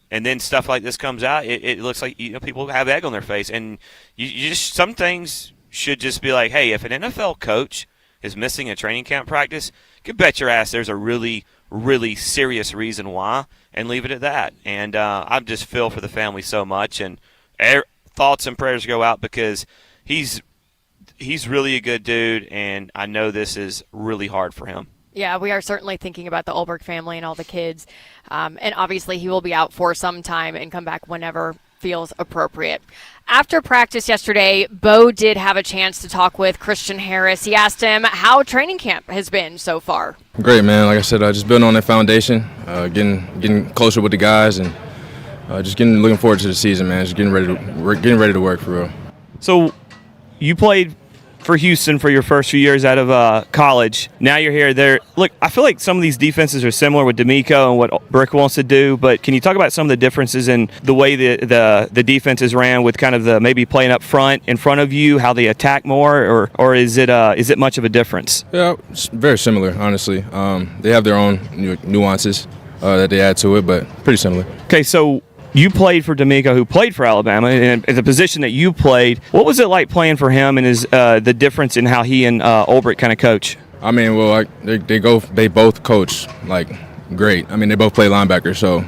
And then stuff like this comes out, it looks like people have egg on their face, and you just some things should just be like, hey, if an NFL coach is missing a training camp practice, you can bet your ass there's a really, really serious reason why, and leave it at that. And I just feel for the family so much, and thoughts and prayers go out because he's really a good dude, and I know this is really hard for him. Yeah, we are certainly thinking about the Ulbrich family and all the kids. And obviously he will be out for some time and come back whenever feels appropriate. After practice yesterday, Bo did have a chance to talk with Christian Harris. He asked him how training camp has been so far. Great, man. Like I said, just building on that foundation, getting closer with the guys, and just looking forward to the season, man. Just getting ready to work for real. So you played for Houston for your first few years out of college. Now you're here. Look, I feel like some of these defenses are similar with D'Amico and what Brick wants to do, but can you talk about some of the differences in the way the defenses ran with kind of the maybe playing up front in front of you, how they attack more, or is it much of a difference? Yeah, it's very similar, honestly. They have their own nuances that they add to it, but pretty similar. Okay, so you played for D'Amico, who played for Alabama, and in the position that you played, what was it like playing for him, and the difference in how he and Ulbrich kind of coach? I mean, well, they both coach like great. I mean, they both play linebacker, so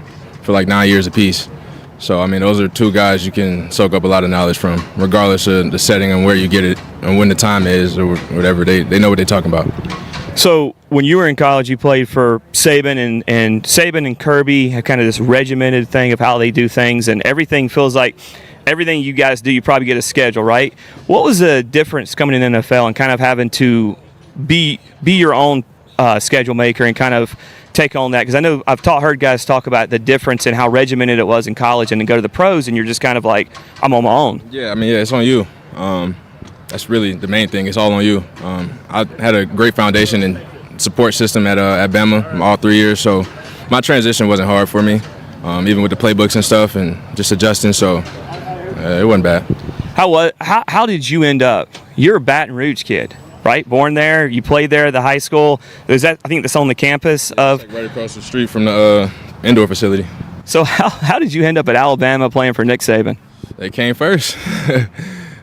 for like 9 years apiece. So I mean, those are two guys you can soak up a lot of knowledge from, regardless of the setting and where you get it and when the time is or whatever. They know what they're talking about. So when you were in college, you played for Saban, and Saban and Kirby have kind of this regimented thing of how they do things, and everything feels like everything you guys do, you probably get a schedule, right? What was the difference coming in the NFL and kind of having to be your own schedule maker and kind of take on that? Because I know I've heard guys talk about the difference in how regimented it was in college and then go to the pros, and you're just kind of like, I'm on my own. Yeah, I mean, it's on you. That's really the main thing. It's all on you. I had a great foundation and support system at Bama all 3 years, so my transition wasn't hard for me, even with the playbooks and stuff and just adjusting, so it wasn't bad. How did you end up? You're a Baton Rouge kid, right? Born there, you played there at the high school. I think that's on the campus of. Like right across the street from the indoor facility. So how did you end up at Alabama playing for Nick Saban? They came first.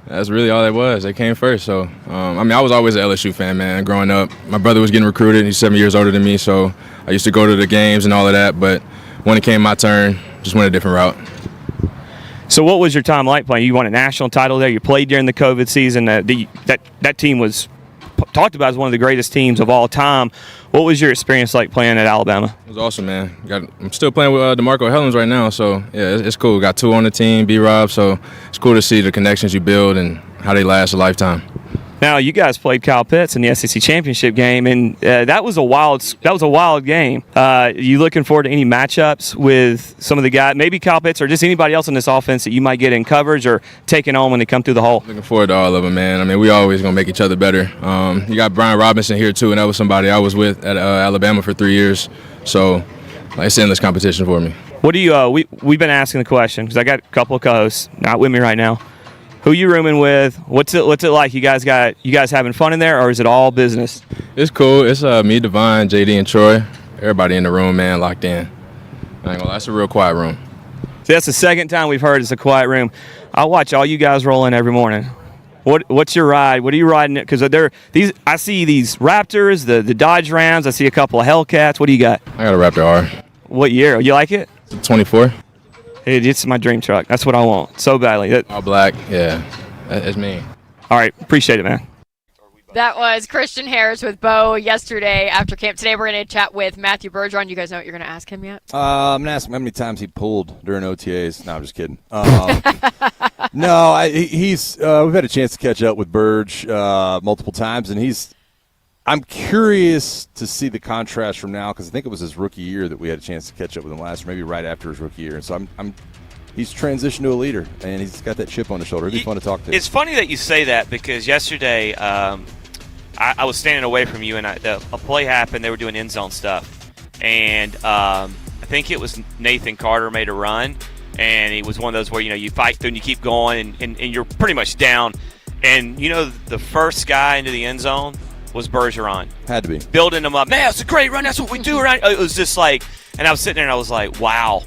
That's really all it was. They came first. So, I mean, I was always an LSU fan, man, growing up. My brother was getting recruited. He's 7 years older than me, so I used to go to the games and all of that. But when it came my turn, just went a different route. So what was your time like playing? You won a national title there. You played during the COVID season. That team was talked about as one of the greatest teams of all time. What was your experience like playing at Alabama? It was awesome, man. I'm still playing with DeMarco Hellens right now, so yeah, it's cool. Got two on the team, B-Rob, so it's cool to see the connections you build and how they last a lifetime. Now, you guys played Kyle Pitts in the SEC championship game, and that was a wild game. You looking forward to any matchups with some of the guys, maybe Kyle Pitts or just anybody else in this offense that you might get in coverage or taking on when they come through the hole? Looking forward to all of them, man. I mean, we always going to make each other better. You got Brian Robinson here, too, and that was somebody I was with at Alabama for 3 years. So it's endless competition for me. What do you we've been asking the question, because I got a couple of co-hosts not with me right now. Who you rooming with? What's it like? You guys having fun in there, or is it all business? It's cool. It's me, Devon, JD, and Troy. Everybody in the room, man, locked in. I ain't gonna lie, it's a real quiet room. See, that's the second time we've heard it's a quiet room. I watch all you guys roll in every morning. What's your ride? What are you riding? Because I see these Raptors, the Dodge Rams. I see a couple of Hellcats. What do you got? I got a Raptor R. What year? You like it? 24. It's my dream truck. That's what I want so badly. All black, yeah. That's me. All right, appreciate it, man. That was Christian Harris with Bo yesterday after camp. Today we're going to chat with Matthew Bergeron. You guys know what you're going to ask him yet? I'm going to ask him how many times he pulled during OTAs. No, I'm just kidding. We've had a chance to catch up with Burge multiple times, and I'm curious to see the contrast from now, because I think it was his rookie year that we had a chance to catch up with him last, or maybe right after his rookie year. And so he's transitioned to a leader, and he's got that chip on his shoulder. It'd be fun to talk to. It's funny that you say that, because yesterday I was standing away from you, and a play happened. They were doing end zone stuff, and I think it was Nathan Carter made a run, and it was one of those where you fight through and you keep going, and you're pretty much down, and the first guy into the end zone was Bergeron. Had to be. Building them up. Man, it's a great run. That's what we do around. It was just like And I was sitting there and I was like, wow,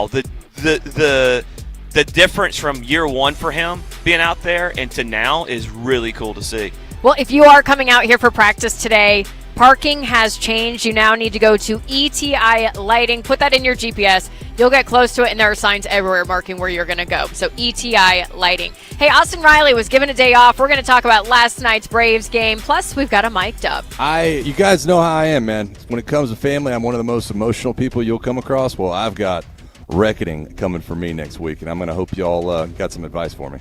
the difference from year one for him being out there and to now is really cool to see. Well, if you are coming out here for practice today, parking has changed. You now need to go to ETI Lighting. Put that in your GPS. You'll get close to it, and there are signs everywhere marking where you're going to go. So ETI Lighting. Hey, Austin Riley was given a day off. We're going to talk about last night's Braves game. Plus, we've got him mic'd up. You guys know how I am, man. When it comes to family, I'm one of the most emotional people you'll come across. Well, I've got reckoning coming for me next week, and I'm going to hope y'all got some advice for me.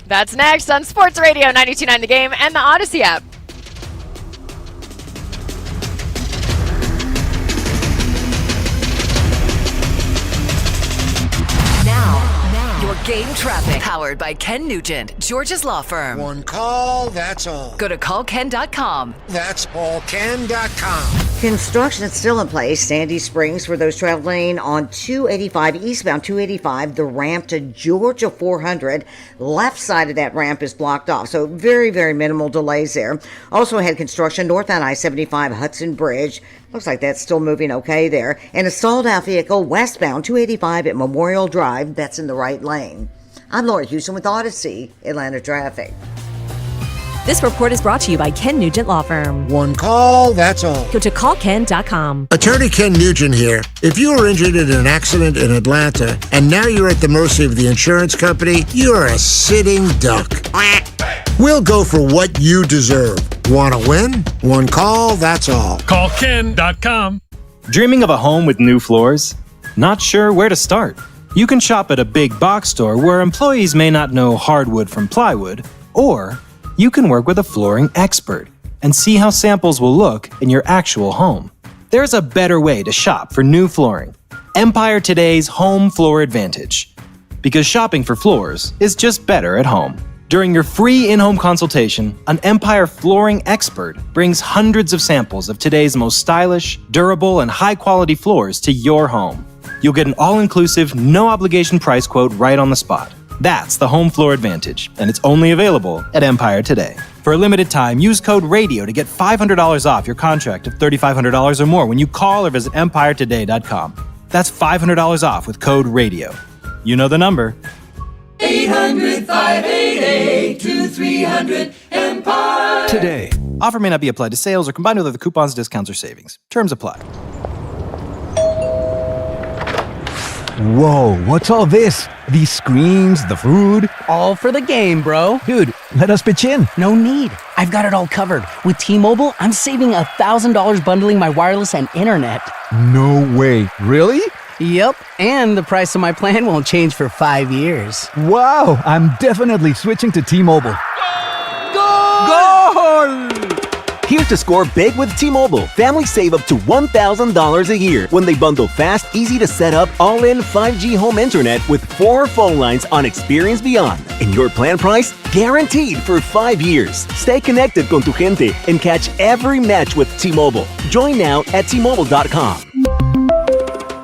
That's next on Sports Radio 92.9 The Game and the Odyssey app. Your game traffic. Powered by Ken Nugent, Georgia's law firm. One call, that's all. Go to callken.com. That's allken.com. Construction is still in place. Sandy Springs for those traveling on 285 eastbound 285, the ramp to Georgia 400. Left side of that ramp is blocked off, so very, very minimal delays there. Also had construction north on I-75 Hudson Bridge. Looks like that's still moving okay there. And a stalled out vehicle westbound 285 at Memorial Drive. That's in the right lane. I'm Laura Houston with Odyssey, Atlanta Traffic. This report is brought to you by Ken Nugent Law Firm. One call, that's all. Go to callken.com. Attorney Ken Nugent here. If you were injured in an accident in Atlanta and now you're at the mercy of the insurance company, you're a sitting duck. We'll go for what you deserve. Want to win? One call, that's all. Callken.com. Dreaming of a home with new floors? Not sure where to start? You can shop at a big box store where employees may not know hardwood from plywood, or you can work with a flooring expert and see how samples will look in your actual home. There's a better way to shop for new flooring. Empire Today's Home Floor Advantage. Because shopping for floors is just better at home. During your free in-home consultation, an Empire flooring expert brings hundreds of samples of today's most stylish, durable, and high-quality floors to your home. You'll get an all-inclusive, no-obligation price quote right on the spot. That's the Home Floor Advantage, and it's only available at Empire Today. For a limited time, use code RADIO to get $500 off your contract of $3,500 or more when you call or visit EmpireToday.com. That's $500 off with code RADIO. You know the number. 800-588-2300 Today. Offer may not be applied to sales or combined with other coupons, discounts, or savings. Terms apply. Whoa, what's all this? These screens, the food? All for the game, bro. Dude, let us pitch in. No need. I've got it all covered. With T-Mobile, I'm saving $1,000 bundling my wireless and internet. No way. Really? Yep, and the price of my plan won't change for 5 years. Wow, I'm definitely switching to T-Mobile. Goal! Here to score big with T-Mobile. Families save up to $1,000 a year when they bundle fast, easy to set up, all-in 5G home internet with 4 phone lines on Experience Beyond. And your plan price? Guaranteed for 5 years. Stay connected con tu gente and catch every match with T-Mobile. Join now at T-Mobile.com.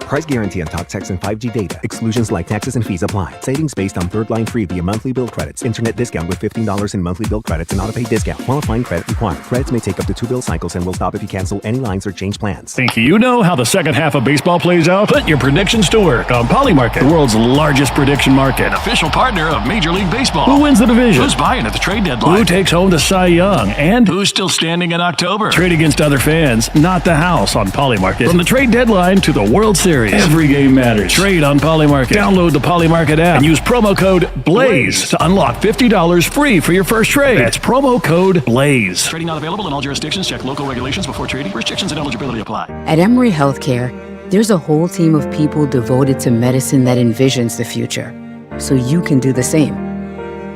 Price guarantee on talk, text, and 5G data. Exclusions like taxes and fees apply. Savings based on third line free via monthly bill credits. Internet discount with $15 in monthly bill credits and auto-pay discount. Qualifying credit required. Credits may take up to 2 bill cycles and will stop if you cancel any lines or change plans. Think you know how the second half of baseball plays out? Put your predictions to work on Polymarket, the world's largest prediction market. Official partner of Major League Baseball. Who wins the division? Who's buying at the trade deadline? Who takes home the Cy Young? And who's still standing in October? Trade against other fans, not the house on Polymarket. From the trade deadline to the World Series, every game matters. Trade on Polymarket. Download the Polymarket app and use promo code BLAZE to unlock $50 free for your first trade. That's promo code BLAZE. Trading not available in all jurisdictions. Check local regulations before trading. Restrictions and eligibility apply. At Emory Healthcare, there's a whole team of people devoted to medicine that envisions the future, so you can do the same.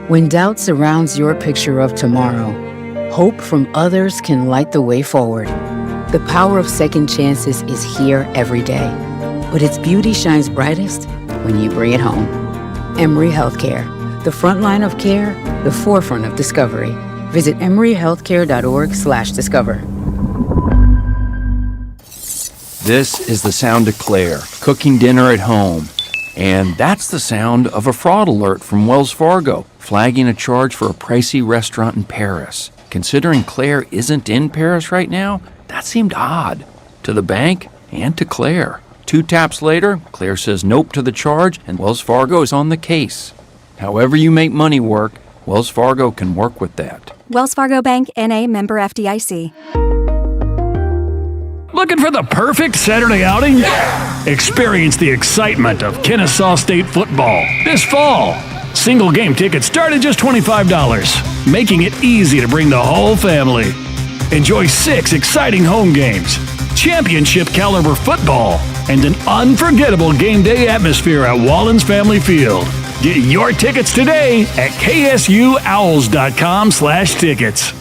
When doubt surrounds your picture of tomorrow, hope from others can light the way forward. The power of second chances is here every day. But its beauty shines brightest when you bring it home. Emory Healthcare, the front line of care, the forefront of discovery. Visit emoryhealthcare.org/discover. This is the sound of Claire, cooking dinner at home. And that's the sound of a fraud alert from Wells Fargo, flagging a charge for a pricey restaurant in Paris. Considering Claire isn't in Paris right now, that seemed odd. To the bank, and to Claire. 2 taps later, Claire says nope to the charge, and Wells Fargo is on the case. However you make money work, Wells Fargo can work with that. Wells Fargo Bank, N.A., member FDIC. Looking for the perfect Saturday outing? Yeah! Experience the excitement of Kennesaw State football this fall. Single game tickets start at just $25, making it easy to bring the whole family. Enjoy 6 exciting home games, championship caliber football, and an unforgettable game day atmosphere at Wallens Family Field. Get your tickets today at ksuowls.com/tickets.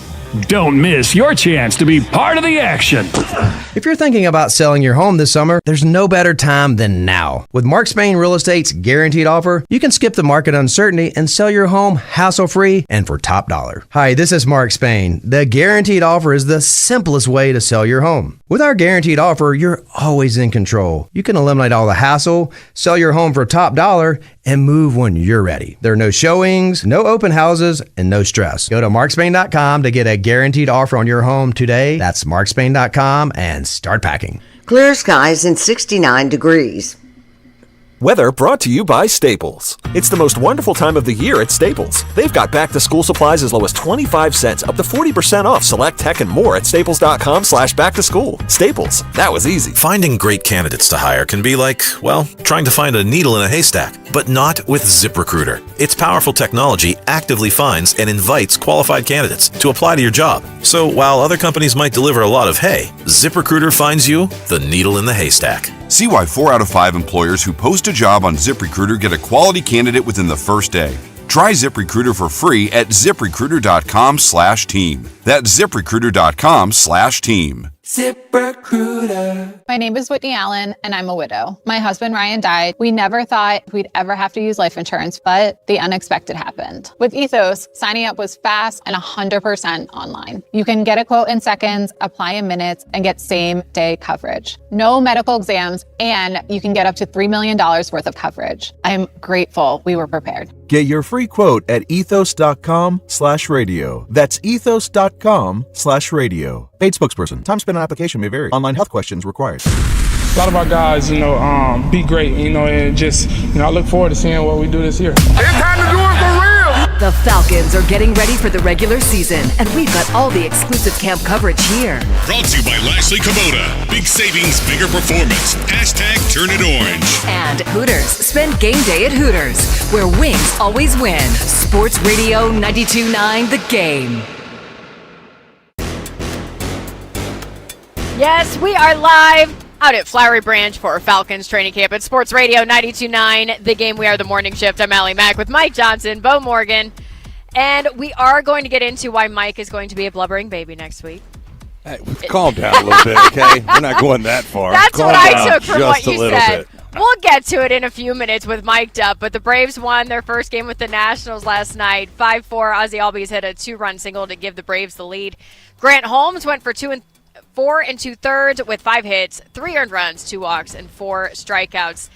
Don't miss your chance to be part of the action. If you're thinking about selling your home this summer, there's no better time than now. With Mark Spain Real Estate's guaranteed offer, you can skip the market uncertainty and sell your home hassle-free and for top dollar. Hi, this is Mark Spain. The guaranteed offer is the simplest way to sell your home. With our guaranteed offer, you're always in control. You can eliminate all the hassle, sell your home for top dollar, and move when you're ready. There are no showings, no open houses, and no stress. Go to markspain.com to get a guaranteed offer on your home today. That's markspain.com and start packing. Clear skies and 69 degrees. Weather brought to you by Staples. It's the most wonderful time of the year at Staples. They've got back-to-school supplies as low as 25 cents, up to 40% off select tech and more at staples.com/back-to-school. Staples, that was easy. Finding great candidates to hire can be like, well, trying to find a needle in a haystack, but not with ZipRecruiter. Its powerful technology actively finds and invites qualified candidates to apply to your job. So while other companies might deliver a lot of hay, ZipRecruiter finds you the needle in the haystack. See why 4 out of 5 employers who post a job on ZipRecruiter get a quality candidate within the first day. Try ZipRecruiter for free at ZipRecruiter.com/team. That's ZipRecruiter.com/team. ZipRecruiter. My name is Whitney Allen, and I'm a widow. My husband, Ryan, died. We never thought we'd ever have to use life insurance, but the unexpected happened. With Ethos, signing up was fast and 100% online. You can get a quote in seconds, apply in minutes, and get same-day coverage. No medical exams, and you can get up to $3 million worth of coverage. I'm grateful we were prepared. Get your free quote at ethos.com/radio. That's ethos.com/radio. Paid spokesperson. Time spent on application may vary. Online health questions required. A lot of our guys, be great, and just, I look forward to seeing what we do this year. It's time to do it for real! The Falcons are getting ready for the regular season, and we've got all the exclusive camp coverage here. Brought to you by Lashley Kubota. Big savings, bigger performance. #Turn it orange. And Hooters. Spend game day at Hooters, where wings always win. Sports Radio 92.9 The Game. Yes, we are live out at Flowery Branch for Falcons training camp at Sports Radio 92.9 The Game. We are the morning shift. I'm Allie Mack with Mike Johnson, Bo Morgan, and we are going to get into why Mike is going to be a blubbering baby next week. Hey, calm down a little bit, okay? We're not going that far. That's calm what I took from what you said. Bit. We'll get to it in a few minutes with Mic'd Up, but the Braves won their first game with the Nationals last night. 5-4, Ozzie Albies hit a 2-run single to give the Braves the lead. Grant Holmes went for 4 2/3 with 5 hits, 3 earned runs, 2 walks, and 4 strikeouts.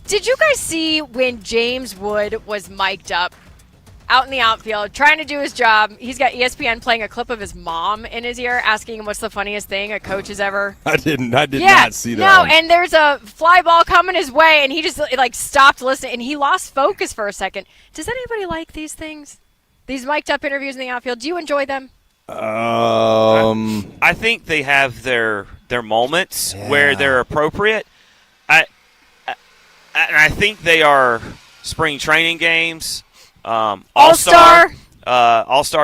Did you guys see when James Wood was mic'd up out in the outfield trying to do his job? He's got ESPN playing a clip of his mom in his ear asking him what's the funniest thing a coach has ever. I did not see that. No, and there's a fly ball coming his way, and he just stopped listening, and he lost focus for a second. Does anybody like these things? These mic'd up interviews in the outfield? Do you enjoy them? I think they have their moments where they're appropriate. I think they are spring training games, all-star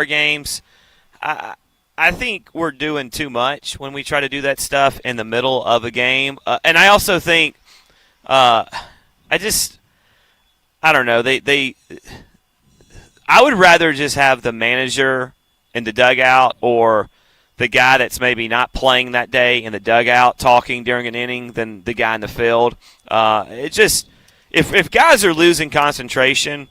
games. I think we're doing too much when we try to do that stuff in the middle of a game. And I also think I don't know. I would rather just have the manager in the dugout or the guy that's maybe not playing that day in the dugout talking during an inning than the guy in the field. If guys are losing concentration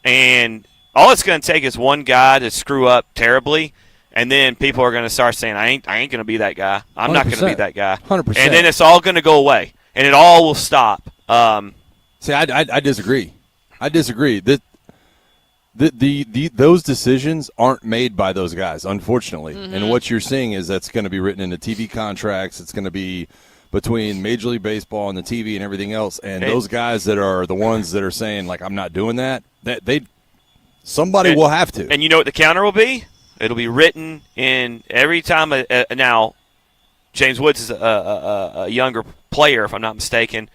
and all it's going to take is one guy to screw up terribly, and then people are going to start saying, I ain't going to be that guy. I'm not going to be that guy. 100%. And then it's all going to go away, and it all will stop. See, I disagree. Those decisions aren't made by those guys, unfortunately. Mm-hmm. And what you're seeing is that's going to be written into TV contracts. It's going to be between Major League Baseball and the TV and everything else, and those guys that are the ones that are saying, like, I'm not doing that, somebody will have to. And you know what the counter will be? It'll be written in every time. Now, James Woods is a younger player, if I'm not mistaken,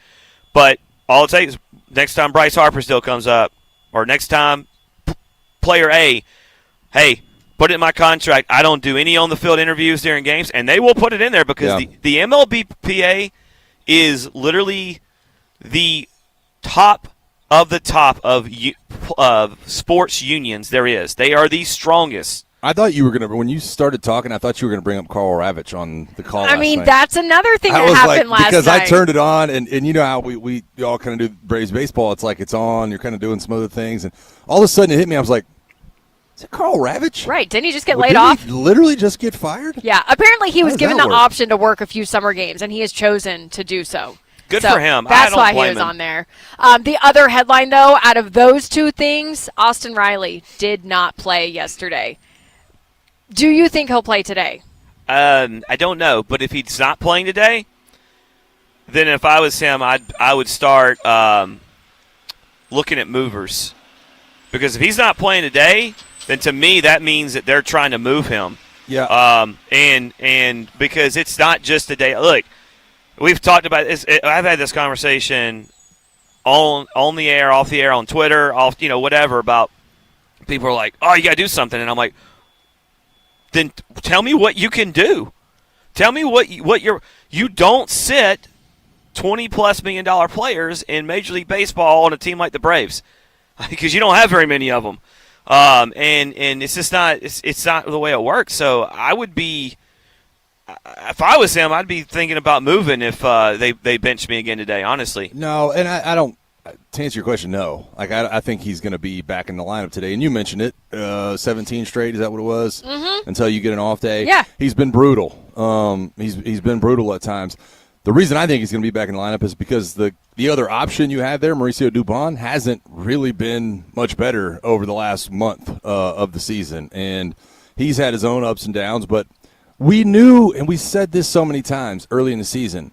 but all it takes next time Bryce Harper still comes up, or next time player A, hey, put it in my contract, I don't do any on-the-field interviews during games, and they will put it in there because the MLBPA is literally the top of the top of sports unions there is. They are the strongest. I thought you were going to, when you started talking, I thought you were going to bring up Carl Ravitch on the call I mean, night. that's another thing that happened last night. Because I turned it on, and you know how we all kind of do Braves baseball. It's like it's on, you're kind of doing some other things, and all of a sudden it hit me. I was like, is it Carl Ravitch? Right. Didn't he just get laid off? He literally just get fired? Yeah. Apparently he was given the work? option to work a few summer games, and he has chosen to do so. Good for him. That's why he was on there. The other headline, though, out of those two things, Austin Riley did not play yesterday. Do you think he'll play today? I don't know, but if he's not playing today, then if I was him, I would start looking at movers. Because if he's not playing today, then to me that means that they're trying to move him. Yeah. And because it's not just a day. Look, we've talked about this. I've had this conversation on the air, off the air, on Twitter, whatever, about people are like, oh, you got to do something. And I'm like, then tell me what you can do. Tell me what you don't sit $20+ million players in Major League Baseball on a team like the Braves, because you don't have very many of them. And it's just not it's not the way it works. So I would be, if I was him, I'd be thinking about moving if they bench me again today. Honestly, no, and I don't. To answer your question, no. Like I think he's going to be back in the lineup today. And you mentioned it, 17 straight. Is that what it was? Mm-hmm. Until you get an off day. Yeah. He's been brutal. He's been brutal at times. The reason I think he's going to be back in the lineup is because the other option you have there, Mauricio Dubon, hasn't really been much better over the last month of the season. And he's had his own ups and downs. But we knew, and we said this so many times early in the season,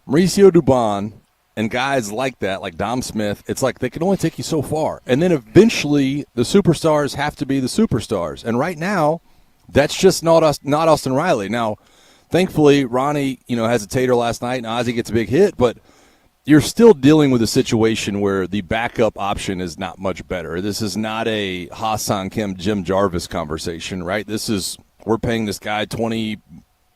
Mauricio Dubon and guys like that, like Dom Smith, it's like they can only take you so far. And then eventually the superstars have to be the superstars. And right now, that's just not Austin Riley. Now, thankfully, Ronnie, has a tater last night, and Ozzie gets a big hit, but you're still dealing with a situation where the backup option is not much better. This is not a Ha-Seong Kim, Jim Jarvis conversation, right? This is, we're paying this guy $20,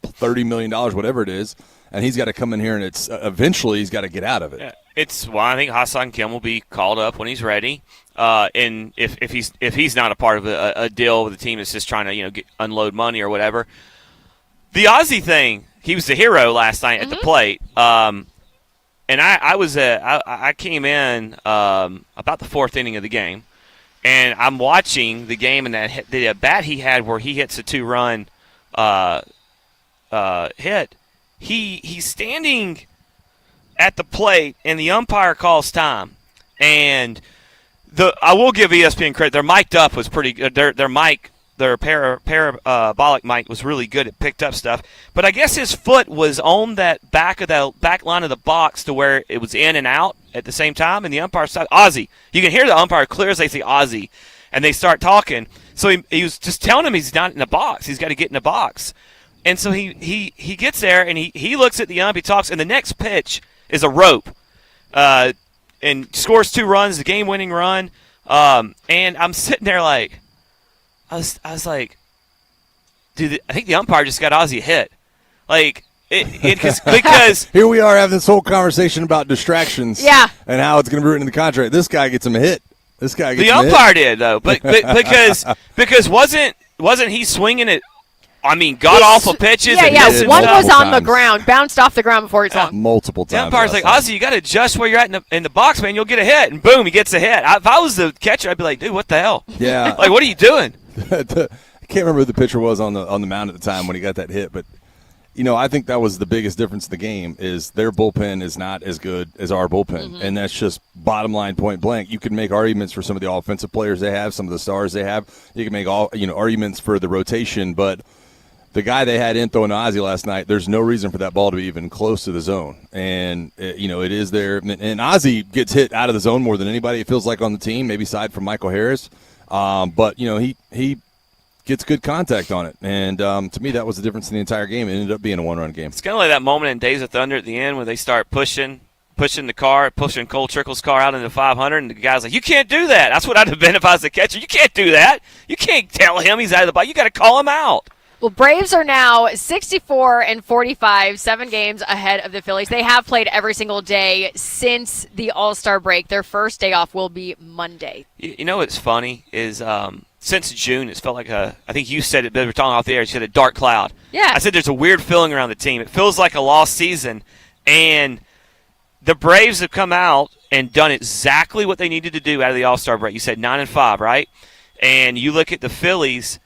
$30 million, whatever it is, and he's got to come in here, and it's eventually he's got to get out of it. Yeah, it's why I think Ha-Seong Kim will be called up when he's ready. And if he's not a part of a deal with a team that's just trying to unload money or whatever. The Ozzie thing, he was the hero last night at the plate. And I came in about the fourth inning of the game, and I'm watching the game, and the bat he had where he hits a 2-run hit. He's standing at the plate, and the umpire calls time. And I will give ESPN credit. Their mic'd up was pretty good. Their parabolic mic was really good. It picked up stuff. But I guess his foot was on that back line of the box to where it was in and out at the same time. And the umpire said, Ozzie. You can hear the umpire clear as they say Ozzie. And they start talking. So he was just telling him he's not in the box. He's got to get in the box. And so he gets there, and he looks at the ump, he talks, and the next pitch is a rope. And scores 2 runs, the game-winning run. And I'm sitting there like, I was like, dude, I think the umpire just got Ozzie a hit. Like, because here we are having this whole conversation about distractions, yeah, and how it's going to be written in the contract. This guy gets him a hit. This guy gets the him a hit. umpire did though, but because wasn't he swinging it? I mean, awful pitches. Yeah. One was on the ground, bounced off the ground before he saw multiple times. The umpire's like, Ozzie, you got to adjust where you're at in the box, man. You'll get a hit, and boom, he gets a hit. If I was the catcher, I'd be like, dude, what the hell? Yeah, like, what are you doing? I can't remember who the pitcher was on the mound at the time when he got that hit, but I think that was the biggest difference in the game is their bullpen is not as good as our bullpen, and that's just bottom line, point blank. You can make arguments for some of the offensive players they have, some of the stars they have. You can make arguments for the rotation, but the guy they had in throwing to Ozzie last night, there's no reason for that ball to be even close to the zone. And, it is there. And Ozzie gets hit out of the zone more than anybody, it feels like, on the team, maybe aside from Michael Harris. But, he gets good contact on it. And to me, that was the difference in the entire game. It ended up being a one-run game. It's kind of like that moment in Days of Thunder at the end where they start pushing the car, pushing Cole Trickle's car out into 500, and the guy's like, you can't do that. That's what I'd have been if I was the catcher. You can't do that. You can't tell him he's out of the box. You got to call him out. Well, Braves are now 64-45, 7 games ahead of the Phillies. They have played every single day since the All-Star break. Their first day off will be Monday. You know what's funny is since June, it's felt like I think you said it, but we were talking off the air, you said a dark cloud. Yeah. I said there's a weird feeling around the team. It feels like a lost season, and the Braves have come out and done exactly what they needed to do out of the All-Star break. You said 9-5, right? And you look at the Phillies,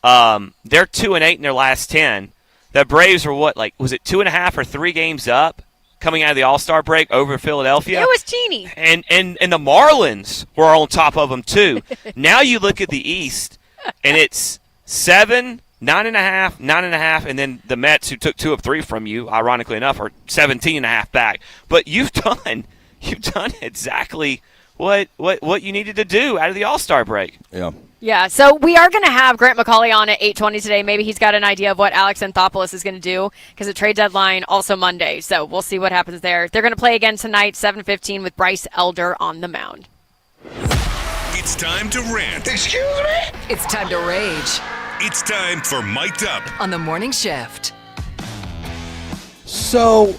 they're 2-8 in their last 10. The Braves were was it 2.5 or 3 games up coming out of the All-Star break over Philadelphia? It was teeny. And the Marlins were on top of them too. Now you look at the East, and it's 7, 9.5, 9.5, and then the Mets, who took 2 of 3 from you, ironically enough, are 17.5 back. But you've done exactly what you needed to do out of the All-Star break. Yeah. Yeah, so we are going to have Grant McCauley on at 8:20 today. Maybe he's got an idea of what Alex Anthopoulos is going to do because the trade deadline also Monday. So we'll see what happens there. They're going to play again tonight, 7:15, with Bryce Elder on the mound. It's time to rant. Excuse me? It's time to rage. It's time for Mic'd Up on the morning shift. So,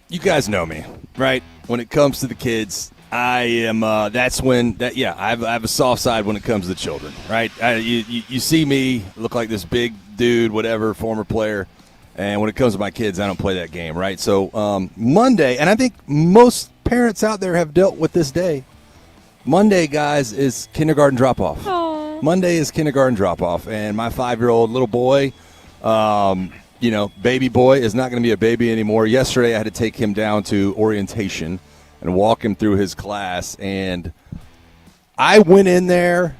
you guys know me, right? When it comes to the kids, I am. I have a soft side when it comes to the children, right? You see me look like this big dude, whatever, former player, and when it comes to my kids, I don't play that game, right? So Monday, and I think most parents out there have dealt with this day. Monday, guys, is kindergarten drop-off. Aww. Monday is kindergarten drop-off, and my 5-year-old little boy, baby boy, is not going to be a baby anymore. Yesterday, I had to take him down to orientation and walk him through his class, and I went in there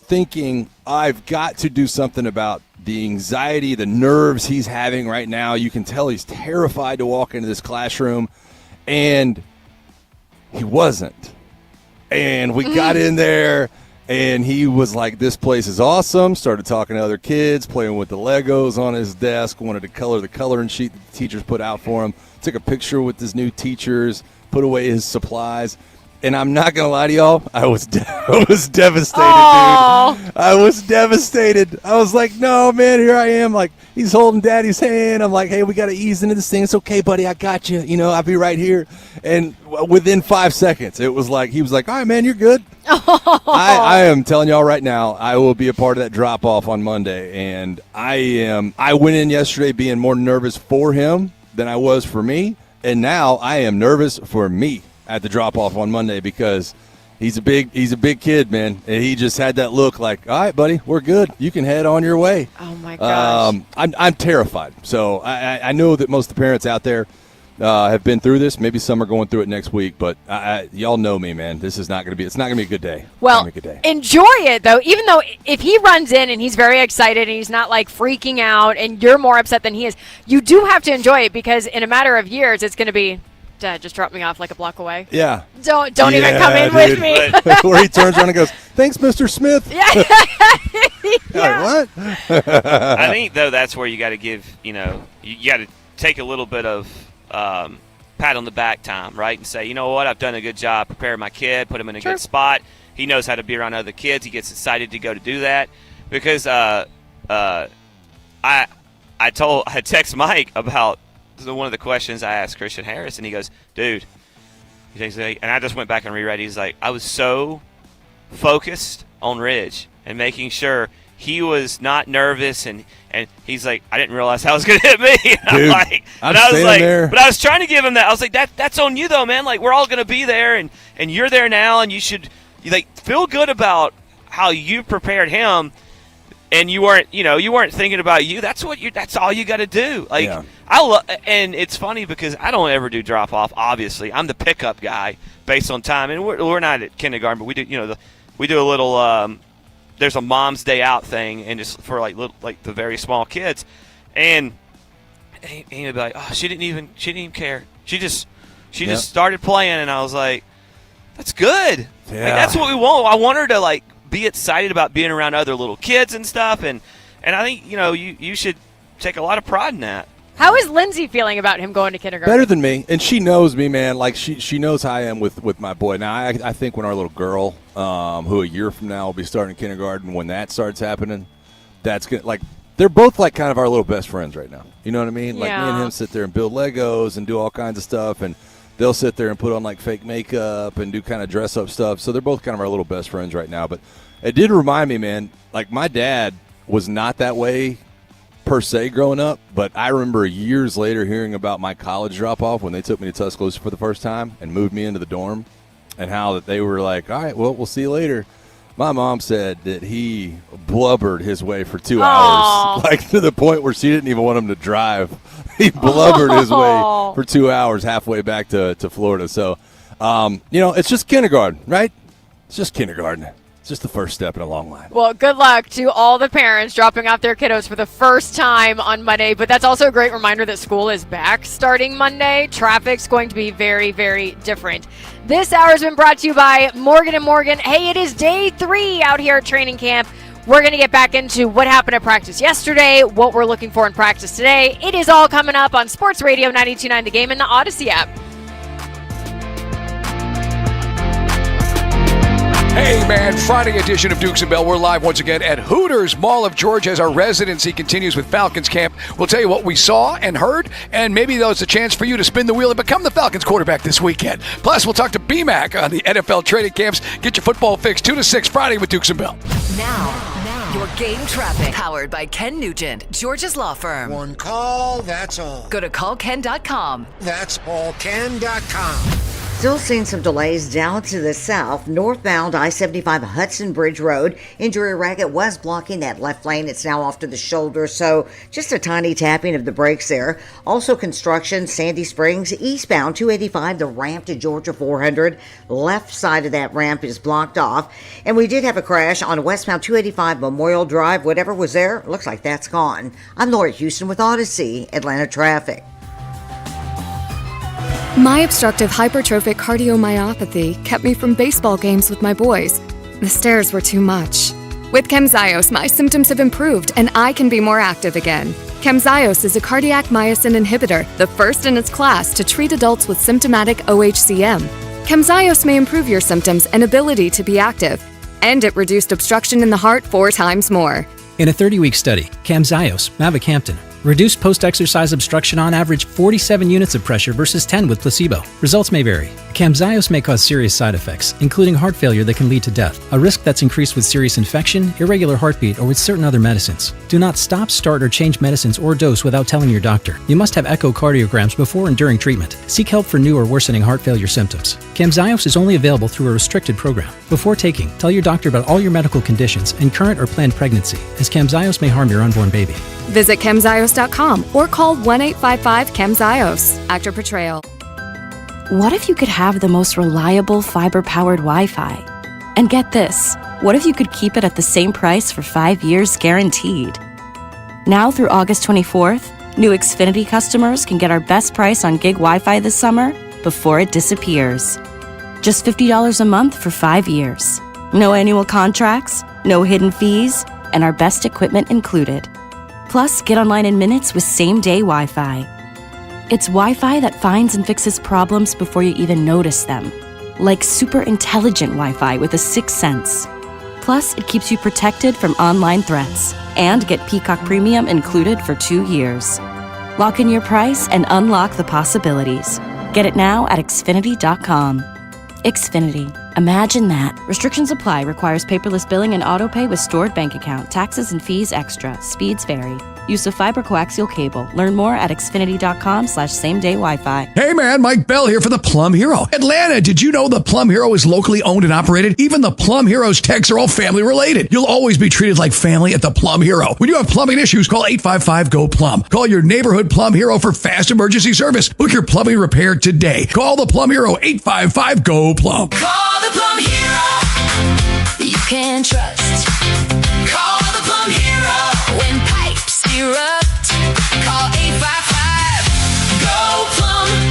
thinking I've got to do something about the anxiety, the nerves he's having right now. You can tell he's terrified to walk into this classroom, and he wasn't. And we got in there, and he was like, this place is awesome, started talking to other kids, playing with the Legos on his desk, wanted to color the coloring sheet that the teachers put out for him, took a picture with his new teachers, put away his supplies. And I'm not going to lie to y'all, I was devastated, Aww. dude. I was devastated. I was like, no, man, here I am. Like, he's holding Daddy's hand. I'm like, hey, we got to ease into this thing. It's okay, buddy. I got you. I'll be right here. And within 5 seconds, it was like, he was like, all right, man, you're good. I am telling y'all right now, I will be a part of that drop-off on Monday. And I went in yesterday being more nervous for him than I was for me. And now I am nervous for me at the drop-off on Monday because he's a big kid, man. And he just had that look like, all right, buddy, we're good. You can head on your way. Oh, my gosh. I'm terrified. So I know that most of the parents out there have been through this. Maybe some are going through it next week. But y'all know me, man. This is not going to be – it's not going to be a good day. Well, a good day. Enjoy it, though. Even though if he runs in and he's very excited and he's not, like, freaking out and you're more upset than he is, you do have to enjoy it because in a matter of years it's going to be – Dad, just drop me off like a block away. Yeah. Don't even come in with me. Where he turns around and goes, thanks, Mr. Smith. Yeah. Like, what? I think, though, that's where you got to give, you got to take a little bit of pat on the back time, right? And say, you know what, I've done a good job preparing my kid, put him in a good spot. He knows how to be around other kids. He gets excited to go to do that. Because I text Mike about one of the questions I asked Christian Harris, and he goes, dude, and I just went back and reread. He's like, I was so focused on Ridge and making sure he was not nervous, and he's like, I didn't realize how it was going to hit me. Dude, I was like, there. But I was trying to give him that. I was like, that's on you though, man. Like, we're all going to be there, and you're there now, and you should feel good about how you prepared him. And you weren't thinking about you. That's all you got to do. Like, yeah. And it's funny because I don't ever do drop off. Obviously, I'm the pickup guy based on time. And we're not at kindergarten, but we do, we do a little there's a mom's day out thing, and just for like the very small kids, and he'd be like, oh, she didn't even care. She just started playing, and I was like, that's good. Yeah. Like, that's what we want. I want her to like be excited about being around other little kids and stuff, and I think you should take a lot of pride in that. How is Lindsay feeling about him going to kindergarten? Better than me, and she knows me, man. Like she knows how I am with my boy. Now I think when our little girl, who a year from now will be starting kindergarten, when that starts happening, that's gonna like they're both like kind of our little best friends right now. You know what I mean? Like me and him sit there and build Legos and do all kinds of stuff, and they'll sit there and put on like fake makeup and do kind of dress up stuff. So they're both kind of our little best friends right now. But it did remind me, man. Like my dad was not that way per se growing up, but I remember years later hearing about my college drop-off when they took me to Tuscaloosa for the first time and moved me into the dorm, and how that they were like, all right, well, we'll see you later. My mom said that he blubbered his way for 2 hours, like to the point where she didn't even want him to drive. He blubbered his way for 2 hours halfway back to Florida. So, it's just kindergarten, right? It's just kindergarten. Just the first step in a long line. Well, good luck to all the parents dropping off their kiddos for the first time on Monday. But that's also a great reminder that school is back starting Monday. Traffic's going to be very, very different. This hour has been brought to you by Morgan & Morgan. Hey, it is day 3 out here at training camp. We're going to get back into what happened at practice yesterday, what we're looking for in practice today. It is all coming up on Sports Radio 92.9 The Game and the Odyssey app. Hey, man, Friday edition of Dukes and Bell. We're live once again at Hooters Mall of Georgia as our residency continues with Falcons camp. We'll tell you what we saw and heard, and maybe there's a chance for you to spin the wheel and become the Falcons quarterback this weekend. Plus, we'll talk to BMAC on the NFL training camps. Get your football fix 2 to 6 Friday with Dukes and Bell. Now, your game traffic. Powered by Ken Nugent, Georgia's law firm. One call, that's all. Go to callken.com. That's allken.com. Still seeing some delays down to the south. Northbound I-75 Hudson Bridge Road. Injury racket was blocking that left lane. It's now off to the shoulder, so just a tiny tapping of the brakes there. Also construction, Sandy Springs, eastbound 285, the ramp to Georgia 400. Left side of that ramp is blocked off. And we did have a crash on westbound 285 Memorial Drive. Whatever was there, looks like that's gone. I'm Laura Houston with Odyssey, Atlanta Traffic. My obstructive hypertrophic cardiomyopathy kept me from baseball games with my boys. The stairs were too much. With Camzyos, my symptoms have improved and I can be more active again. Camzyos is a cardiac myosin inhibitor, the first in its class to treat adults with symptomatic OHCM. Camzyos may improve your symptoms and ability to be active, and it reduced obstruction in the heart 4 times more. In a 30-week study, Camzyos, mavacamten, reduced post-exercise obstruction on average 47 units of pressure versus 10 with placebo. Results may vary. Camzyos may cause serious side effects, including heart failure that can lead to death, a risk that's increased with serious infection, irregular heartbeat, or with certain other medicines. Do not stop, start, or change medicines or dose without telling your doctor. You must have echocardiograms before and during treatment. Seek help for new or worsening heart failure symptoms. Camzyos is only available through a restricted program. Before taking, tell your doctor about all your medical conditions and current or planned pregnancy, as Camzyos may harm your unborn baby. Visit Camzyos.com or call 1-855-CAMZYOS. Actor Portrayal. What if you could have the most reliable fiber-powered Wi-Fi? And get this, what if you could keep it at the same price for 5 years guaranteed? Now through August 24th, new Xfinity customers can get our best price on gig Wi-Fi this summer before it disappears. Just $50 a month for 5 years. No annual contracts, no hidden fees, and our best equipment included. Plus, get online in minutes with same-day Wi-Fi. It's Wi-Fi that finds and fixes problems before you even notice them. Like super intelligent Wi-Fi with a 6th sense. Plus, it keeps you protected from online threats. And get Peacock Premium included for 2 years. Lock in your price and unlock the possibilities. Get it now at Xfinity.com. Xfinity. Imagine that. Restrictions apply. Requires paperless billing and autopay with stored bank account. Taxes and fees extra. Speeds vary. Use of fiber coaxial cable. Learn more at Xfinity.com/same-day Wi-Fi. Hey man, Mike Bell here for the Plum Hero. Atlanta, did you know the Plum Hero is locally owned and operated? Even the Plum Hero's techs are all family related. You'll always be treated like family at the Plum Hero. When you have plumbing issues, call 855-GO-PLUM. Call your neighborhood Plum Hero for fast emergency service. Book your plumbing repair today. Call the Plum Hero, 855-GO-PLUM. Call the Plum Hero. You can trust. erupt. Call 855-GO-PLUM.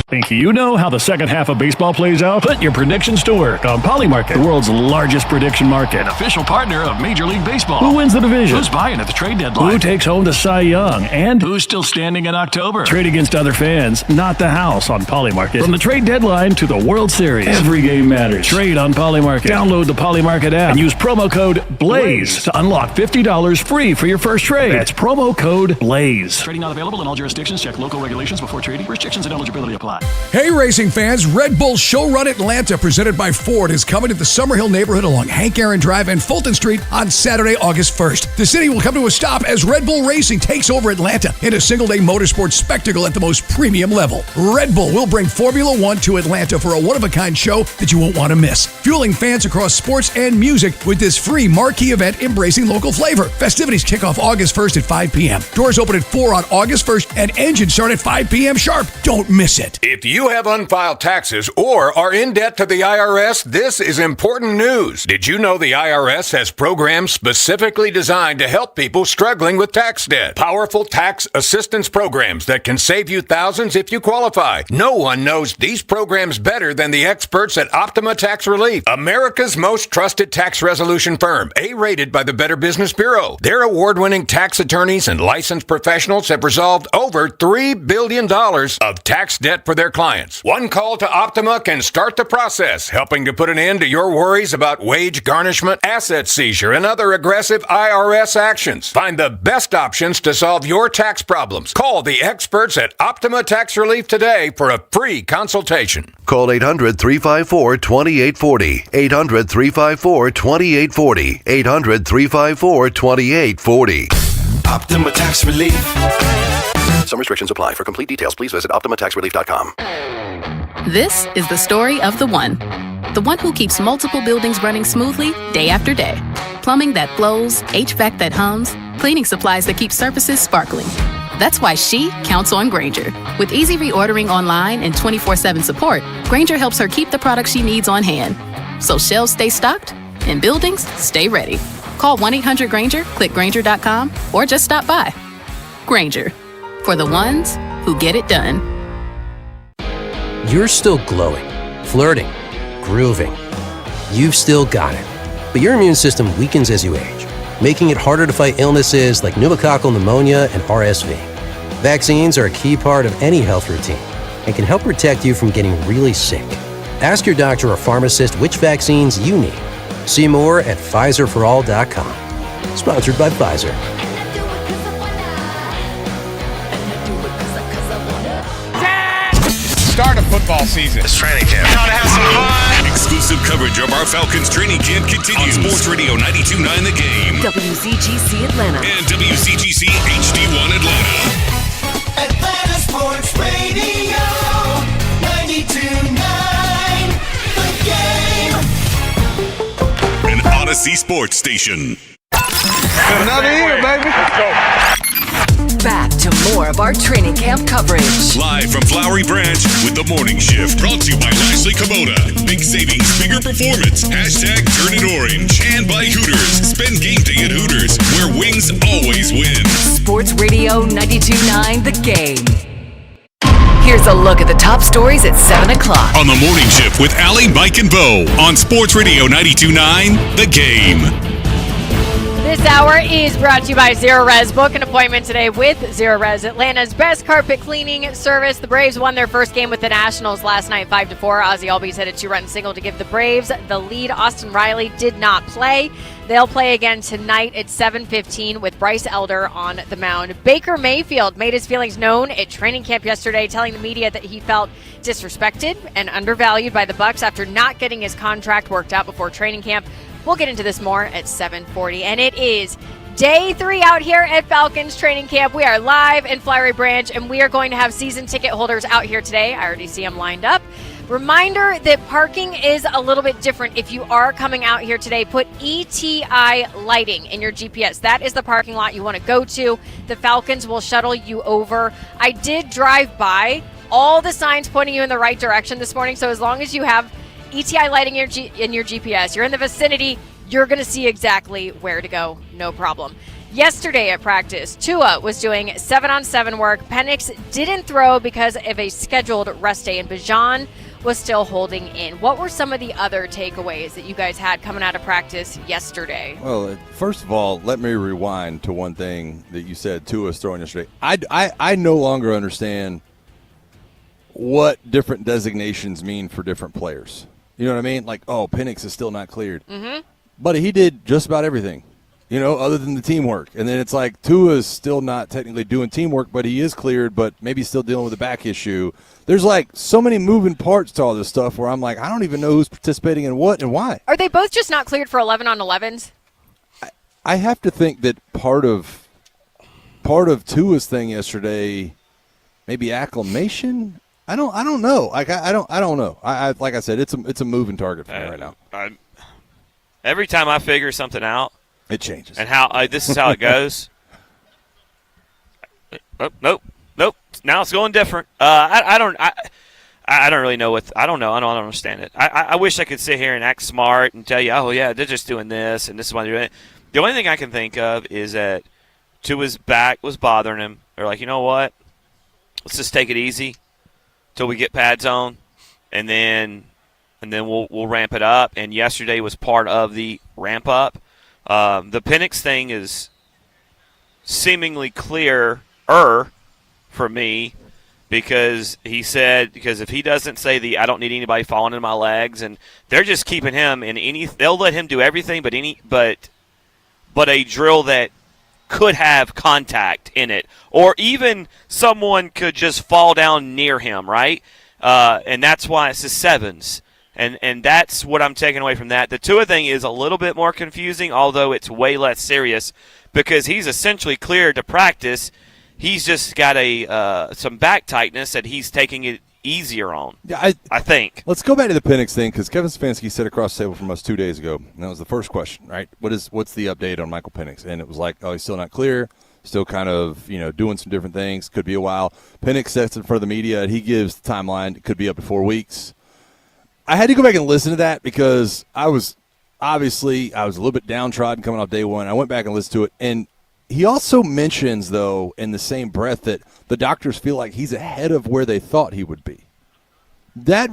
Think you know how the second half of baseball plays out? Put your predictions to work on Polymarket, the world's largest prediction market. Official partner of Major League Baseball. Who wins the division? Who's buying at the trade deadline? Who takes home the Cy Young? And who's still standing in October? Trade against other fans, not the house on Polymarket. From the trade deadline to the World Series, every game matters. Trade on Polymarket. Download the Polymarket app and use promo code BLAZE to unlock $50 free for your first trade. That's promo code BLAZE. Trading not available in all jurisdictions. Check local regulations before trading. Restrictions and eligibility apply. Hey racing fans, Red Bull Showrun Atlanta presented by Ford is coming to the Summerhill neighborhood along Hank Aaron Drive and Fulton Street on Saturday, August 1st. The city will come to a stop as Red Bull Racing takes over Atlanta in a single-day motorsports spectacle at the most premium level. Red Bull will bring Formula One to Atlanta for a one-of-a-kind show that you won't want to miss, fueling fans across sports and music with this free marquee event embracing local flavor. Festivities kick off August 1st at 5 p.m. Doors open at 4 on August 1st and engines start at 5 p.m. sharp. Don't miss it. If you have unfiled taxes or are in debt to the IRS, this is important news. Did you know the IRS has programs specifically designed to help people struggling with tax debt? Powerful tax assistance programs that can save you thousands if you qualify. No one knows these programs better than the experts at Optima Tax Relief, America's most trusted tax resolution firm, A-rated by the Better Business Bureau. Their award-winning tax attorneys and licensed professionals have resolved over $3 billion of tax debt for their clients. One call to Optima can start the process, helping to put an end to your worries about wage garnishment, asset seizure, and other aggressive IRS actions. Find the best options to solve your tax problems. Call the experts at Optima Tax Relief today for a free consultation. Call 800-354-2840. 800-354-2840. 800-354-2840. Optima Tax Relief. Some restrictions apply. For complete details, please visit OptimaTaxRelief.com. This is the story of the one who keeps multiple buildings running smoothly day after day. Plumbing that flows, HVAC that hums, cleaning supplies that keep surfaces sparkling. That's why she counts on Grainger. With easy reordering online and 24/7 support, Grainger helps her keep the products she needs on hand. So shelves stay stocked and buildings stay ready. Call 1-800-GRAINGER, click Grainger.com, or just stop by. Grainger, for the ones who get it done. You're still glowing, flirting, grooving. You've still got it. But your immune system weakens as you age, making it harder to fight illnesses like pneumococcal pneumonia and RSV. Vaccines are a key part of any health routine and can help protect you from getting really sick. Ask your doctor or pharmacist which vaccines you need. See more at PfizerForAll.com. Sponsored by Pfizer. Start of football season. It's training camp. Time to have some fun. Exclusive coverage of our Falcons training camp continues on Sports Radio 92.9 The Game, WCGC Atlanta, and WCGC HD1 Atlanta. Atlanta Sports Radio 92.9 The Game. An Odyssey Sports Station. Another year, baby. Let's go. Back to more of our training camp coverage. Live from Flowery Branch with The Morning Shift. Brought to you by Lashley Kubota. Big savings, bigger performance. Hashtag Turn It Orange. And by Hooters. Spend game day at Hooters, where wings always win. Sports Radio 92.9 The Game. Here's a look at the top stories at 7 o'clock. On The Morning Shift with Allie, Mike, and Bo. On Sports Radio 92.9 The Game. This hour is brought to you by Zero Res. Book an appointment today with Zero Res, Atlanta's best carpet cleaning service. The Braves won their first game with the Nationals last night, 5-4. Ozzie Albies hit a 2-run single to give the Braves the lead. Austin Riley did not play. They'll play again tonight at 7:15 with Bryce Elder on the mound. Baker Mayfield made his feelings known at training camp yesterday, telling the media that he felt disrespected and undervalued by the Bucs after not getting his contract worked out before training camp. We'll get into this more at 7:40, and it is day 3 out here at Falcons training camp. We are live in Flowery Branch, and we are going to have season ticket holders out here today. I already see them lined up. Reminder that parking is a little bit different. If you are coming out here today, put ETI lighting in your GPS. That is the parking lot you want to go to. The Falcons will shuttle you over. I did drive by all the signs pointing you in the right direction this morning, so as long as you have ETI lighting in your GPS, you're in the vicinity, you're going to see exactly where to go, no problem. Yesterday at practice, Tua was doing 7-on-7 work. Penix didn't throw because of a scheduled rest day, and Bijan was still holding in. What were some of the other takeaways that you guys had coming out of practice yesterday? Well, first of all, let me rewind to one thing that you said Tua's throwing yesterday. I no longer understand what different designations mean for different players. You know what I mean? Like, oh, Penix is still not cleared. Mm-hmm. But he did just about everything, other than the teamwork. And then it's like Tua's still not technically doing teamwork, but he is cleared, but maybe still dealing with a back issue. There's like so many moving parts to all this stuff where I'm like, I don't even know who's participating in what and why. Are they both just not cleared for 11-on-11s? I have to think that part of Tua's thing yesterday, maybe acclimation. I don't know. Like I don't know. I like I said, it's a moving target for me right now. Every time I figure something out, it changes. And how this is how it goes. Nope. Now it's going different. I don't really know what. I don't know. I don't understand it. I wish I could sit here and act smart and tell you, oh yeah, they're just doing this and this is why they're doing it. The only thing I can think of is that Tua's back was bothering him. They're like, you know what? Let's just take it easy till we get pads on, and then we'll ramp it up. And yesterday was part of the ramp up. The Penix thing is seemingly clearer for me because he said if he doesn't say I don't need anybody falling in my legs, and they're just keeping him in they'll let him do everything but a drill that could have contact in it, or even someone could just fall down near him, right? And that's why it's the sevens. And that's what I'm taking away from that. The Tua thing is a little bit more confusing, although it's way less serious because he's essentially cleared to practice. He's just got some back tightness that he's taking it easier on. Yeah, I think. Let's go back to the Penix thing because Kevin Stefanski sat across the table from us 2 days ago, and that was the first question, right? What's the update on Michael Penix? And it was like, oh, he's still not clear, still kind of doing some different things. Could be a while. Penix sits in front of the media, and he gives the timeline. It could be up to 4 weeks. I had to go back and listen to that because I was a little bit downtrodden coming off day one. I went back and listened to it, and he also mentions, though, in the same breath that the doctors feel like he's ahead of where they thought he would be. That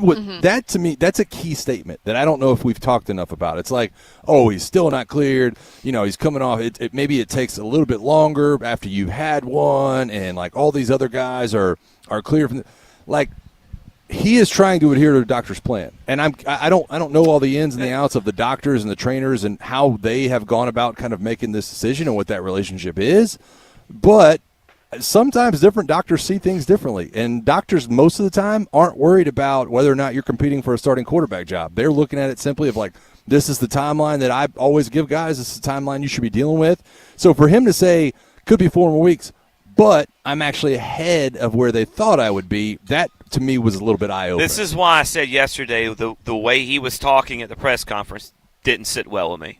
to me, that's a key statement that I don't know if we've talked enough about. It's like, oh, he's still not cleared. He's coming off. Maybe it takes a little bit longer after you've had one, and like all these other guys are clear from he is trying to adhere to the doctor's plan, and I don't know all the ins and the outs of the doctors and the trainers and how they have gone about kind of making this decision and what that relationship is, but sometimes different doctors see things differently, and doctors most of the time aren't worried about whether or not you're competing for a starting quarterback job. They're looking at it simply of like, this is the timeline that I always give guys. This is the timeline you should be dealing with. So for him to say could be 4 more weeks, but I'm actually ahead of where they thought I would be, that to me was a little bit eye-opening. This is why I said yesterday the way he was talking at the press conference didn't sit well with me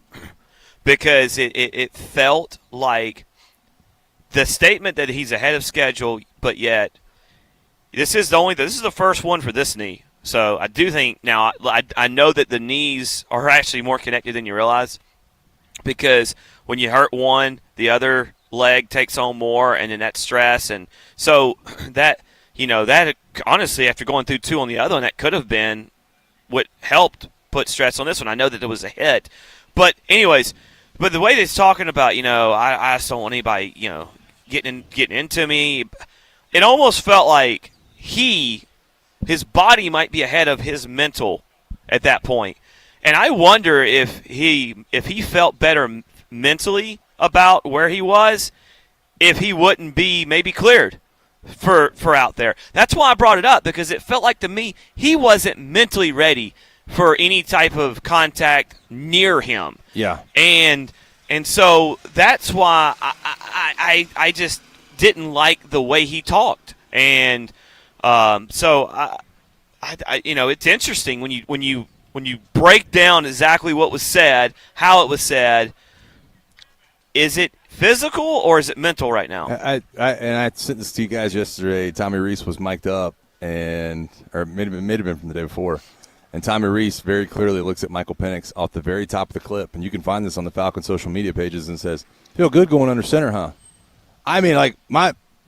because it felt like the statement that he's ahead of schedule, but yet this is the first one for this knee. So I do think now I know that the knees are actually more connected than you realize because when you hurt one, the other leg takes on more, and then that stress, and so that honestly, after going through 2 on the other one, that could have been what helped put stress on this one. I know that there was a hit, but anyways, but the way that he's talking about, I just don't want anybody, getting into me. It almost felt like his body might be ahead of his mental at that point, and I wonder if he felt better mentally about where he was, if he wouldn't be maybe cleared for out there. That's why I brought it up, because it felt like to me he wasn't mentally ready for any type of contact near him. Yeah. And so that's why I just didn't like the way he talked. And so I it's interesting when you break down exactly what was said, how it was said. Is it physical or is it mental right now? I sent this to you guys yesterday. Tommy Reese was mic'd up, or may have been from the day before, And Tommy Reese very clearly looks at Michael Penix off the very top of the clip, and you can find this on the Falcons social media pages, and says, "Feel good going under center, huh?" I mean, like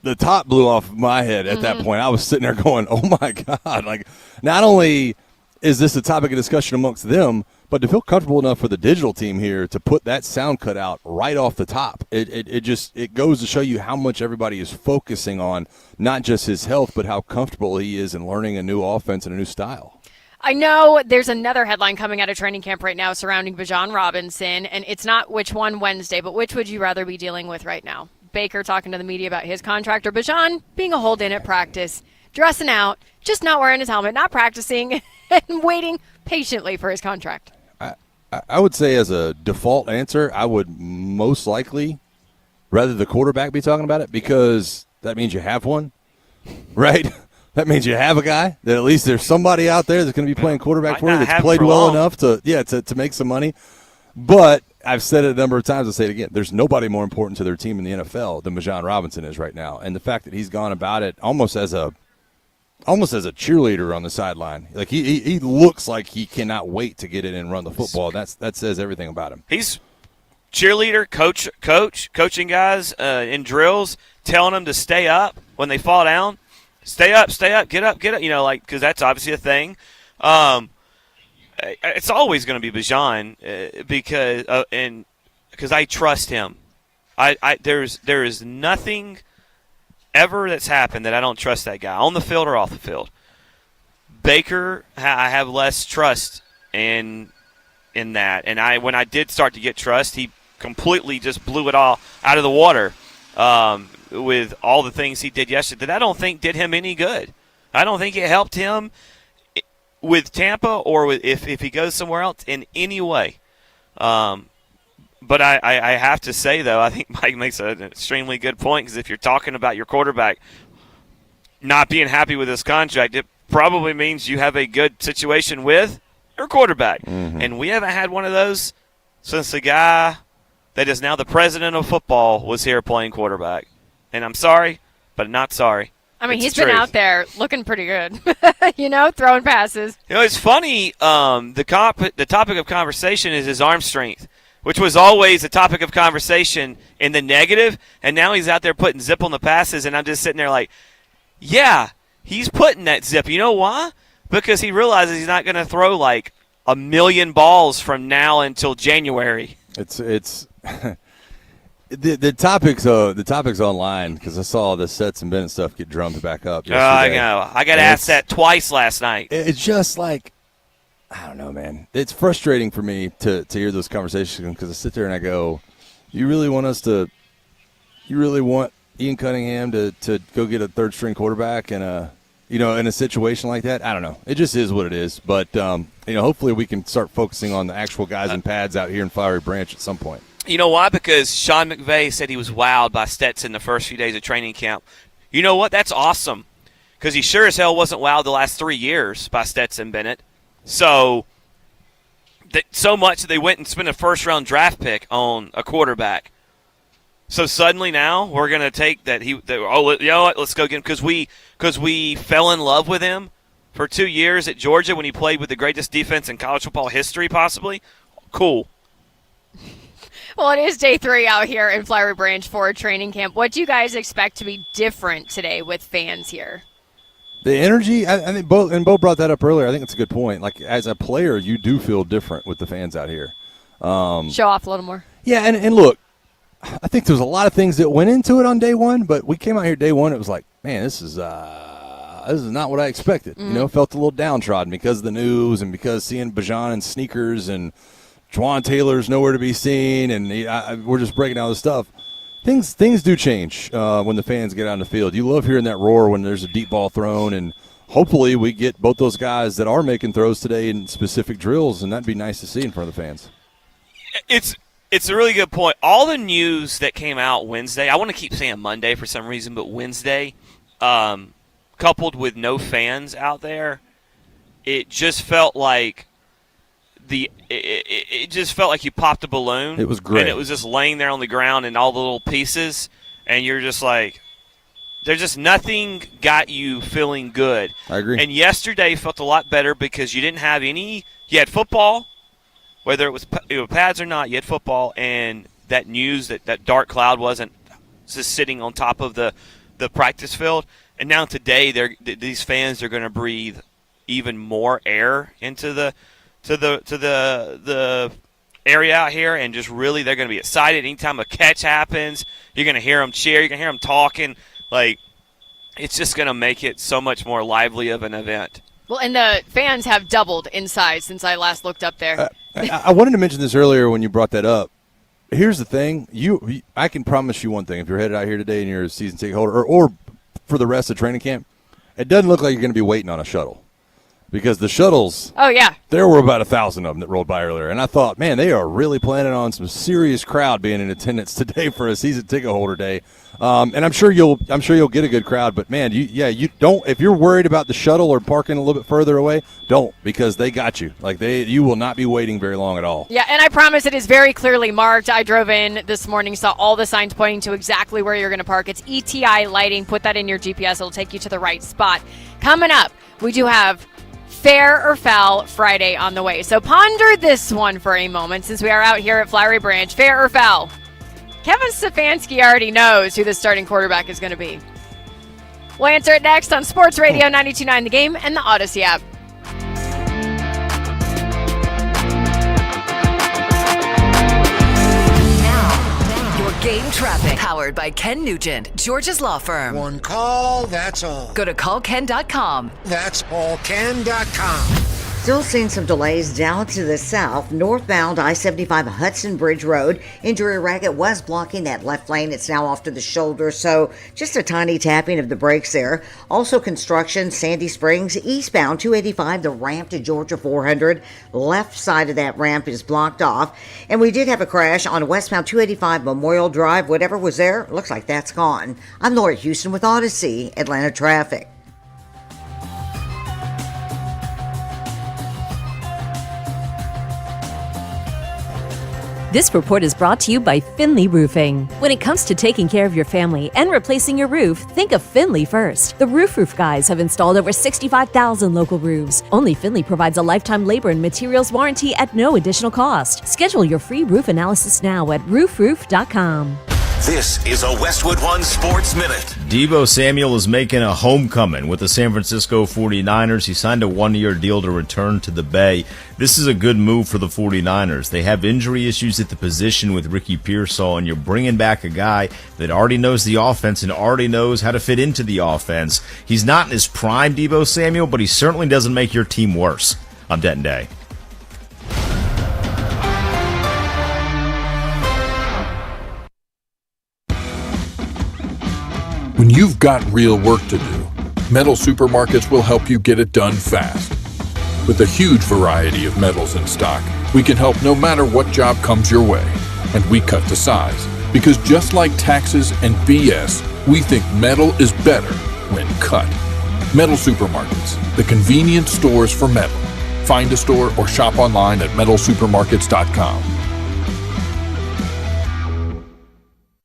the top blew off my head at that point. I was sitting there going, "Oh my God!" Like, not only is this a topic of discussion amongst them, but to feel comfortable enough for the digital team here to put that sound cut out right off the top, it goes to show you how much everybody is focusing on not just his health, but how comfortable he is in learning a new offense and a new style. I know there's another headline coming out of training camp right now surrounding Bijan Robinson, and it's not which one Wednesday, but which would you rather be dealing with right now? Baker talking to the media about his contract, or Bijan being a hold-in at practice, dressing out, just not wearing his helmet, not practicing, and waiting patiently for his contract? I would say as a default answer, I would most likely rather the quarterback be talking about it, because that means you have one, right? That means you have a guy that at least there's somebody out there that's going to be playing quarterback for you that's played well enough to make some money. But I've said it a number of times. I'll say it again. There's nobody more important to their team in the NFL than Bijan Robinson is right now. And the fact that he's gone about it almost as a cheerleader on the sideline. Like he looks like he cannot wait to get in and run the football. That says everything about him. He's cheerleader, coaching guys in drills, telling them to stay up when they fall down. Stay up, get up, because that's obviously a thing. It's always going to be Bijan because I trust him. There is nothing ever that's happened that I don't trust that guy on the field or off the field. Baker, I have less trust in that, and when I did start to get trust, he completely just blew it all out of the water. With all the things he did yesterday that I don't think did him any good. I don't think it helped him with Tampa or if he goes somewhere else in any way. But I have to say, though, I think Mike makes an extremely good point, because if you're talking about your quarterback not being happy with his contract, it probably means you have a good situation with your quarterback. Mm-hmm. And we haven't had one of those since the guy that is now the president of football was here playing quarterback. And I'm sorry, but not sorry. I mean, he's been out there looking pretty good, throwing passes. It's funny. The topic of conversation is his arm strength, which was always a topic of conversation in the negative, and now he's out there putting zip on the passes, and I'm just sitting there like, yeah, he's putting that zip. You know why? Because he realizes he's not going to throw like 1 million balls from now until January. It's the topics online, because I saw the Sets and Bennett stuff get drummed back up yesterday. I know. I got asked that twice last night. It's just like, I don't know, man. It's frustrating for me to hear those conversations, because I sit there and I go, you really want Ian Cunningham to go get a third string quarterback in a situation like that? I don't know. It just is what it is. But hopefully we can start focusing on the actual guys in pads out here in Flowery Branch at some point. You know why? Because Sean McVay said he was wowed by Stetson the first few days of training camp. You know what? That's awesome, because he sure as hell wasn't wowed the last 3 years by Stetson Bennett. So much that they went and spent a first-round draft pick on a quarterback. So suddenly now we're going to take that. You know what? Let's go get him, because we fell in love with him for 2 years at Georgia when he played with the greatest defense in college football history, possibly. Cool. Well, it is day 3 out here in Flowery Branch for training camp. What do you guys expect to be different today with fans here? The energy, I think Bo brought that up earlier. I think it's a good point. Like, as a player, you do feel different with the fans out here. Show off a little more. Yeah, and look, I think there's a lot of things that went into it on day one, but we came out here day one, it was like, man, this is not what I expected. Mm-hmm. Felt a little downtrodden because of the news and because seeing Bijan in sneakers and Juwan Taylor's nowhere to be seen, and we're just breaking down the stuff. Things do change when the fans get out on the field. You love hearing that roar when there's a deep ball thrown, and hopefully we get both those guys that are making throws today in specific drills, and that'd be nice to see in front of the fans. It's a really good point. All the news that came out Wednesday, I want to keep saying Monday for some reason, but Wednesday, coupled with no fans out there, it just felt like it just felt like you popped a balloon. It was great. And it was just laying there on the ground in all the little pieces, and you're just like, there's just nothing got you feeling good. I agree. And yesterday felt a lot better because you didn't have any. You had football, whether it was pads or not. You had football, and that news that dark cloud wasn't just sitting on top of the practice field. And now today, these fans are going to breathe even more air into the area out here, and just really they're going to be excited. Anytime a catch happens, you're going to hear them cheer. You're going to hear them talking. Like, it's just going to make it so much more lively of an event. Well, and the fans have doubled in size since I last looked up there. I wanted to mention this earlier when you brought that up. Here's the thing. I can promise you one thing. If you're headed out here today and you're a season ticket holder or for the rest of training camp, it doesn't look like you're going to be waiting on a shuttle. Because the shuttles, oh yeah, there were about 1,000 of them that rolled by earlier, and I thought, man, they are really planning on some serious crowd being in attendance today for a season ticket holder day. And I'm sure you'll get a good crowd, but man, you don't. If you're worried about the shuttle or parking a little bit further away, don't, because they got you. Like you will not be waiting very long at all. Yeah, and I promise it is very clearly marked. I drove in this morning, saw all the signs pointing to exactly where you're going to park. It's ETI lighting. Put that in your GPS; it'll take you to the right spot. Coming up, we do have Fair or Foul Friday on the way. So ponder this one for a moment since we are out here at Flowery Branch. Fair or foul? Kevin Stefanski already knows who the starting quarterback is going to be. We'll answer it next on Sports Radio 92.9 The Game and the Odyssey app. Game traffic. Powered by Ken Nugent, Georgia's law firm. One call, that's all. Go to callken.com. That's allken.com. Still seeing some delays down to the south, northbound I-75 Hudson Bridge Road. Injury racket was blocking that left lane. It's now off to the shoulder, so just a tiny tapping of the brakes there. Also construction, Sandy Springs, eastbound 285, the ramp to Georgia 400. Left side of that ramp is blocked off. And we did have a crash on westbound 285 Memorial Drive. Whatever was there, looks like that's gone. I'm Laura Houston with Odyssey, Atlanta Traffic. This report is brought to you by Finley Roofing. When it comes to taking care of your family and replacing your roof, think of Finley first. The Roof Guys have installed over 65,000 local roofs. Only Finley provides a lifetime labor and materials warranty at no additional cost. Schedule your free roof analysis now at roofroof.com. This is a Westwood One Sports Minute. Deebo Samuel is making a homecoming with the San Francisco 49ers. He signed a one-year deal to return to the Bay. This is a good move for the 49ers. They have injury issues at the position with Ricky Pearsall, and you're bringing back a guy that already knows the offense and already knows how to fit into the offense. He's not in his prime, Deebo Samuel, but he certainly doesn't make your team worse. I'm Denton Day. When you've got real work to do, Metal Supermarkets will help you get it done fast. With a huge variety of metals in stock, we can help no matter what job comes your way. And we cut to size, because just like taxes and BS, we think metal is better when cut. Metal Supermarkets, the convenient stores for metal. Find a store or shop online at metalsupermarkets.com.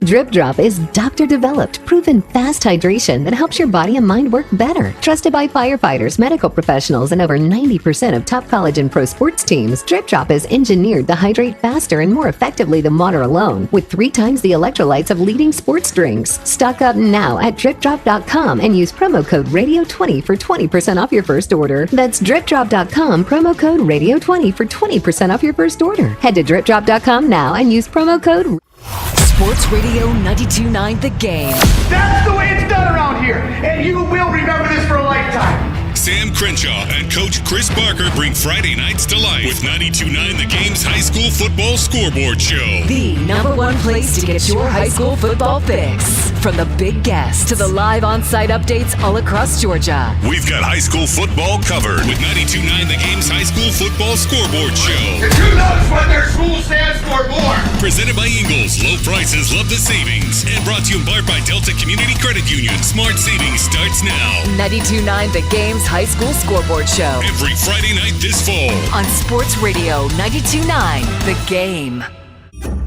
Drip Drop is doctor-developed, proven fast hydration that helps your body and mind work better. Trusted by firefighters, medical professionals, and over 90% of top college and pro sports teams, Drip Drop is engineered to hydrate faster and more effectively than water alone, with 3 times the electrolytes of leading sports drinks. Stock up now at DripDrop.com and use promo code Radio20 for 20% off your first order. That's DripDrop.com, promo code Radio20 for 20% off your first order. Head to DripDrop.com now and use promo code Sports Radio 92.9 The Game. That's the way it's done around here, and you will remember this for a lifetime. Sam Crenshaw and Coach Chris Barker bring Friday nights to life with 92.9 The Game's high school football scoreboard show. The #1 place to get your high school football fix. From the big guests to the live on-site updates all across Georgia. We've got high school football covered with 92.9 The Game's high school football scoreboard show. If you notice what their school stands for more. Presented by Ingles. Low prices, love the savings. And brought to you in part by Delta Community Credit Union. Smart savings starts now. 92.9 The Game's high school scoreboard show. Every Friday night this fall. On Sports Radio 92.9 The Game.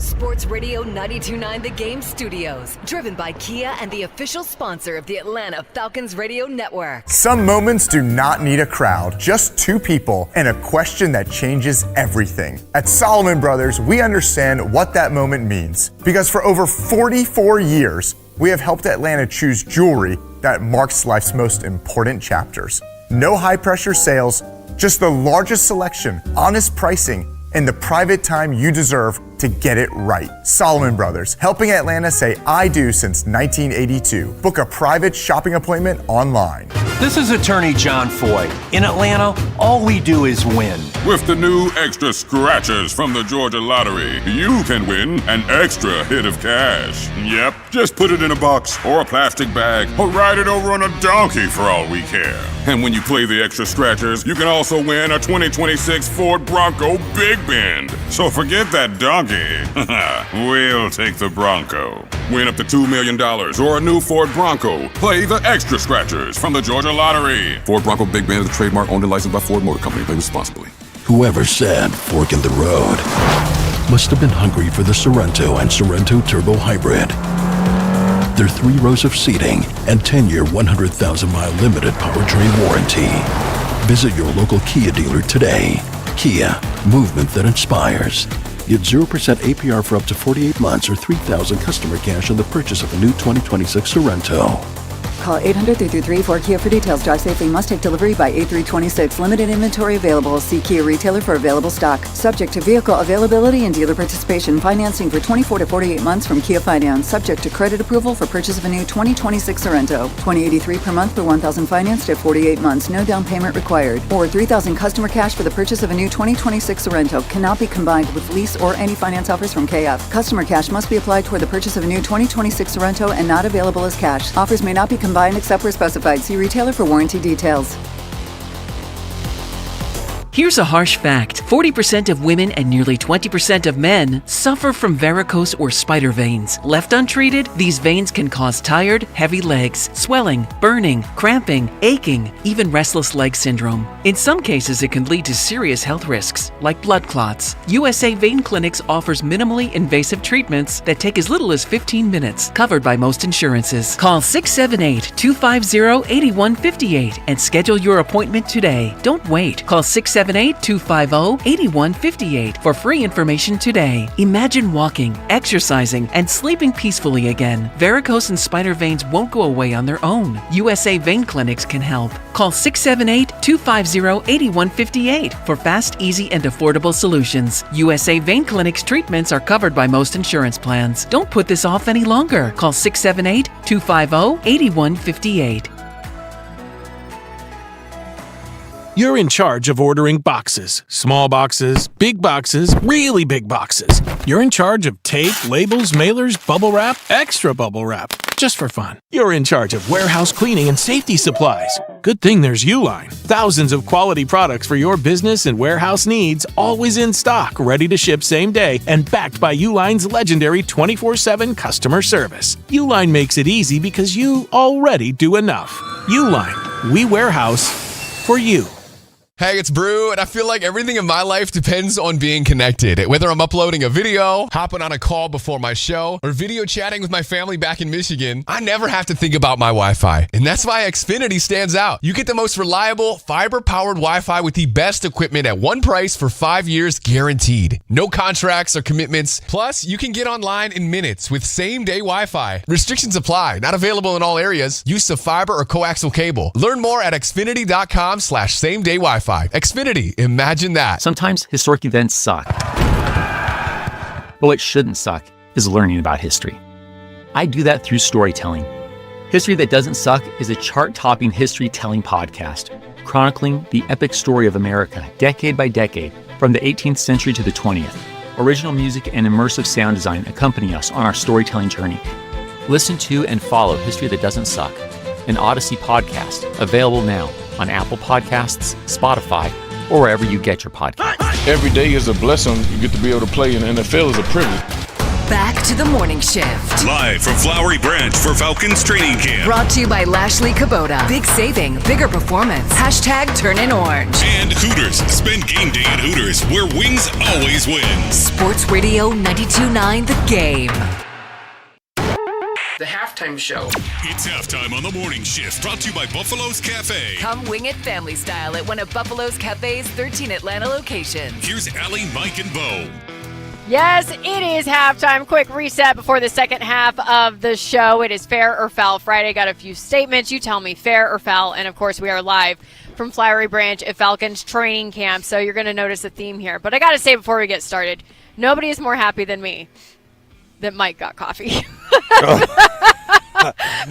Sports Radio 92.9 The Game Studios, driven by Kia and the official sponsor of the Atlanta Falcons Radio Network. Some moments do not need a crowd, just two people and a question that changes everything. At Solomon Brothers, we understand what that moment means because for over 44 years, we have helped Atlanta choose jewelry that marks life's most important chapters. No high-pressure sales, just the largest selection, honest pricing, and the private time you deserve to get it right. Solomon Brothers, helping Atlanta say I do since 1982. Book a private shopping appointment online. This is attorney John Foy. In Atlanta, all we do is win. With the new extra scratchers from the Georgia Lottery, you can win an extra hit of cash. Yep, just put it in a box or a plastic bag or ride it over on a donkey for all we care. And when you play the extra scratchers, you can also win a 2026 Ford Bronco Big Bend. So forget that donkey. We'll take the Bronco. Win up to $2 million or a new Ford Bronco. Play the extra scratchers from the Georgia Lottery. Ford Bronco Big Bend is a trademark owned and licensed by Ford Motor Company. Play responsibly. Whoever said fork in the road must have been hungry for the Sorrento and Sorrento Turbo Hybrid. Their 3 rows of seating and 10-year, 100,000-mile limited powertrain warranty. Visit your local Kia dealer today. Kia, movement that inspires. Get 0% APR for up to 48 months or $3,000 customer cash on the purchase of a new 2026 Sorrento. Call 800-333-4KIA for details. Drive safely. Must take delivery by 8/3/26. Limited inventory available. See Kia retailer for available stock. Subject to vehicle availability and dealer participation. Financing for 24 to 48 months from Kia Finance. Subject to credit approval for purchase of a new 2026 Sorrento. $20.83 per month for $1,000 financed at 48 months. No down payment required. Or $3,000 customer cash for the purchase of a new 2026 Sorrento. Cannot be combined with lease or any finance offers from KF. Customer cash must be applied toward the purchase of a new 2026 Sorrento and not available as cash. Offers may not be combined except where specified. See retailer for warranty details. Here's a harsh fact. 40% of women and nearly 20% of men suffer from varicose or spider veins. Left untreated, these veins can cause tired, heavy legs, swelling, burning, cramping, aching, even restless leg syndrome. In some cases, it can lead to serious health risks, like blood clots. USA Vein Clinics offers minimally invasive treatments that take as little as 15 minutes, covered by most insurances. Call 678-250-8158 and schedule your appointment today. Don't wait. Call 678-250-8158 for free information today. Imagine walking, exercising, and sleeping peacefully again. Varicose and spider veins won't go away on their own. USA Vein Clinics can help. Call 678-250-8158 for fast, easy, and affordable solutions. USA Vein Clinics treatments are covered by most insurance plans. Don't put this off any longer. Call 678-250-8158. You're in charge of ordering boxes. Small boxes, really big boxes. You're in charge of tape, labels, mailers, bubble wrap, extra bubble wrap, just for fun. You're in charge of warehouse cleaning and safety supplies. Good thing there's Uline. Thousands of quality products for your business and warehouse needs, always in stock, ready to ship same day, and backed by Uline's legendary 24/7 customer service. Uline makes it easy because you already do enough. Uline, we warehouse for you. Hey, it's Brew, and I feel like everything in my life depends on being connected. Whether I'm uploading a video, hopping on a call before my show, or video chatting with my family back in Michigan, I never have to think about my Wi-Fi. And that's why Xfinity stands out. You get the most reliable, fiber-powered Wi-Fi with the best equipment at one price for 5 years guaranteed. No contracts or commitments. Plus, you can get online in minutes with same-day Wi-Fi. Restrictions apply. Not available in all areas. Use of fiber or coaxial cable. Learn more at xfinity.com/same-day Wi-Fi. Xfinity, imagine that. Sometimes historic events suck. But what shouldn't suck is learning about history. I do that through storytelling. History That Doesn't Suck is a chart-topping history-telling podcast, chronicling the epic story of America, decade by decade, from the 18th century to the 20th. Original music and immersive sound design accompany us on our storytelling journey. Listen to and follow History That Doesn't Suck, an Odyssey podcast, available now on Apple Podcasts, Spotify, or wherever you get your podcasts. Every day is a blessing. You get to be able to play in the NFL is a privilege. Back to the morning shift. Live from Flowery Branch for Falcons training camp. Brought to you by Lashley Kubota. Big saving, bigger performance. Hashtag turn in orange. And Hooters. Spend game day at Hooters, where wings always win. Sports Radio 92.9 The Game. The halftime show. It's halftime on the morning shift, brought to you by Buffalo's Cafe. Come wing it family style at one of Buffalo's Cafe's 13 Atlanta locations. Here's Allie, Mike, and Bo. Yes, it is halftime. Quick reset before the second half of the show. It is Fair or Foul Friday. Got a few statements. You tell me fair or foul. And, of course, we are live from Flowery Branch at Falcons training camp. So you're going to notice a theme here. But I got to say before we get started, nobody is more happy than me that Mike got coffee.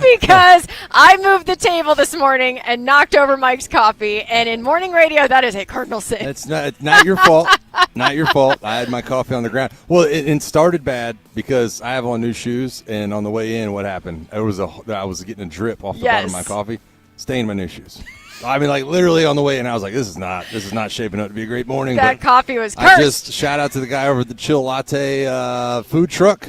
Because I moved the table this morning and knocked over Mike's coffee. And in morning radio, that is a cardinal sin. It's not your fault. Not your fault. I had my coffee on the ground. Well, it started bad because I have on new shoes, and on the way in, what happened? I was getting a drip off the bottom of my coffee, stained my new shoes. I mean, like literally on the way in, I was like, "This is not shaping up to be a great morning." That coffee was cursed. I just shout out to the guy over at the Chill Latte food truck.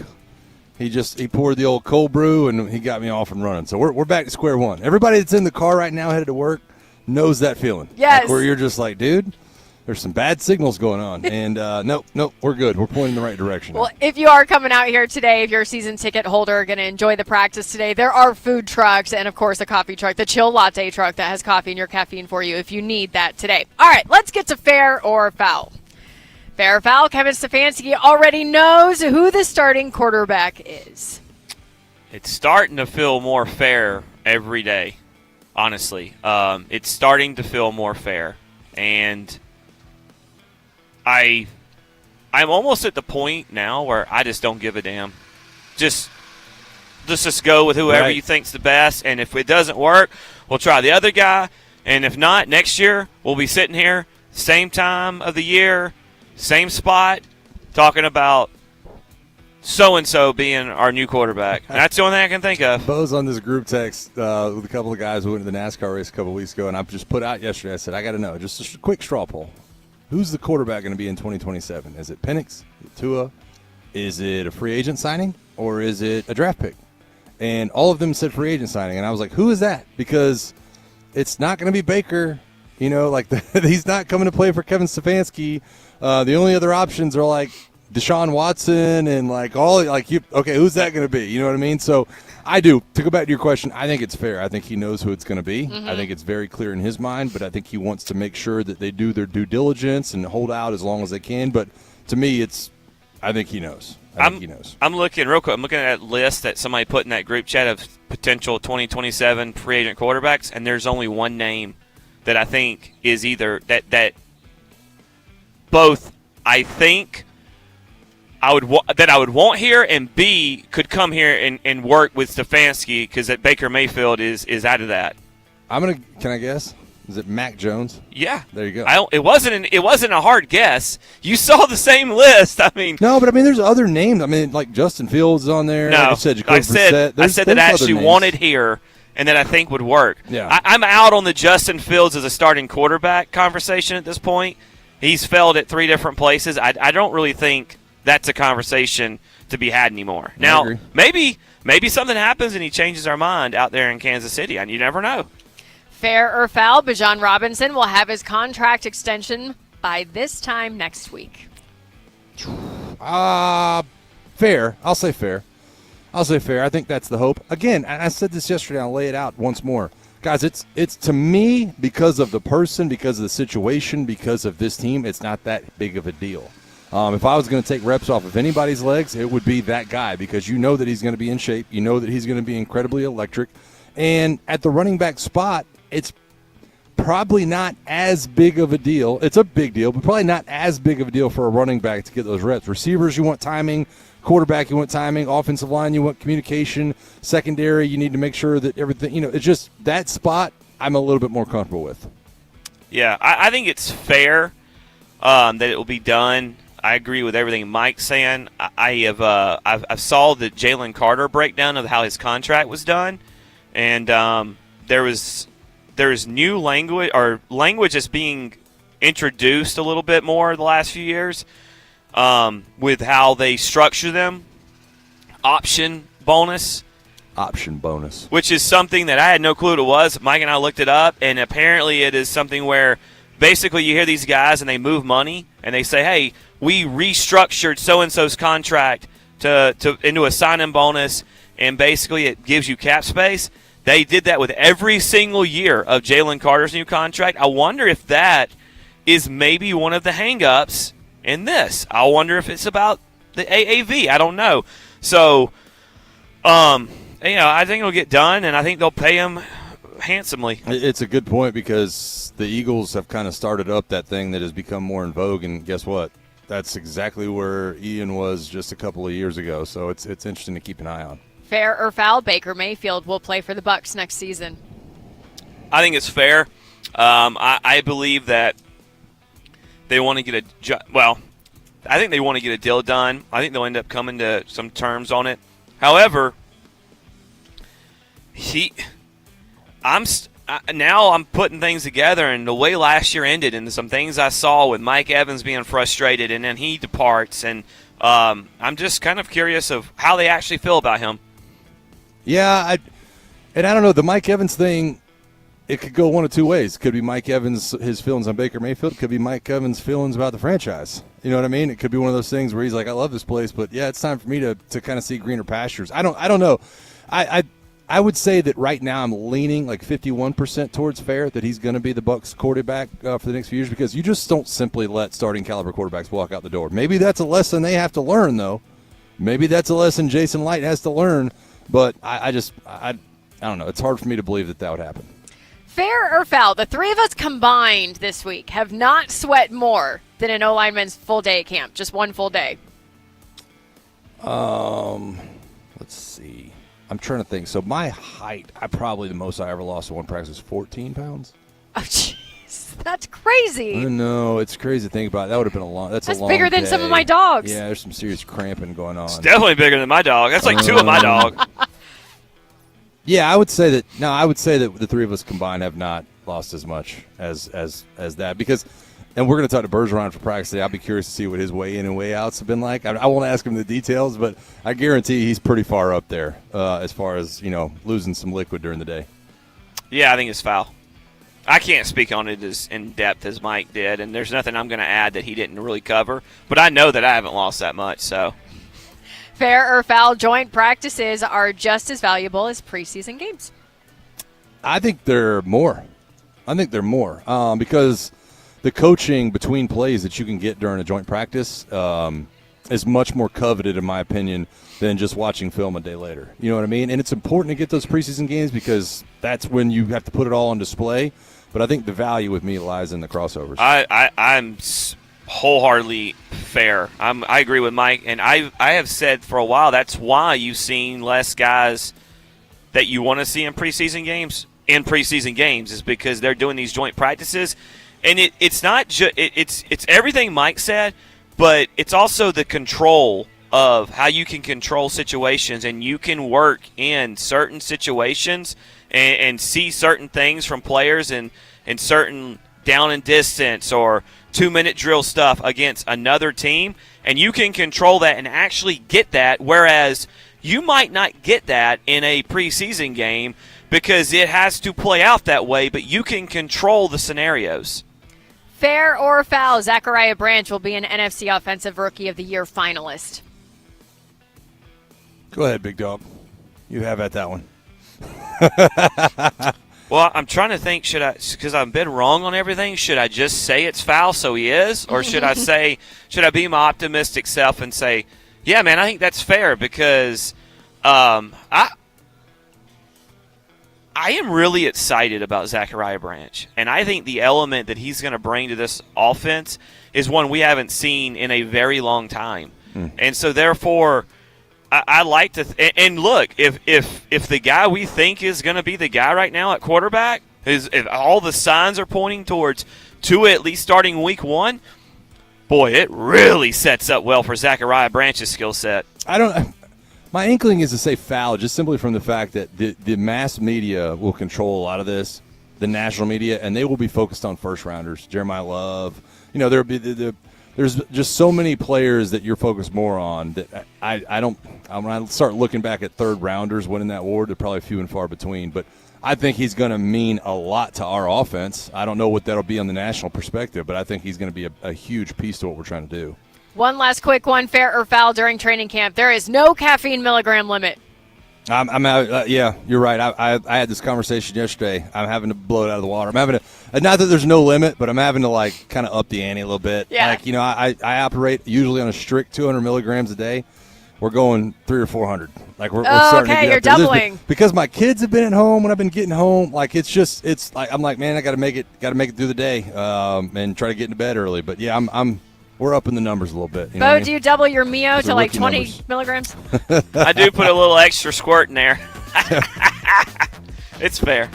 He poured the old cold brew, and he got me off and running. So we're back to square one. Everybody that's in the car right now headed to work knows that feeling. Yes. Like where you're just like, dude, there's some bad signals going on. And nope, we're good. We're pointing in the right direction. Well, if you are coming out here today, if you're a season ticket holder, going to enjoy the practice today, there are food trucks and, of course, a coffee truck, the Chill Latte truck that has coffee and your caffeine for you if you need that today. All right, let's get to fair or foul. Fair or foul, Kevin Stefanski already knows who the starting quarterback is. It's starting to feel more fair every day, honestly. It's starting to feel more fair. And I'm almost at the point now where I just don't give a damn. Let's just go with whoever you think's the best. And if it doesn't work, we'll try the other guy. And if not, next year we'll be sitting here, same time of the year, same spot, talking about so-and-so being our new quarterback. And that's the only thing I can think of. Bo's on this group text with a couple of guys who went to the NASCAR race a couple of weeks ago, and I just put out yesterday, I said, I got to know, just a quick straw poll. Who's the quarterback going to be in 2027? Is it Penix? Is it Tua? Is it a free agent signing? Or is it a draft pick? And all of them said free agent signing. And I was like, who is that? Because it's not going to be Baker. You know, like he's not coming to play for Kevin Stefanski. The only other options are like Deshaun Watson and who's that going to be? You know what I mean? So I do. To go back to your question, I think it's fair. I think he knows who it's going to be. Mm-hmm. I think it's very clear in his mind, but I think he wants to make sure that they do their due diligence and hold out as long as they can. But to me, I think he knows. I think he knows. I'm looking real quick. I'm looking at that list that somebody put in that group chat of potential 2027 free agent quarterbacks, and there's only one name that I think is either that both I think I would want here, and B could come here and work with Stefanski because that Baker Mayfield is out of that. Can I guess? Is it Mac Jones? Yeah, there you go. It wasn't a hard guess. You saw the same list. I mean, no, but I mean, there's other names. I mean, like Justin Fields is on there. No, like I said that I actually wanted here and that I think would work. Yeah, I'm out on the Justin Fields as a starting quarterback conversation at this point. He's failed at 3 different places. I don't really think that's a conversation to be had anymore. Now, maybe something happens and he changes our mind out there in Kansas City. You never know. Fair or foul, Bijan Robinson will have his contract extension by this time next week. Fair. I'll say fair. I think that's the hope. Again, I said this yesterday. I'll lay it out once more. Guys, it's to me, because of the person, because of the situation, because of this team, it's not that big of a deal. If I was going to take reps off of anybody's legs, it would be that guy, because you know that he's going to be in shape. You know that he's going to be incredibly electric. And at the running back spot, it's probably not as big of a deal. It's a big deal, but probably not as big of a deal for a running back to get those reps. Receivers, you want timing. Quarterback, you want timing. Offensive line, you want communication. Secondary, you need to make sure that everything, it's just that spot I'm a little bit more comfortable with. Yeah, I think it's fair that it will be done. I agree with everything Mike's saying. I saw the Jalen Carter breakdown of how his contract was done, and there is new language, or language that's being introduced a little bit more the last few years with how they structure them. option bonus. Option bonus. Which is something that I had no clue what it was. Mike and I looked it up, and apparently it is something where basically you hear these guys and they move money, and they say, hey, we restructured so-and-so's contract into a sign-in bonus, and basically it gives you cap space. They did that with every single year of Jalen Carter's new contract. I wonder if that is maybe one of the hang-ups in this. I wonder if it's about the AAV. I don't know. So, I think it'll get done, and I think they'll pay him handsomely. It's a good point because the Eagles have kind of started up that thing that has become more in vogue, and guess what? That's exactly where Ian was just a couple of years ago. So it's interesting to keep an eye on. Fair or foul, Baker Mayfield will play for the Bucs next season. I think it's fair. I believe that they want to get I think they want to get a deal done. I think they'll end up coming to some terms on it. However, now I'm putting things together, and the way last year ended, and some things I saw with Mike Evans being frustrated, and then he departs, and I'm just kind of curious of how they actually feel about him. Yeah, I don't know. The Mike Evans thing, it could go one of two ways. It could be Mike Evans, his feelings on Baker Mayfield. It could be Mike Evans' feelings about the franchise. You know what I mean? It could be one of those things where he's like, I love this place, but, yeah, it's time for me to kind of see greener pastures. I don't know. I would say that right now I'm leaning like 51% towards fair, that he's going to be the Bucs quarterback for the next few years, because you just don't simply let starting caliber quarterbacks walk out the door. Maybe that's a lesson they have to learn, though. Maybe that's a lesson Jason Light has to learn, but I don't know. It's hard for me to believe that would happen. Fair or foul, the three of us combined this week have not sweat more than an O-lineman's full day at camp, just one full day. Let's see. I'm trying to think. So my height, the most I ever lost in one practice was 14 pounds. Oh, jeez. That's crazy. I know. It's crazy to think about. That would have been a long That's a long bigger than day. some of my dogs. Yeah, there's some serious cramping going on. It's definitely bigger than my dog. That's like two of my dog. Yeah, I would say that the three of us combined have not lost as much as that, because, and we're going to talk to Bergeron for practice today. I'll be curious to see what his way in and way outs have been like. I won't ask him the details, but I guarantee he's pretty far up there as far as, losing some liquid during the day. Yeah, I think it's foul. I can't speak on it as in depth as Mike did, and there's nothing I'm going to add that he didn't really cover, but I know that I haven't lost that much, so. Fair or foul, joint practices are just as valuable as preseason games. I think they're more. Because the coaching between plays that you can get during a joint practice is much more coveted, in my opinion, than just watching film a day later. You know what I mean? And it's important to get those preseason games because that's when you have to put it all on display. But I think the value with me lies in the crossovers. I'm wholeheartedly fair. I agree with Mike, and I have said for a while that's why you've seen less guys that you want to see in preseason games is because they're doing these joint practices, and it's not just it's everything Mike said, but it's also the control of how you can control situations, and you can work in certain situations and see certain things from players and certain down and distance or 2-minute drill stuff against another team, and you can control that and actually get that, whereas you might not get that in a preseason game because it has to play out that way, but you can control the scenarios. Fair or foul, Zachariah Branch will be an NFC Offensive Rookie of the Year finalist. Go ahead, big dog. You have at that one. Well, I'm trying to think, because I've been wrong on everything, should I just say it's foul so he is? Or should I be my optimistic self and say, yeah, man, I think that's fair because I am really excited about Zachariah Branch. And I think the element that he's going to bring to this offense is one we haven't seen in a very long time. And so, therefore, I like to and look, if the guy we think is going to be the guy right now at quarterback, if all the signs are pointing towards Tua at least starting week 1, boy, it really sets up well for Zachariah Branch's skill set. My inkling is to say foul just simply from the fact that the mass media will control a lot of this, the national media, and they will be focused on first-rounders. Jeremiah Love, there'll be the there's just so many players that you're focused more on that I don't. When I start looking back at third rounders winning that award, they're probably few and far between. But I think he's going to mean a lot to our offense. I don't know what that'll be on the national perspective, but I think he's going to be a huge piece to what we're trying to do. One last quick one, fair or foul during training camp. There is no caffeine milligram limit. Yeah, you're right. I had this conversation yesterday. I'm having to blow it out of the water. I'm having to, not that there's no limit, but I'm having to like kind of up the ante a little bit. Yeah. Like, I operate usually on a strict 200 milligrams a day. We're going 300 or 400. Like we're starting to get you're up there. doubling. Because my kids have been at home when I've been getting home. Like it's like I'm like, man, I got to make it through the day and try to get into bed early. But yeah, we're up in the numbers a little bit. You know Bo, what I mean? do you double your Mio Those to are like rookie 20 numbers. milligrams? I do put a little extra squirt in there. It's fair.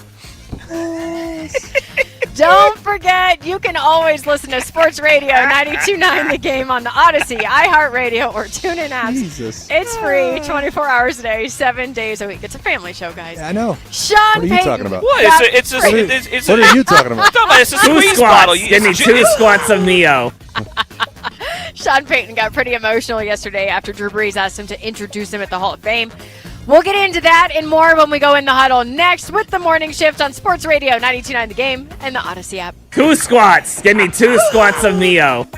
Don't forget, you can always listen to Sports Radio 92.9 The Game on the Odyssey, iHeartRadio, or TuneIn apps. Jesus. It's free 24 hours a day, 7 days a week. It's a family show, guys. Yeah, I know. Sean What are you Payton. talking about? What? It's What are you talking about? It's a Two squeeze squats. bottle. Give me 2 squats of Mio. Sean Payton got pretty emotional yesterday after Drew Brees asked him to introduce him at the Hall of Fame. We'll get into that and more when we go in the huddle next with the Morning Shift on Sports Radio 92.9 The Game and the Odyssey app. 2 squats. Give me 2 squats of Mio.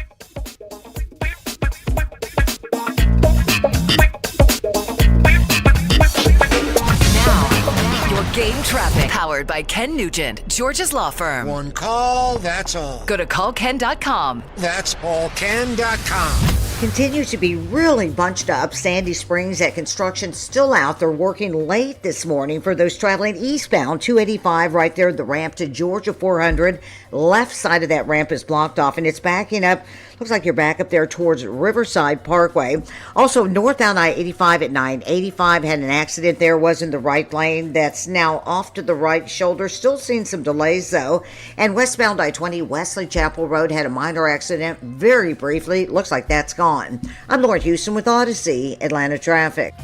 Your game traffic. Powered by Ken Nugent, George's Law Firm. One call, that's all. Go to callken.com. That's allcan.com. Continues to be really bunched up. Sandy Springs at construction still out. They're working late this morning for those traveling eastbound. 285 right there, the ramp to Georgia 400. Left side of that ramp is blocked off and it's backing up. Looks like you're back up there towards Riverside Parkway. Also, northbound I-85 at 985 had an accident there, was in the right lane. That's now off to the right shoulder. Still seeing some delays though. And westbound I-20 Wesley Chapel Road had a minor accident very briefly. Looks like that's gone. I'm Lauren Houston with Odyssey Atlanta Traffic.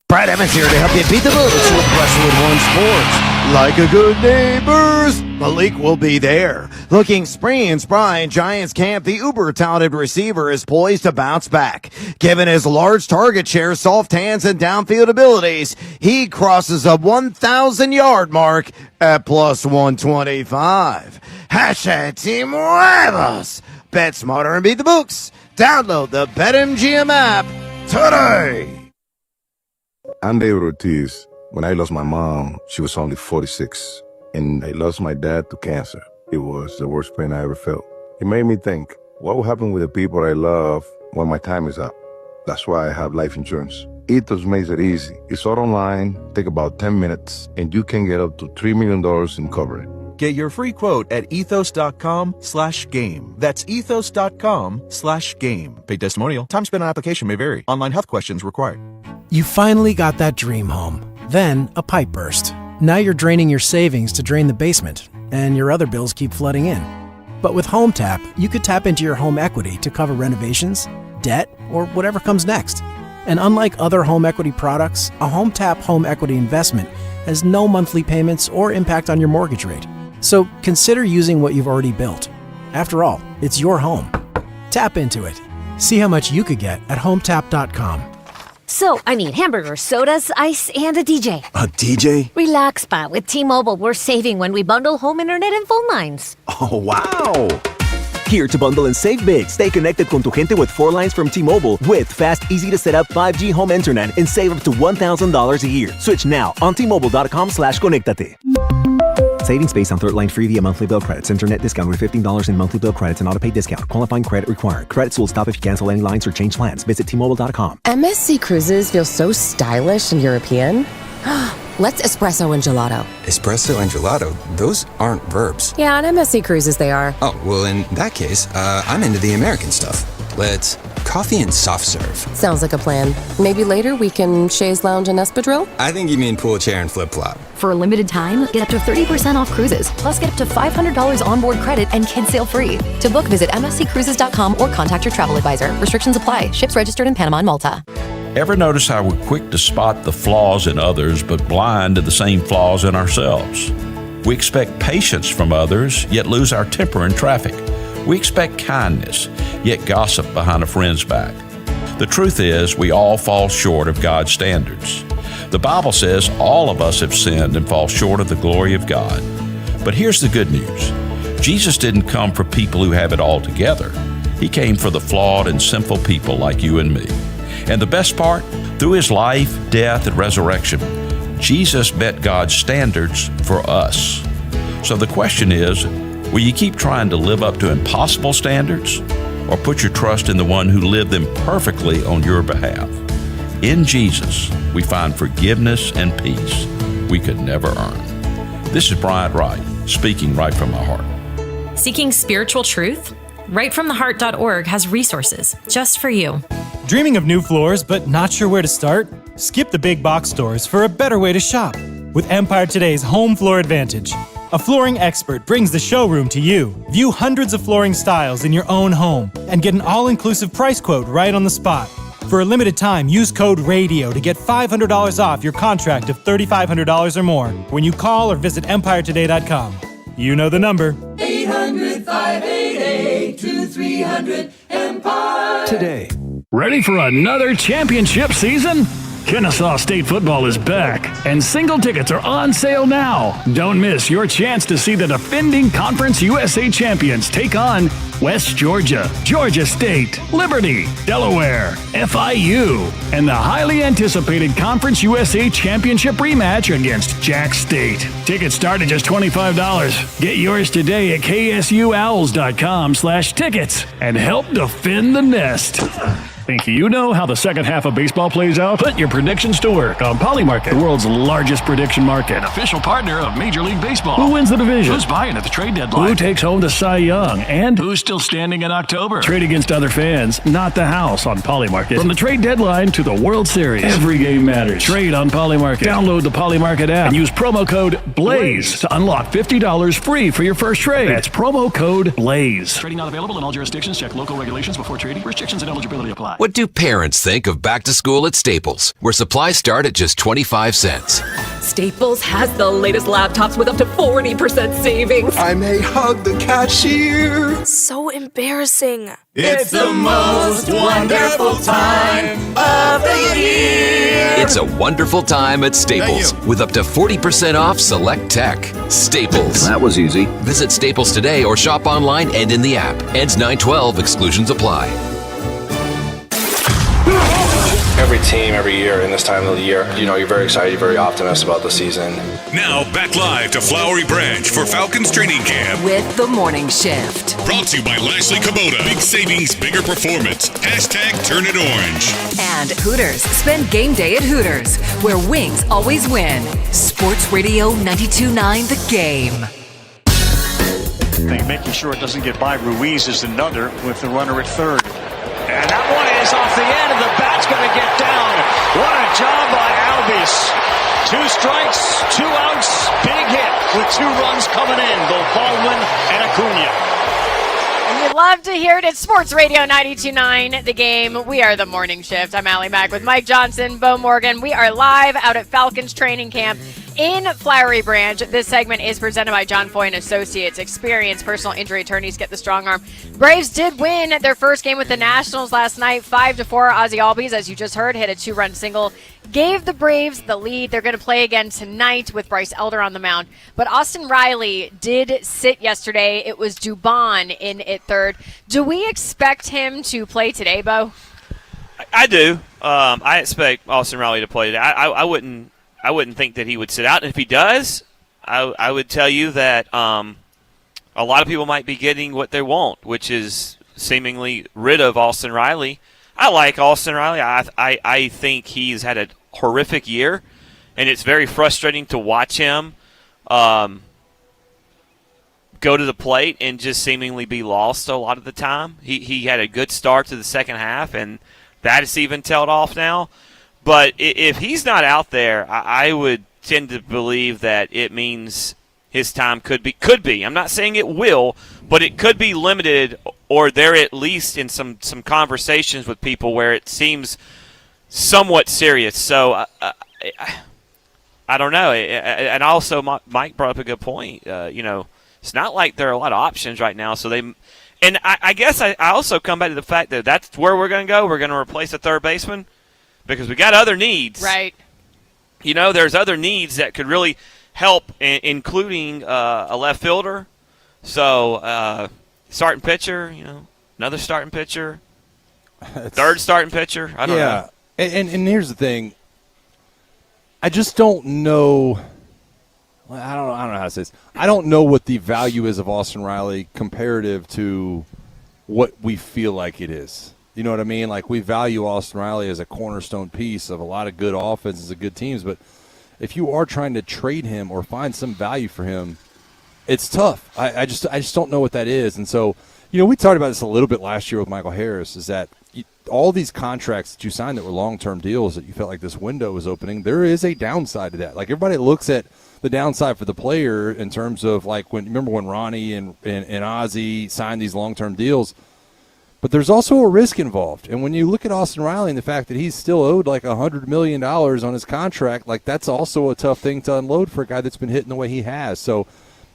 Brad Evans here to help you beat the books with Westwood One Sports. Like a good neighbors, Malik will be there. Looking spry and spry in Giants camp, the uber-talented receiver is poised to bounce back. Given his large target share, soft hands, and downfield abilities, he crosses a 1,000-yard mark at plus 125. Hashtag Team Huevos. Bet smarter and beat the books. Download the BetMGM app today. I'm David Ortiz. When I lost my mom, she was only 46. And I lost my dad to cancer. It was the worst pain I ever felt. It made me think, what will happen with the people I love when my time is up? That's why I have life insurance. Ethos makes it easy. It's all online, take about 10 minutes, and you can get up to $3 million in coverage. Get your free quote at ethos.com/game. That's ethos.com/game. Paid testimonial. Time spent on application may vary. Online health questions required. You finally got that dream home. Then a pipe burst. Now you're draining your savings to drain the basement, and your other bills keep flooding in. But with HomeTap, you could tap into your home equity to cover renovations, debt, or whatever comes next. And unlike other home equity products, a HomeTap home equity investment has no monthly payments or impact on your mortgage rate. So consider using what you've already built. After all, it's your home. Tap into it. See how much you could get at HomeTap.com. So, I need hamburgers, sodas, ice, and a DJ. A DJ? Relax, Pa. With T-Mobile, we're saving when we bundle home internet and phone lines. Oh, wow! Here to bundle and save big. Stay connected con tu gente with 4 lines from T-Mobile with fast, easy-to-set-up 5G home internet and save up to $1,000 a year. Switch now on T-Mobile.com/conectate. Savings based on 3rd line free via monthly bill credits. Internet discount with $15 in monthly bill credits and auto-pay discount. Qualifying credit required. Credits will stop if you cancel any lines or change plans. Visit T-Mobile.com. MSC Cruises feel so stylish and European. Let's espresso and gelato. Espresso and gelato? Those aren't verbs. Yeah, on MSC Cruises they are. Oh, well, in that case, I'm into the American stuff. Let's coffee and soft serve. Sounds like a plan. Maybe later we can chaise lounge and espadrille? I think you mean pool chair and flip-flop. For a limited time, get up to 30% off cruises, plus get up to $500 onboard credit and kids sail free. To book, visit msccruises.com or contact your travel advisor. Restrictions apply. Ships registered in Panama and Malta. Ever notice how we're quick to spot the flaws in others but blind to the same flaws in ourselves? We expect patience from others, yet lose our temper in traffic. We expect kindness, yet gossip behind a friend's back. The truth is, we all fall short of God's standards. The Bible says all of us have sinned and fall short of the glory of God. But here's the good news. Jesus didn't come for people who have it all together. He came for the flawed and sinful people like you and me. And the best part, through his life, death, and resurrection, Jesus met God's standards for us. So the question is, will you keep trying to live up to impossible standards, or put your trust in the one who lived them perfectly on your behalf? In Jesus, we find forgiveness and peace we could never earn. This is Bryant Wright, speaking right from my heart. Seeking spiritual truth? RightFromTheHeart.org has resources just for you. Dreaming of new floors but not sure where to start? Skip the big box stores for a better way to shop with Empire Today's Home Floor Advantage. A flooring expert brings the showroom to you. View hundreds of flooring styles in your own home and get an all-inclusive price quote right on the spot. For a limited time, use code RADIO to get $500 off your contract of $3,500 or more when you call or visit EmpireToday.com. You know the number. 800-588-2300 Empire. Ready for another championship season? Kennesaw State football is back, and single tickets are on sale now. Don't miss your chance to see the defending Conference USA champions take on West Georgia, Georgia State, Liberty, Delaware, FIU, and the highly anticipated Conference USA championship rematch against Jack State. Tickets start at just $25. Get yours today at ksuowls.com/tickets and help defend the nest. Think you know how the second half of baseball plays out? Put your predictions to work on Polymarket, the world's largest prediction market. Official partner of Major League Baseball. Who wins the division? Who's buying at the trade deadline? Who takes home the Cy Young? And who's still standing in October? Trade against other fans, not the house on Polymarket. From the trade deadline to the World Series, every game matters. Trade on Polymarket. Download the Polymarket app and use promo code BLAZE to unlock $50 free for your first trade. That's promo code BLAZE. Trading not available in all jurisdictions. Check local regulations before trading. Restrictions and eligibility apply. What do parents think of back to school at Staples, where supplies start at just 25 cents? Staples has the latest laptops with up to 40% savings. I may hug the cashier. So embarrassing. It's the most wonderful time of the year. It's a wonderful time at Staples with up to 40% off select tech. Staples. That was easy. Visit Staples today or shop online and in the app. Ends 9/12. Exclusions apply. Every team, every year, in this time of the year, you're very excited, you're very optimistic about the season. Now, back live to Flowery Branch for Falcons training camp. With the Morning Shift. Brought to you by Lashley Kubota. Big savings, bigger performance. Hashtag turn it orange. And Hooters. Spend game day at Hooters, where wings always win. Sports Radio 92.9 The Game. Making sure it doesn't get by Ruiz is another with the runner at third. And that one is off the end, and the bat's going to get down. What a job by Albies. 2 strikes, 2 outs, big hit with 2 runs coming in, both Baldwin and Acuna. And you'd love to hear it at Sports Radio 92.9 The Game. We are the Morning Shift. I'm Allie Mack with Mike Johnson, Bo Morgan. We are live out at Falcons training camp in Flowery Branch. This segment is presented by John Foy & Associates. Experienced personal injury attorneys get the strong arm. Braves did win their first game with the Nationals last night, 5-4. Ozzie Albies, as you just heard, hit a 2-run single. Gave the Braves the lead. They're going to play again tonight with Bryce Elder on the mound. But Austin Riley did sit yesterday. It was Dubon in at third. Do we expect him to play today, Bo? I do. I expect Austin Riley to play today. I wouldn't think that he would sit out. And if he does, I would tell you that a lot of people might be getting what they want, which is seemingly rid of Austin Riley. I like Austin Riley. I think he's had a horrific year, and it's very frustrating to watch him go to the plate and just seemingly be lost a lot of the time. He had a good start to the second half, and that is even tailed off now. But if he's not out there, I would tend to believe that it means his time could be. I'm not saying it will, but it could be limited, or they're at least in some conversations with people where it seems somewhat serious. So I don't know. And also, Mike brought up a good point. It's not like there are a lot of options right now. So And I guess I also come back to the fact that that's where we're going to go. We're going to replace a third baseman because we got other needs. Right. There's other needs that could really help, including a left fielder. So starting pitcher, another starting pitcher, third starting pitcher. I don't know. And here's the thing. I just don't know. I don't know how to say this. I don't know what the value is of Austin Riley comparative to what we feel like it is. You know what I mean? Like, we value Austin Riley as a cornerstone piece of a lot of good offenses and good teams, but if you are trying to trade him or find some value for him, it's tough. I just don't know what that is. And so, we talked about this a little bit last year with Michael Harris, is that all these contracts that you signed that were long-term deals that you felt like this window was opening, there is a downside to that. Like, everybody looks at the downside for the player in terms of, like, remember when Ronnie and Ozzie signed these long-term deals, but there's also a risk involved. And when you look at Austin Riley and the fact that he's still owed like $100 million on his contract, like, that's also a tough thing to unload for a guy that's been hitting the way he has. So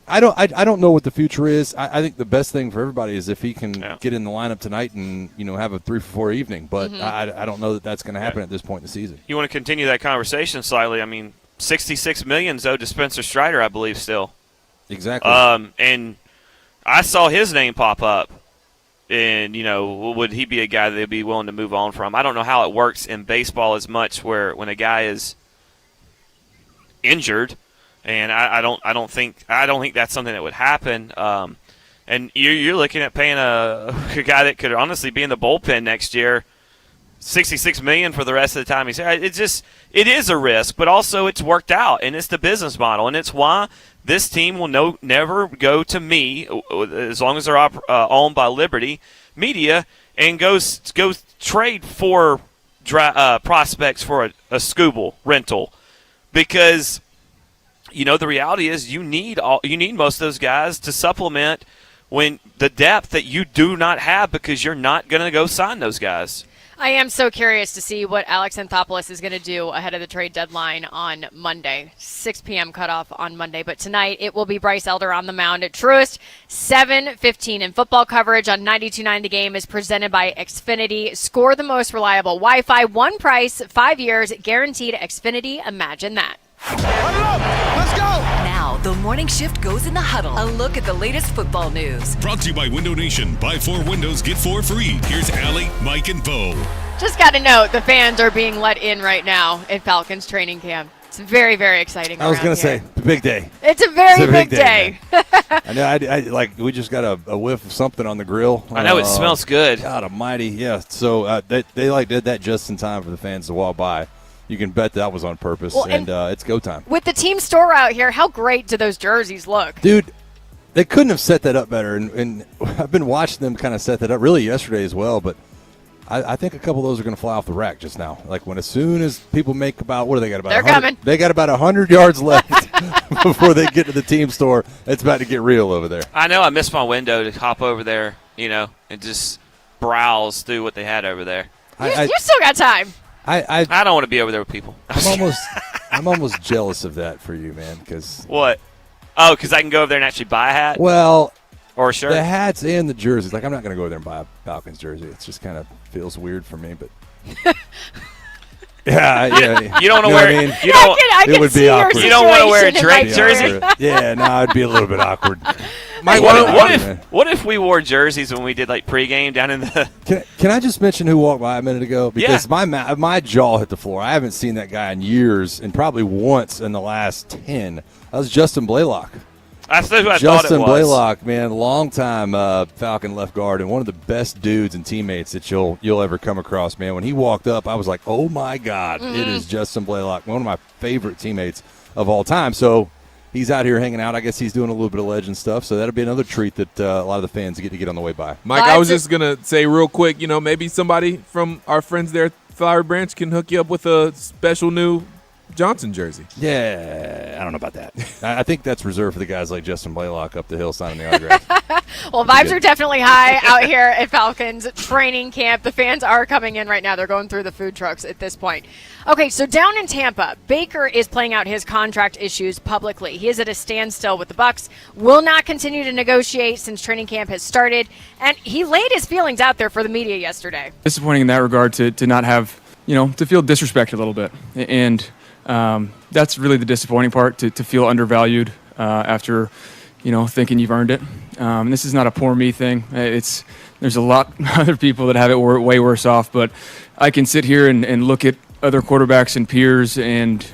I don't know what the future is. I think the best thing for everybody is if he can get in the lineup tonight and, have a 3-for-4 evening. But I don't know that that's going to happen at this point in the season. You want to continue that conversation slightly? I mean, $66 million owed to Spencer Strider, I believe, still. Exactly. And I saw his name pop up. And, would he be a guy that they'd be willing to move on from? I don't know how it works in baseball as much where when a guy is injured, and I don't think that's something that would happen. And you're looking at paying a guy that could honestly be in the bullpen next year $66 million for the rest of the time he's here. It is a risk, but also it's worked out, and it's the business model, and it's why this team will never go to me as long as they're owned by Liberty Media and go trade for prospects for a Scooble rental, because the reality is you need most of those guys to supplement when the depth that you do not have, because you're not going to go sign those guys. I am so curious to see what Alex Anthopoulos is going to do ahead of the trade deadline on Monday. 6 p.m. cutoff on Monday. But tonight it will be Bryce Elder on the mound at Truist. 7:15 in football coverage on 92.9 The Game is presented by Xfinity. Score the most reliable Wi-Fi. One price, 5 years, guaranteed. Xfinity. Imagine that. Let's go! Now, the morning shift goes in the huddle. A look at the latest football news. Brought to you by Window Nation. Buy 4 windows, get 4 free. Here's Allie, Mike, and Bo. Just got to note, the fans are being let in right now at Falcons training camp. It's very, very exciting. I was going to say, the big day. It's a very big day. I know. We just got a whiff of something on the grill. I know it smells good. God Almighty, yeah. So they did that just in time for the fans to walk by. You can bet that was on purpose, and it's go time. With the team store out here, how great do those jerseys look? Dude, they couldn't have set that up better, and I've been watching them kind of set that up really yesterday as well, but I think a couple of those are going to fly off the rack just now. Like, as soon as people make about, what do they got about? They're coming. They got about 100 yards left before they get to the team store. It's about to get real over there. I know I missed my window to hop over there, and just browse through what they had over there. You still got time. I don't want to be over there with people. I'm almost jealous of that for you, man. Because what? Oh, because I can go over there and actually buy a hat. Well, or a shirt. The hats and the jerseys. Like, I'm not going to go over there and buy a Falcons jersey. It just kind of feels weird for me. But yeah. You don't want to wear it. It would be awkward. You don't want to wear a Drake jersey. Yeah, no, it'd be a little bit awkward. Mike, what if we wore jerseys when we did like pregame down in the? Can I just mention who walked by a minute ago? Because my jaw hit the floor. I haven't seen that guy in years, and probably once in the last 10. That was Justin Blaylock. That's who I thought it was. Justin Blaylock, man, long-time Falcon left guard and one of the best dudes and teammates that you'll ever come across, man. When he walked up, I was like, oh, my God, It is Justin Blaylock, one of my favorite teammates of all time. So he's out here hanging out. I guess he's doing a little bit of legend stuff, so that'll be another treat that a lot of the fans get to get on the way by. Mike, I was just going to say real quick, maybe somebody from our friends there at Flowery Branch can hook you up with a special new Johnson jersey. Yeah, I don't know about that. I think that's reserved for the guys like Justin Blaylock up the hill signing the autograph. Well, vibes are definitely high out here at Falcons training camp. The fans are coming in right now. They're going through the food trucks at this point. Okay, so down in Tampa, Baker is playing out his contract issues publicly. He is at a standstill with the Bucs, will not continue to negotiate since training camp has started, and he laid his feelings out there for the media yesterday. Disappointing in that regard to not have, to feel disrespected a little bit. And that's really the disappointing part, to feel undervalued after, thinking you've earned it. This is not a poor me thing. There's a lot of other people that have it way worse off, but I can sit here and look at other quarterbacks and peers and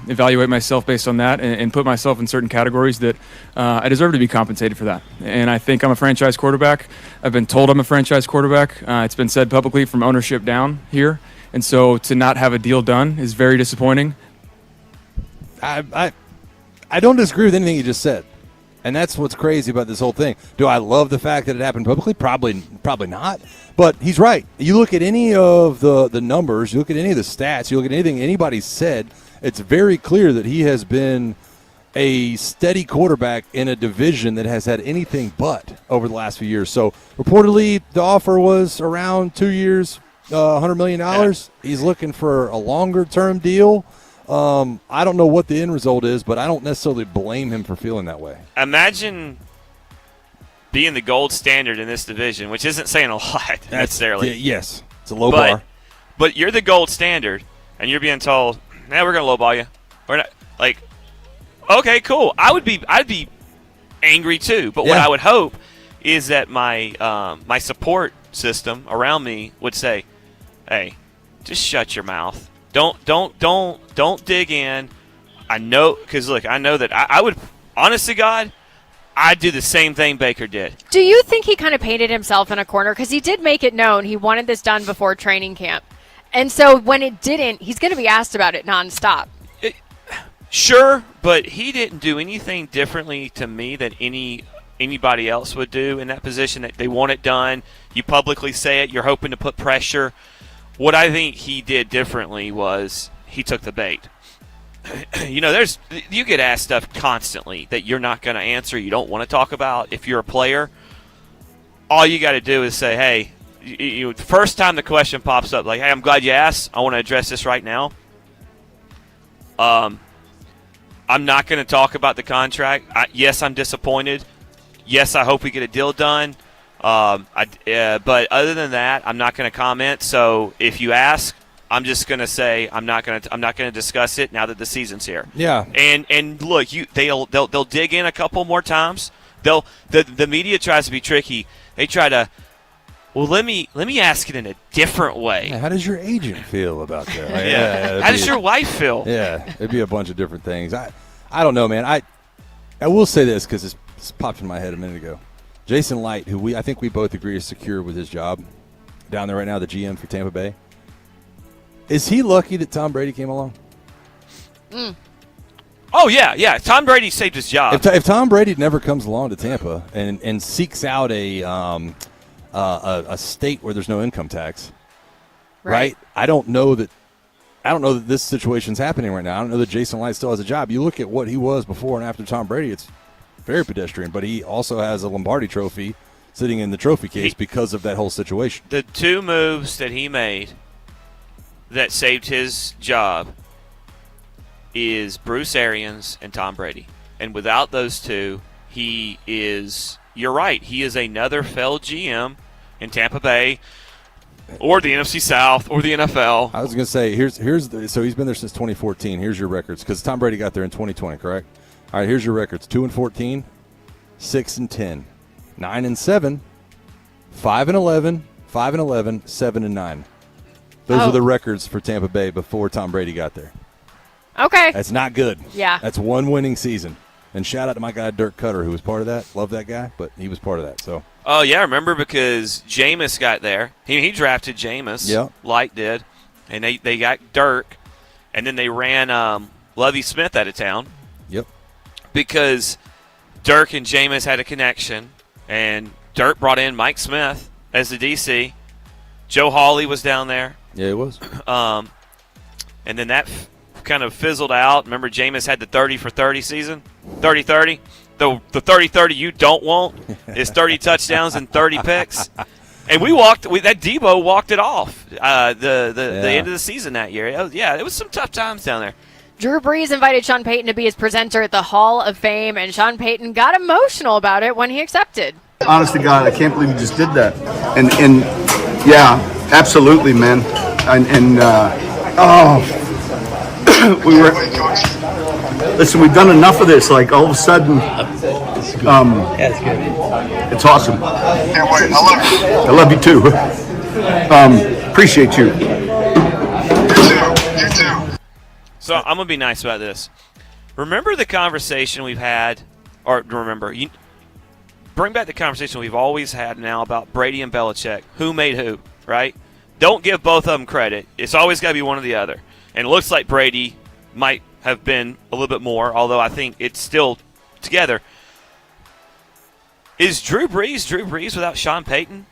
evaluate myself based on that and put myself in certain categories that I deserve to be compensated for that. And I think I'm a franchise quarterback. I've been told I'm a franchise quarterback. It's been said publicly from ownership down here. And so to not have a deal done is very disappointing. I don't disagree with anything you just said. And that's what's crazy about this whole thing. Do I love the fact that it happened publicly? Probably not. But he's right. You look at any of the numbers, you look at any of the stats, you look at anything anybody's said, it's very clear that he has been a steady quarterback in a division that has had anything but over the last few years. So reportedly the offer was around 2 years, $100 million. Yeah. He's looking for a longer-term deal. I don't know what the end result is, but I don't necessarily blame him for feeling that way. Imagine being the gold standard in this division, which isn't saying a lot necessarily. Yes, it's a low bar. But you're the gold standard, and you're being told, we're going to lowball you. We're not like, okay, cool. I'd be angry too. But what I would hope is that my my support system around me would say, hey, just shut your mouth. Don't dig in. I know, because look, I know that I would, honest to God, I'd do the same thing Baker did. Do you think he kind of painted himself in a corner? Because he did make it known he wanted this done before training camp. And so when it didn't, he's going to be asked about it nonstop. Sure, but he didn't do anything differently to me than anybody else would do in that position. That they want it done. You publicly say it. You're hoping to put pressure. What I think he did differently was he took the bait. You get asked stuff constantly that you're not going to answer, you don't want to talk about. If you're a player, all you got to do is say, hey, the first time the question pops up, like, hey, I'm glad you asked. I want to address this right now. I'm not going to talk about the contract. Yes, I'm disappointed. Yes, I hope we get a deal done. But other than that, I'm not going to comment. So if you ask, I'm just going to say I'm not going to discuss it now that the season's here. Yeah. And look, they'll dig in a couple more times. The media tries to be tricky. They try to, well, let me ask it in a different way. Yeah, how does your agent feel about that? Like, how does your wife feel? Yeah, it'd be a bunch of different things. I don't know, man. I will say this because this popped in my head a minute ago. Jason Light, who I think we both agree is secure with his job down there right now, the GM for Tampa Bay. Is he lucky that Tom Brady came along? Oh, yeah. Tom Brady saved his job. If Tom Brady never comes along to Tampa and seeks out a state where there's no income tax, right? I don't know that this situation's happening right now. I don't know that Jason Light still has a job. You look at what he was before and after Tom Brady, it's very pedestrian, but he also has a Lombardi trophy sitting in the trophy case because of that whole situation. The two moves that he made that saved his job is Bruce Arians and Tom Brady. And without those two, he is, you're right, he is another failed GM in Tampa Bay or the NFC South or the NFL. I was going to say, so he's been there since 2014. Here's your records, because Tom Brady got there in 2020, correct? All right, here's your records: 2-14, 6-10, 9-7, 5-11, 5-11, 7-9. Those are the records for Tampa Bay before Tom Brady got there. Okay, that's not good. Yeah, that's one winning season. And shout out to my guy Dirk Cutter, who was part of that. Love that guy, but he was part of that. So. Oh yeah, remember because Jameis got there. He drafted Jameis. Yeah, Light did, and they got Dirk, and then they ran Lovie Smith out of town. Yep. Because Dirk and Jameis had a connection, and Dirk brought in Mike Smith as the DC. Joe Hawley was down there. Yeah, it was. And then that kind of fizzled out. Remember, Jameis had the 30 for 30 season, 30-30. The 30-30 you don't want is 30 touchdowns and 30 picks. And that Debo walked it off the end of the season that year. It was some tough times down there. Drew Brees invited Sean Payton to be his presenter at the Hall of Fame, and Sean Payton got emotional about it when he accepted. Honest to God, I can't believe you just did that. And yeah, absolutely, man. We were. Listen, we've done enough of this. Like all of a sudden, it's awesome. Can't wait. I love you too. Appreciate you. You too. So I'm gonna be nice about this. Remember the conversation we've had, bring back the conversation we've always had now about Brady and Belichick. Who made who, right? Don't give both of them credit. It's always got to be one or the other. And it looks like Brady might have been a little bit more, although I think it's still together. Is Drew Brees without Sean Payton?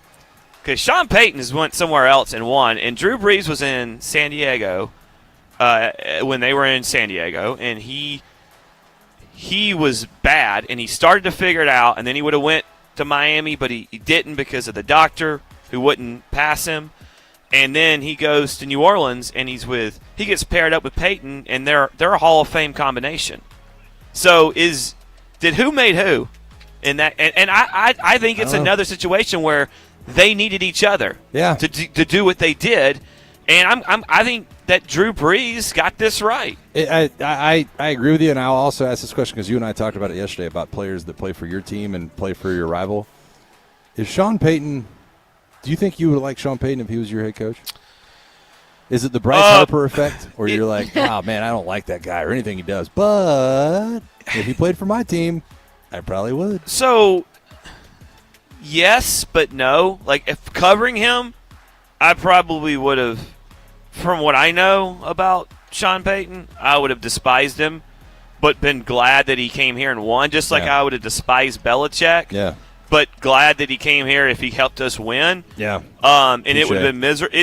Because Sean Payton has went somewhere else and won, and Drew Brees was in San Diego when they were in San Diego, and he was bad, and he started to figure it out, and then he would have went to Miami, but he didn't because of the doctor who wouldn't pass him. And then he goes to New Orleans, and he gets paired up with Peyton, and they're a Hall of Fame combination. So did who made who in that? And I think it's another situation where they needed each other to do what they did, and I think that Drew Brees got this right. I agree with you, and I'll also ask this question because you and I talked about it yesterday about players that play for your team and play for your rival. Is Sean Payton? Do you think you would like Sean Payton if he was your head coach? Is it the Bryce Harper effect, or you're like, oh man, I don't like that guy or anything he does, but if he played for my team, I probably would. So, yes, but no. Like, if covering him, I probably would have, from what I know about Sean Payton, I would have despised him, but been glad that he came here and won, just like I would have despised Belichick. Yeah. But glad that he came here if he helped us win. Yeah. And it would have been miserable.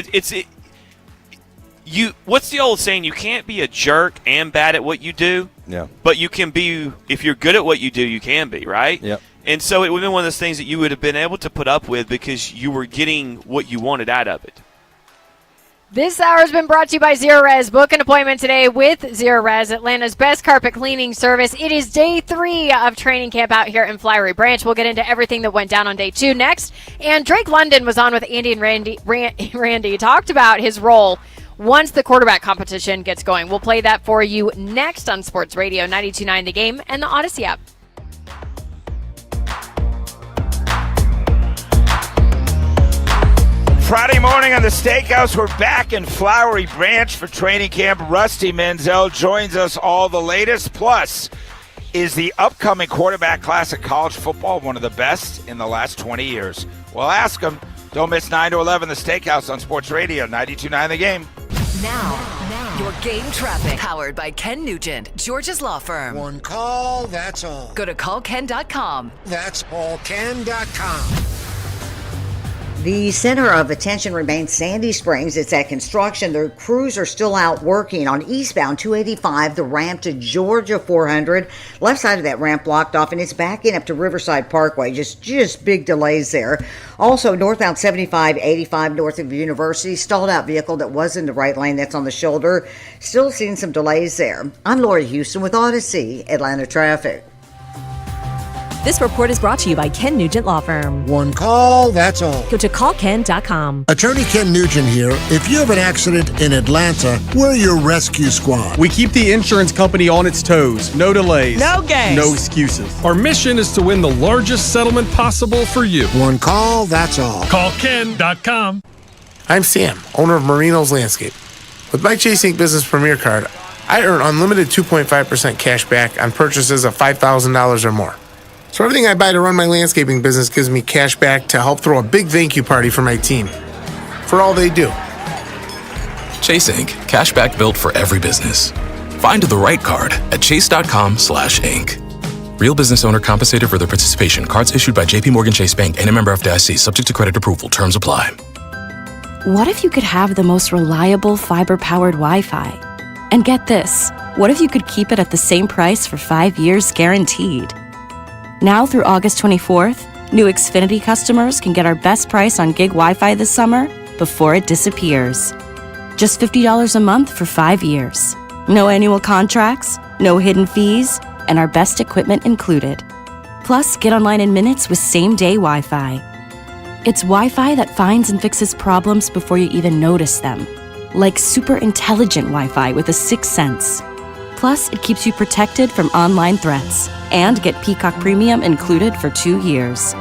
What's the old saying? You can't be a jerk and bad at what you do. Yeah. But you can be, if you're good at what you do, you can be, right? Yep. And so it would have been one of those things that you would have been able to put up with because you were getting what you wanted out of it. This hour has been brought to you by Zerorez. Book an appointment today with Zerorez, Atlanta's best carpet cleaning service. It is day 3 of training camp out here in Flowery Branch. We'll get into everything that went down on day 2 next. And Drake London was on with Andy and Randy. Talked about his role once the quarterback competition gets going. We'll play that for you next on Sports Radio 92.9 The Game and the Odyssey app. Friday morning on the Steakhouse, we're back in Flowery Branch for training camp. Rusty Menzel joins us all the latest. Plus, is the upcoming quarterback class of college football one of the best in the last 20 years? We'll ask him. Don't miss 9 to 11, the Steakhouse on Sports Radio 92.9 The Game. Now, your game traffic. Powered by Ken Nugent, George's Law Firm. One call, that's all. Go to callken.com. That's allken.com. The center of attention remains Sandy Springs. It's at construction. The crews are still out working on eastbound 285, the ramp to Georgia 400. Left side of that ramp blocked off, and it's backing up to Riverside Parkway. Just big delays there. Also, northbound 75, 85 north of University. Stalled out vehicle that was in the right lane. That's on the shoulder. Still seeing some delays there. I'm Lori Houston with Odyssey, Atlanta Traffic. This report is brought to you by Ken Nugent Law Firm. One call, that's all. Go to callken.com. Attorney Ken Nugent here. If you have an accident in Atlanta, we're your rescue squad. We keep the insurance company on its toes. No delays. No games. No excuses. Our mission is to win the largest settlement possible for you. One call, that's all. Callken.com. I'm Sam, owner of Marino's Landscape. With my Chase Ink Business Premier Card, I earn unlimited 2.5% cash back on purchases of $5,000 or more. So everything I buy to run my landscaping business gives me cash back to help throw a big thank you party for my team. For all they do. Chase Ink. Cash back built for every business. Find the right card at chase.com/ink. Real business owner compensated for their participation. Cards issued by JP Morgan Chase Bank and a member FDIC. Subject to credit approval. Terms apply. What if you could have the most reliable fiber-powered Wi-Fi? And get this, what if you could keep it at the same price for 5 years guaranteed? Now through August 24th, new Xfinity customers can get our best price on gig Wi-Fi this summer before it disappears. Just $50 a month for 5 years. No annual contracts, no hidden fees, and our best equipment included. Plus, get online in minutes with same-day Wi-Fi. It's Wi-Fi that finds and fixes problems before you even notice them. Like super intelligent Wi-Fi with a sixth sense. Plus, it keeps you protected from online threats. And get Peacock Premium included for 2 years.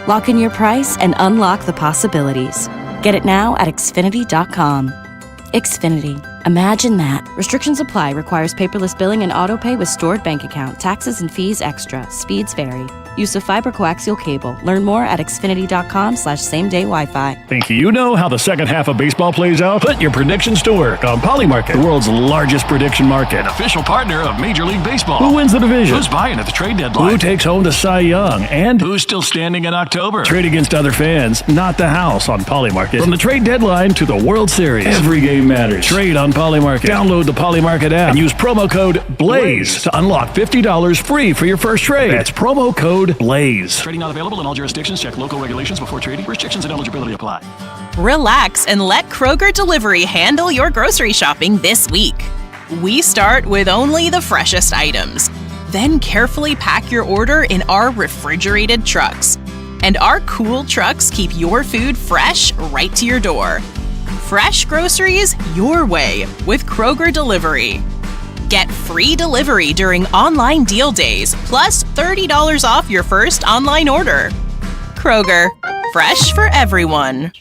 Lock in your price and unlock the possibilities. Get it now at Xfinity.com. Xfinity. Imagine that. Restrictions apply. Requires paperless billing and autopay with stored bank account. Taxes and fees extra. Speeds vary. Use of fiber coaxial cable. Learn more at Xfinity.com/same-day Wi-Fi. Think you know how the second half of baseball plays out? Put your predictions to work on Polymarket, the world's largest prediction market. An official partner of Major League Baseball. Who wins the division? Who's buying at the trade deadline? Who takes home the Cy Young? And who's still standing in October? Trade against other fans, not the house on Polymarket. From the trade deadline to the World Series, every game matters. Trade on Polymarket. Download the Polymarket app and use promo code BLAZE to unlock $50 free for your first trade. That's promo code BLAZE. Trading not available in all jurisdictions. Check local regulations before trading. Restrictions and eligibility apply. Relax and let Kroger Delivery handle your grocery shopping this week. We start with only the freshest items. Then carefully pack your order in our refrigerated trucks. And our cool trucks keep your food fresh right to your door. Fresh groceries your way with Kroger Delivery. Get free delivery during online deal days, plus $30 off your first online order. Kroger, fresh for everyone.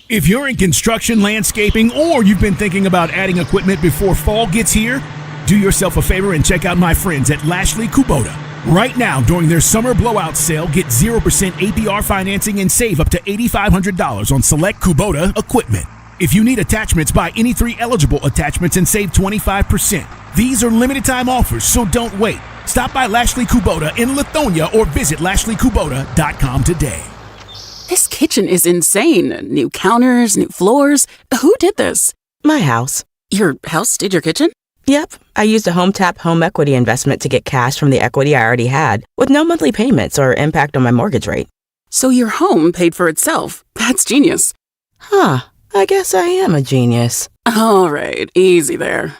If you're in construction, landscaping, or you've been thinking about adding equipment before fall gets here, do yourself a favor and check out my friends at Lashley Kubota. Right now, during their summer blowout sale, get 0% APR financing and save up to $8,500 on select Kubota equipment. If you need attachments, buy any 3 eligible attachments and save 25%. These are limited time offers, so don't wait. Stop by Lashley Kubota in Lithonia or visit LashleyKubota.com today. This kitchen is insane. New counters, new floors. Who did this? My house. Your house did your kitchen? Yep. I used a HomeTap home equity investment to get cash from the equity I already had, with no monthly payments or impact on my mortgage rate. So your home paid for itself. That's genius. Huh. I guess I am a genius. All right, easy there.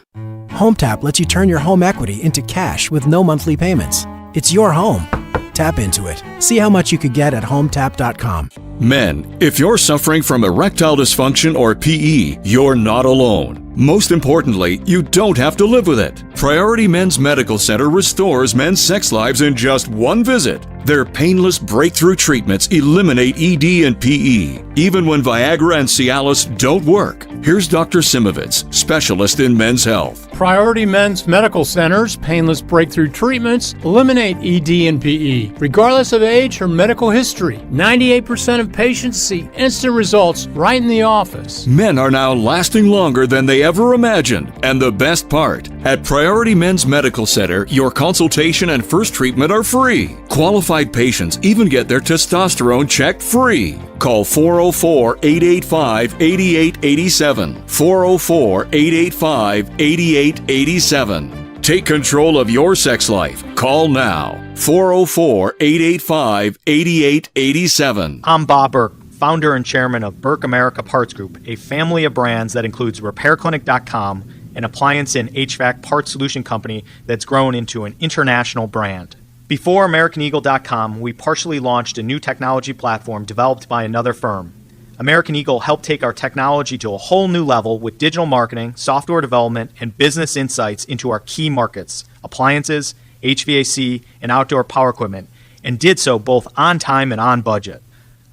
HomeTap lets you turn your home equity into cash with no monthly payments. It's your home. Tap into it. See how much you could get at HomeTap.com. Men, if you're suffering from erectile dysfunction or PE, you're not alone. Most importantly, you don't have to live with it. Priority Men's Medical Center restores men's sex lives in just one visit. Their painless breakthrough treatments eliminate ED and PE, even when Viagra and Cialis don't work. Here's Dr. Simovitz, specialist in men's health. Priority Men's Medical Center's painless breakthrough treatments eliminate ED and PE, regardless of age or medical history. 98% of patients see instant results right in the office. Men are now lasting longer than they ever imagined. And the best part, at Priority Men's Medical Center, your consultation and first treatment are free. Qualified patients even get their testosterone checked free. Call 404-885-8887. 404-885-8887. Take control of your sex life. Call now. 404-885-8887. I'm Bob Burke, founder and chairman of Burke America Parts Group, a family of brands that includes RepairClinic.com, an appliance and HVAC parts solution company that's grown into an international brand. Before AmericanEagle.com, we partially launched a new technology platform developed by another firm. American Eagle helped take our technology to a whole new level with digital marketing, software development, and business insights into our key markets, appliances, HVAC, and outdoor power equipment, and did so both on time and on budget.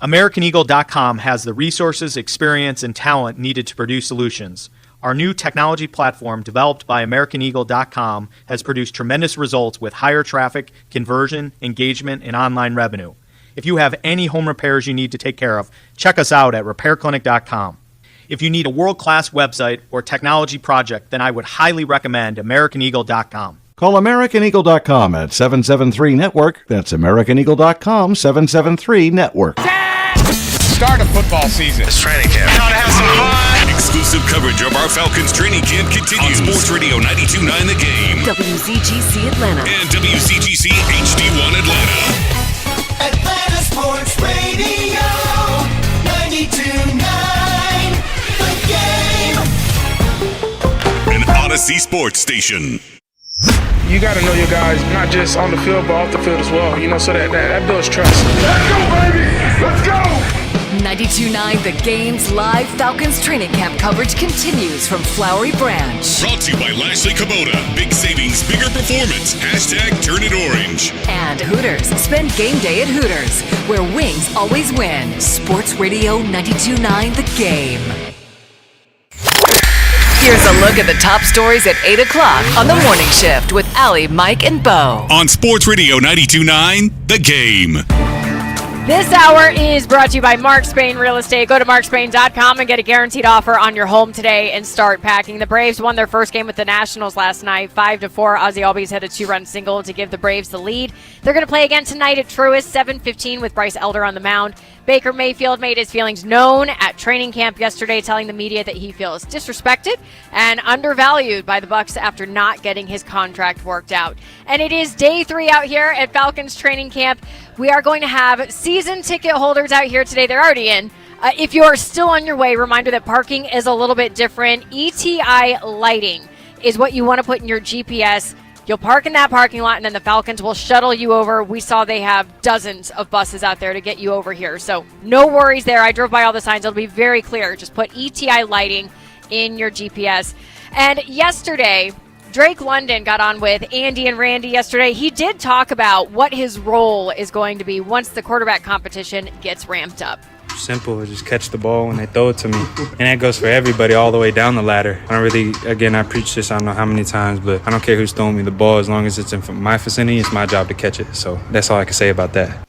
AmericanEagle.com has the resources, experience, and talent needed to produce solutions. Our new technology platform, developed by AmericanEagle.com, has produced tremendous results with higher traffic, conversion, engagement, and online revenue. If you have any home repairs you need to take care of, check us out at RepairClinic.com. If you need a world-class website or technology project, then I would highly recommend AmericanEagle.com. Call AmericanEagle.com at 773-NETWORK. That's AmericanEagle.com, 773-NETWORK. Start of football season. It's training camp. Time to have some fun. Exclusive coverage of our Falcons training camp continues on Sports Radio 92.9 The Game, WCGC Atlanta, and WCGC HD1 Atlanta. Atlanta Sports Radio 92.9 The Game. An Odyssey Sports Station. You got to know your guys, not just on the field, but off the field as well, so that builds trust. Let's go, baby! Let's go! 92.9 The Game's live Falcons training camp coverage continues from Flowery Branch. Brought to you by Lashley Kubota. Big savings, bigger performance. # Turn it orange. And Hooters. Spend game day at Hooters, where wings always win. Sports Radio 92.9 The Game. Here's a look at the top stories at 8 o'clock on the morning shift with Allie, Mike, and Bo. On Sports Radio 92.9 The Game. This hour is brought to you by Mark Spain Real Estate. Go to markspain.com and get a guaranteed offer on your home today and start packing. The Braves won their first game with the Nationals last night, 5-4. Ozzie Albies hit a 2-run single to give the Braves the lead. They're going to play again tonight at Truist, 7:15 with Bryce Elder on the mound. Baker Mayfield made his feelings known at training camp yesterday, telling the media that he feels disrespected and undervalued by the Bucs after not getting his contract worked out. And it is day 3 out here at Falcons training camp. We are going to have season ticket holders out here today. They're already in. If you are still on your way, reminder that parking is a little bit different. ETI lighting is what you want to put in your GPS. You'll park in that parking lot, and then the Falcons will shuttle you over. We saw they have dozens of buses out there to get you over here. So no worries there. I drove by all the signs. It'll be very clear. Just put ETI lighting in your GPS. And yesterday, Drake London got on with Andy and Randy yesterday. He did talk about what his role is going to be once the quarterback competition gets ramped up. Simple, just catch the ball when they throw it to me. And that goes for everybody all the way down the ladder. I don't really, again, I preach this I don't know how many times, but I don't care who's throwing me the ball. As long as it's in my vicinity, it's my job to catch it. So that's all I can say about that.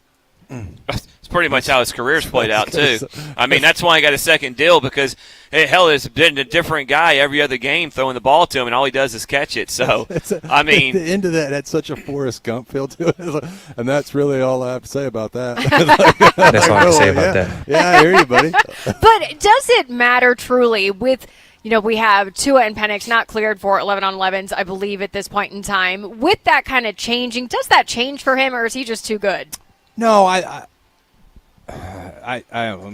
It's pretty much how his career's played out, too. I mean, that's why he got a second deal because, hell, there's been a different guy every other game throwing the ball to him, and all he does is catch it. So, I mean. The end of that had such a Forrest Gump feel to it. And that's really all I have to say about that. That's all I can say about that. Yeah, I hear you, buddy. But does it matter truly with, we have Tua and Penix not cleared for 11-on-11s, I believe, at this point in time. With that kind of changing, does that change for him, or is he just too good? No, I'm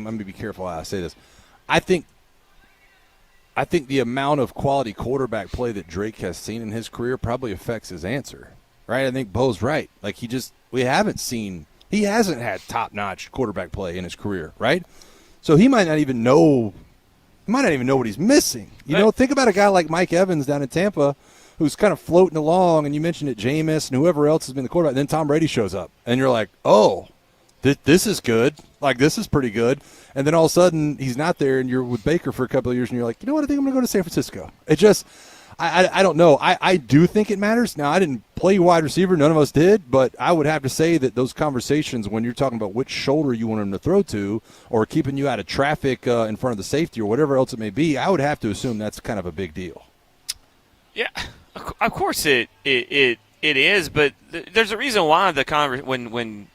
going to be careful how I say this. I think the amount of quality quarterback play that Drake has seen in his career probably affects his answer, right? I think Bo's right. Like he hasn't had top-notch quarterback play in his career, right? So he might not even know what he's missing. Think about a guy like Mike Evans down in Tampa who's kind of floating along, and you mentioned it, Jameis and whoever else has been the quarterback. And then Tom Brady shows up, and you're like, oh, this is good. Like, this is pretty good. And then all of a sudden, he's not there, and you're with Baker for a couple of years, and you're like, you know what, I think I'm going to go to San Francisco. It just I don't know. I do think it matters. Now, I didn't play wide receiver. None of us did. But I would have to say that those conversations, when you're talking about which shoulder you want him to throw to or keeping you out of traffic in front of the safety or whatever else it may be, I would have to assume that's kind of a big deal. Yeah, of course it is. But there's a reason why when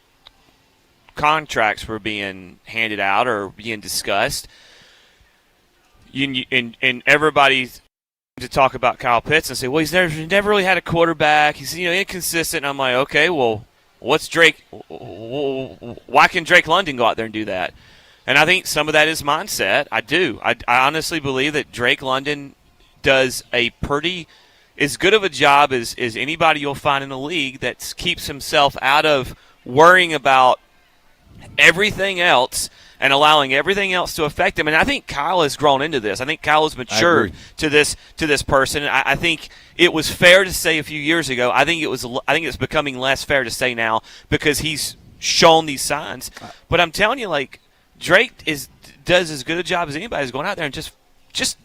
contracts were being handed out or being discussed, and everybody's to talk about Kyle Pitts and say, well, he's never really had a quarterback. He's inconsistent. And I'm like, okay, well, what's Drake? Why can Drake London go out there and do that? And I think some of that is mindset. I do. I honestly believe that Drake London does a pretty as good of a job as anybody you'll find in the league that keeps himself out of worrying about everything else and allowing everything else to affect him. And I think Kyle has grown into this. I think Kyle has matured to this person. I think it was fair to say a few years ago. I think it's becoming less fair to say now because he's shown these signs. But I'm telling you, like, Drake does as good a job as anybody is going out there and just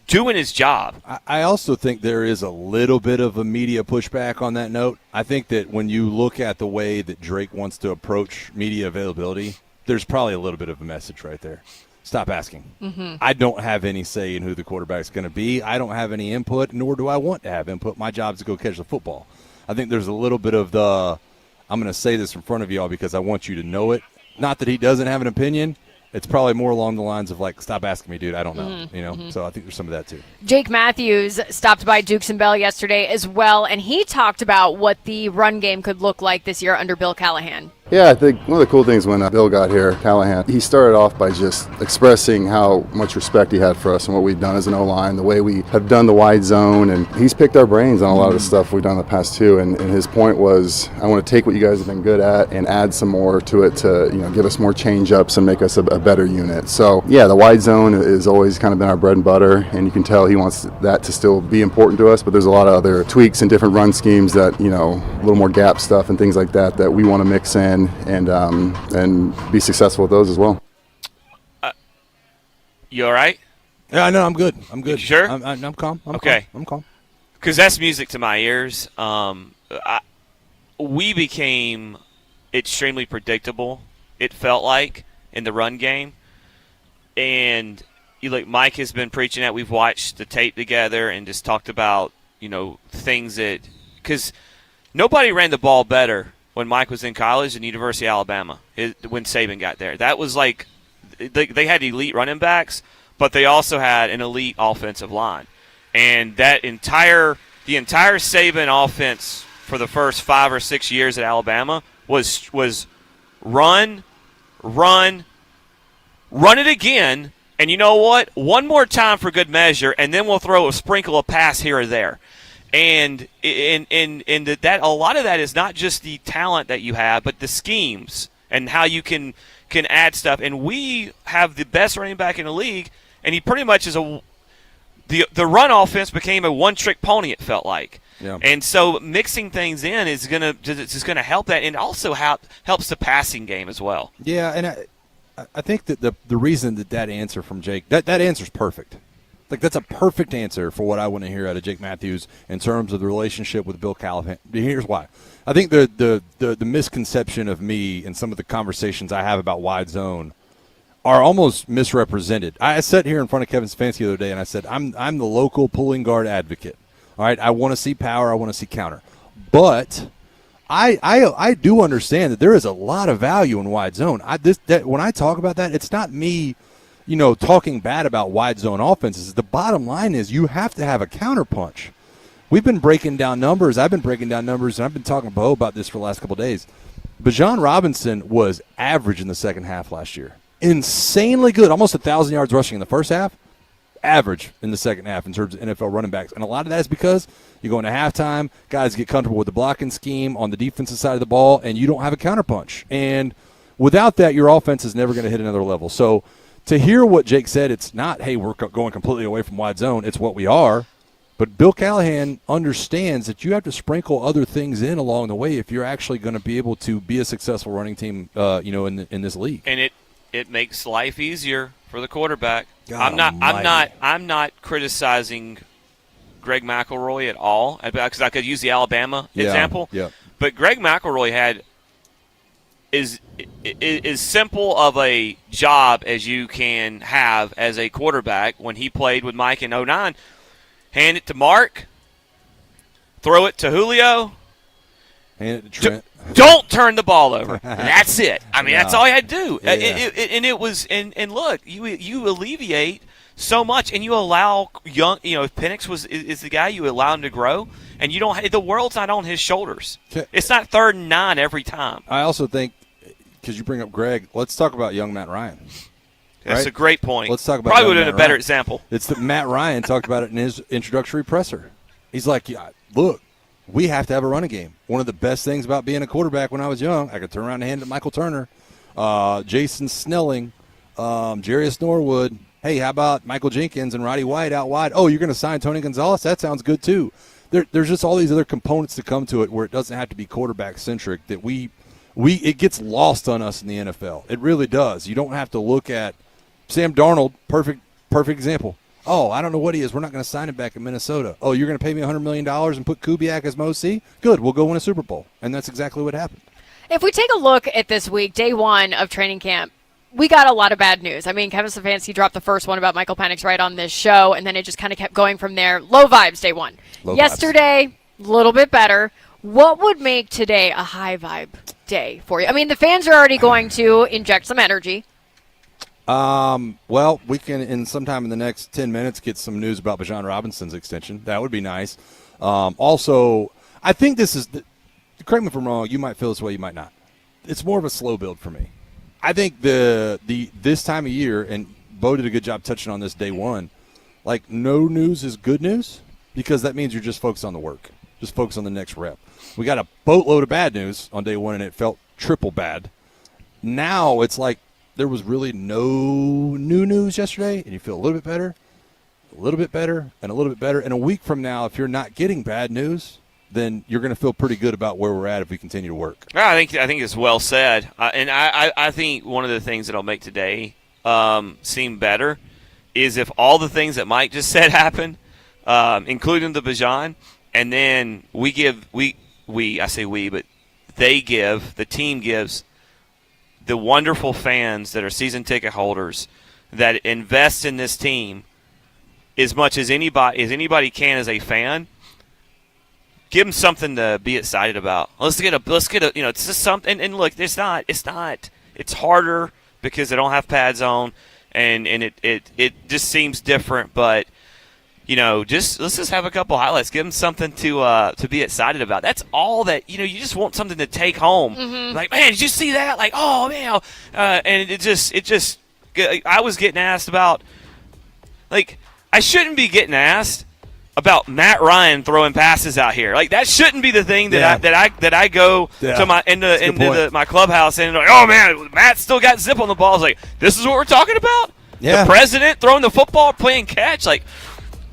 doing his job. I also think there is a little bit of a media pushback on that note. I think that when you look at the way that Drake wants to approach media availability, there's probably a little bit of a message right there. Stop asking. Mm-hmm. I don't have any say in who the quarterback's going to be. I don't have any input, nor do I want to have input. My job is to go catch the football. I think there's a little bit of I'm going to say this in front of y'all because I want you to know it. Not that he doesn't have an opinion. It's probably more along the lines of like, stop asking me, dude. I don't know. So I think there's some of that too. Jake Matthews stopped by Dukes and Bell yesterday as well, and he talked about what the run game could look like this year under Bill Callahan. Yeah, I think one of the cool things when Bill got here, Callahan, he started off by just expressing how much respect he had for us and what we've done as an O-line, the way we have done the wide zone, and he's picked our brains on a lot of the stuff we've done in the past too. And his point was, I want to take what you guys have been good at and add some more to it to give us more change-ups and make us a better unit. So yeah, the wide zone has always kind of been our bread and butter, and you can tell he wants that to still be important to us. But there's a lot of other tweaks and different run schemes that a little more gap stuff and things like that we want to mix in and be successful with those as well. You all right? Yeah, no, I'm good. I'm good. You sure? I'm calm. Okay. I'm calm. Because that's music to my ears. We became extremely predictable, it felt like, in the run game. And Mike has been preaching that. We've watched the tape together and just talked about, things that – because nobody ran the ball better when Mike was in college in University of Alabama, when Saban got there. That was like they had elite running backs, but they also had an elite offensive line. And the entire Saban offense for the first 5 or 6 years at Alabama was run it again, and you know what? One more time for good measure, and then we'll throw a sprinkle of pass here or there. And that a lot of that is not just the talent that you have, but the schemes and how you can add stuff. And we have the best running back in the league, and he pretty much is the run offense became a one-trick pony, it felt like. Yeah. And so mixing things in is gonna help that, and also helps the passing game as well. Yeah, and I think that the reason that answer from Jake, that answer's perfect. Like, that's a perfect answer for what I want to hear out of Jake Matthews in terms of the relationship with Bill Callahan. Here's why. I think the misconception of me and some of the conversations I have about wide zone are almost misrepresented. I sat here in front of Kevin Stefanski the other day and I said, I'm the local pulling guard advocate. All right, I want to see power, I want to see counter. But I do understand that there is a lot of value in wide zone. When I talk about that, it's not me talking bad about wide zone offenses. The bottom line is you have to have a counterpunch. We've been breaking down numbers. I've been breaking down numbers, and I've been talking to Bo about this for the last couple of days. Bijan Robinson was average in the second half last year. Insanely good. Almost 1,000 yards rushing in the first half. Average in the second half in terms of NFL running backs. And a lot of that is because you go into halftime, guys get comfortable with the blocking scheme on the defensive side of the ball, and you don't have a counterpunch. And without that, your offense is never going to hit another level. So to hear what Jake said, it's not, hey, we're going completely away from wide zone. It's what we are. But Bill Callahan understands that you have to sprinkle other things in along the way if you're actually going to be able to be a successful running team, in this league. And it makes life easier for the quarterback. God I'm not criticizing Greg McElroy at all, because I could use the Alabama example. Yeah. But Greg McElroy had is simple of a job as you can have as a quarterback when he played with Mike in 2009. Hand it to Mark, throw it to Julio, hand it to Trent. Don't turn the ball over. That's it. I mean, that's all you had to do. Yeah. And look, you alleviate so much, and you allow young. If Penix is the guy, you allow him to grow, and you don't. The world's not on his shoulders. It's not 3rd and 9 every time. I also think, because you bring up Greg, let's talk about young Matt Ryan. That's right? a great point. Let's talk about probably would have Matt been a better Ryan. example. It's that Matt Ryan talked about it in his introductory presser. He's like, look, we have to have a running game. One of the best things about being a quarterback when I was young, I could turn around and hand it to Michael Turner, Jason Snelling, Jarius Norwood. Hey, how about Michael Jenkins and Roddy White out wide? Oh, you're going to sign Tony Gonzalez? That sounds good too. There's just all these other components to come to it where it doesn't have to be quarterback-centric, that it gets lost on us in the NFL. It really does. You don't have to look at Sam Darnold, perfect example. Oh, I don't know what he is. We're not going to sign him back in Minnesota. Oh, you're going to pay me $100 million and put Kubiak as Mo-C? Good, we'll go win a Super Bowl. And that's exactly what happened. If we take a look at this week, day one of training camp, we got a lot of bad news. I mean, Kevin Stefanski dropped the first one about Michael Penix right on this show, and then it just kind of kept going from there. Low vibes, day one. Yesterday, a little bit better. What would make today a high vibe day for you? I mean, the fans are already going to inject some energy. Well, we can, in sometime in the next 10 minutes, get some news about Bijan Robinson's extension. That would be nice. Also, I think this is, correct me if I'm wrong, you might feel this way, you might not. It's more of a slow build for me. I think this time of year, and Bo did a good job touching on this day one, like no news is good news because that means you're just focused on the work. Just focus on the next rep. We got a boatload of bad news on day one, and it felt triple bad. Now it's like there was really no new news yesterday, and you feel a little bit better, and a little bit better. And a week from now, if you're not getting bad news, then you're going to feel pretty good about where we're at if we continue to work. I think it's well said. I think one of the things that'll make today seem better is if all the things that Mike just said happen, including the Bijan, and then the team gives the wonderful fans that are season ticket holders that invest in this team as much as anybody can as a fan. Give them something to be excited about. Let's get a it's just something. And look, it's harder because they don't have pads on, and it just seems different. But let's just have a couple highlights. Give them something to be excited about. That's all that you just want something to take home. Mm-hmm. Like, man, did you see that? Like, oh man, and it just I was getting asked about, like, I shouldn't be getting asked about Matt Ryan throwing passes out here. Like, that shouldn't be the thing that I go to my clubhouse and like, oh man, Matt still got zip on the ball. It's like, this is what we're talking about? Yeah. The president throwing the football, playing catch? Like,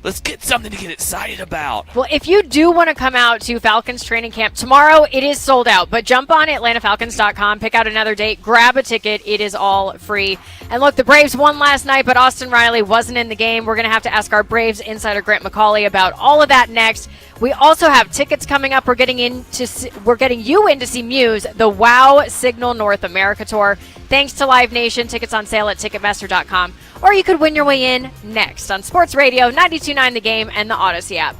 let's get something to get excited about. Well, if you do want to come out to Falcons training camp tomorrow, it is sold out. But jump on AtlantaFalcons.com, pick out another date, grab a ticket. It is all free. And look, the Braves won last night, but Austin Riley wasn't in the game. We're going to have to ask our Braves insider Grant McCauley about all of that next. We also have tickets coming up. We're getting you in to see Muse, the WOW Signal North America Tour. Thanks to Live Nation. Tickets on sale at Ticketmaster.com. Or you could win your way in next on Sports Radio 92.9 The Game and the Odyssey app.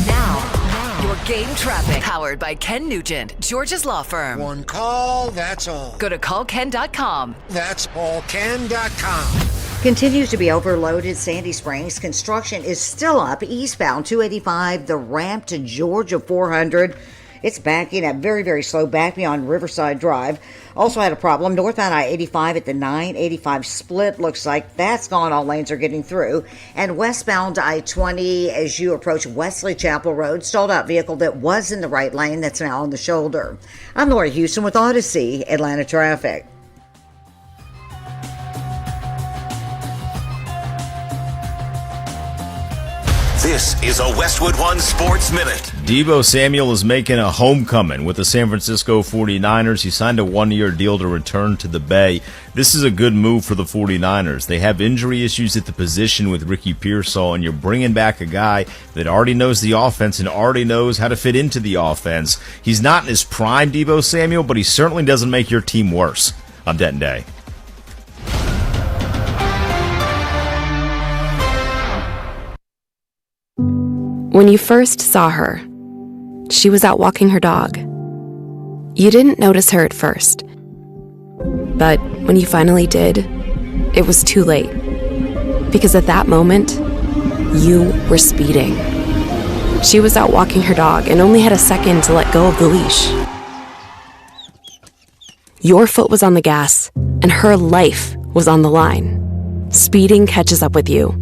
Now, your game traffic. Powered by Ken Nugent, George's Law Firm. One call, that's all. Go to callken.com. That's allken.com. Continues to be overloaded. Sandy Springs. Construction is still up eastbound 285, the ramp to Georgia 400. It's backing up very, very slow back beyond Riverside Drive. Also had a problem northbound I-85 at the 985 split. Looks like that's gone. All lanes are getting through. And westbound I-20 as you approach Wesley Chapel Road. Stalled out vehicle that was in the right lane that's now on the shoulder. I'm Laura Houston with Odyssey Atlanta Traffic. This is a Westwood One Sports Minute. Deebo Samuel is making a homecoming with the San Francisco 49ers. He signed a one-year deal to return to the Bay. This is a good move for the 49ers. They have injury issues at the position with Ricky Pearsall, and you're bringing back a guy that already knows the offense and already knows how to fit into the offense. He's not in his prime, Deebo Samuel, but he certainly doesn't make your team worse. I'm Denton Day. When you first saw her, she was out walking her dog. You didn't notice her at first. But when you finally did, it was too late. Because at that moment, you were speeding. She was out walking her dog and only had a second to let go of the leash. Your foot was on the gas, and her life was on the line. Speeding catches up with you.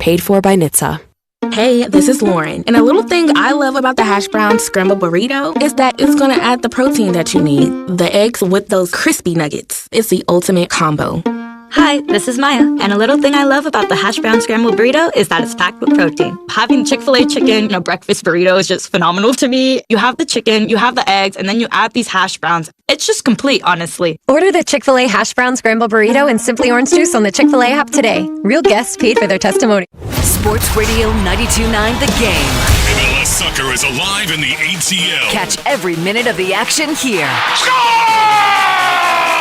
Paid for by NHTSA. Hey, this is Lauren, and a little thing I love about the hash brown scrambled burrito is that it's gonna add the protein that you need. The eggs with those crispy nuggets. It's the ultimate combo. Hi, this is Maya, and a little thing I love about the hash brown scrambled burrito is that it's packed with protein. Having Chick-fil-A chicken, breakfast burrito is just phenomenal to me. You have the chicken, you have the eggs, and then you add these hash browns. It's just complete, honestly. Order the Chick-fil-A hash brown scrambled burrito and Simply Orange Juice on the Chick-fil-A app today. Real guests paid for their testimony. Sports Radio 92.9 The Game. MLS Soccer is alive in the ATL. Catch every minute of the action here.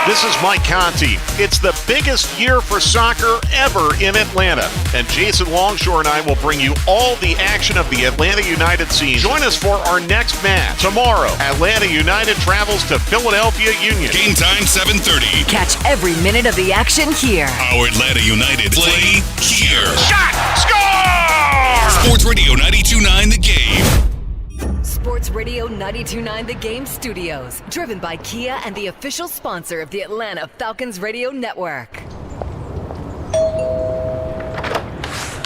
This is Mike Conti. It's the biggest year for soccer ever in Atlanta. And Jason Longshore and I will bring you all the action of the Atlanta United season. Join us for our next match. Tomorrow, Atlanta United travels to Philadelphia Union. Game time 7:30. Catch every minute of the action here. Our Atlanta United play here. Shot! Score! Sports Radio 92.9 The Game. Sports Radio 92.9 The Game Studios, driven by Kia and the official sponsor of the Atlanta Falcons Radio Network.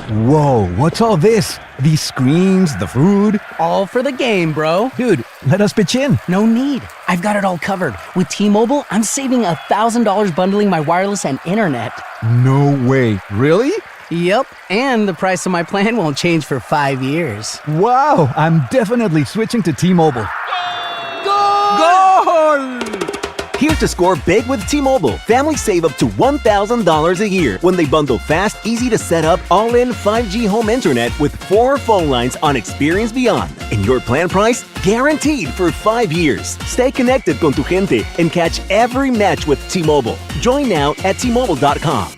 Whoa, what's all this? These screens, the food? All for the game, bro. Dude, let us pitch in. No need. I've got it all covered. With T-Mobile, I'm saving $1,000 bundling my wireless and internet. No way. Really? Yep, and the price of my plan won't change for 5 years. Wow, I'm definitely switching to T-Mobile. Goal! Here to score big with T-Mobile. Families save up to $1,000 a year when they bundle fast, easy to set up, all-in 5G home internet with 4 phone lines on Experience Beyond. And your plan price? Guaranteed for 5 years. Stay connected con tu gente and catch every match with T-Mobile. Join now at T-Mobile.com.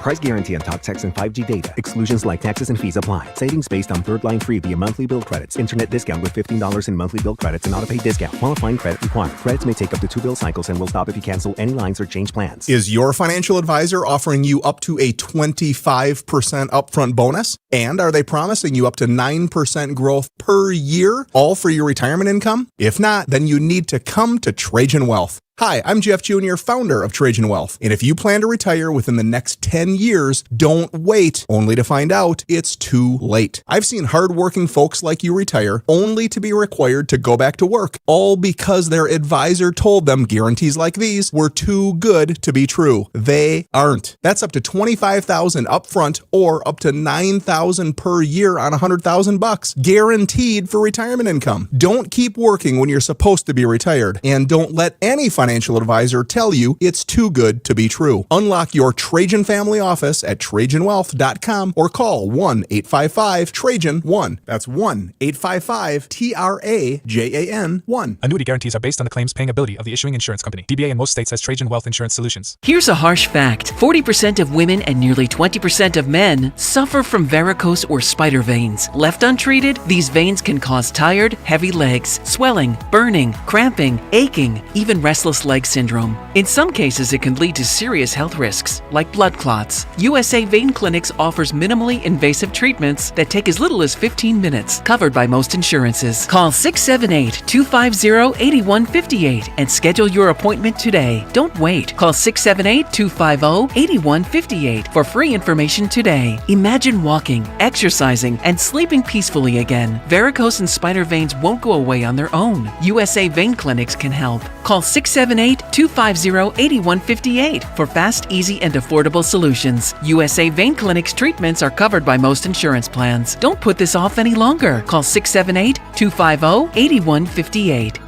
Price guarantee on top text and 5G data. Exclusions like taxes and fees apply. Savings based on third line free via monthly bill credits. Internet discount with $15 in monthly bill credits and auto-pay discount. Qualifying credit required. Credits may take up to 2 bill cycles and will stop if you cancel any lines or change plans. Is your financial advisor offering you up to a 25% upfront bonus? And are they promising you up to 9% growth per year, all for your retirement income? If not, then you need to come to Trajan Wealth. Hi, I'm Jeff Jr., founder of Trajan Wealth. And if you plan to retire within the next 10 years, don't wait, only to find out it's too late. I've seen hardworking folks like you retire only to be required to go back to work, all because their advisor told them guarantees like these were too good to be true. They aren't. That's up to $25,000 upfront or up to $9,000 per year on $100,000, guaranteed for retirement income. Don't keep working when you're supposed to be retired, and don't let any financial advisor tell you it's too good to be true. Unlock your Trajan family office at TrajanWealth.com or call 1-855-TRAJAN-1. That's 1-855-TRAJAN-1. Annuity guarantees are based on the claims paying ability of the issuing insurance company. DBA in most states has Trajan Wealth Insurance Solutions. Here's a harsh fact. 40% of women and nearly 20% of men suffer from varicose or spider veins. Left untreated, these veins can cause tired, heavy legs, swelling, burning, cramping, aching, even restless leg syndrome. In some cases, it can lead to serious health risks, like blood clots. USA Vein Clinics offers minimally invasive treatments that take as little as 15 minutes, covered by most insurances. Call 678-250-8158 and schedule your appointment today. Don't wait. Call 678-250-8158 for free information today. Imagine walking, exercising, and sleeping peacefully again. Varicose and spider veins won't go away on their own. USA Vein Clinics can help. Call 678-250-8158 for fast, easy, and affordable solutions. USA Vein Clinic's treatments are covered by most insurance plans. Don't put this off any longer. Call 678-250-8158.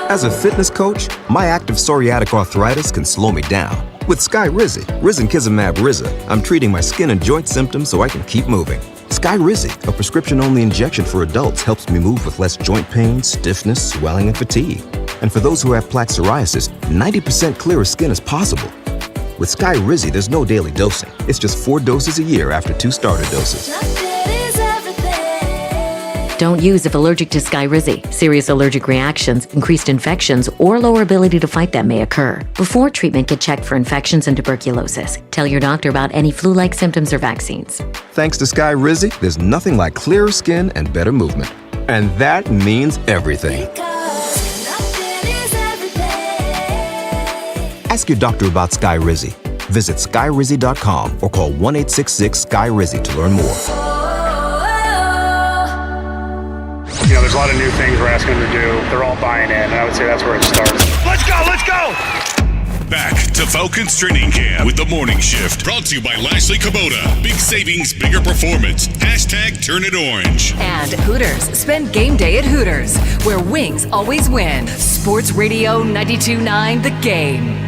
As a fitness coach, my active psoriatic arthritis can slow me down. With Skyrizi, risankizumab Riza, I'm treating my skin and joint symptoms so I can keep moving. Skyrizi, a prescription-only injection for adults, helps me move with less joint pain, stiffness, swelling, and fatigue. And for those who have plaque psoriasis, 90% clearer skin is possible. With Skyrizi, there's no daily dosing. It's just 4 doses a year after 2 starter doses. Don't use if allergic to Skyrizi. Serious allergic reactions, increased infections, or lower ability to fight them may occur. Before treatment, get checked for infections and tuberculosis. Tell your doctor about any flu-like symptoms or vaccines. Thanks to Skyrizi, there's nothing like clearer skin and better movement. And that means everything. Ask your doctor about Skyrizi. Visit Skyrizi.com or call 1-866-SKY-RIZZI to learn more. You know, there's a lot of new things we're asking them to do. They're all buying in, and I would say that's where it starts. Let's go, let's go! Back to Falcons Training Camp with the Morning Shift. Brought to you by Lashley Kubota. Big savings, bigger performance. Hashtag turn it orange. And Hooters. Spend game day at Hooters, where wings always win. Sports Radio 92.9 The Game.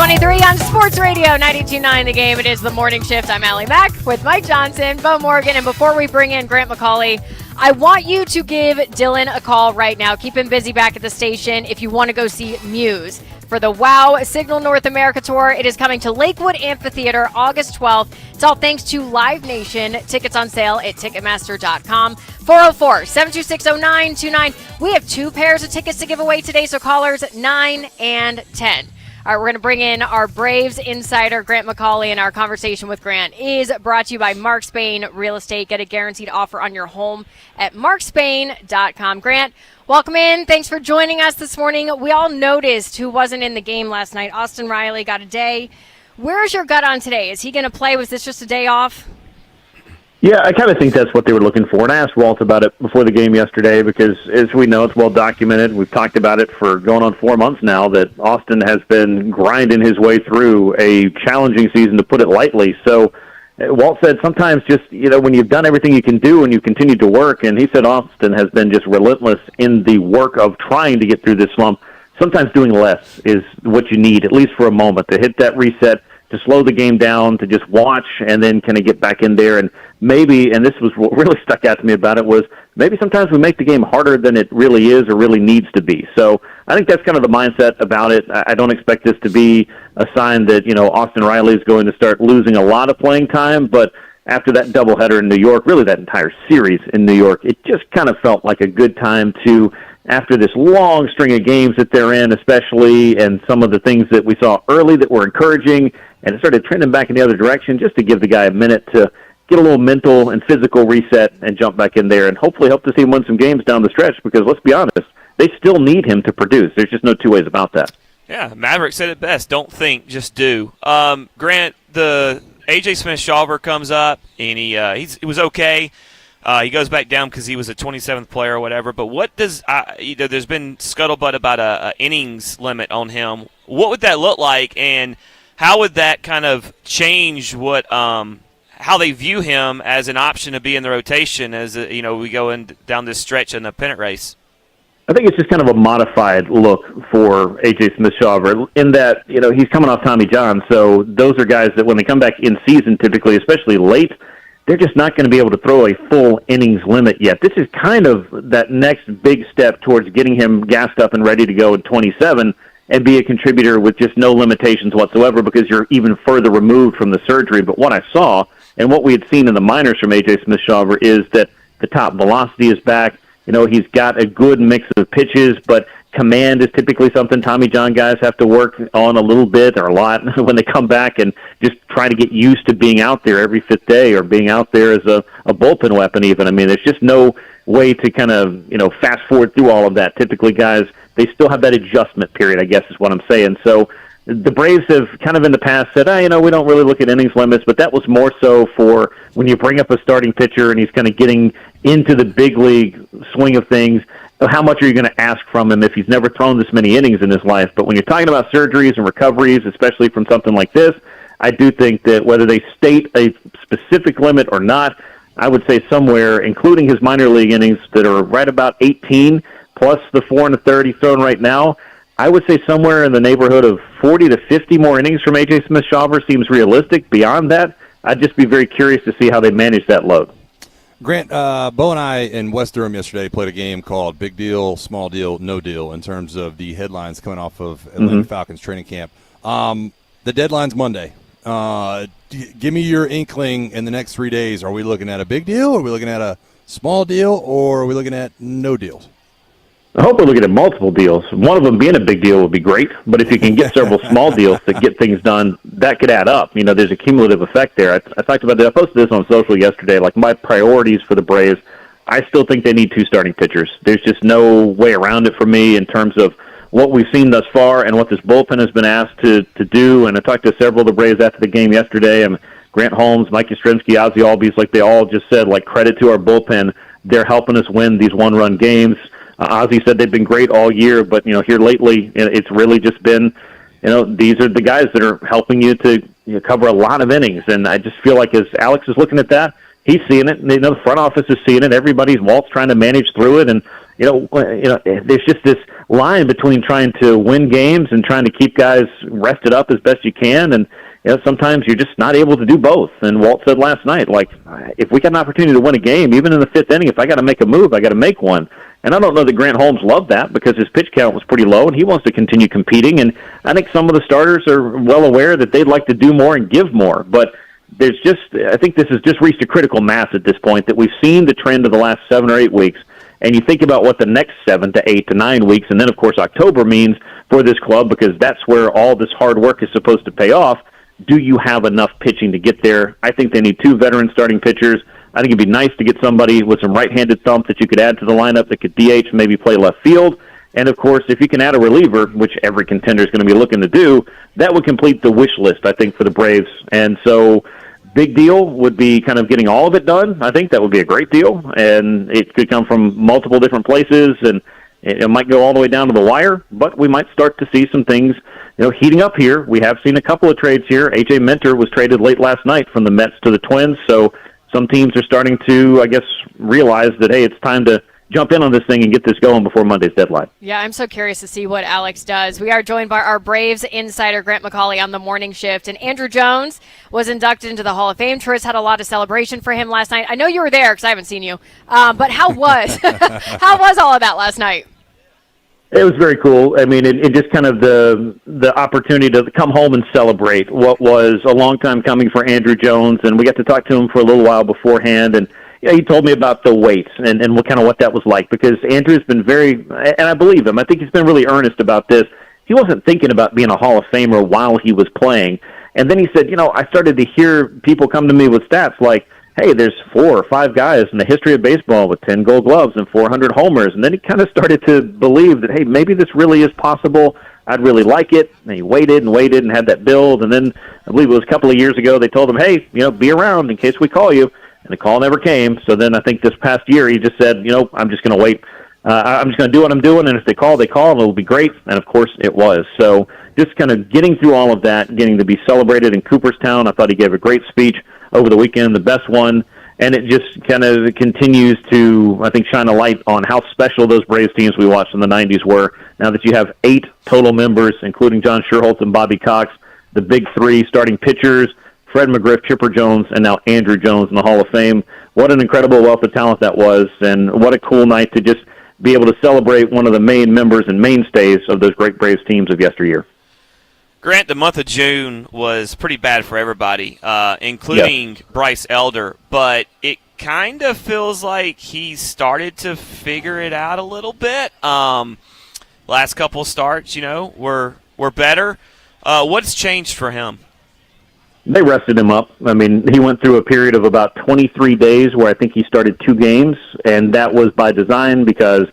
6:23 on Sports Radio 92.9 The Game. It is the morning shift. I'm Allie Mack with Mike Johnson, Bo Morgan, and before we bring in Grant McCauley, I want you to give Dylan a call right now. Keep him busy back at the station if you want to go see Muse for the WOW Signal North America Tour. It is coming to Lakewood Amphitheater August 12th. It's all thanks to Live Nation. Tickets on sale at Ticketmaster.com. 404-726-0929. We have 2 pairs of tickets to give away today, so callers 9 and 10. All right, we're going to bring in our Braves insider, Grant McCauley, and our conversation with Grant is brought to you by Mark Spain Real Estate. Get a guaranteed offer on your home at markspain.com. Grant, welcome in. Thanks for joining us this morning. We all noticed who wasn't in the game last night. Austin Riley got a day. Where's your gut on today? Is he going to play? Was this just a day off? Yeah, I kind of think that's what they were looking for. And I asked Walt about it before the game yesterday because, as we know, it's well documented. We've talked about it for going on 4 months now that Austin has been grinding his way through a challenging season, to put it lightly. So Walt said sometimes just, when you've done everything you can do and you continue to work, and he said Austin has been just relentless in the work of trying to get through this slump. Sometimes doing less is what you need, at least for a moment, to hit that reset, to slow the game down, to just watch, and then kind of get back in there. And maybe, and this was what really stuck out to me about it, was maybe sometimes we make the game harder than it really is or really needs to be. So I think that's kind of the mindset about it. I don't expect this to be a sign that, Austin Riley is going to start losing a lot of playing time, but after that doubleheader in New York, really that entire series in New York, it just kind of felt like a good time to, after this long string of games that they're in, especially, and some of the things that we saw early that were encouraging, and it started trending back in the other direction, just to give the guy a minute to get a little mental and physical reset and jump back in there and hopefully hope to see him win some games down the stretch, because let's be honest, they still need him to produce. There's just no two ways about that. Yeah, Maverick said it best. Don't think, just do. Grant, the A.J. Smith-Shawver comes up, and he was okay. He goes back down because he was a 27th player or whatever. But what does there's been scuttlebutt about a innings limit on him. What would that look like, and how would that kind of change what how they view him as an option to be in the rotation as we go down this stretch in the pennant race? I think it's just kind of a modified look for A.J. Smith-Shawver in that, he's coming off Tommy John, so those are guys that when they come back in season, typically, especially late, they're just not going to be able to throw a full innings limit yet. This is kind of that next big step towards getting him gassed up and ready to go at 27 and be a contributor with just no limitations whatsoever, because you're even further removed from the surgery. But what I saw and what we had seen in the minors from A.J. Smith-Shawver is that the top velocity is back. He's got a good mix of pitches, but command is typically something Tommy John guys have to work on a little bit or a lot when they come back and just try to get used to being out there every fifth day or being out there as a bullpen weapon even. I mean, there's just no way to kind of, fast forward through all of that. Typically, guys, they still have that adjustment period, I guess is what I'm saying. So the Braves have kind of in the past said, we don't really look at innings limits, but that was more so for when you bring up a starting pitcher and he's kind of getting into the big league swing of things. How much are you going to ask from him if he's never thrown this many innings in his life? But when you're talking about surgeries and recoveries, especially from something like this, I do think that whether they state a specific limit or not, I would say somewhere, including his minor league innings that are right about 18, plus the 4 1/3 he's thrown right now, I would say somewhere in the neighborhood of 40 to 50 more innings from A.J. Smith-Shawver seems realistic. Beyond that, I'd just be very curious to see how they manage that load. Grant, Bo and I in West Durham yesterday played a game called Big Deal, Small Deal, No Deal in terms of the headlines coming off of Atlanta Falcons training camp. The deadline's Monday. Give me your inkling in the next 3 days. Are we looking at a big deal? Are we looking at a small deal? Or are we looking at no deals? I hope we're looking at multiple deals. One of them being a big deal would be great, but if you can get several small deals to get things done, that could add up. There's a cumulative effect there. I talked about that. I posted this on social yesterday. Like, my priorities for the Braves, I still think they need 2 starting pitchers. There's just no way around it for me in terms of what we've seen thus far and what this bullpen has been asked to do. And I talked to several of the Braves after the game yesterday, and Grant Holmes, Mike Yastrzemski, Ozzie Albies, like they all just said, like, credit to our bullpen. They're helping us win these one-run games. Ozzie said they've been great all year, but, here lately it's really just been, these are the guys that are helping you to cover a lot of innings. And I just feel like as Alex is looking at that, he's seeing it. The front office is seeing it. Everybody's Walt's trying to manage through it. And there's just this line between trying to win games and trying to keep guys rested up as best you can, and sometimes you're just not able to do both. And Walt said last night, like, if we got an opportunity to win a game, even in the fifth inning, if I got to make a move, I got to make one. And I don't know that Grant Holmes loved that because his pitch count was pretty low, and he wants to continue competing. And I think some of the starters are well aware that they'd like to do more and give more. But I think this has just reached a critical mass at this point, that we've seen the trend of the last 7 or 8 weeks. And you think about what the next 7 to 8 to 9 weeks, and then, of course, October means for this club, because that's where all this hard work is supposed to pay off. Do you have enough pitching to get there? I think they need 2 veteran starting pitchers. I think it'd be nice to get somebody with some right-handed thump that you could add to the lineup that could DH, maybe play left field. And, of course, if you can add a reliever, which every contender is going to be looking to do, that would complete the wish list, I think, for the Braves. And so big deal would be kind of getting all of it done. I think that would be a great deal, and it could come from multiple different places, and it might go all the way down to the wire, but we might start to see some things heating up here. We have seen a couple of trades here. A.J. Minter was traded late last night from the Mets to the Twins, so some teams are starting to, I guess, realize that, hey, it's time to jump in on this thing and get this going before Monday's deadline. Yeah, I'm so curious to see what Alex does. We are joined by our Braves insider, Grant McCauley, on the morning shift. And Andrew Jones was inducted into the Hall of Fame. Truist had a lot of celebration for him last night. I know you were there because I haven't seen you. But how was all of that last night? It was very cool. I mean, it just kind of the opportunity to come home and celebrate what was a long time coming for Andrew Jones. And we got to talk to him for a little while beforehand. And he told me about the weight and what that was like, because Andrew's been very, and I believe him, I think he's been really earnest about this. He wasn't thinking about being a Hall of Famer while he was playing. And then he said, I started to hear people come to me with stats like, hey, there's 4 or 5 guys in the history of baseball with 10 Gold Gloves and 400 homers. And then he kind of started to believe that, hey, maybe this really is possible. I'd really like it. And he waited and had that build. And then I believe it was a couple of years ago, they told him, hey, be around in case we call you. And the call never came. So then I think this past year he just said, I'm just going to wait. I'm just going to do what I'm doing, and if they call, and it'll be great. And, of course, it was. So just kind of getting through all of that, getting to be celebrated in Cooperstown. I thought he gave a great speech over the weekend, the best one. And it just kind of continues to, I think, shine a light on how special those Braves teams we watched in the 90s were. Now that you have 8 total members, including John Schuerholz and Bobby Cox, the big 3 starting pitchers, Fred McGriff, Chipper Jones, and now Andrew Jones in the Hall of Fame. What an incredible wealth of talent that was, and what a cool night to just be able to celebrate one of the main members and mainstays of those great Braves teams of yesteryear. Grant, the month of June was pretty bad for everybody, including Bryce Elder, but it kind of feels like he started to figure it out a little bit. Last couple starts, were better. What's changed for him? They rested him up. I mean, he went through a period of about 23 days where I think he started 2 games, and that was by design because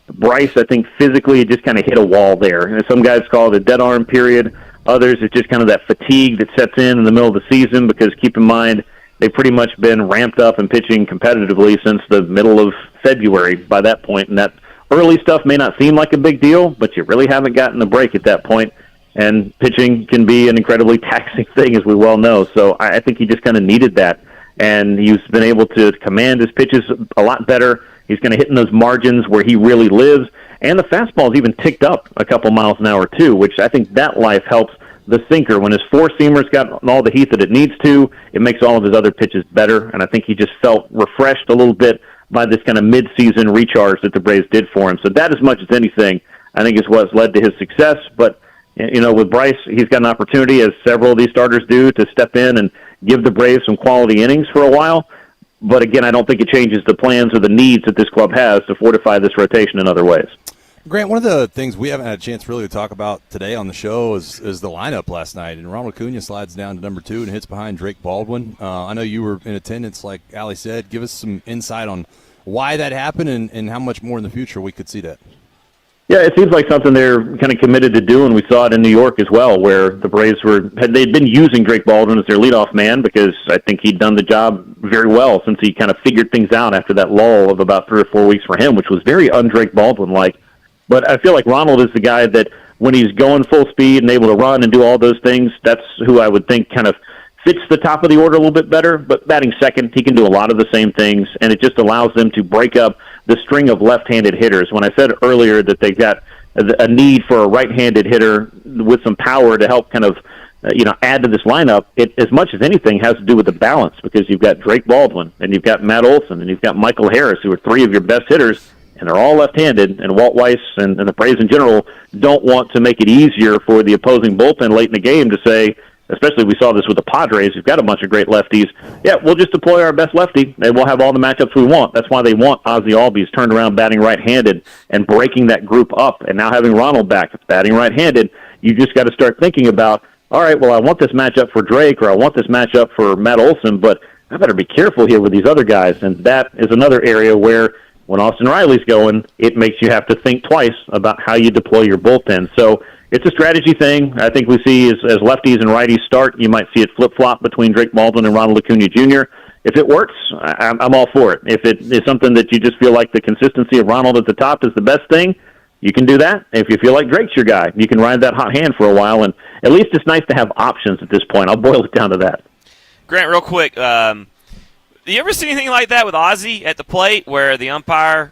Bryce, I think, physically just kind of hit a wall there. And some guys call it a dead arm period. Others, it's just kind of that fatigue that sets in the middle of the season because, keep in mind, they've pretty much been ramped up and pitching competitively since the middle of February by that point. And that early stuff may not seem like a big deal, but you really haven't gotten a break at that point. And pitching can be an incredibly taxing thing, as we well know. So I think he just kind of needed that. And he's been able to command his pitches a lot better. He's going to hit in those margins where he really lives. And the fastball's even ticked up a couple miles an hour, too, which I think that life helps the sinker. When his 4-seamer's got all the heat that it needs to, it makes all of his other pitches better. And I think he just felt refreshed a little bit by this kind of mid-season recharge that the Braves did for him. So that, as much as anything, I think is what's led to his success. But with Bryce, he's got an opportunity, as several of these starters do, to step in and give the Braves some quality innings for a while. But again, I don't think it changes the plans or the needs that this club has to fortify this rotation in other ways. Grant, one of the things we haven't had a chance really to talk about today on the show is the lineup last night. And Ronald Acuna slides down to number 2 and hits behind Drake Baldwin. I know you were in attendance, like Ali said. Give us some insight on why that happened and how much more in the future we could see that. Yeah, it seems like something they're kind of committed to doing. We saw it in New York as well, where the Braves they'd been using Drake Baldwin as their leadoff man because I think he'd done the job very well since he kind of figured things out after that lull of about 3 or 4 weeks for him, which was very un-Drake Baldwin-like. But I feel like Ronald is the guy that when he's going full speed and able to run and do all those things, that's who I would think kind of fits the top of the order a little bit better. But batting second, he can do a lot of the same things, and it just allows them to break up the string of left-handed hitters. When I said earlier that they've got a need for a right-handed hitter with some power to help kind of add to this lineup, it, as much as anything, has to do with the balance, because you've got Drake Baldwin, and you've got Matt Olson, and you've got Michael Harris, who are three of your best hitters, and they're all left-handed, and Walt Weiss and the Braves in general don't want to make it easier for the opposing bullpen late in the game to say, especially we saw this with the Padres, who've got a bunch of great lefties, yeah, we'll just deploy our best lefty, and we'll have all the matchups we want. That's why they want Ozzie Albies turned around batting right-handed and breaking that group up, and now having Ronald back batting right-handed. You just got to start thinking about, all right, well, I want this matchup for Drake, or I want this matchup for Matt Olson, but I better be careful here with these other guys, and that is another area where when Austin Riley's going, it makes you have to think twice about how you deploy your bullpen. So it's a strategy thing. I think we see as lefties and righties start, you might see it flip-flop between Drake Baldwin and Ronald Acuna Jr. If it works, I'm all for it. If it is something that you just feel like the consistency of Ronald at the top is the best thing, you can do that. If you feel like Drake's your guy, you can ride that hot hand for a while, and at least it's nice to have options at this point. I'll boil it down to that. Grant, real quick, do you ever see anything like that with Ozzie at the plate where the umpire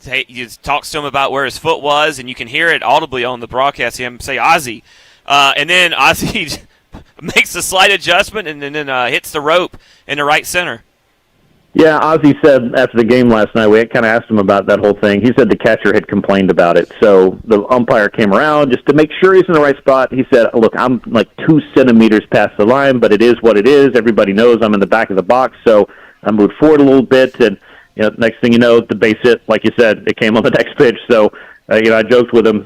he talks to him about where his foot was, and you can hear it audibly on the broadcast, him say Ozzie, and then Ozzie makes a slight adjustment and then hits the rope in the right center? Yeah, Ozzie said after the game last night, we kind of asked him about that whole thing. He said the catcher had complained about it. So the umpire came around just to make sure he's in the right spot. He said, look, I'm like 2 centimeters past the line, but it is what it is. Everybody knows I'm in the back of the box, so I moved forward a little bit. And next thing you know, the base hit, like you said, it came on the next pitch. So, I joked with him,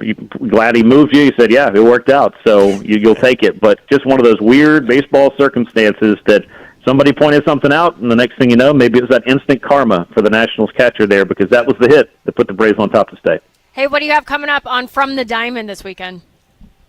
glad he moved you? He said, yeah, it worked out, so you'll take it. But just one of those weird baseball circumstances that somebody pointed something out, and the next thing you know, maybe it was that instant karma for the Nationals catcher there, because that was the hit that put the Braves on top to stay. Hey, what do you have coming up on From the Diamond this weekend?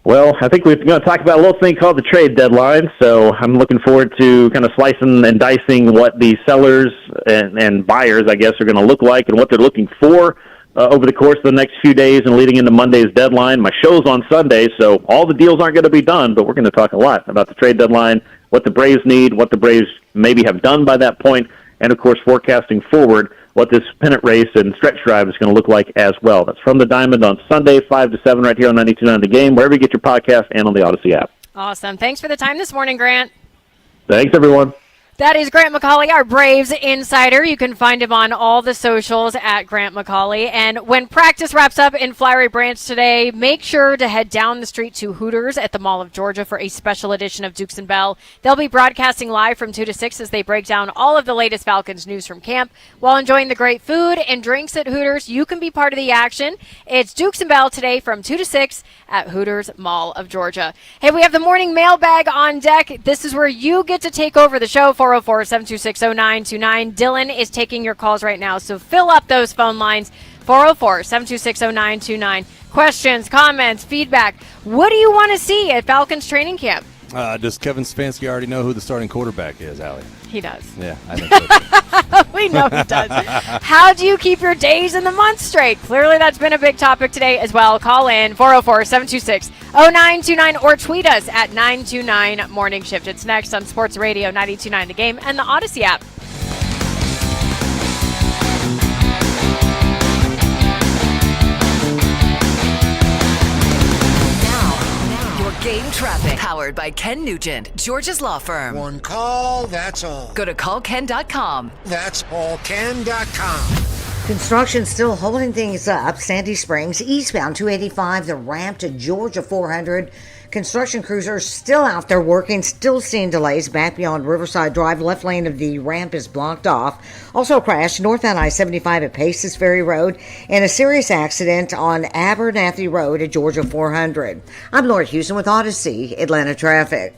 Well, I think we're going to talk about a little thing called the trade deadline, so I'm looking forward to kind of slicing and dicing what the sellers and buyers, I guess, are going to look like and what they're looking for over the course of the next few days and leading into Monday's deadline. My show's on Sunday, so all the deals aren't going to be done, but we're going to talk a lot about the trade deadline, what the Braves need, what the Braves maybe have done by that point, and, of course, forecasting forward what this pennant race and stretch drive is going to look like as well. That's From the Diamond on Sunday, 5 to 7 right here on 92.9 The Game, wherever you get your podcast and on the Odyssey app. Awesome. Thanks for the time this morning, Grant. Thanks, everyone. That is Grant McCauley, our Braves insider. You can find him on all the socials at Grant McCauley. And when practice wraps up in Flowery Branch today, make sure to head down the street to Hooters at the Mall of Georgia for a special edition of Dukes and Bell. They'll be broadcasting live from 2 to 6 as they break down all of the latest Falcons news from camp. While enjoying the great food and drinks at Hooters, you can be part of the action. It's Dukes and Bell today from 2 to 6 at Hooters Mall of Georgia. Hey, we have the morning mailbag on deck. This is where you get to take over the show. 404-726-0929. Dylan is taking your calls right now, so fill up those phone lines. 404-726-0929. Questions, comments, feedback. What do you want to see at Falcons training camp? Does Kevin Stefanski already know who the starting quarterback is, Allie? He does. Yeah, I think so. We know he does. How do you keep your days and the months straight? Clearly, that's been a big topic today as well. Call in 404-726-0929 or tweet us at 929 Morning Shift. It's next on Sports Radio 92.9 The Game and the Odyssey app. Game traffic powered by Ken Nugent, Georgia's law firm. One call, that's all. Go to callken.com. That's allken.com. Construction still holding things up. Sandy Springs, eastbound 285, the ramp to Georgia 400. Construction crews are still out there working, still seeing delays back beyond Riverside Drive. Left lane of the ramp is blocked off. Also a crash northbound I-75 at Paces Ferry Road and a serious accident on Abernathy Road at Georgia 400. I'm Laura Houston with Odyssey Atlanta Traffic.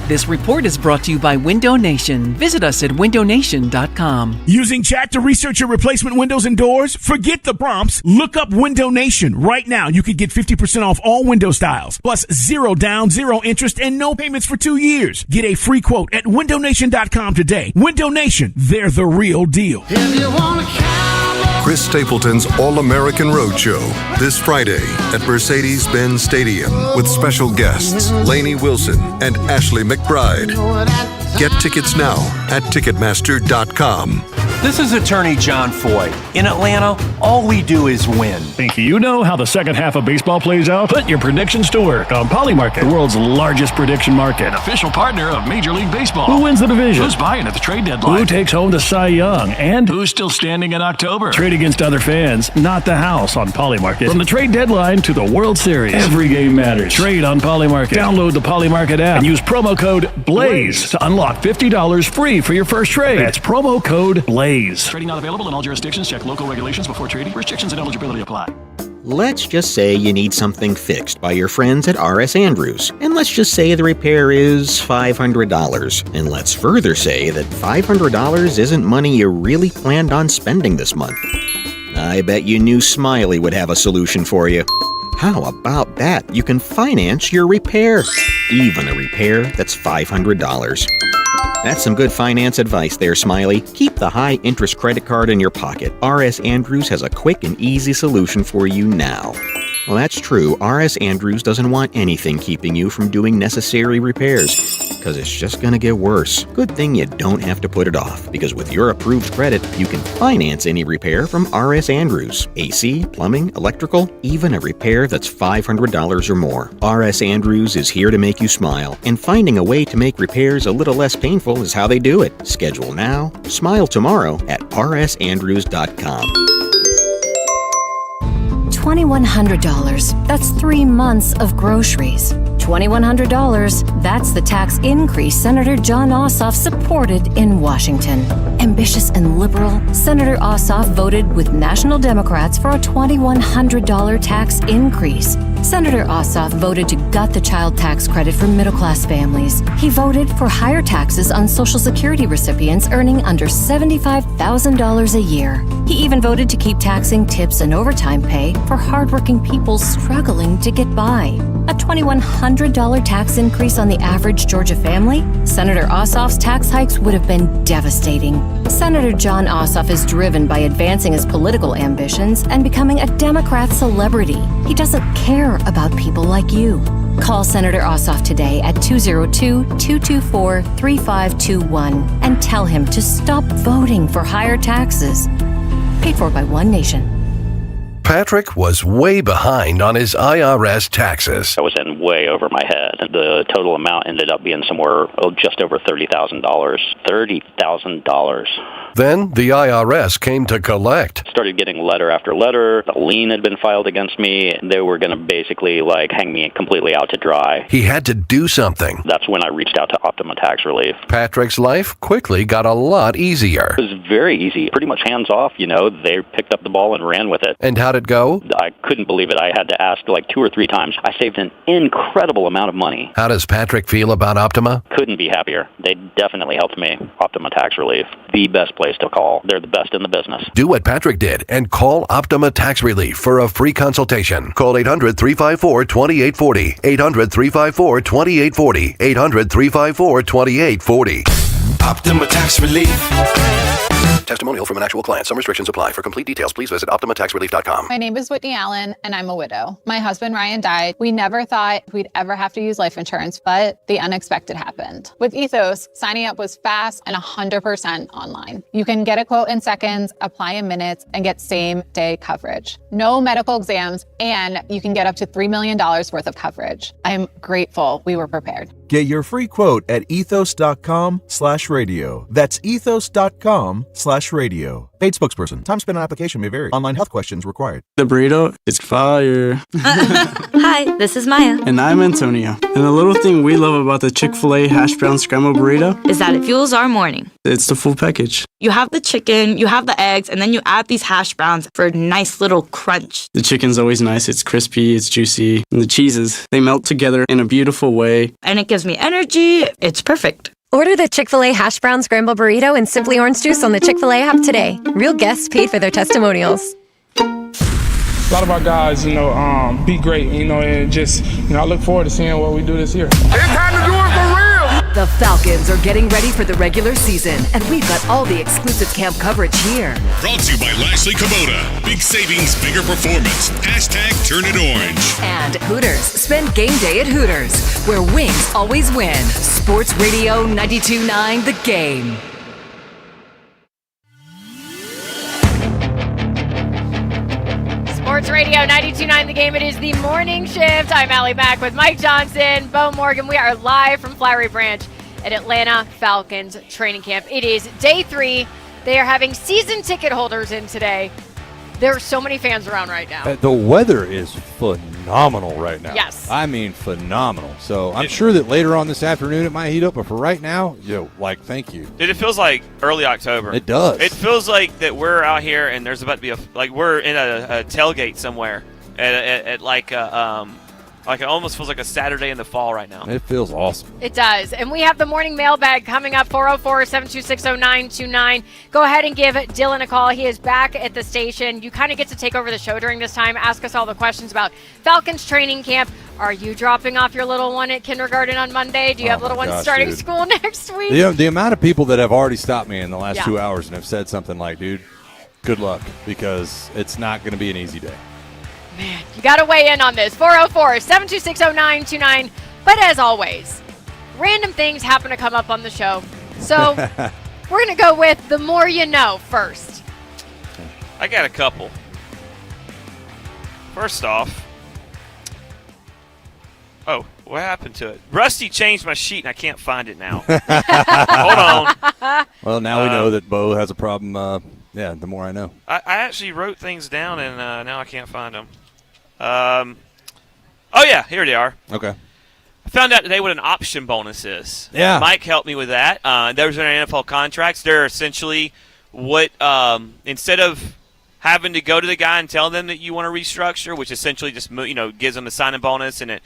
This report is brought to you by Window Nation. Visit us at windownation.com. Using chat to research your replacement windows and doors? Forget the prompts. Look up Window Nation. Right now, you could get 50% off all window styles, plus 0 down, 0 interest, and no payments for 2 years. Get a free quote at windownation.com today. Window Nation, they're the real deal. If you want to Chris Stapleton's All-American Roadshow this Friday at Mercedes-Benz Stadium with special guests Lainey Wilson and Ashley McBride. Get tickets now at Ticketmaster.com. This is attorney John Foy. In Atlanta, all we do is win. Think you know how the second half of baseball plays out? Put your predictions to work on Polymarket, the world's largest prediction market. An official partner of Major League Baseball. Who wins the division? Who's buying at the trade deadline? Who takes home the Cy Young? And who's still standing in October? Trade against other fans, not the house on Polymarket. From the trade deadline to the World Series, every game matters. Trade on Polymarket. Download the Polymarket app and use promo code BLAZE to unlock $50 free for your first trade. That's promo code BLAZE. Trading not available in all jurisdictions. Check local regulations before trading. Restrictions and eligibility apply. Let's just say you need something fixed by your friends at R.S. Andrews. And let's just say the repair is $500. And let's further say that $500 isn't money you really planned on spending this month. I bet you knew Smiley would have a solution for you. How about that? You can finance your repair. Even a repair that's $500. That's some good finance advice there, Smiley. Keep the high-interest credit card in your pocket. R.S. Andrews has a quick and easy solution for you now. Well, that's true. R.S. Andrews doesn't want anything keeping you from doing necessary repairs, because it's just going to get worse. Good thing you don't have to put it off, because with your approved credit, you can finance any repair from R.S. Andrews. AC, plumbing, electrical, even a repair that's $500 or more. R.S. Andrews is here to make you smile, and finding a way to make repairs a little less painful is how they do it. Schedule now, smile tomorrow at rsandrews.com. $2,100. That's 3 months of groceries. $2,100. That's the tax increase Senator Jon Ossoff supported in Washington. Ambitious and liberal, Senator Ossoff voted with national Democrats for a $2,100 tax increase. Senator Ossoff voted to gut the child tax credit for middle-class families. He voted for higher taxes on Social Security recipients earning under $75,000 a year. He even voted to keep taxing tips and overtime pay for hardworking people struggling to get by. A $2,100 tax increase on the average Georgia family? Senator Ossoff's tax hikes would have been devastating. Senator Jon Ossoff is driven by advancing his political ambitions and becoming a Democrat celebrity. He doesn't care about people like you. Call Senator Ossoff today at 202-224-3521 and tell him to stop voting for higher taxes. Paid for by One Nation. Patrick was way behind on his IRS taxes. I was in way over my head. The total amount ended up being somewhere just over $30,000. $30,000. Then the IRS came to collect. Started getting letter after letter. A lien had been filed against me. They were going to basically hang me completely out to dry. He had to do something. That's when I reached out to Optima Tax Relief. Patrick's life quickly got a lot easier. It was very easy. Pretty much hands off, They picked up the ball and ran with it. And how'd it go? I couldn't believe it. I had to ask 2 or 3 times. I saved an incredible amount of money. How does Patrick feel about Optima? Couldn't be happier. They definitely helped me. Optima Tax Relief. The best place to call. They're the best in the business. Do what Patrick did and call Optima Tax Relief for a free consultation. Call 800-354-2840. 800-354-2840. 800-354-2840. Optima Tax Relief. Testimonial from an actual client. Some restrictions apply. For complete details, please visit OptimaTaxRelief.com. My name is Whitney Allen, and I'm a widow. My husband, Ryan, died. We never thought we'd ever have to use life insurance, but the unexpected happened. With Ethos, signing up was fast and 100% online. You can get a quote in seconds, apply in minutes, and get same-day coverage. No medical exams, and you can get up to $3 million worth of coverage. I'm grateful we were prepared. Get your free quote at ethos.com/radio. That's ethos.com/radio. Paid spokesperson. Time spent on application may vary. Online health questions required. The burrito is fire. Hi, this is Maya. And I'm Antonio. And the little thing we love about the Chick-fil-A hash brown scrambled burrito is that it fuels our morning. It's the full package. You have the chicken, you have the eggs, and then you add these hash browns for a nice little crunch. The chicken's always nice. It's crispy, it's juicy. And the cheeses, they melt together in a beautiful way. And it gives me energy. It's perfect. Order the Chick-fil-A hash brown scramble burrito and Simply Orange Juice on the Chick-fil-A app today. Real guests paid for their testimonials. A lot of our guys, be great, and just, I look forward to seeing what we do this year. It's time to do it for real! The Falcons are getting ready for the regular season, and we've got all the exclusive camp coverage here. Brought to you by Lashley Kubota. Big savings, bigger performance. #Turn it orange. And Hooters. Spend game day at Hooters, where wings always win. Sports Radio 92.9 The Game. Radio 92.9 The Game. It is the morning shift. I'm Allie Mack with Mike Johnson, Bo Morgan. We are live from Flowery Branch at Atlanta Falcons training camp. It is day 3. They are having season ticket holders in today. There are so many fans around right now. The weather is phenomenal right now. Yes. I mean, phenomenal. So I'm sure that later on this afternoon it might heat up, but for right now, thank you. Dude, it feels like early October. It does. It feels like that we're out here and there's about to be we're in a tailgate somewhere at it almost feels like a Saturday in the fall right now. It feels awesome. It does. And we have the morning mailbag coming up, 404-726-0929. Go ahead and give Dylan a call. He is back at the station. You kind of get to take over the show during this time. Ask us all the questions about Falcons training camp. Are you dropping off your little one at kindergarten on Monday? Do you have little ones starting school next week? The amount of people that have already stopped me in the last 2 hours and have said something like, dude, good luck, because it's not going to be an easy day. Man, you got to weigh in on this. 404-726-0929. But as always, random things happen to come up on the show. So we're going to go with the more you know first. I got a couple. First off, what happened to it? Rusty changed my sheet and I can't find it now. Hold on. Well, now we know that Bo has a problem. The more I know. I actually wrote things down and now I can't find them. Here they are. Okay. I found out today what an option bonus is. Yeah. Mike helped me with that. Those are in NFL contracts. They're essentially what, instead of having to go to the guy and tell them that you want to restructure, which essentially just gives them a signing bonus and it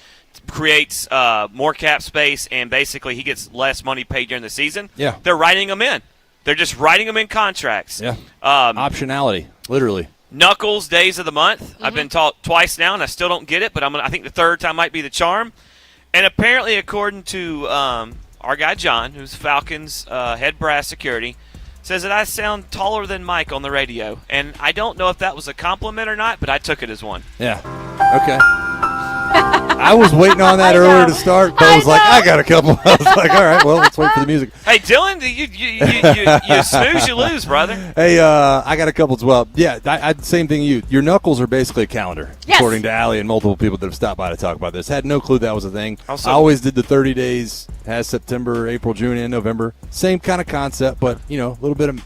creates more cap space and basically he gets less money paid during the season. Yeah. They're writing them in. They're just writing them in contracts. Yeah. Optionality, literally. Knuckles days of the month. I've been taught twice now, and I still don't get it, but I think the third time might be the charm. And apparently, according to our guy John, who's Falcons head brass security, says that I sound taller than Mike on the radio. And I don't know if that was a compliment or not, but I took it as one. Yeah. Okay. I was waiting on that earlier to start. Bo was like, I got a couple. I was like, all right, well, let's wait for the music. Hey, Dylan, you snooze, you lose, brother. Hey, I got a couple as well. Yeah, same thing you. Your knuckles are basically a calendar, according to Allie and multiple people that have stopped by to talk about this. Had no clue that was a thing. I always did the 30 days, has September, April, June, and November. Same kind of concept, but, a little bit of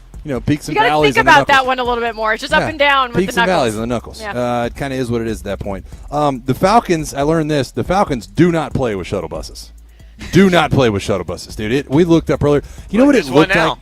peaks and valleys. You got to think about that one a little bit more. It's just up and down with the knuckles. Peaks and valleys on the knuckles. Yeah. It kind of is what it is at that point. The Falcons, I learned this. The Falcons do not play with shuttle buses. Do not play with shuttle buses, dude. We looked up earlier. You know what it looked like?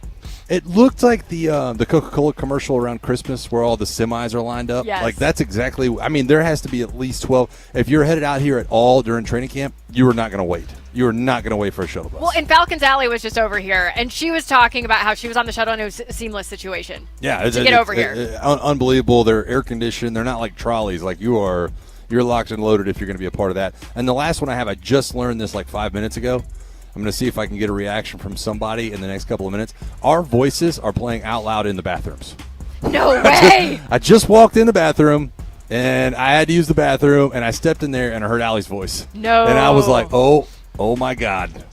It looked like the Coca-Cola commercial around Christmas where all the semis are lined up. Yes. Like, that's exactly – I mean, there has to be at least 12. If you're headed out here at all during training camp, you are not going to wait. You are not going to wait for a shuttle bus. Well, and Falcons Alley was just over here, and she was talking about how she was on the shuttle and it was a seamless situation. Yeah. To get over here. Unbelievable. They're air-conditioned. They're not like trolleys. Like, you're locked and loaded if you're going to be a part of that. And the last one I just learned this like 5 minutes ago. I'm going to see if I can get a reaction from somebody in the next couple of minutes. Our voices are playing out loud in the bathrooms. No way! I just walked in the bathroom, and I had to use the bathroom, and I stepped in there, and I heard Allie's voice. No. And I was like, oh my God.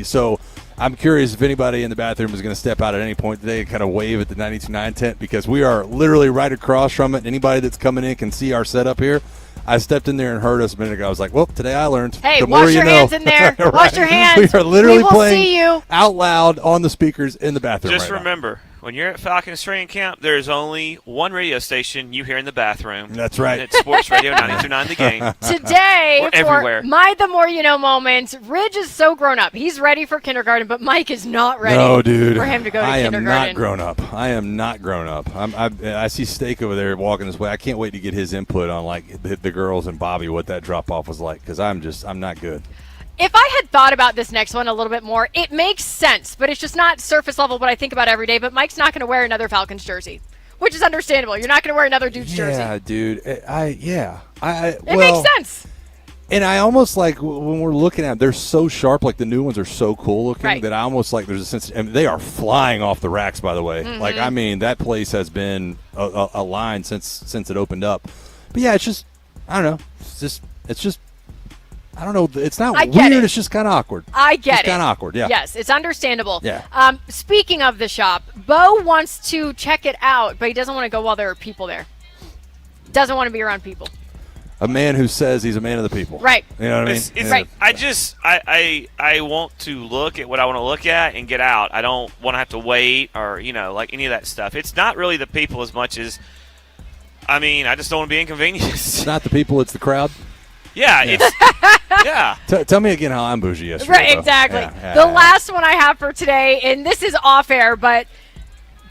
So I'm curious if anybody in the bathroom is going to step out at any point today and kind of wave at the 92.9 tent, because we are literally right across from it. Anybody that's coming in can see our setup here. I stepped in there and heard us a minute ago. I was like, well, today I learned. Hey, wash your hands in there. Right. Wash your hands. We are literally playing see you. out loud on the speakers in the bathroom. Just remember, when you're at Falcons training camp, there's only one radio station you hear in the bathroom. That's right. And it's Sports Radio 92.9 The Game. Today, We're everywhere. My The More You Know moment, Ridge is so grown up. He's ready for kindergarten, but Mike is not ready for him to go to kindergarten. I am not grown up. I see Steak over there walking this way. I can't wait to get his input on like the girls and Bobby, what that drop-off was like, because I'm not good. If I had thought about this next one a little bit more, it makes sense, but it's just not surface level what I think about every day. But Mike's not going to wear another Falcons jersey, which is understandable. You're not going to wear another dude's jersey. Yeah, dude. It makes sense. And I almost like when we're looking at them, they're so sharp. Like the new ones are so cool looking that I almost like there's a sense. And they are flying off the racks, by the way. Mm-hmm. Like, I mean, that place has been a line since it opened up. But yeah, it's just, I don't know. It's just. I don't know. It's not weird. It's just kind of awkward. I get it. It's kind of awkward, yeah. Yes, it's understandable. Yeah. Speaking of the shop, Bo wants to check it out, but he doesn't want to go while there are people there. Doesn't want to be around people. a man who says he's a man of the people. Right. You know what I mean? It's right. I want to look at what I want to look at and get out. I don't want to have to wait or, like any of that stuff. It's not really the people as much as, I just don't want to be inconvenienced. It's not the people, it's the crowd. Yeah. It's yeah. Tell me again how I'm bougie yesterday. Right, exactly. The last one I have for today, and this is off air, but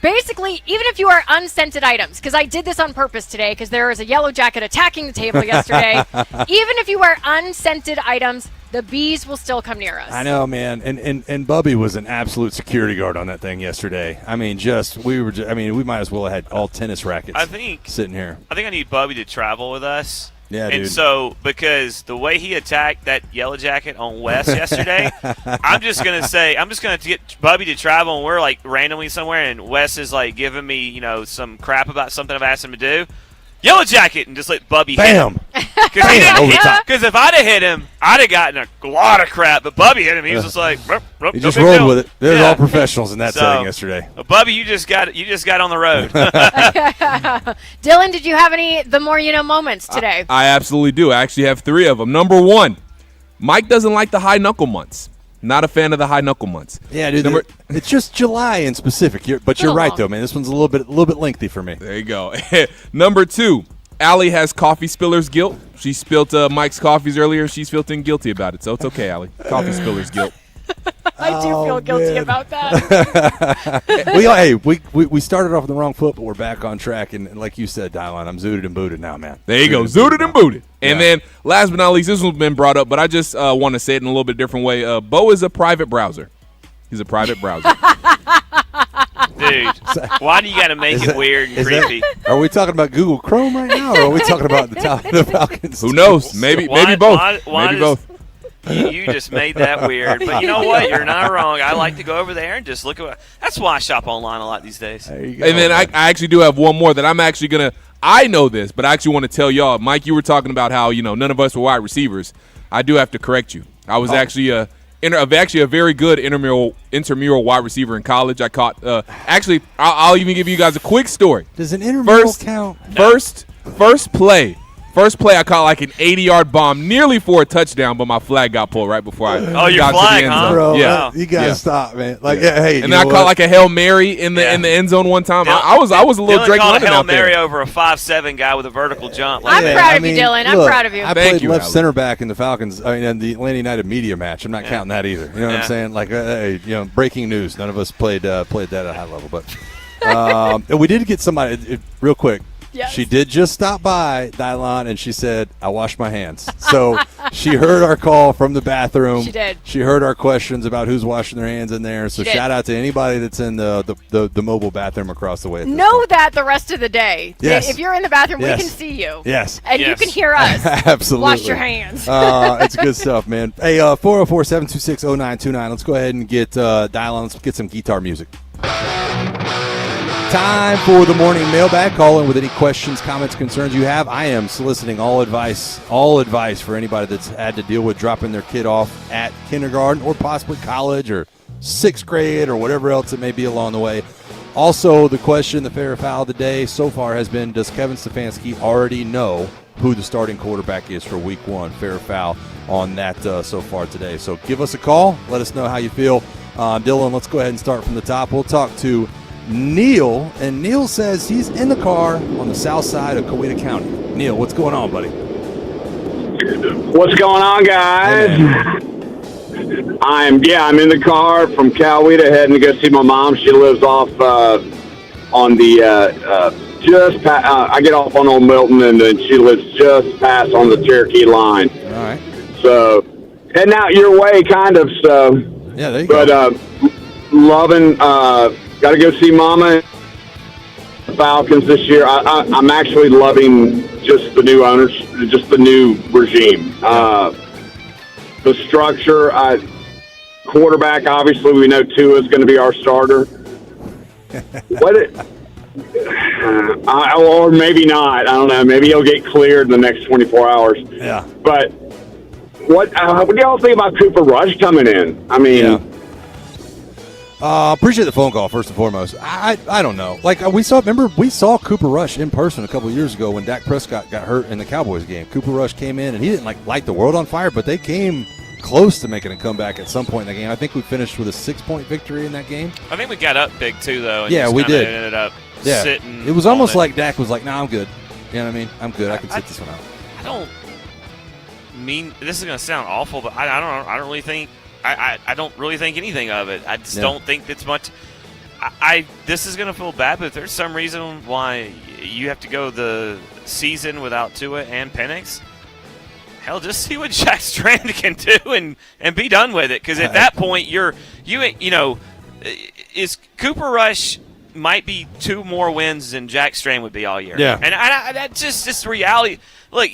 basically, even if you are unscented items, because I did this on purpose today because there was a yellow jacket attacking the table yesterday, even if you wear unscented items, the bees will still come near us. I know, man. And Bubby was an absolute security guard on that thing yesterday. We might as well have had all tennis rackets sitting here. I think I need Bubby to travel with us. Yeah, and dude. so, because the way he attacked that yellow jacket on Wes yesterday, I'm just going to get Bubby to travel, and we're, randomly somewhere, and Wes is, giving me, some crap about something I've asked him to do. Yellow jacket, and just let Bubby hit him. Because if I'd have hit him, I'd have gotten a lot of crap, but Bubby hit him. He was just like, he just rolled with it. There's all professionals in that setting yesterday. Bubby, you just got on the road. Dylan, did you have any the more you know moments today? I absolutely do. I actually have 3 of them. Number 1, Mike doesn't like the high knuckle months. Not a fan of the high knuckle months. Yeah, dude. It's just July in specific. But you're right, though, man. This one's a little bit lengthy for me. There you go. Number 2, Allie has coffee spiller's guilt. She spilled Mike's coffees earlier. She's feeling guilty about it, so it's okay, Allie. Coffee spiller's guilt. I do feel guilty about that. We started off on the wrong foot, but we're back on track. And like you said, Dylan, I'm zooted and booted now, man. There you go, zooted and booted. And then, last but not least, this one's been brought up, but I just want to say it in a little bit different way. Bo is a private browser. He's a private browser. Dude, why do you got to make it weird and creepy? Are we talking about Google Chrome right now, or are we talking about the Falcons? Who knows? Maybe both. Maybe both. You just made that weird, but you know what? You're not wrong. I like to go over there and just look at. That's why I shop online a lot these days. There you go. And then I actually do have one more that I'm actually gonna. I know this, but I actually want to tell y'all. Mike, you were talking about how none of us were wide receivers. I do have to correct you. I was actually a very good intramural wide receiver in college. I caught. Actually, I'll even give you guys a quick story. Does an intramural count? First play, I caught like an 80-yard bomb, nearly for a touchdown, but my flag got pulled right before I got to the end zone. Bro, yeah, you gotta stop, man. Hey, and then I caught like a Hail Mary in the end zone one time. I was a little Drake London out there. Hail Mary over a 5'7" guy with a vertical jump. I'm proud of you, Dylan. I'm proud of you. I played left center back in the Falcons. In the Atlanta United media match. I'm not counting that either. You know what I'm saying? Breaking news. None of us played that at a high level, but we did get somebody real quick. Yes. She did just stop by, Dylon, and she said, I washed my hands. So she heard our call from the bathroom. She did. She heard our questions about who's washing their hands in there. So shout out to anybody that's in the mobile bathroom across the way. Know that the rest of the day. Yes. If you're in the bathroom, Yes. we can see you. Yes. And you can hear us. Absolutely. Wash your hands. It's good stuff, man. Hey, 404-726-0929. Let's go ahead and get Dylon. Let's get some guitar music. Time for the morning mailbag. Call in with any questions, comments, concerns you have. I am soliciting all advice for anybody that's had to deal with dropping their kid off at kindergarten or possibly college or 6th grade or whatever else it may be along the way. Also, the question, the fair or foul of the day so far has been, does Kevin Stefanski already know who the starting quarterback is for week 1? Fair or foul on that so far today. So give us a call. Let us know how you feel. Dylan, let's go ahead and start from the top. We'll talk to Neil, and Neil says he's in the car on the south side of Coweta County. Neil, what's going on, buddy? What's going on, guys? Hey, I'm in the car from Coweta heading to go see my mom. She lives off on the I get off on Old Milton, and then she lives just past on the Cherokee line. All right. So heading out your way, kind of. So yeah, there you go. But loving. Got to go see Mama Falcons this year. I'm actually loving just the new owners, just the new regime. The structure, quarterback, obviously we know Tua is going to be our starter. Or maybe not. I don't know. Maybe he'll get cleared in the next 24 hours. Yeah. But what do y'all think about Cooper Rush coming in? I mean... Appreciate the phone call, first and foremost. I don't know. Like, we saw Cooper Rush in person a couple of years ago when Dak Prescott got hurt in the Cowboys game. Cooper Rush came in, and he didn't, light the world on fire, but they came close to making a comeback at some point in the game. I think we finished with a 6-point victory in that game. I think we got up big, too, though. And yeah, we did. Ended up sitting. It was almost like Dak was like, nah, I'm good. You know what I mean? I'm good. I can sit this one out. I don't mean – this is going to sound awful, but I don't really think – I don't really think anything of it. I just don't think it's much. This is going to feel bad, but if there's some reason why you have to go the season without Tua and Penix, hell, just see what Jack Strand can do and be done with it. Because at that point, is Cooper Rush might be 2 more wins than Jack Strand would be all year. Yeah, and that's just reality. Look,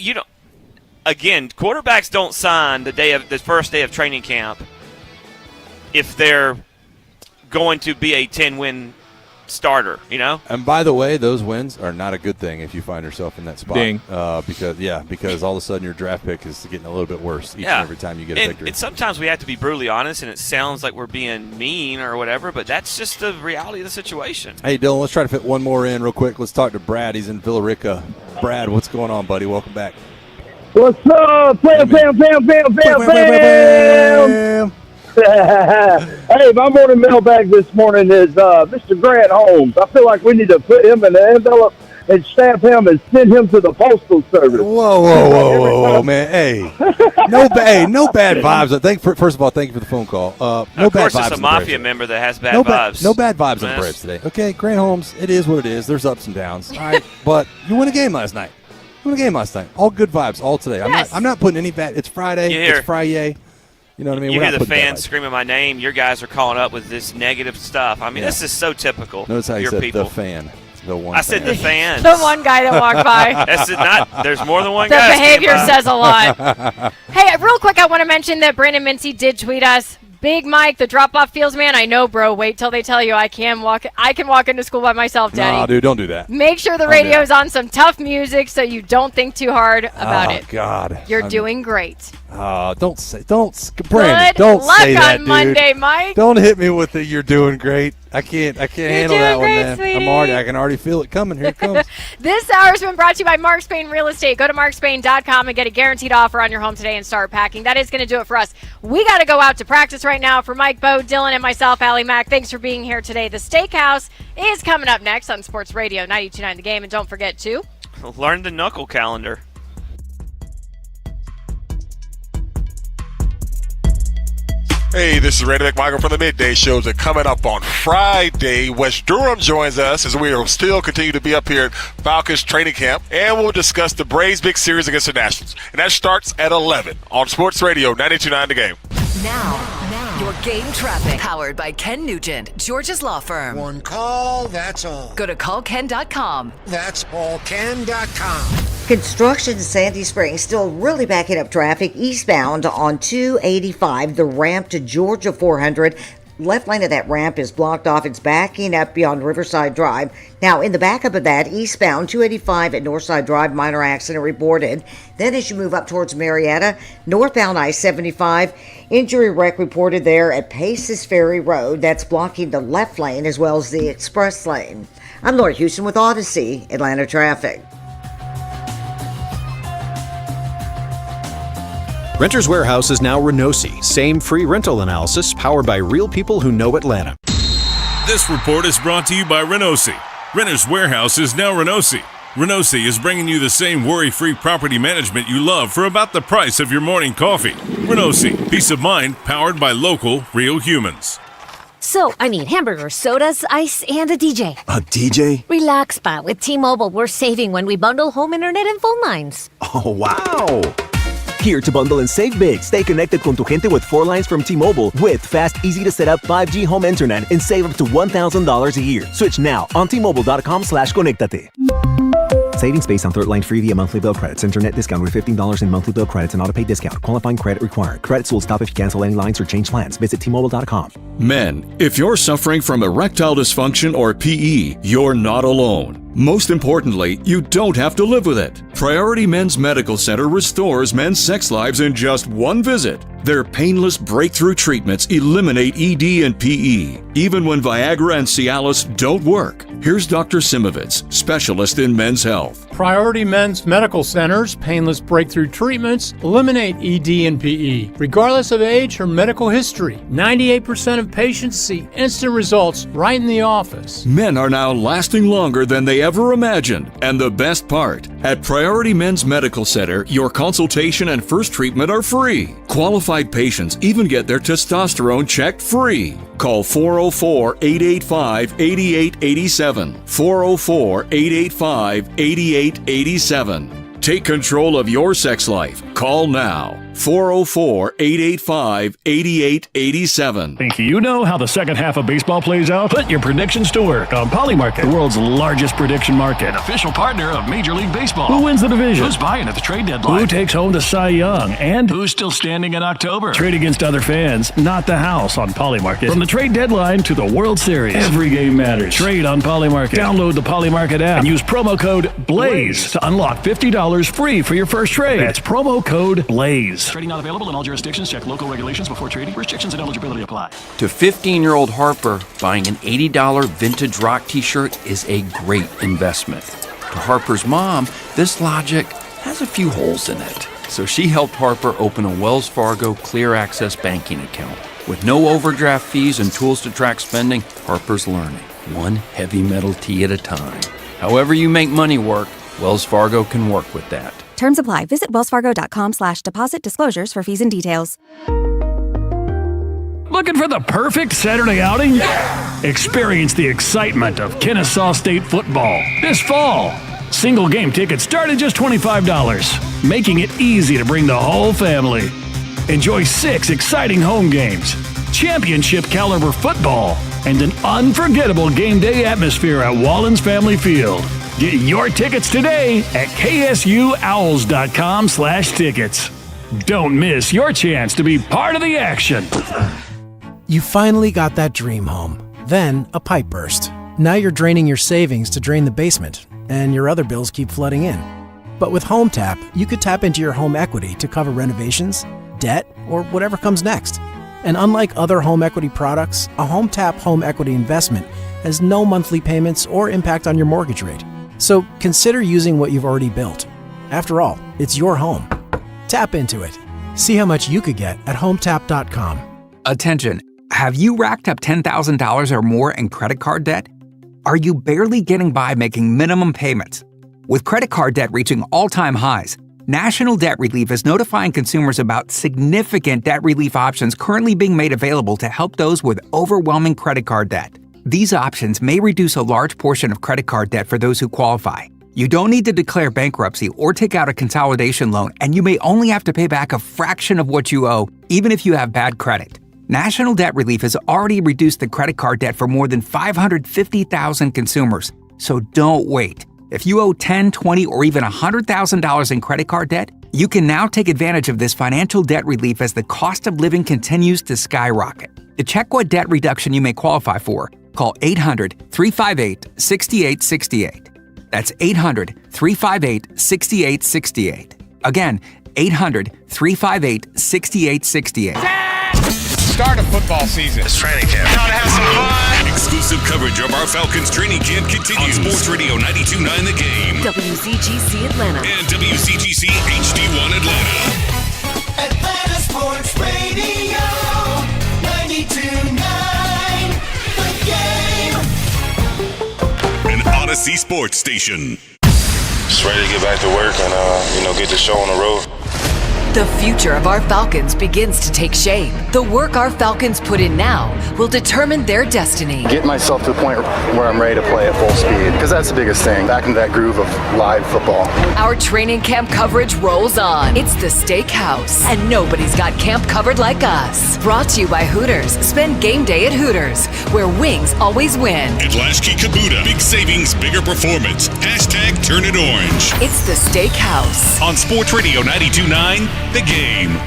again, quarterbacks don't sign the first day of training camp if they're going to be a 10-win starter, And by the way, those wins are not a good thing if you find yourself in that spot. Ding. Because all of a sudden your draft pick is getting a little bit worse each and every time you get a victory. And sometimes we have to be brutally honest, and it sounds like we're being mean or whatever, but that's just the reality of the situation. Hey, Dylan, let's try to fit one more in real quick. Let's talk to Brad. He's in Villa Rica. Brad, what's going on, buddy? Welcome back. What's up? Bam. Hey, my morning mailbag this morning is Mr. Grant Holmes. I feel like we need to put him in an envelope and stamp him and send him to the Postal Service. Whoa, man. Hey, no bad vibes. First of all, thank you for the phone call. No bad vibes. It's a mafia member that has bad vibes. No bad vibes on the Braves today. Okay, Grant Holmes, it is what it is. There's ups and downs. All right, but you won a game last night. All good vibes, all today. I'm not putting any bad. It's Friday. It's Friday. You know what I mean? You hear the fans screaming my name. Your guys are calling up with this negative stuff. I mean, this is so typical. Notice how you said people. The fan. The one. I said the fans. The one guy that walked by. That's not. There's more than one the guy. The behavior says a lot. Hey, real quick, I want to mention that Brandon Mincy did tweet us. Big Mike, the drop-off feels man. I know, bro. Wait till they tell you I can walk into school by myself, Daddy. Nah, dude, don't do that. Make sure the radio's on some tough music so you don't think too hard about it. Oh, God. You're doing great. Brandon, don't say luck that, on Monday, Mike. Don't hit me with the "you're doing great." I can't handle that one, man. Sweetie. I can already feel it coming. Here it comes. This hour's been brought to you by Mark Spain Real Estate. Go to markspain.com and get a guaranteed offer on your home today and start packing. That is going to do it for us. We got to go out to practice right now. For Mike, Bo, Dylan, and myself, Allie Mack, thanks for being here today. The Steakhouse is coming up next on Sports Radio 92.9 The Game. And don't forget to learn the knuckle calendar. Hey, this is Randy McMichael from the Midday Shows. And coming up on Friday, Wes Durham joins us as we will still continue to be up here at Falcons training camp. And we'll discuss the Braves' big series against the Nationals. And that starts at 11 on Sports Radio 92.9 The Game. Now, your game traffic. Powered by Ken Nugent, George's Law Firm. One call, that's all. Go to callken.com. That's allken.com. Construction in Sandy Springs still really backing up traffic eastbound on 285, the ramp to Georgia 400. Left lane of that ramp is blocked off. It's backing up beyond Riverside Drive. Now, in the backup of that, eastbound 285 at Northside Drive, minor accident reported. Then as you move up towards Marietta, northbound I-75, injury wreck reported there at Paces Ferry Road. That's blocking the left lane as well as the express lane. I'm Laura Houston with Odyssey, Atlanta Traffic. Renters Warehouse is now Renosi. Same free rental analysis powered by real people who know Atlanta. This report is brought to you by Renosi. Renters Warehouse is now Renosi. Renosi is bringing you the same worry-free property management you love for about the price of your morning coffee. Renosi, peace of mind powered by local, real humans. So, I need hamburgers, sodas, ice, and a DJ. A DJ? Relax, Pa. With T-Mobile, we're saving when we bundle home internet and phone lines. Oh, wow! Here to bundle and save big. Stay connected con tu gente with 4 lines from T-Mobile with fast, easy-to-set-up 5G home internet and save up to $1,000 a year. Switch now on T-Mobile.com/conectate. Savings based on third line free via monthly bill credits. Internet discount with $15 in monthly bill credits and auto-pay discount. Qualifying credit required. Credits will stop if you cancel any lines or change plans. Visit T-Mobile.com. Men, if you're suffering from erectile dysfunction or PE, you're not alone. Most importantly, you don't have to live with it. Priority Men's Medical Center restores men's sex lives in just one visit. Their painless breakthrough treatments eliminate ED and PE, even when Viagra and Cialis don't work. Here's Dr. Simovitz, specialist in men's health. Priority Men's Medical Center's painless breakthrough treatments eliminate ED and PE, regardless of age or medical history. 98% of patients see instant results right in the office. Men are now lasting longer than they ever imagined. And the best part, at Priority Men's Medical Center, your consultation and first treatment are free. Qualified patients even get their testosterone checked free. Call 404-885-8887. 404-885-8887. Take control of your sex life. Call now. 404-885-8887. Think you know how the second half of baseball plays out? Put your predictions to work on Polymarket, the world's largest prediction market. An official partner of Major League Baseball. Who wins the division? Who's buying at the trade deadline? Who takes home the Cy Young? And who's still standing in October? Trade against other fans, not the house on Polymarket. From the trade deadline to the World Series, every game matters. Trade on Polymarket. Download the Polymarket app and use promo code BLAZE to unlock $50 free for your first trade. That's promo code BLAZE. Trading not available in all jurisdictions. Check local regulations before trading. Restrictions and eligibility apply. To 15-year-old Harper, buying an $80 vintage rock t-shirt is a great investment. To Harper's mom, this logic has a few holes in it. So she helped Harper open a Wells Fargo Clear Access banking account. With no overdraft fees and tools to track spending, Harper's learning, one heavy metal tee at a time. However you make money work, Wells Fargo can work with that. Terms apply. Visit wellsfargo.com/deposit disclosures for fees and details. Looking for the perfect Saturday outing? Yeah! Experience the excitement of Kennesaw State football this fall. Single game tickets start at just $25, making it easy to bring the whole family. Enjoy 6 exciting home games, championship caliber football, and an unforgettable game day atmosphere at Wallens Family Field. Get your tickets today at ksuowls.com/tickets. Don't miss your chance to be part of the action. You finally got that dream home. Then a pipe burst. Now you're draining your savings to drain the basement, and your other bills keep flooding in. But with HomeTap, you could tap into your home equity to cover renovations, debt, or whatever comes next. And unlike other home equity products, a HomeTap home equity investment has no monthly payments or impact on your mortgage rate. So consider using what you've already built. After all, it's your home. Tap into it. See how much you could get at HomeTap.com. Attention. Have you racked up $10,000 or more in credit card debt? Are you barely getting by making minimum payments? With credit card debt reaching all-time highs, National Debt Relief is notifying consumers about significant debt relief options currently being made available to help those with overwhelming credit card debt. These options may reduce a large portion of credit card debt for those who qualify. You don't need to declare bankruptcy or take out a consolidation loan, and you may only have to pay back a fraction of what you owe, even if you have bad credit. National Debt Relief has already reduced the credit card debt for more than 550,000 consumers. So don't wait. If you owe $10,000, $20,000, or even $100,000 in credit card debt, you can now take advantage of this financial debt relief as the cost of living continues to skyrocket. To check what debt reduction you may qualify for, call 800-358-6868. That's 800-358-6868. Again, 800-358-6868. Start of football season. It's training camp. Gotta have some fun. Exclusive coverage of our Falcons training camp continues. On Sports Radio 92.9 The Game. WCGC Atlanta. And WCGC HD1 Atlanta. Atlanta Sports Radio 92.9 The Game. An Odyssey Sports Station. Just ready to get back to work and get the show on the road. The future of our Falcons begins to take shape. The work our Falcons put in now will determine their destiny. Get myself to the point where I'm ready to play at full speed, because that's the biggest thing, back into that groove of live football. Our training camp coverage rolls on. It's the Steakhouse, and nobody's got camp covered like us. Brought to you by Hooters. Spend game day at Hooters, where wings always win. At Lasky Kabuta, big savings, bigger performance. Hashtag turn it orange. It's the Steakhouse. On Sports Radio 92.9 The Game.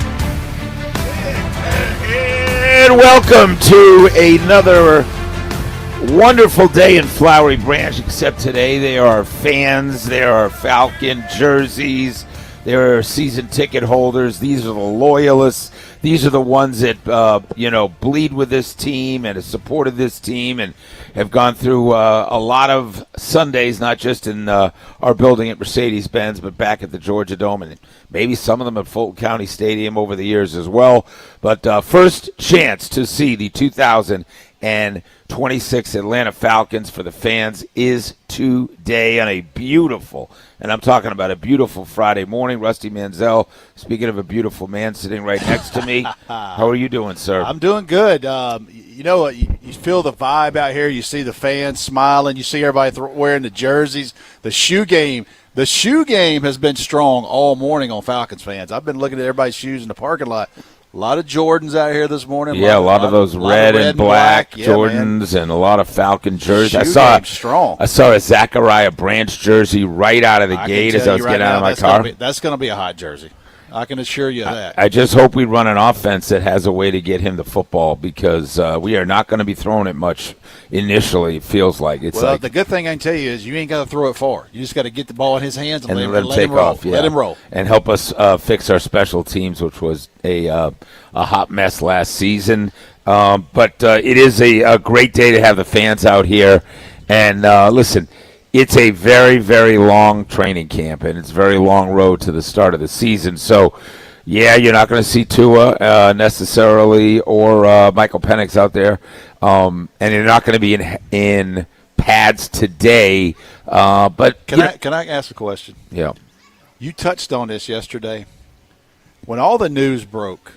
And welcome to another Wonderful day in Flowery Branch, except today there are fans, there are Falcon jerseys, there are season ticket holders. These are the loyalists. These are the ones that, bleed with this team and have supported this team and have gone through a lot of Sundays, not just in our building at Mercedes-Benz, but back at the Georgia Dome, and maybe some of them at Fulton County Stadium over the years as well. But first chance to see the 2026 Atlanta Falcons for the fans is today on a beautiful, and I'm talking about a beautiful Friday morning. Rusty Manziel, speaking of a beautiful man sitting right next to me. How are you doing, sir? I'm doing good. You feel the vibe out here. You see the fans smiling. You see everybody wearing the jerseys. The shoe game has been strong all morning on Falcons fans. I've been looking at everybody's shoes in the parking lot. A lot of Jordans out here this morning. Yeah, a lot of those red and black Jordans and a lot of Falcon jerseys. I saw a Zachariah Branch jersey right out of the gate as I was getting out of my car. That's going to be a hot jersey. I can assure you that. I just hope we run an offense that has a way to get him the football, because we are not going to be throwing it much initially, it feels like. The good thing I can tell you is you ain't got to throw it far. You just got to get the ball in his hands and let him take roll. off. Yeah. Let him roll. And help us fix our special teams, which was a hot mess last season. But it is a great day to have the fans out here. And listen, it's a very, very long training camp, and it's a very long road to the start of the season. So, yeah, you're not going to see Tua necessarily or Michael Penix out there, and you're not going to be in pads today. But can I ask a question? Yeah. You touched on this yesterday. When all the news broke,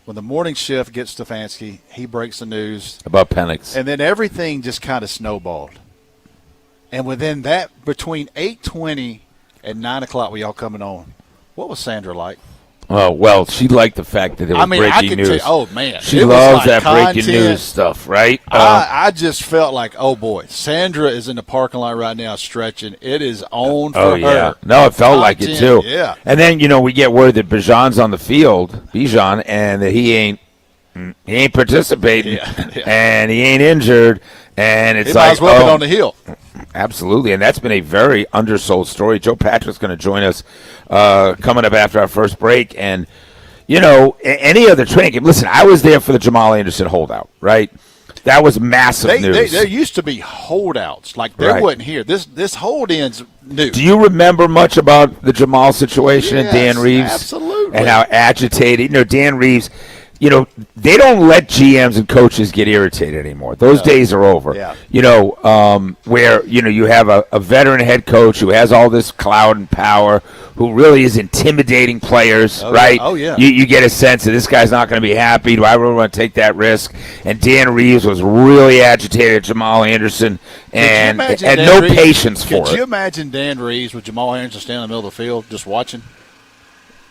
when the morning shift gets Stefanski, he breaks the news about Penix, and then everything just kind of snowballed. And within that, between 8:20 and 9 o'clock, we all coming on. What was Sandra like? Oh, well, she liked the fact that it was breaking news. She loves that breaking news stuff, right? I just felt like, oh, boy, Sandra is in the parking lot right now stretching. It is on for her. No, it felt like it, too. Yeah. And then, we get word that Bijan's on the field, and that he ain't participating, and he ain't injured, and it's might as well be on the hill. Absolutely, and that's been a very undersold story. Joe Patrick's going to join us coming up after our first break. And, any other training game, listen, I was there for the Jamal Anderson holdout, right? That was massive news. There used to be holdouts. Like, they wasn't here. This hold-in's new. Do you remember much about the Jamal situation and Dan Reeves? Absolutely. And how agitated. Dan Reeves, they don't let GMs and coaches get irritated anymore. Those days are over. Yeah. Where, you have a veteran head coach who has all this clout and power, who really is intimidating players, right? Oh, yeah. You get a sense that this guy's not going to be happy. Do I really want to take that risk? And Dan Reeves was really agitated at Jamal Anderson and had no patience for it. Could you imagine Dan Reeves with Jamal Anderson standing in the middle of the field just watching?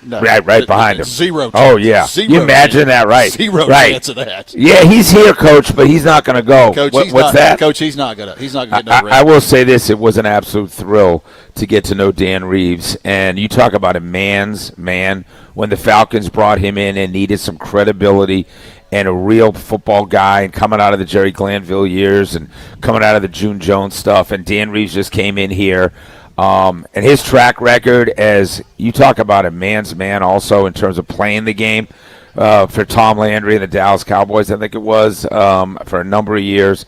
No, right behind him. Zero chance. Oh, yeah. You imagine that, right? Zero right. chance of that. Yeah, he's here, Coach, but he's not going to go. Coach, what's that? Coach, he's not going to get no rest. I will say this. It was an absolute thrill to get to know Dan Reeves. And you talk about a man's man. When the Falcons brought him in and needed some credibility and a real football guy, and coming out of the Jerry Glanville years and coming out of the June Jones stuff, and Dan Reeves just came in here. And his track record, as you talk about a man's man also in terms of playing the game for Tom Landry and the Dallas Cowboys, I think it was, for a number of years.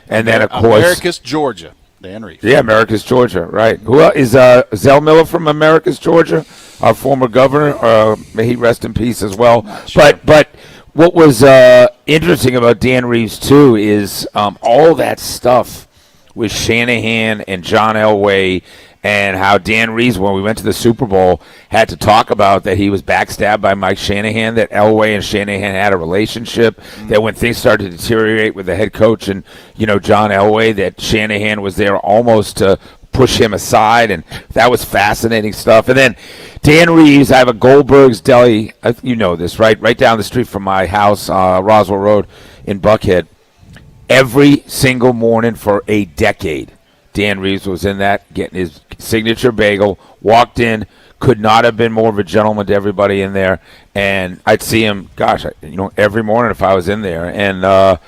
And then, of course, Americus Georgia, Dan Reeves. Yeah, Americus Georgia, right. Who else? Is Zell Miller from Americus Georgia, our former governor? May he rest in peace as well. Sure. But what was interesting about Dan Reeves, too, is all that stuff with Shanahan and John Elway, and how Dan Reeves, when we went to the Super Bowl, had to talk about that he was backstabbed by Mike Shanahan, that Elway and Shanahan had a relationship, that when things started to deteriorate with the head coach and, John Elway, that Shanahan was there almost to push him aside, and that was fascinating stuff. And then Dan Reeves, I have a Goldberg's Deli, you know this, right? Right down the street from my house, Roswell Road in Buckhead. Every single morning for a decade, Dan Reeves was in that, getting his signature bagel, walked in, could not have been more of a gentleman to everybody in there. And I'd see him, every morning if I was in there. And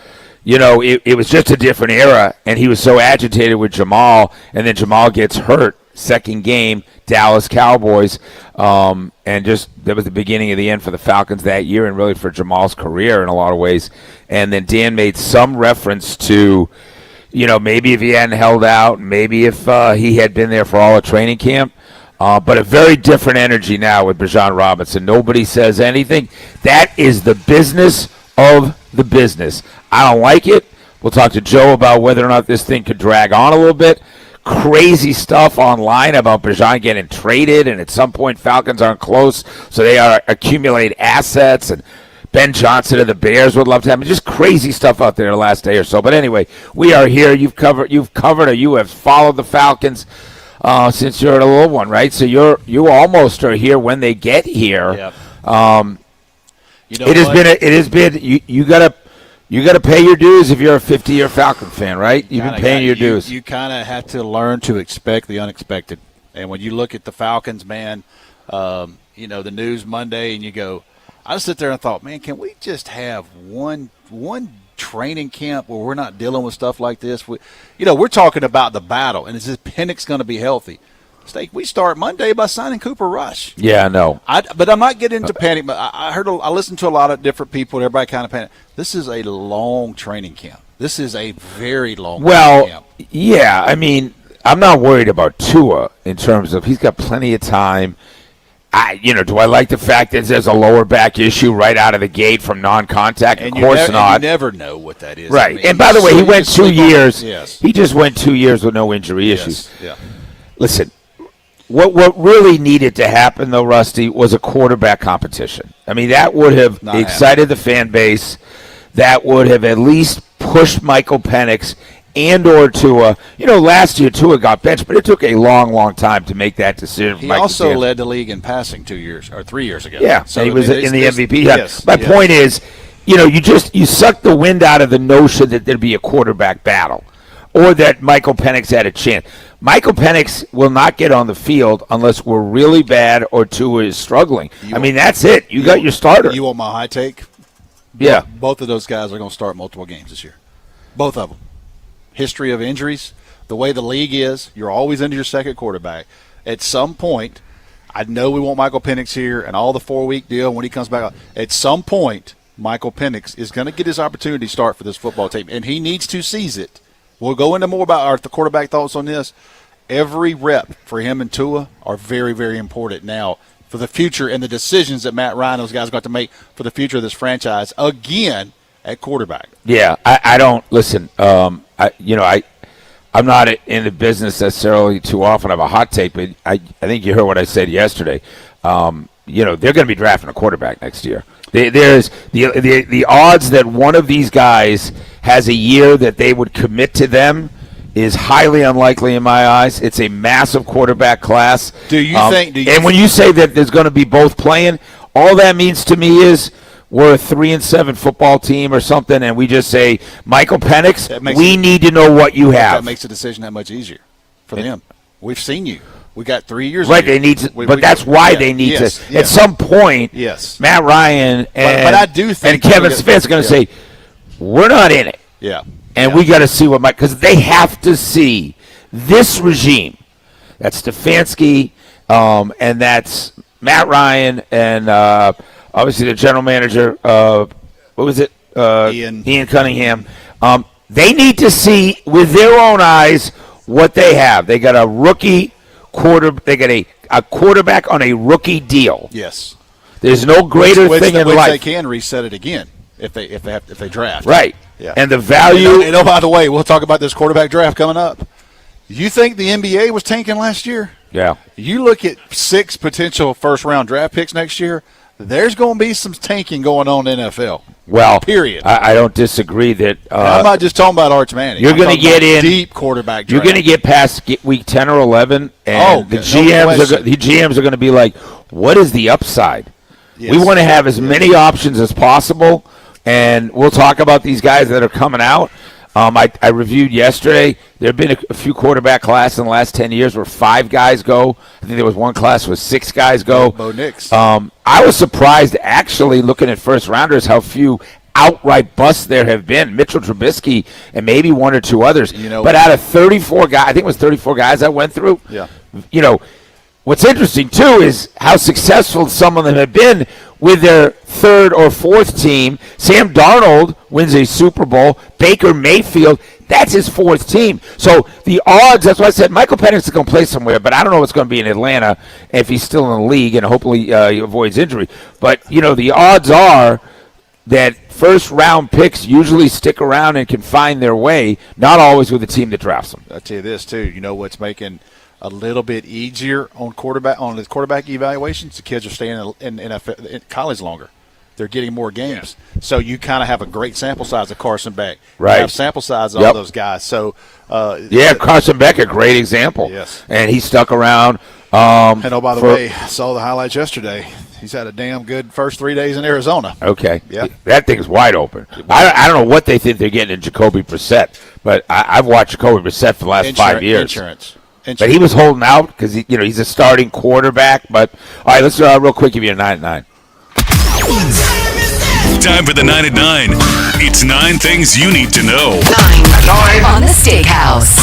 it was just a different era, and he was so agitated with Jamal, and then Jamal gets hurt. Second game, Dallas Cowboys, and just that was the beginning of the end for the Falcons that year, and really for Jamal's career in a lot of ways. And then Dan made some reference to, maybe if he hadn't held out, maybe if he had been there for all of training camp. But a very different energy now with Bijan Robinson. Nobody says anything. That is the business of the business. I don't like it. We'll talk to Joe about whether or not this thing could drag on a little bit. Crazy stuff online about Bijan getting traded, and at some point Falcons aren't close, so they are accumulate assets, and Ben Johnson of the Bears would love to have him. Just crazy stuff out there the last day or so. But anyway, we are here. You've covered, or you have followed the Falcons since you're a little one, right? So you almost are here when they get here. Yep. It has been. You got to pay your dues if you're a 50-year Falcon fan, right? You've been paying your dues. You kind of have to learn to expect the unexpected. And when you look at the Falcons, man, the news Monday, and you go, I just sit there and thought, man, can we just have one training camp where we're not dealing with stuff like this? We're talking about the battle, and is this Penix going to be healthy? We start Monday by signing Cooper Rush. Yeah, I know. But I'm not getting into panic. But I listened to a lot of different people, and everybody kind of panicked. This is a long training camp. This is a very long training camp. Yeah, I mean, I'm not worried about Tua in terms of he's got plenty of time. Do I like the fact that there's a lower back issue right out of the gate from non-contact? Of course not. You never know what that is. Right. And by the way, he went 2 years. Yes. He just went 2 years with no injury issues. Yeah. Listen. What really needed to happen, though, Rusty, was a quarterback competition. I mean, that would have excited the fan base. That would have at least pushed Michael Penix and or Tua. Last year Tua got benched, but it took a long, long time to make that decision. He also led the league in passing 2 years or 3 years ago. Yeah, so he was in the MVP. Yes, My point is, you suck the wind out of the notion that there'd be a quarterback battle or that Michael Penix had a chance. Michael Penix will not get on the field unless we're really bad or Tua is struggling. That's it. You got your starter. You want my high take? Yeah. Both of those guys are going to start multiple games this year. Both of them. History of injuries, the way the league is, you're always into your second quarterback. At some point, I know we want Michael Penix here and all the 4-week deal when he comes back. At some point, Michael Penix is going to get his opportunity to start for this football team, and he needs to seize it. We'll go into more about the quarterback thoughts on this. Every rep for him and Tua are very, very important now for the future and the decisions that Matt Ryan, those guys, got to make for the future of this franchise again at quarterback. Yeah, I don't listen. I'm not in the business necessarily too often of a hot take, but I think you heard what I said yesterday. They're going to be drafting a quarterback next year. There's the odds that one of these guys has a year that they would commit to them is highly unlikely in my eyes. It's a massive quarterback class. And when you say that there's going to be both playing, all that means to me is we're a 3-7 football team or something, and we just say, Michael Penix, we need to know what you have. That makes the decision that much easier for them. We've seen you. We got 3 years. Right, they need to, but that's why they need to. At some point, Matt Ryan and, I do think and Kevin Smith's going to say, we're not in it. Yeah. And we got to see what because they have to see this regime. That's Stefanski, and that's Matt Ryan, and obviously the general manager. What was it? Ian Cunningham. They need to see with their own eyes what they have. They got a rookie They got a quarterback on a rookie deal. Yes. There's no greater thing in life. They can reset it again if they draft. Right. Yeah. And the value. And by the way, we'll talk about this quarterback draft coming up. You think the NBA was tanking last year? Yeah. You look at 6 potential first-round draft picks next year, there's going to be some tanking going on in NFL. Well, period. I don't disagree that. I'm not just talking about Arch Manning. You're going to get in deep quarterback draft. You're going to get past week 10 or 11, and the GMs are going to be like, what is the upside? Yes. We want to have as many options as possible, and we'll talk about these guys that are coming out. I reviewed yesterday. There have been a few quarterback classes in the last 10 years where 5 guys go. I think there was one class where 6 guys go. Bo Nix. I was surprised, actually, looking at first-rounders, how few outright busts there have been. Mitchell Trubisky and maybe one or two others. You but out of 34 guys, I think it was 34 guys I went through. Yeah. What's interesting, too, is how successful some of them have been with their third or fourth team. Sam Darnold wins a Super Bowl. Baker Mayfield, that's his fourth team. So the odds, that's why I said Michael Penix is going to play somewhere, but I don't know what's going to be in Atlanta if he's still in the league, and hopefully he avoids injury. But, the odds are that first-round picks usually stick around and can find their way, not always with the team that drafts them. I'll tell you this, too. You know what's making a little bit easier on the quarterback evaluations? The kids are staying in college longer. They're getting more games. Yeah. So you kind of have a great sample size of Carson Beck. Right. You have sample size of all those guys. So Carson Beck, a great example. Yes. And he stuck around. And by the way, I saw the highlights yesterday. He's had a damn good first 3 days in Arizona. Okay. Yeah. That thing's wide open. I don't know what they think they're getting in Jacoby Brissett, but I've watched Jacoby Brissett for the last 5 years. Insurance. But he was holding out because he's a starting quarterback. But all right, let's real quick give you a 9-9. Time for the 9 at 9. It's 9 things you need to know. 9 on the Steakhouse.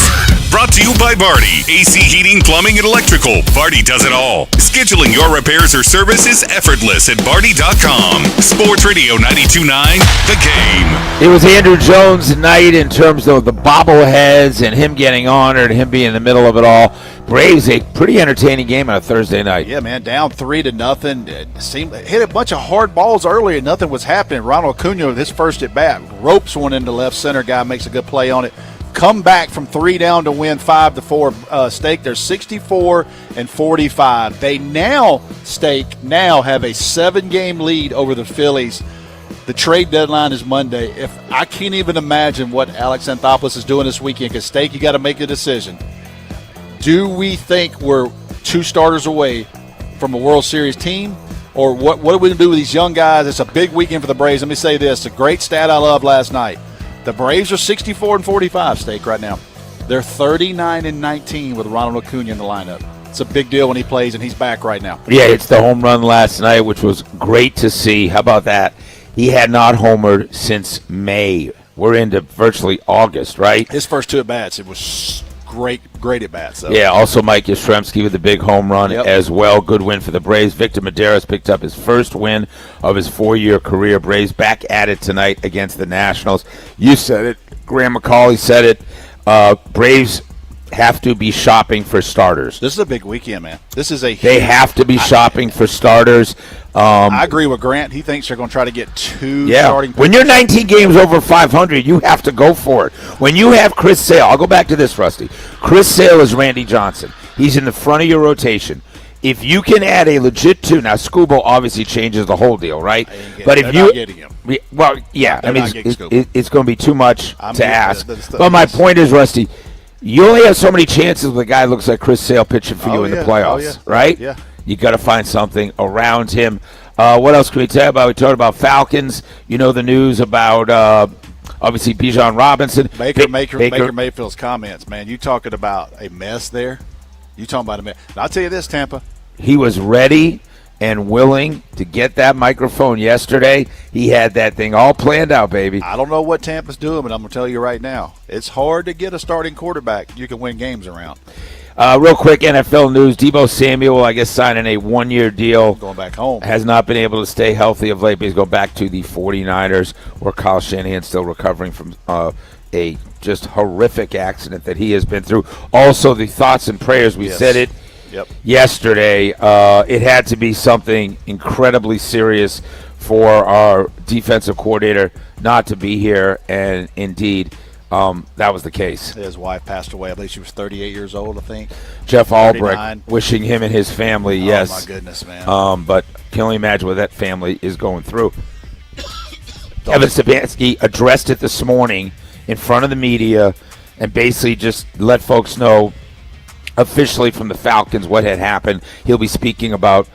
Brought to you by Barty. AC Heating, Plumbing, and Electrical. Barty does it all. Scheduling your repairs or service is effortless at Barty.com. Sports Radio 92.9, The Game. It was Andrew Jones' night in terms of the bobbleheads and him getting honored, him being in the middle of it all. Braves, a pretty entertaining game on a Thursday night. Yeah, man, down 3-0. It hit a bunch of hard balls early and nothing was happening. Ronald Acuna with his first at bat ropes one into left center. Guy makes a good play on it. Come back from 3 down to win 5-4. Stake, they're 64-45. They now have a 7-game lead over the Phillies. The trade deadline is Monday. I can't even imagine what Alex Anthopoulos is doing this weekend, because Stake, you got to make a decision. Do we think we're 2 starters away from a World Series team? Or what are we going to do with these young guys? It's a big weekend for the Braves. Let me say this. A great stat I loved last night. The Braves are 64-45, Stake, right now. They're 39-19 with Ronald Acuna in the lineup. It's a big deal when he plays, and he's back right now. Yeah, it's the home run last night, which was great to see. How about that? He had not homered since May. We're into virtually August, right? His first 2 at-bats, it was great at bats. So. Yeah, also Mike Yastrzemski with a big home run as well. Good win for the Braves. Victor Medeiros picked up his first win of his 4-year career. Braves back at it tonight against the Nationals. You said it. Graham McCauley said it. Braves have to be shopping for starters. This is a big weekend, man. They have to be shopping for starters. I agree with Grant. He thinks they're going to try to get 2 starting pitchers. When you're 19 games over 500, you have to go for it. When you have Chris Sale, I'll go back to this, Rusty. Chris Sale is Randy Johnson. He's in the front of your rotation. If you can add a legit 2, now Scooble obviously changes the whole deal, right? But if you, not getting him. Well, yeah, I mean, it's going to be too much to ask. But my point is, Rusty, you only have so many chances with a guy who looks like Chris Sale pitching for you in the playoffs, right? Yeah. You got to find something around him. What else can we tell you about? We talked about Falcons. You know the news about obviously Bijan Robinson. Baker Mayfield's comments, man. You talking about a mess there? You talking about a mess? And I'll tell you this, Tampa. He was ready and willing to get that microphone yesterday. He had that thing all planned out, baby. I don't know what Tampa's doing, but I'm going to tell you right now. It's hard to get a starting quarterback you can win games around. Real quick, NFL news. Deebo Samuel, I guess, signing a 1-year deal. Going back home. Has not been able to stay healthy of late, but he's going back to the 49ers, where Kyle Shanahan's still recovering from a just horrific accident that he has been through. Also, the thoughts and prayers. We said it yesterday. It had to be something incredibly serious for our defensive coordinator not to be here, and indeed, that was the case. His wife passed away. I believe she was 38 years old, I think. Jeff Albrecht, wishing him and his family, yes. Oh, my goodness, man. But can only imagine what that family is going through. Kevin Stefanski addressed it this morning in front of the media and basically just let folks know officially from the Falcons what had happened. He'll be speaking about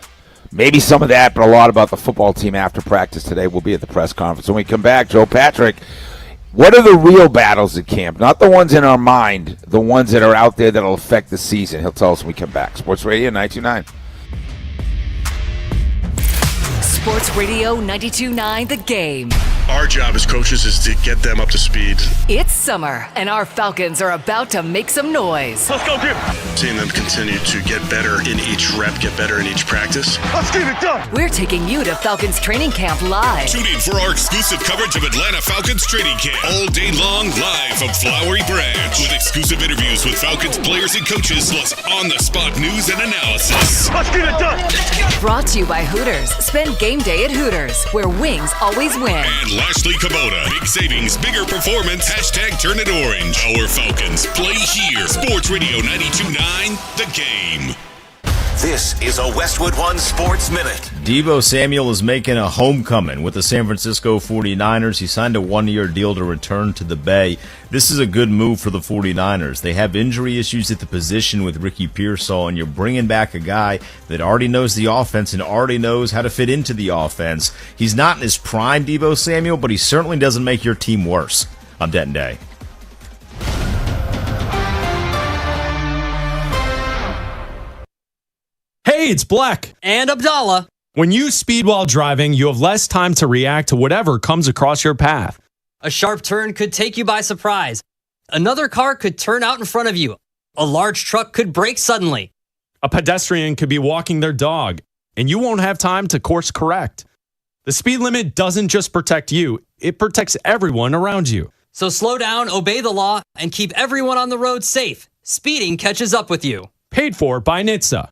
maybe some of that, but a lot about the football team after practice today. We'll be at the press conference. When we come back, Joe Patrick, what are the real battles at camp? Not the ones in our mind, the ones that are out there that will affect the season. He'll tell us when we come back. Sports Radio 92.9. Sports Radio 92.9 The Game. Our job as coaches is to get them up to speed. It's summer, and our Falcons are about to make some noise. Let's go, Jim. Seeing them continue to get better in each rep, get better in each practice. Let's get it done. We're taking you to Falcons training camp live. Tune in for our exclusive coverage of Atlanta Falcons training camp all day long, live from Flowery Branch, with exclusive interviews with Falcons players and coaches, plus on-the-spot news and analysis. Let's get it done. Brought to you by Hooters. Spend game day at Hooters, where wings always win. And Lashley Kubota. Big savings, bigger performance. Hashtag turn it orange. Our Falcons play here. Sports Radio 92.9, The Game. This is a Westwood One Sports Minute. Deebo Samuel is making a homecoming with the San Francisco 49ers. He signed a one-year deal to return to the Bay. This is a good move for the 49ers. They have injury issues at the position with Ricky Pearsall, and you're bringing back a guy that already knows the offense and already knows how to fit into the offense. He's not in his prime, Deebo Samuel, but he certainly doesn't make your team worse. I'm Denton Day. Hey, it's Black. And Abdallah. When you speed while driving, you have less time to react to whatever comes across your path. A sharp turn could take you by surprise. Another car could turn out in front of you. A large truck could brake suddenly. A pedestrian could be walking their dog, and you won't have time to course correct. The speed limit doesn't just protect you, it protects everyone around you. So slow down, obey the law, and keep everyone on the road safe. Speeding catches up with you. Paid for by NHTSA.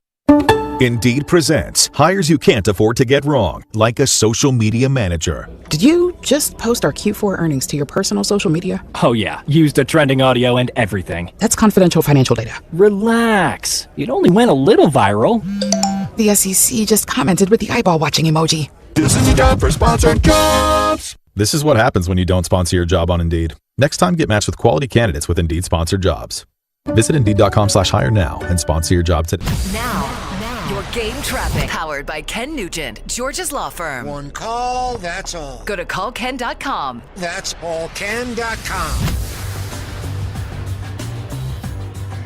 Indeed presents hires you can't afford to get wrong, like a social media manager. Did you just post our Q4 earnings to your personal social media? Oh yeah, used the trending audio and everything. That's confidential financial data. Relax. It only went a little viral. The SEC just commented with the eyeball watching emoji. This is a job for sponsored jobs. This is what happens when you don't sponsor your job on Indeed. Next time, get matched with quality candidates with Indeed sponsored jobs. Visit Indeed.com/hire now and sponsor your job today. Now, your game traffic, powered by Ken Nugent, George's law firm. One call, that's all. Go to callken.com. That's allken.com.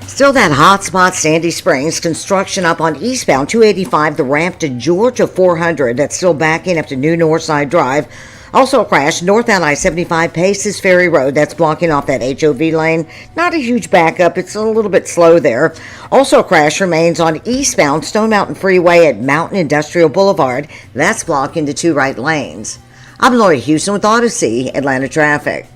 Still that hot spot, Sandy Springs. Construction up on eastbound 285, the ramp to Georgia 400. That's still backing up to New Northside Drive. Also a crash northbound I-75 Paces Ferry Road. That's blocking off that HOV lane. Not a huge backup. It's a little bit slow there. Also a crash remains on eastbound Stone Mountain Freeway at Mountain Industrial Boulevard. That's blocking the two right lanes. I'm Lori Houston with Odyssey Atlanta Traffic.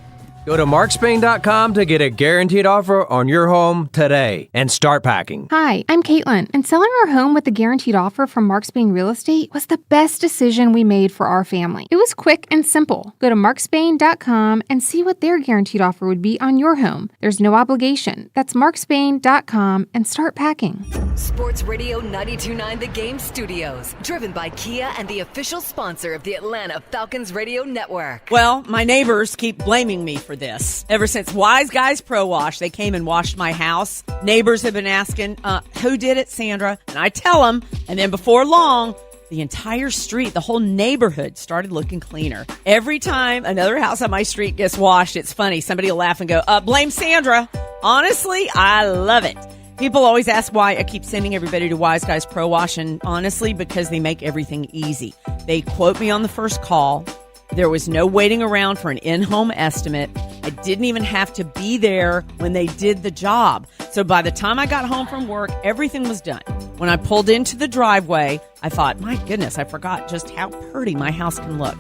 Go to markspain.com to get a guaranteed offer on your home today and start packing. Hi, I'm Caitlin, and selling our home with a guaranteed offer from Mark Spain Real Estate was the best decision we made for our family. It was quick and simple. Go to markspain.com and see what their guaranteed offer would be on your home. There's no obligation. That's markspain.com and start packing. Sports Radio 92.9 The Game Studios, driven by Kia and the official sponsor of the Atlanta Falcons Radio Network. Well, my neighbors keep blaming me for this. Ever since Wise Guys Pro Wash, they came and washed my house. Neighbors have been asking, who did it, Sandra? And I tell them, and then before long, the entire street, the whole neighborhood started looking cleaner. Every time another house on my street gets washed, it's funny. Somebody will laugh and go, blame Sandra. Honestly, I love it. People always ask why I keep sending everybody to Wise Guys Pro Wash, and honestly, because they make everything easy. They quote me on the first call. There was no waiting around for an in-home estimate. I didn't even have to be there when they did the job. So by the time I got home from work, everything was done. When I pulled into the driveway, I thought, my goodness, I forgot just how pretty my house can look.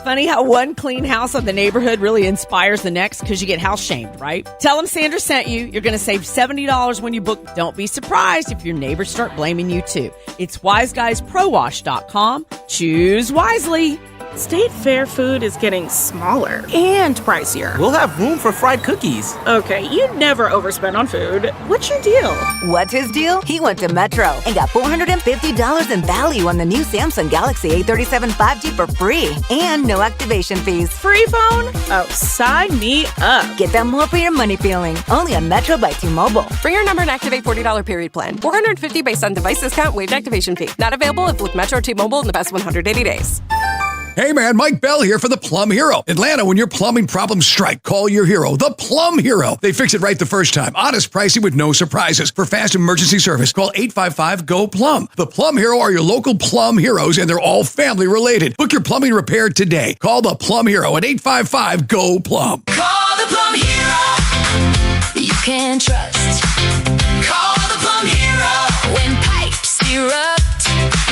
Funny how one clean house of the neighborhood really inspires the next, because you get house shamed, right? Tell them Sandra sent you. You're going to save $70 when you book. Don't be surprised if your neighbors start blaming you too. It's wiseguysprowash.com. Choose wisely. State Fair food is getting smaller and pricier. We'll have room for fried cookies. Okay, you never overspend on food. What's your deal? What's his deal? He went to Metro and got $450 in value on the new Samsung Galaxy A37 5G for free and no activation fees. Free phone? Oh, sign me up. Get that more for your money feeling. Only on Metro by T-Mobile. Bring your number and activate $40 period plan. $450 based on device discount, waived activation fee. Not available if with Metro T-Mobile in the past 180 days. Hey man, Mike Bell here for the Plum Hero. Atlanta, when your plumbing problems strike, call your hero, the Plum Hero. They fix it right the first time. Honest pricing with no surprises. For fast emergency service, call 855-GO-PLUM. The Plum Hero are your local plum heroes, and they're all family related. Book your plumbing repair today. Call the Plum Hero at 855-GO-PLUM. Call the Plum Hero. You can trust. Call the Plum Hero. When pipes erupt,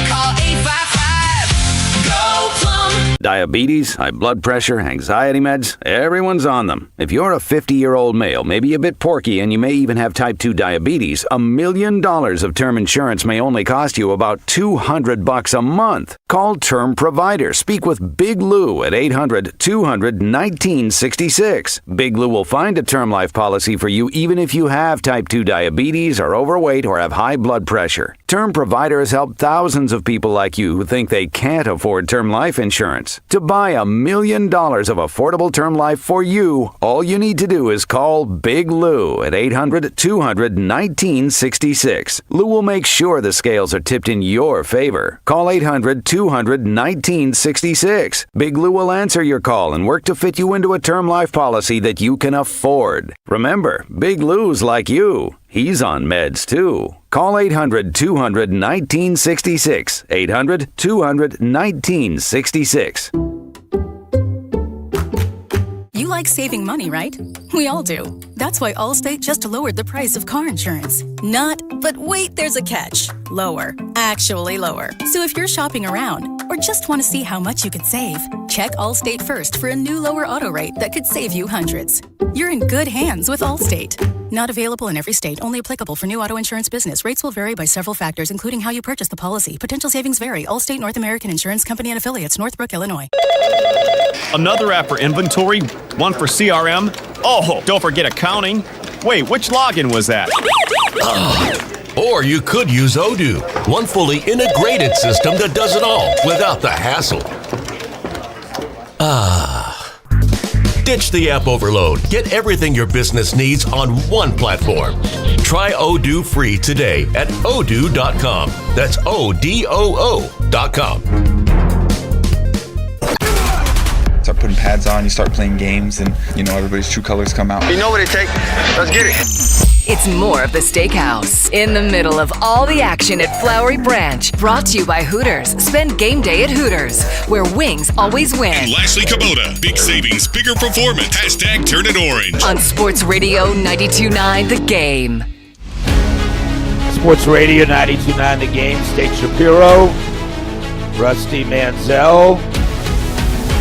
call 855-GO-PLUM. Diabetes, high blood pressure, anxiety meds, everyone's on them. If you're a 50-year-old male, maybe a bit porky, and you may even have type 2 diabetes, $1 million of term insurance may only cost you about $200 a month. Call Term Provider. Speak with Big Lou at 800-200-1966. Big Lou will find a term life policy for you even if you have type 2 diabetes, are overweight, or have high blood pressure. Term Provider has helped thousands of people like you who think they can't afford term life insurance. To buy $1 million of affordable term life for you, all you need to do is call Big Lou at 800-200-1966. Lou will make sure the scales are tipped in your favor. Call 800-200-1966. Big Lou will answer your call and work to fit you into a term life policy that you can afford. Remember, Big Lou's like you. He's on meds, too. Call 800-200-1966. 800-200-1966. You like saving money, right? We all do. That's why Allstate just lowered the price of car insurance. Not, but wait, there's a catch. Lower. Actually lower. So if you're shopping around or just want to see how much you could save, check Allstate first for a new lower auto rate that could save you hundreds. You're in good hands with Allstate. Not available in every state. Only applicable for new auto insurance business. Rates will vary by several factors, including how you purchase the policy. Potential savings vary. Allstate North American Insurance Company and Affiliates, Northbrook, Illinois. Another app for inventory, one for CRM. Oh, don't forget accounting. Wait, which login was that? Or you could use Odoo, one fully integrated system that does it all without the hassle. Ditch the app overload. Get everything your business needs on one platform. Try Odoo free today at odoo.com. That's ODOO.com. Start putting pads on, you start playing games, and everybody's true colors come out. You know what it takes. Let's get it. It's more of the Steakhouse in the middle of all the action at Flowery Branch. Brought to you by Hooters. Spend game day at Hooters, where wings always win. And Lashley Kubota. Big savings, bigger performance. Hashtag turn it orange. On Sports Radio 92.9 The Game. Sports Radio 92.9 The Game. State Shapiro, Rusty Manziel.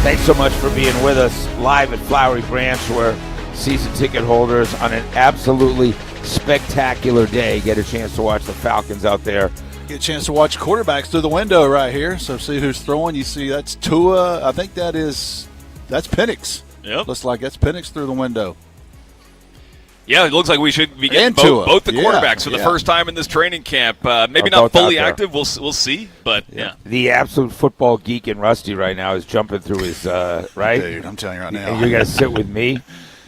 Thanks so much for being with us live at Flowery Branch, where season ticket holders on an absolutely spectacular day get a chance to watch the Falcons out there. Get a chance to watch quarterbacks through the window right here. So see who's throwing. You see that's Tua. I think that's Penix. Yep. Looks like that's Penix through the window. Yeah, it looks like we should be getting both the quarterbacks for the first time in this training camp. Maybe not fully active. We'll see. But yeah. The absolute football geek in Rusty right now is jumping through his right. Dude, I'm telling you right now. And you're gonna sit with me.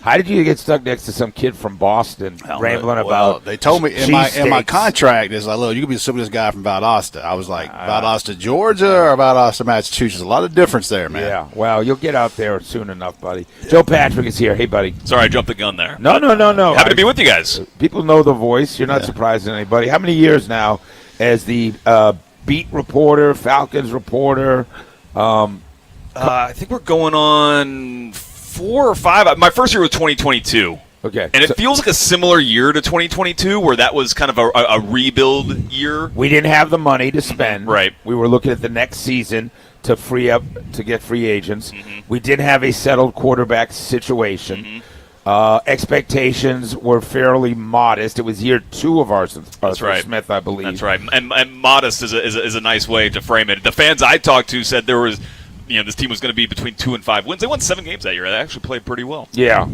How did you get stuck next to some kid from Boston rambling about? They told me in my contract is like, look, you could be sitting with this guy from Valdosta. I was like, Valdosta, Georgia, or Valdosta, Massachusetts. A lot of difference there, man. Yeah, well, you'll get out there soon enough, buddy. Joe Patrick is here. Hey, buddy. Sorry, I jumped the gun there. No. Happy to be with you guys. People know the voice. You're not surprising anybody. How many years now as the beat reporter, Falcons reporter? I think we're going on 4 or 5. My first year was 2022. Okay. And it feels like a similar year to 2022 where that was kind of a rebuild year. We didn't have the money to spend. Right. We were looking at the next season to free up to get free agents. Mm-hmm. We did have a settled quarterback situation. Mm-hmm. Expectations were fairly modest. It was year 2 of Arthur Smith, I believe. That's right. And modest is a nice way to frame it. The fans I talked to said there was – this team was going to be between 2 and 5 wins. They won 7 games that year. They actually played pretty well. Yeah.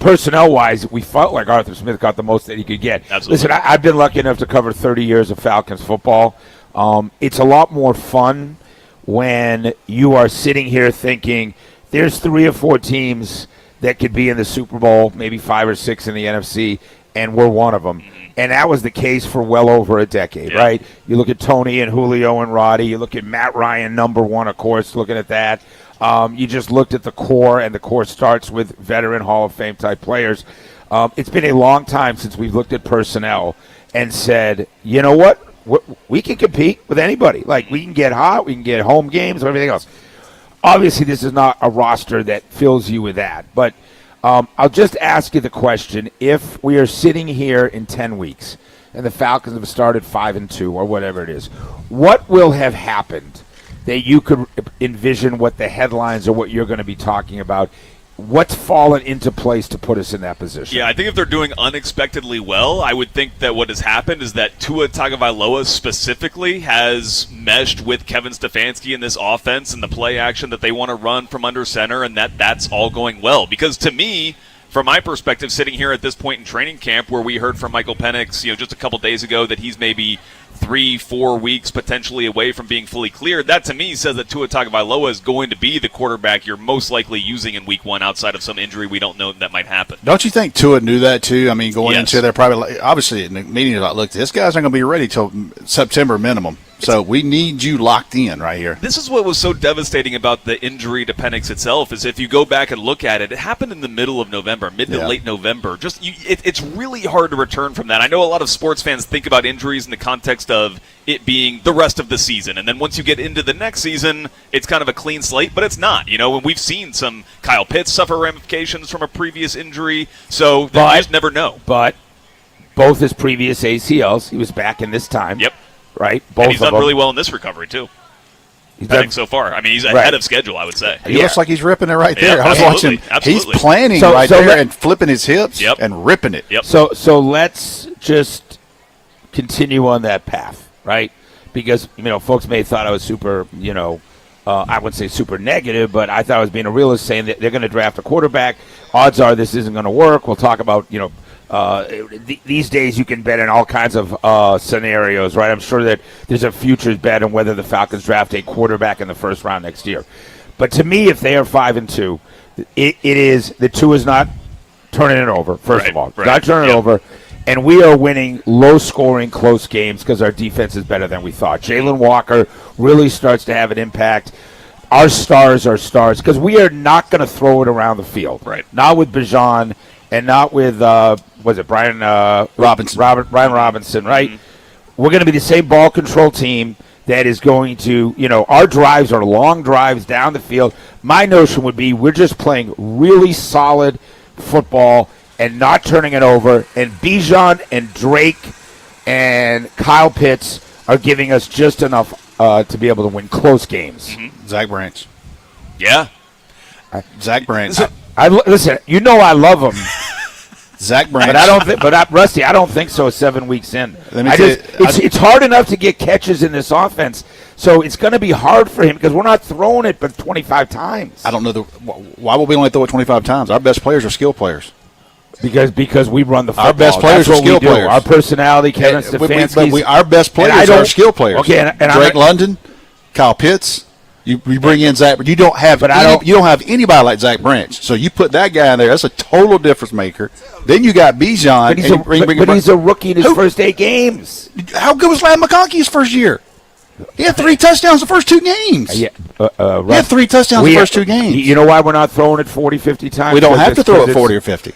Personnel-wise, we felt like Arthur Smith got the most that he could get. Absolutely. Listen, I've been lucky enough to cover 30 years of Falcons football. It's a lot more fun when you are sitting here thinking there's 3 or 4 teams that could be in the Super Bowl, maybe 5 or 6 in the NFC, and we're one of them. And that was the case for well over a decade, right? You look at Tony and Julio and Roddy. You look at Matt Ryan, number one, of course, looking at that. You just looked at the core, and the core starts with veteran Hall of Fame type players. It's been a long time since we've looked at personnel and said, you know what? We can compete with anybody. Like, we can get hot, we can get home games, and everything else. Obviously, this is not a roster that fills you with that. But I'll just ask you the question. If we are sitting here in 10 weeks and the Falcons have started 5-2 or whatever it is, what will have happened that you could envision what the headlines or what you're going to be talking about? What's fallen into place to put us in that position? Yeah, I think if they're doing unexpectedly well, I would think that what has happened is that Tua Tagovailoa specifically has meshed with Kevin Stefanski in this offense and the play action that they want to run from under center, and that's all going well. Because to me, from my perspective, sitting here at this point in training camp where we heard from Michael Penix, just a couple days ago that he's maybe 3-4 weeks potentially away from being fully cleared, that to me says that Tua Tagovailoa is going to be the quarterback you're most likely using in week one outside of some injury we don't know that might happen. Don't you think Tua knew that too? I mean, going into their probably obviously in the meeting, look, this guy's not going to be ready till September minimum. So we need you locked in right here. This is what was so devastating about the injury to Penix itself is if you go back and look at it, it happened in the middle of November, mid to late November. It's really hard to return from that. I know a lot of sports fans think about injuries in the context of it being the rest of the season. And then once you get into the next season, it's kind of a clean slate, but it's not. And we've seen some Kyle Pitts suffer ramifications from a previous injury, so you just never know. But both his previous ACLs, he was back in this time. Yep. Right? Both and he's done really well in this recovery, too. I think so far. I mean, he's ahead of schedule, I would say. He looks like he's ripping it right there. Yeah, I was watching. He's planning there and flipping his hips and ripping it. Yep. So let's just continue on that path, right? Because, folks may have thought I was super, I wouldn't say super negative, but I thought I was being a realist saying that they're going to draft a quarterback. Odds are this isn't going to work. We'll talk about, these days you can bet in all kinds of scenarios, right? I'm sure that there's a futures bet on whether the Falcons draft a quarterback in the first round next year. But to me, if they are 5-2, it is the Tua is not turning it over. First of all, not turning it over, and we are winning low-scoring, close games because our defense is better than we thought. Jalen Walker really starts to have an impact. Our stars are stars because we are not going to throw it around the field. Right. Not with Bijan. And not with, Brian Robinson, right? Mm-hmm. We're going to be the same ball control team that is going to, our drives are long drives down the field. My notion would be we're just playing really solid football and not turning it over. And Bijan and Drake and Kyle Pitts are giving us just enough to be able to win close games. Mm-hmm. Zach Branch. Yeah. Zach Branch. Listen, I love him. Zach Branch. But I don't think. But Rusty, I don't think so. 7 weeks in, it's hard enough to get catches in this offense. So it's going to be hard for him because we're not throwing it but 25 times. I don't know why would we only throw it 25 times? Our best players are skill players. Because we run the football. Our best players are skill players. Our personality, Kevin Stefanski. Our best players are skill players. Okay, and Drake London, Kyle Pitts. You bring in Zach, but you don't have anybody like Zach Branch. So you put that guy in there. That's a total difference maker. Then you got Bijan. But he's a rookie in his first 8 games. How good was Ladd McConkey his first year? He had 3 touchdowns the first 2 games. He had 3 touchdowns the first 2 games. You know why we're not throwing it 40, 50 times? We don't have to throw it 40 or 50.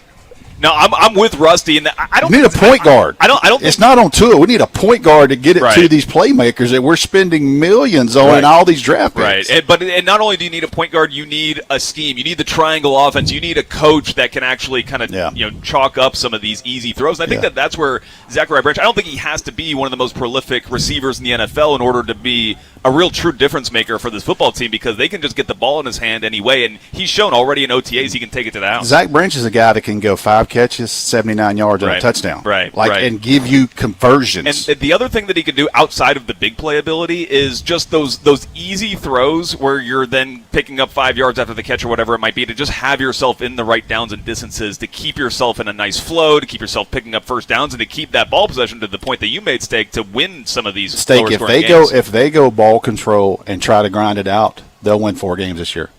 No, I'm with Rusty, and I don't. We need a point guard. I don't. It's not on Tua. We need a point guard to get it to these playmakers that we're spending millions on in all these draft picks. Right, but not only do you need a point guard, you need a scheme. You need the triangle offense. You need a coach that can actually kind of chalk up some of these easy throws. And I think that's where Zachariah Branch. I don't think he has to be one of the most prolific receivers in the NFL in order to be a real true difference maker for this football team because they can just get the ball in his hand anyway. And he's shown already in OTAs he can take it to the house. Zach Branch is a guy that can go 5 catches, 79 yards and a touchdown. And give you conversions. And the other thing that he can do outside of the big play ability is just those easy throws where you're then picking up 5 yards after the catch or whatever it might be to just have yourself in the right downs and distances to keep yourself in a nice flow, to keep yourself picking up first downs, and to keep that ball possession to the point that you made, Steak, to win some of these lower scoring games. If they go ball control and try to grind it out, they'll win 4 games this year.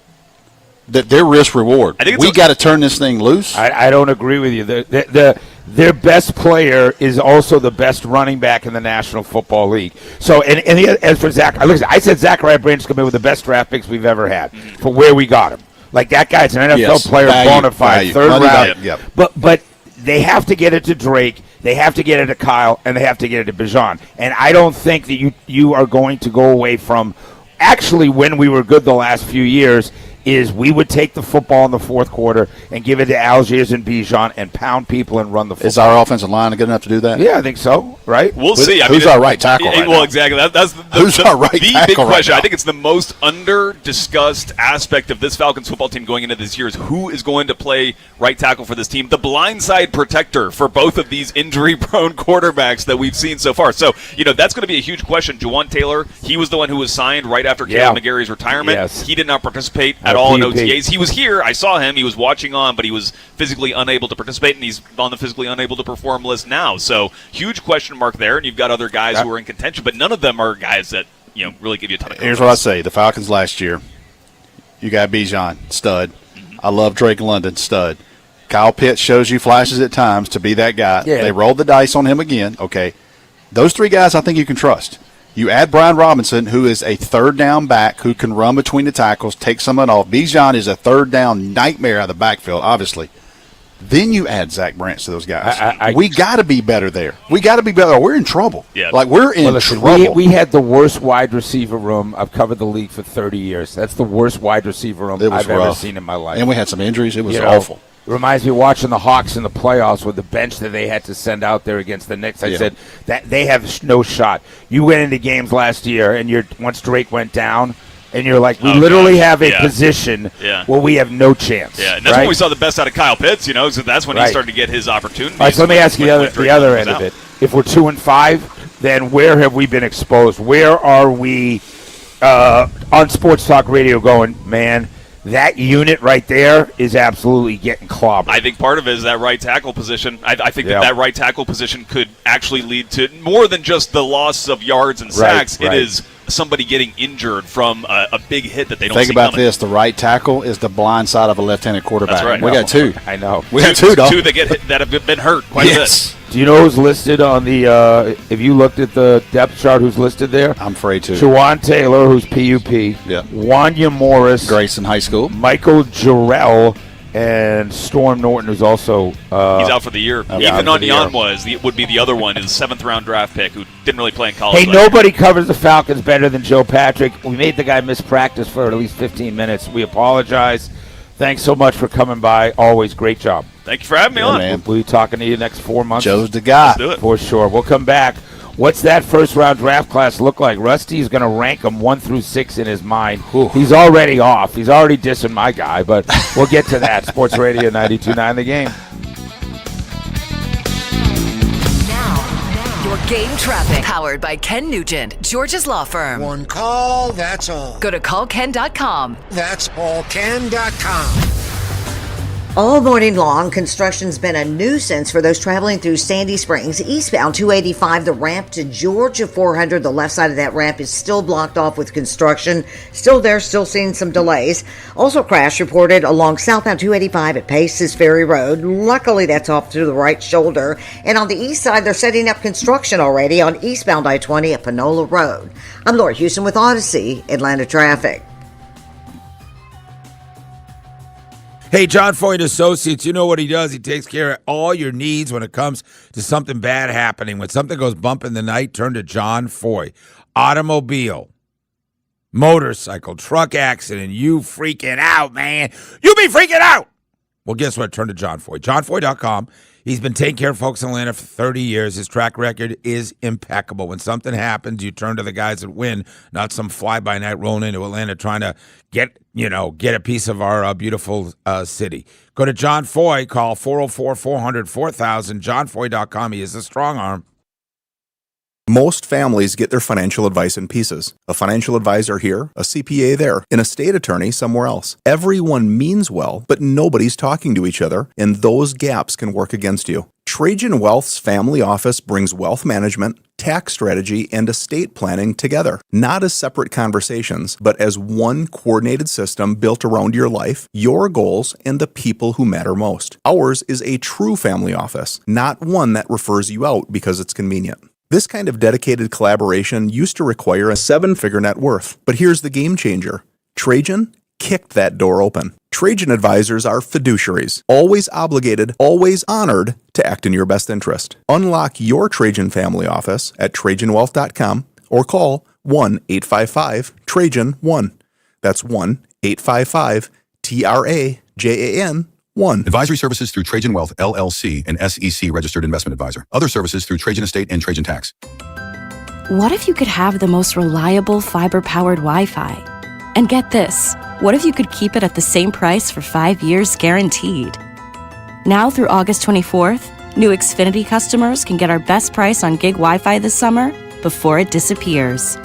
Their risk reward. We got to turn this thing loose. I don't agree with you. their best player is also the best running back in the National Football League. So, as for Zach, I said Zachariah Branch is going to be one of the best draft picks we've ever had for where we got him. Like, that guy's an NFL player, bona fide, third round. Yep. But they have to get it to Drake, they have to get it to Kyle, and they have to get it to Bijan. And I don't think that you are going to go away from actually when we were good the last few years is we would take the football in the fourth quarter and give it to Algiers and Bijan and pound people and run the football. Is our offensive line good enough to do that? Yeah, I think so, right? We'll see. Who's our right tackle right Well, now? exactly. That's Who's our right tackle big question. right now? I think it's the most under-discussed aspect of this Falcons football team going into this year is who is going to play right tackle for this team. The blindside protector for both of these injury-prone quarterbacks that we've seen so far. So, that's going to be a huge question. Juwan Taylor, he was the one who was signed right after Caleb McGarry's retirement. Yes. He did not participate at all in OTAs. He was here. I saw him. He was watching on, but he was physically unable to participate, and he's on the physically unable to perform list now. So, huge question mark there, and you've got other guys who are in contention, but none of them are guys that really give you a ton of confidence. Here's what I say. The Falcons last year, you got Bijan, stud. I love Drake London, stud. Kyle Pitts shows you flashes at times to be that guy. Yeah. They rolled the dice on him again. Okay. Those three guys I think you can trust. You add Brian Robinson, who is a third down back who can run between the tackles, take someone off. Bijan is a third down nightmare out of the backfield, obviously. Then you add Zach Branch to those guys. We got to be better there. We got to be better. We're in trouble. Yeah. Like, we're in trouble. We had the worst wide receiver room. I've covered the league for 30 years. That's the worst wide receiver room I've ever seen in my life. And we had some injuries. It was awful. It reminds me of watching the Hawks in the playoffs with the bench that they had to send out there against the Knicks. I said that they have no shot. You went into games last year, and once Drake went down, and you're like, we literally have a position where we have no chance. Yeah, and that's when we saw the best out of Kyle Pitts, so that's when he started to get his opportunity. All right, so let me ask you the other end of it. If we're 2-5, then where have we been exposed? Where are we on Sports Talk Radio going, man, that unit right there is absolutely getting clobbered. I think part of it is that right tackle position. I think that right tackle position could actually lead to more than just the loss of yards and sacks. It is somebody getting injured from a big hit that they don't see Think about coming. this. The right tackle is the blind side of a left-handed quarterback. That's right. We got two. I know. We got two, dog. Two that have been hurt quite a bit. Do you know who's listed on the if you looked at the depth chart, who's listed there? I'm afraid to. Juwan Taylor, who's PUP. Yeah. Wanya Morris. Grayson High School. Michael Jarrell. And Storm Norton, who's also he's out for the year. Ethan Onion would be the other one, his 7th-round draft pick who didn't really play in college. Hey, nobody covers the Falcons better than Joe Patrick. We made the guy miss practice for at least 15 minutes. We apologize. Thanks so much for coming by. Always great job. Thank you for having me on. Man. We'll be talking to you next 4 months. Joe's the guy. Let's do it. For sure. We'll come back. What's that first-round draft class look like? Rusty's going to rank them 1 through 6 in his mind. He's already off. He's already dissing my guy, but we'll get to that. Sports Radio 92.9 The Game. Now, your game traffic. Powered by Ken Nugent, George's Law Firm. One call, that's all. Go to callken.com. That's allken.com. All morning long, construction's been a nuisance for those traveling through Sandy Springs. Eastbound 285, the ramp to Georgia 400. The left side of that ramp is still blocked off with construction. Still there, still seeing some delays. Also crash reported along southbound 285 at Paces Ferry Road. Luckily, that's off to the right shoulder. And on the east side, they're setting up construction already on eastbound I-20 at Panola Road. I'm Laura Houston with Odyssey, Atlanta Traffic. Hey, John Foy Associates, you know what he does. He takes care of all your needs when it comes to something bad happening. When something goes bump in the night, turn to John Foy. Automobile, motorcycle, truck accident, you freaking out, man. You be freaking out. Well, guess what? Turn to John Foy. JohnFoy.com. He's been taking care of folks in Atlanta for 30 years. His track record is impeccable. When something happens, you turn to the guys that win, not some fly-by-night rolling into Atlanta trying to get a piece of our beautiful city. Go to John Foy. Call 404-400-4000. JohnFoy.com. He is a strong arm. Most families get their financial advice in pieces. A financial advisor here, a CPA there, an estate attorney somewhere else. Everyone means well, but nobody's talking to each other, and those gaps can work against you. Trajan Wealth's family office brings wealth management, tax strategy, and estate planning together, not as separate conversations, but as one coordinated system built around your life, your goals, and the people who matter most. Ours is a true family office, not one that refers you out because it's convenient. This kind of dedicated collaboration used to require a 7-figure net worth, but here's the game changer. Trajan kicked that door open. Trajan advisors are fiduciaries, always obligated, always honored to act in your best interest. Unlock your Trajan family office at TrajanWealth.com or call 1-855-TRAJAN-1. That's 1-855-TRAJAN-1. Advisory services through Trajan Wealth, LLC, an SEC registered investment advisor. Other services through Trajan Estate and Trajan Tax. What if you could have the most reliable fiber-powered Wi-Fi? And get this, what if you could keep it at the same price for 5 years guaranteed? Now through August 24th, new Xfinity customers can get our best price on gig Wi-Fi this summer before it disappears.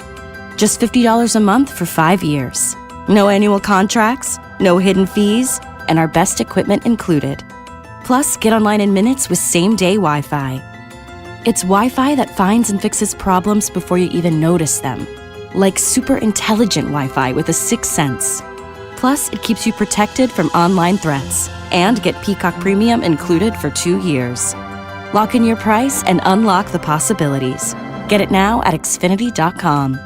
Just $50 a month for 5 years. No annual contracts, no hidden fees, and our best equipment included. Plus, get online in minutes with same-day Wi-Fi. It's Wi-Fi that finds and fixes problems before you even notice them. Like super intelligent Wi-Fi with a 6th sense. Plus, it keeps you protected from online threats. And get Peacock Premium included for 2 years. Lock in your price and unlock the possibilities. Get it now at Xfinity.com.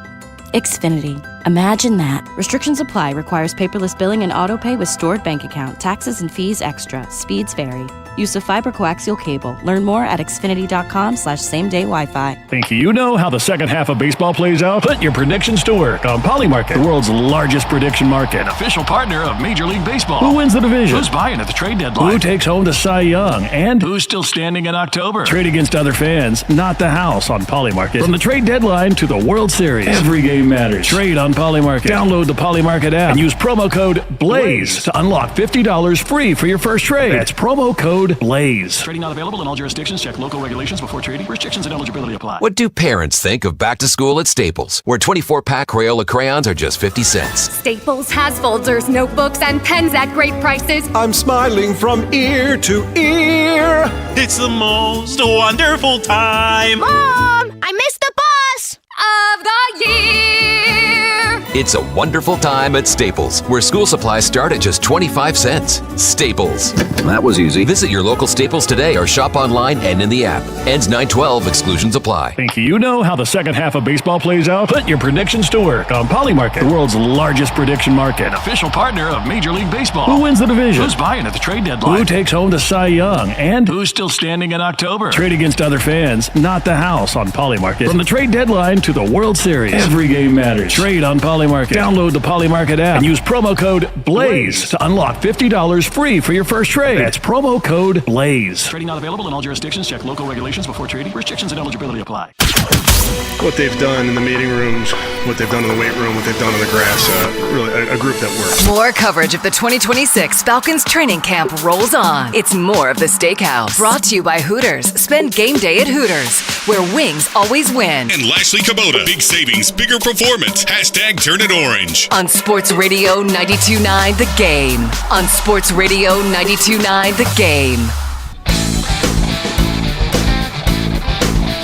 Xfinity. Imagine that. Restrictions apply. Requires paperless billing and autopay with stored bank account. Taxes and fees extra. Speeds vary. Use of fiber coaxial cable. Learn more at Xfinity.com/same-day Wi-Fi. Think you know how the second half of baseball plays out? Put your predictions to work on Polymarket, the world's largest prediction market. An official partner of Major League Baseball. Who wins the division? Who's buying at the trade deadline? Who takes home the Cy Young? And who's still standing in October? Trade against other fans, not the house on Polymarket. From the trade deadline to the World Series, every game matters. Trade on Polymarket. Download the Polymarket app and use promo code BLAZE to unlock $50 free for your first trade. That's promo code BLAZE. Trading not available in all jurisdictions. Check local regulations before trading. Restrictions and eligibility apply. What do parents think of back to school at Staples, where 24-pack Crayola crayons are just 50 cents? Staples has folders, notebooks, and pens at great prices. I'm smiling from ear to ear. It's the most wonderful time. Mom, I missed the bus of the year. It's a wonderful time at Staples, where school supplies start at just 25 cents. Staples. That was easy. Visit your local Staples today or shop online and in the app. Ends 9/12. Exclusions apply. Think you know how the second half of baseball plays out? Put your predictions to work on Polymarket, the world's largest prediction market. An official partner of Major League Baseball. Who wins the division? Who's buying at the trade deadline? Who takes home the Cy Young? And who's still standing in October? Trade against other fans, not the house on Polymarket. From the trade deadline to the World Series, every game matters. Trade on Polymarket. Download the Polymarket app and use promo code BLAZE to unlock $50 free for your first trade. That's promo code BLAZE. Trading not available in all jurisdictions. Check local regulations before trading. Restrictions and eligibility apply. What they've done in the meeting rooms, what they've done in the weight room, what they've done on the grass, really a group that works. More coverage of the 2026 Falcons training camp rolls on. It's more of the Steakhouse. Brought to you by Hooters. Spend game day at Hooters, where wings always win. And Lashley Kubota. Big savings, bigger performance. Hashtag turn it orange. On Sports Radio 92.9 The Game. On Sports Radio 92.9 The Game.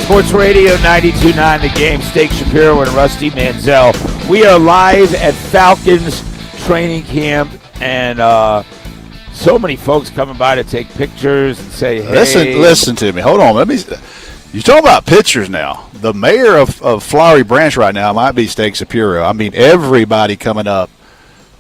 Sports Radio 92.9 The Game. Steak Shapiro and Rusty Manziel. We are live at Falcons training camp, and so many folks coming by to take pictures and say, hey. Listen to me. Hold on. You're talking about pictures now. The mayor of Flowery Branch right now might be Steak Shapiro. I mean, everybody coming up,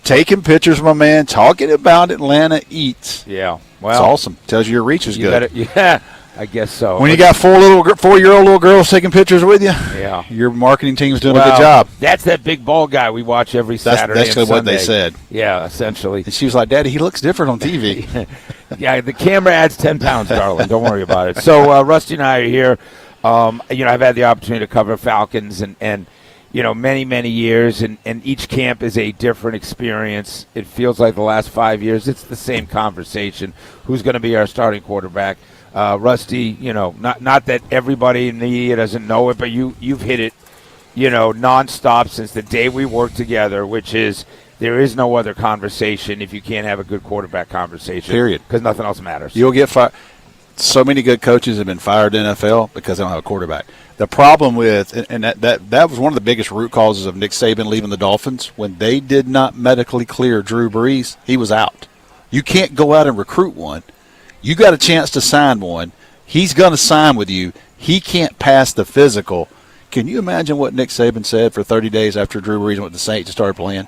taking pictures of my man, talking about Atlanta Eats. Yeah. Well, it's awesome. Tells you your reach is good. Yeah. I guess so. When you got 4-year-old little girls taking pictures with you, yeah, your marketing team's doing a good job. That's that big bald guy we watch every Saturday. That's and what they said. Yeah, essentially. And she was like, "Daddy, he looks different on TV." Yeah, the camera adds 10 pounds, darling. Don't worry about it. So Rusty and I are here. I've had the opportunity to cover Falcons and many, many years, and each camp is a different experience. It feels like the last 5 years, it's the same conversation. Who's going to be our starting quarterback? Rusty, not that everybody in the media doesn't know it, but you've hit it, nonstop since the day we worked together, which is there is no other conversation if you can't have a good quarterback conversation. Period. Because nothing else matters. You'll get fired. so many good coaches have been fired in the NFL because they don't have a quarterback. The problem with, and that was one of the biggest root causes of Nick Saban leaving the Dolphins, when they did not medically clear Drew Brees, he was out. You can't go out and recruit one. You got a chance to sign one. He's going to sign with you. He can't pass the physical. Can you imagine what Nick Saban said for 30 days after Drew Brees went to the Saints and started playing?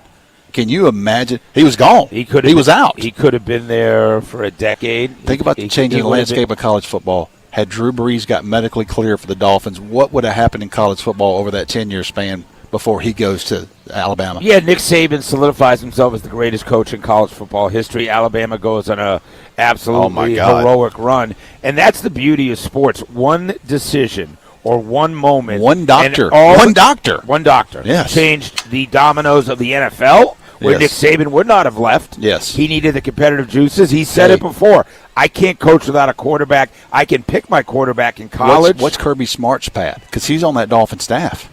Can you imagine? He was gone. He was out. He could have been there for a decade. Think about the changing landscape of college football. Had Drew Brees got medically clear for the Dolphins, what would have happened in college football over that 10-year span before he goes to Alabama? Yeah, Nick Saban solidifies himself as the greatest coach in college football history. Alabama goes on a absolutely heroic run. And that's the beauty of sports. One decision or one moment. One doctor. One doctor. Yes. Changed the dominoes of the NFL. Where Yes. Nick Saban would not have left. Yes. He needed the competitive juices. He said it before. I can't coach without a quarterback. I can pick my quarterback in college. What's Kirby Smart's path? Because he's on that Dolphin staff.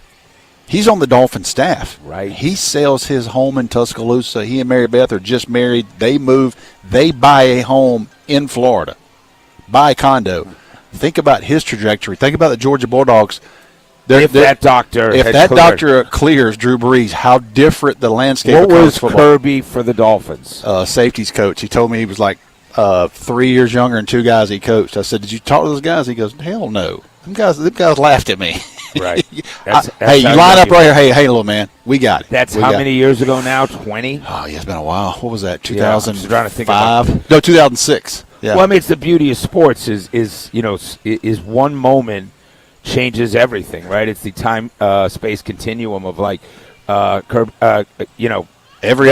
He's on the Dolphin staff. Right. He sells his home in Tuscaloosa. He and Mary Beth are just married. They move. They buy a home in Florida. Buy a condo. Think about his trajectory. Think about the Georgia Bulldogs. If that doctor clears Drew Brees, how different the landscape What of college was football. Kirby for the Dolphins? Safeties coach. He told me he was like 3 years younger than two guys he coached. I said, "Did you talk to those guys?" He goes, "Hell no. Them guys laughed at me." Right. Hey, you line up right here. Hey, little man, we got it. That's how many years ago now? 20? Oh, yeah, it's been a while. What was that? Yeah, I'm just trying to think 2005? No, 2006. Yeah. Well, I mean, it's the beauty of sports is one moment changes everything, right? It's the time space continuum of like every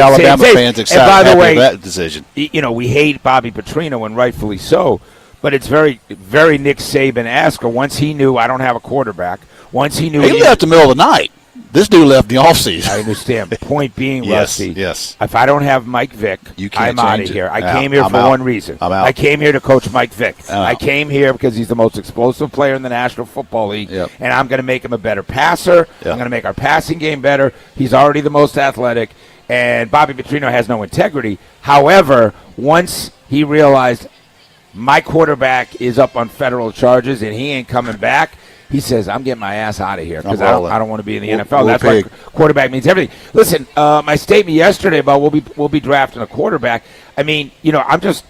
Alabama fan's excited about that decision. We hate Bobby Petrino, and rightfully so, but it's very, very Nick Saban-esque. Once he knew I don't have a quarterback, once he knew he left the middle of the night. This dude left the offseason. I understand. Point being, Yes, Rusty, yes. if I don't have Mike Vick, I'm out of here. I came here for one reason. I'm out. I came here to coach Mike Vick. I'm I out. came here because he's the most explosive player in the National Football League, Yep. and I'm going to make him a better passer. Yep. I'm going to make our passing game better. He's already the most athletic, and Bobby Petrino has no integrity. However, once he realized my quarterback is up on federal charges and he ain't coming back, he says, I'm getting my ass out of here because I don't want to be in the NFL. That's why quarterback means everything. Listen, my statement yesterday about we'll be drafting a quarterback, I mean, I'm just,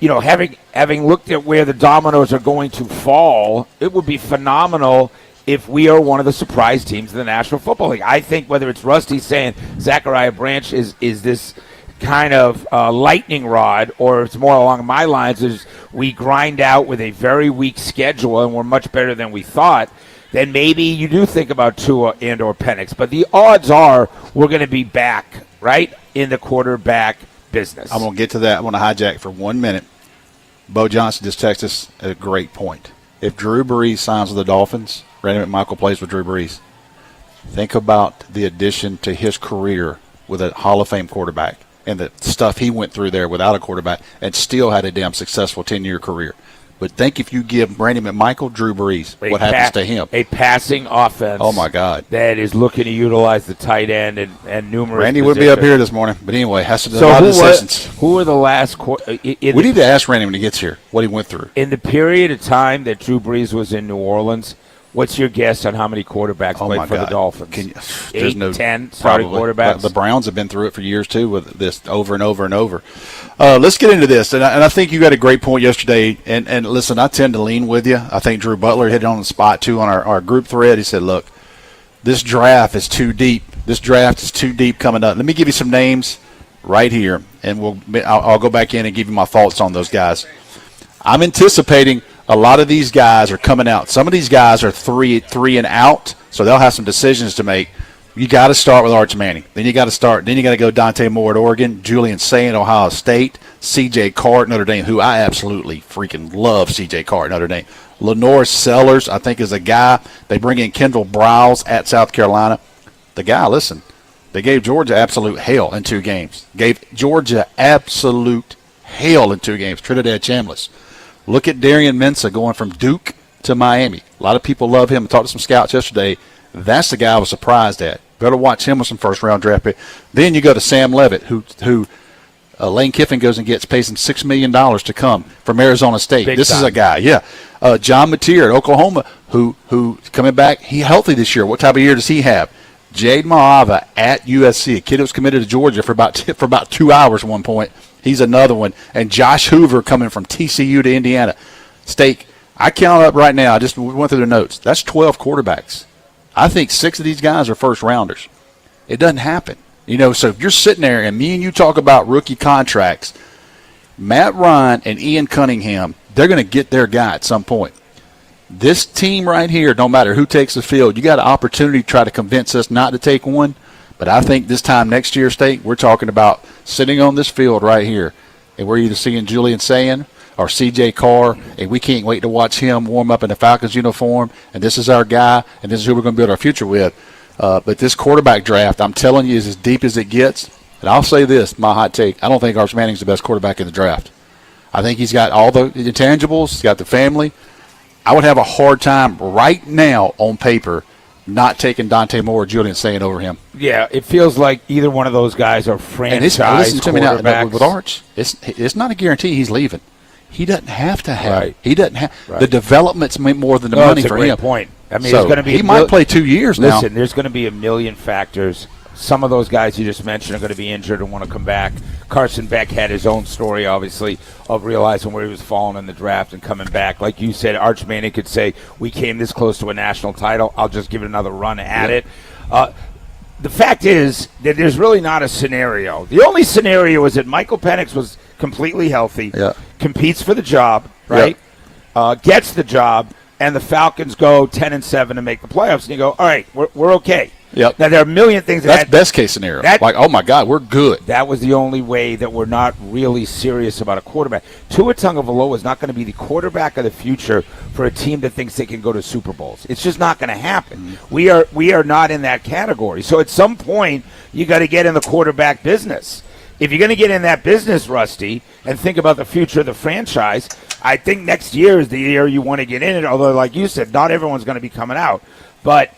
having looked at where the dominoes are going to fall, it would be phenomenal if we are one of the surprise teams in the National Football League. I think whether it's Rusty saying Zachariah Branch is this kind of lightning rod, or it's more along my lines is we grind out with a very weak schedule and we're much better than we thought, then maybe you do think about Tua and or Penix. But the odds are we're going to be back, right, in the quarterback business. I'm going to get to that. I want to hijack for 1 minute. Bo Johnson just texted us a great point. If Drew Brees signs with the Dolphins, Randy McMichael plays with Drew Brees. Think about the addition to his career with a Hall of Fame quarterback and the stuff he went through there without a quarterback and still had a damn successful 10-year career. But think if you give Randy McMichael Drew Brees, what happens to him? A passing offense. Oh, my God. That is looking to utilize the tight end and numerous Randy would be up here this morning. But anyway, has to do a so lot of decisions. Who were the last we need to ask Randy when he gets here what he went through. In the period of time that Drew Brees was in New Orleans, what's your guess on how many quarterbacks played for the Dolphins? 8, 10 starting quarterbacks? The Browns have been through it for years, too, with this over and over and over. Let's get into this. And I think you got a great point yesterday. And listen, I tend to lean with you. I think Drew Butler hit it on the spot, too, on our group thread. He said, look, this draft is too deep. This draft is too deep coming up. Let me give you some names right here, and I'll go back in and give you my thoughts on those guys. I'm anticipating a lot of these guys are coming out. Some of these guys are three and out, so they'll have some decisions to make. You got to start with Arch Manning. Then you got to go Dante Moore at Oregon, Julian Say at Ohio State, C.J. Carr at Notre Dame, who I absolutely freaking love C.J. Carr at Notre Dame. Lenore Sellers, I think, is a guy. They bring in Kendall Briles at South Carolina. The guy, listen, they gave Georgia absolute hell in 2 games. Trinidad Chambliss. Look at Darian Mensah going from Duke to Miami. A lot of people love him. I talked to some scouts yesterday. That's the guy I was surprised at. Better watch him with some first-round draft pick. Then you go to Sam Levitt, who Lane Kiffin goes and pays him $6 million to come from Arizona State. Big This is time. a guy, John Mateer at Oklahoma, who coming back. He healthy this year. What type of year does he have? Jade Maava at USC, a kid who was committed to Georgia for about 2 hours at one point. He's another one. And Josh Hoover coming from TCU to Indiana. Steak, I count up right now. I just went through the notes. That's 12 quarterbacks. I think 6 of these guys are first rounders. It doesn't happen. So if you're sitting there and me and you talk about rookie contracts, Matt Ryan and Ian Cunningham, they're going to get their guy at some point. This team right here, no matter who takes the field, you got an opportunity to try to convince us not to take one. But I think this time next year, State, we're talking about sitting on this field right here, and we're either seeing Julian Sayin or C.J. Carr, and we can't wait to watch him warm up in the Falcons uniform, and this is our guy, and this is who we're going to build our future with. But this quarterback draft, I'm telling you, is as deep as it gets. And I'll say this, my hot take, I don't think Arch Manning's the best quarterback in the draft. I think he's got all the intangibles. He's got the family. I would have a hard time right now on paper not taking Dante Moore or Julian Sayin over him. Yeah, it feels like either one of those guys are franchise listen to me now, quarterbacks. with Arch, it's not a guarantee he's leaving. He doesn't have to have. Right. He doesn't have. Right. The development's more than the money that's for a great him. point. I mean, So, it's going to be. he might play 2 years now. Listen, there's going to be a million factors. Some of those guys you just mentioned are going to be injured and want to come back. Carson Beck had his own story, obviously, of realizing where he was falling in the draft and coming back. Like you said, Arch Manning could say, we came this close to a national title. I'll just give it another run at it. The fact is that there's really not a scenario. The only scenario is that Michael Penix was completely healthy, competes for the job, right? Gets the job, and the Falcons go 10-7 and make the playoffs. And you go, all right, we're okay. Yep. Now, there are a million things. That's best case scenario. Like, oh, my God, we're good. That was the only way that we're not really serious about a quarterback. Tua Tagovailoa is not going to be the quarterback of the future for a team that thinks they can go to Super Bowls. It's just not going to happen. We are not in that category. So at some point, you got to get in the quarterback business. If you're going to get in that business, Rusty, and think about the future of the franchise, I think next year is the year you want to get in it, although, like you said, not everyone's going to be coming out. But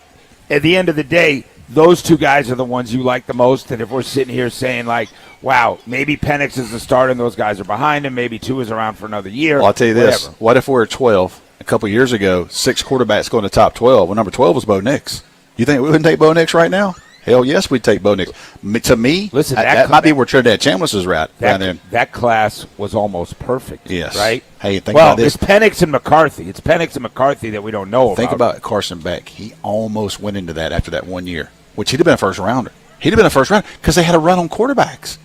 at the end of the day, those two guys are the ones you like the most. And if we're sitting here saying, like, wow, maybe Penix is the starter and those guys are behind him, maybe Tua is around for another year. Well, I'll tell you this. whatever. What if we're at 12? A couple years ago, 6 quarterbacks going to top 12. Well, number 12 was Bo Nix. You think we wouldn't take Bo Nix right now? Hell yes, we'd take Bo Nix. To me, listen, that might be where Trinidad Chambliss is right then. That class was almost perfect. Yes. Right? Hey, think about this. It's Penix and McCarthy. It's Penix and McCarthy that we don't know about. Think about Carson Beck. He almost went into that after that 1 year, which he'd have been a first rounder. He'd have been a first rounder because they had a run on quarterbacks.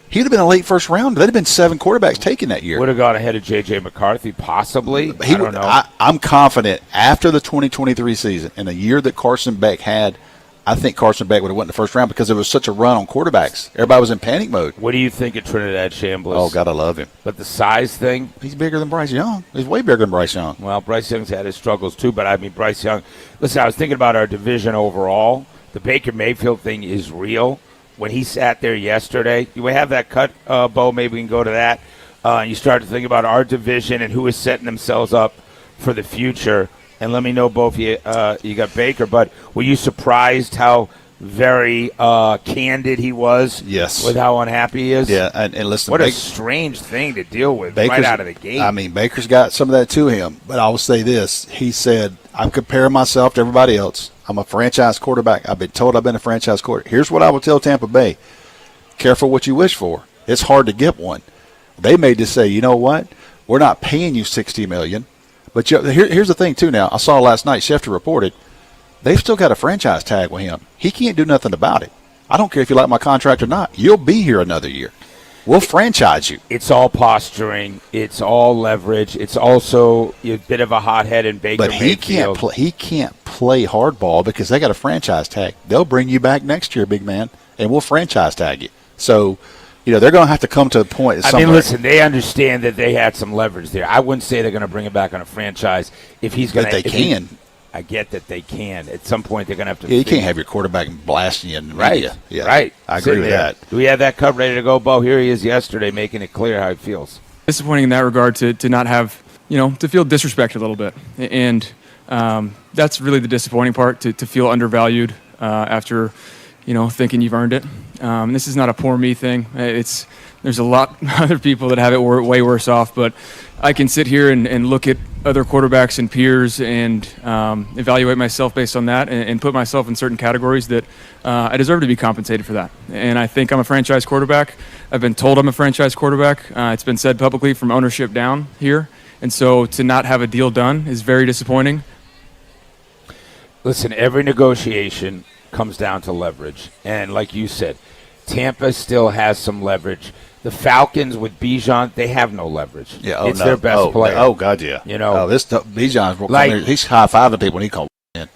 He'd have been a late first rounder. There'd have been 7 quarterbacks taken that year. Would have gone ahead of J.J. McCarthy, possibly. I don't know. I'm confident after the 2023 season and the year that Carson Beck had, I think Carson Beck would have went in the first round because there was such a run on quarterbacks. Everybody was in panic mode. What do you think of Trinidad Chambliss? Oh, God, I love him. But the size thing? He's bigger than Bryce Young. He's way bigger than Bryce Young. Well, Bryce Young's had his struggles too, but I mean, Bryce Young. Listen, I was thinking about our division overall. The Baker Mayfield thing is real. When he sat there yesterday, you have that cut, Bo, maybe we can go to that. You start to think about our division and who is setting themselves up for the future. And let me know, Bo, if you got Baker. But were you surprised how very candid he was with how unhappy he is? Yeah, and listen. What a strange thing to deal with right out of the gate. I mean, Baker's got some of that to him. But I will say this. He said, I'm comparing myself to everybody else. I'm a franchise quarterback. I've been told I've been a franchise quarterback. Here's what I will tell Tampa Bay. Careful what you wish for. It's hard to get one. They may just say, you know what? We're not paying you $60 million. But here's the thing, too, now. I saw last night, Schefter reported, they've still got a franchise tag with him. He can't do nothing about it. I don't care if you like my contract or not. You'll be here another year. We'll franchise you. It's all posturing. It's all leverage. It's also a bit of a hothead in Baker Mayfield. But he can't play hardball because they got a franchise tag. They'll bring you back next year, big man, and we'll franchise tag you. So, they're going to have to come to a point somewhere. I mean, listen, they understand that they had some leverage there. I wouldn't say they're going to bring him back on a franchise if he's going to. But they can. I get that they can. At some point, they're going to have to. Yeah, you can't have your quarterback blasting you in the media. Yeah, right. I agree with that. Do we have that cup ready to go, Bo? Here he is yesterday, making it clear how he feels. Disappointing in that regard to not have, to feel disrespected a little bit. And that's really the disappointing part, to feel undervalued after, thinking you've earned it. This is not a poor me thing. There's a lot other people that have it way worse off, but I can sit here and look at other quarterbacks and peers and evaluate myself based on that and put myself in certain categories that I deserve to be compensated for that. And I think I'm a franchise quarterback. I've been told I'm a franchise quarterback. It's been said publicly from ownership down here. And so to not have a deal done is very disappointing. Listen, every negotiation comes down to leverage. And like you said, Tampa still has some leverage. The Falcons with Bijan, they have no leverage. Yeah, it's their best player. Oh, God, yeah. This Bijan's he's high-fiving people when he calls in.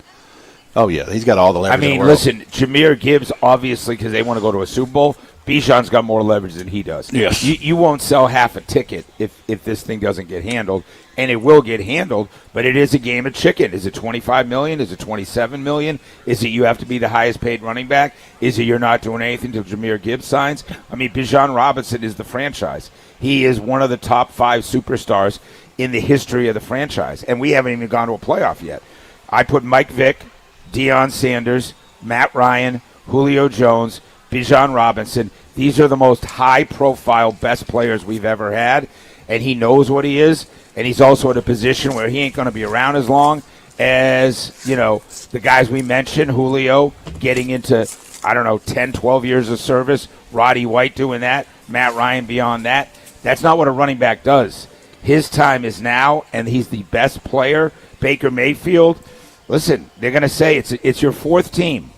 Oh, yeah, he's got all the leverage in the world. Listen, Jahmyr Gibbs, obviously, because they want to go to a Super Bowl, Bijan's got more leverage than he does. Yes. You won't sell half a ticket if this thing doesn't get handled, and it will get handled, but it is a game of chicken. Is it $25 million? Is it $27 million? Is it you have to be the highest paid running back? Is it you're not doing anything until Jahmyr Gibbs signs? Bijan Robinson is the franchise. He is one of the top 5 superstars in the history of the franchise, and we haven't even gone to a playoff yet. I put Mike Vick, Deion Sanders, Matt Ryan, Julio Jones, Bijan Robinson. These are the most high-profile, best players we've ever had, and he knows what he is, and he's also in a position where he ain't going to be around as long as, the guys we mentioned, Julio getting into, 10, 12 years of service, Roddy White doing that, Matt Ryan beyond that. That's not what a running back does. His time is now, and he's the best player. Baker Mayfield, listen, they're going to say it's your 4th team.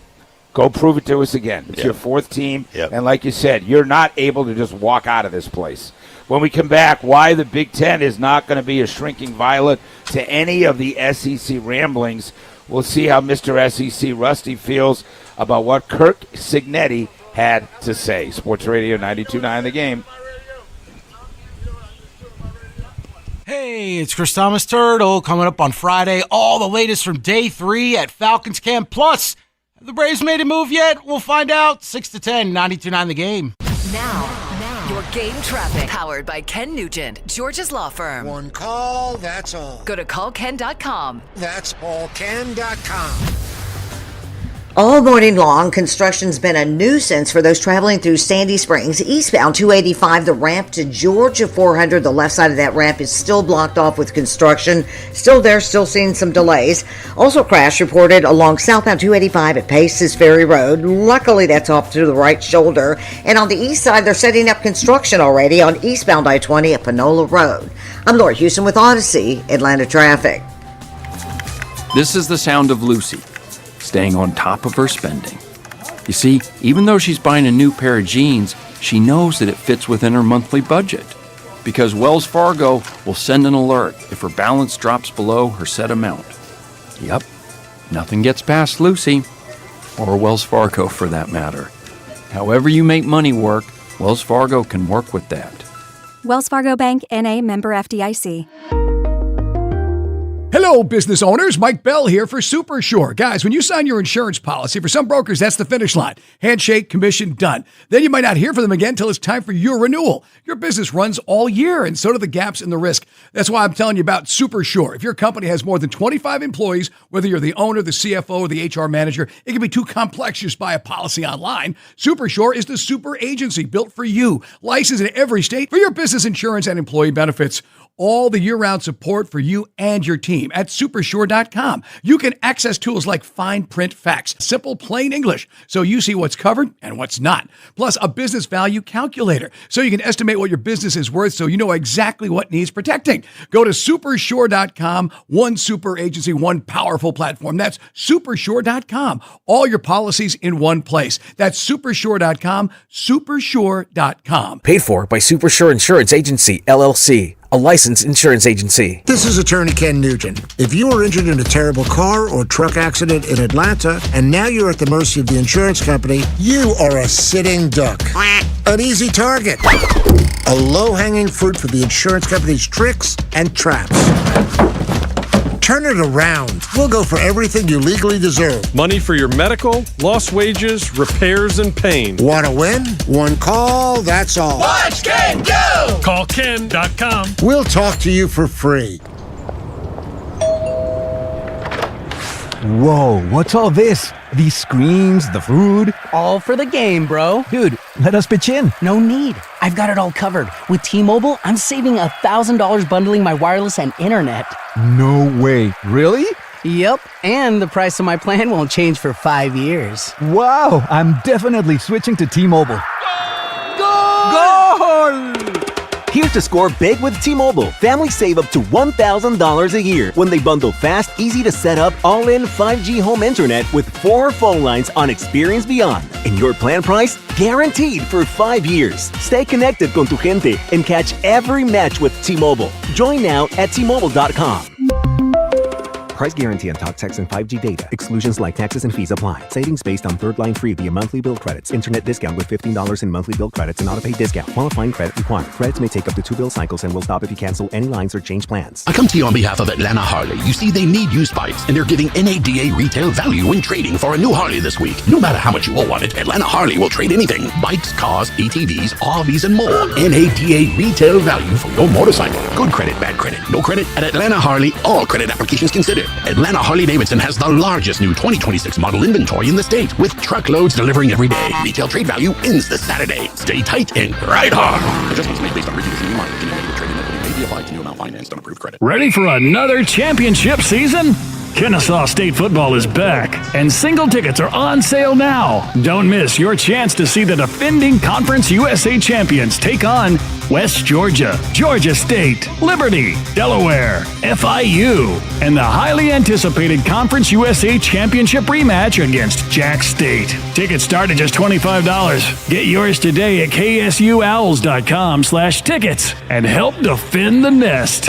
Go prove it to us again. It's your 4th team. Yep. And like you said, you're not able to just walk out of this place. When we come back, why the Big Ten is not going to be a shrinking violet to any of the SEC ramblings. We'll see how Mr. SEC Rusty feels about what Kirk Cignetti had to say. Sports Radio 92.9 The Game. Hey, it's Chris Thomas Turtle coming up on Friday. All the latest from day 3 at Falcons Camp Plus. Have the Braves made a move yet? We'll find out. 6 to 10, 92.9 The Game. Now, your game traffic powered by Ken Nugent, George's Law Firm. One call, that's all. Go to callken.com. That's allken.com. All morning long, construction's been a nuisance for those traveling through Sandy Springs. Eastbound 285, the ramp to Georgia 400. The left side of that ramp is still blocked off with construction. Still there, still seeing some delays. Also crash reported along southbound 285 at Paces Ferry Road. Luckily, that's off to the right shoulder. And on the east side, they're setting up construction already on eastbound I-20 at Panola Road. I'm Laura Houston with Odyssey, Atlanta Traffic. This is the sound of Lucy, staying on top of her spending. You see, even though she's buying a new pair of jeans, she knows that it fits within her monthly budget. Because Wells Fargo will send an alert if her balance drops below her set amount. Yep, nothing gets past Lucy, or Wells Fargo for that matter. However you make money work, Wells Fargo can work with that. Wells Fargo Bank, N.A., member FDIC. Hello, business owners. Mike Bell here for Super Sure. Guys, when you sign your insurance policy, for some brokers, that's the finish line. Handshake, commission, done. Then you might not hear from them again until it's time for your renewal. Your business runs all year, and so do the gaps in the risk. That's why I'm telling you about Super Sure. If your company has more than 25 employees, whether you're the owner, the CFO, or the HR manager, it can be too complex just buy a policy online. Super Sure is the super agency built for you, licensed in every state for your business insurance and employee benefits. All the year-round support for you and your team at Supersure.com. You can access tools like fine print facts, simple plain English, so you see what's covered and what's not. Plus a business value calculator, so you can estimate what your business is worth so you know exactly what needs protecting. Go to Supersure.com, one super agency, one powerful platform. That's Supersure.com. All your policies in one place. That's Supersure.com, Supersure.com. Paid for by Supersure Insurance Agency, LLC. A licensed insurance agency. This is Attorney Ken Nugent. If you were injured in a terrible car or truck accident in Atlanta, and now you're at the mercy of the insurance company, you are a sitting duck. An easy target. A low-hanging fruit for the insurance company's tricks and traps. Turn it around. We'll go for everything you legally deserve. Money for your medical, lost wages, repairs, and pain. Want to win? One call, that's all. Watch Ken go! Call Ken.com. We'll talk to you for free. Whoa, what's all this? These screens, the food? All for the game, bro. Dude, let us pitch in. No need. I've got it all covered. With T-Mobile, I'm saving $1,000 bundling my wireless and internet. No way. Really? Yep, and the price of my plan won't change for 5 years. Wow, I'm definitely switching to T-Mobile. Goal! Here's to score big with T-Mobile. Families save up to $1,000 a year when they bundle fast, easy to set up, all-in 5G home internet with 4 phone lines on Experience Beyond. And your plan price? Guaranteed for 5 years. Stay connected con tu gente and catch every match with T-Mobile. Join now at T-Mobile.com. Price guarantee on talk, text, and 5G data. Exclusions like taxes and fees apply. Savings based on third line free via monthly bill credits. Internet discount with $15 in monthly bill credits and auto-pay discount. Qualifying credit required. Credits may take up to 2 bill cycles and will stop if you cancel any lines or change plans. I come to you on behalf of Atlanta Harley. You see, they need used bikes, and they're giving NADA retail value when trading for a new Harley this week. No matter how much you owe on it, Atlanta Harley will trade anything. Bikes, cars, ATVs, RVs, and more. NADA retail value for your motorcycle. Good credit, bad credit, no credit. At Atlanta Harley, all credit applications considered. Atlanta Harley Davidson has the largest new 2026 model inventory in the state, with truckloads delivering every day. Retail trade value ends this Saturday. Stay tight and ride hard. Adjustments made based on reconditioning and mileage. Any negative trading equity may be applied to new amount financed on approved credit. Ready for another championship season? Kennesaw State football is back, and single tickets are on sale now. Don't miss your chance to see the defending Conference USA champions take on West Georgia, Georgia State, Liberty, Delaware, FIU, and the highly anticipated Conference USA championship rematch against Jack State. Tickets start at just $25. Get yours today at ksuowls.com/tickets and help defend the nest.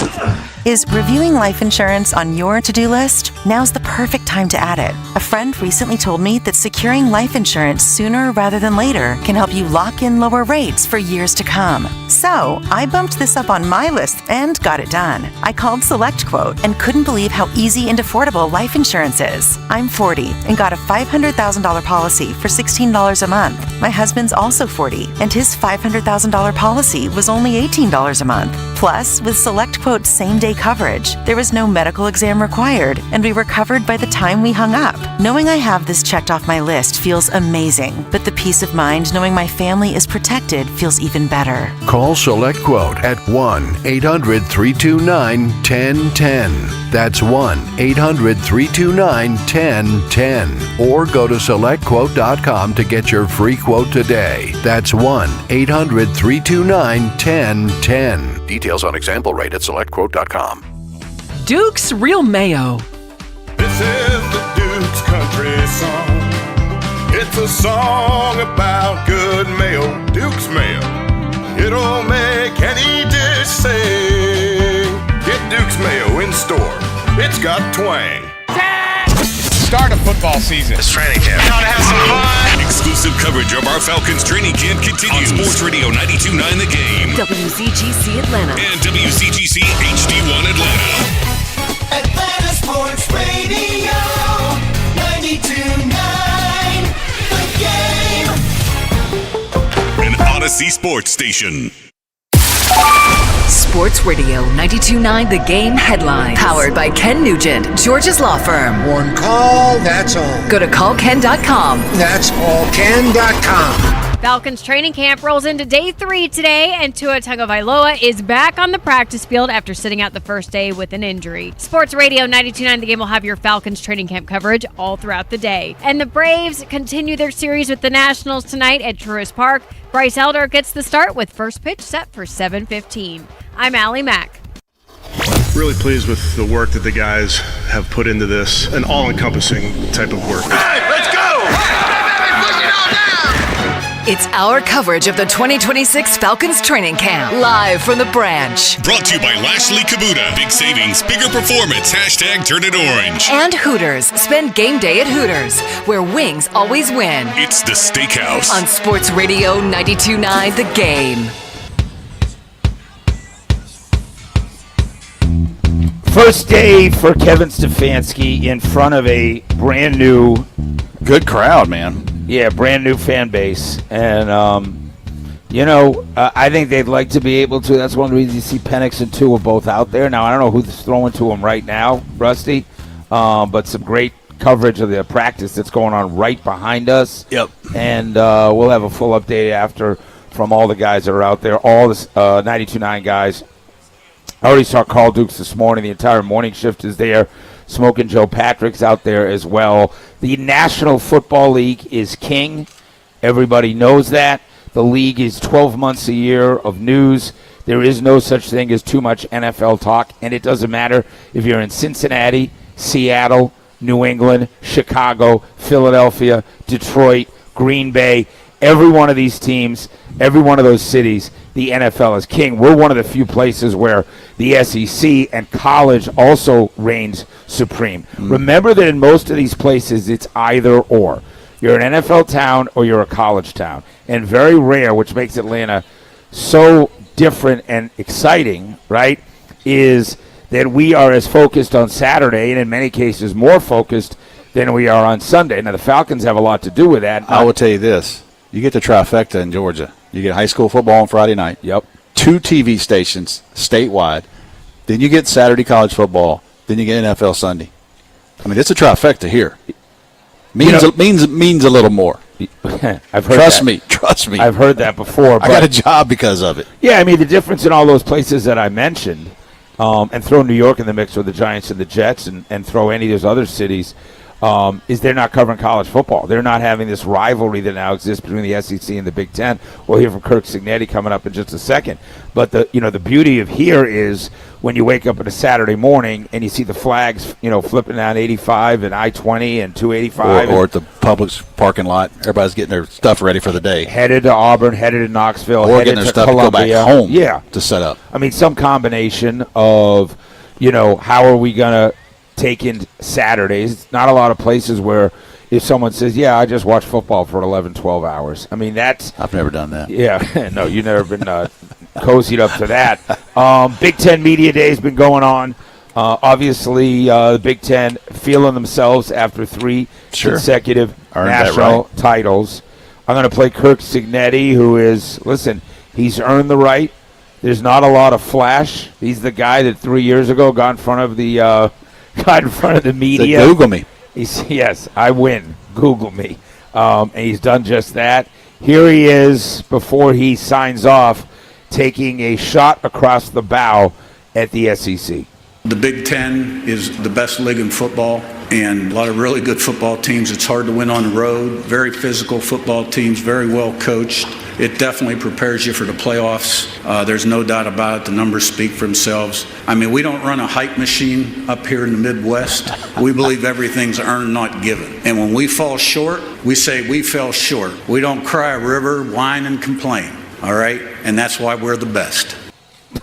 Is reviewing life insurance on your to-do list? Now's the perfect time to add it. A friend recently told me that securing life insurance sooner rather than later can help you lock in lower rates for years to come. So, I bumped this up on my list and got it done. I called SelectQuote and couldn't believe how easy and affordable life insurance is. I'm 40 and got a $500,000 policy for $16 a month. My husband's also 40 and his $500,000 policy was only $18 a month. Plus, with SelectQuote's same-day coverage, there was no medical exam required, and we were covered by the time we hung up. Knowing I have this checked off my list feels amazing, but the peace of mind knowing my family is protected feels even better. Call SelectQuote at 1-800-329-1010. That's 1-800-329-1010. Or go to SelectQuote.com to get your free quote today. That's 1-800-329-1010. Details on example rate at SelectQuote.com. Duke's Real Mayo. This is the Duke's Country Song. It's a song about good mayo, Duke's Mayo. It'll make any dish sing. Get Duke's Mayo in store. It's got twang. Start of football season. It's training camp. Gotta have some fun. Exclusive coverage of our Falcons training camp continues on Sports Radio 92.9 The Game, WCGC Atlanta, and WCGC HD1 Atlanta. Atlanta Sports Radio 92.9 The Game. An Odyssey Sports Station. Sports Radio 92.9 The Game headlines. Powered by Ken Nugent, George's Law Firm. One call, that's all. Go to callken.com. That's callken.com. Falcons training camp rolls into day 3 today, and Tua Tagovailoa is back on the practice field after sitting out the first day with an injury. Sports Radio 92.9 The Game will have your Falcons training camp coverage all throughout the day. And the Braves continue their series with the Nationals tonight at Truist Park. Bryce Elder gets the start with first pitch set for 7:15. I'm Allie Mack. Really pleased with the work that the guys have put into this, an all-encompassing type of work. Hey, let's go! It's our coverage of the 2026 Falcons training camp, live from the branch. Brought to you by Lashley Kabuta. Big savings, bigger performance. # turn it orange. And Hooters. Spend game day at Hooters, where wings always win. It's the Steakhouse. On Sports Radio 92.9 The Game. First day for Kevin Stefanski in front of a brand new, good crowd, man. Yeah, brand new fan base, and I think they'd like to be able to. That's one of the reasons you see Penix and Tua both out there now. I don't know who's throwing to them right now, Rusty, but some great coverage of the practice that's going on right behind us. Yep. And we'll have a full update after from all the guys that are out there, all the 92.9 guys. I already saw Carl Dukes this morning. The entire morning shift is there. Smoking Joe Patrick's out there as well. The National Football League is king. Everybody knows that. The league is 12 months a year of news. There is no such thing as too much NFL talk, and it doesn't matter if you're in Cincinnati, Seattle, New England, Chicago, Philadelphia, Detroit, Green Bay. Every one of these teams, every one of those cities, the NFL is king. We're one of the few places where the SEC and college also reigns supreme. Remember that in most of these places, it's either or. You're an NFL town or you're a college town. And very rare, which makes Atlanta so different and exciting, right, is that we are as focused on Saturday and in many cases more focused than we are on Sunday. Now, the Falcons have a lot to do with that. I will tell you this. You get the trifecta in Georgia. You get high school football on Friday night. Yep. 2 TV stations statewide. Then you get Saturday college football. Then you get NFL Sunday. I mean, it's a trifecta here. Means a little more. I've heard Trust me. I've heard that before. I got a job because of it. Yeah, I mean, the difference in all those places that I mentioned, and throw New York in the mix with the Giants and the Jets and throw any of those other cities, is they're not covering college football. They're not having this rivalry that now exists between the SEC and the Big Ten. We'll hear from Kirk Cignetti coming up in just a second. But the beauty of here is when you wake up on a Saturday morning and you see the flags, flipping down 85 and I-20 and 285. Or at the Publix parking lot. Everybody's getting their stuff ready for the day. Headed to Auburn, headed to Knoxville, or headed getting their to stuff Columbia. to go back home yeah. to set up. I mean, some combination of, how are we going to take in Saturdays? It's not a lot of places where if someone says, yeah, I just watch football for 11, 12 hours. I mean, I've never done that. Yeah. No, you've never been cozied up to that. Big Ten Media Day has been going on. Obviously, the Big Ten feeling themselves after 3 consecutive national titles. I'm going to play Kirk Cignetti, who is, he's earned the right. There's not a lot of flash. He's the guy that 3 years ago got in front of the media. So Google me. Yes, I win. Google me. And he's done just that. Here he is before he signs off, taking a shot across the bow at the SEC. The Big Ten is the best league in football, and a lot of really good football teams. It's hard to win on the road. Very physical football teams, very well coached. It definitely prepares you for the playoffs. There's no doubt about it. The numbers speak for themselves. I mean, we don't run a hype machine up here in the Midwest. We believe everything's earned, not given. And when we fall short, we say we fell short. We don't cry a river, whine, and complain. All right? And that's why we're the best.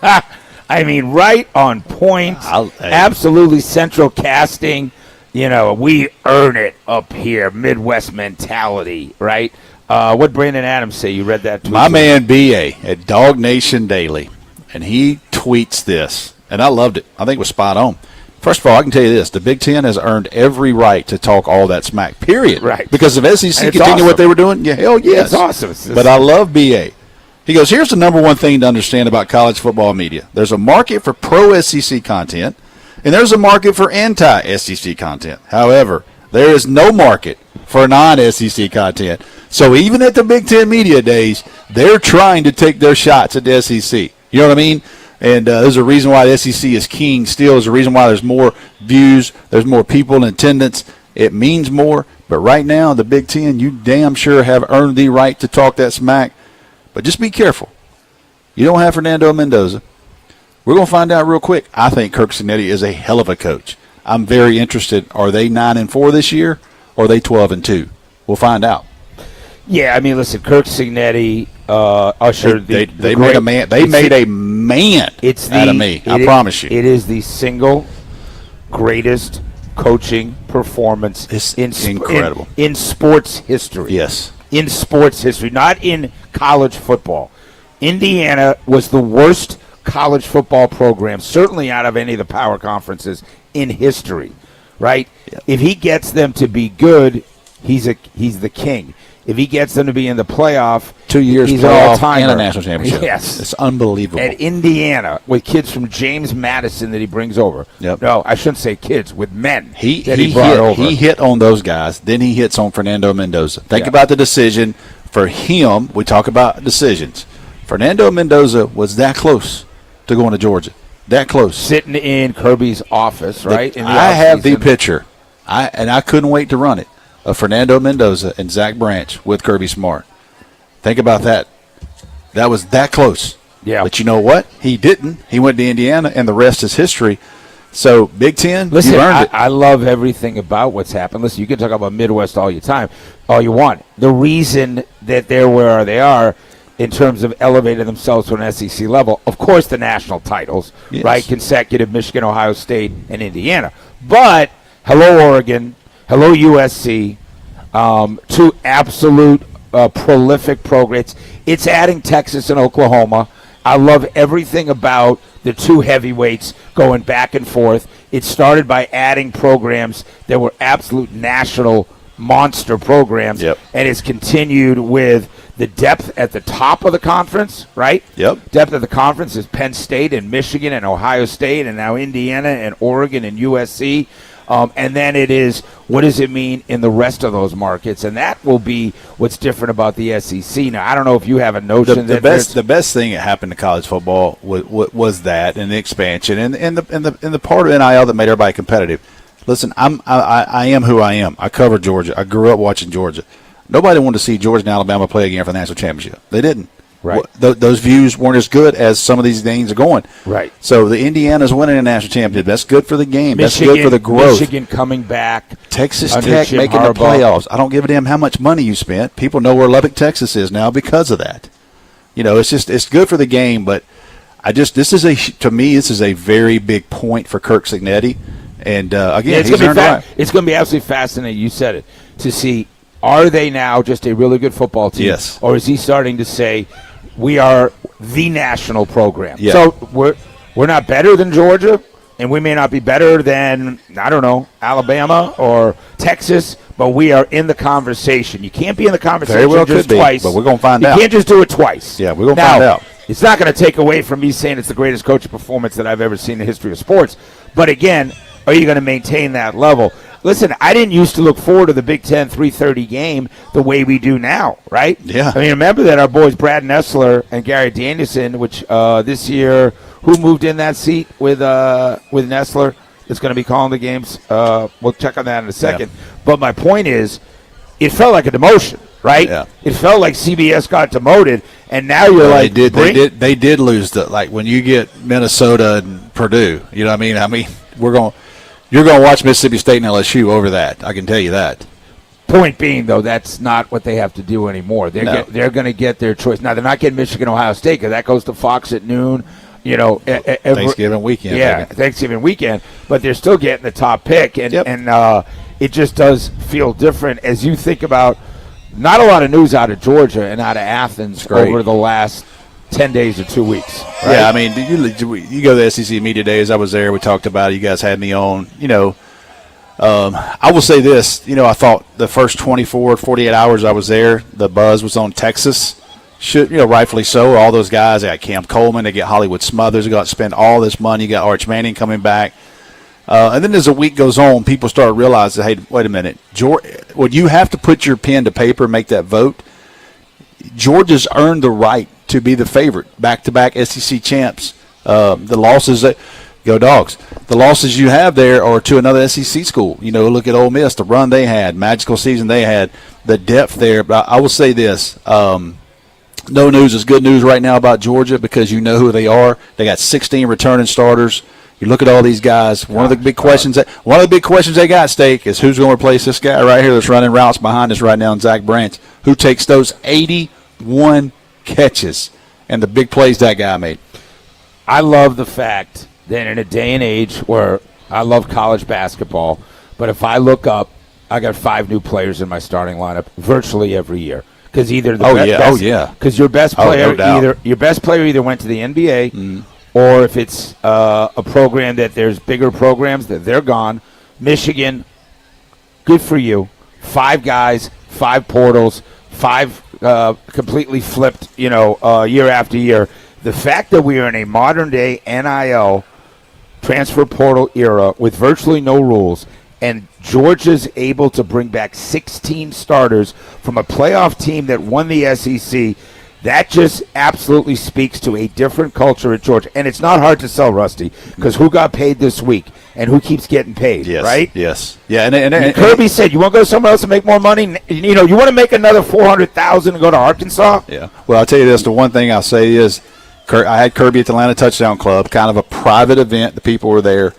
I mean, right on point. Absolutely central casting. We earn it up here. Midwest mentality, right? What Brandon Adams say? You read that tweet? My man B.A. at Dog Nation Daily, and he tweets this, and I loved it. I think it was spot on. First of all, I can tell you this. The Big Ten has earned every right to talk all that smack, period. Right. Because if SEC continue what they were doing, yeah, hell yes. It's awesome. But I love B.A. He goes, here's the number one thing to understand about college football media. There's a market for pro-SEC content, and there's a market for anti-SEC content. However, there is no market for non-SEC content. So even at the Big Ten Media Days, they're trying to take their shots at the SEC. You know what I mean? And there's a reason why the SEC is king still. There's a reason why there's more views. There's more people in attendance. It means more. But right now, the Big Ten, you damn sure have earned the right to talk that smack. But just be careful. You don't have Fernando Mendoza. We're going to find out real quick. I think Kirk Cignetti is a hell of a coach. I'm very interested. Are they 9-4 this year, or are they 12-2? We'll find out. Yeah, I mean, listen, Kirk Cignetti ushered they made a man. They made a man out of me. I promise you, it is the single greatest coaching performance incredible in sports history. Yes, in sports history, not in college football. Indiana was the worst college football program, certainly out of any of the power conferences in history, right? Yep. If he gets them to be good, he's the king. if he gets them to be in the playoff, 2 years he's an playoff all-timer. and a national championship. Yes. It's unbelievable. At Indiana, with kids from James Madison that he brings over. Yep. No, I shouldn't say kids, with men He brought hit, over. he hit on those guys. Then he hits on Fernando Mendoza. Think about the decision for him. We talk about decisions. Fernando Mendoza was that close to going to Georgia. That close. Sitting in Kirby's office, right? In the I have the offseason. picture, and I couldn't wait to run it, of Fernando Mendoza and Zach Branch with Kirby Smart. Think about that. That was that close. Yeah. But you know what? He didn't. He went to Indiana, and the rest is history. So, Big Ten, Listen, you earned it. I love everything about what's happened. Listen, you can talk about Midwest all you want. The reason that they're where they are in terms of elevating themselves to an SEC level, of course, the national titles, Yes. right? Consecutive, Michigan, Ohio State, and Indiana. But hello, Oregon. Hello, USC. Two absolute prolific programs. It's adding Texas and Oklahoma. I love everything about the two heavyweights going back and forth. It started by adding programs that were absolute national monster programs, and it's continued with the depth at the top of the conference, right? Yep. Depth of the conference is Penn State and Michigan and Ohio State and now Indiana and Oregon and USC. And then it is, what does it mean in the rest of those markets? And that will be what's different about the SEC. Now, I don't know if you have a notion The best thing that happened to college football was that, and the expansion and the part of NIL that made everybody competitive. Listen, I am who I am. I covered Georgia. I grew up watching Georgia. Nobody wanted to see Georgia and Alabama play again for the national championship. They didn't. Right. Those views weren't as good as some of these things are going. Right. So the Indiana's winning a national championship. That's good for the game. That's good for the growth. Michigan coming back. Texas under Tech Jim making the Harbaugh. playoffs. I don't give a damn how much money you spent. People know where Lubbock, Texas is now because of that. You know, it's good for the game, but to me this is a very big point for Kirk Cignetti. And again, it's he's going earned it. It's going to be absolutely fascinating. You said it, to see, are they now just a really good football team? Yes. Or is he starting to say, we are the national program? Yeah. So we're not better than Georgia, and we may not be better than, I don't know, Alabama or Texas, but we are in the conversation. You can't be in the conversation Very well just could be, twice. but we're gonna find out. You can't just do it twice. Yeah, we're going to Now, find out. It's not going to take away from me saying it's the greatest coaching performance that I've ever seen in the history of sports. But again, are you going to maintain that level? Listen, I didn't used to look forward to the Big Ten 3:30 game the way we do now, right? Yeah. I mean, remember that our boys Brad Nessler and Gary Danielson, which this year, who moved in that seat with Nessler, is going to be calling the games. We'll check on that in a second. Yeah. But my point is, it felt like a demotion, right? Yeah. It felt like CBS got demoted, and now you're like, They did lose like when you get Minnesota and Purdue. You know what I mean? I mean, you're going to watch Mississippi State and LSU over that. I can tell you that. Point being, though, that's not what they have to do anymore. They're going to get their choice. Now, they're not getting Michigan, Ohio State, because that goes to Fox at noon. You know, Thanksgiving weekend. Yeah, baby. Thanksgiving weekend. But they're still getting the top pick, and it just does feel different as you think about not a lot of news out of Georgia and out of Athens over the last 10 days or 2 weeks. Right? Yeah, I mean, you go to the SEC Media Days. I was there. We talked about it. You guys had me on. You know, I will say this. You know, I thought the first 24, 48 hours I was there, the buzz was on Texas. Rightfully so. All those guys, they got Cam Coleman, they get Hollywood Smothers, they got to spend all this money. You got Arch Manning coming back. And then as the week goes on, people start realizing, hey, wait a minute. When you have to put your pen to paper and make that vote, Georgia's earned the right to be the favorite, back-to-back SEC champs. The losses go Dogs. The losses you have there are to another SEC school. You know, look at Ole Miss, the run they had, magical season they had, the depth there. But I will say this. No news is good news right now about Georgia because you know who they are. They got 16 returning starters. You look at all these guys. One of the big questions they got at stake is who's going to replace this guy right here that's running routes behind us right now, in Zach Branch, who takes those 81 catches and the big plays that guy made. I love the fact that in a day and age where I love college basketball, but if I look up, I got 5 new players in my starting lineup virtually every year. Because either because your best player either went to the NBA, or if it's a program that there's bigger programs that they're gone. Michigan, good for you. 5 guys, 5 portals, 5 completely flipped, year after year. The fact that we are in a modern-day NIL transfer portal era with virtually no rules, and Georgia's able to bring back 16 starters from a playoff team that won the SEC, that just absolutely speaks to a different culture at Georgia. And it's not hard to sell, Rusty, because who got paid this week and who keeps getting paid, right? Yes. Yeah, and Kirby said, you want to go somewhere else and make more money? You want to make another $400,000 and go to Arkansas? Yeah. Well, I'll tell you this. The one thing I'll say is I had Kirby at the Atlanta Touchdown Club, kind of a private event. The people were there.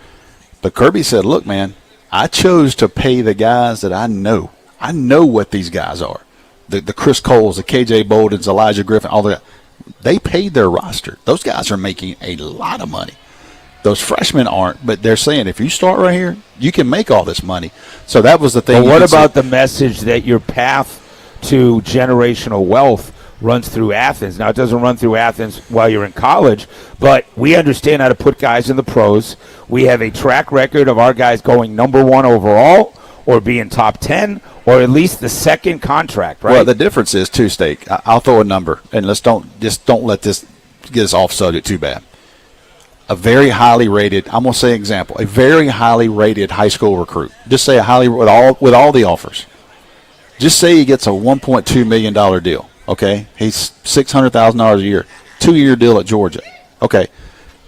But Kirby said, look, man, I chose to pay the guys that I know. I know what these guys are. The Chris Coles, the KJ Boldens, Elijah Griffin, all that. They paid their roster. Those guys are making a lot of money. Those freshmen aren't, but they're saying if you start right here, you can make all this money. So that was the thing. But what about the message that your path to generational wealth runs through Athens? Now, it doesn't run through Athens while you're in college, but we understand how to put guys in the pros. We have a track record of our guys going number 1 overall or being top 10 or at least the second contract, right? Well, the difference is, too, Steak. I'll throw a number, and don't let this get us off subject too bad. A very highly rated, I'm going to say example, a very highly rated high school recruit. Just say with all the offers. Just say he gets a $1.2 million deal. Okay, he's $600,000 a year, 2-year deal at Georgia. Okay,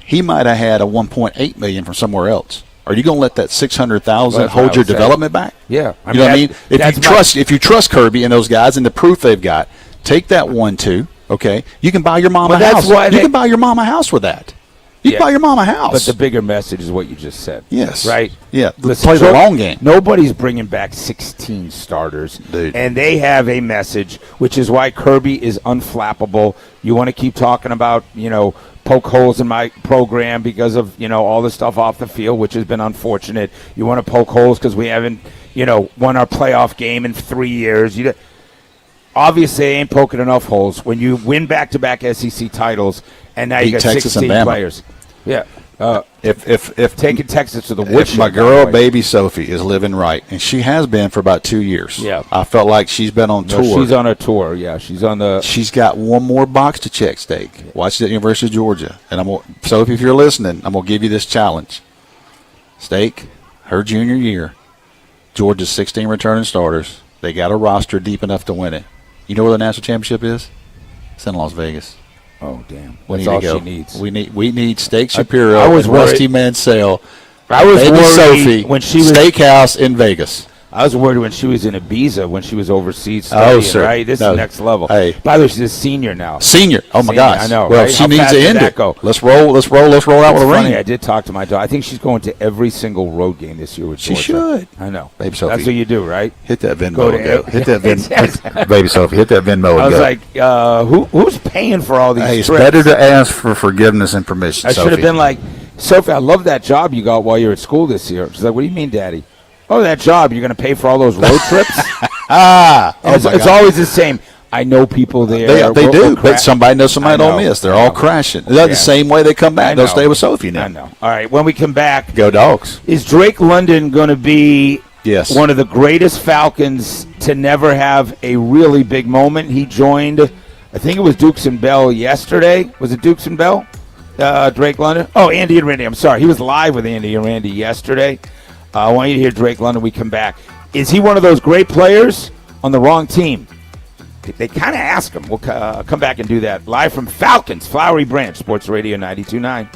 he might have had a $1.8 million from somewhere else. Are you going to let that $600,000 hold your development back? Yeah, you know what I mean. If you trust Kirby and those guys and the proof they've got, take that 1-2. Okay, you can buy your mom a house. You can buy your mom a house with that. You can buy your mom a house. But the bigger message is what you just said. Yes. Right? Yeah. Listen, play the long game. Nobody's bringing back 16 starters. Dude. And they have a message, which is why Kirby is unflappable. You want to keep talking about, poke holes in my program because of, all the stuff off the field, which has been unfortunate. You want to poke holes because we haven't, won our playoff game in 3 years. Obviously, they ain't poking enough holes. When you win back-to-back SEC titles, and now you got Texas 16 and Bama. players. Yeah. If taking Texas to the woodshed. If my girl, baby Sophie, is living right, and she has been for about 2 years. Yeah. I felt like she's been on tour. She's on a tour. Yeah, she's on the. She's got one more box to check, Steak. Watch the University of Georgia, and Sophie, if you're listening, I'm gonna give you this challenge. Steak, her junior year, Georgia's 16 returning starters. They got a roster deep enough to win it. You know where the national championship is? It's in Las Vegas. Oh, damn. That's all she needs. We need Steak Shapiro I was and Rusty Mansell. I was Baby worried Sophie, when she was Steakhouse in Vegas. I was worried when she was in Ibiza, when she was overseas studying, sir. right? This is next level. Hey. By the way, she's a senior now. Senior. Oh, my gosh. I know, Well, right? she How needs fast to did end that it. go? Let's roll out It's with a funny, ring. I did talk to my daughter. I think she's going to every single road game this year with She Georgia. should. I know. Baby Sophie. That's what you do, right? Hit that Venmo Go to and go. Hit that Exactly. Baby Sophie, hit that Venmo and I was go. like, who's paying for all these Hey, it's trips? better to ask for forgiveness and permission, I should have been like, Sophie, I love that job you got while you were at school this year. She's like, what do you mean, Daddy? Oh, that job. You're going to pay for all those road trips? It's always the same. I know people there. They do, but somebody knows somebody don't miss. They're all crashing. They're the same way they come back. They'll stay with Sophie now. I know. All right, when we come back. Go Dogs. Is Drake London going to be Yes. one of the greatest Falcons to never have a really big moment? He joined, I think it was Dukes and Bell yesterday. Was it Dukes and Bell? Drake London? Oh, Andy and Randy. I'm sorry. He was live with Andy and Randy yesterday. I want you to hear Drake London. We come back. Is he one of those great players on the wrong team? They kind of ask him. We'll come back and do that. Live from Falcons, Flowery Branch, Sports Radio 92.9.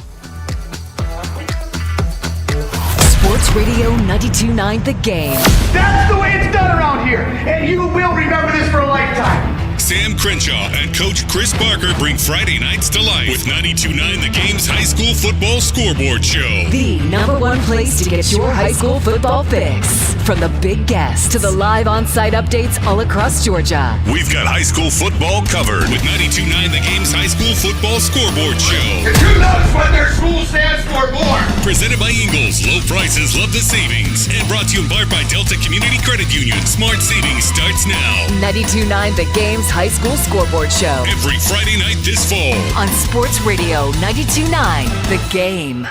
Sports Radio 92.9 The Game. That's the way it's done around here, and you will remember this for a lifetime. Sam Crenshaw and Coach Chris Barker bring Friday nights to life with 92.9 The Game's High School Football Scoreboard Show. The number one place to get your high school football fix. From the big guests to the live on-site updates all across Georgia. We've got high school football covered with 92.9 The Game's High School Football Scoreboard Show. Who knows what their school stands for more? Presented by Ingles, low prices, love the savings. And brought to you in part by Delta Community Credit Union. Smart savings starts now. 92.9 The Game's High School Scoreboard Show. Every Friday night this fall. On Sports Radio 92.9 The Game.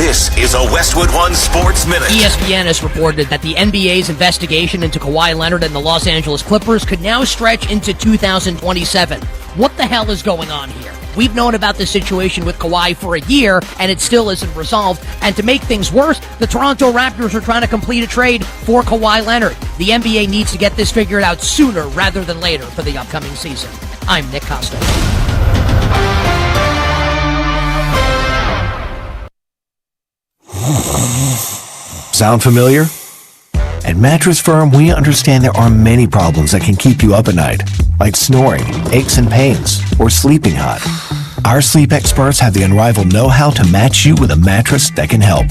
This is a Westwood One Sports Minute. ESPN has reported that the NBA's investigation into Kawhi Leonard and the Los Angeles Clippers could now stretch into 2027. What the hell is going on here? We've known about this situation with Kawhi for a year, and it still isn't resolved. And to make things worse, the Toronto Raptors are trying to complete a trade for Kawhi Leonard. The NBA needs to get this figured out sooner rather than later for the upcoming season. I'm Nick Costa. Sound familiar? At Mattress Firm, we understand there are many problems that can keep you up at night, like snoring, aches and pains, or sleeping hot. Our sleep experts have the unrivaled know-how to match you with a mattress that can help.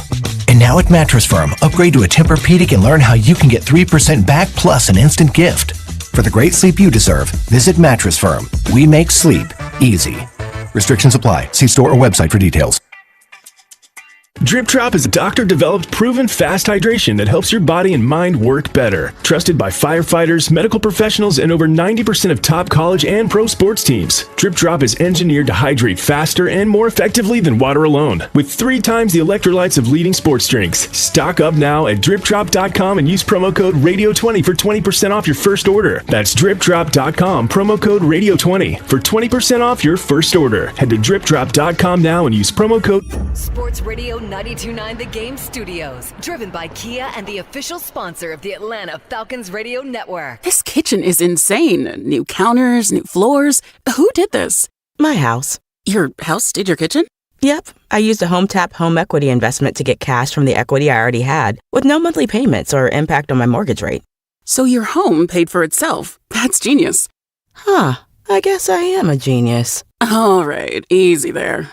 And now at Mattress Firm, upgrade to a Tempur-Pedic and learn how you can get 3% back plus an instant gift. For the great sleep you deserve, visit Mattress Firm. We make sleep easy. Restrictions apply. See store or website for details. Drip Drop is a doctor-developed, proven fast hydration that helps your body and mind work better. Trusted by firefighters, medical professionals, and over 90% of top college and pro sports teams. Drip Drop is engineered to hydrate faster and more effectively than water alone, with 3 times the electrolytes of leading sports drinks. Stock up now at dripdrop.com and use promo code RADIO20 for 20% off your first order. That's dripdrop.com, promo code RADIO20 for 20% off your first order. Head to dripdrop.com now and use promo code Sports Radio 92.9 The Game Studios, driven by Kia and the official sponsor of the Atlanta Falcons Radio Network. This kitchen is insane. New counters, new floors. Who did this? My house. Your house did your kitchen? Yep. I used a HomeTap home equity investment to get cash from the equity I already had, with no monthly payments or impact on my mortgage rate. So your home paid for itself. That's genius. Huh. I guess I am a genius. All right, easy there.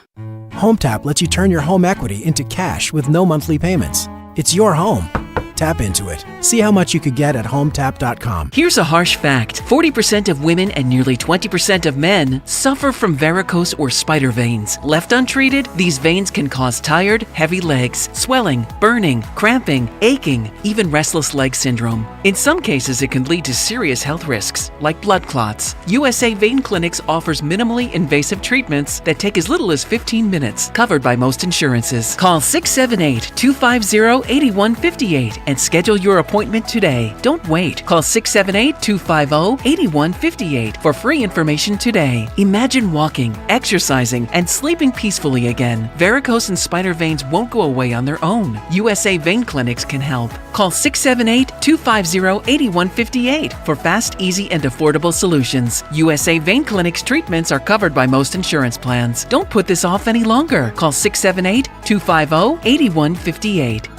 HomeTap lets you turn your home equity into cash with no monthly payments. It's your home. Tap into it. See how much you could get at HomeTap.com. Here's a harsh fact. 40% of women and nearly 20% of men suffer from varicose or spider veins. Left untreated, these veins can cause tired, heavy legs, swelling, burning, cramping, aching, even restless leg syndrome. In some cases, it can lead to serious health risks, like blood clots. USA Vein Clinics offers minimally invasive treatments that take as little as 15 minutes, covered by most insurances. Call 678-250-8158 and schedule your appointment today. Don't wait. Call 678-250-8158 for free information today. Imagine walking, exercising, and sleeping peacefully again. Varicose and spider veins won't go away on their own. USA Vein Clinics can help. Call 678-250-8158 for fast, easy, and affordable solutions. USA Vein Clinics treatments are covered by most insurance plans. Don't put this off any longer. Call 678-250-8158.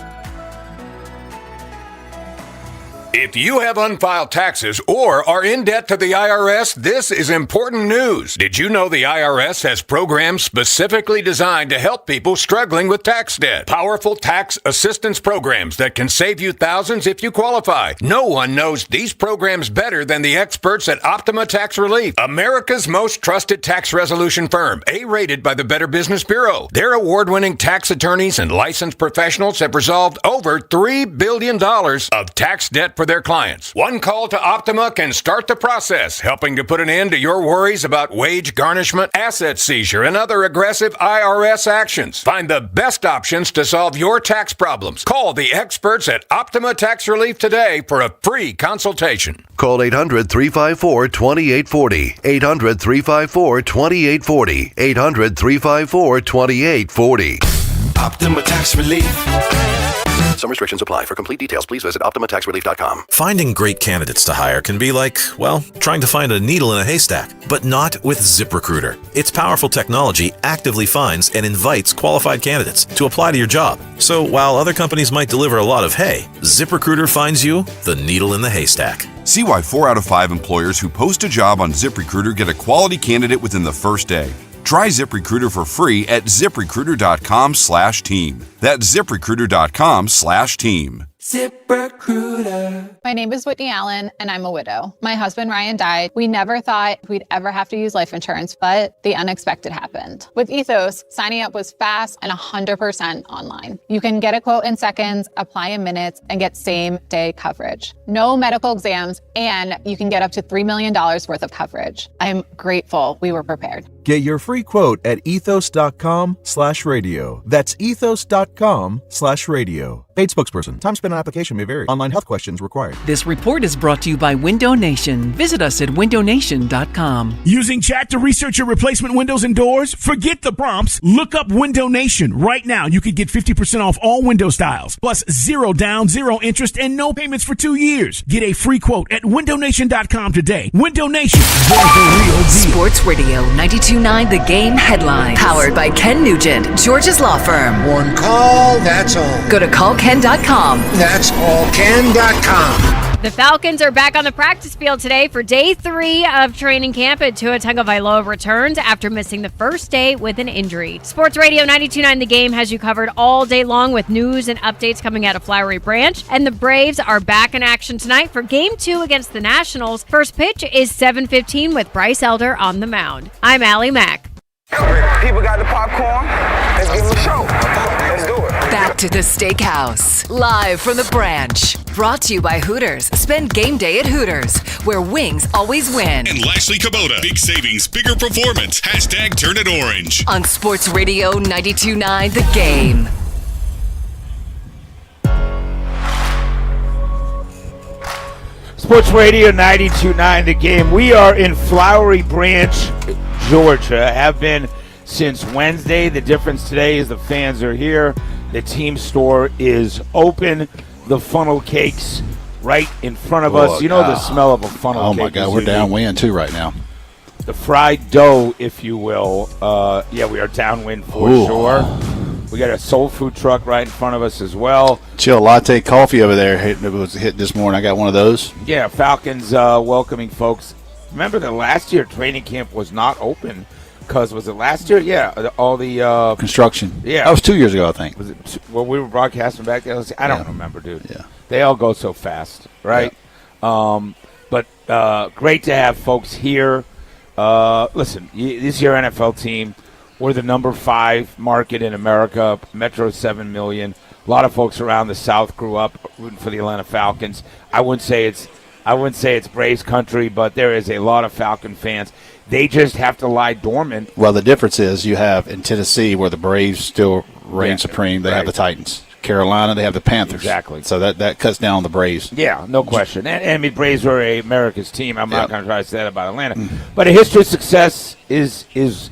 If you have unfiled taxes or are in debt to the IRS, this is important news. Did you know the IRS has programs specifically designed to help people struggling with tax debt? Powerful tax assistance programs that can save you thousands if you qualify. No one knows these programs better than the experts at Optima Tax Relief, America's most trusted tax resolution firm, A-rated by the Better Business Bureau. Their award-winning tax attorneys and licensed professionals have resolved over $3 billion of tax debt for their clients. One call to Optima can start the process, helping to put an end to your worries about wage garnishment, asset seizure, and other aggressive IRS actions. Find the best options to solve your tax problems. Call the experts at Optima Tax Relief today for a free consultation. Call 800-354-2840. 800-354-2840. 800-354-2840. Optima Tax Relief. Some restrictions apply. For complete details, please visit OptimaTaxRelief.com. Finding great candidates to hire can be like, well, trying to find a needle in a haystack, but not with ZipRecruiter. Its powerful technology actively finds and invites qualified candidates to apply to your job. So while other companies might deliver a lot of hay, ZipRecruiter finds you the needle in the haystack. See why 4 out of 5 employers who post a job on ZipRecruiter get a quality candidate within the first day. Try ZipRecruiter for free at ZipRecruiter.com/team. That's ZipRecruiter.com/team. ZipRecruiter. My name is Whitney Allen, and I'm a widow. My husband, Ryan, died. We never thought we'd ever have to use life insurance, but the unexpected happened. With Ethos, signing up was fast and 100% online. You can get a quote in seconds, apply in minutes, and get same-day coverage. No medical exams, and you can get up to $3 million worth of coverage. I'm grateful we were prepared. Get your free quote at ethos.com/radio. That's ethos.com/radio. Paid spokesperson. Time spent on application may vary. Online health questions required. This report is brought to you by Window Nation. Visit us at windownation.com. Using chat to research your replacement windows and doors? Forget the prompts. Look up Window Nation. Right now, you could get 50% off all window styles, plus 0 down, 0 interest, and no payments for 2 years. Get a free quote at windownation.com today. Window Nation. They're the real deal. Sports Radio 92.9 The Game headlines. Powered by Ken Nugent, George's Law Firm. One call, that's all. Go to callken.com. That's allken.com. The Falcons are back on the practice field today for day 3 of training camp, and Tua Tagovailoa returns after missing the first day with an injury. Sports Radio 92.9 The Game has you covered all day long with news and updates coming out of Flowery Branch, and the Braves are back in action tonight for Game 2 against the Nationals. First pitch is 7:15 with Bryce Elder on the mound. I'm Allie Mack. People got the popcorn. Let's give them a show. Let's do it. Back to the Steakhouse, live from the Branch. Brought to you by Hooters. Spend game day at Hooters, where wings always win. And Lashley Kubota. Big savings, bigger performance. Hashtag turn it orange. On Sports Radio 92.9 The Game. Sports Radio 92.9 The Game. We are in Flowery Branch, Georgia. Have been since Wednesday. The difference today is the fans are here. The team store is open. The funnel cakes right in front of us. You know the smell of a funnel cake. Oh, my God. We're downwind, too, right now. The fried dough, if you will. We are downwind for sure. We got a soul food truck right in front of us as well. Chill latte coffee over there. It was hit this morning. I got one of those. Yeah, Falcons welcoming folks. Remember that last year training camp was not open because, was it last year? Yeah, all the construction. Yeah. That was 2 years ago, I think. Was it we were broadcasting back there? I don't remember, dude. Yeah. They all go so fast, right? Yeah. But great to have folks here. Listen, this year NFL team, we're the number 5 market in America. Metro 7 million. A lot of folks around the South grew up rooting for the Atlanta Falcons. I wouldn't say it's Braves country, but there is a lot of Falcon fans. They just have to lie dormant. Well, the difference is you have in Tennessee where the Braves still reign supreme. They have the Titans. Carolina, they have the Panthers. Exactly. So that cuts down on the Braves. Yeah, no question. And I mean, Braves are America's team. I'm not going to try to say that about Atlanta. But a history of success is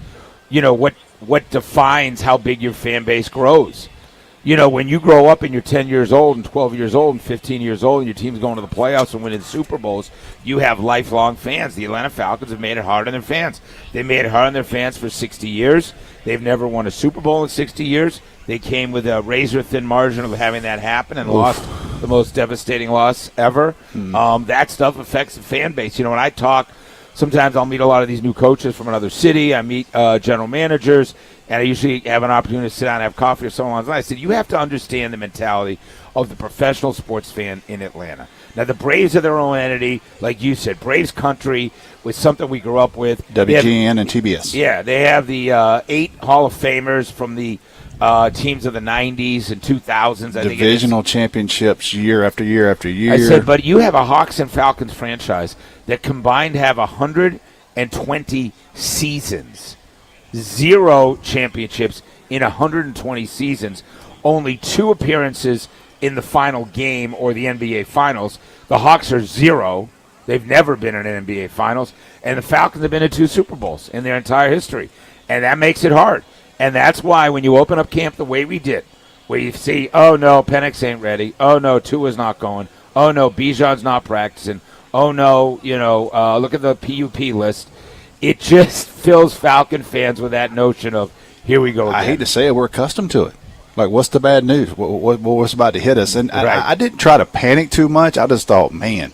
what defines how big your fan base grows. You know, when you grow up and you're 10 years old and 12 years old and 15 years old and your team's going to the playoffs and winning Super Bowls, you have lifelong fans. The Atlanta Falcons have made it hard on their fans. They made it hard on their fans for 60 years. They've never won a Super Bowl in 60 years. They came with a razor-thin margin of having that happen and lost the most devastating loss ever. That stuff affects the fan base. You know, when I talk, sometimes I'll meet a lot of these new coaches from another city. I meet general managers, and I usually have an opportunity to sit down and have coffee or something along those lines. I said, you have to understand the mentality of the professional sports fan in Atlanta. Now, the Braves are their own entity. Like you said, Braves country was something we grew up with. WGN and TBS. Yeah, they have the 8 Hall of Famers from the teams of the 90s and 2000s. Divisional championships year after year after year. I said, but you have a Hawks and Falcons franchise that combined have 120 seasons. 0 championships in 120 seasons. Only 2 appearances in the final game or the NBA Finals. The Hawks are 0. They've never been in an NBA Finals. And the Falcons have been in 2 Super Bowls in their entire history. And that makes it hard. And that's why when you open up camp the way we did, where you see, oh, no, Penix ain't ready. Oh, no, Tua's not going. Oh, no, Bijan's not practicing. Oh, no, look at the PUP list. It just fills Falcon fans with that notion of, here we go again. I hate to say it, we're accustomed to it. Like, what's the bad news? What's about to hit us? And I didn't try to panic too much. I just thought, man,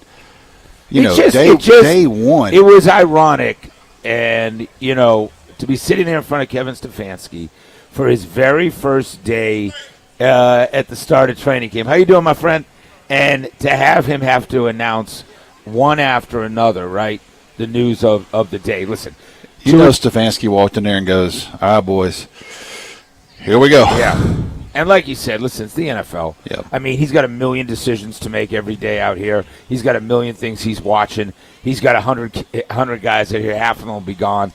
day one. It was ironic. And, to be sitting there in front of Kevin Stefanski for his very first day at the start of training camp. How you doing, my friend? And to have him have to announce one after another, right, the news of the day. Listen. Stefanski walked in there and goes, all right, boys, here we go. Yeah. And like you said, listen, it's the NFL. Yep. I mean, he's got a million decisions to make every day out here. He's got a million things he's watching. He's got 100 guys out here. Half of them will be gone.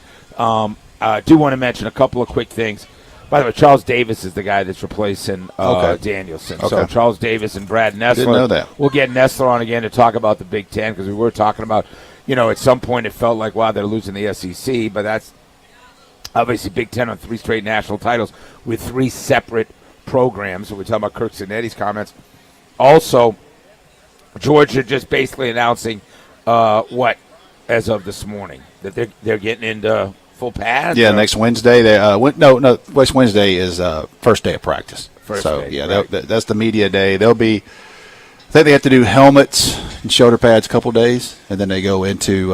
do want to mention a couple of quick things. By the way, Charles Davis is the guy that's replacing Danielson. Okay. So Charles Davis and Brad Nessler. Didn't know that. We'll get Nessler on again to talk about the Big Ten because we were talking about, at some point it felt like, wow, they're losing the SEC, but that's obviously Big Ten on 3 straight national titles with 3 separate programs. So we're talking about Kirk Cinetti's comments. Also, Georgia just basically announcing as of this morning that they're getting into full pads? Yeah, next Wednesday. Next Wednesday is first day of practice. That's the media day. I think they have to do helmets and shoulder pads a couple days, and then they go into.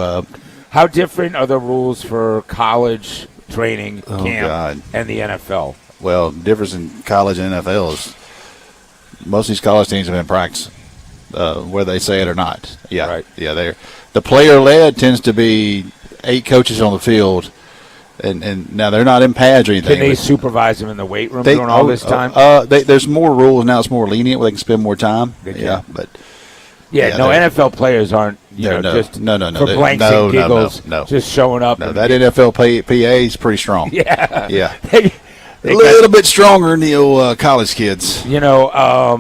How different are the rules for college training camp and the NFL? Well, the difference in college and NFL is most of these college teams have been practicing, whether they say it or not. Yeah, right. Yeah, the player-led tends to be 8 coaches on the field. And now they're not in pads or anything. Can they supervise them in the weight room during all this time? There's more rules now. It's more lenient where they can spend more time. NFL players aren't just for blanks and giggles, just showing up. No, that NFL PA is pretty strong. Yeah. A little bit stronger than the old college kids. I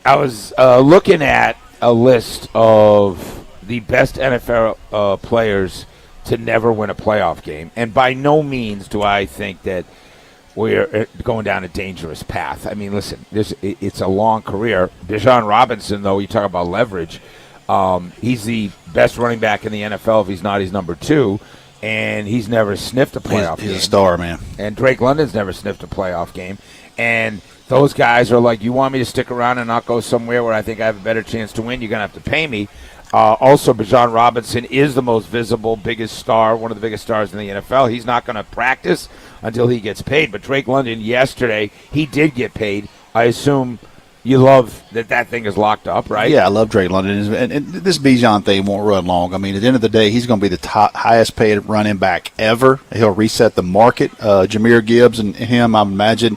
was looking at a list of the best NFL players to never win a playoff game. And by no means do I think that we're going down a dangerous path. I mean, listen, it's a long career. Bijan Robinson, though, you talk about leverage, he's the best running back in the NFL. If he's not, he's number 2. And he's never sniffed a playoff game. He's a star, man. And Drake London's never sniffed a playoff game. And those guys are like, you want me to stick around and not go somewhere where I think I have a better chance to win? You're going to have to pay me. Also, Bijan Robinson is the most visible, biggest star, one of the biggest stars in the NFL. He's not going to practice until he gets paid. But Drake London, yesterday, he did get paid. I assume you love that thing is locked up, right? Yeah, I love Drake London. And this Bijan thing won't run long. I mean, at the end of the day, he's going to be the highest paid running back ever. He'll reset the market. Jahmyr Gibbs and him, I imagine,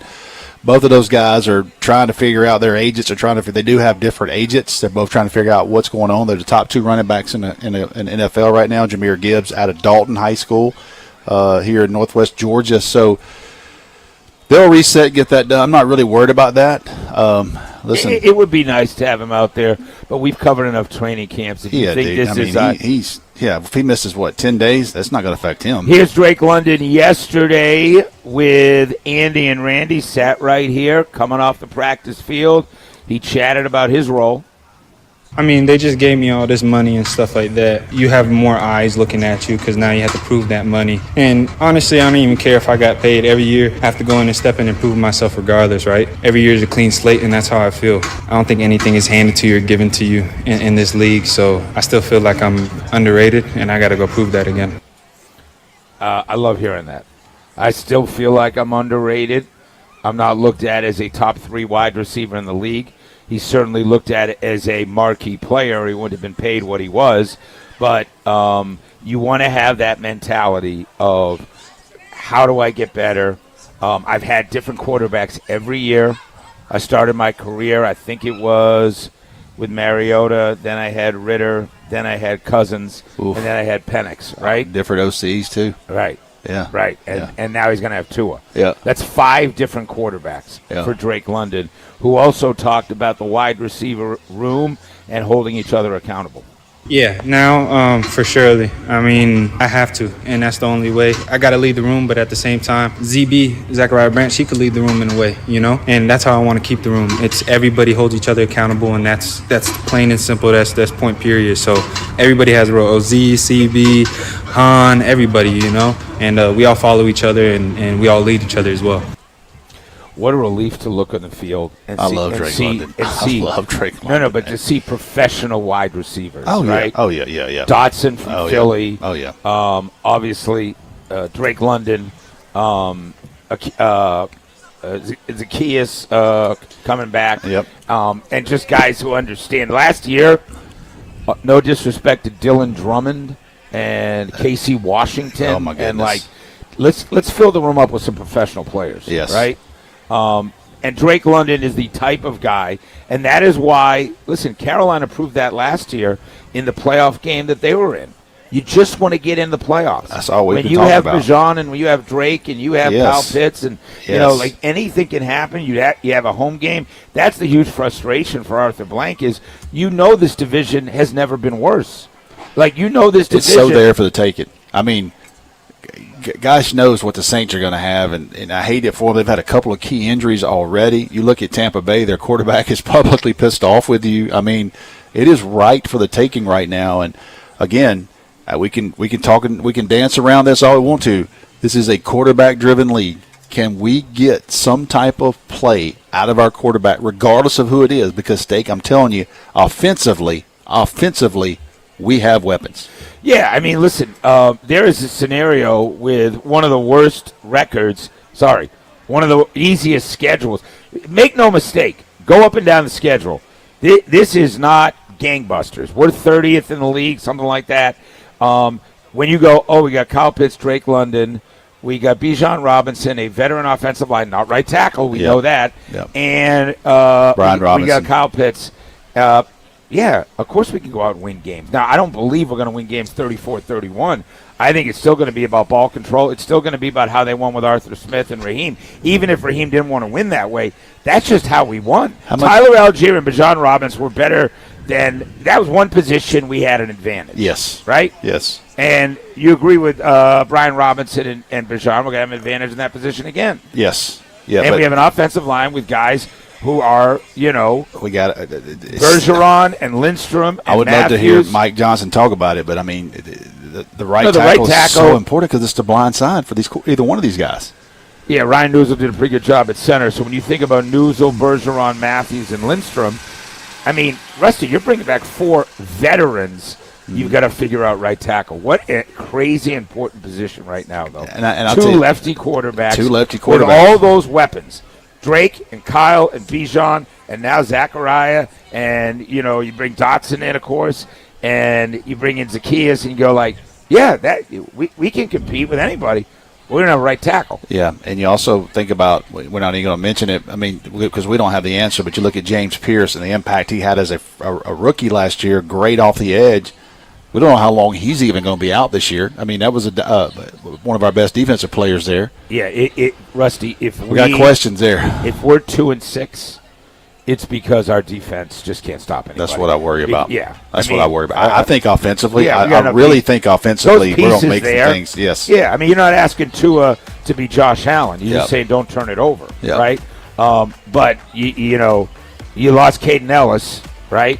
both of those guys are trying to figure out their agents. They do have different agents. They're both trying to figure out what's going on. They're the top 2 running backs in the NFL right now. Jahmyr Gibbs out of Dalton High School here in Northwest Georgia. So they'll reset and get that done. I'm not really worried about that. Listen, it would be nice to have him out there, but we've covered enough training camps. If you think if he misses 10 days, that's not going to affect him. Here's Drake London yesterday with Andy and Randy, sat right here, coming off the practice field. He chatted about his role. I mean, they just gave me all this money and stuff like that. You have more eyes looking at you because now you have to prove that money. And honestly, I don't even care if I got paid every year. I have to go in and step in and prove myself regardless, right? Every year is a clean slate, and that's how I feel. I don't think anything is handed to you or given to you in this league, so I still feel like I'm underrated, and I got to go prove that again. I love hearing that. I still feel like I'm underrated. I'm not looked at as a top 3 wide receiver in the league. He certainly looked at it as a marquee player. He wouldn't have been paid what he was. But you want to have that mentality of how do I get better? I've had different quarterbacks every year. I started my career, I think it was with Mariota. Then I had Ritter. Then I had Cousins. And then I had Penix, right? Different OCs, too. Right. Yeah. Right. And now he's going to have Tua. Yeah. That's 5 different quarterbacks for Drake London, who also talked about the wide receiver room and holding each other accountable. Yeah, now for surely. I mean, I have to, and that's the only way. I got to lead the room, but at the same time, ZB, Zachariah Branch, he could lead the room in a way, and that's how I want to keep the room. It's everybody holds each other accountable, and that's plain and simple. That's point period. So everybody has a role. OZ, CB, Han, everybody, and we all follow each other, and we all lead each other as well. What a relief to look on the field and I love Drake London. I love Drake London. But to see professional wide receivers, right? Oh, yeah. Dotson from Philly. Oh, yeah. Obviously, Drake London. Zacchaeus coming back. Yep. And just guys who understand. Last year, no disrespect to Dylan Drummond and Casey Washington. Oh, my goodness. And, let's fill the room up with some professional players. Yes. Right? And Drake London is the type of guy, and that is why, listen, Carolina proved that last year in the playoff game that they were in. You just want to get in the playoffs. That's all we've been talking about. When you have Bijan and when you have Drake and you have Kyle Pitts and, like anything can happen. You have a home game. That's the huge frustration for Arthur Blank is this division has never been worse. Like, this division. It's so there for the taking. I mean, gosh knows what the Saints are going to have, and I hate it for them. They've had a couple of key injuries already. You look at Tampa Bay, their quarterback is publicly pissed off with you. I mean, it is right for the taking right now. And, again, we can talk and we can dance around this all we want to. This is a quarterback-driven league. Can we get some type of play out of our quarterback, regardless of who it is? Because, Steak, I'm telling you, offensively, we have weapons. Yeah, I mean, listen, there is a scenario with one of the worst records, one of the easiest schedules. Make no mistake, go up and down the schedule. This is not gangbusters. We're 30th in the league, something like that. When you go, we got Kyle Pitts, Drake London, we got Bijan Robinson, a veteran offensive line, not right tackle, we know that, and Brian Robinson. We got Kyle Pitts. Yeah, of course we can go out and win games. Now, I don't believe we're going to win games 34-31. I think it's still going to be about ball control. It's still going to be about how they won with Arthur Smith and Raheem. Even if Raheem didn't want to win that way, that's just how we won. Tyler Algier and Bijan Robinson were better than – that was one position we had an advantage. Yes. Right? Yes. And you agree with Brian Robinson and Bijan, we're going to have an advantage in that position again. Yes. Yeah, and we have an offensive line with guys – who are, we got Bergeron and Lindstrom and I would Matthews. love to hear Mike Johnson talk about it, but, I mean, the right tackle is so important because it's the blind side for either one of these guys. Yeah, Ryan Newsel did a pretty good job at center. So when you think about Newsel, Bergeron, Matthews, and Lindstrom, I mean, Rusty, you're bringing back 4 veterans. You've got to figure out right tackle. What a crazy important position right now, though. And two lefty quarterbacks. With all those weapons. Drake and Kyle and Bijan and now Zachariah and, you bring Dotson in, of course, and you bring in Zacchaeus and you go we can compete with anybody. We're going to have a right tackle. Yeah, and you also think about, we're not even going to mention it, I mean, because we don't have the answer, but you look at James Pierce and the impact he had as a rookie last year, great off the edge. We don't know how long he's even going to be out this year. I mean, that was one of our best defensive players there. Yeah, Rusty, if we got questions there. If we're 2-6, it's because our defense just can't stop anybody. That's what I worry about. That's what I worry about. I think offensively, I think offensively, we're going to make some things. Yes. Yeah, I mean, you're not asking Tua to be Josh Allen. You're just saying don't turn it over, right? But you lost Caden Ellis, right?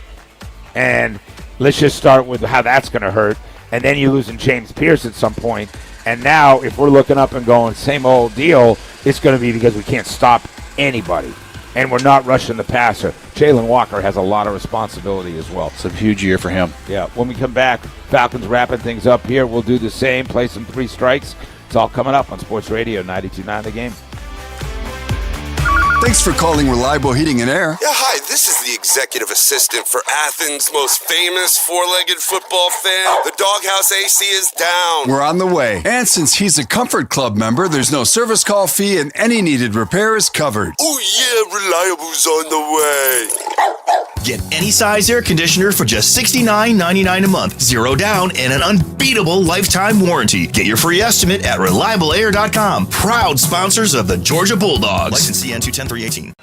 And let's just start with how that's going to hurt. And then you're losing James Pierce at some point. And now if we're looking up and going, same old deal, it's going to be because we can't stop anybody. And we're not rushing the passer. Jalen Walker has a lot of responsibility as well. It's a huge year for him. Yeah. When we come back, Falcons wrapping things up here. We'll do the same, play some 3 strikes. It's all coming up on Sports Radio 92.9 The Game. Thanks for calling Reliable Heating and Air. Yeah, hi, this is the executive assistant for Athens' most famous four-legged football fan. The Doghouse AC is down. We're on the way. And since he's a Comfort Club member, there's no service call fee and any needed repair is covered. Oh yeah, Reliable's on the way. Get any size air conditioner for just $69.99 a month. 0 down and an unbeatable lifetime warranty. Get your free estimate at ReliableAir.com. Proud sponsors of the Georgia Bulldogs. License CN 210-318.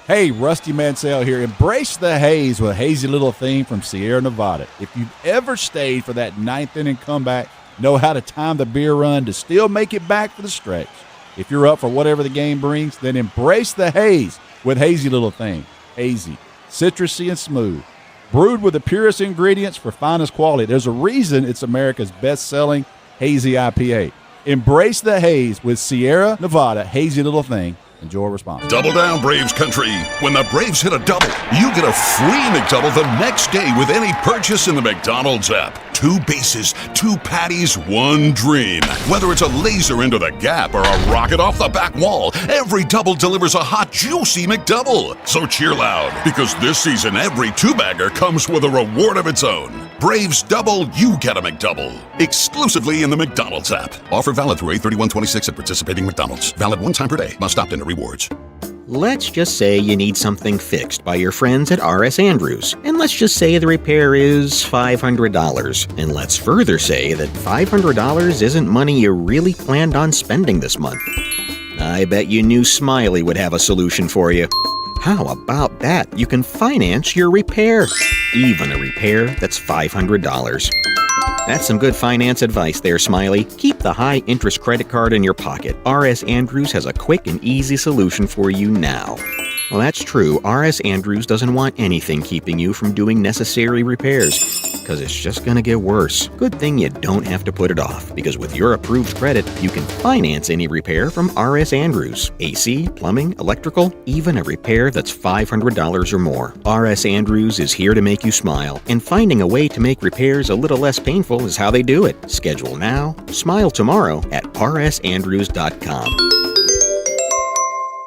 Hey, Rusty Mansell here. Embrace the haze with a hazy little theme from Sierra Nevada. If you've ever stayed for that 9th inning comeback, know how to time the beer run to still make it back for the stretch. If you're up for whatever the game brings, then embrace the haze with hazy little theme. Hazy, citrusy, and smooth. Brewed with the purest ingredients for finest quality. There's a reason it's America's best-selling hazy IPA. Embrace the haze with Sierra Nevada Hazy Little Thing. Enjoy responsibly. Double down, Braves country. When the Braves hit a double, you get a free McDouble the next day with any purchase in the McDonald's app. 2 bases, 2 patties, 1 dream. Whether it's a laser into the gap or a rocket off the back wall, every double delivers a hot, juicy McDouble. So cheer loud, because this season every 2-bagger comes with a reward of its own. Braves double, you get a McDouble. Exclusively in the McDonald's app. Offer valid through 8/31/26 at participating McDonald's. Valid 1 time per day. Must opt into rewards. Let's just say you need something fixed by your friends at R.S. Andrews, and let's just say the repair is $500. And let's further say that $500 isn't money you really planned on spending this month. I bet you knew Smiley would have a solution for you. How about that? You can finance your repair, even a repair that's $500. That's some good finance advice there, Smiley. Keep the high-interest credit card in your pocket. R.S. Andrews has a quick and easy solution for you now. Well, that's true. R.S. Andrews doesn't want anything keeping you from doing necessary repairs, because it's just going to get worse. Good thing you don't have to put it off, because with your approved credit, you can finance any repair from R.S. Andrews. AC, plumbing, electrical, even a repair that's $500 or more. R.S. Andrews is here to make you smile, and finding a way to make repairs a little less painful is how they do it. Schedule now, smile tomorrow at rsandrews.com.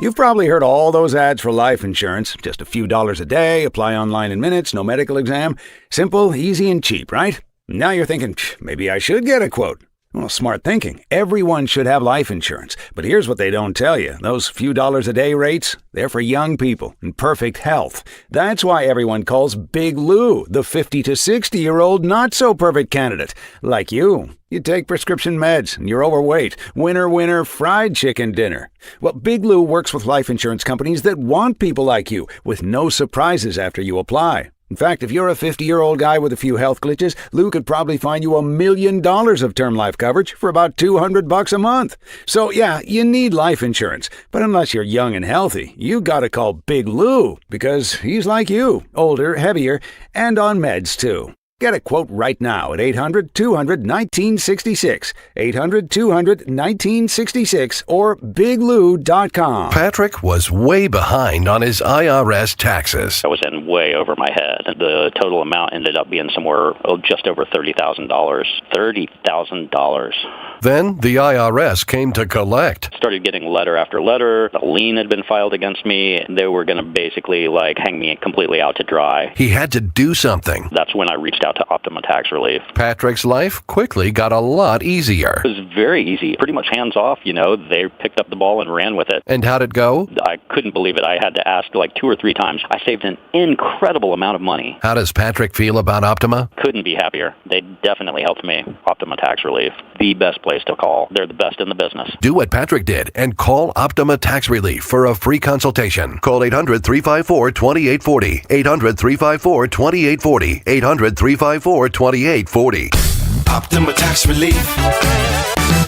You've probably heard all those ads for life insurance. Just a few dollars a day, apply online in minutes, no medical exam. Simple, easy, and cheap, right? Now you're thinking, maybe I should get a quote. Well, smart thinking. Everyone should have life insurance. But here's what they don't tell you. Those few dollars a day rates, they're for young people in perfect health. That's why everyone calls Big Lou the 50 to 60-year-old not-so-perfect candidate. Like you. You take prescription meds, and you're overweight. Winner, fried chicken dinner. Well, Big Lou works with life insurance companies that want people like you, with no surprises after you apply. In fact, if you're a 50-year-old guy with a few health glitches, Lou could probably find you $1 million of term life coverage for about $200 a month. So yeah, you need life insurance. But unless you're young and healthy, you gotta call Big Lou, because he's like you, older, heavier, and on meds too. Get a quote right now at 800-200-1966, 800-200-1966, or biglou.com. Patrick was way behind on his IRS taxes. I was in way over my head. The total amount ended up being somewhere just over $30,000. $30,000. Then the IRS came to collect. Started getting letter after letter. A lien had been filed against me. They were going to basically hang me completely out to dry. He had to do something. That's when I reached out to Optima Tax Relief. Patrick's life quickly got a lot easier. It was very easy, pretty much hands off. They picked up the ball and ran with it. And how'd it go? I couldn't believe it. I had to ask 2 or 3 times. I saved an incredible amount of money. How does Patrick feel about Optima? Couldn't be happier. They definitely helped me. Optima Tax Relief, the best place to call. They're the best in the business. Do what Patrick did and call Optima Tax Relief for a free consultation. Call 800-354-2840. 800-354-2840. 800-354-2840. Optima Tax Relief.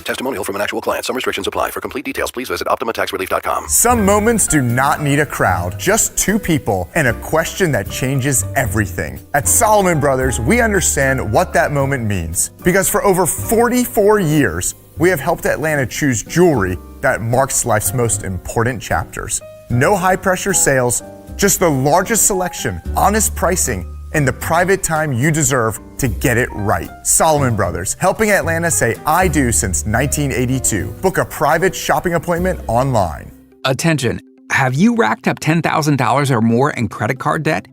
Testimonial from an actual client. Some restrictions apply. For complete details, please visit OptimaTaxRelief.com. Some moments do not need a crowd, just 2 people and a question that changes everything. At Solomon Brothers, we understand what that moment means, because for over 44 years, we have helped Atlanta choose jewelry that marks life's most important chapters. No high-pressure sales, just the largest selection, honest pricing, and the private time you deserve to get it right. Solomon Brothers, helping Atlanta say I do since 1982. Book a private shopping appointment online. Attention, have you racked up $10,000 or more in credit card debt?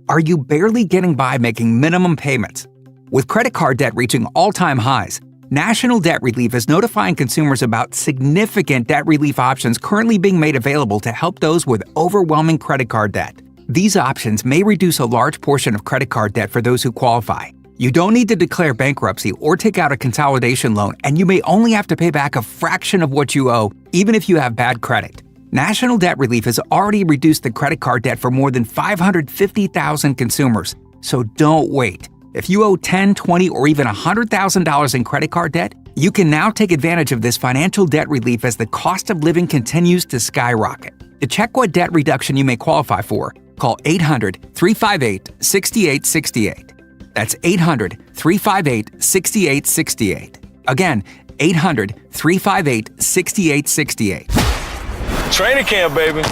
Are you barely getting by making minimum payments? With credit card debt reaching all-time highs, National Debt Relief is notifying consumers about significant debt relief options currently being made available to help those with overwhelming credit card debt. These options may reduce a large portion of credit card debt for those who qualify. You don't need to declare bankruptcy or take out a consolidation loan, and you may only have to pay back a fraction of what you owe, even if you have bad credit. National Debt Relief has already reduced the credit card debt for more than 550,000 consumers, so don't wait. If you owe $10,000, $20,000, or even $100,000 in credit card debt, you can now take advantage of this financial debt relief as the cost of living continues to skyrocket. To check what debt reduction you may qualify for, call 800-358-6868. That's 800-358-6868. Again, 800-358-6868. Training camp, baby.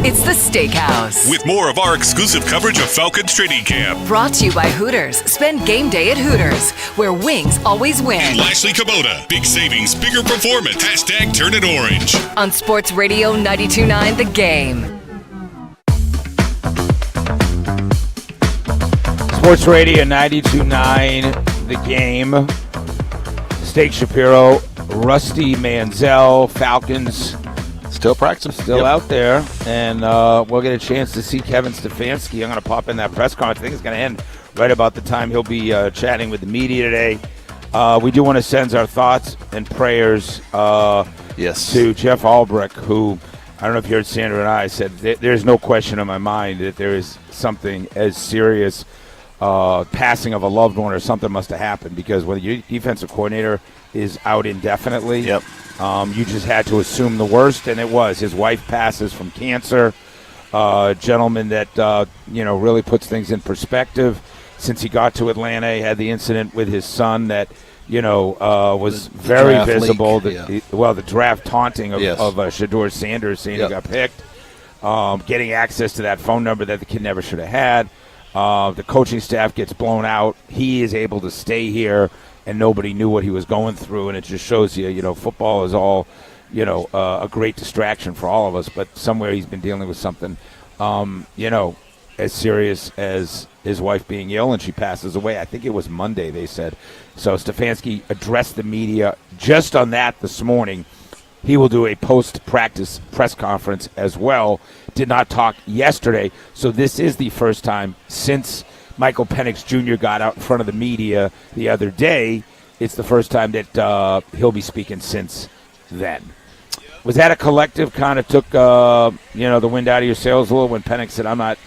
It's the Steakhouse. With more of our exclusive coverage of Falcons training camp. Brought to you by Hooters. Spend game day at Hooters, where wings always win. And Lashley Kubota. Big savings, bigger performance. Hashtag turn it orange. On Sports Radio 92.9 The Game. Sports Radio 92.9 The Game. Steak Shapiro, Rusty Manziel, Falcons Still practicing. Still out there, and we'll get a chance to see Kevin Stefanski. I'm going to pop in that press conference. I think it's going to end right about the time he'll be chatting with the media today. We do want to send our thoughts and prayers to Jeff Albrecht, who, I don't know if you heard Sandra and I said, there's no question in my mind that there is something as serious passing of a loved one or something must have happened, because when your defensive coordinator is out indefinitely, you just had to assume the worst, and it was. His wife passes from cancer. Gentleman that really puts things in perspective. Since he got to Atlanta, he had the incident with his son that was very visible. The draft taunting of Shedeur Sanders, saying he got picked, getting access to that phone number that the kid never should have had. The coaching staff gets blown out. He is able to stay here, and nobody knew what he was going through. And it just shows you, football is all, a great distraction for all of us. But somewhere he's been dealing with something, as serious as his wife being ill, and she passes away. I think it was Monday, they said. So Stefanski addressed the media just on that this morning. He will do a post-practice press conference as well. Did not talk yesterday. So this is the first time since Michael Penix Jr. got out in front of the media the other day. It's the first time that he'll be speaking since then. Was that a collective kind of took the wind out of your sails a little when Penix said, I'm not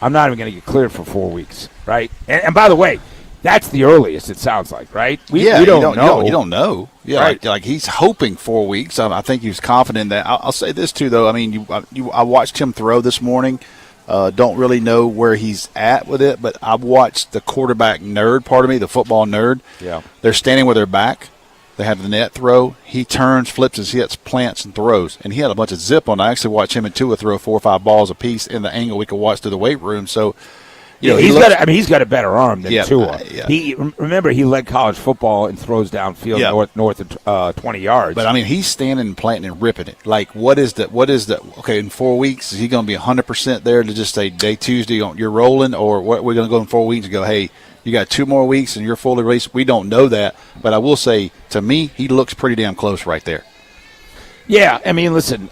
even going to get cleared for 4 weeks, right? And by the way, that's the earliest, it sounds like, right? We don't know. You don't know. Yeah, right. like he's hoping 4 weeks. I think he's confident in that. I'll say this, too, though. I mean, I watched him throw this morning. Don't really know where he's at with it, but I've watched the quarterback nerd part of me, the football nerd. Yeah. They're standing with their back. They have the net throw. He turns, flips his hips, plants, and throws. And he had a bunch of zip on. I actually watched him and Tua throw 4 or 5 balls apiece in the angle we could watch through the weight room. So, he's got a better arm than Tua. Remember, he led college football and throws downfield north of 20 yards. But I mean, he's standing and planting and ripping it. Like, what is the? Okay, in 4 weeks, is he going to be 100% there to just say day Tuesday you're rolling, or what? We're going to go in 4 weeks and go, hey, you got 2 more weeks and you're fully released. We don't know that, but I will say, to me, he looks pretty damn close right there. Yeah, I mean, listen,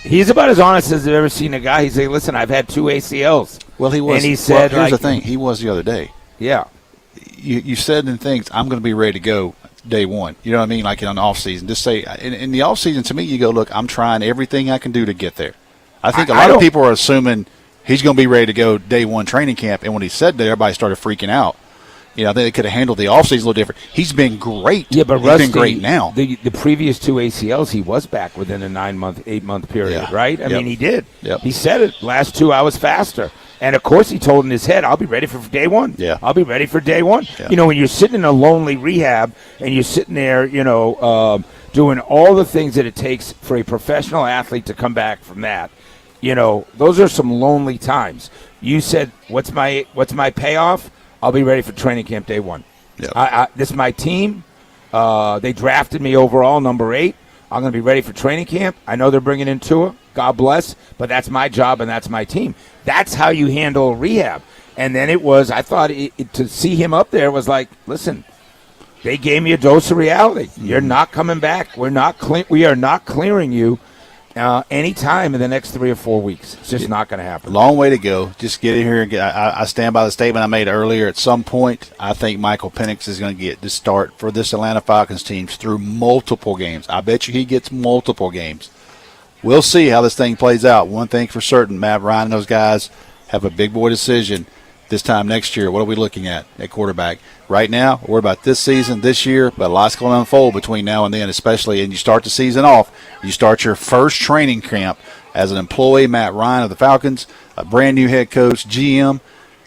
he's about as honest as I've ever seen a guy. He's like, listen, I've had 2 ACLs. Well, he was. And he said, here's the thing. He was the other day. Yeah. You said in things, I'm going to be ready to go day one. You know what I mean? Like in the off season. Just say, in the off season, to me, you go, look, I'm trying everything I can do to get there. I think a lot of people are assuming he's going to be ready to go day one training camp. And when he said that, everybody started freaking out. I think they could have handled the offseason a little different. He's been great. Yeah, but he's been great now. The previous 2 ACLs, he was back within a 9-month, 8-month period, right? I mean, he did. Yep. He said it. Last 2, I was faster. And, of course, he told in his head, I'll be ready for day one. Yeah. I'll be ready for day one. Yeah. When you're sitting in a lonely rehab and you're sitting there, doing all the things that it takes for a professional athlete to come back from that, those are some lonely times. You said, what's my payoff? I'll be ready for training camp day one. Yep. This is my team. They drafted me overall, number 8. I'm going to be ready for training camp. I know they're bringing in Tua. God bless. But that's my job and that's my team. That's how you handle rehab. And then I thought to see him up there was like, listen, they gave me a dose of reality. You're not coming back. We are not clearing you any time in the next 3 or 4 weeks. It's just not going to happen. Long way to go. Just get in here and I stand by the statement I made earlier. At some point, I think Michael Penix is going to get the start for this Atlanta Falcons team through multiple games. I bet you he gets multiple games. We'll see how this thing plays out. One thing for certain, Matt Ryan and those guys have a big boy decision this time next year. What are we looking at quarterback? Right now, we're about this season, this year, but a lot's going to unfold between now and then, especially, and you start the season off. You start your first training camp as an employee, Matt Ryan of the Falcons, a brand new head coach, GM.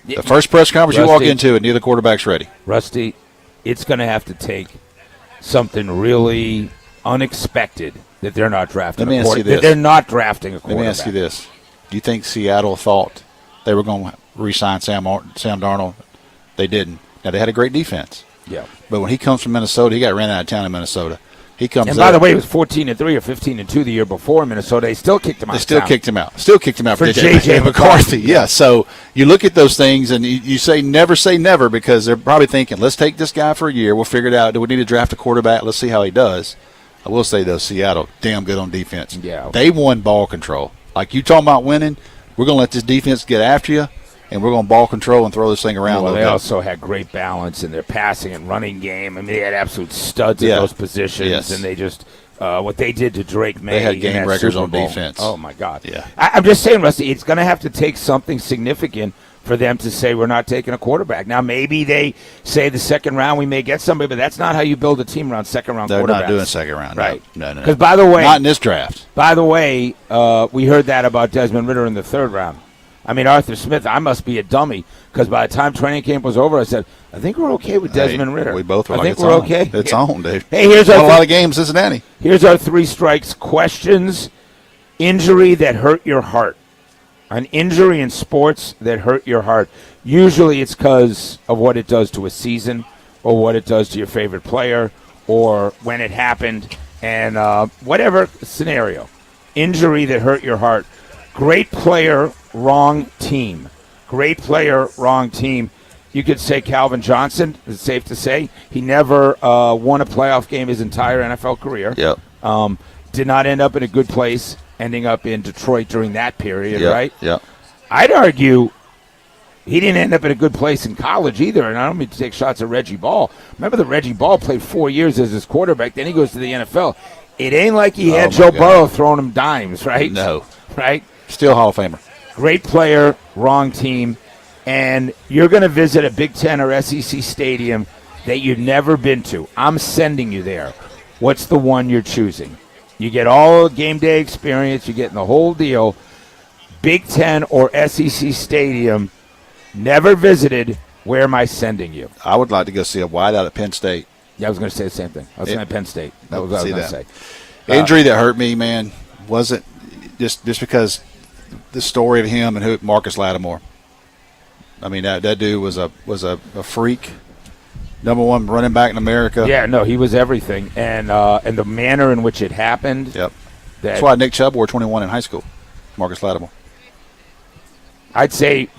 The first press conference you walk into it, neither quarterback's ready. Rusty, it's going to have to take something really unexpected that they're not drafting. Let me ask you this. They're not drafting a quarterback. Let me ask you this. Do you think Seattle thought they were going to re-sign Sam Darnold? They didn't. Now, they had a great defense. Yeah. But when he comes from Minnesota, he got ran out of town in Minnesota. He comes. And by the way, it was 14-3 or 15-2 the year before in Minnesota. They still kicked him out. They still kicked him out. Still kicked him out for J.J. McCarthy. Yeah. So you look at those things and you say never because they're probably thinking, let's take this guy for a year. We'll figure it out. Do we need to draft a quarterback? Let's see how he does. I will say, though, Seattle, damn good on defense. Yeah. They won ball control. Like you talking about winning, we're going to let this defense get after you, and we're going to ball control and throw this thing around Well, a they little bit. also had great balance in their passing and running game. I mean, they had absolute studs in those positions, and they just what they did to Drake May. They had game in that records Super on Bowl. defense. Oh, my God. Yeah. I'm just saying, Rusty, it's going to have to take something significant for them to say we're not taking a quarterback. Now, maybe they say the second round we may get somebody, but that's not how you build a team around second-round quarterbacks. They're not doing second round. Right. No. Because, by the way, not in this draft. By the way, we heard that about Desmond Ridder in the third round. I mean, Arthur Smith, I must be a dummy, because by the time training camp was over, I said, I think we're okay with Desmond Ridder. We both were I like, think it's we're on. okay. It's on, dude. Hey, here's Won our a lot of games, Cincinnati. Here's our 3 strikes questions. Injury that hurt your heart. An injury in sports that hurt your heart. Usually it's because of what it does to a season or what it does to your favorite player or when it happened and whatever scenario. Injury that hurt your heart. Great player, wrong team. Great player, wrong team. You could say Calvin Johnson. It's safe to say. He never won a playoff game his entire NFL career. Yep. Did not end up in a good place, ending up in Detroit during that period, right? Yep. I'd argue he didn't end up in a good place in college either, and I don't mean to take shots at Reggie Ball. Remember that Reggie Ball played 4 years as his quarterback, then he goes to the NFL. It ain't like he had Joe Burrow throwing him dimes, right? No. Right? Still Hall of Famer. Great player, wrong team, and you're going to visit a Big Ten or SEC stadium that you've never been to. I'm sending you there. What's the one you're choosing? You get all game day experience. You're getting the whole deal. Big Ten or SEC stadium, never visited. Where am I sending you? I would like to go see a wideout at Penn State. Yeah, I was going to say the same thing. I was saying Penn State. That was what I was going to say. Injury that hurt me, man, wasn't just because the story of him and who Marcus Lattimore. I mean, that dude was a freak. Number 1 running back in America. Yeah, no, he was everything, and the manner in which it happened. Yep. That's why Nick Chubb wore 21 in high school. Marcus Lattimore. I'd say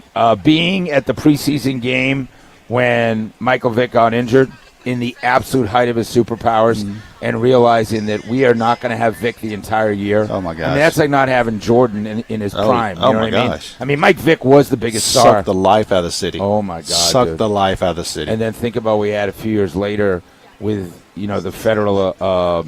being at the preseason game when Michael Vick got injured in the absolute height of his superpowers and realizing that we are not going to have Vick the entire year. Oh, my gosh. I mean, that's like not having Jordan in his prime. You know my what I mean? gosh. I mean, Mike Vick was the biggest star. Sucked the life out of the city. Oh, my God. Sucked the life out of the city. And then think about what we had a few years later with, the federal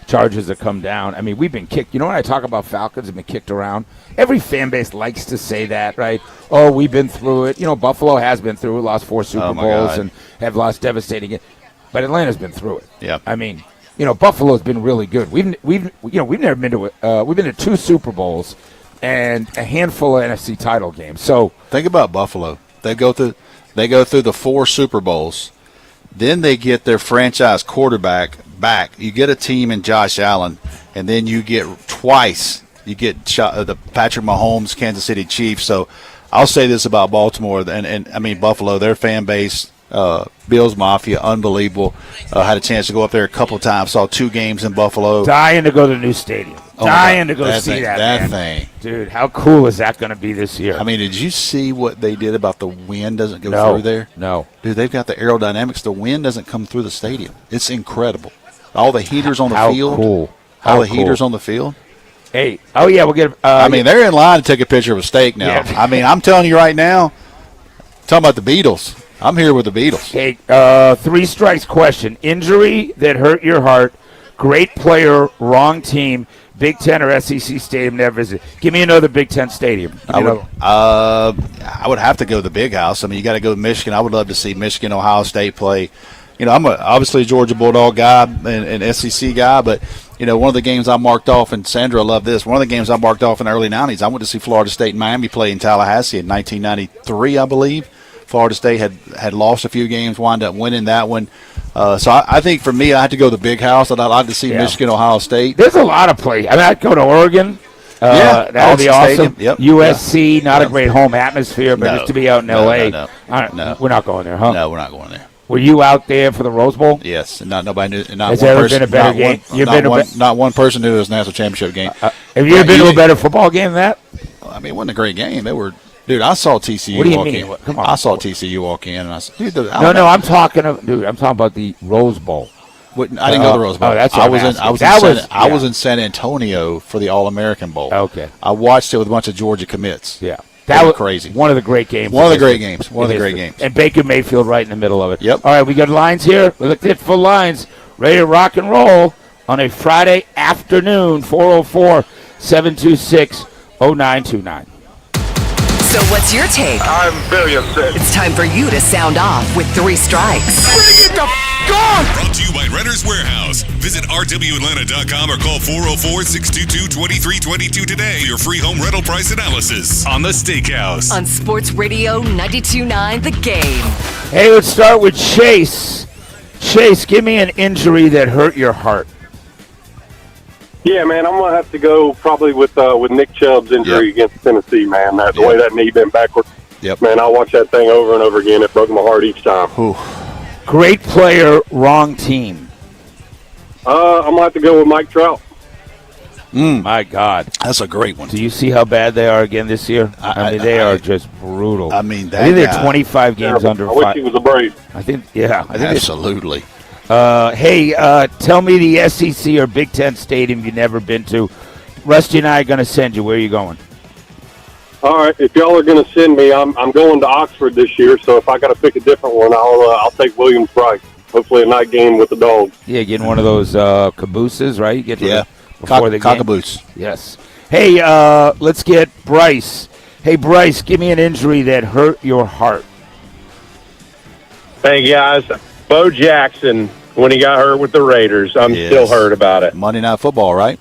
charges that come down. I mean, we've been kicked. You know, when I talk about Falcons have been kicked around, every fan base likes to say that, right? Oh, we've been through it. Buffalo has been through it, lost 4 Super Bowls and have lost devastating. But Atlanta's been through it. Yeah. I mean, Buffalo's been really good. We've never been to we've been to 2 Super Bowls and a handful of NFC title games. So think about Buffalo. They go through the 4 Super Bowls. Then they get their franchise quarterback back. You get a team in Josh Allen, and then you get twice. You get the Patrick Mahomes, Kansas City Chiefs. So I'll say this about Baltimore and I mean Buffalo. Their fan base. Bills Mafia, unbelievable. Had a chance to go up there a couple times. Saw 2 games in Buffalo. Dying to go to the new stadium. Dying to go see thing, that thing. Dude, how cool is that going to be this year? I mean, did you see what they did about the wind doesn't go through there? No. Dude, they've got the aerodynamics. The wind doesn't come through the stadium. It's incredible. All the heaters on the field. Cool. All the heaters on the field. Hey, oh, yeah, we'll get I mean, they're in line to take a picture of a steak now. Yeah. I mean, I'm telling you right now, talking about the Beatles. I'm here with the Beatles. Hey, 3 strikes question. Injury that hurt your heart. Great player, wrong team. Big Ten or SEC stadium never visit. Give me another Big Ten stadium. I would have to go to the Big House. I mean, you got to go to Michigan. I would love to see Michigan, Ohio State play. I'm obviously a Georgia Bulldog guy and SEC guy, but one of the games I marked off, and Sandra loved this. One of the games I marked off in the early '90s. I went to see Florida State and Miami play in Tallahassee in 1993, I believe. Florida State had lost a few games, wound up winning that one. So I think for me, I had to go to the Big House. I'd like to see Michigan, Ohio State. There's a lot of plays. I mean, I'd go to Oregon. That would be awesome. Yep. USC, not a great home atmosphere, but just to be out in L.A. No. We're not going there, huh? No, we're not going there. Were you out there for the Rose Bowl? Yes, and nobody knew. Not Has one there ever person, been a better game? Not one person knew it was a national championship game. Have you ever been to a better football game than that? I mean, it wasn't a great game. They were. Dude, I saw TCU What do you walk mean? in. Come on. I saw TCU walk in, and I said, dude, I'm talking about the Rose Bowl. I didn't go to the Rose Bowl. Oh, that's what I was in San Antonio for the All-American Bowl. Okay. I watched it with a bunch of Georgia commits. Yeah. That was crazy. One of the great games. One of the great games. And Baker Mayfield right in the middle of it. Yep. All right, we got lines here. We looked at full lines. Ready to rock and roll on a Friday afternoon, 404-726-0929. So what's your take? I'm very upset. It's time for you to sound off with 3 strikes. Bring it the gun! Brought to you by Renter's Warehouse. Visit rwatlanta.com or call 404-622-2322 today for your free home rental price analysis on The Steakhouse. On Sports Radio 92.9 The Game. Hey, let's start with Chase. Chase, give me an injury that hurt your heart. Yeah, man, I'm going to have to go probably with Nick Chubb's injury against Tennessee, man. The way that knee bent backwards. Yep. Man, I watched that thing over and over again. It broke my heart each time. Great player, wrong team. I'm going to have to go with Mike Trout. My God. That's a great one. Do you see how bad they are again this year? I mean, they are just brutal. I mean, I think they're 25 games under 5. I wish he was a Brave. I think absolutely. Hey, tell me the SEC or Big Ten stadium you've never been to. Rusty and I are going to send you. Where are you going? All right, if y'all are going to send me, I'm going to Oxford this year, so if I got to pick a different one, I'll take Williams-Brice. Hopefully a night game with the Dogs. Yeah, getting one of those cabooses, right? You get before the game. Cockaboose. Yes. Hey, let's get Bryce. Hey, Bryce, give me an injury that hurt your heart. Hey, guys. Bo Jackson, when he got hurt with the Raiders, I'm still hurt about it. Monday Night Football, right?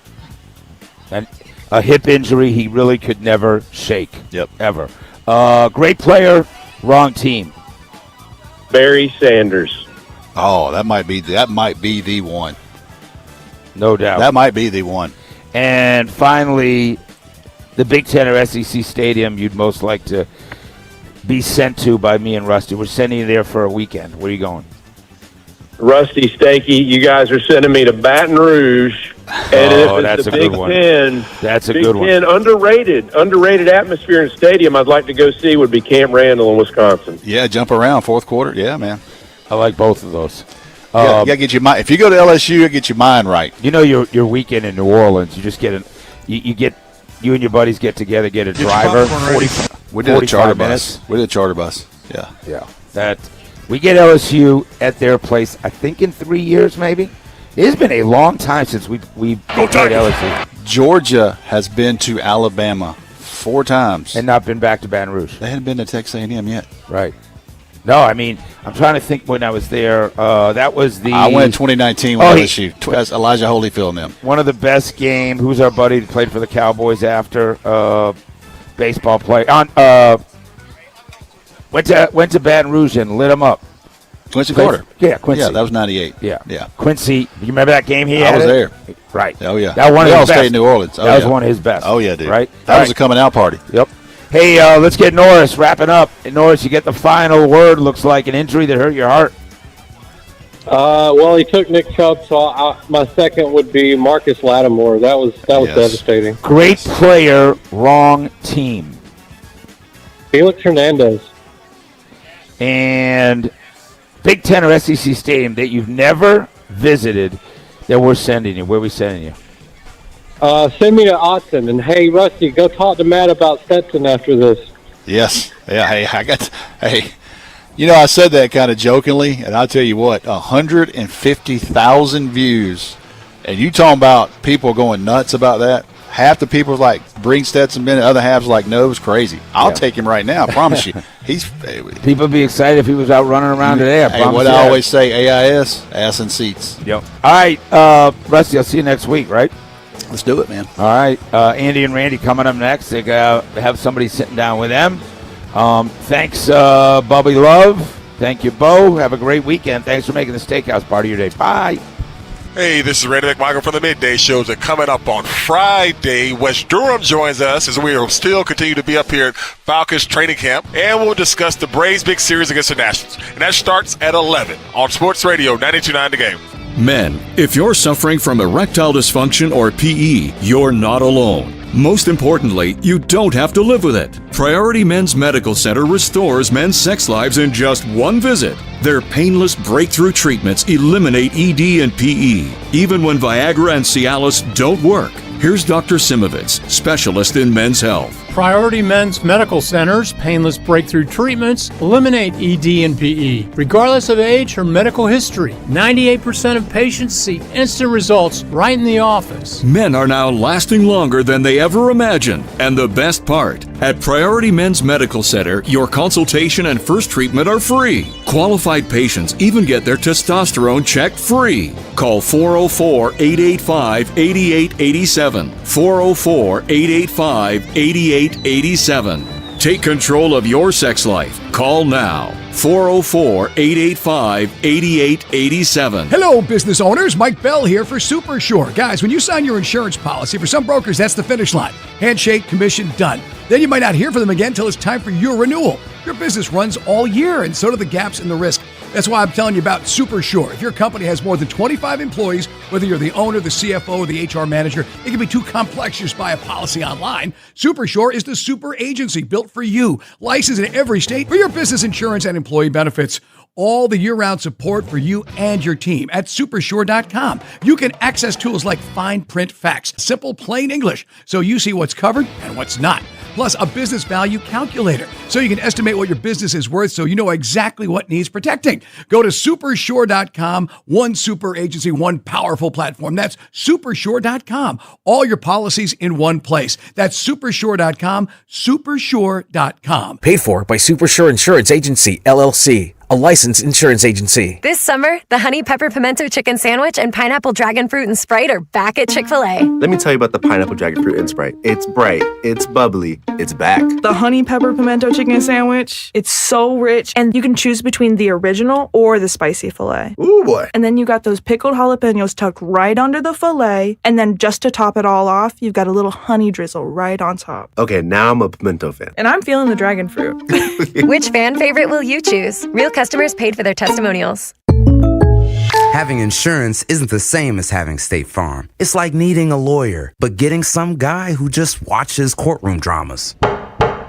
And a hip injury he really could never shake. Yep. Ever. Great player, wrong team. Barry Sanders. Oh, that might be the one. No doubt. That might be the one. And finally, the Big Ten or SEC stadium you'd most like to be sent to by me and Rusty. We're sending you there for a weekend. Where are you going? Rusty Stanky, you guys are sending me to Baton Rouge. And that's the a good Big one. Ten, That's a Big good one. Ten underrated atmosphere and stadium I'd like to go see would be Camp Randall in Wisconsin. Yeah, jump around fourth quarter. Yeah, man. I like both of those. You gotta get your mind. If you go to LSU, you get your mind right. You know your weekend in New Orleans. You just get you and your buddies get together, get a driver. We did a charter minutes. bus. We did a charter bus. Yeah. Yeah. That we get LSU at their place. I think in 3 years, maybe. It has been a long time since we played LSU. Georgia has been to Alabama 4 times and not been back to Baton Rouge. They hadn't been to Texas A&M yet. Right. No, I mean, I'm trying to think when I was there. That was I went in 2019 with LSU. That's Elijah Holyfield and them. One of the best games. Who's our buddy that played for the Cowboys after? Baseball player. Went to Baton Rouge and lit them up. Quincy Carter. Yeah, Quincy. Yeah, that was 98. Yeah. Quincy, you remember that game he had? I was there. Right. Oh, yeah. That one we of all his best. stayed in New Orleans. That was one of his best. Oh, yeah, dude. Right? That was a coming out party. Yep. Hey, let's get Norris wrapping up. And Norris, you get the final word. Looks like an injury that hurt your heart. Well, he took Nick Chubb, so my second would be Marcus Lattimore. That was devastating. Great player, wrong team. Felix Hernandez. And Big Ten or SEC stadium that you've never visited that we're sending you. Where are we sending you? Send me to Autzen. And, hey, Rusty, go talk to Matt about Stetson after this. Yes. Yeah, hey, you know, I said that kind of jokingly, and I'll tell you what, 150,000 views, and you talking about people going nuts about that. Half the people like, bring Stetson in, the other half's like, no, it's crazy. I'll take him right now, I promise you. People would be excited if he was out running around today, I promise what you. I always say, AIS, ass and seats. Yep. All right, Rusty, I'll see you next week, right? Let's do it, man. All right, Andy and Randy coming up next. They have somebody sitting down with them. Thanks, Bubby Love. Thank you, Bo. Have a great weekend. Thanks for making the Steakhouse part of your day. Bye. Hey, this is Randy McMichael from the Midday Shows. And coming up on Friday, Wes Durham joins us as we will still continue to be up here at Falcons training camp. And we'll discuss the Braves' big series against the Nationals. And that starts at 11 on Sports Radio 92.9 The Game. Men, if you're suffering from erectile dysfunction or PE, you're not alone. Most importantly, you don't have to live with it. Priority Men's Medical Center restores men's sex lives in just one visit. Their painless breakthrough treatments eliminate ED and PE, even when Viagra and Cialis don't work. Here's Dr. Simovitz, specialist in men's health. Priority Men's Medical Center's painless breakthrough treatments eliminate ED and PE, regardless of age or medical history. 98% of patients see instant results right in the office. Men are now lasting longer than they ever imagined. And the best part, at Priority Men's Medical Center, your consultation and first treatment are free. Qualified patients even get their testosterone checked free. Call 404-885-8887. 404-885-8887. Take control of your sex life. Call now. 404-885-8887. Hello, business owners. Mike Bell here for Super Sure. Guys, when you sign your insurance policy, for some brokers, that's the finish line. Handshake, commission, done. Then you might not hear from them again until it's time for your renewal. Your business runs all year, and so do the gaps in the risk. That's why I'm telling you about Super Sure. If your company has more than 25 employees, whether you're the owner, the CFO, or the HR manager, it can be too complex to just buy a policy online. Super Sure is the super agency built for you, licensed in every state for your business insurance and employee benefits. All the year-round support for you and your team at Supersure.com. You can access tools like fine print facts, simple plain English, so you see what's covered and what's not. Plus a business value calculator, so you can estimate what your business is worth so you know exactly what needs protecting. Go to Supersure.com, one super agency, one powerful platform. That's Supersure.com. All your policies in one place. That's Supersure.com, Supersure.com. Paid for by Supersure Insurance Agency, LLC. A licensed insurance agency. This summer, the Honey Pepper Pimento Chicken Sandwich and Pineapple Dragon Fruit and Sprite are back at Chick-fil-A. Let me tell you about the Pineapple Dragon Fruit and Sprite. It's bright, it's bubbly, it's back. The Honey Pepper Pimento Chicken Sandwich, it's so rich, and you can choose between the original or the spicy filet. Ooh, boy. And then you got those pickled jalapenos tucked right under the filet, and then just to top it all off, you've got a little honey drizzle right on top. Okay, now I'm a pimento fan. And I'm feeling the dragon fruit. Which fan favorite will you choose? Real customers paid for their testimonials. Having insurance isn't the same as having State Farm. It's like needing a lawyer, but getting some guy who just watches courtroom dramas.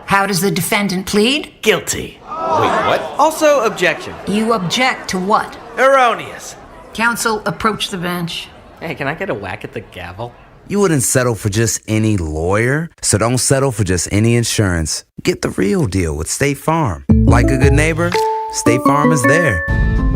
How does the defendant plead? Guilty. Wait, what? Also, objection. You object to what? Erroneous. Counsel, approach the bench. Hey, can I get a whack at the gavel? You wouldn't settle for just any lawyer, so don't settle for just any insurance. Get the real deal with State Farm. Like a good neighbor, State Farm is there.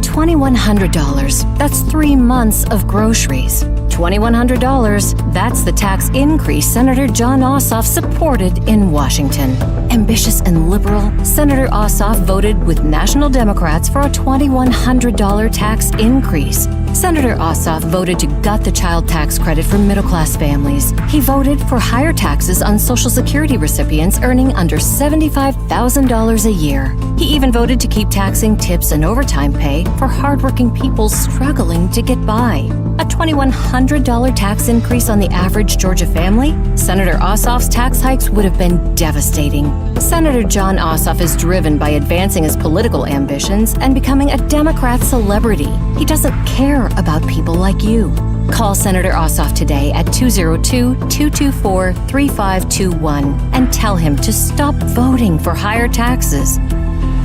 $2,100. That's 3 months of groceries. $2,100. That's the tax increase Senator Jon Ossoff supported in Washington. Ambitious and liberal, Senator Ossoff voted with national Democrats for a $2,100 tax increase. Senator Ossoff voted to gut the child tax credit for middle-class families. He voted for higher taxes on Social Security recipients earning under $75,000 a year. He even voted to keep taxing tips and overtime pay for hardworking people struggling to get by. A $2,100 tax increase on the average Georgia family? Senator Ossoff's tax hikes would have been devastating. Senator Jon Ossoff is driven by advancing his political ambitions and becoming a Democrat celebrity. He doesn't care about people like you. Call Senator Ossoff today at 202-224-3521 and tell him to stop voting for higher taxes.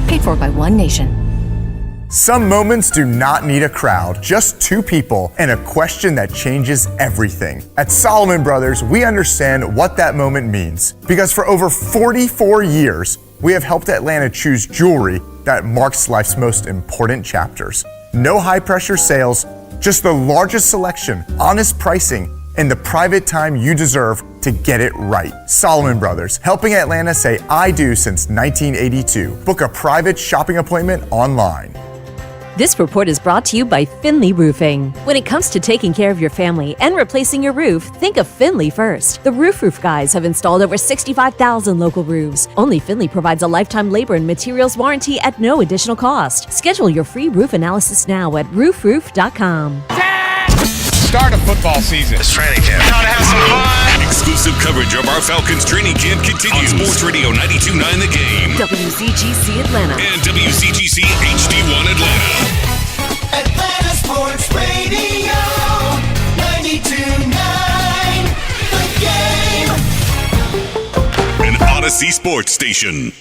Paid for by One Nation. Some moments do not need a crowd, just two people and a question that changes everything. At Solomon Brothers, we understand what that moment means because for over 44 years, we have helped Atlanta choose jewelry that marks life's most important chapters. No high-pressure sales, just the largest selection, honest pricing, and the private time you deserve to get it right. Solomon Brothers, helping Atlanta say I do since 1982. Book a private shopping appointment online. This report is brought to you by Finley Roofing. When it comes to taking care of your family and replacing your roof, think of Finley first. The Roof Guys have installed over 65,000 local roofs. Only Finley provides a lifetime labor and materials warranty at no additional cost. Schedule your free roof analysis now at roofroof.com. Start of football season. It's training camp. Time to have some fun. Exclusive coverage of our Falcons training camp continues on Sports Radio 92.9 The Game, WCGC Atlanta, and WCGC HD1 Atlanta. Atlanta Sports Radio. Odyssey Sports Station.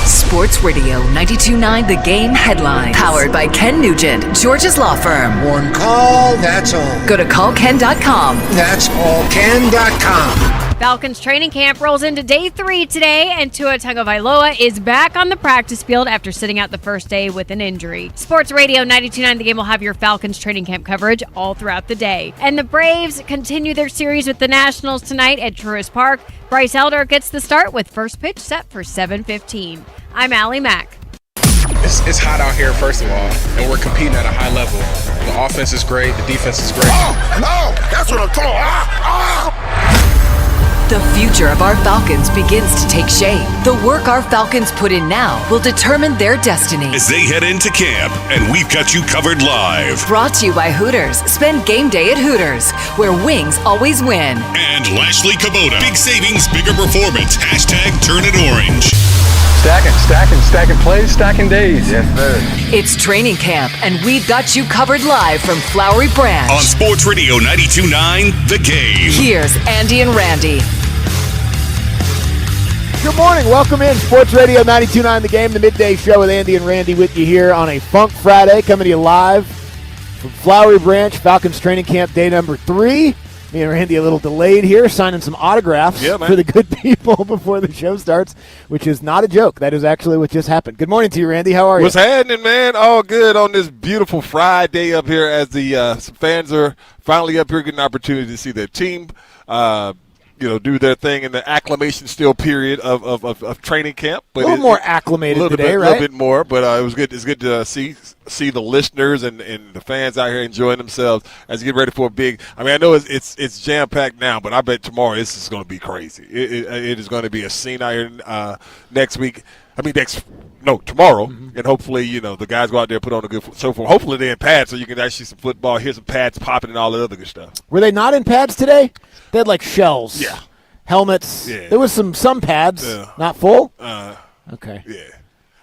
Sports Radio 92.9 The Game headlines. Powered by Ken Nugent, George's law firm. One call, that's all. Go to callken.com. That's callken.com. Falcons training camp rolls into day 3 today, and Tua Tagovailoa is back on the practice field after sitting out the first day with an injury. Sports Radio 92.9 The Game will have your Falcons training camp coverage all throughout the day. And the Braves continue their series with the Nationals tonight at Truist Park. Bryce Elder gets the start with first pitch set for 7:15. I'm Allie Mack. It's hot out here, first of all, and we're competing at a high level. The offense is great. The defense is great. Oh, that's what I'm talking. The future of our Falcons begins to take shape. The work our Falcons put in now will determine their destiny. As they head into camp, and we've got you covered live. Brought to you by Hooters. Spend game day at Hooters, where wings always win. And Lashley Kubota. Big savings, bigger performance. Hashtag turn it orange. Stacking plays, stacking days. Yes, sir. It's training camp, and we've got you covered live from Flowery Branch. On Sports Radio 92.9 The Game. Here's Andy and Randy. Good morning. Welcome in. Sports Radio 92.9 The Game, the midday show with Andy and Randy with you here on a Funk Friday, coming to you live from Flowery Branch, Falcons training camp day number 3. Me and Randy a little delayed here, signing some autographs for the good people before the show starts, which is not a joke. That is actually what just happened. Good morning to you, Randy. How are you? What's happening, man? All good on this beautiful Friday up here as the some fans are finally up here getting an opportunity to see their team do their thing in the acclimation still period of training camp. But a little more acclimated today, right? A little bit more, but it was good. It's good to see the listeners and the fans out here enjoying themselves as you get ready for a big. I mean, I know it's jam packed now, but I bet tomorrow this is going to be crazy. It is going to be a scene out here next week. Tomorrow, and hopefully, the guys go out there and put on a good show for. Hopefully they're in pads so you can actually see some football, hear some pads popping and all that other good stuff. Were they not in pads today? They had like shells, helmets. Yeah. There was some pads, not full. Okay. Yeah.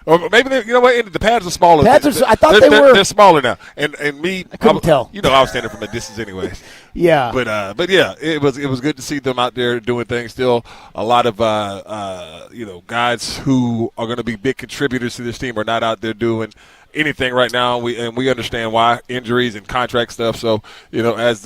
Or maybe the pads are smaller. Pads are. I thought they're smaller now. And me, I couldn't tell. I was standing from a distance anyway. Yeah. But yeah, it was good to see them out there doing things. Still, a lot of guys who are going to be big contributors to this team are not out there doing anything right now. We understand why, injuries and contract stuff. So because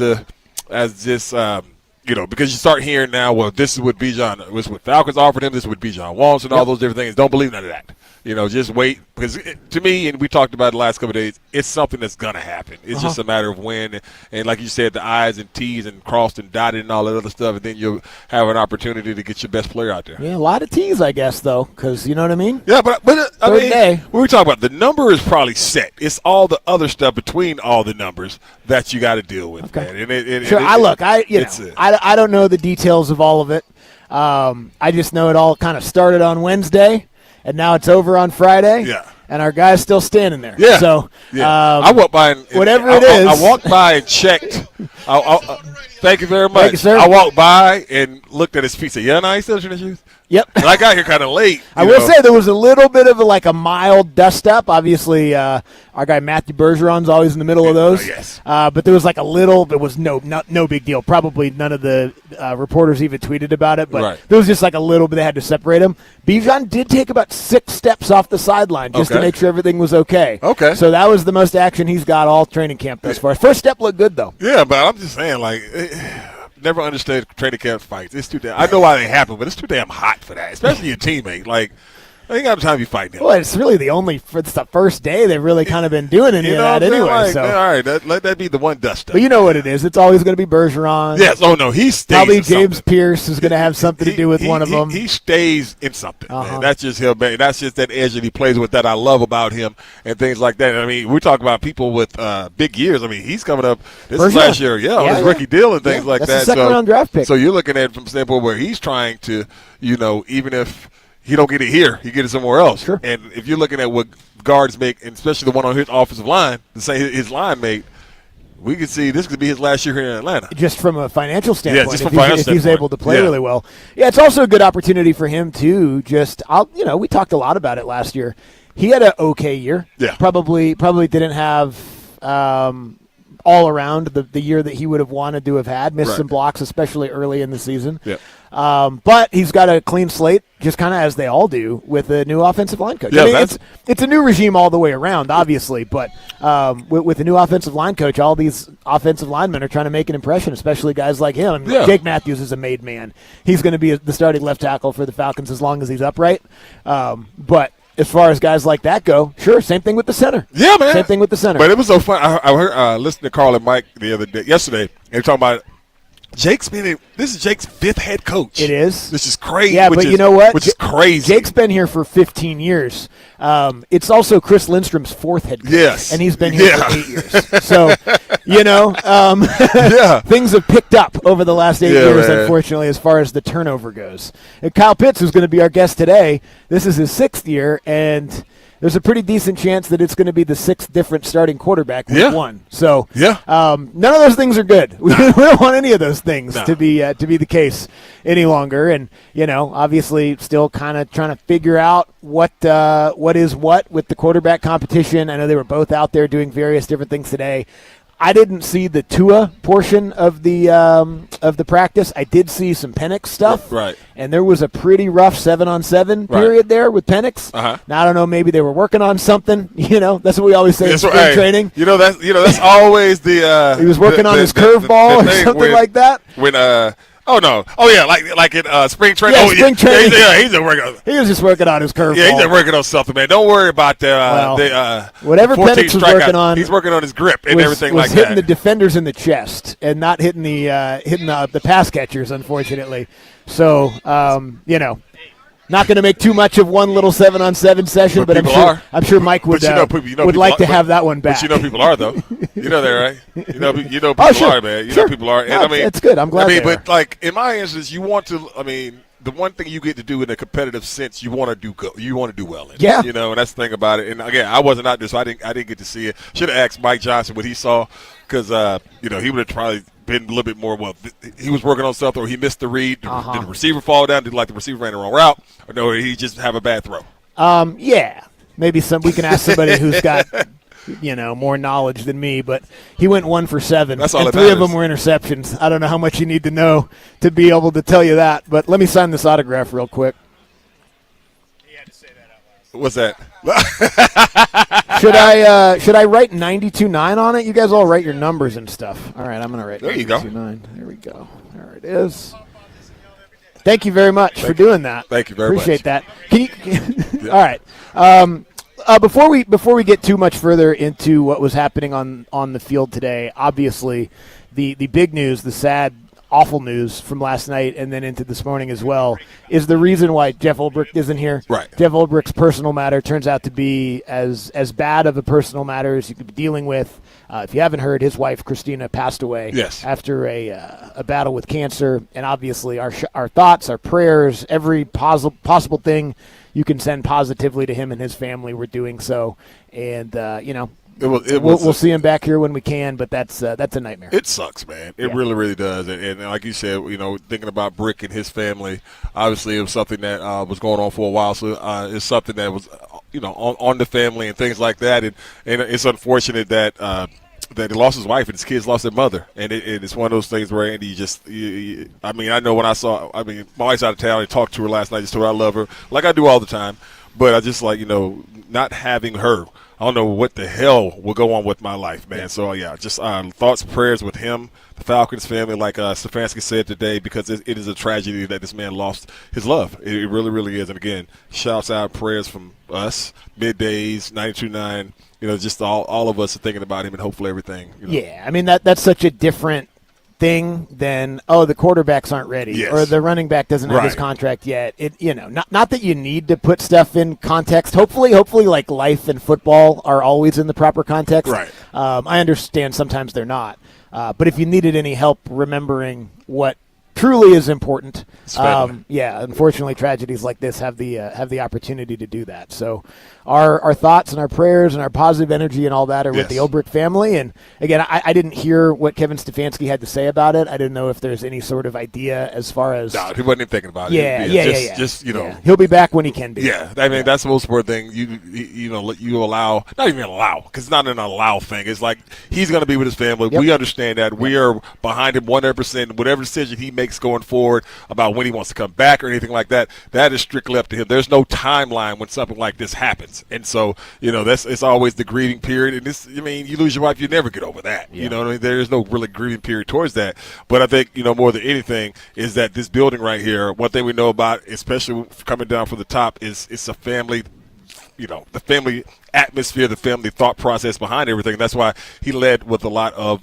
you start hearing now, well, this is what Bijan was what Falcons offered him. This is what Bijan wants, and all those different things. Don't believe none of that. Just wait, because to me, and we talked about it the last couple of days, it's something that's going to happen. It's just a matter of when, and like you said, the I's and T's and crossed and dotted and all that other stuff, and then you'll have an opportunity to get your best player out there. Yeah, a lot of T's, I guess, though, because you know what I mean? Yeah, but I mean, day. when we talk about the number is probably set. It's all the other stuff between all the numbers that you got to deal with, okay. man. Sure, I don't know the details of all of it. I just know it all kind of started on Wednesday. And now it's over on Friday. Yeah. And our guy's still standing there. Yeah. So I walked by and whatever it is. I walked by and checked. Thank you very much. Thank you, sir. I walked by and looked at his feet. Said, "Yeah, he's still in his shoes." Yep. And I got here kind of late. I will say there was a little bit of a mild dust up. Obviously, our guy Matthew Bergeron's always in the middle of those. Yes. But there was a little. It was no big deal. Probably none of the reporters even tweeted about it. But there was just a little bit. They had to separate him. Bijan did take about 6 steps off the sideline just to make sure everything was okay. Okay. So that was the most action he's got all training camp thus far. First step looked good though. Yeah, but I'm just saying never understood training camp fights. It's too damn. I know why they happen, but it's too damn hot for that, especially your teammate. I ain't got time to be fighting him. Well, it's really it's the first day they've really kind of been doing any of that anyway. So. All right, let that be the one dust up. But you know what it is. It's always going to be Bergeron. Yes. Oh, no, he stays probably in James something. Pierce is going to have something to do with one of them. He stays in something, man. That's just him, man. That's just that edge that he plays with that I love about him and things like that. I mean, we talk about people with big years. I mean, he's coming up this is last year, on his rookie deal and things like that. That's a second-round draft pick. So you're looking at it from the standpoint where he's trying to, even if he don't get it here, he get it somewhere else. Sure. And if you're looking at what guards make, and especially the one on his offensive line, to say his line mate, we could see this could be his last year here in Atlanta. Just from a financial standpoint, just from financial standpoint. If he's able to play really well. Yeah, it's also a good opportunity for him too. We talked a lot about it last year. He had an okay year. Yeah. Probably didn't have all around the year that he would have wanted to have had. Missed some blocks, especially early in the season. Yeah. But he's got a clean slate, just kind of as they all do, with a new offensive line coach. Yeah, I mean, it's a new regime all the way around, obviously, but with the new offensive line coach, all these offensive linemen are trying to make an impression, especially guys like him. I mean, Jake Matthews is a made man. He's going to be the starting left tackle for the Falcons as long as he's upright. But as far as guys like that go, sure, same thing with the center. Yeah, man. Same thing with the center. But it was so fun. I heard listening to Carl and Mike yesterday, and they were talking about this is Jake's 5th head coach. It is. This is crazy. Yeah, but you know what? Which is crazy. Jake's been here for 15 years. It's also Chris Lindstrom's 4th head coach. Yes. And he's been here for 8 years. So, things have picked up over the last 8 years, man. unfortunately, as far as the turnover goes. And Kyle Pitts, who's going to be our guest today, this is his 6th year, and there's a pretty decent chance that it's going to be the 6th different starting quarterback week 1. So none of those things are good. We don't want any of those things to be the case any longer. And obviously, still kind of trying to figure out what is what with the quarterback competition. I know they were both out there doing various different things today. I didn't see the Tua portion of the practice. I did see some Penix stuff. Right. And there was a pretty rough 7-on-7 period there with Penix. Now, I don't know, maybe they were working on something. That's what we always say in spring training. That's always the he was working on his curveball or something like that. When like in spring training. Yeah, spring training. He's just working. He was just working on his curveball. Yeah, he's just working on something, man. Don't worry about whatever Penix was working on. He's working on his grip and everything like that. Was hitting the defenders in the chest and not hitting the pass catchers, unfortunately. So not going to make too much of one little 7-on-7 session, but I'm sure Mike would like to have that one back. But people are though. You know that, right? People are, man. People are. And it's good. I'm glad. But like in my instance, you want to. The one thing you get to do in a competitive sense, you want to do good. You want to do well in. Yeah. And that's the thing about it. And again, I wasn't out there, so I didn't get to see it. Should have asked Mike Johnson what he saw, because he would have probably been a little bit more. Well, he was working on something, or he missed the read. Did the receiver fall down? Did the receiver ran the wrong route? Or no, did he just have a bad throw? Yeah. Maybe we can ask somebody who's got more knowledge than me, but he went 1 for 7. That's all. And 3 of them were interceptions. I don't know how much you need to know to be able to tell you that, but let me sign this autograph real quick. He had to say that out loud. What's that? Should I write 92.9 on it? You guys all write your numbers and stuff. All right, I'm going to write 92.9. There we go. There it is. Thank you very much for doing that. Thank you very much. Appreciate that. All right. Before we get too much further into what was happening on the field today, obviously the big news, the sad, awful news from last night and then into this morning as well, is the reason why Jeff Ulbrich isn't here. Right. Jeff Ulbrich's personal matter turns out to be as bad of a personal matter as you could be dealing with. If you haven't heard, his wife Christina passed away after a battle with cancer, and obviously our thoughts, our prayers, every possible thing you can send positively to him and his family, we're doing so. And we'll see him back here when we can, but that's a nightmare. It sucks, man. It really, really does. And like you said, thinking about Brick and his family, obviously it was something that was going on for a while. So it's something that was, on the family and things like that. And it's unfortunate that he lost his wife and his kids lost their mother. And it's one of those things where Andy I know when my wife's out of town and talked to her last night, just told her I love her, like I do all the time. But I just not having her, I don't know what the hell will go on with my life, man. So, just thoughts and prayers with him, the Falcons family, like Stefanski said today, because it is a tragedy that this man lost his love. It really, really is. And, again, shouts out, prayers from us, Middays, 92.9, just all of us are thinking about him and hopefully everything. Yeah, I mean, that's such a different thing than the quarterbacks aren't ready or the running back doesn't have his contract yet. Not that you need to put stuff in context. Hopefully like life and football are always in the proper context. Right. I understand sometimes they're not. But if you needed any help remembering what truly is important, unfortunately tragedies like this have the opportunity to do that. So our thoughts and our prayers and our positive energy and all that are with the Ulbrich family. And again, I didn't hear what Kevin Stefanski had to say about it. I didn't know if there's any sort of idea as far as. No, he wasn't even thinking about it. Yeah. He'll be back when he can be. Yeah, I mean that's the most important thing. You allow, not even allow, because it's not an allow thing. It's like he's going to be with his family. Yep. We understand that. We are behind him 100%. Whatever decision he makes makes going forward about when he wants to come back or anything like that. That is strictly up to him. There's no timeline when something like this happens. And so, it's always the grieving period. And this, you lose your wife, you never get over that. Yeah. You know what I mean? There's no really grieving period towards that. But I think, more than anything is that this building right here, one thing we know about, especially coming down from the top, is it's a family, the family atmosphere, the family thought process behind everything. That's why he led with a lot of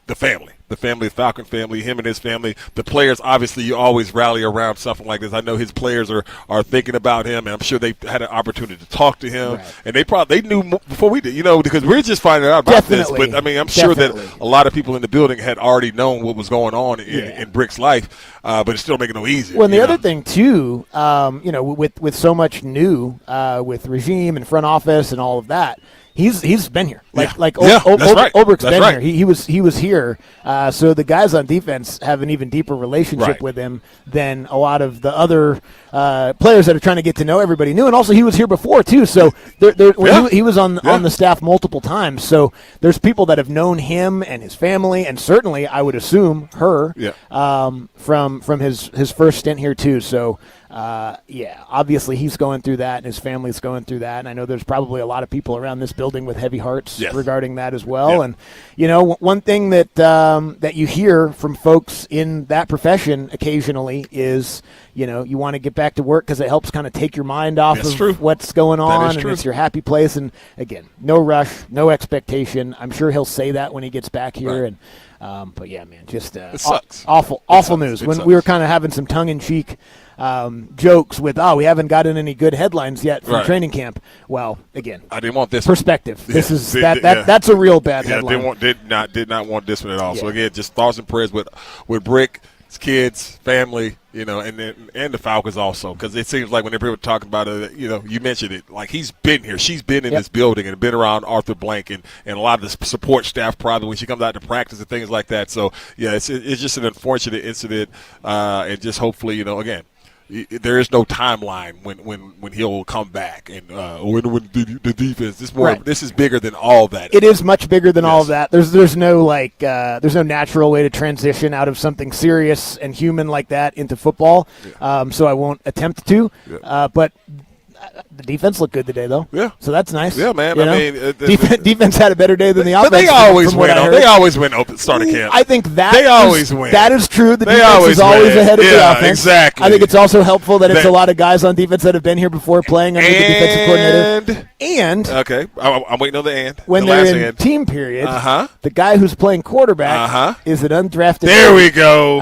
the family, Falcon family, him and his family. The players, obviously, you always rally around something like this. I know his players are thinking about him, and I'm sure they had an opportunity to talk to him. Right. And they knew before we did, because we're just finding out about this. But, I'm sure that a lot of people in the building had already known what was going on in Brick's life, but it's still making it no easier. Well, and the other thing, too, with so much new, with regime and front office and all of that, He's been here, Ulbricht's been here. He was here, so the guys on defense have an even deeper relationship with him than a lot of the other players that are trying to get to know everybody new. And also, he was here before too, so he was on the staff multiple times. So there's people that have known him and his family, and certainly I would assume her from his first stint here too. So. Obviously he's going through that and his family's going through that. And I know there's probably a lot of people around this building with heavy hearts regarding that as well. And, one thing that you hear from folks in that profession occasionally is, you want to get back to work because it helps kind of take your mind off of what's going on, and it's your happy place. And again, no rush, no expectation. I'm sure he'll say that when he gets back here. And, but yeah, man, just it sucks. Awful news. When we were kind of having some tongue-in-cheek jokes with, we haven't gotten any good headlines yet from training camp. Well, again, I didn't want this perspective. This is that's a real bad headline. Did not want this one at all. So again, just thoughts and prayers with Brick, his kids, family, and the Falcons also, because it seems like when people are talking about it, you mentioned it, like he's been here, she's been in this building and been around Arthur Blank and a lot of the support staff probably when she comes out to practice and things like that. So it's just an unfortunate incident, and just hopefully, again. There is no timeline when he'll come back, and when the defense. This is bigger than all that. It is much bigger than all of that. There's no there's no natural way to transition out of something serious and human like that into football. So I won't attempt to. But the defense looked good today, though. Yeah. So that's nice. Yeah, man. defense had a better day than the offense. But they always win. They always win open starting camp. I think that they always win. That is true. The defense is always ahead of the offense. Exactly. I think it's also helpful that it's a lot of guys on defense that have been here before playing under the defensive coordinator. And okay, I'm waiting on the and. When they're in team period, the guy who's playing quarterback is an undrafted. There we go.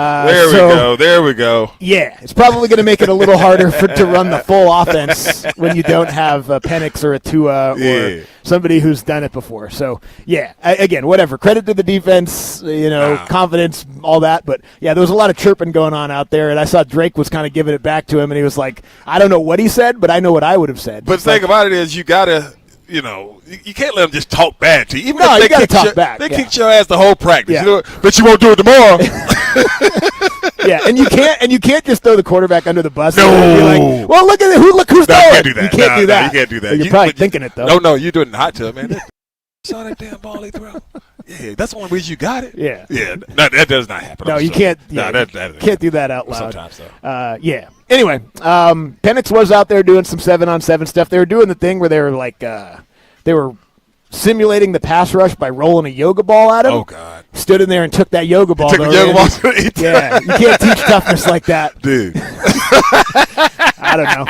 There we go. Yeah, it's probably going to make it a little harder to run the full offense when you don't have a Penix or a Tua or somebody who's done it before. So, again, whatever. Credit to the defense, confidence, all that. But, there was a lot of chirping going on out there, and I saw Drake was kind of giving it back to him, and he was like, I don't know what he said, but I know what I would have said. But the thing about it is you got to – you can't let them just talk bad to you. Even if you got to talk back. They kicked your ass the whole practice. But you won't do it tomorrow. and you can't just throw the quarterback under the bus. No. And be like, well, look who's throwing. You can't do that. You can't do that. You can't do that. You're probably thinking it though. No, you're doing the hot tub, man. Saw that damn ball he threw. Yeah, that's the only reason you got it. Yeah. No, that does not happen. No, you can't. Can't do that out loud. Sometimes though. Anyway, Penix was out there doing some 7-on-7 stuff. They were doing the thing where they were like, they were simulating the pass rush by rolling a yoga ball at him. Oh God! Stood in there and took that yoga ball. You can't teach toughness like that, dude. I don't know.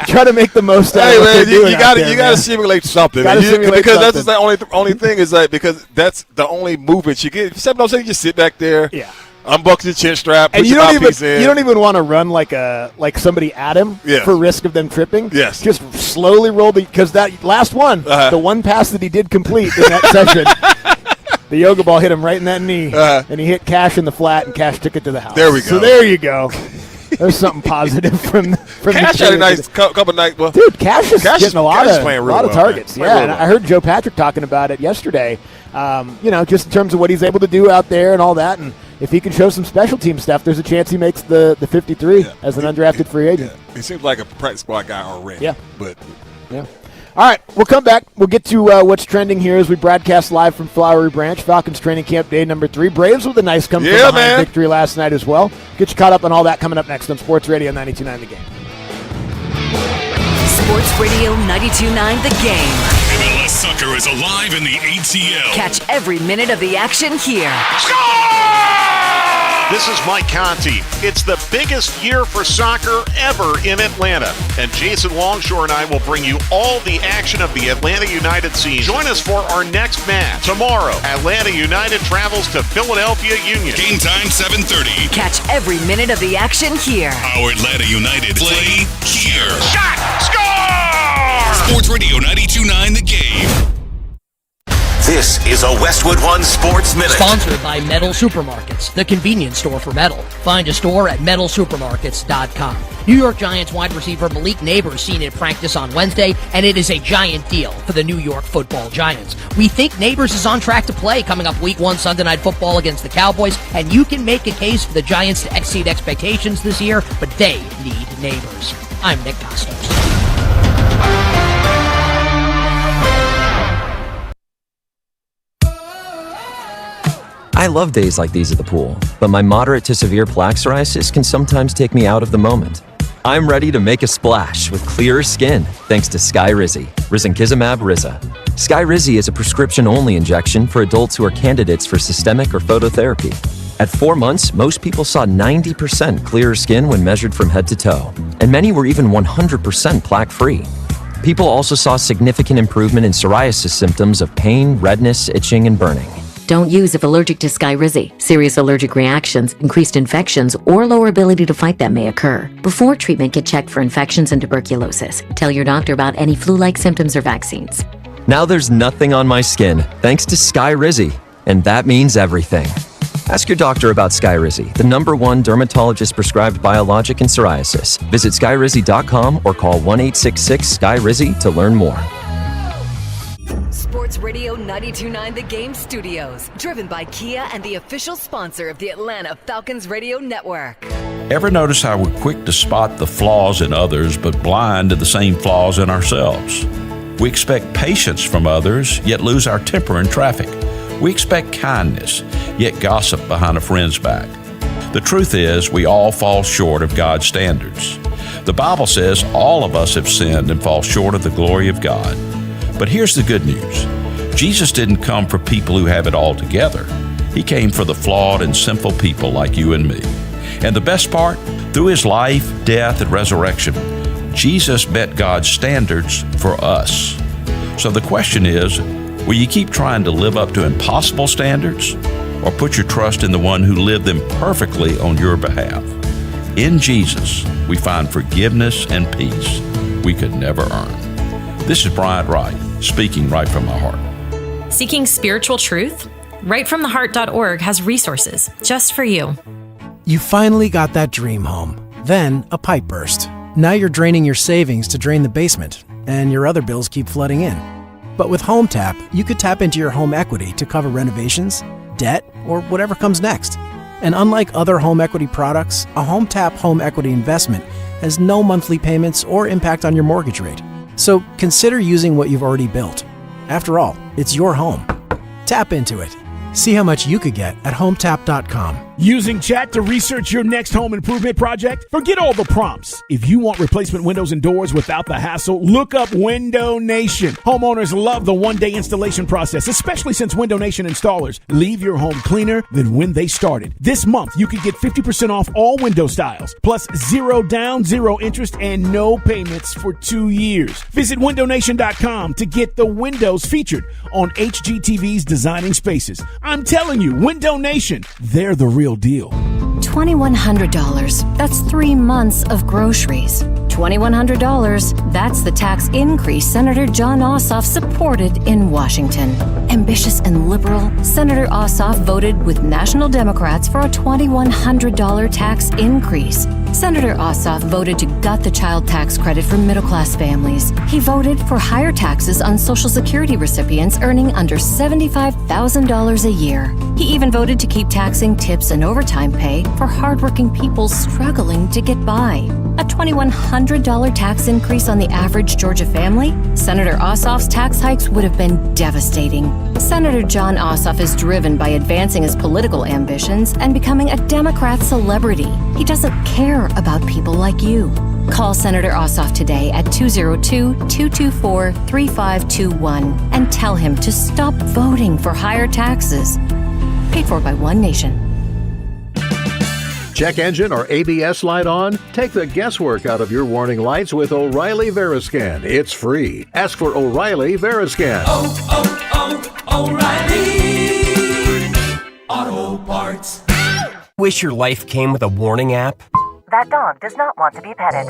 Try to make the most out of it. Hey man, you got to simulate something. Because that's the only thing is that because that's the only movement you get. 7-on-7, you just sit back there. Yeah. Unbuckle your chin strap, and put your mouthpiece in. You don't even want to run like somebody at him for risk of them tripping. Yes. Just slowly roll because that last one, the one pass that he did complete in that session, the yoga ball hit him right in that knee, and he hit Cash in the flat, and Cash took it to the house. There we go. So there you go. There's something positive from Cash had a nice couple nights. Well, dude, Cash is getting a lot of targets. Man. And I heard Joe Patrick talking about it yesterday. Just in terms of what he's able to do out there and all that, and if he can show some special team stuff, there's a chance he makes the 53 as an undrafted free agent. He seems like a practice squad guy already. Yeah. But All right, we'll come back. We'll get to what's trending here as we broadcast live from Flowery Branch. Falcons training camp day number 3. Braves with a nice come-from-behind victory last night as well. Get you caught up on all that coming up next on Sports Radio 92.9 The Game. Sports Radio 92.9 The Game. MLS soccer is alive in the ATL. Catch every minute of the action here. This is Mike Conti. It's the biggest year for soccer ever in Atlanta. And Jason Longshore and I will bring you all the action of the Atlanta United season. Join us for our next match. Tomorrow, Atlanta United travels to Philadelphia Union. Game time 7:30. Catch every minute of the action here. Our Atlanta United play here. Shot! Score! Sports Radio 92.9 The Game. This is a Westwood One Sports Minute. Sponsored by Metal Supermarkets, the convenience store for metal. Find a store at metalsupermarkets.com. New York Giants wide receiver Malik Neighbors seen at practice on Wednesday, and it is a giant deal for the New York Football Giants. We think Neighbors is on track to play coming up Week 1 Sunday Night Football against the Cowboys, and you can make a case for the Giants to exceed expectations this year, but they need Neighbors. I'm Nick Costos. I love days like these at the pool, but my moderate to severe plaque psoriasis can sometimes take me out of the moment. I'm ready to make a splash with clearer skin thanks to Skyrizi, Risankizumab Riza. Skyrizi is a prescription-only injection for adults who are candidates for systemic or phototherapy. At 4 months, most people saw 90% clearer skin when measured from head to toe, and many were even 100% plaque-free. People also saw significant improvement in psoriasis symptoms of pain, redness, itching, and burning. Don't use if allergic to Skyrizi. Serious allergic reactions, increased infections, or lower ability to fight them may occur. Before treatment, get checked for infections and tuberculosis. Tell your doctor about any flu-like symptoms or vaccines. Now there's nothing on my skin thanks to Skyrizi, and that means everything. Ask your doctor about Skyrizi, the #1 dermatologist-prescribed biologic in psoriasis. Visit Skyrizi.com or call 1-866-SKYRIZI to learn more. Sports Radio 92.9 The Game Studios, driven by Kia and the official sponsor of the Atlanta Falcons Radio Network. Ever notice how we're quick to spot the flaws in others, but blind to the same flaws in ourselves? We expect patience from others, yet lose our temper in traffic. We expect kindness, yet gossip behind a friend's back. The truth is, we all fall short of God's standards. The Bible says all of us have sinned and fall short of the glory of God. But here's the good news. Jesus didn't come for people who have it all together. He came for the flawed and sinful people like you and me. And the best part, through his life, death, and resurrection, Jesus met God's standards for us. So the question is, will you keep trying to live up to impossible standards, or put your trust in the one who lived them perfectly on your behalf? In Jesus, we find forgiveness and peace we could never earn. This is Bryant Wright, speaking right from my heart. Seeking spiritual truth? RightFromTheHeart.org has resources just for you. You finally got that dream home. Then a pipe burst. Now you're draining your savings to drain the basement, and your other bills keep flooding in. But with HomeTap, you could tap into your home equity to cover renovations, debt, or whatever comes next. And unlike other home equity products, a HomeTap home equity investment has no monthly payments or impact on your mortgage rate. So consider using what you've already built. After all, it's your home. Tap into it. See how much you could get at HomeTap.com. Using chat to research your next home improvement project? Forget all the prompts. If you want replacement windows and doors without the hassle, look up Window Nation. Homeowners love the one-day installation process, especially since Window Nation installers leave your home cleaner than when they started. This month, you can get 50% off all window styles, plus 0 down, 0 interest, and no payments for 2 years. Visit WindowNation.com to get the windows featured on HGTV's Designing Spaces. I'm telling you, Window Nation, they're the real deal. $2,100. That's 3 months of groceries. $2,100. That's the tax increase Senator Jon Ossoff supported in Washington. Ambitious and liberal, Senator Ossoff voted with national Democrats for a $2,100 tax increase. Senator Ossoff voted to gut the child tax credit for middle-class families. He voted for higher taxes on Social Security recipients earning under $75,000 a year. He even voted to keep taxing tips and overtime pay for hardworking people struggling to get by. A $2,100 tax increase on the average Georgia family, Senator Ossoff's tax hikes would have been devastating. Senator Jon Ossoff is driven by advancing his political ambitions and becoming a Democrat celebrity. He doesn't care about people like you. Call Senator Ossoff today at 202-224-3521 and tell him to stop voting for higher taxes. Paid for by One Nation. Check engine or ABS light on? Take the guesswork out of your warning lights with O'Reilly Veriscan. It's free. Ask for O'Reilly Veriscan. O'Reilly Auto Parts. Wish your life came with a warning app? That dog does not want to be petted.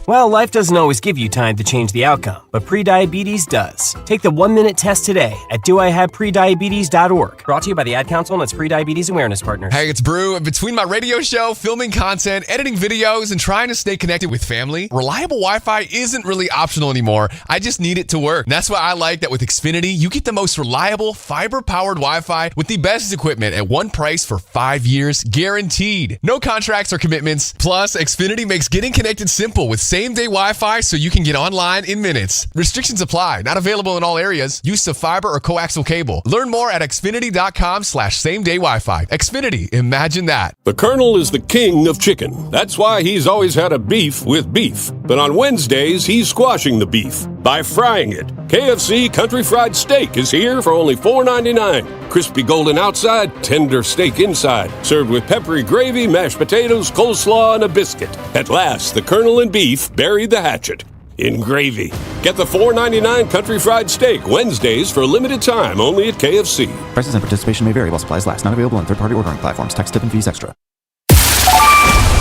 Well, life doesn't always give you time to change the outcome, but prediabetes does. Take the 1-minute test today at doihaveprediabetes.org. Brought to you by the Ad Council and its Prediabetes Awareness Partners. Hey, it's Brew, and between my radio show, filming content, editing videos, and trying to stay connected with family, reliable Wi-Fi isn't really optional anymore. I just need it to work. And that's why I like that with Xfinity, you get the most reliable, fiber-powered Wi-Fi with the best equipment at one price for 5 years, guaranteed. No contracts or commitments. Plus, Xfinity makes getting connected simple with same-day Wi-Fi so you can get online in minutes. Restrictions apply. Not available in all areas. Use of fiber or coaxial cable. Learn more at xfinity.com/same-day Wi-Fi. Xfinity. Imagine that. The Colonel is the king of chicken. That's why he's always had a beef with beef. But on Wednesdays, he's squashing the beef by frying it. KFC Country Fried Steak is here for only $4.99. Crispy golden outside, tender steak inside. Served with peppery gravy, mashed potatoes, coleslaw, and a biscuit. At last, the Colonel and beef buried the hatchet in gravy. Get the $4.99 Country Fried Steak Wednesdays for a limited time only at KFC. Prices and participation may vary while supplies last. Not available on third-party ordering platforms. Tax, tip, and fees extra.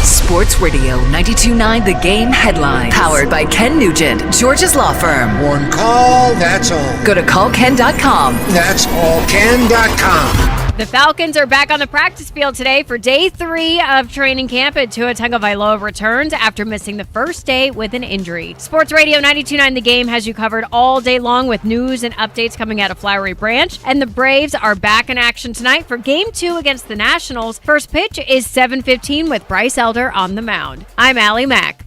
Sports Radio 92.9 The Game headlines. Powered by Ken Nugent, Georgia's law firm. One call, that's all. Go to callken.com. That's allken.com. The Falcons are back on the practice field today for day 3 of training camp, and Tua Tagovailoa returns after missing the first day with an injury. Sports Radio 92.9 The Game has you covered all day long with news and updates coming out of Flowery Branch, and the Braves are back in action tonight for Game 2 against the Nationals. First pitch is 7:15 with Bryce Elder on the mound. I'm Allie Mack.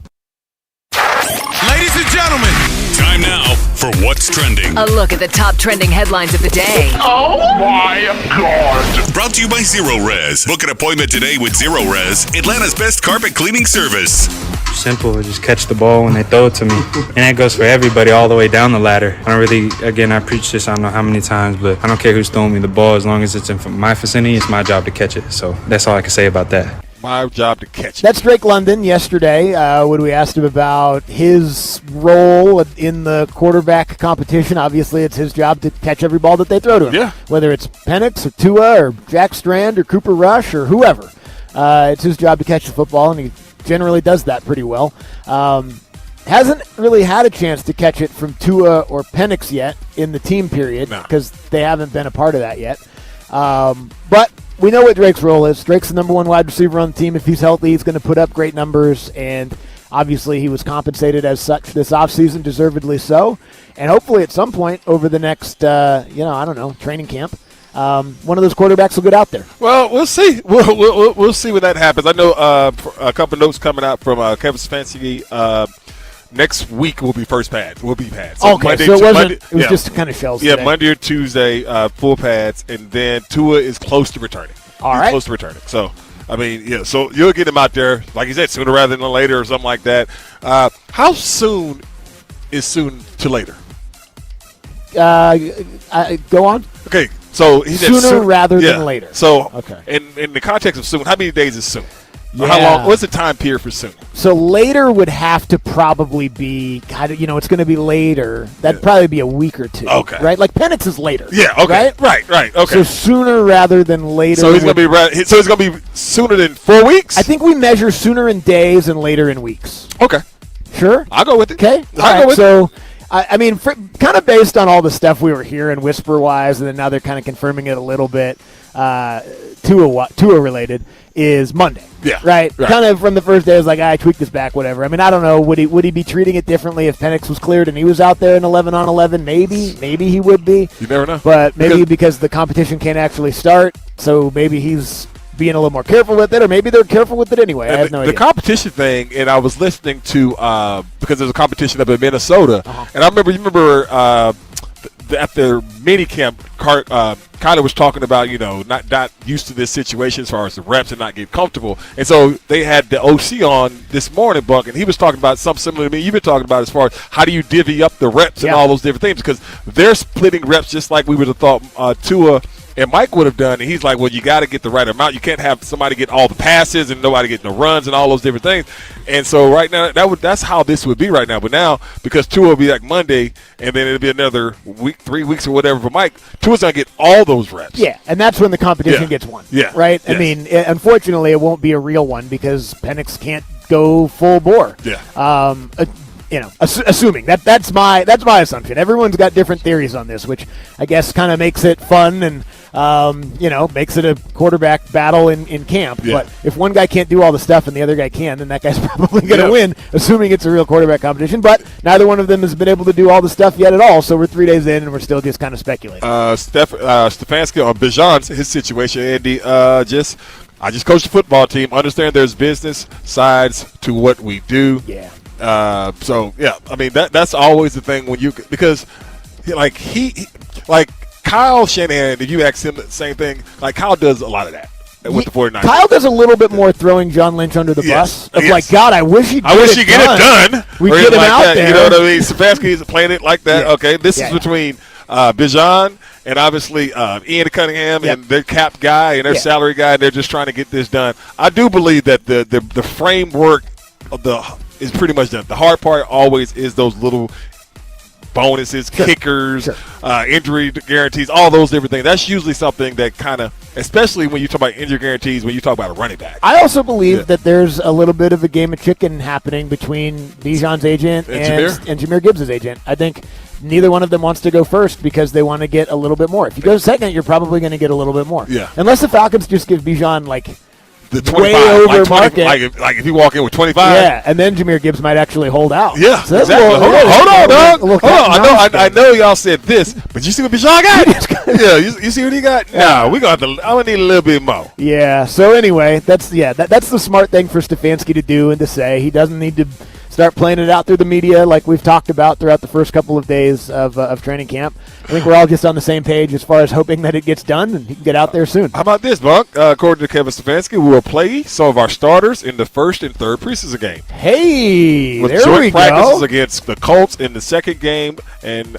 Ladies and gentlemen, time now for What's Trending. A look at the top trending headlines of the day. Oh my God. Brought to you by Zero Res. Book an appointment today with Zero Res, Atlanta's best carpet cleaning service. Simple, just catch the ball when they throw it to me. And that goes for everybody all the way down the ladder. I don't really, again, I preach this I don't know how many times, but I don't care who's throwing me the ball. As long as it's in my vicinity, it's my job to catch it. So that's all I can say about that. My job to catch it. That's Drake London yesterday when we asked him about his role in the quarterback competition. Obviously, it's his job to catch every ball that they throw to him. Yeah. Whether it's Penix or Tua or Jack Strand or Cooper Rush or whoever. It's his job to catch the football, and he generally does that pretty well. Hasn't really had a chance to catch it from Tua or Penix yet in the team period because they haven't been a part of that yet. But we know what Drake's role is. Drake's the number one wide receiver on the team. If he's healthy, he's going to put up great numbers, and obviously he was compensated as such this offseason, deservedly so. And hopefully at some point over the next, training camp, one of those quarterbacks will get out there. Well, we'll see. We'll see when that happens. I know a couple of notes coming out from Kevin Stefanski. Next week will be first pads. Will be pads. So okay, Monday, so it was just kind of shells. Yeah, today. Monday or Tuesday, full pads, and then Tua is close to returning. He's close to returning. So, I mean, yeah. So you'll get him out there, like you said, sooner rather than later, or something like that. How soon is soon to later? Go on. Okay, so he said sooner rather than later. So, okay. In the context of soon, how many days is soon? Yeah. How long? What's the time period for soon? So later would have to probably be, it's going to be later. That'd probably be a week or two. Okay. Right? Like Penix is later. Yeah. Okay. Right. Okay. So sooner rather than later. So it's going to be sooner than 4 weeks. I think we measure sooner in days and later in weeks. Okay. Sure. I'll go with it. Okay. I'll go with it. I mean, kind of based on all the stuff we were hearing whisper-wise, and then now they're kind of confirming it a little bit, Tua related, is Monday. Yeah. Right? Kind of from the first day, I was like, I tweaked this back, whatever. I mean, I don't know. Would he be treating it differently if Penix was cleared and he was out there in 11-on-11? Maybe he would be. You never know. But maybe because the competition can't actually start, so maybe he's being a little more careful with it, or maybe they're careful with it anyway. I have no idea. The competition thing, and I was listening to because there's a competition up in Minnesota, and I remember at their mini camp, Kyler was talking about, not used to this situation as far as the reps and not get comfortable. And so they had the OC on this morning, Buck, and he was talking about something similar to me you've been talking about as far as how do you divvy up the reps and all those different things, because they're splitting reps just like we would have thought Tua and Mike would have done. And he's like, well, you got to get the right amount. You can't have somebody get all the passes and nobody getting the runs and all those different things. And so right now, that's how this would be right now. But now, because Tua will be like Monday, and then it'll be another week, 3 weeks or whatever for Mike, Tua's going to get all those reps. Yeah, and that's when the competition gets won. Yeah. Right? Yes. I mean, unfortunately, it won't be a real one because Penix can't go full bore. Yeah. Assuming that's my assumption. Everyone's got different theories on this, which I guess kind of makes it fun and makes it a quarterback battle in camp. Yeah. But if one guy can't do all the stuff and the other guy can, then that guy's probably going to win, assuming it's a real quarterback competition. But neither one of them has been able to do all the stuff yet at all. So we're 3 days in and we're still just kind of speculating. Stefanski on Bijan's his situation, Andy. I just coached the football team. Understand there's business sides to what we do. Yeah. I mean that's always the thing when because Kyle Shanahan, if you ask him the same thing, like Kyle does a lot of that with the 49ers. Kyle does a little bit more throwing John Lynch under the bus of like, God, I wish he'd get it done. We get him out there. You know what I mean? Stefanski's playing it like that. Yeah. Okay, this is between Bijan and obviously Ian Cunningham and their cap guy and their salary guy, and they're just trying to get this done. I do believe that the framework of is pretty much done. The hard part always is those little bonuses, kickers, injury guarantees, all those different things. That's usually something that kind of, especially when you talk about injury guarantees, when you talk about a running back. I also believe that there's a little bit of a game of chicken happening between Bijan's agent and Jahmyr Gibbs' agent. I think neither one of them wants to go first because they want to get a little bit more. If you go second, you're probably going to get a little bit more. Yeah. Unless the Falcons just give Bijan the 25, way over like 20, market. Like if you walk in with 25. Yeah, and then Jahmyr Gibbs might actually hold out. Yeah, so exactly. Hold on, dog. Hold on. I know y'all said this, but you see what Bijan got? Yeah, you see what he got? No, we're going to have to – I'm going to need a little bit more. Yeah, so anyway, that's the smart thing for Stefanski to do and to say. He doesn't need to start playing it out through the media like we've talked about throughout the first couple of days of training camp. I think we're all just on the same page as far as hoping that it gets done and he can get out there soon. How about this, Buck? According to Kevin Stefanski, we will play some of our starters in the first and third preseason game. Hey, with there joint we practices go. Against the Colts in the second game, and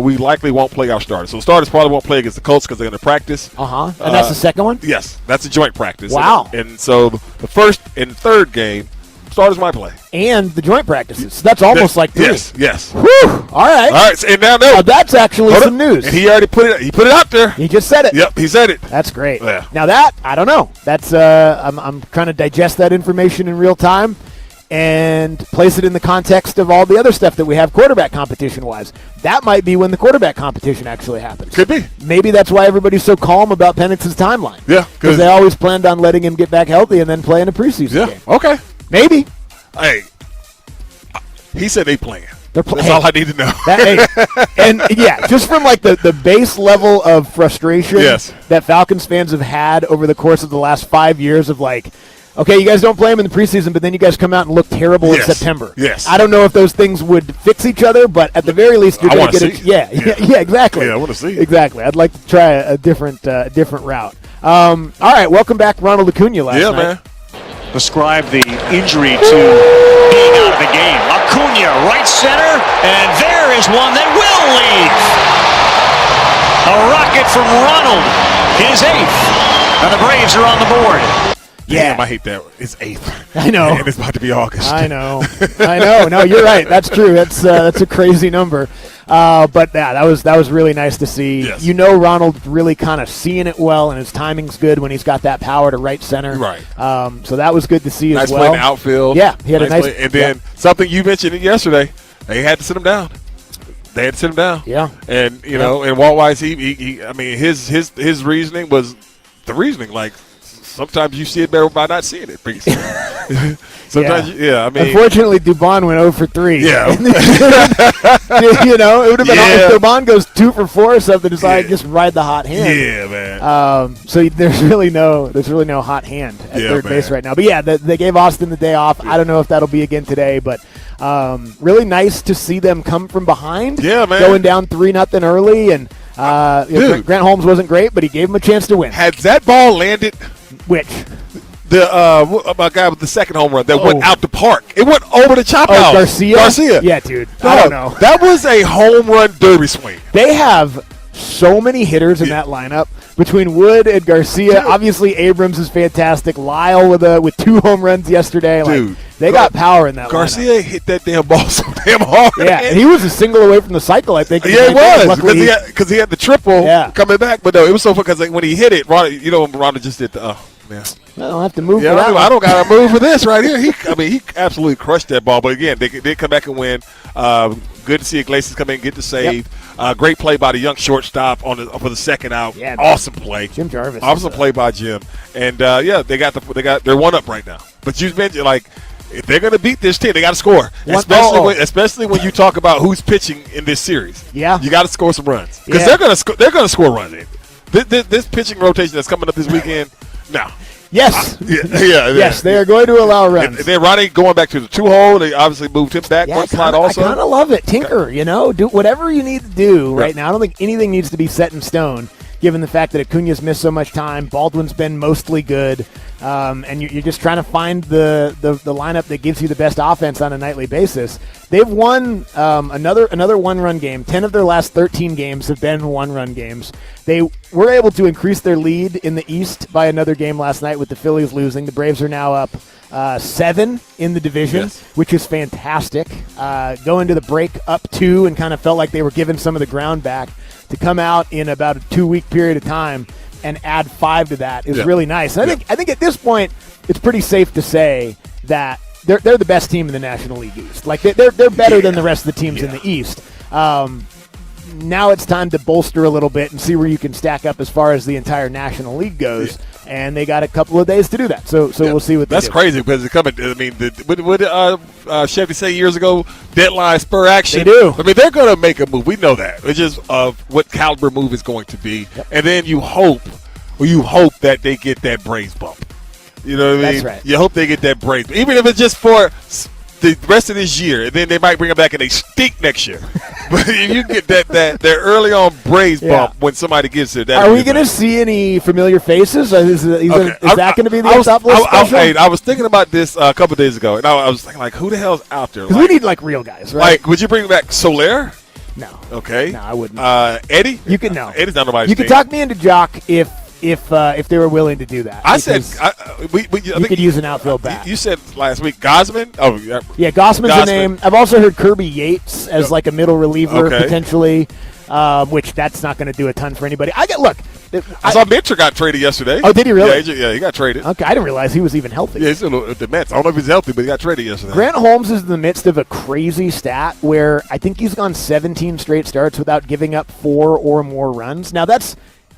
we likely won't play our starters. So starters probably won't play against the Colts because they're going to practice. And that's the second one? Yes, that's a joint practice. Wow. And so the first and third game, starters might play. And the joint practices. So that's almost like three. Yes. Whew. All right. And now that's actually some news. And he already put it out there. He just said it. Yep, he said it. That's great. Yeah. Now that, I don't know. That's I'm trying to digest that information in real time and place it in the context of all the other stuff that we have quarterback competition-wise. That might be when the quarterback competition actually happens. Could be. Maybe that's why everybody's so calm about Penix's timeline. Yeah. Because they always planned on letting him get back healthy and then play in a preseason game. Okay. Maybe. Hey, he said they playing. That's hey, all I need to know. And yeah, just from like the base level of frustration that Falcons fans have had over the course of the last 5 years of like, okay, you guys don't play them in the preseason, but then you guys come out and look terrible in September. Yes. I don't know if those things would fix each other, but at the very least, you're going to get it. Yeah, exactly. Yeah, I want to see. Exactly. I'd like to try a different route. All right, welcome back, Ronald Acuna last night. Man. Describe the injury to being out of the game. Acuna, right center, and there is one that will leave. A rocket from Ronald, his 8th, and the Braves are on the board. Yeah. Damn, I hate that. It's 8th. I know. And it's about to be August. I know. No, you're right. That's true. That's a crazy number. But that was really nice to see. Yes. You know, Ronald really kind of seeing it well, and his timing's good when he's got that power to right center. Right. So that was good to see nice as well. Nice play in the outfield. Yeah, he had a nice play. And then something you mentioned yesterday, they had to sit him down. Yeah. And and Walt Weiss, he I mean his reasoning was the reasoning, like sometimes you see it better by not seeing it. Sometimes, I mean, unfortunately, Dubon went 0 for 3. Yeah, it would have been if Dubon goes 2 for 4 or something. Decide just ride the hot hand. Yeah, man. So there's really no hot hand at third base right now. But yeah, they gave Austin the day off. I don't know if that'll be again today, but really nice to see them come from behind. Yeah, man. Going down 3-0 early, and Grant Holmes wasn't great, but he gave him a chance to win. Had that ball landed, which. My guy with the second home run that went out the park. It went over the chop house. Garcia? Yeah, dude. I don't know. That was a home run derby swing. They have so many hitters in that lineup between Wood and Garcia. Obviously, Abrams is fantastic. Lyle with 2 home runs yesterday. Dude, they got power in that Garcia lineup. hit that damn ball so damn hard. Yeah, and he was a single away from the cycle, I think. Yeah, it was. Because he had the triple coming back. But no, it was so fun because when he hit it, Ronald just did the, man. I don't have to move for that. I don't got to move for this right here. He absolutely crushed that ball. But again, they did come back and win. Good to see Iglesias come in and get the save. Great play by the young shortstop for the second out. Yeah, awesome play. Jim Jarvis. Awesome play by Jim. And they're 1 up right now. But you mentioned if they're going to beat this team, they got to score. Especially when you talk about who's pitching in this series. Yeah, you got to score some runs because they're going to score runs. This pitching rotation that's coming up this weekend. No. Yes. Yes, they are going to allow runs. And then Ronnie going back to the 2-hole. They obviously moved him back one slide also. I kind of love it. Tinker, do whatever you need to do right now. I don't think anything needs to be set in stone, given the fact that Acuna's missed so much time. Baldwin's been mostly good. And you're just trying to find the lineup that gives you the best offense on a nightly basis. They've won another one-run game. 10 of their last 13 games have been one-run games. They were able to increase their lead in the East by another game last night with the Phillies losing. The Braves are now up 7 in the division, which is fantastic. Going to the break up 2 and kind of felt like they were giving some of the ground back. To come out in about a 2-week period of time and add 5 to that is really nice. And I think at this point it's pretty safe to say that they're the best team in the National League East. Like they're better than the rest of the teams in the East. Now it's time to bolster a little bit and see where you can stack up as far as the entire National League goes. And they got a couple of days to do that. So we'll see what they do. That's crazy because it's coming. I mean, what did Chevy say years ago? Deadline spur action. They do. I mean, they're going to make a move. We know that. It's just what caliber move is going to be. Yep. And then you hope that they get that Braves bump. You know what I mean? That's right. You hope they get that Braves, even if it's just for the rest of this year, and then they might bring them back and they stink next year. But if you get that early on Braves bump when somebody gets it. Are we going to see any familiar faces? Is that going to be the top list special? I was thinking about this a couple of days ago, and I was thinking, who the hell's out there? Because we need real guys, right? Would you bring back Soler? No. Okay. No, I wouldn't. Eddie? You can no. Eddie's not nobody's You could talk me into Jock if they were willing to do that. I said you could use an outfield back. You said last week Gausman. Oh yeah, Gausman's a name. I've also heard Kirby Yates as a middle reliever potentially, which that's not going to do a ton for anybody. I saw Mitchell got traded yesterday. Oh, did he really? Yeah, he got traded. Okay, I didn't realize he was even healthy. Yeah, he's in the Mets. I don't know if he's healthy, but he got traded yesterday. Grant Holmes is in the midst of a crazy stat where I think he's gone 17 straight starts without giving up 4 or more runs. Now that's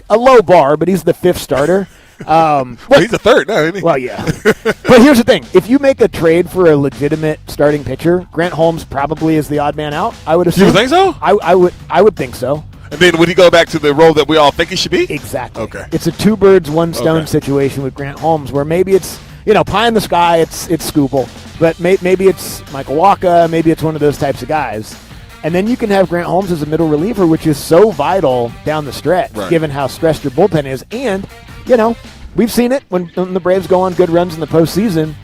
a low bar, but he's the 5th starter. Well, he's the 3rd now, isn't he? Well, yeah. But here's the thing. If you make a trade for a legitimate starting pitcher, Grant Holmes probably is the odd man out, I would assume. You think so? I would think so. And then would he go back to the role that we all think he should be? Exactly. Okay. It's a 2 birds, 1 stone situation with Grant Holmes where maybe it's, pie in the sky, it's Scooble. But maybe it's Michael Wacha, maybe it's one of those types of guys. And then you can have Grant Holmes as a middle reliever, which is so vital down the stretch, given how stressed your bullpen is. And, we've seen it when the Braves go on good runs in the postseason.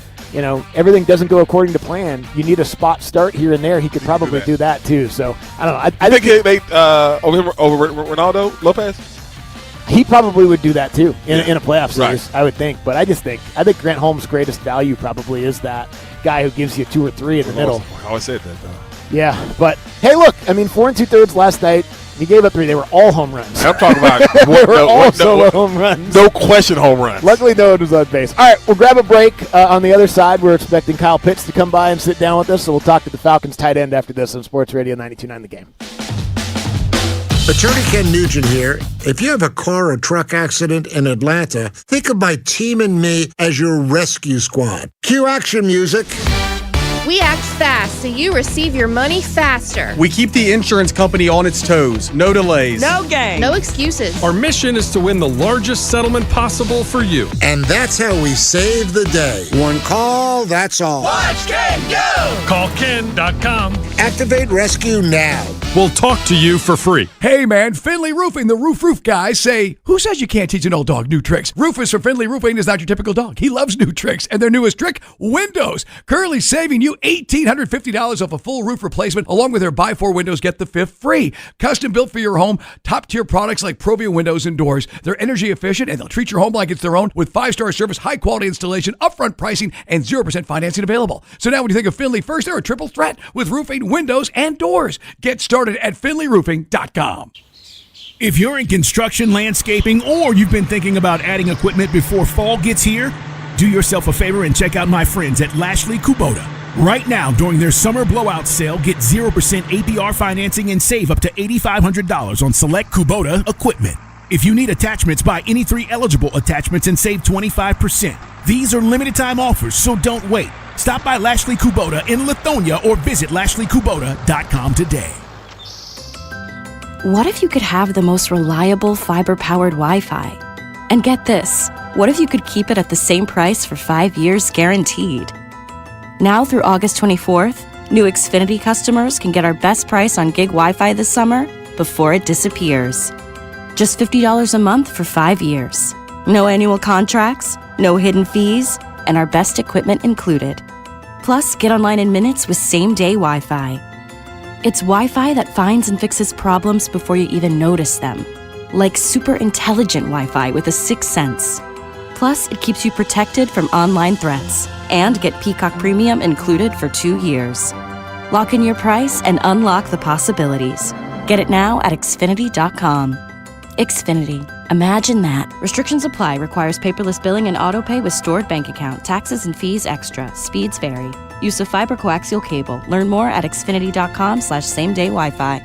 Everything doesn't go according to plan. You need a spot start here and there. He could probably do that too. So, I don't know. I think he made over Ronaldo Lopez? He probably would do that too in a playoff series, I would think. But I think Grant Holmes' greatest value probably is that guy who gives you 2 or 3 in the middle. I always said that, though. Yeah, but hey, look, 4 2/3 last night. He gave up 3. They were all home runs. I'm talking about home runs. No question home runs. Luckily, no one was on base. All right, we'll grab a break. On the other side, we're expecting Kyle Pitts to come by and sit down with us, so we'll talk to the Falcons tight end after this on Sports Radio 92.9 The Game. Attorney Ken Nugent here. If you have a car or truck accident in Atlanta, think of my team and me as your rescue squad. Cue action music. We act fast so you receive your money faster. We keep the insurance company on its toes. No delays. No game. No excuses. Our mission is to win the largest settlement possible for you. And that's how we save the day. One call, that's all. Watch Ken go! Call Ken.com. Activate rescue now. We'll talk to you for free. Hey man, Finley Roofing, the roof guys say, who says you can't teach an old dog new tricks? Rufus from Finley Roofing is not your typical dog. He loves new tricks, and their newest trick, windows. Currently saving you $1,850 off a full roof replacement, along with their buy 4 windows, get the 5th free. Custom built for your home, top tier products like Provia windows and doors. They're energy efficient, and they'll treat your home like it's their own with 5-star service, high quality installation, upfront pricing, and 0% financing available. So now when you think of Finley first, they're a triple threat with roofing, windows, and doors. Get started at finleyroofing.com. If you're in construction, landscaping, or you've been thinking about adding equipment before fall gets here, do yourself a favor and check out my friends at Lashley Kubota. Right now, during their summer blowout sale, get 0% APR financing and save up to $8,500 on select Kubota equipment. If you need attachments, buy any 3 eligible attachments and save 25%. These are limited time offers, so don't wait. Stop by Lashley Kubota in Lithonia or visit LashleyKubota.com today. What if you could have the most reliable fiber-powered Wi-Fi? And get this, what if you could keep it at the same price for 5 years guaranteed? Now through August 24th, new Xfinity customers can get our best price on gig Wi-Fi this summer before it disappears. Just $50 a month for 5 years. No annual contracts, no hidden fees, and our best equipment included. Plus, get online in minutes with same-day Wi-Fi. It's Wi-Fi that finds and fixes problems before you even notice them. Like super intelligent Wi-Fi with a 6th sense. Plus, it keeps you protected from online threats. And get Peacock Premium included for 2 years. Lock in your price and unlock the possibilities. Get it now at Xfinity.com. Xfinity. Imagine that. Restrictions apply. Requires paperless billing and autopay with stored bank account. Taxes and fees extra. Speeds vary. Use of fiber coaxial cable. Learn more at Xfinity.com/same-day Wi-Fi.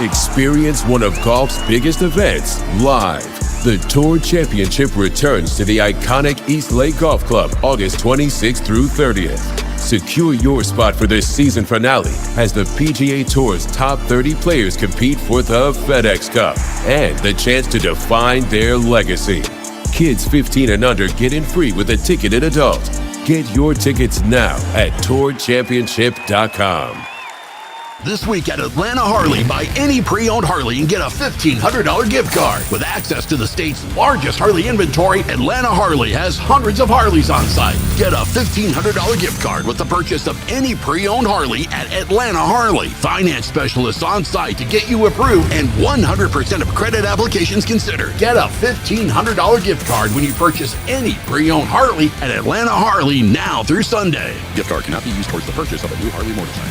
Experience one of golf's biggest events live. The Tour Championship returns to the iconic East Lake Golf Club August 26th through 30th. Secure your spot for this season finale as the PGA Tour's top 30 players compete for the FedEx Cup and the chance to define their legacy. Kids 15 and under get in free with a ticketed adult. Get your tickets now at tourchampionship.com. This week at Atlanta Harley, buy any pre-owned Harley and get a $1,500 gift card. With access to the state's largest Harley inventory, Atlanta Harley has hundreds of Harleys on site. Get a $1,500 gift card with the purchase of any pre-owned Harley at Atlanta Harley. Finance specialists on site to get you approved and 100% of credit applications considered. Get a $1,500 gift card when you purchase any pre-owned Harley at Atlanta Harley now through Sunday. Gift card cannot be used towards the purchase of a new Harley motorcycle.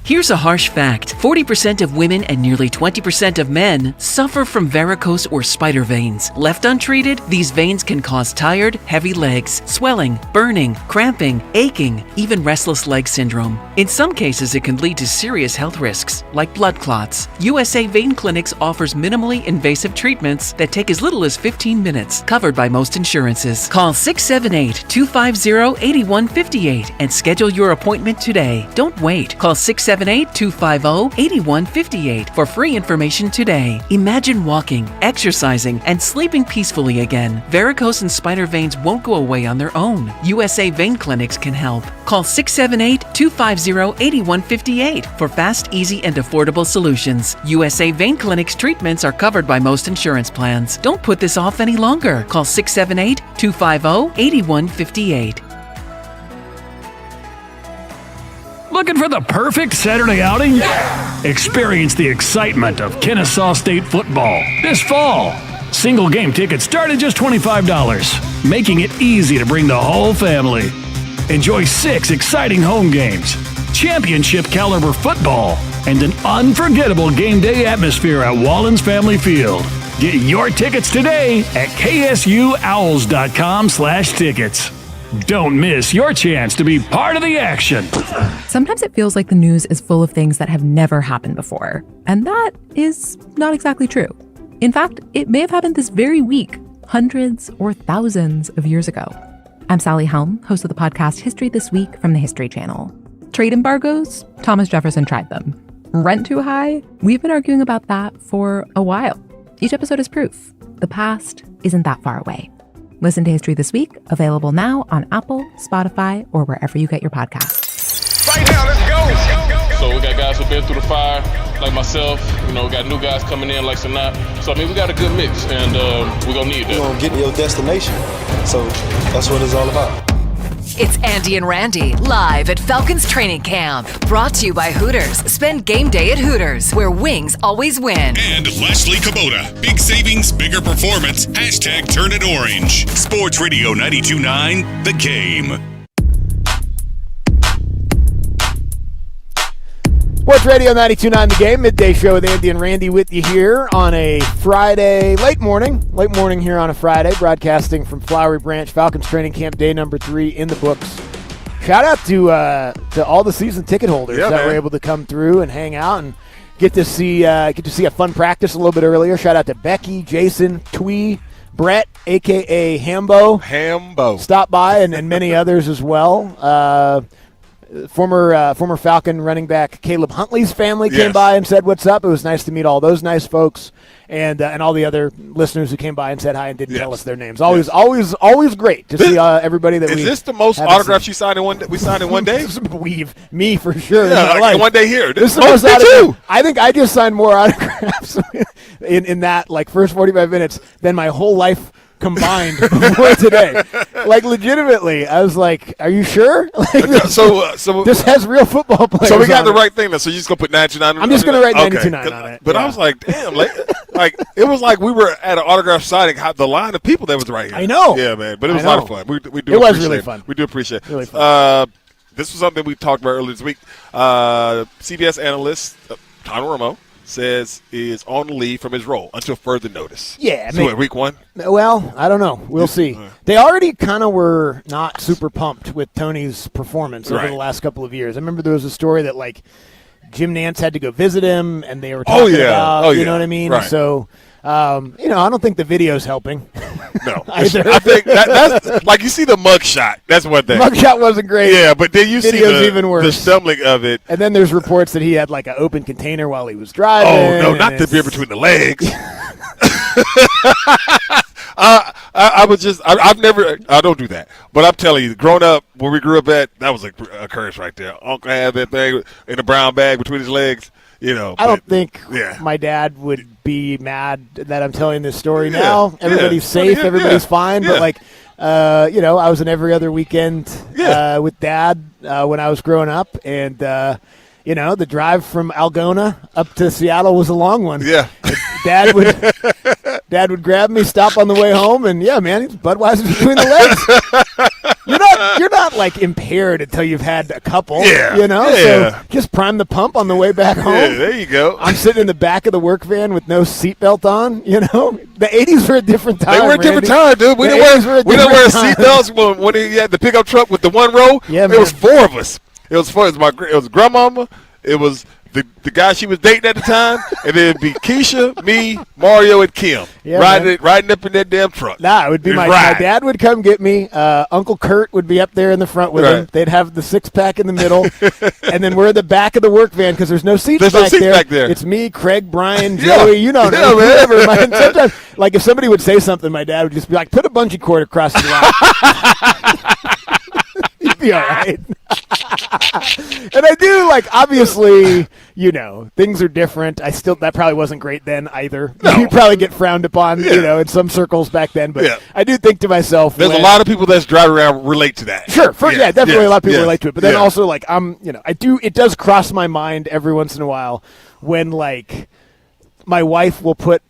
Here's a harsh fact. 40% of women and nearly 20% of men suffer from varicose or spider veins. Left untreated, these veins can cause tired, heavy legs, swelling, burning, cramping, aching, even restless leg syndrome. In some cases, it can lead to serious health risks, like blood clots. USA Vein Clinics offers minimally invasive treatments that take as little as 15 minutes, covered by most insurances. Call 678-250-8158 and schedule your appointment today. Don't wait. Call 678-250-8158 for free information today. Imagine walking, exercising, and sleeping peacefully again. Varicose and spider veins won't go away on their own. USA Vein Clinics can help. Call 678-250-8158 for fast, easy, and affordable solutions. USA Vein Clinics treatments are covered by most insurance plans. Don't put this off any longer. Call 678-250-8158. Looking for the perfect Saturday outing? Yeah! Experience the excitement of Kennesaw State football this fall. Single game tickets start at just $25, making it easy to bring the whole family. Enjoy 6 exciting home games, championship caliber football, and an unforgettable game day atmosphere at Wallens Family Field. Get your tickets today at ksuowls.com/tickets. Don't miss your chance to be part of the action. Sometimes it feels like the news is full of things that have never happened before, and that is not exactly true. In fact, it may have happened this very week, hundreds or thousands of years ago. I'm Sally Helm, host of the podcast History This Week from the History Channel. Trade embargoes? Thomas Jefferson tried them. Rent too high? We've been arguing about that for a while. Each episode is proof. The past isn't that far away. Listen to History This Week, available now on Apple, Spotify, or wherever you get your podcasts. Right now, let's go! So we got guys who've been through the fire, like myself. You know, we got new guys coming in like Sanat. So, I mean, we got a good mix, and we're going to need that. You're going to get to your destination. So that's what it's all about. It's Andy and Randy, live at Falcons Training Camp. Brought to you by Hooters. Spend game day at Hooters, where wings always win. And Leslie Kubota. Big savings, bigger performance. Hashtag turn it orange. Sports Radio 92.9, The Game. Sports Radio 92.9 The Game, midday show with Andy and Randy with you here on a Friday, late morning here on a Friday, broadcasting from Flowery Branch, Falcons Training Camp, day number 3 in the books. Shout out to all the season ticket holders that were able to come through and hang out and get to see a fun practice a little bit earlier. Shout out to Becky, Jason, Twee, Brett, a.k.a. Hambo. Stopped by, and many others as well. Former Falcon running back Caleb Huntley's family came by and said what's up. It was nice to meet all those nice folks and all the other listeners who came by and said hi and didn't tell us their names. Always great to see everybody that we. Is this the most autographs you signed in one? We signed in one day. Me for sure. Yeah, like one day here. This is the most autographs. I think I just signed more autographs in that first 45 minutes than my whole life combined before today. Legitimately, I was like, are you sure? So this has real football players. So we got the right thing now. So you're just going to put 99 on it? I'm just going to write 99 on it. But I was like, damn, it was like we were at an autograph signing, the line of people that was right here. I know. Yeah, man. But it was a lot of fun. It was really fun. We do appreciate it. Really fun. This was something we talked about earlier this week. CBS analyst Tom Romo says is on leave from his role until further notice. Yeah. So week 1? Well, I don't know. We'll see. They already kind of were not super pumped with Tony's performance over the last couple of years. I remember there was a story that Jim Nantz had to go visit him, and they were talking about, you know what I mean? Right. So, I don't think the video's helping. No. I think that's like you see the mug shot. That's one thing. The mug shot wasn't great. Yeah, but then you see even worse. The stumbling of it. And then there's reports that he had an open container while he was driving. Oh, no, not the beer between the legs. I don't do that. But I'm telling you, growing up, where we grew up at, that was a occurrence right there. Uncle had that thing in a brown bag between his legs. I don't think my dad would be mad that I'm telling this story now. Everybody's safe. Everybody's fine. But I was in every other weekend with Dad when I was growing up. And, the drive from Algona up to Seattle was a long one. Yeah. Dad would grab me, stop on the way home, and he's Budweiser between the legs. You're not impaired until you've had a couple. Yeah. So just prime the pump on the way back home. Yeah, there you go. I'm sitting in the back of the work van with no seatbelt on. The 80s were a different time. They were a different time, dude. We didn't wear seatbelts when he had the pickup truck with the one row. Yeah, it was 4 of us. It was 4. It was grandmama. It was the guy she was dating at the time, and then it'd be Keisha, me, Mario, and Kim riding up in that damn truck. Nah, it would be my dad would come get me. Uncle Kurt would be up there in the front with him. They'd have the 6-pack in the middle, and then we're in the back of the work van because there's no seats back there. It's me, Craig, Brian, Joey. Whoever. Sometimes, if somebody would say something, my dad would just be like, "Put a bungee cord across the line." You'd be all right. And I do, obviously, things are different. That probably wasn't great then either. No. You probably get frowned upon, in some circles back then. But I do think to myself, there's a lot of people that's driving around relate to that. Sure. Definitely a lot of people relate to it. But then also, it does cross my mind every once in a while when, my wife will put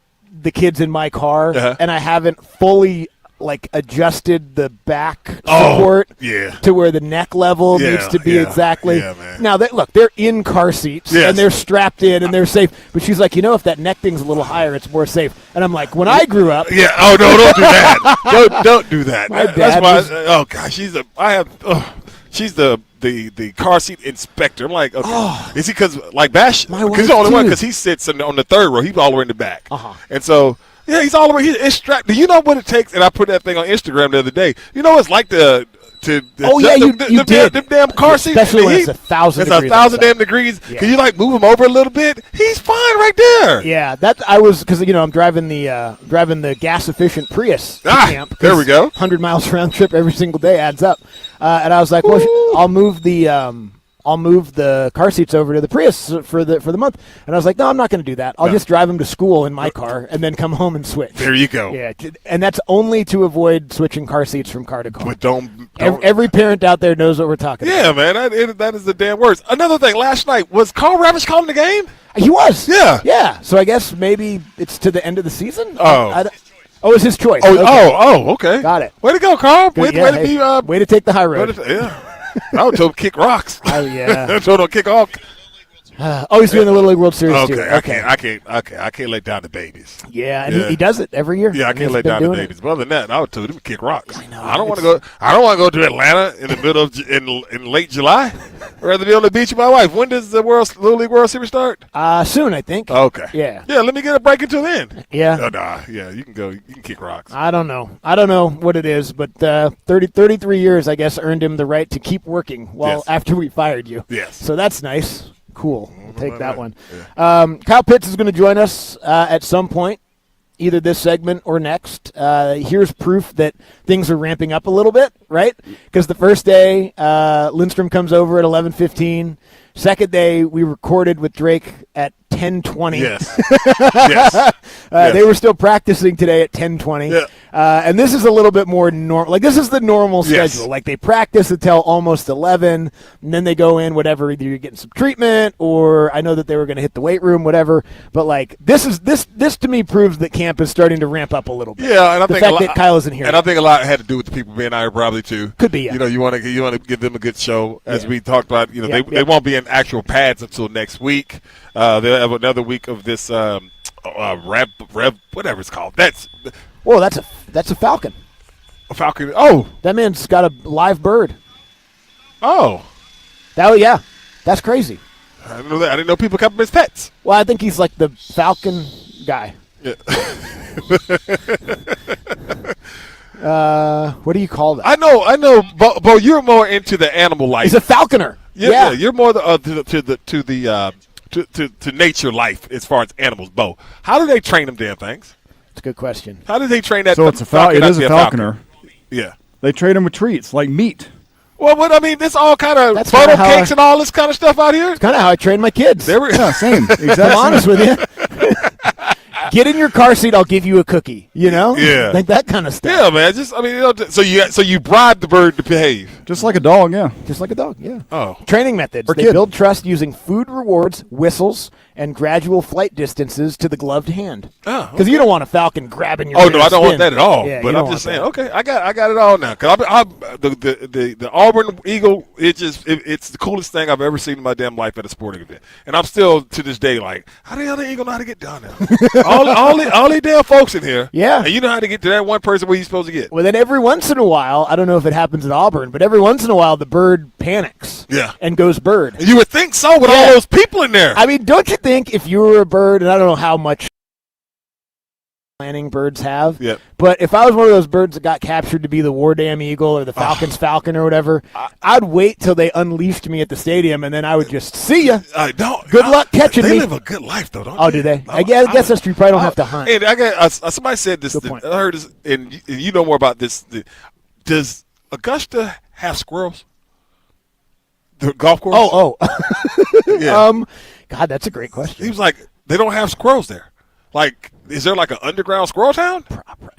the kids in my car and I haven't fully like adjusted the back support to where the neck level needs to be exactly. Yeah, man. Now, look, they're in car seats and they're strapped in and they're safe. But she's like, if that neck thing's a little higher, it's more safe. And I'm like, when I grew up. Yeah. Oh no, don't do that. don't do that. My That's dad why. was- Oh gosh, she's the car seat inspector. I'm like, okay. Is he because like Bash? Because he's the only one because he sits on the third row. He's all the way in the back. And so he's all the way. It's strapped. Do you know what it takes? And I put that thing on Instagram the other day. You know, it's like you did. Them damn car seats. Especially when it's 1,000 It's degrees 1,000 damn degrees. Yeah. Can you like move him over a little bit? He's fine right there. Yeah, because I'm driving the gas efficient Prius to camp. There we go. 100 miles round trip every single day adds up, and I was like, well, I'll move the car seats over to the Prius for the month. And I was like, no, I'm not going to do that. I'll just drive them to school in my car and then come home and switch. There you go. Yeah, and that's only to avoid switching car seats from car to car. But don't every parent out there knows what we're talking about. Yeah, man, that is the damn worst. Another thing, last night, was Carl Ravitch calling the game? He was. Yeah. Yeah. So I guess maybe it's to the end of the season? Oh. It's his choice. Okay. Got it. Way to go, Carl. Good, Way to take the high road. I would told him kick rocks. Oh, yeah. I told him kick off. He's doing the Little League World Series too. Okay. I can't let down the babies. Yeah, and he does it every year. Yeah, I can't let down the babies. But other than that, I would tell him kick rocks. I know. I don't want to go to Atlanta in the middle of in late July. I'd rather be on the beach with my wife. When does the Little League World Series start? Soon, I think. Okay. Yeah. Yeah. Let me get a break until then. Yeah. Yeah. You can go. You can kick rocks. I don't know what it is, but 33 years, I guess, earned him the right to keep working after we fired you. Yes. So that's nice. Cool. We'll take that one. Kyle Pitts is going to join us at some point, either this segment or next. Here's proof that things are ramping up a little bit, right? Because the first day, Lindstrom comes over at 11:15. Second day, we recorded with Drake at 10:20. Yes. Yes. They were still practicing today at 10:20. Yeah. And this is a little bit more normal. Like, this is the normal Yes. schedule. Like, they practice until almost 11, and then they go in, whatever, either you're getting some treatment, or I know that they were going to hit the weight room, whatever. But, like, this to me proves that camp is starting to ramp up a little bit. Yeah, and I the think fact that Kyle isn't here. And I think a lot had to do with the people being out here probably too. Could be, yeah. You know, you want to give them a good show, as we talked about. You know, they won't be in actual pads until next week. They'll have another week of this Rev, whatever it's called. That's a falcon. A falcon. Oh, that man's got a live bird. Oh, that's crazy. I didn't know that. I didn't know people kept him as pets. Well, I think he's like the falcon guy. Yeah. What do you call that? I know, Bo, you're more into the animal life. He's a falconer. Yeah, you're more to nature life as far as animals, Bo. How do they train them damn things? That's a good question. How do they train that? So it's a falcon. It is a falconer. Yeah. They trade them with treats like meat. Well, I mean, this all kind of photo cakes and all this kind of stuff out here. It's kind of how I train my kids. Yeah, same. Exactly. I'm honest with you. Get in your car seat. I'll give you a cookie. You know, Yeah. like that kind of stuff. Yeah, man. So you bribe the bird to behave, just like a dog. Yeah, just like a dog. Yeah. Oh. Training methods. They build trust using food rewards, whistles, and gradual flight distances to the gloved hand. Oh, because you don't want a falcon grabbing your. Oh no, I don't want that at all. Yeah, but I'm just saying, okay, I got it all now. Because the Auburn Eagle, it's the coolest thing I've ever seen in my damn life at a sporting event, and I'm still to this day like, how the hell the Eagle know how to get down there? all the damn folks in here. Yeah, and you know how to get to that one person where you're supposed to get. Well, then every once in a while, I don't know if it happens at Auburn, but every once in a while the bird panics. Yeah, and goes bird. You would think so with all those people in there. I mean, don't you think if you were a bird, and I don't know how much planning birds have, but if I was one of those birds that got captured to be the War Dam Eagle or the Falcon's Falcon or whatever, I'd wait till they unleashed me at the stadium, and then I would just see ya. Good luck catching me. They live a good life, though, don't they? Oh, do they? I guess that's true. You probably don't have to hunt. And I got somebody said this. I heard this, and you know more about this. Does Augusta have squirrels? The golf course? Oh. Yeah. God, that's a great question. He was like, they don't have squirrels there. Like, is there like an underground squirrel town? Probably.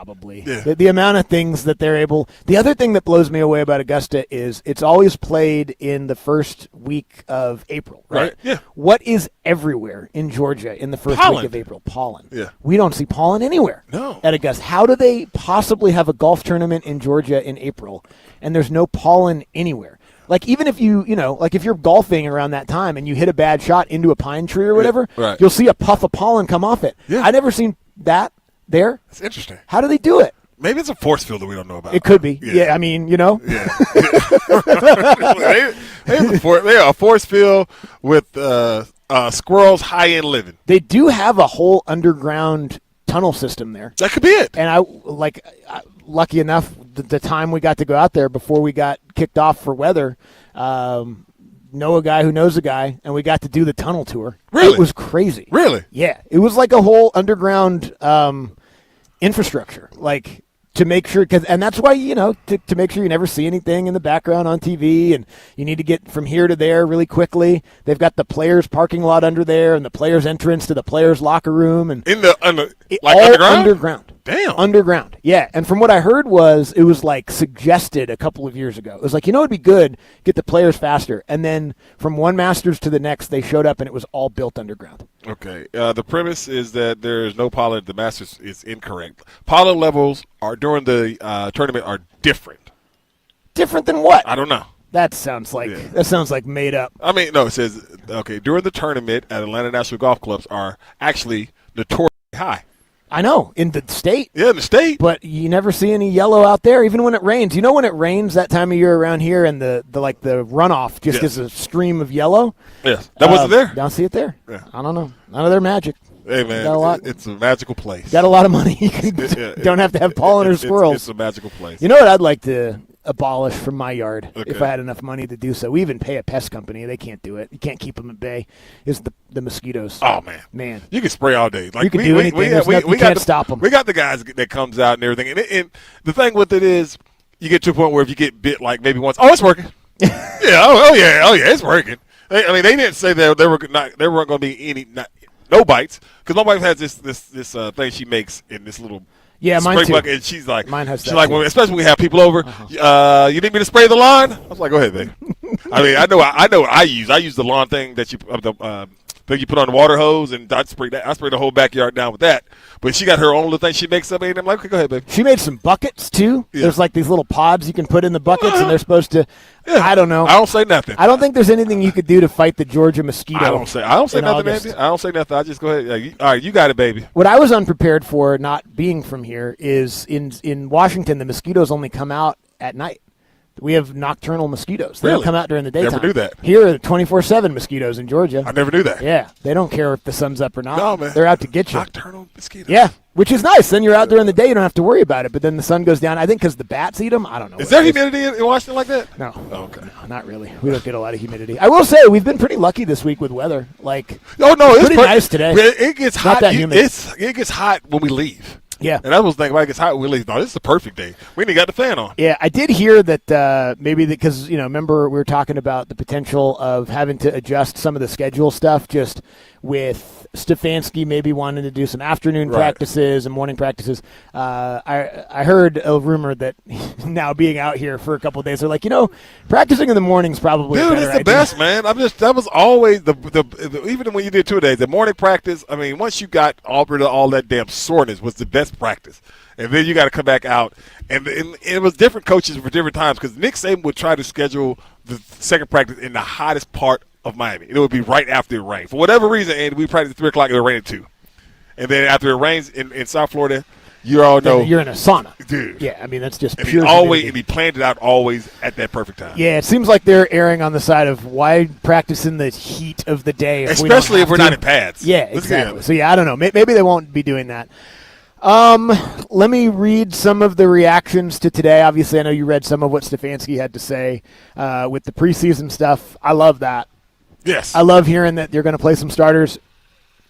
probably. Yeah. The amount of things that they're able. The other thing that blows me away about Augusta is it's always played in the first week of April, right? Yeah. What is everywhere in Georgia in the first Pollen. week of April? Pollen. Yeah. We don't see pollen anywhere. No. At Augusta. How do they possibly have a golf tournament in Georgia in April and there's no pollen anywhere? Like, even if if you're golfing around that time and you hit a bad shot into a pine tree or whatever, right. you'll see a puff of pollen come off it. Yeah. I never seen that there. It's interesting. How do they do it? Maybe it's a force field that we don't know about. It could be. Yeah, I mean, Yeah. They are a force field with squirrels high-end living. They do have a whole underground tunnel system there. That could be it. And lucky enough, the time we got to go out there before we got kicked off for weather, know a guy who knows a guy, and we got to do the tunnel tour. Really? It was crazy. Really? Yeah. It was like a whole underground infrastructure, like to make sure, and that's why, to make sure you never see anything in the background on TV, and you need to get from here to there really quickly. They've got the players' parking lot under there and the players' entrance to the players' locker room. And all underground. Damn. Underground. Yeah. And from what I heard it was like suggested a couple of years ago. It was like, it'd be good, get the players faster. And then from one Masters to the next, they showed up and it was all built underground. Okay. The premise is that there is no pollen at the Masters is incorrect. Pollen levels during the tournament are different. Different than what? I don't know. That sounds like made up. I mean, no, it says, during the tournament at Atlanta National Golf Clubs are actually notoriously high. I know, in the state. Yeah, in the state. But you never see any yellow out there, even when it rains. You know when it rains that time of year around here and the runoff just is a stream of yellow? Yes. That wasn't there? Don't see it there. Yeah. I don't know. None of their magic. Hey, man, it's a magical place. Got a lot of money. You don't have to have pollen or squirrels. It's a magical place. You know what I'd like to abolish from my yard Okay. if I had enough money to do so? We even pay a pest company. They can't do it. You can't keep them at bay. Is the mosquitoes. Oh, man. You can spray all day. Like, you can do anything. You can't stop them. We got the guys that comes out and everything. And the thing with it is you get to a point where if you get bit like maybe once, it's working. Yeah, it's working. They didn't say that there weren't going to be no bites because my wife has this thing she makes in this little mine spray too. bucket, and she's like, mine has she's that like, too. well, especially when we have people over. You need me to spray the lawn? I was like, go ahead, babe. I know what I use. I use the lawn thing that you thing you put on the water hose, and I spray the whole backyard down with that. But she got her own little thing she makes up, and I'm like, okay, go ahead, babe. She made some buckets too. Yeah. There's like these little pods you can put in the buckets, and they're supposed to. Yeah. I don't know. I don't say nothing. I don't think there's anything you could do to fight the Georgia mosquito. I don't say nothing, August. Andy. I don't say nothing. I just go ahead. All right, you got it, baby. What I was unprepared for, not being from here, is in Washington the mosquitoes only come out at night. We have nocturnal mosquitoes. They don't come out during the daytime. Never knew that. Here are 24/7 mosquitoes in Georgia. I never knew that. Yeah, they don't care if the sun's up or not. No, man. They're out to get you. Nocturnal mosquitoes. Yeah, which is nice. Then you're out during the day. You don't have to worry about it. But then the sun goes down. I think because the bats eat them. I don't know. Is there humidity in Washington like that? No. Oh, okay. No, not really. We don't get a lot of humidity. I will say we've been pretty lucky this week with weather. Like, it's pretty nice today. It gets It's hot. not that humid. It gets hot when we leave. Yeah. And I was thinking, it gets hot when we leave. No, this is a perfect day. We ain't got the fan on. Yeah, I did hear that maybe because, remember we were talking about the potential of having to adjust some of the schedule stuff just with Stefanski maybe wanting to do some afternoon practices and morning practices. I heard a rumor that now being out here for a couple of days, they're like, practicing in the morning's probably a Dude, better it's the idea. best, man. That was always the even when you did 2 days, the morning practice. I mean, once you got rid of all that damn soreness, was the best practice. And then you got to come back out, and it was different coaches for different times because Nick Saban would try to schedule the second practice in the hottest part of Miami. It would be right after it rained. For whatever reason, and we practiced at 3 o'clock, it would rain at 2. And then after it rains in South Florida, you all know you're in a sauna, dude. Yeah, I mean that's just and pure. He planned it out always at that perfect time. Yeah, it seems like they're erring on the side of why practice in the heat of the day, especially if we're not in pads. Yeah, exactly. So yeah, I don't know. Maybe they won't be doing that. Let me read some of the reactions to today. Obviously, I know you read some of what Stefanski had to say with the preseason stuff. I love that. Yes. I love hearing that you're going to play some starters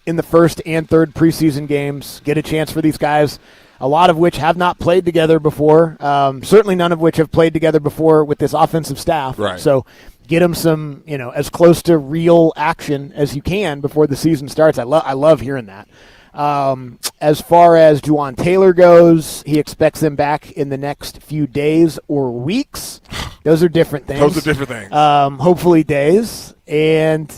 in the first and third preseason games, get a chance for these guys, a lot of which have not played together before, certainly none of which have played together before with this offensive staff. Right. So get them some, as close to real action as you can before the season starts. I love hearing that. As far as Juwan Taylor goes, he expects them back in the next few days or weeks. Those are different things. Hopefully days. And,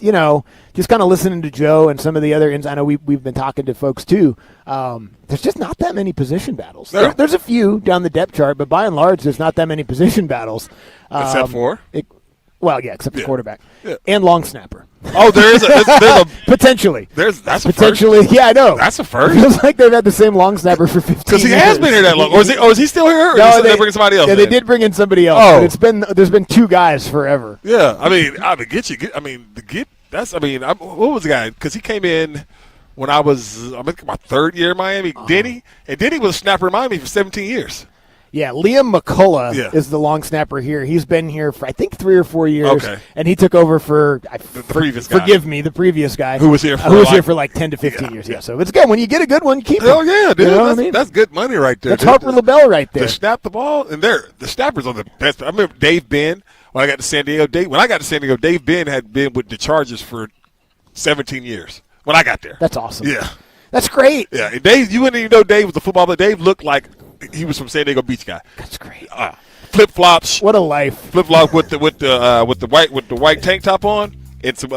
just kind of listening to Joe and some of the other I know we've been talking to folks too. There's just not that many position battles. No. There's a few down the depth chart, but by and large, there's not that many position battles. Except for? Except for quarterback. Yeah. And long snapper. Oh, there's a potentially. That's potentially. First. Yeah, I know. That's a first. It feels like they've had the same long snapper for 15 years. Because he has been here that long. Or is he still here? Or no, they bring somebody else? Yeah, they did bring in somebody else. Oh. But there's been two guys forever. Yeah, what was the guy? Because he came in when I was my third year in Miami. Denny was a snapper in Miami for 17 years. Yeah, Liam McCullough is the long snapper here. He's been here for, I think, 3 or 4 years. Okay. And he took over for the previous guy. Forgive me, the previous guy. Who was here for like 10 to 15 years. Yeah, so it's good. When you get a good one, you keep it. Oh, yeah, dude. You know what I mean? That's good money right there. That's Harper LaBelle right there. To snap the ball, and the snappers are the best. I remember Dave Ben, when I got to San Diego. Dave Ben had been with the Chargers for 17 years when I got there. That's awesome. Yeah. That's great. Yeah, Dave, you wouldn't even know Dave was a football player. Dave looked like he was from San Diego Beach guy. That's great. Flip flops. What a life. Flip flops with the white tank top on and some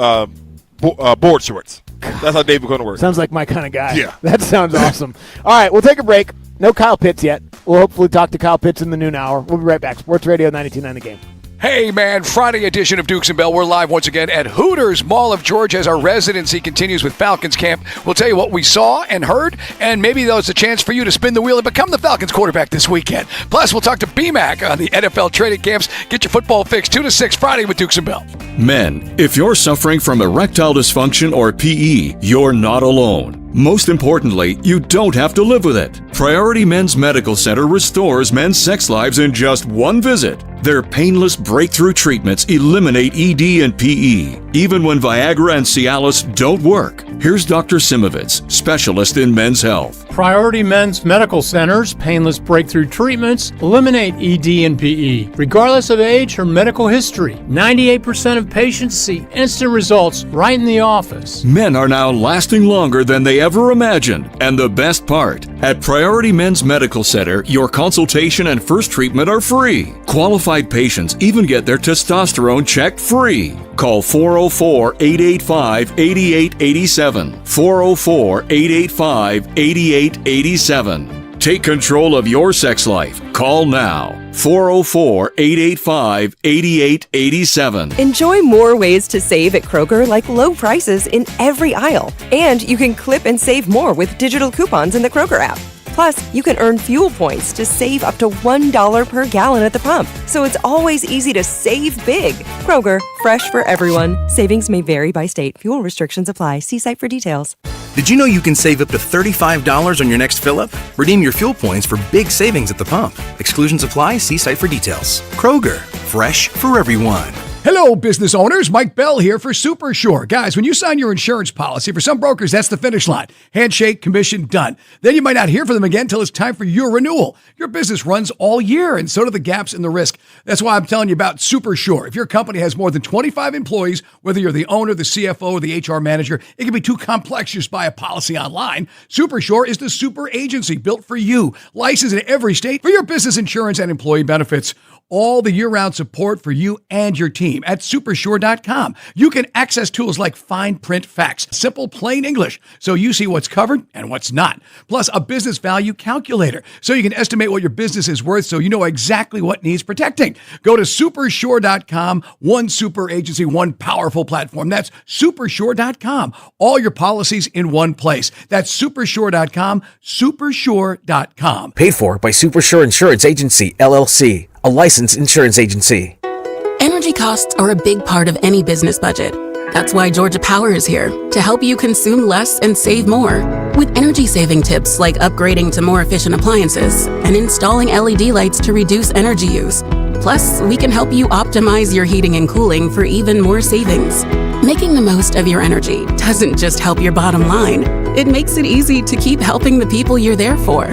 board shorts. That's how Dave was going to work. Sounds like my kind of guy. Yeah. That sounds awesome. All right, we'll take a break. No Kyle Pitts yet. We'll hopefully talk to Kyle Pitts in the noon hour. We'll be right back. Sports Radio 92.9 The Game. Hey, man, Friday edition of Dukes and Bell. We're live once again at Hooters Mall of Georgia as our residency continues with Falcons Camp. We'll tell you what we saw and heard, and maybe there's a chance for you to spin the wheel and become the Falcons quarterback this weekend. Plus, we'll talk to BMAC on the NFL training camps. Get your football fix 2 to 6 Friday with Dukes and Bell. Men, if you're suffering from erectile dysfunction or PE, you're not alone. Most importantly, you don't have to live with it. Priority Men's Medical Center restores men's sex lives in just one visit. Their painless breakthrough treatments eliminate ED and PE, even when Viagra and Cialis don't work. Here's Dr. Simovitz, specialist in men's health. Priority Men's Medical Center's painless breakthrough treatments eliminate ED and PE, regardless of age or medical history. 98% of patients see instant results right in the office. Men are now lasting longer than they ever imagined. And the best part, at Priority Men's Medical Center, your consultation and first treatment are free. Qualified patients even get their testosterone checked free. Call 404-885-8887. 404-885-8887. Take control of your sex life. Call now. 404-885-8887. Enjoy more ways to save at Kroger, like low prices in every aisle. And you can clip and save more with digital coupons in the Kroger app. Plus, you can earn fuel points to save up to $1 per gallon at the pump. So it's always easy to save big. Kroger, fresh for everyone. Savings may vary by state. Fuel restrictions apply. See site for details. Did you know you can save up to $35 on your next fill-up? Redeem your fuel points for big savings at the pump. Exclusions apply. See site for details. Kroger, fresh for everyone. Hello, business owners. Mike Bell here for Super Sure. Guys, when you sign your insurance policy, for some brokers, that's the finish line. Handshake, commission, done. Then you might not hear from them again until it's time for your renewal. Your business runs all year, and so do the gaps in the risk. That's why I'm telling you about Super Sure. If your company has more than 25 employees, whether you're the owner, the CFO, or the HR manager, it can be too complex just buy a policy online. Super Sure is the super agency built for you, licensed in every state for your business insurance and employee benefits. All the year-round support for you and your team at Supersure.com. You can access tools like fine print facts, simple plain English, so you see what's covered and what's not. Plus a business value calculator, so you can estimate what your business is worth so you know exactly what needs protecting. Go to Supersure.com, one super agency, one powerful platform. That's Supersure.com. All your policies in one place. That's Supersure.com, Supersure.com. Paid for by Supersure Insurance Agency, LLC. A licensed insurance agency. Energy costs are a big part of any business budget. That's why Georgia Power is here to help you consume less and save more. With energy-saving tips like upgrading to more efficient appliances and installing LED lights to reduce energy use. Plus, we can help you optimize your heating and cooling for even more savings. Making the most of your energy doesn't just help your bottom line. It makes it easy to keep helping the people you're there for.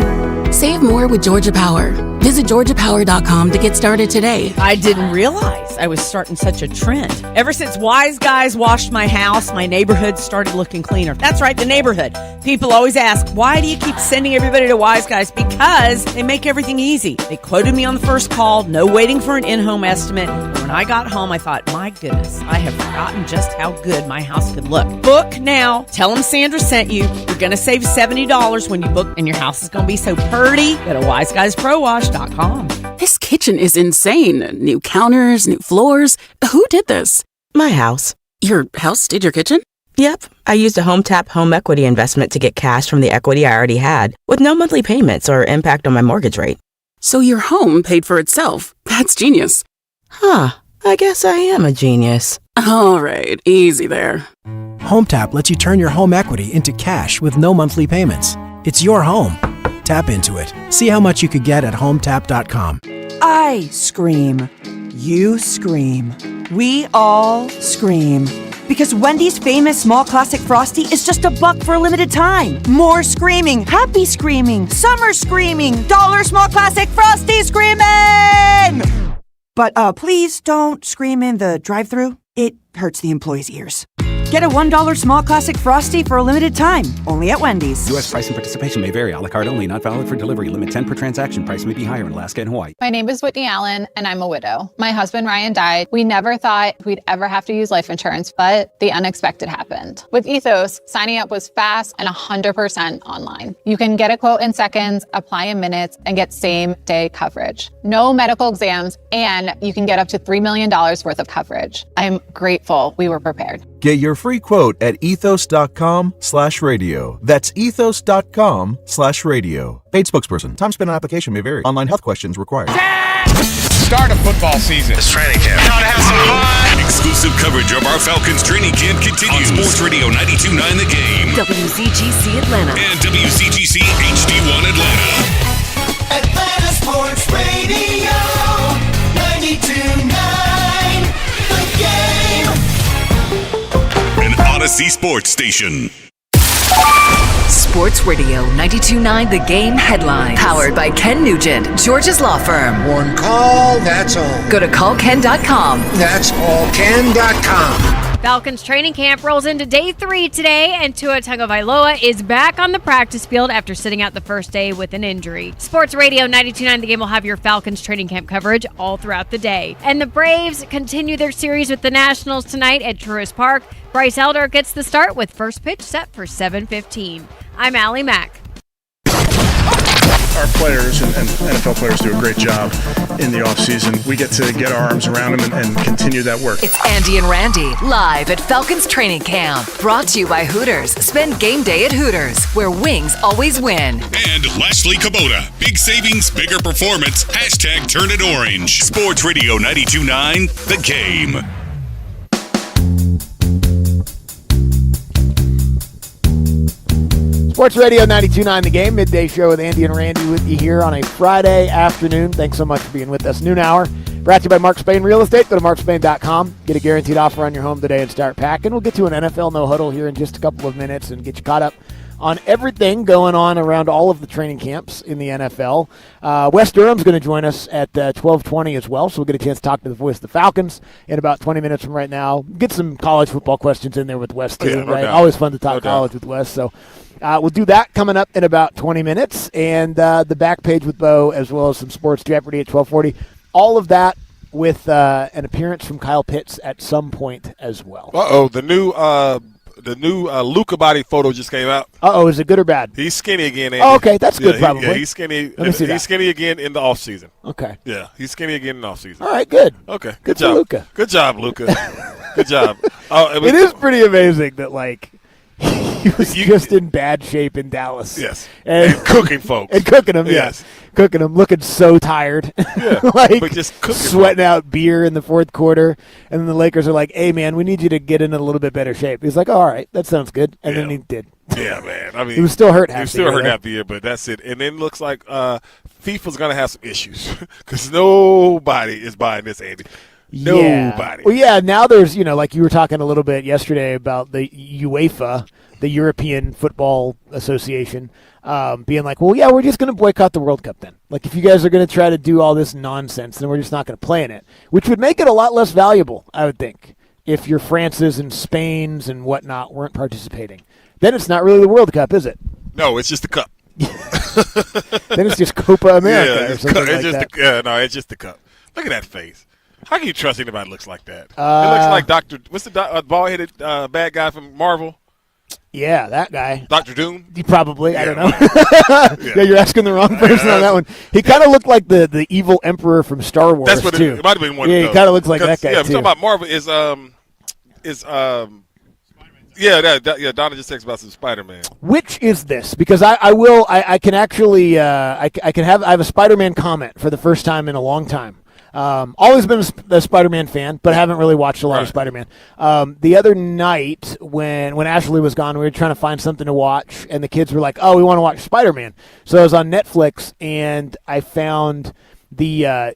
Save more with Georgia Power. Visit GeorgiaPower.com to get started today. I didn't realize I was starting such a trend. Ever since Wise Guys washed my house, my neighborhood started looking cleaner. That's right, the neighborhood. People always ask, why do you keep sending everybody to Wise Guys? Because they make everything easy. They quoted me on the first call, no waiting for an in-home estimate. When I got home, I thought, my goodness, I have forgotten just how good my house could look. Book now. Tell them Sandra sent you. You're going to save $70 when you book, and your house is going to be so purty. Go to WiseGuysProWash.com. This kitchen is insane. New counters, new floors. Who did this? My house. Your house did your kitchen? Yep. I used a HomeTap home equity investment to get cash from the equity I already had, with no monthly payments or impact on my mortgage rate. So your home paid for itself. That's genius. Huh. I guess I am a genius. All right, easy there. HomeTap lets you turn your home equity into cash with no monthly payments. It's your home. Tap into it. See how much you could get at HomeTap.com. I scream. You scream. We all scream. Because Wendy's famous small classic Frosty is just $1 for a limited time. More screaming, happy screaming, summer screaming, dollar small classic Frosty screaming! But please don't scream in the drive-thru. It hurts the employees' ears. Get a $1 small classic Frosty for a limited time, only at Wendy's. U.S. price and participation may vary. A la carte only, not valid for delivery. Limit 10 per transaction. Price may be higher in Alaska and Hawaii. My name is Whitney Allen, and I'm a widow. My husband, Ryan, died. We never thought we'd ever have to use life insurance, but the unexpected happened. With Ethos, signing up was fast and 100% online. You can get a quote in seconds, apply in minutes, and get same-day coverage. No medical exams, and you can get up to $3 million worth of coverage. I'm grateful we were prepared. Get your free quote at ethos.com/radio. That's ethos.com/radio. Paid spokesperson. Time spent on application may vary. Online health questions required. Start of football season. It's training camp. Time to have some fun. Exclusive coverage of our Falcons training camp continues. On Sports Radio 92.9 The Game. WCGC Atlanta. And WCGC HD1 Atlanta. Atlanta Sports Radio 92.9 The Game. An Odyssey Sports Station. Sports Radio 92.9 The Game headlines. Powered by Ken Nugent, George's Law Firm. One call, that's all. Go to callken.com. That's allken.com. Falcons training camp rolls into day 3 today, and Tua Tagovailoa is back on the practice field after sitting out the first day with an injury. Sports Radio 92.9 The Game will have your Falcons training camp coverage all throughout the day. And the Braves continue their series with the Nationals tonight at Truist Park. Bryce Elder gets the start with first pitch set for 7:15. I'm Allie Mack. Our players and NFL players do a great job in the offseason. We get to get our arms around them and continue that work. It's Andy and Randy, live at Falcons Training Camp. Brought to you by Hooters. Spend game day at Hooters, where wings always win. And Lashley Kubota. Big savings, bigger performance. Hashtag turn it orange. Sports Radio 92.9 The Game. Sports Radio 92.9 The Game, midday show with Andy and Randy with you here on a Friday afternoon. Thanks so much for being with us. Noon hour, brought to you by Mark Spain Real Estate. Go to markspain.com. Get a guaranteed offer on your home today and start packing. We'll get to an NFL No Huddle here in just a couple of minutes and get you caught up on everything going on around all of the training camps in the NFL. Wes Durham's going to join us at 12:20 as well, so we'll get a chance to talk to the voice of the Falcons in about 20 minutes from right now. Get some college football questions in there with Wes, too, right? Doubt. Always fun to talk college with Wes, so we'll do that coming up in about 20 minutes, and the back page with Bo, as well as some Sports Jeopardy at 12:40. All of that with an appearance from Kyle Pitts at some point as well. The new Luka body photo just came out. Is it good or bad? He's skinny again, Andy. Oh, okay, that's good probably. Yeah, he's skinny. Let me see he's skinny again in the offseason. Okay. Yeah, he's skinny again in the offseason. All right, good. Okay, Good for job. Luka. Good job, Luka. Good job. It is pretty amazing that, like, he was just in bad shape in Dallas. Yes. And cooking folks. And cooking them, Yes. Cooking them, looking so tired. Yeah, like, but just cooking sweating out beer in the fourth quarter. And then the Lakers are like, hey, man, we need you to get in a little bit better shape. He's like, all right, that sounds good. And then he did. Yeah, man. I mean, he was still hurt half He was the still year, hurt right? half the year, but that's it. And then it looks like FIFA's going to have some issues because nobody is buying this, Andy. Nobody. Well, yeah, now there's, like you were talking a little bit yesterday about the UEFA the European Football Association, being like, well, yeah, we're just going to boycott the World Cup then. Like, if you guys are going to try to do all this nonsense, then we're just not going to play in it, which would make it a lot less valuable, I would think, if your France's and Spain's and whatnot weren't participating. Then it's not really the World Cup, is it? No, it's just the cup. Then it's just Copa America or something like that. No, it's just the cup. Look at that face. How can you trust anybody that looks like that? It looks like what's the bald-headed bad guy from Marvel? Yeah, that guy. Dr. Doom? Probably. Yeah, I don't know. right. Yeah, you're asking the wrong person on that one. He kind of looked like the evil emperor from Star Wars, That's what too. it might have been one Yeah, of he those. kind of looks like that guy, yeah, too. we're talking about Marvel Yeah, Donna just texted about some Spider-Man. Which is this? Because I can actually I have a Spider-Man comment for the first time in a long time. Always been a Spider-Man fan, but haven't really watched a lot of Spider-Man. The other night when Ashley was gone, we were trying to find something to watch, and the kids were like, "Oh, we want to watch Spider-Man." So I was on Netflix, and I found the I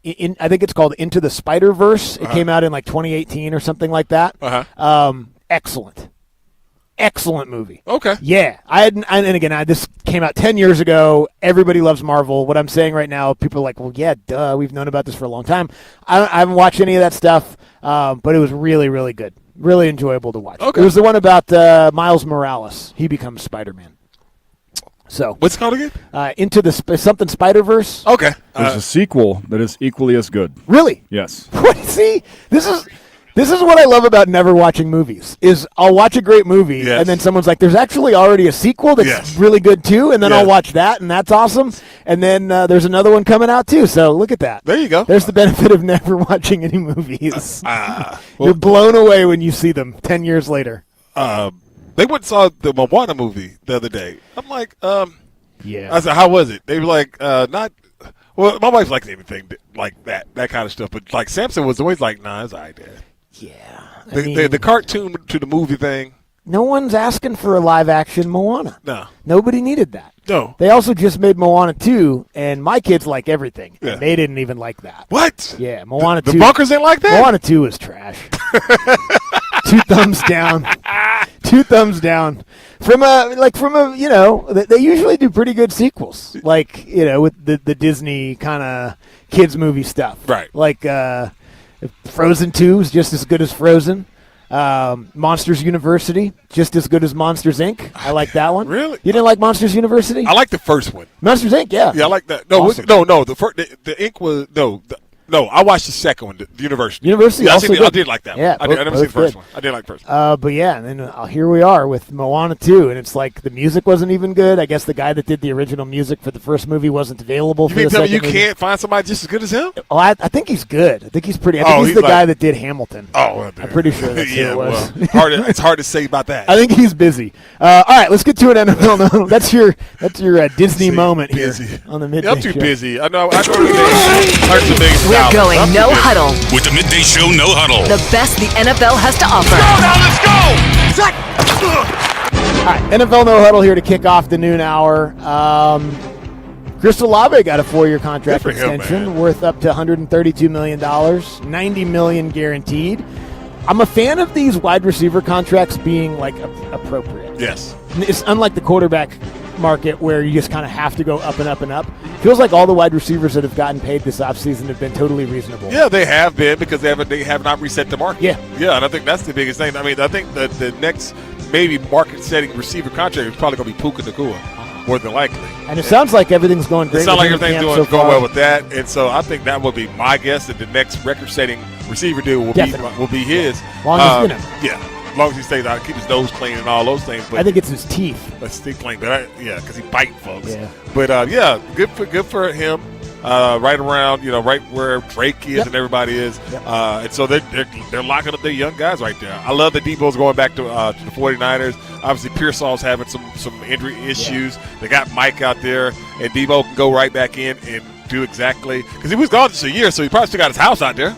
think it's called Into the Spider-Verse. It came out in like 2018 or something like that. Excellent movie. Okay. Yeah. This came out 10 years ago. Everybody loves Marvel. What I'm saying right now, people are like, well, yeah, duh. We've known about this for a long time. I haven't watched any of that stuff, but it was really, really good. Really enjoyable to watch. Okay. It was the one about Miles Morales. He becomes Spider-Man. So what's it called again? Into the something Spider-Verse. Okay. There's a sequel that is equally as good. Really? Yes. See, this is what I love about never watching movies, is I'll watch a great movie, and then someone's like, there's actually already a sequel that's really good, too, and then I'll watch that, and that's awesome, and then there's another one coming out, too, so look at that. There you go. There's the benefit of never watching any movies. You're blown away when you see them 10 years later. They went and saw the Moana movie the other day. I'm like, yeah. I said, how was it? They were like, not. Well, my wife likes anything like that kind of stuff, but like Samson was always like, nah, it's all right, Dad. Yeah. The cartoon to the movie thing. No one's asking for a live-action Moana. No. Nobody needed that. No. They also just made Moana 2, and my kids like everything. Yeah. And they didn't even like that. What? Yeah, Moana 2. The bunkers didn't like that? Moana 2 is trash. 2 thumbs down. 2 thumbs down. From a, you know, they usually do pretty good sequels. Like, you know, with the Disney kind of kids movie stuff. Right. Like, Frozen 2 is just as good as Frozen. Monsters University, just as good as Monsters Inc. I like that one. Really? You didn't like Monsters University? I like the first one. Monsters Inc. Yeah. Yeah, I like that. No, Awesome. no. The Inc. was no. I watched the second one, the University. University. Yeah, also I good. did like that. Yeah, I never seen the first one. I did like the first one. But yeah, and then here we are with Moana 2, and it's like the music wasn't even good. I guess the guy that did the original music for the first movie wasn't available. You for mean the tell me second you movie. can't find somebody just as good as him? Oh, I think he's good. I think he's pretty. I think he's the like- guy that did Hamilton. Oh, well, I'm pretty sure that's who yeah, it was. well, it's hard to say about that. I think he's busy. All right, let's get to an NFL. No, that's your Disney moment busy. here on the midday I'm too show. busy. I know. $100 million. We're going no huddle. With the Midday Show No Huddle. The best the NFL has to offer. All right, NFL No Huddle here to kick off the noon hour. Chris Olave got a 4-year contract Good for him, extension worth up to $132 million, $90 million guaranteed. I'm a fan of these wide receiver contracts being like appropriate. Yes. It's unlike the quarterback market where you just kind of have to go up and up and up. Feels like all the wide receivers that have gotten paid this offseason have been totally reasonable. Yeah, they have been because they have not reset the market. Yeah. Yeah, and I think that's the biggest thing. I mean, I think that the next maybe market-setting receiver contract is probably going to be Puka Nacua, more than likely. And it sounds like everything's going great. It sounds like with him in everything's camp going so far. well with that, and so I think that would be my guess that the next record-setting receiver deal will be his. Long as, you know. Yeah. As long as he stays out, keep his nose clean and all those things. But I think it's his teeth. That's teeth clean, but because he biting folks. Yeah. But yeah, good for him. Right around, right where Drake is and everybody is, and so they're locking up their young guys right there. I love that Debo's going back to the 49ers. Obviously, Pearsall's having some injury issues. They got Mike out there, and Debo can go right back in and do exactly because he was gone just a year, so he probably still got his house out there.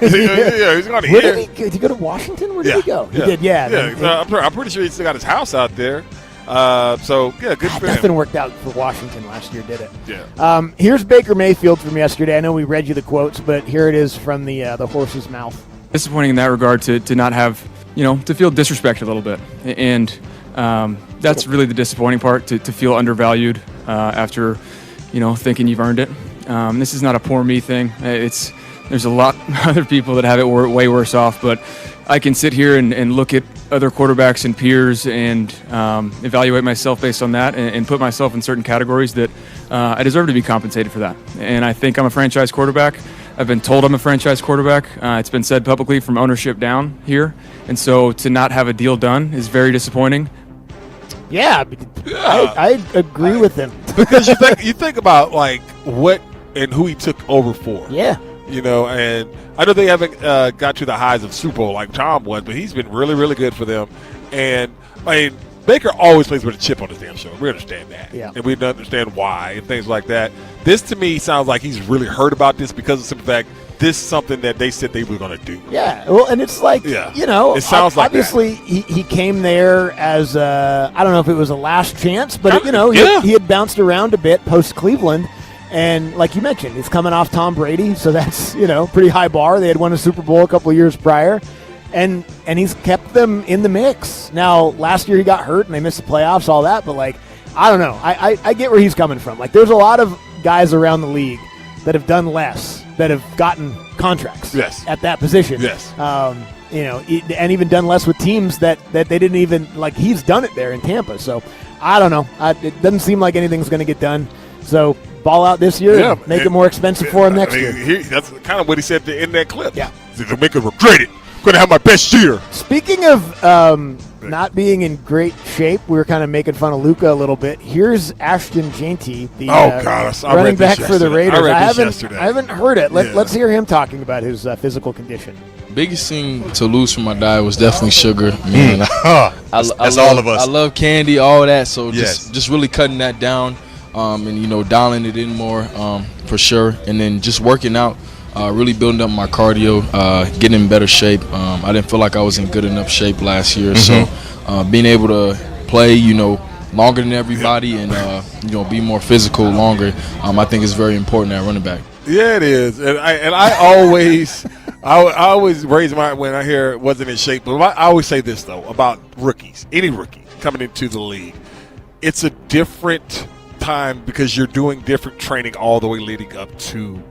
Yeah, he's gone a year. Did he go to Washington? Where did he go? He Yeah. did, yeah. Yeah, I'm pretty sure he still got his house out there. So yeah, good for him. Nothing worked out for Washington last year, did it? Yeah. Here's Baker Mayfield from yesterday. I know we read you the quotes, but here it is from the horse's mouth. Disappointing in that regard to not have, to feel disrespected a little bit. And That's really the disappointing part, to feel undervalued after, thinking you've earned it. This is not a poor me thing. There's a lot of other people that have it way worse off, but I can sit here and look at other quarterbacks and peers and evaluate myself based on that and put myself in certain categories that I deserve to be compensated for that. And I think I'm a franchise quarterback. I've been told I'm a franchise quarterback. It's been said publicly from ownership down here. And so to not have a deal done is very disappointing. Yeah, I agree with him. Because you think about like what and who he took over for. Yeah. And I know they haven't got to the highs of Super Bowl like Tom was, but he's been really, really good for them. And Baker always plays with a chip on his damn shoulder. We understand that. Yeah. And we understand why and things like that. This to me sounds like he's really heard about this because of the simple fact this is something that they said they were going to do. Yeah, well, and it's like, it sounds like obviously he came there as I don't know if it was a last chance, but he had bounced around a bit post Cleveland, and like you mentioned, he's coming off Tom Brady, so that's pretty high bar. They had won a Super Bowl a couple of years prior, and he's kept them in the mix. Now last year he got hurt and they missed the playoffs, all that, but like I don't know, I get where he's coming from. Like there's a lot of guys around the league that have done less, that have gotten contracts at that position. Yes. And even done less with teams that they didn't even, like he's done it there in Tampa. So I don't know. It doesn't seem like anything's going to get done. So ball out this year and make it more expensive for him next year. That's kind of what he said in that clip. Yeah. They'll make it regret it. Going to have my best year. Speaking of not being in great shape, we were kind of making fun of Luka a little bit. Here's Ashton Jeanty, the running back for the Raiders. I haven't heard it. Let's hear him talking about his physical condition. Biggest thing to lose from my diet was definitely sugar. Man, that's all of us. I love candy, all that. So just really cutting that down, and dialing it in more for sure. And then just working out. Really building up my cardio, getting in better shape. I didn't feel like I was in good enough shape last year, so being able to play, longer than everybody and be more physical longer, I think is very important at running back. Yeah, it is, and I always I always raise my when I hear it wasn't in shape. But I always say this though about rookies, any rookie coming into the league, it's a different time because you're doing different training all the way leading up to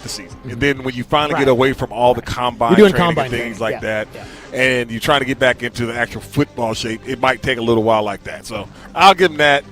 the season. And then when you finally get away from all the combine training and things like that, and you're trying to get back into the actual football shape, it might take a little while like that. So I'll give them that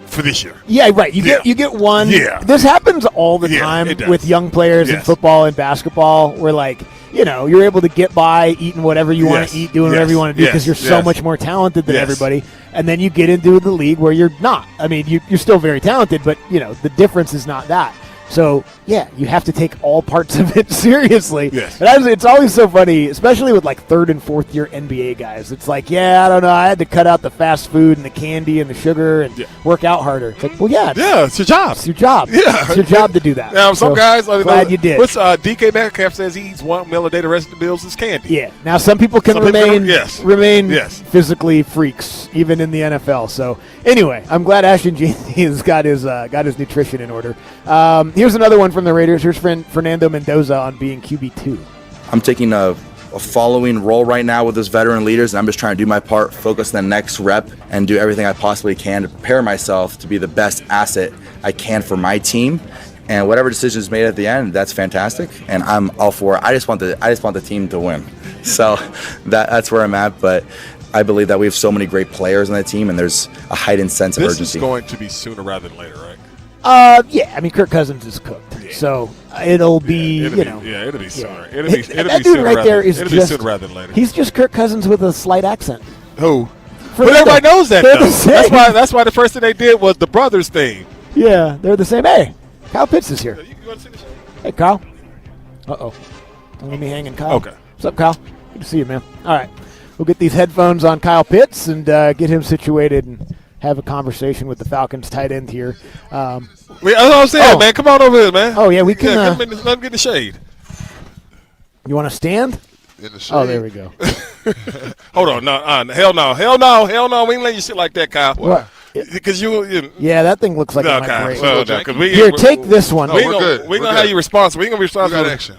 for this year. Yeah, right. You get one. Yeah. This happens all the time with young players in football and basketball where like, you're able to get by eating whatever you want to eat, doing whatever you want to do because you're so much more talented than everybody. And then you get into the league where you're not. I mean, you're still very talented, but, the difference is not that. So, you have to take all parts of it seriously. Yes. And it's always so funny, especially with like third and fourth year NBA guys. It's like, I don't know, I had to cut out the fast food and the candy and the sugar and work out harder. It's like, well, it's your job. It's your job. Yeah. It's your job to do that. Now, some guys, glad you did. What's DK Metcalf says he eats 1 meal a day, the rest of the bills is candy. Yeah. Now, some people can remain physically freaks, even in the NFL. So, anyway, I'm glad Ashton Jeanty has got his nutrition in order. Here's another one from the Raiders. Here's Fernando Mendoza on being QB2. I'm taking a following role right now with those veteran leaders, and I'm just trying to do my part, focus on the next rep, and do everything I possibly can to prepare myself to be the best asset I can for my team. And whatever decision is made at the end, that's fantastic, and I'm all for it. I just want the team to win. So that's where I'm at, but I believe that we have so many great players on the team, and there's a heightened sense of urgency. This is going to be sooner rather than later, right? I mean, Kirk Cousins is cooked, so it'll be, it'll be sooner. It'll be that dude sooner right there is it'll just be sooner rather than later. He's just Kirk Cousins with a slight accent. Who? But everybody knows that. Though. That's why the first thing they did was the brothers thing. Yeah, they're the same. Hey, Kyle Pitts is here. You want to see the show? Hey, Kyle. Don't let me hanging, Kyle. Okay. What's up, Kyle? Good to see you, man. All right, we'll get these headphones on Kyle Pitts and get him situated and have a conversation with the Falcons tight end here. That's what I'm saying, man. Come on over here, man. Oh, yeah, we can. Come in, let him get in the shade. You want to stand? In the shade. Oh, there we go. Hold on. No, hell no. We ain't letting you sit like that, Kyle. What? Because you yeah, that thing looks like it might break. Well, Here, take this one. We're going to have you responsible. We got action.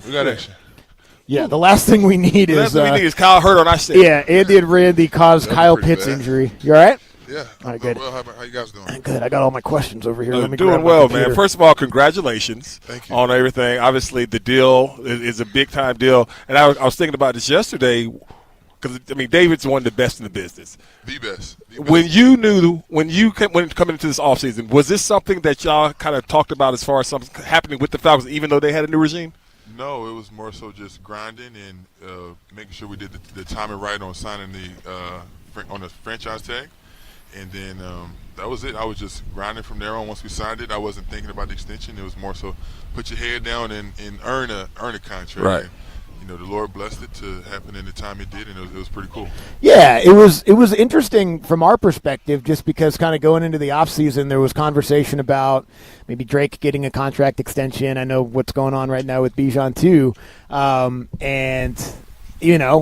Yeah, the last thing we need is Kyle Hurt on our set. Yeah, Andy and Randy caused Kyle Pitts injury. You all right? Yeah. All right, good. Well, how you guys doing? Good. I got all my questions over here. Let me grab doing my well, computer. man. First of all, congratulations on everything. Obviously, the deal is a big-time deal. And I was thinking about this yesterday because, I mean, David's one of the best in the business. The best. When you coming into this offseason, was this something that y'all kind of talked about as far as something happening with the Falcons, even though they had a new regime? No, it was more so just grinding and making sure we did the timing right on signing on the franchise tag. And then that was it. I was just grinding from there on. Once we signed it, I wasn't thinking about the extension. It was more so put your head down and earn a contract. Right. And, the Lord blessed it to happen in the time it did, and it was pretty cool. Yeah, it was interesting from our perspective, just because kind of going into the offseason, there was conversation about maybe Drake getting a contract extension. I know what's going on right now with Bijan too, and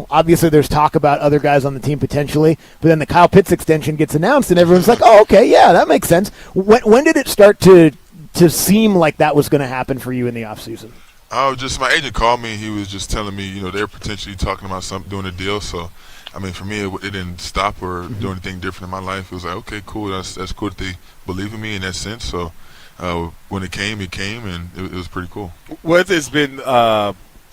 obviously there's talk about other guys on the team potentially, but then the Kyle Pitts extension gets announced, and everyone's like, "Oh, okay, yeah, that makes sense." When did it start to seem like that was going to happen for you in the offseason? My agent called me. He was just telling me, they're potentially talking about doing a deal. So, I mean, for me, it didn't stop or do anything different in my life. It was like, okay, cool. That's cool that they believe in me in that sense. So, when it came, and it was pretty cool. What has been,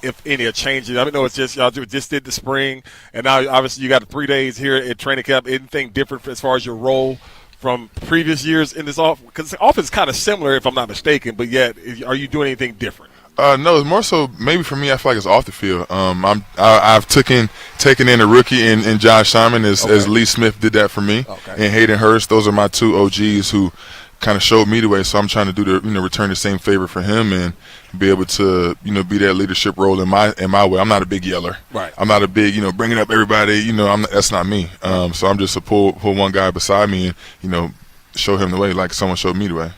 if any, a change? I know it's just y'all just did the spring, and now obviously you got 3 days here at training camp. Anything different as far as your role from previous years in this offense? Because the offense is kind of similar, if I'm not mistaken, but yet, are you doing anything different? No, it's more so maybe for me. I feel like it's off the field. I've taken in a rookie in Josh Simon as Lee Smith did that for me, and Hayden Hurst. Those are my two OGs who kind of showed me the way. So I'm trying to do return the same favor for him and be able to be that leadership role in my way. I'm not a big yeller. Right. I'm not a big bringing up everybody. That's not me. So I'm just to pull one guy beside me and show him the way like someone showed me the way.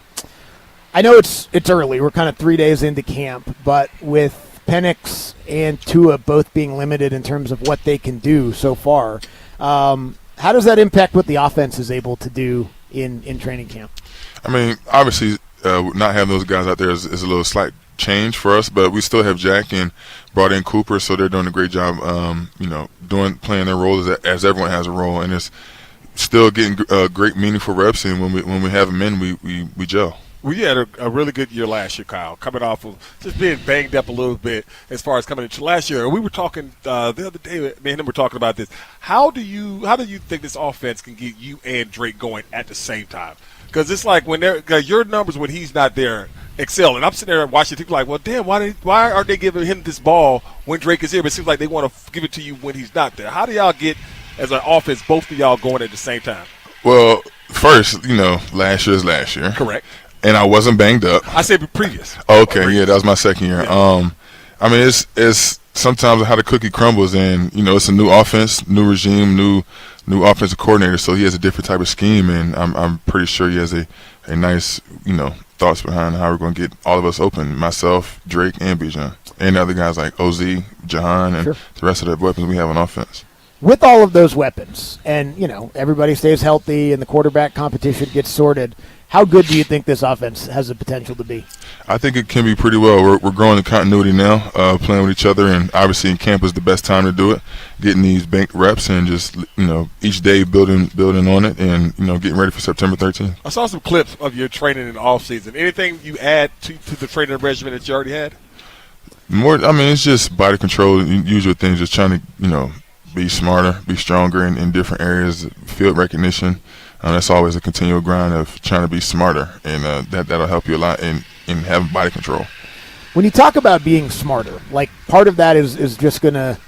I know it's early. We're kind of 3 days into camp, but with Penix and Tua both being limited in terms of what they can do so far, how does that impact what the offense is able to do in training camp? I mean, obviously, not having those guys out there is a little slight change for us, but we still have Jack and brought in Cooper, so they're doing a great job, playing their roles as everyone has a role, and it's still getting great, meaningful reps. And when we have them in, we gel. Well, you had a really good year last year, Kyle, coming off of just being banged up a little bit as far as coming into last year. We were talking the other day, me and him were talking about this. How do you think this offense can get you and Drake going at the same time? Because it's like your numbers when he's not there excel. And I'm sitting there watching people like, well, damn, why aren't they giving him this ball when Drake is here? But it seems like they want to give it to you when he's not there. How do y'all get, as an offense, both of y'all going at the same time? Well, first, last year is last year. Correct. And I wasn't banged up. I said previous. Okay, yeah, that was my second year. Yeah. I mean, it's sometimes how the cookie crumbles, and it's a new offense, new regime, new offensive coordinator, so he has a different type of scheme, and I'm pretty sure he has a nice thoughts behind how we're going to get all of us open, myself, Drake, and Bijan, and other guys like OZ, Jahan, and the rest of the weapons we have on offense. With all of those weapons, and everybody stays healthy, and the quarterback competition gets sorted, how good do you think this offense has the potential to be? I think it can be pretty well. We're growing in continuity now, playing with each other, and obviously in camp is the best time to do it. Getting these banked reps and just each day building on it, and getting ready for September 13th. I saw some clips of your training in the off season. Anything you add to the training regimen that you already had? It's just body control, usual things. Just trying to be smarter, be stronger in different areas, field recognition. That's always a continual grind of trying to be smarter, and that'll help you a lot in having body control. When you talk about being smarter, like part of that is just going to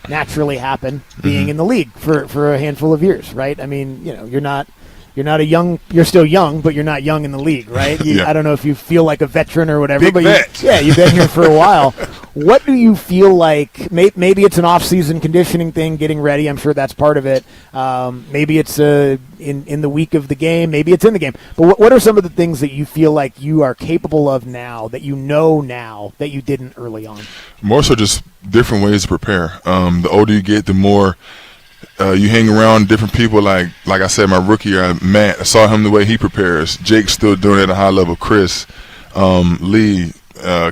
naturally happen being in the league for a handful of years, right? I mean, you're still young, but you're not young in the league, right? I don't know if you feel like a veteran or whatever, but you've been here for a while. What do you feel like? Maybe it's an off-season conditioning thing, getting ready. I'm sure that's part of it. Maybe it's in the week of the game. Maybe it's in the game. But what are some of the things that you feel like you are capable of now that you know now that you didn't early on? More so just different ways to prepare. The older you get, the more you hang around different people. Like I said, my rookie year, Matt, I saw him the way he prepares. Jake's still doing it at a high level. Chris, Lee,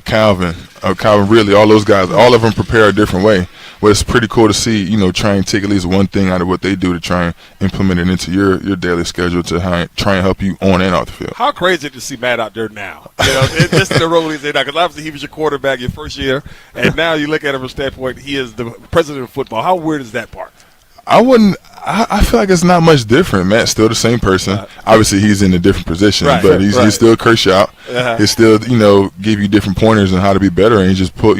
Calvin, Calvin Ridley, all those guys, all of them prepare a different way. Well, it's pretty cool to see, try and take at least one thing out of what they do to try and implement it into your daily schedule to try and help you on and off the field. How crazy to see Matt out there now? Just in the role he's in now, because obviously he was your quarterback your first year, and now you look at him from a standpoint, he is the president of football. How weird is that part? I feel like it's not much different. Matt's still the same person. Obviously, he's in a different position, but he's still curse you out. He still, give you different pointers on how to be better, and he just put,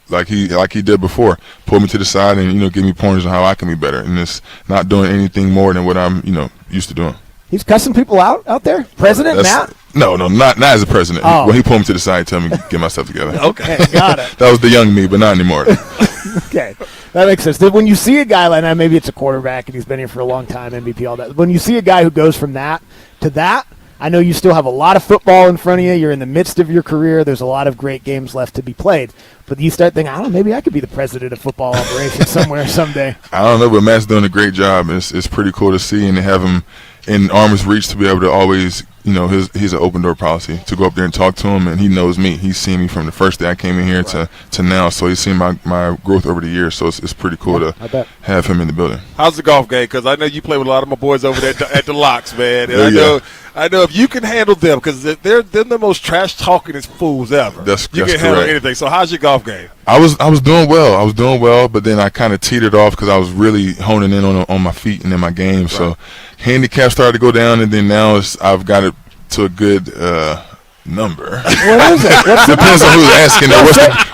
like he did before, pull me to the side and give me pointers on how I can be better. And it's not doing anything more than what I'm, used to doing. He's cussing people out there? President Matt? No, not as a president. Oh. When he pulled me to the side and told me to get myself together. Okay, got it. That was the young me, but not anymore. Okay, that makes sense. When you see a guy like that, maybe it's a quarterback and he's been here for a long time, MVP, all that. When you see a guy who goes from that to that, I know you still have a lot of football in front of you. You're in the midst of your career. There's a lot of great games left to be played. But you start thinking, I don't know, maybe I could be the president of football operations somewhere someday. I don't know, but Matt's doing a great job. It's pretty cool to see and to have him in arm's reach to be able to always, he's an open door policy to go up there and talk to him, and he knows me. He's seen me from the first day I came in here to now, so he's seen my growth over the years. So it's pretty cool to have him in the building. How's the golf game? Because I know you play with a lot of my boys over there at the Locks, man. And I know if you can handle them, because they're the most trash talkingest fools ever. You can handle anything. So how's your golf game? I was doing well, but then I kind of teetered off because I was really honing in on my feet and in my game. Right. So handicap started to go down, and then now I've got it to a good number. What is it? Depends on who's asking.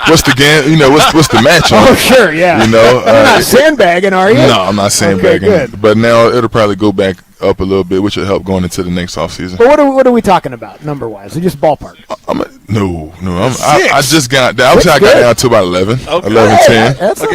What's the game? What's the match on? Oh, sure, yeah. You're not sandbagging, are you? No, I'm not sandbagging. Okay, good. But now it'll probably go back up a little bit, which will help going into the next offseason. But what are we talking about number-wise? Just ballpark. No. I just got down. I got down to about 11, 11, 10. That's not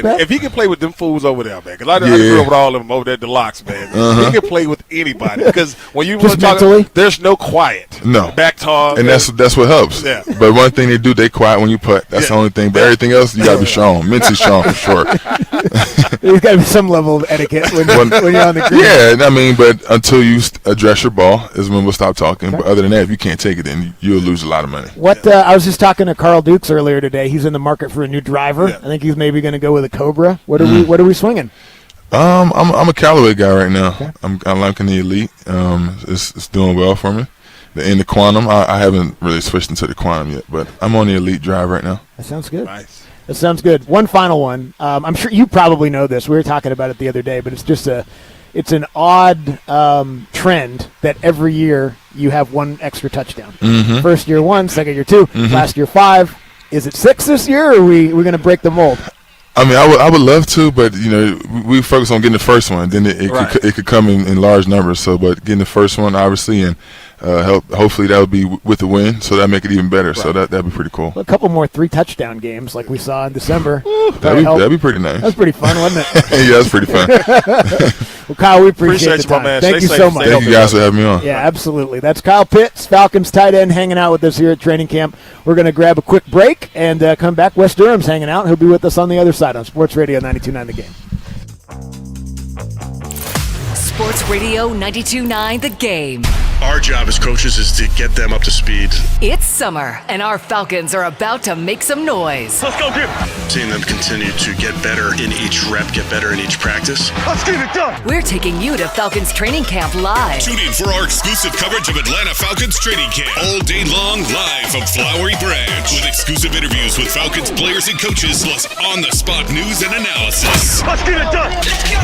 bad. If he can play with them fools over there, man, because I grew up with all of them over there at the Locks, man. He can play with anybody, because when you want to talk, there's no quiet. No. Back talk. And that's what helps. Yeah. But one thing they do, they quiet when you putt. That's the only thing. But everything else, you got to be strong. Mentally strong for sure. There's got to be some level of etiquette when you're on the green. Yeah, but until you address your ball is when we'll stop talking. Okay. But other than that, if you can't take it, then you'll lose a lot of money. I was just talking to Carl Dukes earlier today. He's in the market for a new driver. Yeah. I think he's maybe going to go with a Cobra. What are we swinging? I'm a Callaway guy right now. Okay. I'm liking the Elite. It's doing well for me. In the Quantum, I haven't really switched into the Quantum yet, but I'm on the Elite drive right now. That sounds good. Nice. That sounds good. One final one. I'm sure you probably know this. We were talking about it the other day, but it's just it's an odd trend that every year you have one extra touchdown. Mm-hmm. First year 1, second year 2, last year 5. Is it 6 this year, or are we going to break the mold? I mean, I would love to, but we focus on getting the first one. Then it could come in large numbers. So, but getting the first one, obviously, and hopefully that would be with the win, so that make it even better. Right. So that'd be pretty cool. A couple more 3-touchdown games like we saw in December. That'd be pretty nice. That was pretty fun, wasn't it? Yeah, that's pretty fun. Well, Kyle, we appreciate the time. Man. Thank you so much. Thank you guys for having me on. Yeah, absolutely. That's Kyle Pitts, Falcons tight end, hanging out with us here at training camp. We're going to grab a quick break and come back. Wes Durham's hanging out. He'll be with us on the other side on Sports Radio 92.9 The Game. Sports Radio 92.9 The Game. Our job as coaches is to get them up to speed. It's summer, and our Falcons are about to make some noise. Let's go, Grim. Seeing them continue to get better in each rep, get better in each practice. Let's get it done. We're taking you to Falcons Training Camp live. Tune in for our exclusive coverage of Atlanta Falcons Training Camp. All day long, live from Flowery Branch. With exclusive interviews with Falcons players and coaches, plus on-the-spot news and analysis. Let's get it done.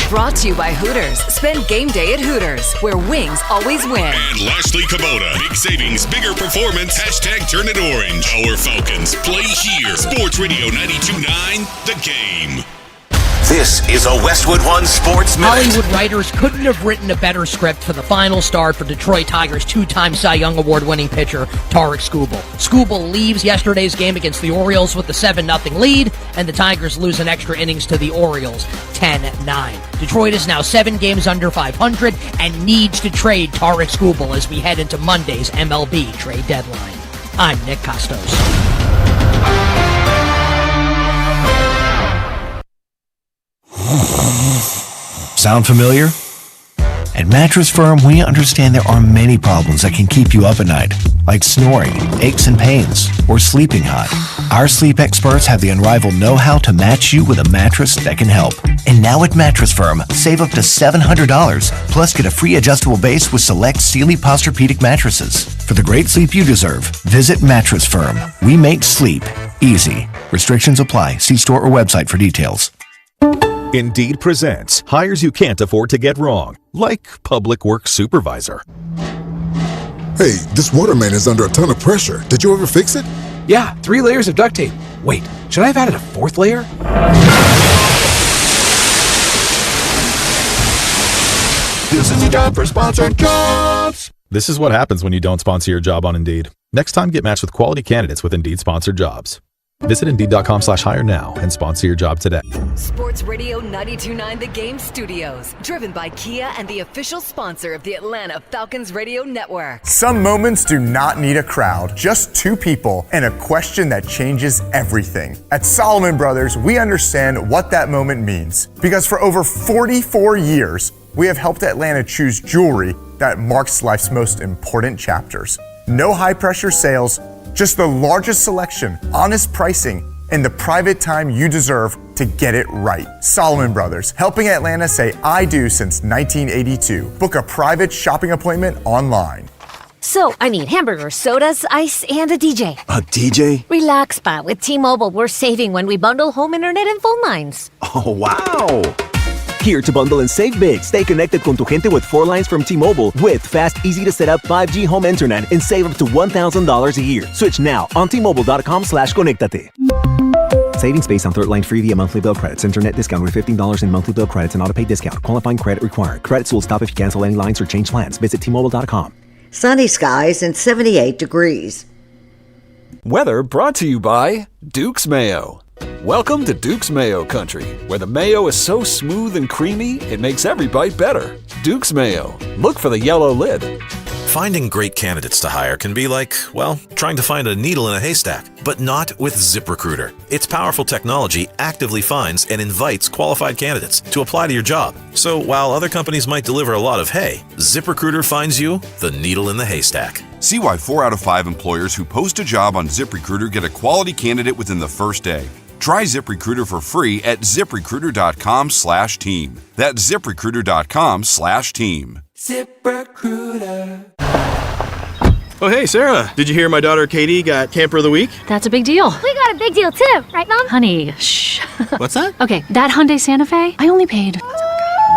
Brought to you by Hooters. Spend game day at Hooters, where wings always win. And Lashley Kubota. Big savings, bigger performance. Hashtag turn it orange. Our Falcons play here. Sports Radio 92.9 The Game. This is a Westwood One Sports Minute. Hollywood writers couldn't have written a better script for the final start for Detroit Tigers 2-time Cy Young Award-winning pitcher Tarik Skubal. Skubal leaves yesterday's game against the Orioles with the 7-0 lead, and the Tigers lose an extra innings to the Orioles 10-9. Detroit is now 7 games under 500 and needs to trade Tarik Skubal as we head into Monday's MLB trade deadline. I'm Nick Costos. Sound familiar? At Mattress Firm, we understand there are many problems that can keep you up at night, like snoring, aches and pains, or sleeping hot. Our sleep experts have the unrivaled know-how to match you with a mattress that can help. And now at Mattress Firm, save up to $700, plus get a free adjustable base with select Sealy Posturepedic mattresses. For the great sleep you deserve, visit Mattress Firm. We make sleep easy. Restrictions apply. See store or website for details. Indeed presents hires you can't afford to get wrong, like public works supervisor. Hey, this waterman is under a ton of pressure. Did you ever fix it? Yeah, 3 layers of duct tape. Wait, should I have added a 4th layer? This is a job for sponsored jobs. This is what happens when you don't sponsor your job on Indeed. Next time, get matched with quality candidates with Indeed sponsored jobs. Visit Indeed.com/hire now and sponsor your job today. Sports Radio 92.9 The Game Studios, driven by Kia and the official sponsor of the Atlanta Falcons Radio Network. Some moments do not need a crowd, just 2 people and a question that changes everything. At Solomon Brothers, we understand what that moment means, because for over 44 years, we have helped Atlanta choose jewelry that marks life's most important chapters. No high-pressure sales, just the largest selection, honest pricing, and the private time you deserve to get it right. Solomon Brothers, helping Atlanta say I do since 1982. Book a private shopping appointment online. So, I need hamburgers, sodas, ice, and a DJ. A DJ? Relax, Pa. With T-Mobile, we're saving when we bundle home internet and phone lines. Oh, wow! Here to bundle and save big. Stay connected con tu gente with 4 lines from T-Mobile with fast, easy-to-set-up 5G home internet and save up to $1,000 a year. Switch now on T-Mobile.com/conectate. Savings based on 3rd line free via monthly bill credits. Internet discount with $15 in monthly bill credits and auto-pay discount. Qualifying credit required. Credits will stop if you cancel any lines or change plans. Visit T-Mobile.com. Sunny skies and 78 degrees. Weather brought to you by Duke's Mayo. Welcome to Duke's Mayo Country, where the mayo is so smooth and creamy, it makes every bite better. Duke's Mayo. Look for the yellow lid. Finding great candidates to hire can be like, well, trying to find a needle in a haystack, but not with ZipRecruiter. Its powerful technology actively finds and invites qualified candidates to apply to your job. So while other companies might deliver a lot of hay, ZipRecruiter finds you the needle in the haystack. See why 4 out of 5 employers who post a job on ZipRecruiter get a quality candidate within the first day. Try ZipRecruiter for free at ZipRecruiter.com/team. That's ZipRecruiter.com/team. ZipRecruiter. Oh, hey, Sarah. Did you hear my daughter Katie got Camper of the Week? That's a big deal. We got a big deal too, right, Mom? Honey, shh. What's that? Okay, that Hyundai Santa Fe, I only paid.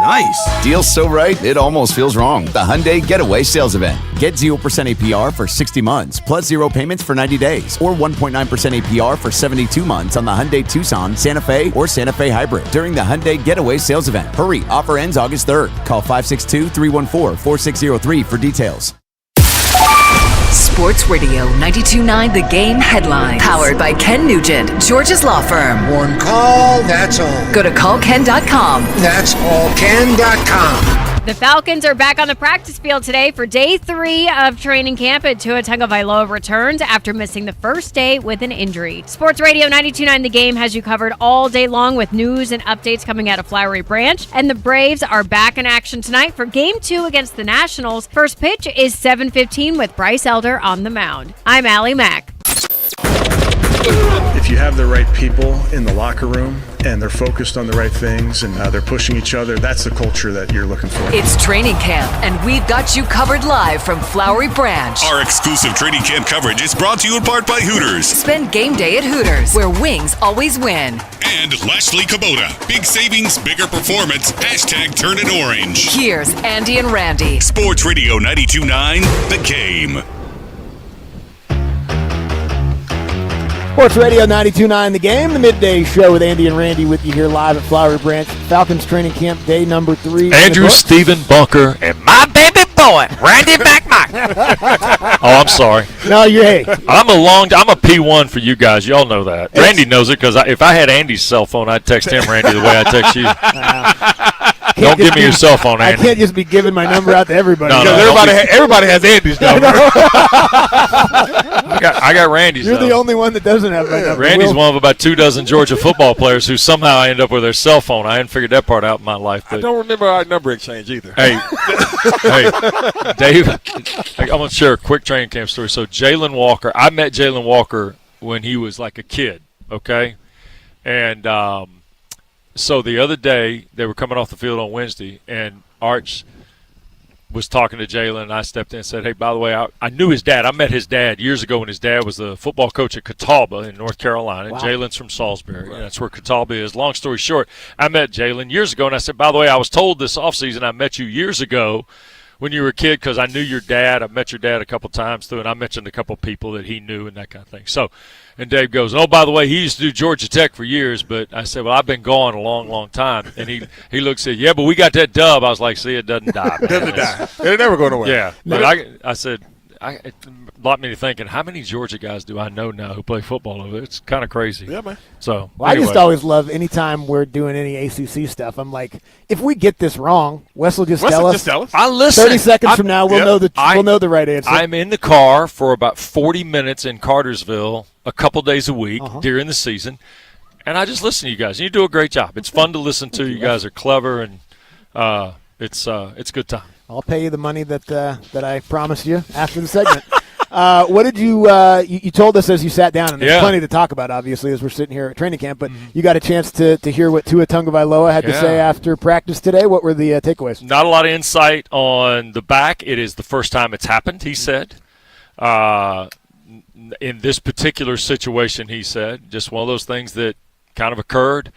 Nice. Deal's so right, it almost feels wrong. The Hyundai Getaway Sales Event. Get 0% APR for 60 months, plus 0 payments for 90 days, or 1.9% APR for 72 months on the Hyundai Tucson, Santa Fe, or Santa Fe Hybrid during the Hyundai Getaway Sales Event. Hurry, offer ends August 3rd. Call 562-314-4603 for details. Sports Radio 92.9 The Game headlines. Powered by Ken Nugent, George's Law Firm. One call, that's all. Go to callken.com. That's allken.com. The Falcons are back on the practice field today for day 3 of training camp, and Tua Tagovailoa returns after missing the first day with an injury. Sports Radio 92.9 The Game has you covered all day long with news and updates coming out of Flowery Branch, and the Braves are back in action tonight for Game 2 against the Nationals. First pitch is 7:15 with Bryce Elder on the mound. I'm Allie Mack. If you have the right people in the locker room and they're focused on the right things and they're pushing each other, that's the culture that you're looking for. It's training camp, and we've got you covered live from Flowery Branch. Our exclusive training camp coverage is brought to you in part by Hooters. Spend game day at Hooters, where wings always win. And Lashley Kubota. Big savings, bigger performance. Hashtag turn it orange. Here's Andy and Randy. Sports Radio 92.9 The Game. Sports Radio 92.9 The Game, the midday show with Andy and Randy with you here live at Flowery Branch. Falcons training camp day number 3. Andrew Stephen Bunker and my baby boy, Randy McMahon. Oh, I'm sorry. No, hey. I'm a P1 for you guys. Y'all know that. Randy knows it because if I had Andy's cell phone, I'd text him, Randy, the way I text you. Don't give me your cell phone, Andy. I can't just be giving my number out to everybody. No, everybody has Andy's number. I got Randy's You're number. the only one that doesn't have my number. Randy's one of about 24 Georgia football players who somehow end up with their cell phone. I hadn't figured that part out in my life. I don't remember our number exchange either. Hey, Dave, I'm going to share a quick training camp story. So Jalen Walker, I met Jalen Walker when he was like a kid, okay? And so the other day, they were coming off the field on Wednesday, and Arch was talking to Jalen, and I stepped in and said, hey, by the way, I knew his dad. I met his dad years ago when his dad was the football coach at Catawba in North Carolina. Wow. Jalen's from Salisbury. Right. That's where Catawba is. Long story short, I met Jalen years ago, and I said, by the way, I was told this offseason I met you years ago when you were a kid because I knew your dad. I met your dad a couple times, too, and I mentioned a couple people that he knew and that kind of thing. So, and Dave goes, oh, by the way, he used to do Georgia Tech for years, but I said, well, I've been gone a long, long time. And he looks at, yeah, but we got that dub. I was like, see, it doesn't die. It doesn't die. They're never going away. Yeah. But I said, it got me to thinking, how many Georgia guys do I know now who play football over there? It's kind of crazy. Yeah, man. So, well, anyway. I just always love anytime we're doing any ACC stuff. I'm like, if we get this wrong, Wes will just tell us. I listen. 30 seconds from now, we'll know the right answer. I'm in the car for about 40 minutes in Cartersville a couple days a week during the season, and I just listen to you guys. And you do a great job. It's fun to listen to. You guys are clever, and it's a good time. I'll pay you the money that I promised you after the segment. What did you told us as you sat down, and there's plenty to talk about, obviously, as we're sitting here at training camp, but you got a chance to hear what Tua Tagovailoa had to say after practice today. What were the takeaways? Not a lot of insight on the back. It is the first time it's happened, he said. In this particular situation, he said, just one of those things that kind of occurred.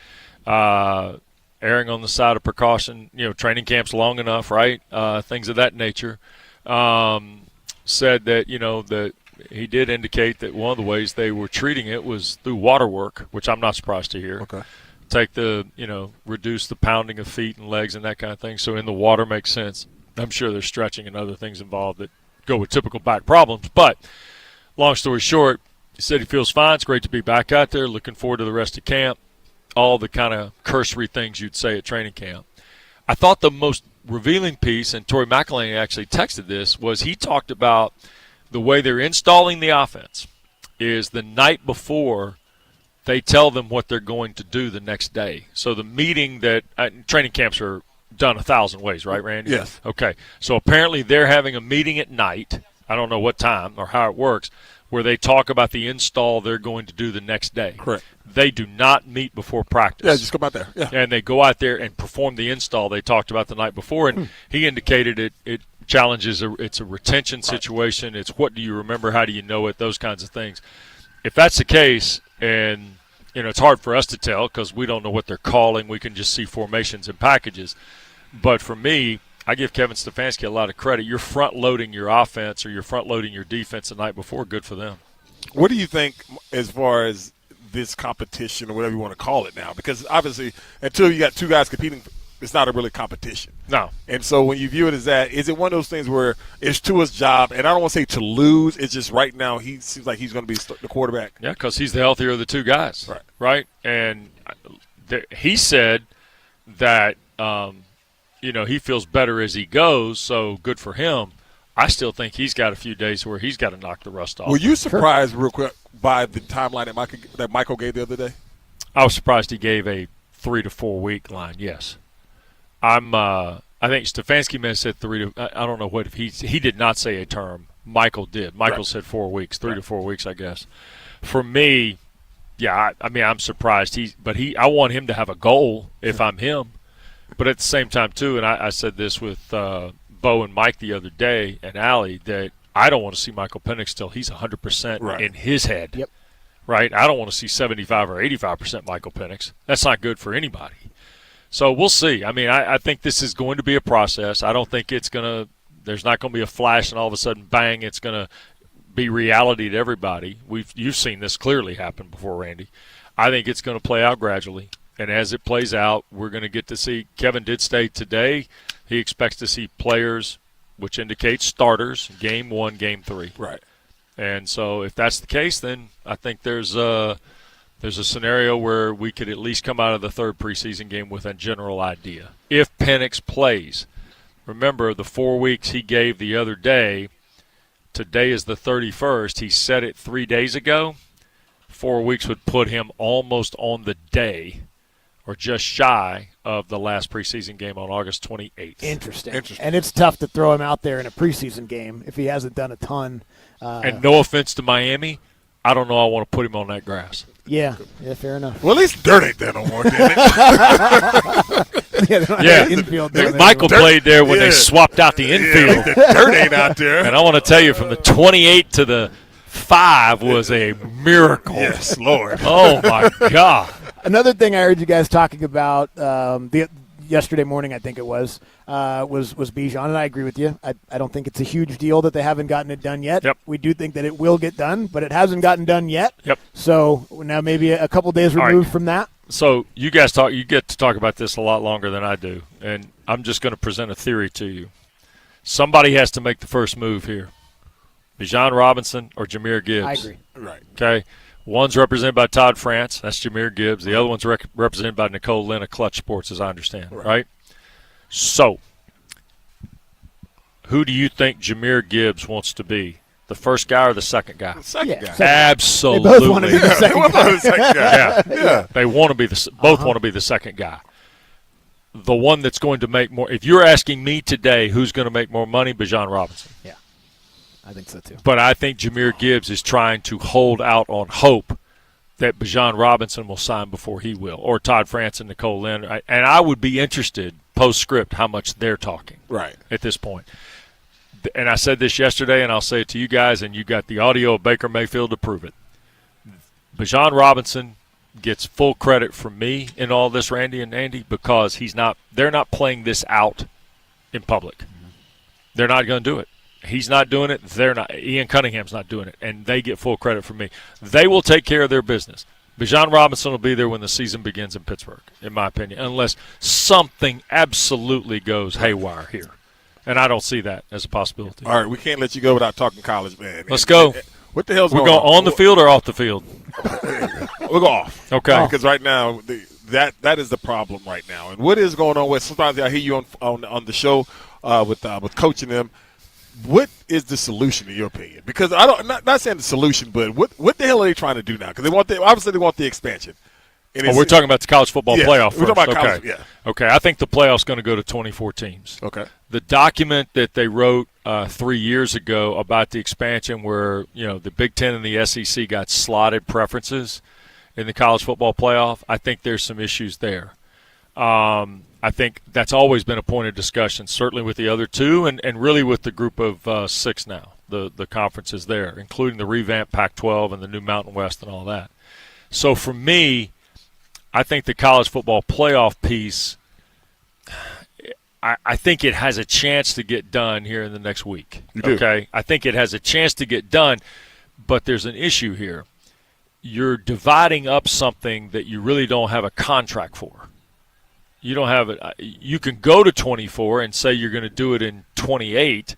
Erring on the side of precaution, training camp's long enough, right? Things of that nature. Said that, that he did indicate that one of the ways they were treating it was through water work, which I'm not surprised to hear. Okay. Take reduce the pounding of feet and legs and that kind of thing. So in the water makes sense. I'm sure there's stretching and other things involved that go with typical back problems. But long story short, he said he feels fine. It's great to be back out there. Looking forward to the rest of camp. All the kind of cursory things you'd say at training camp. I thought the most revealing piece, and Torrey McElhaney actually texted this, was he talked about the way they're installing the offense is the night before they tell them what they're going to do the next day. So the meeting that training camps are done 1,000 ways, right, Randy? Yes. Okay. So apparently they're having a meeting at night. I don't know what time or how it works, where they talk about the install they're going to do the next day. Correct. They do not meet before practice. Yeah, just come out there. Yeah. And they go out there and perform the install they talked about the night before. And he indicated it challenges, it's a retention situation. It's what do you remember, how do you know it, those kinds of things. If that's the case, and it's hard for us to tell because we don't know what they're calling. We can just see formations and packages. But for me, I give Kevin Stefanski a lot of credit. You're front-loading your offense or you're front-loading your defense the night before. Good for them. What do you think as far as this competition or whatever you want to call it now? Because obviously until you got two guys competing, it's not a really competition. No. And so when you view it as that, is it one of those things where it's Tua's job, and I don't want to say to lose, it's just right now he seems like he's going to be the quarterback. Yeah, because he's the healthier of the two guys. Right? And he said that he feels better as he goes, so good for him. I still think he's got a few days where he's got to knock the rust off. Were you surprised, real quick, by the timeline that Michael gave the other day? I was surprised he gave a 3 to 4 week line. Yes, I think Stefanski may have said 3 to. I don't know what if he did not say a term. Michael did. Michael said 4 weeks, 3 to 4 weeks, I guess. For me, yeah, I'm surprised. I want him to have a goal if I'm him. But at the same time, too, and I said this with Bo and Mike the other day and Allie, that I don't want to see Michael Penix till he's 100% in his head. Yep. Right? I don't want to see 75 or 85% Michael Penix. That's not good for anybody. So we'll see. I think this is going to be a process. I don't think there's not going to be a flash and all of a sudden, bang, it's going to be reality to everybody. You've seen this clearly happen before, Randy. I think it's going to play out gradually. And as it plays out, we're going to get to see. Kevin did state today he expects to see players, which indicates starters, game 1, game 3. Right. And so if that's the case, then I think there's There's a scenario where we could at least come out of the third preseason game with a general idea. If Penix plays, remember the 4 weeks he gave the other day, today is the 31st. He said it 3 days ago. 4 weeks would put him almost on the day or just shy of the last preseason game on August 28th. Interesting. And it's tough to throw him out there in a preseason game if he hasn't done a ton. And no offense to Miami, I don't know I want to put him on that grass. Yeah, fair enough. Well, at least dirt ain't there no more, damn it. Infield Michael played there when they swapped out the infield. The dirt ain't out there. And I want to tell you, from the 28 to the 5 was a miracle. Yes, Lord. Oh, my God. Another thing I heard you guys talking about yesterday morning, I think it was Bijan, and I agree with you. I don't think it's a huge deal that they haven't gotten it done yet. Yep. We do think that it will get done, but it hasn't gotten done yet. Yep. So now maybe a couple days removed from that. So you guys you get to talk about this a lot longer than I do, and I'm just going to present a theory to you. Somebody has to make the first move here. Bijan Robinson or Jahmyr Gibbs. I agree. Right. Okay. One's represented by Todd France. That's Jahmyr Gibbs. The other one's represented by Nicole Lynn of Clutch Sports, as I understand. Right? So, who do you think Jahmyr Gibbs wants to be? The first guy or the second guy? The second guy. Absolutely. They both want to be the second guy. Yeah. They want to be both want to be the second guy. The one that's going to make more. If you're asking me today who's going to make more money, Bijan Robinson. Yeah. I think so, too. But I think Jahmyr Gibbs is trying to hold out on hope that Bijan Robinson will sign before he will, or Todd France and Nicole Lynn. And I would be interested, postscript, how much they're talking at this point. And I said this yesterday, and I'll say it to you guys, and you got the audio of Baker Mayfield to prove it. Bijan Robinson gets full credit from me in all this, Randy and Andy, because they're not playing this out in public. They're not going to do it. He's not doing it. They're not. Ian Cunningham's not doing it, and they get full credit from me. They will take care of their business. Bijan Robinson will be there when the season begins in Pittsburgh, in my opinion, unless something absolutely goes haywire here. And I don't see that as a possibility. All right, we can't let you go without talking college, man. Let's go. What the hell's going on? We're going on the field or off the field? We'll go off. Okay. Because right now, that is the problem right now. And what is going on with, sometimes I hear you on the show with coaching them. What is the solution in your opinion? Because not saying the solution, but what the hell are they trying to do now? Because obviously they want the expansion. And we're talking about the college football playoff. We're talking about college, yeah. Okay, I think the playoff's going to go to 24 teams. Okay. The document that they wrote 3 years ago about the expansion, where the Big Ten and the SEC got slotted preferences in the college football playoff, I think there's some issues there. I think that's always been a point of discussion, certainly with the other two, and really with the group of 6 now, the conferences there, including the revamped Pac-12 and the new Mountain West and all that. So for me, I think the college football playoff piece, I think it has a chance to get done here in the next week. You do. Okay? I think it has a chance to get done, but there's an issue here. You're dividing up something that you really don't have a contract for. You don't have it. You can go to 24 and say you're going to do it in 28.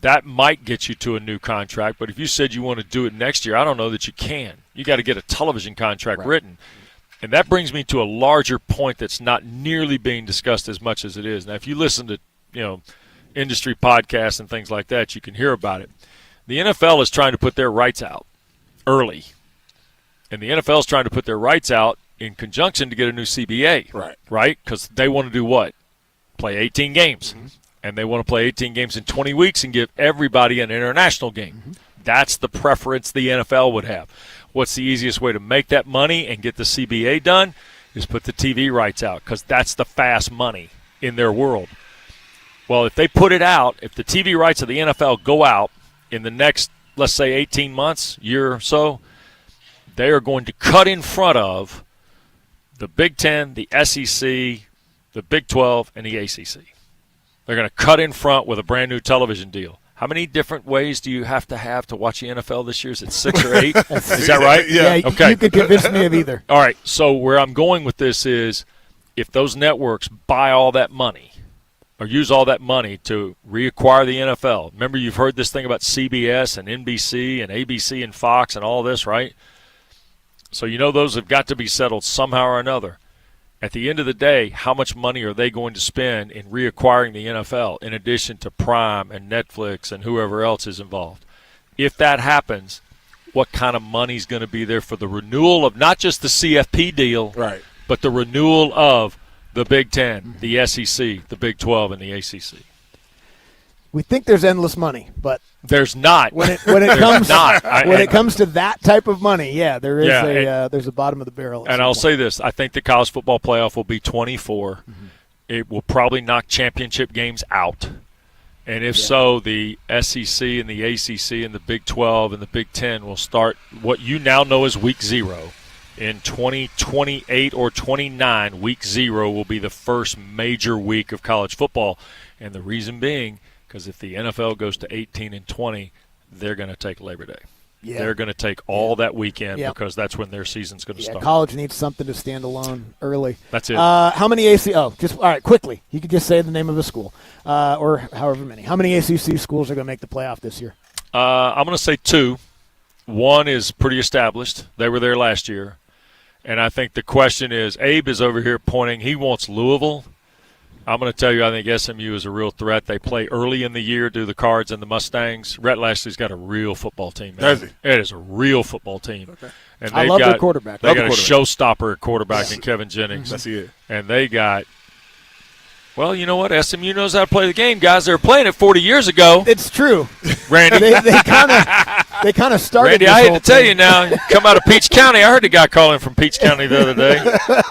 That might get you to a new contract. But if you said you want to do it next year, I don't know that you can. You got to get a television contract written. And that brings me to a larger point that's not nearly being discussed as much as it is. Now, if you listen to industry podcasts and things like that, you can hear about it. The NFL is trying to put their rights out early. And the NFL is trying to put their rights out in conjunction to get a new CBA, right? Because they want to do what? Play 18 games. Mm-hmm. And they want to play 18 games in 20 weeks and give everybody an international game. Mm-hmm. That's the preference the NFL would have. What's the easiest way to make that money and get the CBA done is put the TV rights out, because that's the fast money in their world. Well, if they put it out, if the TV rights of the NFL go out in the next, let's say, 18 months, year or so, they are going to cut in front of the Big Ten, the SEC, the Big 12, and the ACC. They're going to cut in front with a brand new television deal. How many different ways do you have to watch the NFL this year? Is it 6 or 8? Is that right? Yeah. Okay. You could convince me of either. All right. So where I'm going with this is, if those networks buy all that money or use all that money to reacquire the NFL. Remember, you've heard this thing about CBS and NBC and ABC and Fox and all this, right? So those have got to be settled somehow or another. At the end of the day, how much money are they going to spend in reacquiring the NFL in addition to Prime and Netflix and whoever else is involved? If that happens, what kind of money is going to be there for the renewal of not just the CFP deal, right, but the renewal of the Big Ten, the SEC, the Big 12, and the ACC? We think there's endless money, but there's not. When it comes it comes to that type of money, there is there's a bottom of the barrel. And I'll say this: I think the college football playoff will be 24. Mm-hmm. It will probably knock championship games out, and if so, the SEC and the ACC and the Big 12 and the Big 10 will start what you now know as Week 0. In 2028 or 29, Week 0 will be the first major week of college football, and the reason being, because if the NFL goes to 18 and 20, they're going to take Labor Day. Yeah. They're going to take all that weekend because that's when their season's going to start. College needs something to stand alone early. That's it. How many all right, quickly. You could just say the name of a school or however many. How many ACC schools are going to make the playoff this year? I'm going to say 2. One is pretty established. They were there last year. And I think the question is, Abe is over here pointing, he wants Louisville. I'm going to tell you, I think SMU is a real threat. They play early in the year, do the Cards and the Mustangs. Rhett Lashley's got a real football team. Man. Does he? It is a real football team. Okay. And I love their quarterback. They got a showstopper at quarterback in Kevin Jennings. That's it. And they got, well, you know what? SMU knows how to play the game, guys. They were playing it 40 years ago. It's true. Randy. They kind of started Randy, this I hate whole to tell thing. you now, you come out of Peach County. I heard a guy calling from Peach County the other day,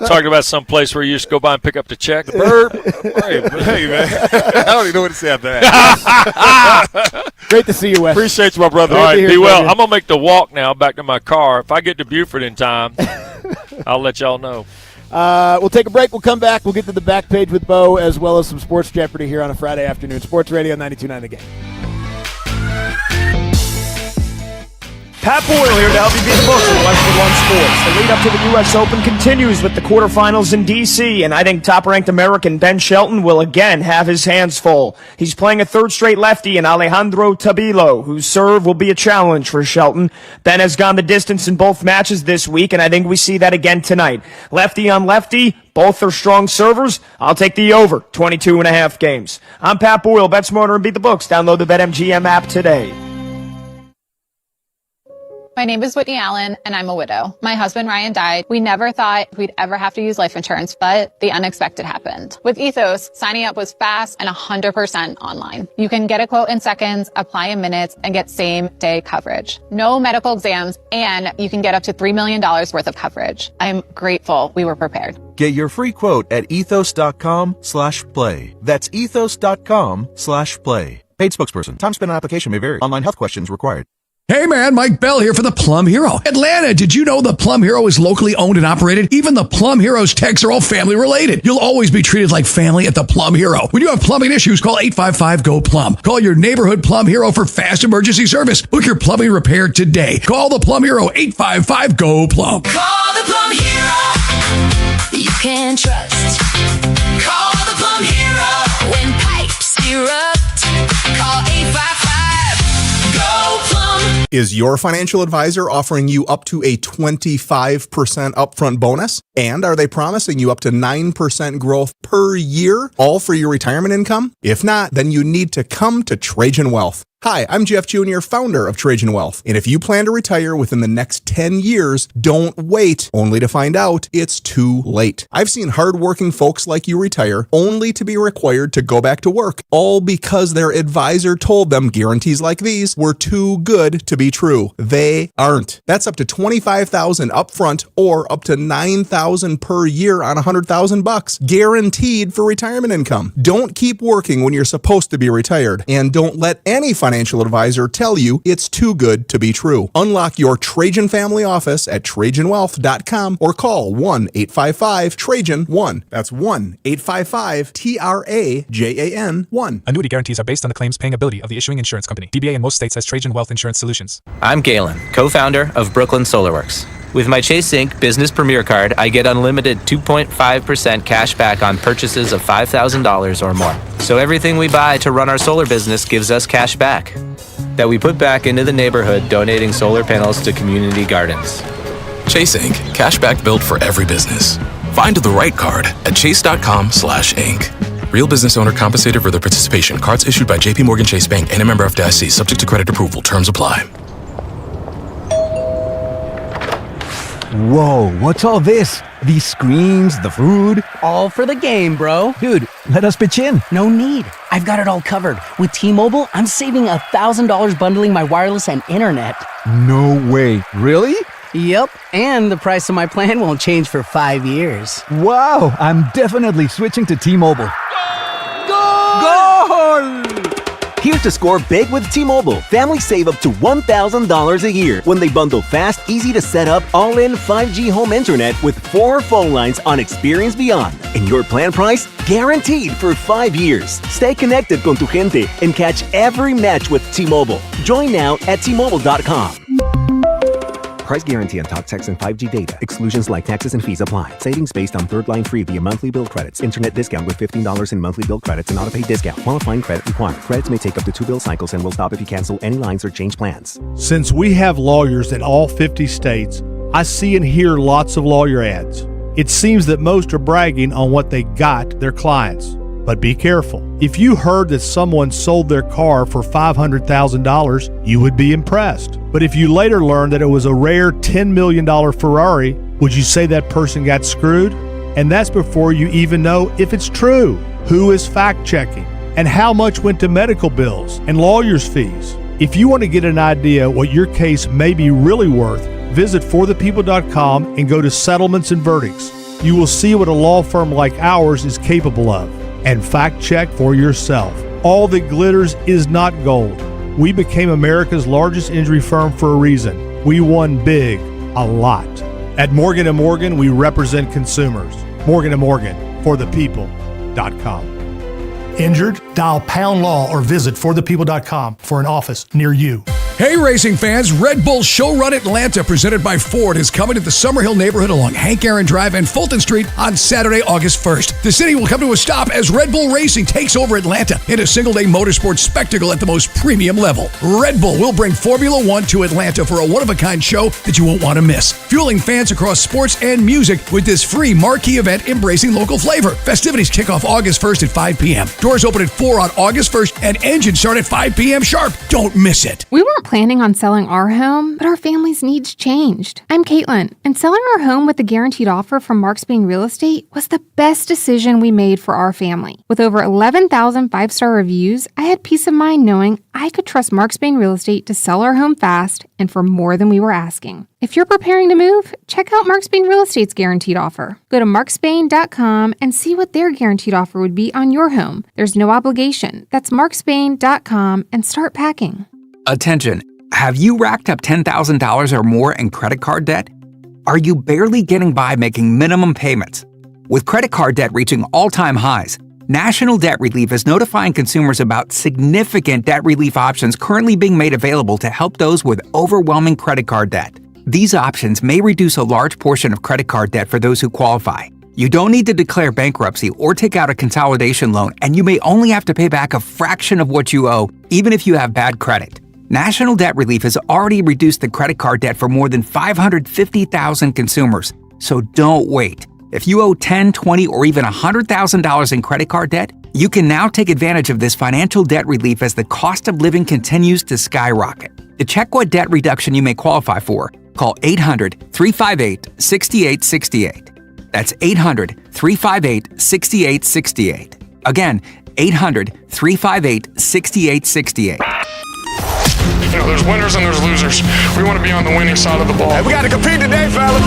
talking about some place where you just go by and pick up the check. Burp. Hey, man. I don't even know what to say after that. Great to see you, Wes. Appreciate you, my brother. All right, be well. I'm going to make the walk now back to my car. If I get to Buford in time, I'll let y'all know. We'll take a break. We'll come back. We'll get to the back page with Bo, as well as some Sports Jeopardy here on a Friday afternoon. Sports Radio 92.9 The Game. Pat Boyle here to help you beat the books with Westwood One Sports. The lead up to the U.S. Open continues with the quarterfinals in D.C., and I think top-ranked American Ben Shelton will again have his hands full. He's playing a third-straight lefty in Alejandro Tabilo, whose serve will be a challenge for Shelton. Ben has gone the distance in both matches this week, and I think we see that again tonight. Lefty on lefty, both are strong servers. I'll take the over, 22.5 games. I'm Pat Boyle. Bet smarter and beat the books. Download the BetMGM app today. My name is Whitney Allen, and I'm a widow. My husband, Ryan, died. We never thought we'd ever have to use life insurance, but the unexpected happened. With Ethos, signing up was fast and 100% online. You can get a quote in seconds, apply in minutes, and get same-day coverage. No medical exams, and you can get up to $3 million worth of coverage. I'm grateful we were prepared. Get your free quote at ethos.com/play. That's ethos.com/play. Paid spokesperson. Time spent on application may vary. Online health questions required. Hey man, Mike Bell here for the Plum Hero. Atlanta, did you know the Plum Hero is locally owned and operated? Even the Plum Hero's techs are all family related. You'll always be treated like family at the Plum Hero. When you have plumbing issues, call 855-GO-PLUM. Call your neighborhood Plum Hero for fast emergency service. Book your plumbing repair today. Call the Plum Hero, 855-GO-PLUM. Call the Plum Hero. You can trust. Call the Plum Hero when pipes erupt. Call 855-GO-PLUM. Is your financial advisor offering you up to a 25% upfront bonus? And are they promising you up to 9% growth per year, all for your retirement income? If not, then you need to come to Trajan Wealth. Hi, I'm Jeff Jr., founder of Trajan Wealth. And if you plan to retire within the next 10 years, don't wait, only to find out it's too late. I've seen hardworking folks like you retire only to be required to go back to work, all because their advisor told them guarantees like these were too good to be true. They aren't. That's up to $25,000 upfront or up to $9,000 per year on $100,000, guaranteed for retirement income. Don't keep working when you're supposed to be retired, and don't let any financial advisor tell you it's too good to be true. Unlock your Trajan family office at TrajanWealth.com or call 1-855-TRAJAN-1. That's 1-855-TRAJAN-1. Annuity guarantees are based on the claims paying ability of the issuing insurance company. DBA in most states has Trajan Wealth Insurance Solutions. I'm Galen, co-founder of Brooklyn SolarWorks. With my Chase Inc. Business Premier Card, I get unlimited 2.5% cash back on purchases of $5,000 or more. So everything we buy to run our solar business gives us cash back that we put back into the neighborhood, donating solar panels to community gardens. Chase Inc. Cashback built for every business. Find the right card at chase.com/inc. Real business owner compensated for their participation. Cards issued by JP Morgan Chase Bank and a member FDIC. Subject to credit approval. Terms apply. Whoa, what's all this? These screens, the food? All for the game, bro. Dude, let us pitch in. No need. I've got it all covered. With T-Mobile, I'm saving $1,000 bundling my wireless and internet. No way. Really? Yep, and the price of my plan won't change for 5 years. Wow, I'm definitely switching to T-Mobile. Goal! Here's to score big with T-Mobile. Families save up to $1,000 a year when they bundle fast, easy to set up, all-in 5G home internet with 4 phone lines on Experience Beyond. And your plan price? Guaranteed for 5 years. Stay connected con tu gente and catch every match with T-Mobile. Join now at T-Mobile.com. Price guarantee on talk, text, and 5G data. Exclusions like taxes and fees apply. Savings based on third line free via monthly bill credits. Internet discount with $15 in monthly bill credits and auto-pay discount. Qualifying credit required. Credits may take up to 2 bill cycles and will stop if you cancel any lines or change plans. Since we have lawyers in all 50 states, I see and hear lots of lawyer ads. It seems that most are bragging on what they got their clients. But be careful. If you heard that someone sold their car for $500,000, you would be impressed. But if you later learned that it was a rare $10 million Ferrari, would you say that person got screwed? And that's before you even know if it's true. Who is fact-checking? And how much went to medical bills and lawyers' fees? If you want to get an idea what your case may be really worth, visit forthepeople.com and go to Settlements and Verdicts. You will see what a law firm like ours is capable of. And fact-check for yourself. All that glitters is not gold. We became America's largest injury firm for a reason. We won big, a lot. At Morgan & Morgan, we represent consumers. Morgan & Morgan, forthepeople.com. Injured? Dial pound law or visit forthepeople.com for an office near you. Hey racing fans, Red Bull Show Run Atlanta presented by Ford is coming to the Summerhill neighborhood along Hank Aaron Drive and Fulton Street on Saturday, August 1st. The city will come to a stop as Red Bull Racing takes over Atlanta in a single-day motorsports spectacle at the most premium level. Red Bull will bring Formula One to Atlanta for a one-of-a-kind show that you won't want to miss, fueling fans across sports and music with this free marquee event embracing local flavor. Festivities kick off August 1st at 5 p.m. Doors open at 4 on August 1st and engines start at 5 p.m. sharp. Don't miss it. We weren't planning on selling our home, but our family's needs changed. I'm Caitlin, and selling our home with a guaranteed offer from Mark Spain Real Estate was the best decision we made for our family. With over 11,000 five-star reviews, I had peace of mind knowing I could trust Mark Spain Real Estate to sell our home fast and for more than we were asking. If you're preparing to move, check out Mark Spain Real Estate's guaranteed offer. Go to markspain.com and see what their guaranteed offer would be on your home. There's no obligation. That's markspain.com and start packing. Attention. Have you racked up $10,000 or more in credit card debt? Are you barely getting by making minimum payments? With credit card debt reaching all-time highs, National Debt Relief is notifying consumers about significant debt relief options currently being made available to help those with overwhelming credit card debt. These options may reduce a large portion of credit card debt for those who qualify. You don't need to declare bankruptcy or take out a consolidation loan, and you may only have to pay back a fraction of what you owe, even if you have bad credit. National Debt Relief has already reduced the credit card debt for more than 550,000 consumers, so don't wait. If you owe $10,000, $20,000, or even $100,000 in credit card debt, you can now take advantage of this financial debt relief as the cost of living continues to skyrocket. To check what debt reduction you may qualify for, call 800-358-6868. That's 800-358-6868. Again, 800-358-6868. You know, there's winners and there's losers. We want to be on the winning side of the ball. Hey, we got to compete today, fella.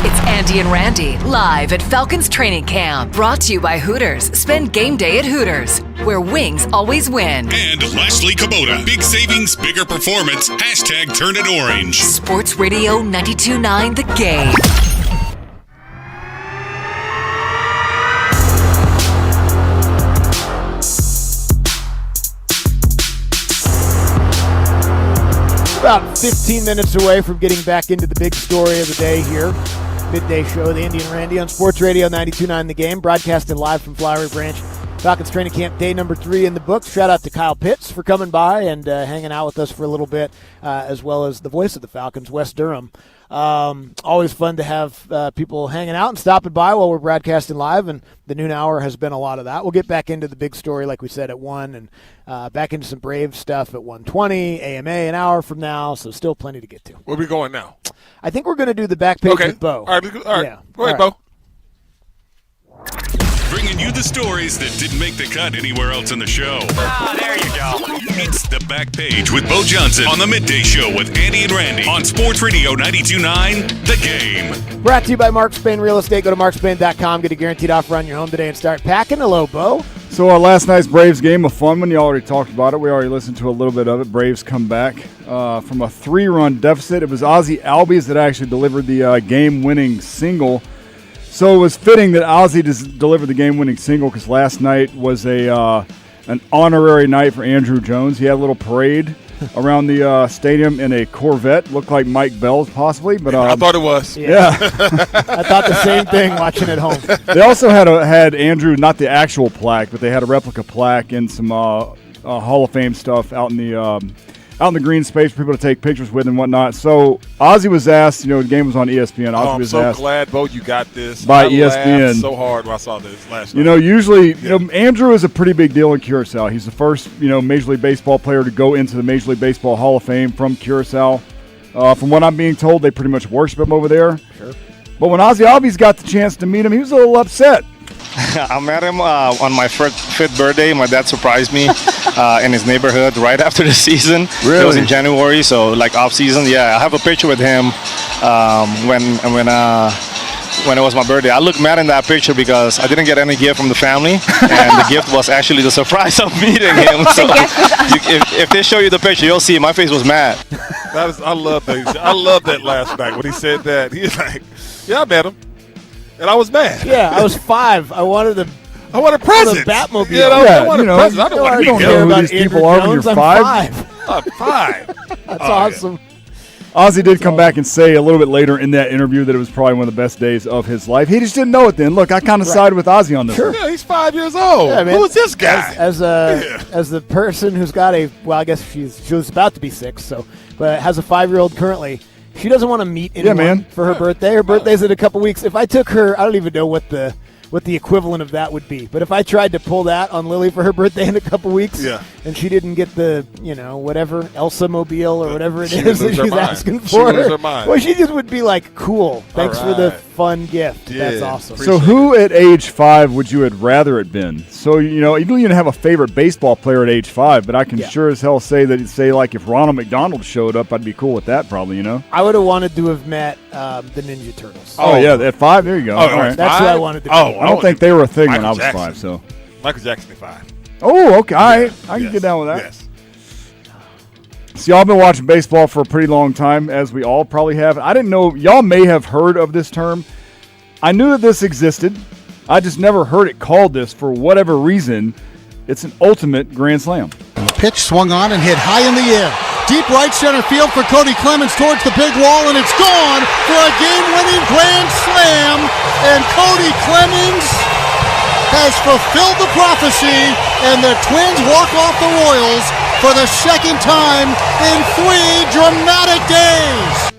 It's Andy and Randy, live at Falcons Training Camp. Brought to you by Hooters. Spend game day at Hooters, where wings always win. And Lashley Kubota. Big savings, bigger performance. Hashtag turn it orange. Sports Radio 92.9 The Game. About 15 minutes away from getting back into the big story of the day here. Midday show with Andy and Randy on Sports Radio 92.9 The Game, broadcasting live from Flowery Branch Falcons training camp day number 3 in the books. Shout out to Kyle Pitts for coming by and hanging out with us for a little bit, as well as the voice of the Falcons, Wes Durham. Always fun to have people hanging out and stopping by while we're broadcasting live, and the noon hour has been a lot of that. We'll get back into the big story, like we said, at 1, and back into some Braves stuff at 1:20, AMA an hour from now, so still plenty to get to. Where are we going now? I think we're going to do the back page with Bo. All right. Yeah. Go ahead, Bo. Bringing you the stories that didn't make the cut anywhere else in the show. There you go. It's the Back Page with Bo Johnson on the Midday Show with Andy and Randy on Sports Radio 92.9 The Game. Brought to you by Mark Spain Real Estate. Go to markspain.com. Get a guaranteed offer on your home today and start packing. Hello, Bo. So our last night's Braves game, a fun one. You already talked about it. We already listened to a little bit of it. Braves come back from a 3-run deficit. It was Ozzie Albies that actually delivered the game-winning single. So it was fitting that Ozzie delivered the game-winning single because last night was an honorary night for Andrew Jones. He had a little parade around the stadium in a Corvette. Looked like Mike Bell's possibly, but I thought it was. Yeah. I thought the same thing watching at home. They also had Andrew, not the actual plaque, but they had a replica plaque and some Hall of Fame stuff out in the green space for people to take pictures with and whatnot. So Ozzie was asked, the game was on ESPN. Ozzie I'm was so asked glad, Bo, you got this. by I ESPN. laughed so hard when I saw this last night. Usually, Andrew is a pretty big deal in Curacao. He's the first, Major League Baseball player to go into the Major League Baseball Hall of Fame from Curacao. From what I'm being told, they pretty much worship him over there. Sure. But when Ozzie Albies got the chance to meet him, he was a little upset. I met him on my fifth birthday. My dad surprised me in his neighborhood right after the season. Really? It was in January, so like off season. Yeah, I have a picture with him when it was my birthday. I look mad in that picture because I didn't get any gift from the family, and the gift was actually the surprise of meeting him. So if they show you the picture, you'll see my face was mad. I love that. I love that last night when he said that. He's like, "Yeah, I met him, and I was mad." Yeah, I was 5. I wanted a present. Batmobile. Yeah, I wanted a present. I don't want to don't know who these people are when you're 5. I'm 5. That's awesome. Ozzie did come back and say a little bit later in that interview that it was probably one of the best days of his life. He just didn't know it then. Look, I kind of sided with Ozzie on this. Sure. Yeah, he's 5 years old. Yeah, man. Who is this guy? As the person who's got I guess she was about to be 6, but has a 5-year-old currently. She doesn't want to meet anyone for her birthday. Her birthday's in a couple weeks. If I took her, I don't even know what the equivalent of that would be. But if I tried to pull that on Lily for her birthday in a couple weeks, and she didn't get the, whatever, Elsa Mobile or whatever it is that she's asking for, well, she just would be like, cool, thanks for the fun gift. Yeah, that's awesome. So who at age 5 would you have rather it been? So, you don't even have a favorite baseball player at age 5, but I can sure as hell say that, like, if Ronald McDonald showed up, I'd be cool with that probably, I would have wanted to have met the Ninja Turtles. Oh, yeah, at 5? There you go. Oh, all right. That's who I wanted to be. I don't think they were a thing when Michael I was Jackson. 5, so. Michael Jackson at 5. Oh, okay. All right. I can get down with that. Yes. So y'all been watching baseball for a pretty long time, as we all probably have. I didn't know, y'all may have heard of this term. I knew that this existed. I just never heard it called this for whatever reason. It's an ultimate grand slam. Pitch swung on and hit high in the air. Deep right center field for Cody Clemens towards the big wall, and it's gone for a game-winning grand slam. And Cody Clemens has fulfilled the prophecy, and the Twins walk off the Royals for the second time in 3 dramatic days.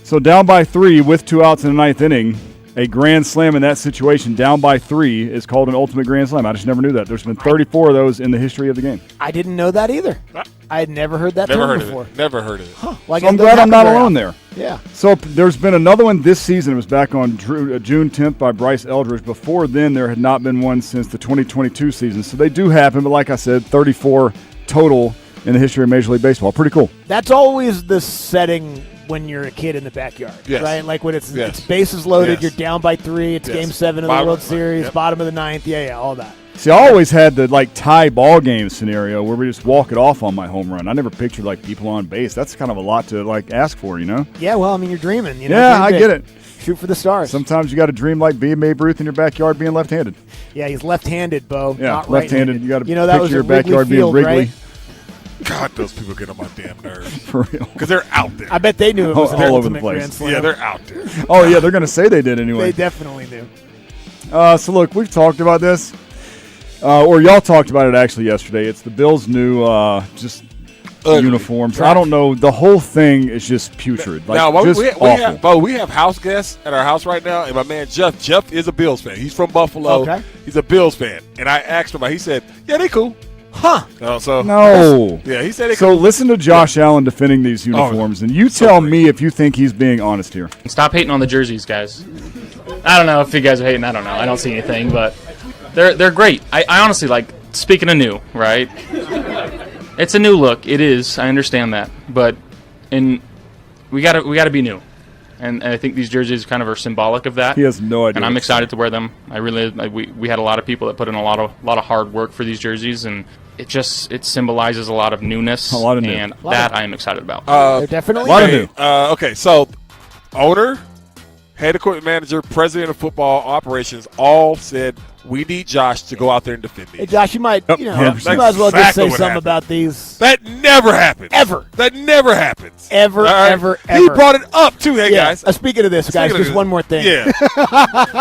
So down by 3 with 2 outs in the 9th inning, a grand slam in that situation, down by 3, is called an ultimate grand slam. I just never knew that. There's been 34 of those in the history of the game. I didn't know that either. I had never heard that term before. Never heard of it. Huh. Well, So I'm glad I'm not alone there. Yeah. So there's been another one this season. It was back on June 10th by Bryce Eldridge. Before then, there had not been one since the 2022 season. So they do happen, but like I said, 34 total in the history of Major League Baseball. Pretty cool. That's always the setting when you're a kid in the backyard, right? Like when it's bases loaded, you're down by 3, it's Game 7 of the World Series, bottom of the 9th, all that. See, I always had the tie ball game scenario where we just walk it off on my home run. I never pictured people on base. That's kind of a lot to ask for, Yeah, well, I mean, you're dreaming. Yeah, I get it. Shoot for the stars. Sometimes you got to dream like Babe Ruth in your backyard being left-handed. Yeah, he's left-handed, Bo. Yeah, not left-handed. You got to that picture was your at Wrigley backyard Field, being Wrigley. Right? God, those people get on my damn nerves. For real. Because they're out there. I bet they knew it was an all over the ultimate place. grand slam. Yeah, they're out there. Oh, yeah, they're going to say they did anyway. They definitely knew. So, look, we've talked about this. or y'all talked about it actually yesterday. It's the Bills' new just uniforms. Right. I don't know. The whole thing is just putrid. Like, now, just awful. we have house guests at our house right now, and my man Jeff is a Bills fan. He's from Buffalo. Okay. He's a Bills fan. And I asked him, he said, yeah, they cool. Huh. No. Yeah, he said they So cool. listen to Josh Allen defending these uniforms, and you tell me if you think he's being honest here. Stop hating on the jerseys, guys. I don't know if you guys are hating. I don't know. I don't see anything, but they're great. I honestly, like, speaking of new, right? It's a new look. It is. I understand that, but we gotta be new, and I think these jerseys kind of are symbolic of that. He has no idea. And I'm excited to wear them. We had a lot of people that put in a lot of hard work for these jerseys, and it symbolizes a lot of newness. And that I am excited about. They're definitely a lot of new. Okay, so owner, head equipment manager, president of football operations all said we need Josh to go out there and defend these. Hey, Josh, you might, you might as well just exactly say what something happened. about these. That never happens. Ever. That never happens. Ever, All right? ever. He brought it up, too, hey, guys. Speaking of this, guys, just one more thing. Yeah.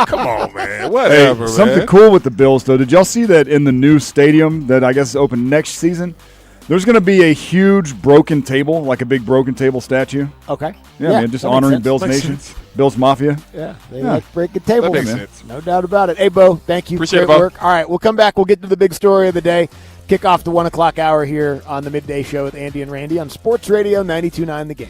Come on, man. Whatever, Hey, something man. cool with the Bills, though. Did y'all see that in the new stadium that I guess is open next season? There's going to be a huge broken table, like a big broken table statue. Okay. Yeah, man, just honoring Bills Nation, Bills Mafia. Yeah, they like breaking tables. That makes sense. No doubt about it. Hey, Bo, thank you. Appreciate Great it, Bo. work. All right, we'll come back. We'll get to the big story of the day. Kick off the 1 o'clock hour here on the Midday Show with Andy and Randy on Sports Radio 92.9 The Game.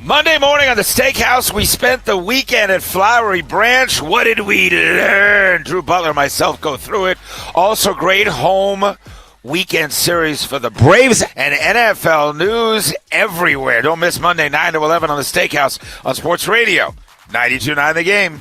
Monday morning on the Steakhouse, we spent the weekend at Flowery Branch. What did we learn? Drew Butler and myself go through it. Also, great home weekend series for the Braves and NFL news everywhere. Don't miss Monday 9 to 11 on the Steakhouse on Sports Radio 92.9 The Game.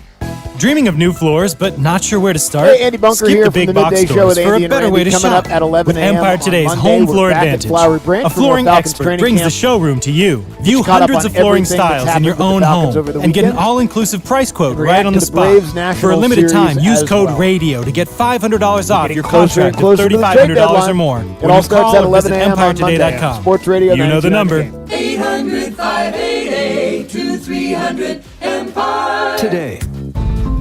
Dreaming of new floors, but not sure where to start? Hey, Andy Bunker Skip here the from big the box Midday Show stores with for Andy a better and way to Randy coming shop. up at 11 With a.m. Empire on Today's Monday. home We're floor back at advantage. Flowery Branch A from flooring Falcons expert training brings camp. the showroom to you. View Get caught up hundreds on of flooring everything that's styles in your happened with the own Falcons home over the and get an weekend. all-inclusive price quote React right on to the the spot. Braves National For a limited time, Series use as code well. RADIO to get $500 off your closer and contract closer of to the trade $3,500 or deadline. more. It When all you starts call at or 11 visit a.m. on Monday. EmpireToday.com. Sports Radio You know the 92.9 number. The Game. 800-588-2300-EMPIRE. Today.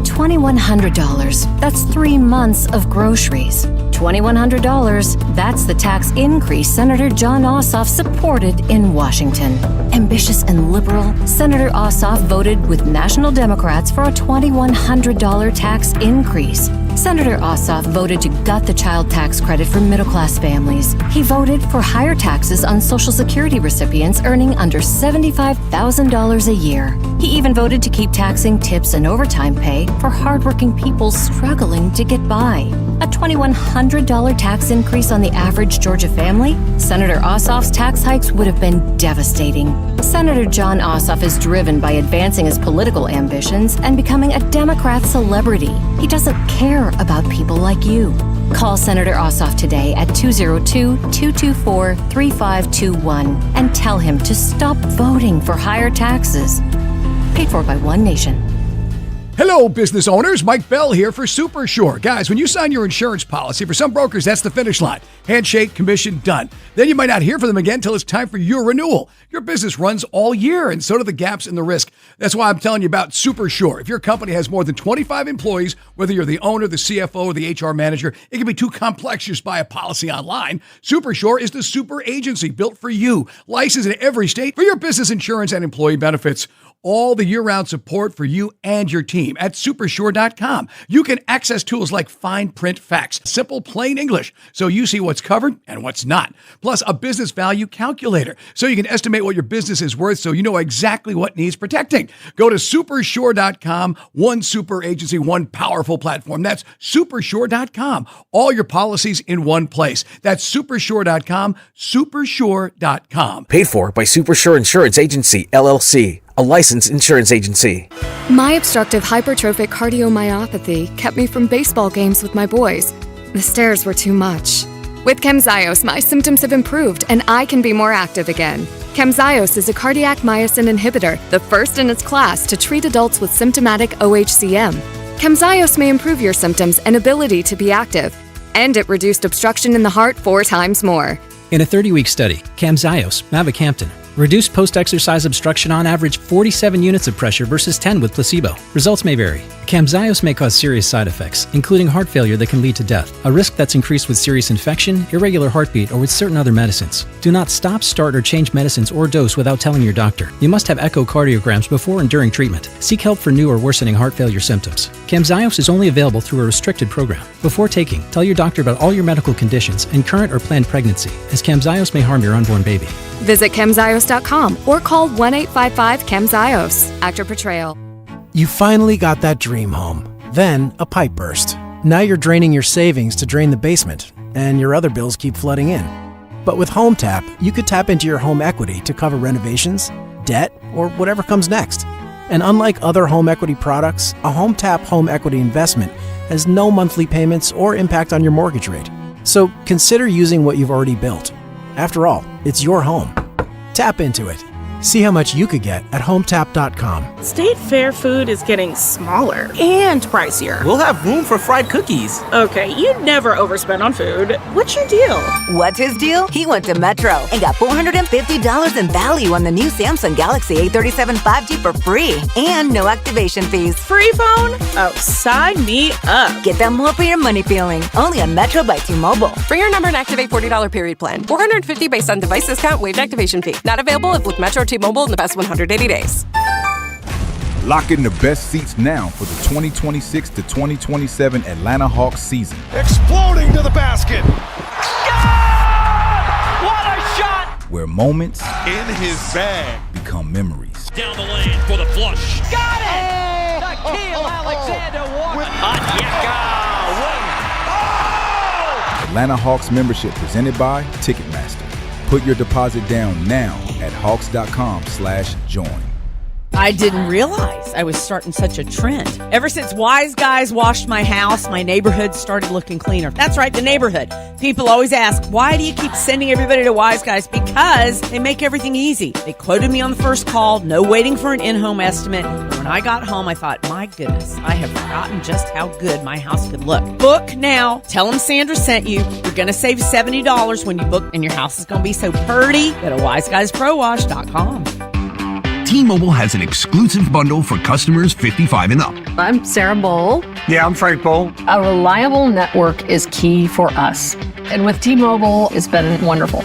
$2,100. That's 3 months of groceries. $2,100. That's the tax increase Senator Jon Ossoff supported in Washington. Ambitious and liberal, Senator Ossoff voted with national Democrats for a $2,100 tax increase. Senator Ossoff voted to gut the child tax credit for middle-class families. He voted for higher taxes on Social Security recipients earning under $75,000 a year. He even voted to keep taxing tips and overtime pay for hardworking people struggling to get by. A $2,100 tax increase on the average Georgia family? Senator Ossoff's tax hikes would have been devastating. Senator Jon Ossoff is driven by advancing his political ambitions and becoming a Democrat celebrity. He doesn't care about people like you. Call Senator Ossoff today at 202-224-3521 and tell him to stop voting for higher taxes. Paid for by One Nation. Hello, business owners. Mike Bell here for Super Sure. Guys, when you sign your insurance policy, for some brokers, that's the finish line. Handshake, commission, done. Then you might not hear from them again until it's time for your renewal. Your business runs all year, and so do the gaps in the risk. That's why I'm telling you about Super Sure. If your company has more than 25 employees, whether you're the owner, the CFO, or the HR manager, it can be too complex just buy a policy online. Super Sure is the super agency built for you. Licensed in every state for your business insurance and employee benefits. All the year-round support for you and your team at Supersure.com. You can access tools like fine print facts, simple plain English, so you see what's covered and what's not. Plus a business value calculator, so you can estimate what your business is worth so you know exactly what needs protecting. Go to Supersure.com, one super agency, one powerful platform. That's Supersure.com. All your policies in one place. That's Supersure.com, Supersure.com. Paid for by Supersure Insurance Agency, LLC, a licensed insurance agency. My obstructive hypertrophic cardiomyopathy kept me from baseball games with my boys. The stairs were too much. With Camzyos, my symptoms have improved and I can be more active again. Camzyos is a cardiac myosin inhibitor, the first in its class to treat adults with symptomatic OHCM. Camzyos may improve your symptoms and ability to be active, and it reduced obstruction in the heart 4 times more. In a 30-week study, Camzyos, mavacamten, Reduced post-exercise obstruction on average 47 units of pressure versus 10 with placebo. Results may vary. Camzyos may cause serious side effects, including heart failure that can lead to death, a risk that's increased with serious infection, irregular heartbeat, or with certain other medicines. Do not stop, start, or change medicines or dose without telling your doctor. You must have echocardiograms before and during treatment. Seek help for new or worsening heart failure symptoms. Camzyos is only available through a restricted program. Before taking, tell your doctor about all your medical conditions and current or planned pregnancy, as Camzyos may harm your unborn baby. Visit Camzyos.com or call 1-855-CHEMZYOS. Actor Portrayal. You finally got that dream home. Then a pipe burst. Now you're draining your savings to drain the basement, and your other bills keep flooding in. But with HomeTap, you could tap into your home equity to cover renovations, debt, or whatever comes next. And unlike other home equity products, a HomeTap home equity investment has no monthly payments or impact on your mortgage rate. So consider using what you've already built. After all, it's your home. Tap into it. See how much you could get at HomeTap.com. State Fair food is getting smaller and pricier. We'll have room for fried cookies. Okay, you never overspend on food. What's your deal? What's his deal? He went to Metro and got $450 in value on the new Samsung Galaxy A37 5G for free and no activation fees. Free phone? Oh, sign me up. Get that more for your money feeling. Only on Metro by T-Mobile. Bring your number and activate $40 period plan. $450 based on device discount, waived activation fee. Not available if with Metro T-Mobile in the past 180 days. Lock in the best seats now for the 2026 to 2027 Atlanta Hawks season. Exploding to the basket. God! What a shot! Where moments in his bag become memories. Down the lane for the flush. Got it! Nickeil Alexander-Walker. Atlanta Hawks membership presented by Ticketmaster. Put your deposit down now at hawks.com/join. I didn't realize I was starting such a trend. Ever since Wise Guys washed my house, my neighborhood started looking cleaner. That's right, the neighborhood. People always ask, why do you keep sending everybody to Wise Guys? Because they make everything easy. They quoted me on the first call, no waiting for an in-home estimate. And when I got home, I thought, my goodness, I have forgotten just how good my house could look. Book now. Tell them Sandra sent you. You're going to save $70 when you book, and your house is going to be so purty. Go to wiseguysprowash.com. T-Mobile has an exclusive bundle for customers 55 and up. I'm Sarah Bowl. Yeah, I'm Frank Bowl. A reliable network is key for us. And with T-Mobile, it's been wonderful.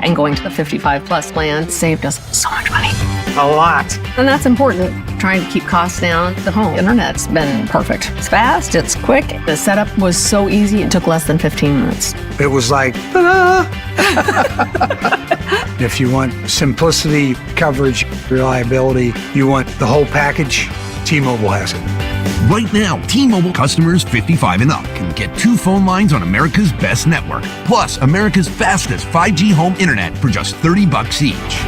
And going to the 55 plus plan saved us so much money. A lot. And that's important. Trying to keep costs down. The home internet's been perfect. It's fast, it's quick. The setup was so easy, it took less than 15 minutes. It was like, ta-da! If you want simplicity, coverage, reliability, you want the whole package, T-Mobile has it. Right now, T-Mobile customers 55 and up can get 2 phone lines on America's best network, plus America's fastest 5G home internet for just $30 each.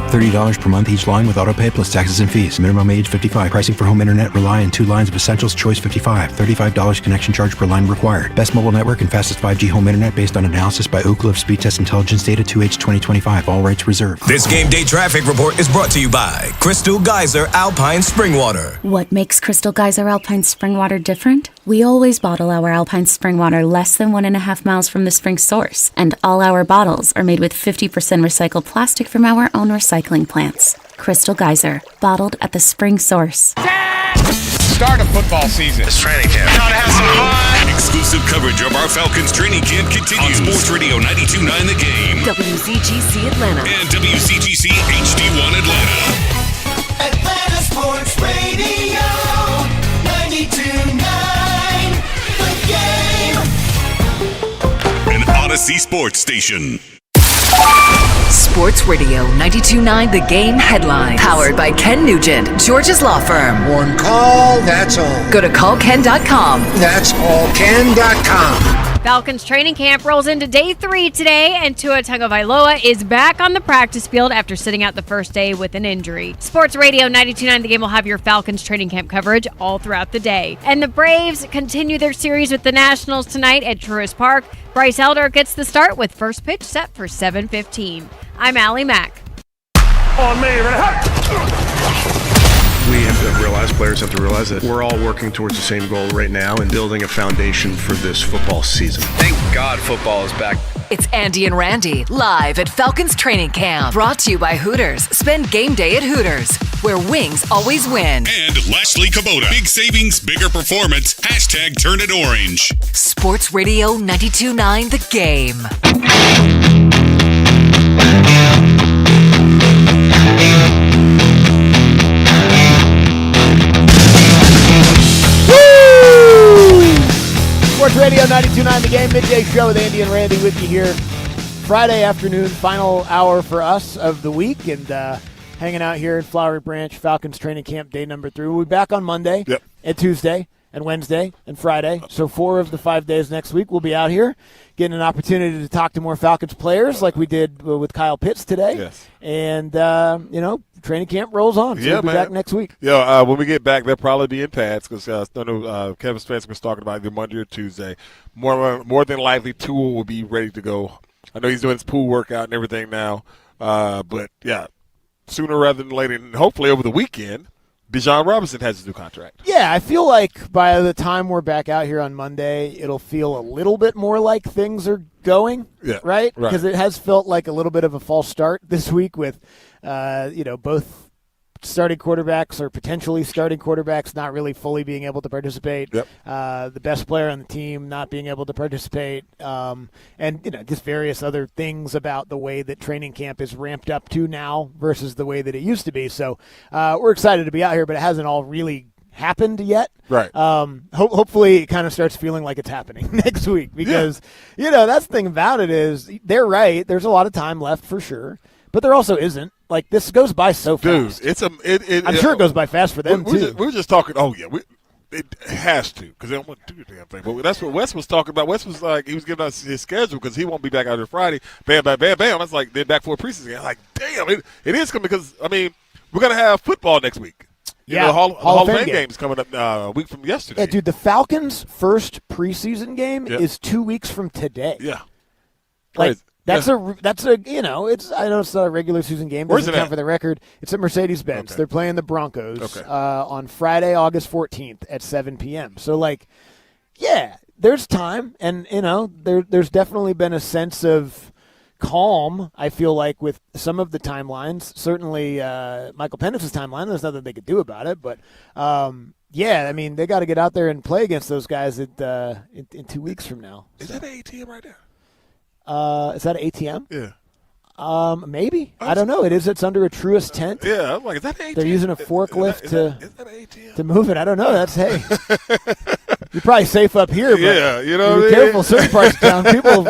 $30 per month each line with autopay plus taxes and fees. Minimum age 55. Pricing for home internet rely on 2 lines of Essentials Choice 55. $35 connection charge per line required. Best mobile network and fastest 5G home internet based on analysis by Ookla of Speed Test Intelligence data 2H 2025. All rights reserved. This game day traffic report is brought to you by Crystal Geyser Alpine Spring Water. What makes Crystal Geyser Alpine Spring Water different? We always bottle our Alpine Spring Water less than 1.5 miles from the spring source, and all our bottles are made with 50% recycled plastic from our own recycling plants. Crystal Geyser, bottled at the spring source. Start of football season. It's training camp. Time to have some fun. Exclusive coverage of our Falcons training camp continues on Sports Radio 92.9 The Game, WZGC Atlanta, and WZGC HD1 Atlanta. Atlanta Sports Radio 92.9 The Game. An Odyssey Sports Station. Sports Radio 92.9 The Game headlines. Powered by Ken Nugent, George's Law Firm. One call, that's all. Go to callken.com. That's allken.com. Falcons training camp rolls into day 3 today, and Tua Tagovailoa is back on the practice field after sitting out the first day with an injury. Sports Radio 92.9 The Game will have your Falcons training camp coverage all throughout the day. And the Braves continue their series with the Nationals tonight at Truist Park. Bryce Elder gets the start with first pitch set for 7:15. I'm Allie Mack. On me, we have to realize, players have to realize that we're all working towards the same goal right now and building a foundation for this football season. Thank God football is back. It's Andy and Randy, live at Falcons Training Camp. Brought to you by Hooters. Spend game day at Hooters, where wings always win. And Lashley Kubota. Big savings, bigger performance. Hashtag turn it orange. Sports Radio 92.9 The Game. Sports Radio 92.9 The Game, midday show with Andy and Randy with you here. Friday afternoon, final hour for us of the week, and hanging out here at Flowery Branch, Falcons training camp day number 3. We'll be back on Monday and Tuesday and Wednesday and Friday. So 4 of the 5 days next week we'll be out here getting an opportunity to talk to more Falcons players like we did with Kyle Pitts today. Yes. And, training camp rolls on. So we'll be back next week. Yeah, when we get back, they'll probably be in pads because I know Kevin Spencer was talking about either Monday or Tuesday. More than likely, Tua will be ready to go. I know he's doing his pool workout and everything now. But, yeah, sooner rather than later, and hopefully over the weekend, Bijan Robinson has his new contract. Yeah, I feel like by the time we're back out here on Monday, it'll feel a little bit more like things are going, right? Because it has felt like a little bit of a false start this week with, both starting quarterbacks or potentially starting quarterbacks not really fully being able to participate. The best player on the team not being able to participate, and just various other things about the way that training camp is ramped up to now versus the way that it used to be. So we're excited to be out here, but it hasn't all really happened yet. Right. Hopefully it kind of starts feeling like it's happening next week because, that's the thing about it is they're right. There's a lot of time left for sure, but there also isn't. Like, this goes by so fast. Dude, I'm sure it goes by fast for them, too. We were just talking, it has to because they don't want to do the damn thing. But that's what Wes was talking about. Wes was like, he was giving us his schedule because he won't be back out here Friday. Bam, bam, bam, bam. I was like, they're back for a preseason game. I'm like, damn, it is coming because, we're going to have football next week. Yeah, the Hall of Fame game is coming up a week from yesterday. Yeah, dude, the Falcons' first preseason game is 2 weeks from today. Yeah. Like, That's a it's I know it's not a regular season game. Where's it count at? for the record. It's at Mercedes-Benz. Okay. They're playing the Broncos Okay. on Friday, August 14th at 7 p.m. So, there's time, and, there's definitely been a sense of calm, I feel like, with some of the timelines. Certainly Michael Penix's timeline, there's nothing they could do about it, but they got to get out there and play against those guys in 2 weeks from now. Is that an ATM right there? Is that an ATM? Yeah. Maybe. I don't know. It's under a Truist tent. Yeah, I'm like, is that an ATM? They're using a forklift is that an ATM? to move it. I don't know. You're probably safe up here, but be careful. Certain parts of town, people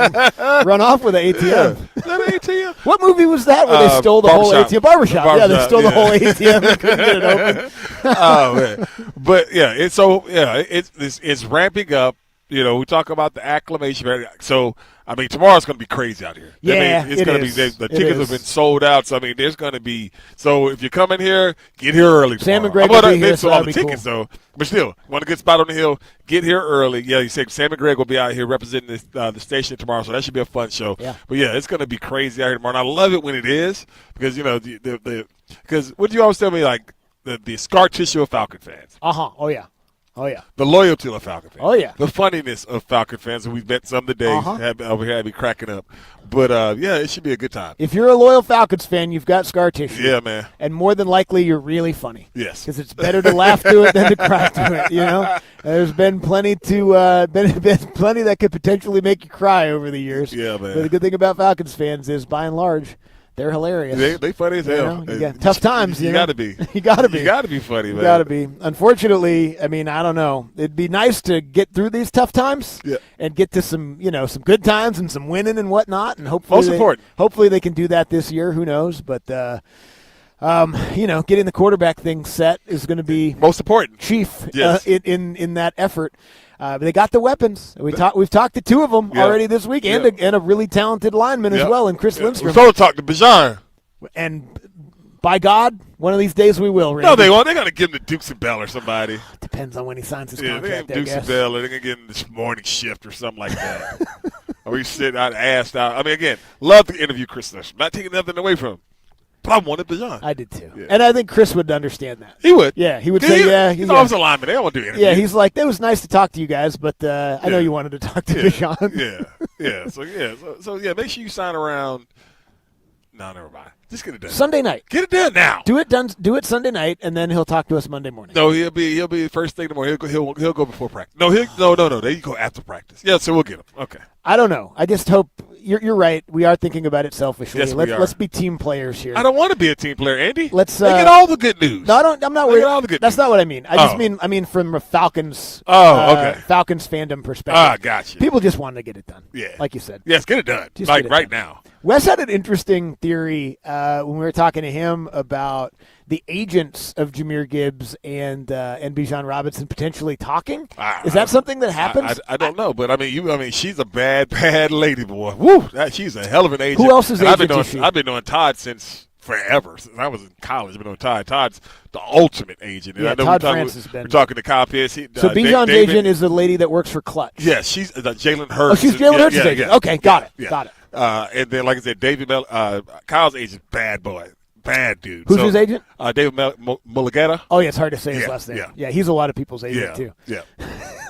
run off with an ATM. Yeah. Is that an ATM? What movie was that where they stole the whole ATM? Barbershop. Yeah, they stole the whole ATM and couldn't get it open. Oh, man. But, it's ramping up. We talk about the acclimation. So, tomorrow's going to be crazy out here. Yeah, it's going to be. The tickets have been sold out. So, there's going to be. So, if you're coming here, get here early. Sam and tomorrow. Greg will be here, so all that'll the be tickets, cool. though. But still, want a good spot on the hill, get here early. Yeah, you said Sam and Greg will be out here representing the station tomorrow. So, that should be a fun show. Yeah. But, it's going to be crazy out here tomorrow. And I love it when it is because, because what do you always tell me, like, the scar tissue of Falcon fans? Oh, yeah. Oh, yeah. The loyalty of Falcon fans. Oh, yeah. The funniness of Falcon fans, and we've met some today over here, I'd be cracking up. But, it should be a good time. If you're a loyal Falcons fan, you've got scar tissue. Yeah, man. And more than likely, you're really funny. Yes. Because it's better to laugh to it than to cry to it, There's been plenty been plenty that could potentially make you cry over the years. Yeah, man. But the good thing about Falcons fans is, by and large, they're hilarious. They funny as hell. Tough times. You got to be. You got to be. You got to be funny, man. You got to be. Unfortunately, I don't know. It'd be nice to get through these tough times and get to some good times and some winning and whatnot. And hopefully they can do that this year. Who knows? But getting the quarterback thing set is going to be most important. Chief in that effort. They got the weapons. We've talked to 2 of them already this week, and a really talented lineman as well, and Chris Lindstrom. We've talked to Bijan. And by God, one of these days we will. Randy. No, they won't. They got to give him to Dukes and Bell or somebody. Depends on when he signs his They contract. Dukes and Bell, or they can get him this morning shift or something like that. Or we sit out, asked out. Again, love to interview Chris Lindstrom. Not taking nothing away from him. But I wanted Bijan. I did too. Yeah. And I think Chris would understand that. He would. Yeah, he would say, He's always a lineman. They don't want to do interviews. Yeah, he's like, it was nice to talk to you guys, but I know you wanted to talk to Bijan. Yeah. Yeah. So make sure you sign around. No, never mind. Just get it done. Sunday night. Get it done now. Do it Sunday night, and then he'll talk to us Monday morning. No, he'll be first thing in the morning. He'll go before practice. No. There you go after practice. Yeah, so we'll get him. Okay. I don't know. I just hope you're right. We are thinking about it selfishly. Yes, we are. Let's be team players here. I don't want to be a team player, Andy. Let's they get all the good news. No, I'm not worried. Get all the good That's news. not what I mean. I mean from a Falcons. Okay. Falcons fandom perspective. Gotcha. People just want to get it done. Yeah. Like you said. Yes, get it done. Just like get it right done. now. Wes had an interesting theory when we were talking to him about the agents of Jahmyr Gibbs and Bijan Robinson potentially talking. Is that something that happens? I don't know, but I mean, she's a bad lady, boy. Woo, she's a hell of an agent. Who else's agent is she? I've been doing Todd since forever. Since I was in college, I've been doing Todd. Todd's the ultimate agent. Yeah, I know Todd France has been. We're talking to Kyle Pierce. So Bijan's agent is the lady that works for Clutch. Yeah, she's Jalen Hurts. Oh, she's Jalen Hurts' agent. Yeah. Okay, got it. And then, like I said, Kyle's agent, bad boy. Bad dude. Who's his agent? David Mulligetta. Oh, yeah, it's hard to say his last name. Yeah, he's a lot of people's agent, too. Yeah.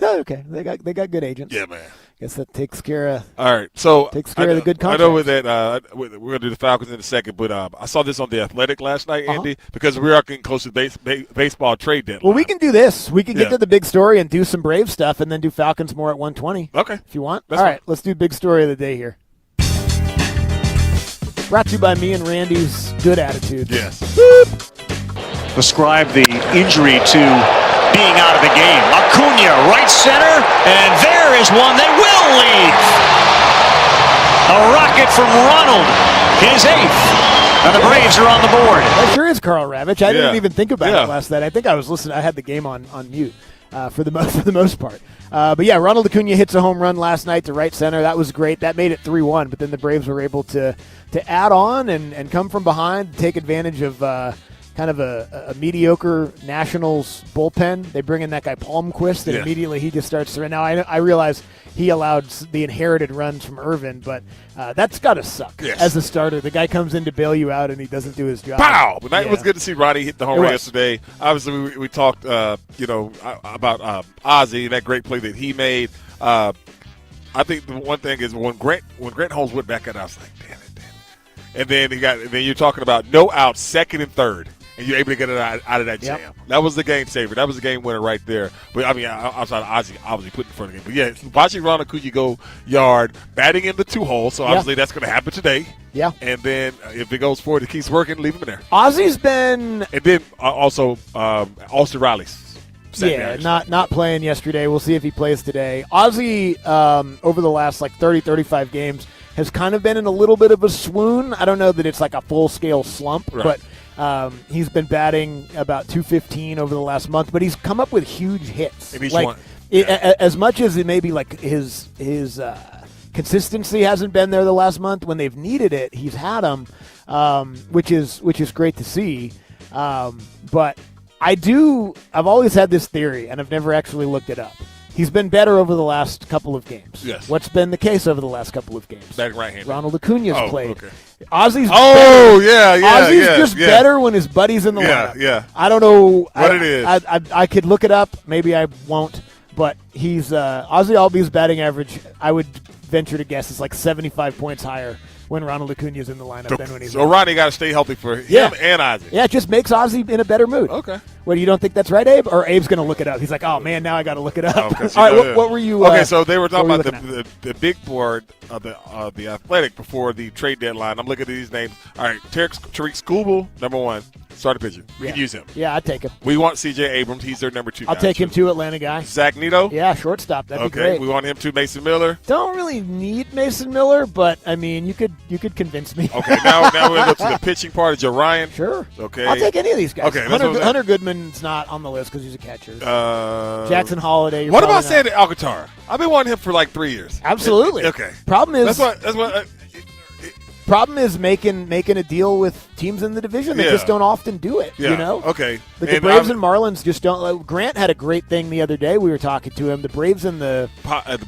Okay, they got good agents. Yeah, man. Guess that takes care of. All right, so takes care of the good contracts. I know that we're going to do the Falcons in a second, but I saw this on The Athletic last night, Andy, because we are getting close to baseball trade deadline. Well, we can do this. We can get to the big story and do some Brave stuff, and then do Falcons more at 120. Okay, if you want. That's all right, let's do big story of the day here. Brought to you by me and Randy's Good Attitude. Yes. Describe the injury to being out of the game. Acuna, right center, and there is one that will leave. A rocket from Ronald, his 8th, and the Braves are on the board. That sure is Carl Ravitch. I didn't even think about it last night. I think I was listening. I had the game on mute for the most part. But yeah, Ronald Acuna hits a home run last night to right center. That was great. That made it 3-1. But then the Braves were able to add on and come from behind, take advantage of kind of a mediocre Nationals bullpen. They bring in that guy Palmquist, and immediately he just starts to. Now I realize he allowed the inherited runs from Irvin, but that's got to suck as a starter. The guy comes in to bail you out, and he doesn't do his job. Pow! But it was good to see Ronnie hit the home run yesterday. Obviously, we talked, about Ozzie and that great play that he made. I think the one thing is when Grant Holmes went back at, I was like, damn it. And then you're talking about no outs, second and third, and you're able to get it out of that jam. That was the game saver. That was the game winner right there. But I mean, outside of Ozzie obviously put in front of the game. But yeah, watching Ronald Acuna go yard, batting in the 2-hole. So obviously that's going to happen today. Yeah. And then if it goes forward, it keeps working, leave him in there. Ozzie's been. And then also Austin Riley's. Not playing yesterday. We'll see if he plays today. Ozzie, over the last 30, 35 games, has kind of been in a little bit of a swoon. I don't know that it's like a full-scale slump, but he's been batting about 215 over the last month, but he's come up with huge hits. In each one. As much as it may be like his consistency hasn't been there the last month, when they've needed it, he's had them, which is great to see. But I've always had this theory, and I've never actually looked it up. He's been better over the last couple of games. Yes. What's been the case over the last couple of games? Batting right-handed. Ronald Acuna's played. Okay. Ozzie's Ozzie's better when his buddy's in the lineup. Yeah. I don't know what it is. I could look it up. Maybe I won't. But he's Ozzie Albies' batting average, I would venture to guess, is like 75 points higher when Ronald Acuna's in the lineup than when he's So Ronnie got to stay healthy for him and Ozzie. Yeah, it just makes Ozzie in a better mood. Okay. What, you don't think that's right, Abe? Or Abe's going to look it up? He's like, oh, man, now I got to look it up. Oh, all right, what were you Okay, so they were talking about the big board of the Athletic before the trade deadline. I'm looking at these names. All right, Tariq Skubal, number 1. Starting pitcher. We can use him. Yeah, I'd take him. We want C.J. Abrams. He's their number 2 guy. I'll take him too, Atlanta guy. Zach Neto? Yeah, shortstop. That'd be great. Okay, we want him too. Mason Miller? Don't really need Mason Miller, but, I mean, you could convince me. Okay, now we're going to go to the pitching part of Joe Ryan. Sure. Okay. I'll take any of these guys. Okay, Hunter Goodman's not on the list because he's a catcher. Jackson Holiday. What about Sandy Alcantara? I've been wanting him for like 3 years. Absolutely. Okay. Problem is that's what problem is making a deal with teams in the division that just don't often do it. Yeah. You know? Okay. Like the Braves and Marlins just don't. Grant had a great thing the other day. We were talking to him. The Braves and the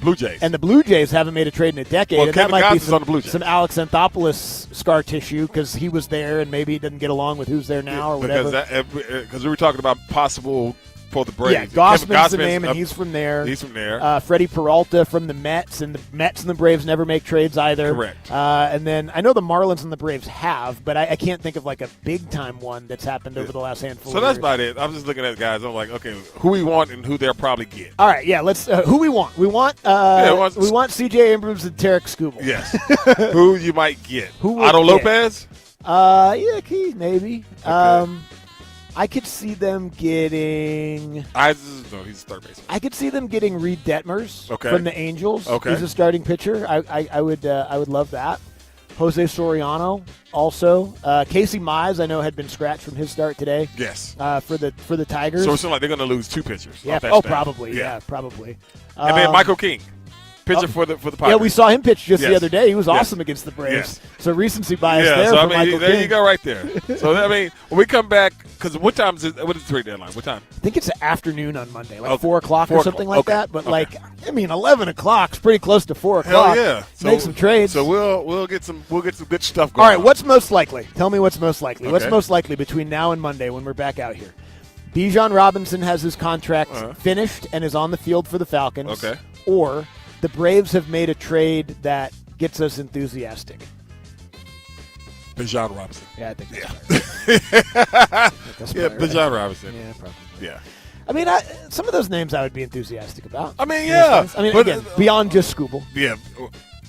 Blue Jays. And the Blue Jays haven't made a trade in a decade. Well, and Kevin that might be Goss's on the Blue Jays. some Alex Anthopoulos scar tissue because he was there and maybe he doesn't get along with who's there now or whatever. Because we were talking about possible for the Braves. Yeah, Gossman's the name, and he's from there. He's from there. Freddie Peralta from the Mets, and the Mets and the Braves never make trades either. Correct. And then I know the Marlins and the Braves have, but I can't think of like a big-time one that's happened over the last handful So of that's years. about it. I'm just looking at the guys. I'm like, okay, who we want and who they'll probably get. All right, yeah, let's who we want. We want C.J. Abrams and Tarek Skubal. Yes. Who you might get. Who Otto would get? Lopez? Yeah, maybe. Okay. I could see them getting. No, he's a third baseman. I could see them getting Reed Detmers Okay. from the Angels. Okay. He's a starting pitcher. I would love that. Jose Soriano also. Casey Mize, I know, had been scratched from his start today. Yes. For the Tigers. So it's like they're going to lose 2 pitchers. Yeah. off that Oh, staff. probably. Yeah, probably. And then Michael King, pitcher for the Pirates. Yeah, we saw him pitch just the Yes. other day. He was Yes. awesome against the Braves. Yes. So recency bias Yeah, there so for I mean, Michael there King. you go right there. So, I mean, when we come back, because what time is it? What is the trade deadline? What time? I think it's the afternoon on Monday, like Oh, 4 o'clock 4 or something like okay. that. But Okay. 11 o'clock's pretty close to 4 Hell o'clock. yeah. Make some trades. So we'll get some good stuff All going. right, what's most likely? Tell me what's most likely. What's Okay. most likely between now and Monday when we're back out here? Bijan Robinson has his contract finished and is on the field for the Falcons. Okay. Or the Braves have made a trade that gets us enthusiastic. Bijan Robinson. Yeah, I think that's Yeah, right. Bijan Robinson. Yeah, probably. Yeah. I mean, some of those names I would be enthusiastic about. I mean, yeah. I mean, But, again, beyond just Skubal. Yeah.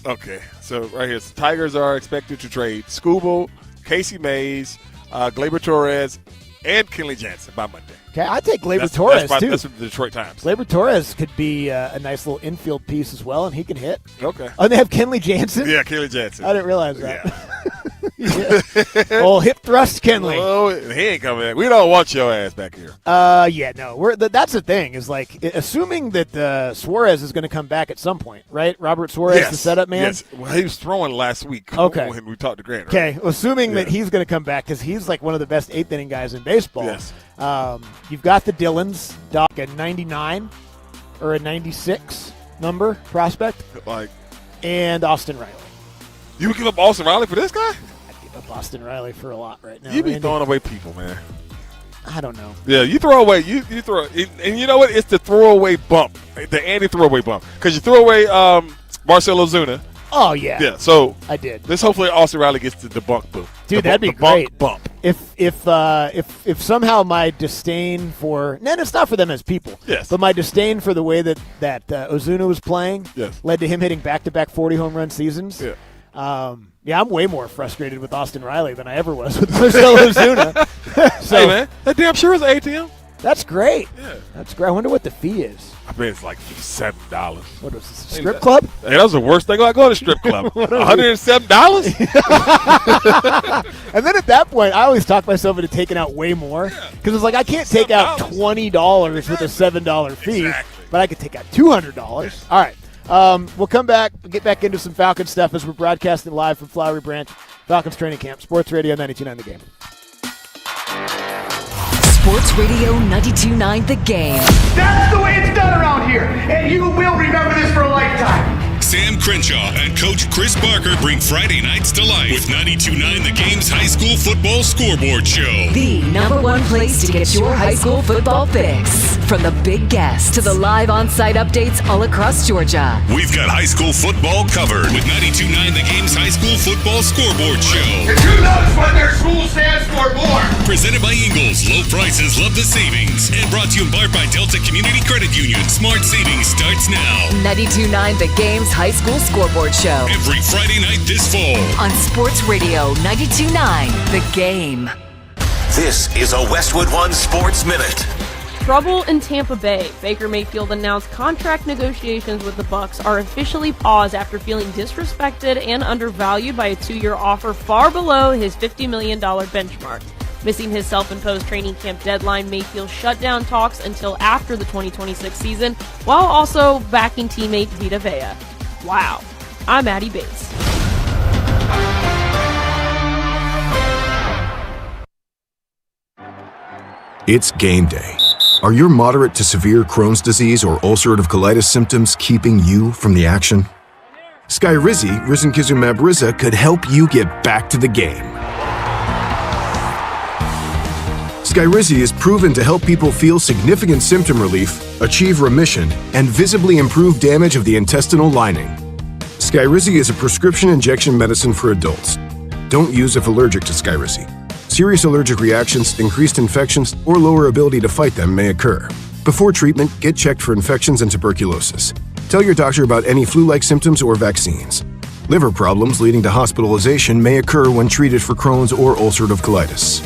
Okay. So right here, so Tigers are expected to trade Skubal, Casey Mays, Gleyber Torres, and Kenley Jansen by Monday. Okay, I take Gleyber That's Torres, by- too. That's from the Detroit Times. Gleyber Torres could be a nice little infield piece as well, and he can hit. Okay. Oh, they have Kenley Jansen? Yeah, Kenley Jansen. I didn't realize that. Oh, hip thrust Kenley. Oh, he ain't coming back. We don't want your ass back here. Yeah, no. That's the thing is like assuming that Suarez is going to come back at some point, right? Robert Suarez, the setup man. Yes. Well, he was throwing last week. Okay. When we talked to Grant. Okay, Right? assuming that he's going to come back because he's like one of the best eighth inning guys in baseball. Yes. You've got the Dillons, Doc, a 99 or a 96 number prospect, and Austin Riley. You would give up Austin Riley for this guy? Up Austin Riley for a lot right now. You be Randy. throwing away people, man. I don't know. Yeah, you throw away. You throw, and you know what? It's the throwaway bump, the Andy throwaway bump, because you throw away Marcelo Zuna. Oh yeah. Yeah. So I did. This hopefully Austin Riley gets the debunk bump. Dude, that'd be great. Bump. If somehow my disdain for it's not for them as people. Yes. But my disdain for the way that Ozuna was playing Yes. led to him hitting back-to-back 40 home run seasons. Yeah. I'm way more frustrated with Austin Riley than I ever was with Marcelo Ozuna. So Hey man, that damn sure is an ATM. that's great. Yeah. That's great. I wonder what the fee is. I bet it's like $7. What was this, a strip club? Hey, that was the worst thing. I go to a strip club. $107. And then at that point, I always talk myself into taking out way more because it's like I can't take out $20 with a $7 fee, Exactly. but I could take out $200. All right, we'll come back, get back into some Falcons stuff as we're broadcasting live from Flowery Branch Falcons Training Camp, Sports Radio 92.9 The Game. Sports Radio 92.9 The Game. That's the way it's done around here, and you will remember this for a lifetime. Sam Crenshaw and Coach Chris Barker bring Friday nights to life with 92.9 The Game's high school football scoreboard show. The #1 place to get your high school football fix. From the big guests to the live on-site updates all across Georgia. We've got high school football covered with 92.9 The Game's high school football scoreboard show. If you notice what their school stands for more. Presented by Ingles, low prices, love the savings. And brought to you in part by Delta Community Credit Union. Smart savings starts now. 92.9 The Game's high school scoreboard show. Every Friday night this fall. On Sports Radio 92.9 The Game. This is a Westwood One Sports Minute. Trouble in Tampa Bay. Baker Mayfield announced contract negotiations with the Bucs are officially paused after feeling disrespected and undervalued by a 2-year offer far below his $50 million benchmark. Missing his self-imposed training camp deadline, Mayfield shut down talks until after the 2026 season, while also backing teammate Vita Vea. Wow. I'm Addie Bates. It's game day. Are your moderate to severe Crohn's disease or ulcerative colitis symptoms keeping you from the action? Skyrizi, risankizumab Riza, could help you get back to the game. Skyrizi is proven to help people feel significant symptom relief, achieve remission, and visibly improve damage of the intestinal lining. Skyrizi is a prescription injection medicine for adults. Don't use if allergic to Skyrizi. Serious allergic reactions, increased infections, or lower ability to fight them may occur. Before treatment, get checked for infections and tuberculosis. Tell your doctor about any flu-like symptoms or vaccines. Liver problems leading to hospitalization may occur when treated for Crohn's or ulcerative colitis.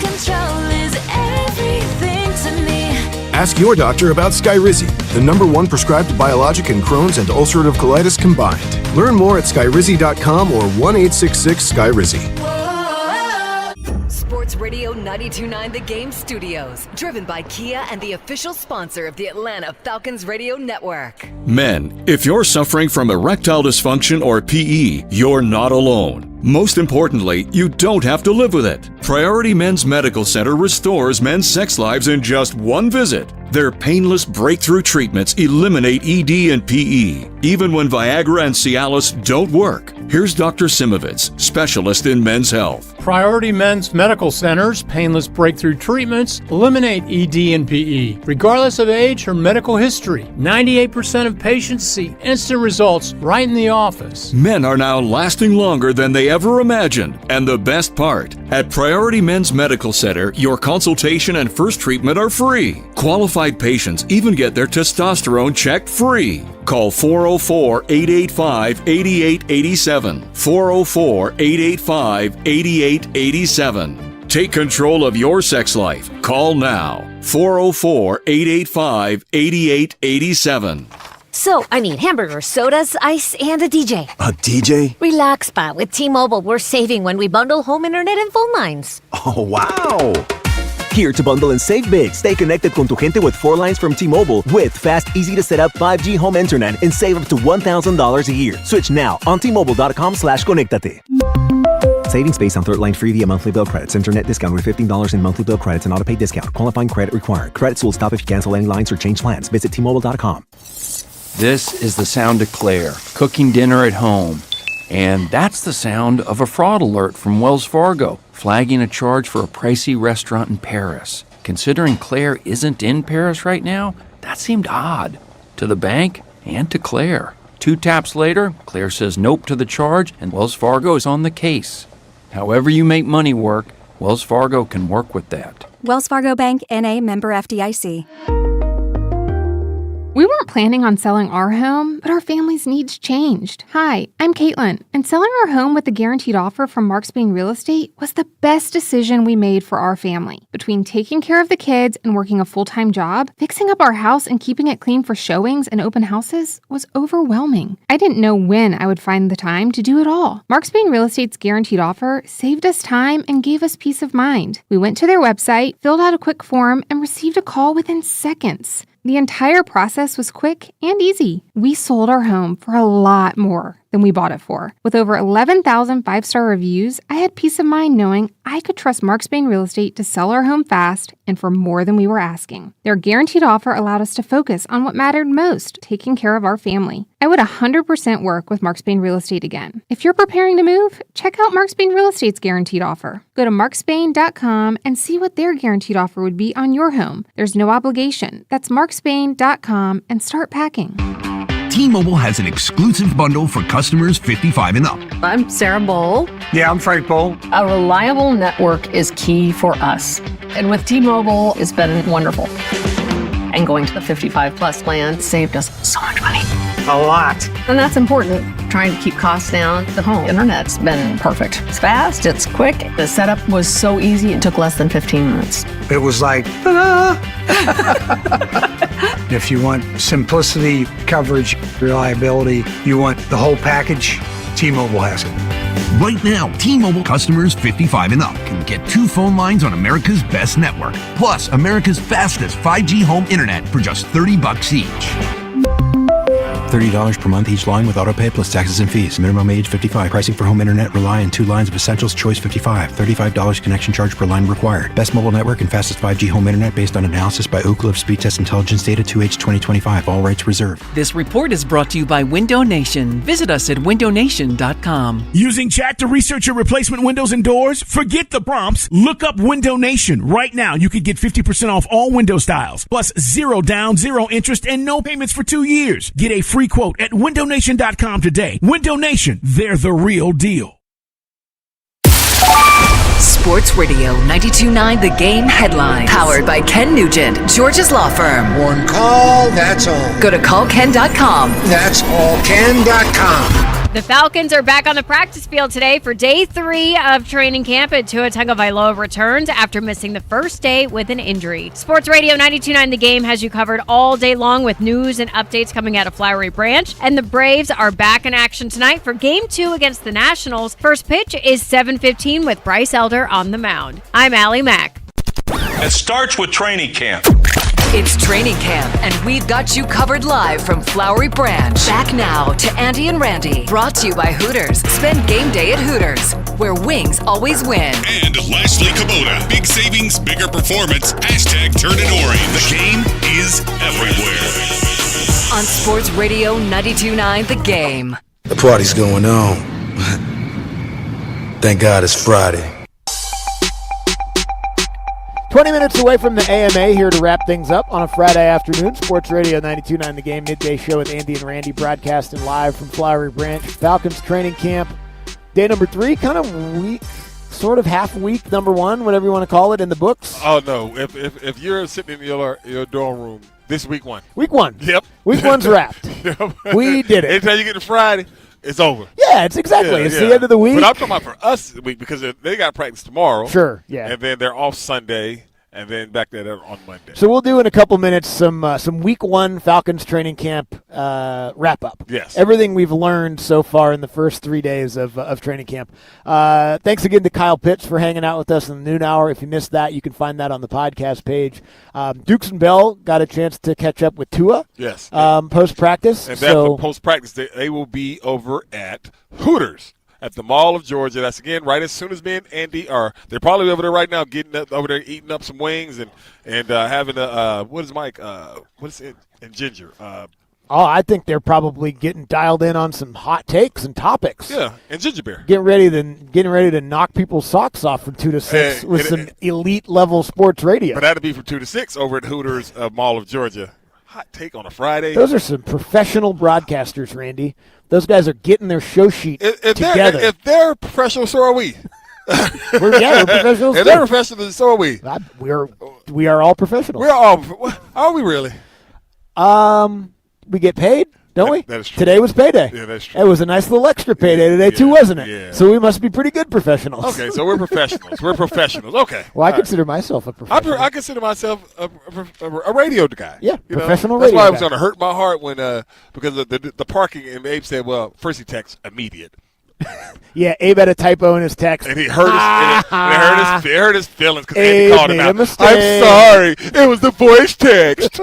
Control is everything to me. Ask your doctor about Skyrizi, the #1 prescribed biologic in Crohn's and ulcerative colitis combined. Learn more at skyrizi.com or 1-866-SKYRIZI. Sports Radio 92.9 The Game Studios, driven by Kia and the official sponsor of the Atlanta Falcons Radio Network. Men, if you're suffering from erectile dysfunction or PE, you're not alone. Most importantly, you don't have to live with it. Priority Men's Medical Center restores men's sex lives in just one visit. Their painless breakthrough treatments eliminate ED and PE, even when Viagra and Cialis don't work. Here's Dr. Simovitz, specialist in men's health. Priority Men's Medical Center's painless breakthrough treatments eliminate ED and PE, regardless of age or medical history. 98% of patients see instant results right in the office. Men are now lasting longer than they ever imagined. And the best part, at Priority Men's Medical Center, your consultation and first treatment are free. Qualified patients even get their testosterone checked free. Call 404-885-8887. 404-885-8887. Take control of your sex life. Call now. 404-885-8887. So, I need hamburgers, sodas, ice, and a DJ. A DJ? Relax, Spot. With T-Mobile, we're saving when we bundle home internet and phone lines. Oh, wow! Here to bundle and save big. Stay connected con tu gente with 4 lines from T-Mobile with fast, easy-to-set-up 5G home internet and save up to $1,000 a year. Switch now on T-Mobile.com/conectate. Savings based on third line free via monthly bill credits. Internet discount with $15 in monthly bill credits and auto-pay discount. Qualifying credit required. Credits will stop if you cancel any lines or change plans. Visit T-Mobile.com. This is the sound of Claire, cooking dinner at home. And that's the sound of a fraud alert from Wells Fargo, flagging a charge for a pricey restaurant in Paris. Considering Claire isn't in Paris right now, that seemed odd. To the bank and to Claire. 2 taps later, Claire says nope to the charge, and Wells Fargo is on the case. However you make money work, Wells Fargo can work with that. Wells Fargo Bank, N.A., member FDIC. We weren't planning on selling our home, but our family's needs changed. Hi, I'm Caitlin, and selling our home with a guaranteed offer from Mark Spain Real Estate was the best decision we made for our family. Between taking care of the kids and working a full-time job, fixing up our house and keeping it clean for showings and open houses was overwhelming. I didn't know when I would find the time to do it all. Mark Spain Real Estate's guaranteed offer saved us time and gave us peace of mind. We went to their website, filled out a quick form, and received a call within seconds. The entire process was quick and easy. We sold our home for a lot more than we bought it for. With over 11,000 5-star reviews, I had peace of mind knowing I could trust Mark Spain Real Estate to sell our home fast and for more than we were asking. Their guaranteed offer allowed us to focus on what mattered most, taking care of our family. I would 100% work with Mark Spain Real Estate again. If you're preparing to move, check out Mark Spain Real Estate's guaranteed offer. Go to markspain.com and see what their guaranteed offer would be on your home. There's no obligation. That's markspain.com and start packing. T-Mobile has an exclusive bundle for customers 55 and up. I'm Sarah Bowl. Yeah, I'm Frank Bowl. A reliable network is key for us. And with T-Mobile, it's been wonderful. And going to the 55 plus plan saved us so much money. A lot. And that's important. Trying to keep costs down. The home internet's been perfect. It's fast, it's quick. The setup was so easy, it took less than 15 minutes. It was like, if you want simplicity, coverage, reliability, you want the whole package, T-Mobile has it. Right now, T-Mobile customers 55 and up can get 2 phone lines on America's best network, plus America's fastest 5G home internet for just $30 each. $30 per month each line with autopay plus taxes and fees. Minimum age 55. Pricing for home internet rely on 2 lines of Essentials Choice 55. $35 connection charge per line required. Best mobile network and fastest 5G home internet based on analysis by Oak Cliff Speed Test Intelligence Data 2H 2025. All rights reserved. This report is brought to you by Window Nation. Visit us at windownation.com. Using chat to research your replacement windows and doors? Forget the prompts. Look up Window Nation. Right now, you could get 50% off all window styles, plus 0 down, 0 interest, and no payments for 2 years. Get a free quote at windownation.com today. Window Nation, they're the real deal. Sports Radio 92.9 The Game headlines. Powered by Ken Nugent, George's Law Firm. One call, that's all. Go to callken.com. That's allken.com. The Falcons are back on the practice field today for day 3 of training camp, and Tua Tagovailoa returns after missing the first day with an injury. Sports Radio 92.9 The Game has you covered all day long with news and updates coming out of Flowery Branch, and the Braves are back in action tonight for Game 2 against the Nationals. First pitch is 7:15 with Bryce Elder on the mound. I'm Allie Mack. It starts with training camp. It's training camp, and we've got you covered live from Flowery Branch. Back now to Andy and Randy. Brought to you by Hooters. Spend game day at Hooters, where wings always win. And Lashley Kubota. Big savings, bigger performance. Hashtag turn it orange. The game is everywhere. On Sports Radio 92.9 The Game. The party's going on. Thank God it's Friday. 20 minutes away from the AMA here to wrap things up on a Friday afternoon. Sports Radio 92.9 The Game midday show with Andy and Randy broadcasting live from Flowery Branch. Falcons training camp, day number 3, kind of week, sort of half week number 1, whatever you want to call it, in the books. Oh, no. If you're sitting in your dorm room, this is week 1. Week 1. Yep. Week 1's wrapped. We did it. Anytime you get to Friday, it's over. Yeah, it's exactly. It's the end of the week. But I'm talking about for us this week because they got practice tomorrow. Sure, yeah. And then they're off Sunday, and then back there on Monday. So we'll do in a couple minutes some week 1 Falcons training camp wrap up. Yes. Everything we've learned so far in the first 3 days of training camp. Thanks again to Kyle Pitts for hanging out with us in the noon hour. If you missed that, you can find that on the podcast page. Dukes and Bell got a chance to catch up with Tua. Yes. Post practice. And that post practice, they will be over at Hooters at the Mall of Georgia. That's, again, right as soon as me and Andy are. They're probably over there right now, getting up, over there eating up some wings and having a what is Mike? What is it? And ginger. I think they're probably getting dialed in on some hot takes and topics. Yeah, and ginger beer. Getting ready to knock people's socks off from 2 to 6 with some elite level sports radio. But that'll be from 2 to 6 over at Hooters Mall of Georgia. Hot take on a Friday. Those are some professional broadcasters, Randy. Those guys are getting their show sheet together. If they're professional, so are we. we're professionals. If they're professionals, so are we. We are all professionals. We're all. Are we really? We get paid, don't we? That is true. Today was payday. Yeah, that's true. It was a nice little extra payday today too, wasn't it? Yeah. So we must be pretty good professionals. Okay, so we're professionals. We're professionals. Okay. Well, I consider myself a professional. I consider myself a radio guy. Yeah, professional radio. That's why guy. it was going to hurt my heart when because of the parking, and Abe said, "Well, first he texts immediate." Yeah, Abe had a typo in his text. And he hurt his, it hurt his feelings because Andy called him out. I'm sorry. It was the voice text.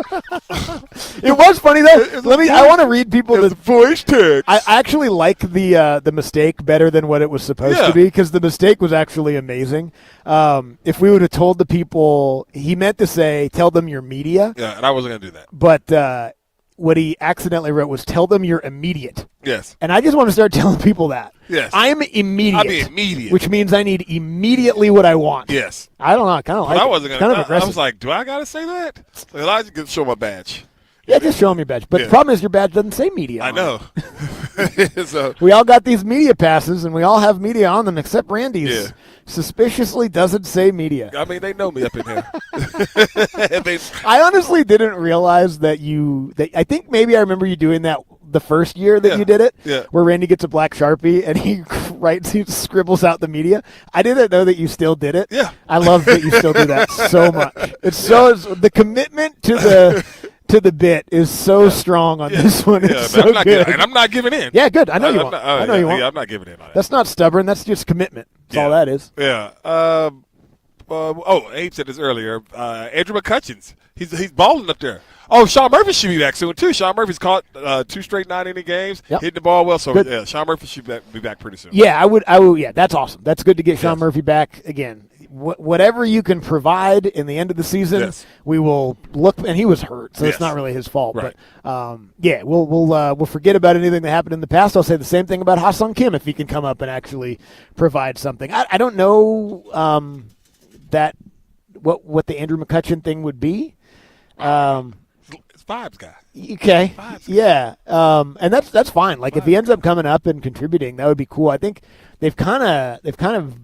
It was funny, though. I want to read people the voice text. I actually like the mistake better than what it was supposed to be, because the mistake was actually amazing. If we would have told the people, he meant to say, tell them your media. Yeah, and I wasn't going to do that. But what he accidentally wrote was, tell them you're immediate. Yes. And I just want to start telling people that. Yes. I'm immediate. I'll be immediate. Which means I need immediately what I want. Yes. I don't know. I kind of like it. I wasn't kind of aggressive. I was like, do I got to say that? Like, I just show my badge. Yeah, just show them your badge. But the problem is your badge doesn't say media I know. So we all got these media passes, and we all have media on them, except Randy's. Yeah. Suspiciously doesn't say media. I mean, they know me up in here. I honestly didn't realize that I think maybe I remember you doing that the first year that you did it, where Randy gets a black Sharpie and he scribbles out the media. I didn't know that you still did it. Yeah. I love that you still do that so much. It's the commitment to the bit is so strong on this one. It's so good. And I'm not giving in. Yeah, good. I know you won't. I know you won't. Yeah, I'm not giving in on that. That's not stubborn. That's just commitment. That's all that is. Yeah. Abe said this earlier. Andrew McCutcheons, he's balling up there. Oh, Sean Murphy should be back soon too. Sean Murphy's caught 2 straight 9-inning games, hitting the ball well. So yeah, Sean Murphy should be back pretty soon. Yeah, I would. Yeah, that's awesome. That's good to get Sean Murphy back again. Whatever you can provide in the end of the season, we will look. And he was hurt, so it's not really his fault. Right. But yeah, we'll forget about anything that happened in the past. I'll say the same thing about Ha-Sung Kim if he can come up and actually provide something. I don't know that what the Andrew McCutcheon thing would be. It's vibes guy. Okay. Vibes yeah. And that's fine. Like if he ends up coming up and contributing, that would be cool. I think they've kind of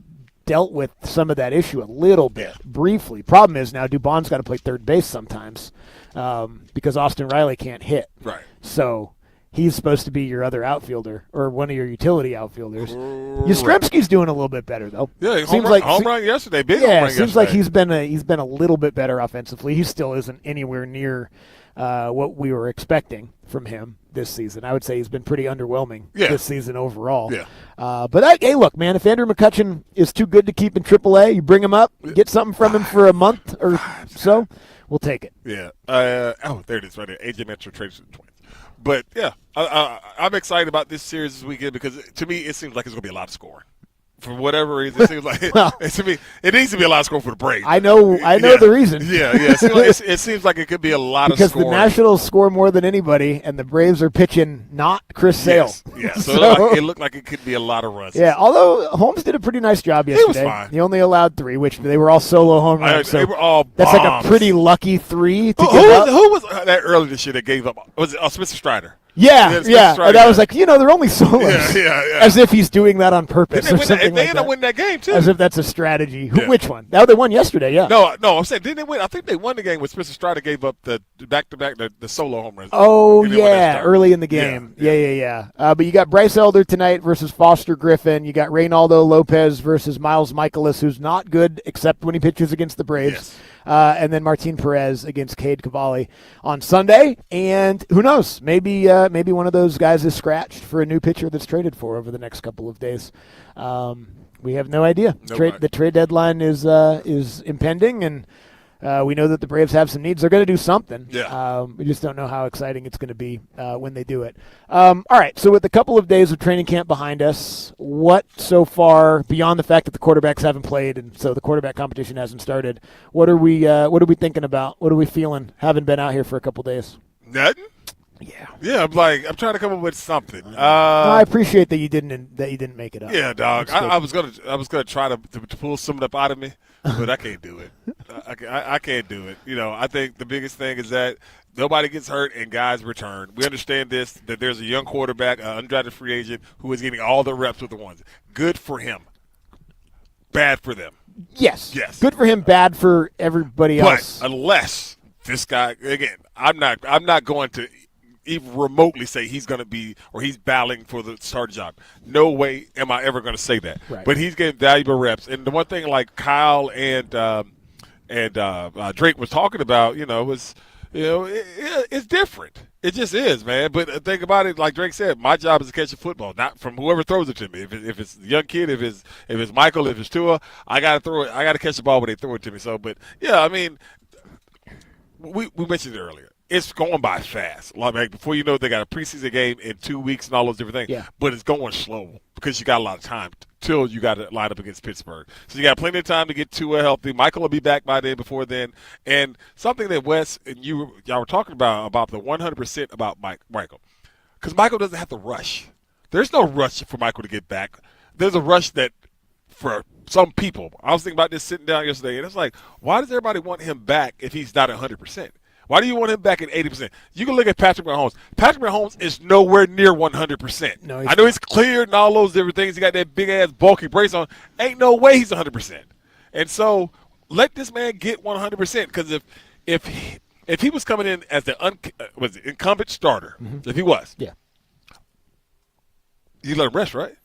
dealt with some of that issue a little bit briefly. Problem is now Dubon's got to play third base sometimes because Austin Riley can't hit. Right. So he's supposed to be your other outfielder or one of your utility outfielders. Yastrzemski's doing a little bit better though. Yeah, it seems like home run yesterday. Big home run yesterday. Seems like he's been a little bit better offensively. He still isn't anywhere near what we were expecting from him this season. I would say he's been pretty underwhelming this season overall. Yeah. But hey, look, man, if Andrew McCutcheon is too good to keep in AAA, you bring him up, get something from him for a month or so, we'll take it. Yeah. There it is right there. AJ Metro trades to the Twins. But yeah, I'm excited about this series this weekend because to me it seems like it's going to be a lot of scoring. For whatever reason, it seems like to me it needs to be a lot of scoring for the Braves. I know the reason. Yeah. It seems like it could be a lot because of scoring. Because the Nationals score more than anybody, and the Braves are pitching not Chris Sale. Yeah, so it looked like it could be a lot of runs. Yeah, although Holmes did a pretty nice job yesterday. He was fine. He only allowed 3, which they were all solo home runs. They were all that's bombs. like a pretty lucky 3 to who was that earlier this year that gave up? Was it Spencer Strider? Yeah. And I was like, they're only solos. Yeah. As if he's doing that on purpose. They ended up winning that game, too. As if that's a strategy. Which one? They won yesterday, yeah. No, I'm saying, didn't they win? I think they won the game when Spencer Strider gave up the back-to-back, the solo home runs. Oh, yeah, early in the game. Yeah. But you got Bryce Elder tonight versus Foster Griffin. You got Reynaldo Lopez versus Miles Michaelis, who's not good except when he pitches against the Braves. Yes. And then Martin Perez against Cade Cavalli on Sunday. And who knows? Maybe one of those guys is scratched for a new pitcher that's traded for over the next couple of days. We have no idea. The trade deadline is impending, and we know that the Braves have some needs. They're going to do something. Yeah. We just don't know how exciting it's going to be when they do it. All right, so with a couple of days of training camp behind us, what so far, beyond the fact that the quarterbacks haven't played and so the quarterback competition hasn't started, what are we thinking about? What are we feeling, having been out here for a couple days? Nothing? Yeah. I'm trying to come up with something. I appreciate that you didn't make it up. Yeah, dog. I was gonna try to pull something up out of me, but I can't do it. I can't do it. I think the biggest thing is that nobody gets hurt and guys return. We understand that there's a young quarterback, an undrafted free agent who is getting all the reps with the ones. Good for him. Bad for them. Yes. Good for him. Bad for everybody else. But unless this guy again, I'm not going to even remotely say he's going to be or he's battling for the starting job. No way am I ever going to say that. Right. But he's getting valuable reps. And the one thing like Kyle and Drake was talking about, was it's different. It just is, man. But think about it, like Drake said, my job is to catch a football, not from whoever throws it to me. If it's the young kid, if it's Michael, if it's Tua, I got to throw it. I got to catch the ball when they throw it to me. So, but yeah, I mean, we mentioned it earlier. It's going by fast. Like before you know it, they got a preseason game in 2 weeks and all those different things. Yeah. But it's going slow because you got a lot of time till you got to line up against Pittsburgh. So you got plenty of time to get Tua healthy. Michael will be back by then, before then. And something that Wes and y'all were talking about the 100% about Michael. Because Michael doesn't have to rush. There's no rush for Michael to get back. There's a rush that for some people. I was thinking about this sitting down yesterday, and it's like, why does everybody want him back if he's not 100%? Why do you want him back at 80%? You can look at Patrick Mahomes. Patrick Mahomes is nowhere near 100%. No, I know he's cleared and all those different things. He got that big-ass bulky brace on. Ain't no way he's 100%. And so let this man get 100% because if he was coming in as the incumbent starter, if he was, you let him rest, right?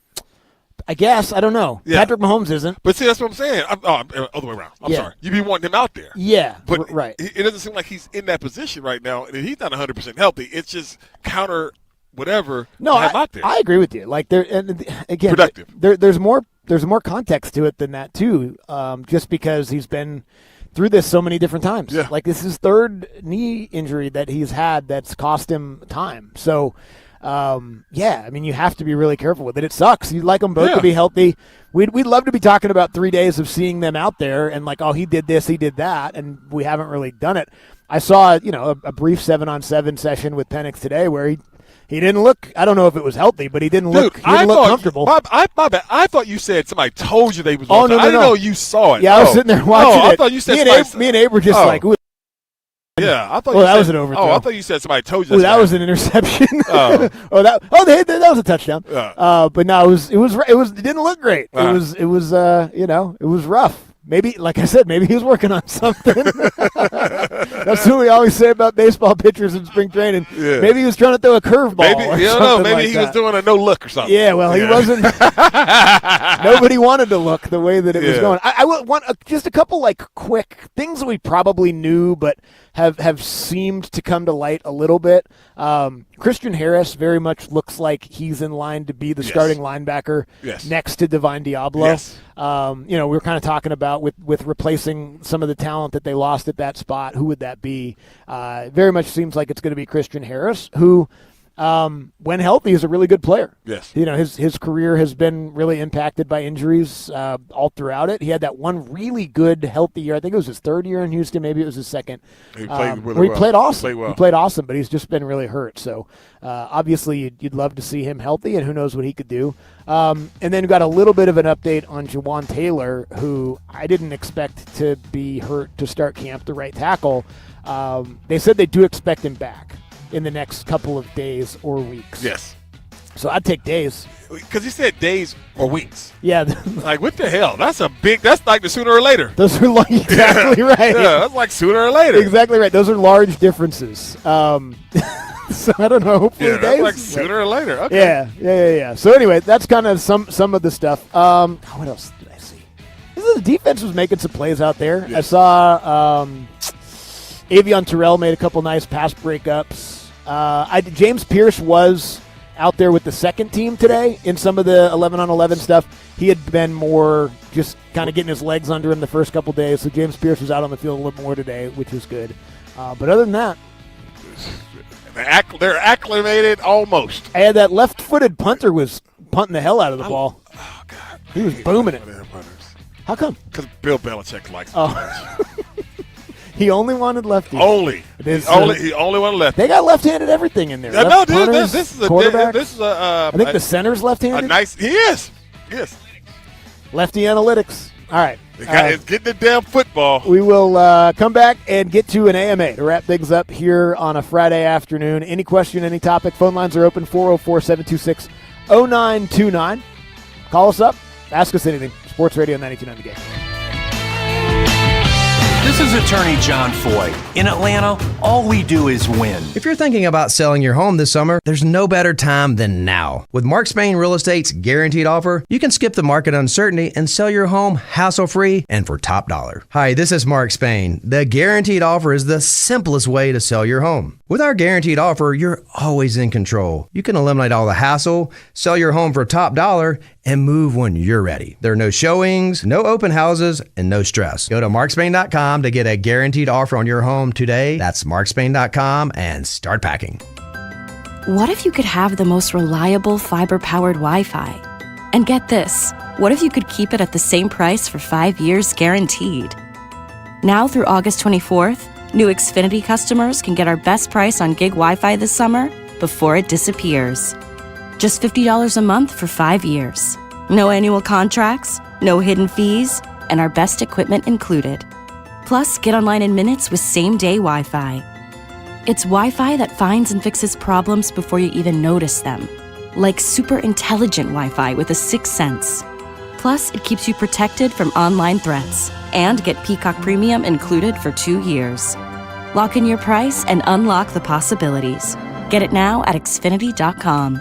I guess. I don't know. Yeah. Patrick Mahomes isn't. But see, that's what I'm saying. Other way around. I'm sorry. You be wanting him out there. Yeah, but right. It doesn't seem like he's in that position right now, and he's not 100% healthy. It's just counter whatever. No, to have out there. I agree with you. Like and again, productive. There's more there's more context to it than that too. Just because he's been through this so many different times. Yeah. Like, this is his third knee injury that he's had that's cost him time. So, I mean, you have to be really careful with it. It sucks. You'd like them both to be healthy. We'd love to be talking about 3 days of seeing them out there and like, oh, he did this, he did that, and we haven't really done it. I saw, a brief 7-on-7 session with Penix today where he didn't look, I don't know if it was healthy, but he didn't look comfortable. My bad. I thought you said somebody told you they was. Oh, no, I didn't know you saw it. Yeah, I was sitting there watching it. I thought you said me and Abe were just like, ooh. Yeah, I thought. That was an overthrow. Oh, I thought you said somebody told you. That was an interception. Oh, that was a touchdown. But no, it didn't look great. It was rough. Maybe, like I said, maybe he was working on something. That's what we always say about baseball pitchers in spring training. Yeah. Maybe he was trying to throw a curveball. Maybe he was doing a no look or something. Yeah, well, he wasn't. Nobody wanted to look the way that it was going. I would want just a couple like quick things that we probably knew, but have seemed to come to light a little bit. Christian Harris very much looks like he's in line to be the starting linebacker next to Divine Diablo. Yes. We were kind of talking about with replacing some of the talent that they lost at that spot. Who would that be? Very much seems like it's going to be Christian Harris, who, when healthy, is a really good player. Yes. His career has been really impacted by injuries all throughout it. He had that one really good, healthy year. I think it was his third year in Houston. Maybe it was his second. He played he played awesome. He played awesome, but he's just been really hurt. So, obviously, you'd love to see him healthy, and who knows what he could do. And then we got a little bit of an update on Jawan Taylor, who I didn't expect to be hurt to start camp, the right tackle. They said they do expect him back in the next couple of days or weeks. Yes. So I'd take days. Because he said days or weeks. Yeah. Like, what the hell? That's like the sooner or later. Those are exactly right. Yeah, that's like sooner or later. Exactly right. Those are large differences. So I don't know. Hopefully days. That's like sooner or later. Okay. Yeah. So anyway, that's kind of some of the stuff. What else did I see? The defense was making some plays out there. Yes. I saw Avion Terrell made a couple nice pass breakups. James Pierce was out there with the second team today in some of the 11-on-11 stuff. He had been more just kind of getting his legs under him the first couple days, so James Pierce was out on the field a little more today, which was good. But other than that, they're acclimated almost. And that left-footed punter was punting the hell out of the ball. Oh, God. He was booming it. How come? Because Bill Belichick likes He only wanted lefties. He only wanted lefties. They got left-handed everything in there. No, this is a quarterback. I think the center's left-handed. He is. Yes. Lefty analytics. All right. It's getting the damn football. We will come back and get to an AMA to wrap things up here on a Friday afternoon. Any question, any topic, phone lines are open, 404-726-0929. Call us up. Ask us anything. Sports Radio 92.9 The Game. This is attorney John Foy. In Atlanta, all we do is win. If you're thinking about selling your home this summer, there's no better time than now. With Mark Spain Real Estate's guaranteed offer, you can skip the market uncertainty and sell your home hassle-free and for top dollar. Hi, this is Mark Spain. The guaranteed offer is the simplest way to sell your home. With our guaranteed offer, you're always in control. You can eliminate all the hassle, sell your home for top dollar, and move when you're ready. There are no showings, no open houses, and no stress. Go to markspain.com to get a guaranteed offer on your home today. That's markspain.com and start packing. What if you could have the most reliable fiber-powered Wi-Fi? And get this, what if you could keep it at the same price for 5 years guaranteed? Now through August 24th, new Xfinity customers can get our best price on gig Wi-Fi this summer before it disappears. Just $50 a month for 5 years. No annual contracts, no hidden fees, and our best equipment included. Plus, get online in minutes with same-day Wi-Fi. It's Wi-Fi that finds and fixes problems before you even notice them. Like super intelligent Wi-Fi with a sixth sense. Plus, it keeps you protected from online threats. And get Peacock Premium included for 2 years. Lock in your price and unlock the possibilities. Get it now at Xfinity.com.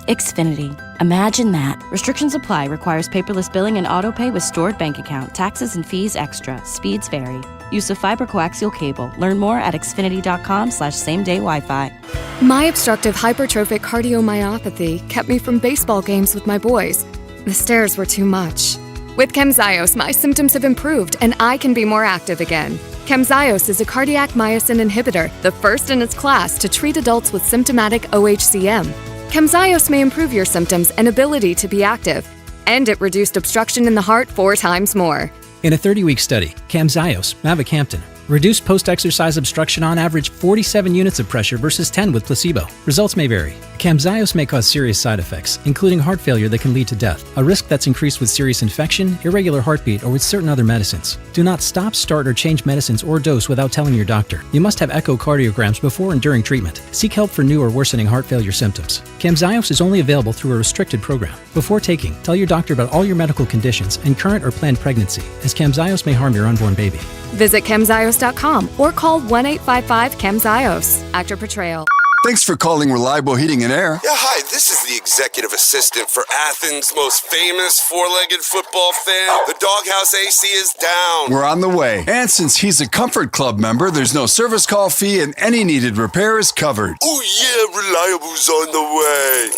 Xfinity. Imagine that. Restrictions apply. Requires paperless billing and autopay with stored bank account. Taxes and fees extra. Speeds vary. Use of fiber coaxial cable. Learn more at Xfinity.com/same-day Wi-Fi. My obstructive hypertrophic cardiomyopathy kept me from baseball games with my boys. The stairs were too much. With Camzyos, my symptoms have improved and I can be more active again. Camzyos is a cardiac myosin inhibitor, the first in its class to treat adults with symptomatic OHCM. Camzyos may improve your symptoms and ability to be active, and it reduced obstruction in the heart 4 times more. In a 30-week study, Camzyos, mavacamten, reduced post-exercise obstruction on average 47 units of pressure versus 10 with placebo. Results may vary. Camzyos may cause serious side effects, including heart failure that can lead to death, a risk that's increased with serious infection, irregular heartbeat, or with certain other medicines. Do not stop, start, or change medicines or dose without telling your doctor. You must have echocardiograms before and during treatment. Seek help for new or worsening heart failure symptoms. Camzyos is only available through a restricted program. Before taking, tell your doctor about all your medical conditions and current or planned pregnancy, as Camzyos may harm your unborn baby. Visit Camzyos.com or call 1-855-CAMZYOS. Actor Portrayal. Thanks for calling Reliable Heating and Air. Yeah, hi, this is the executive assistant for Athens' most famous four-legged football fan. The Doghouse AC is down. We're on the way. And since he's a Comfort Club member, there's no service call fee and any needed repair is covered. Oh yeah, Reliable's on the way.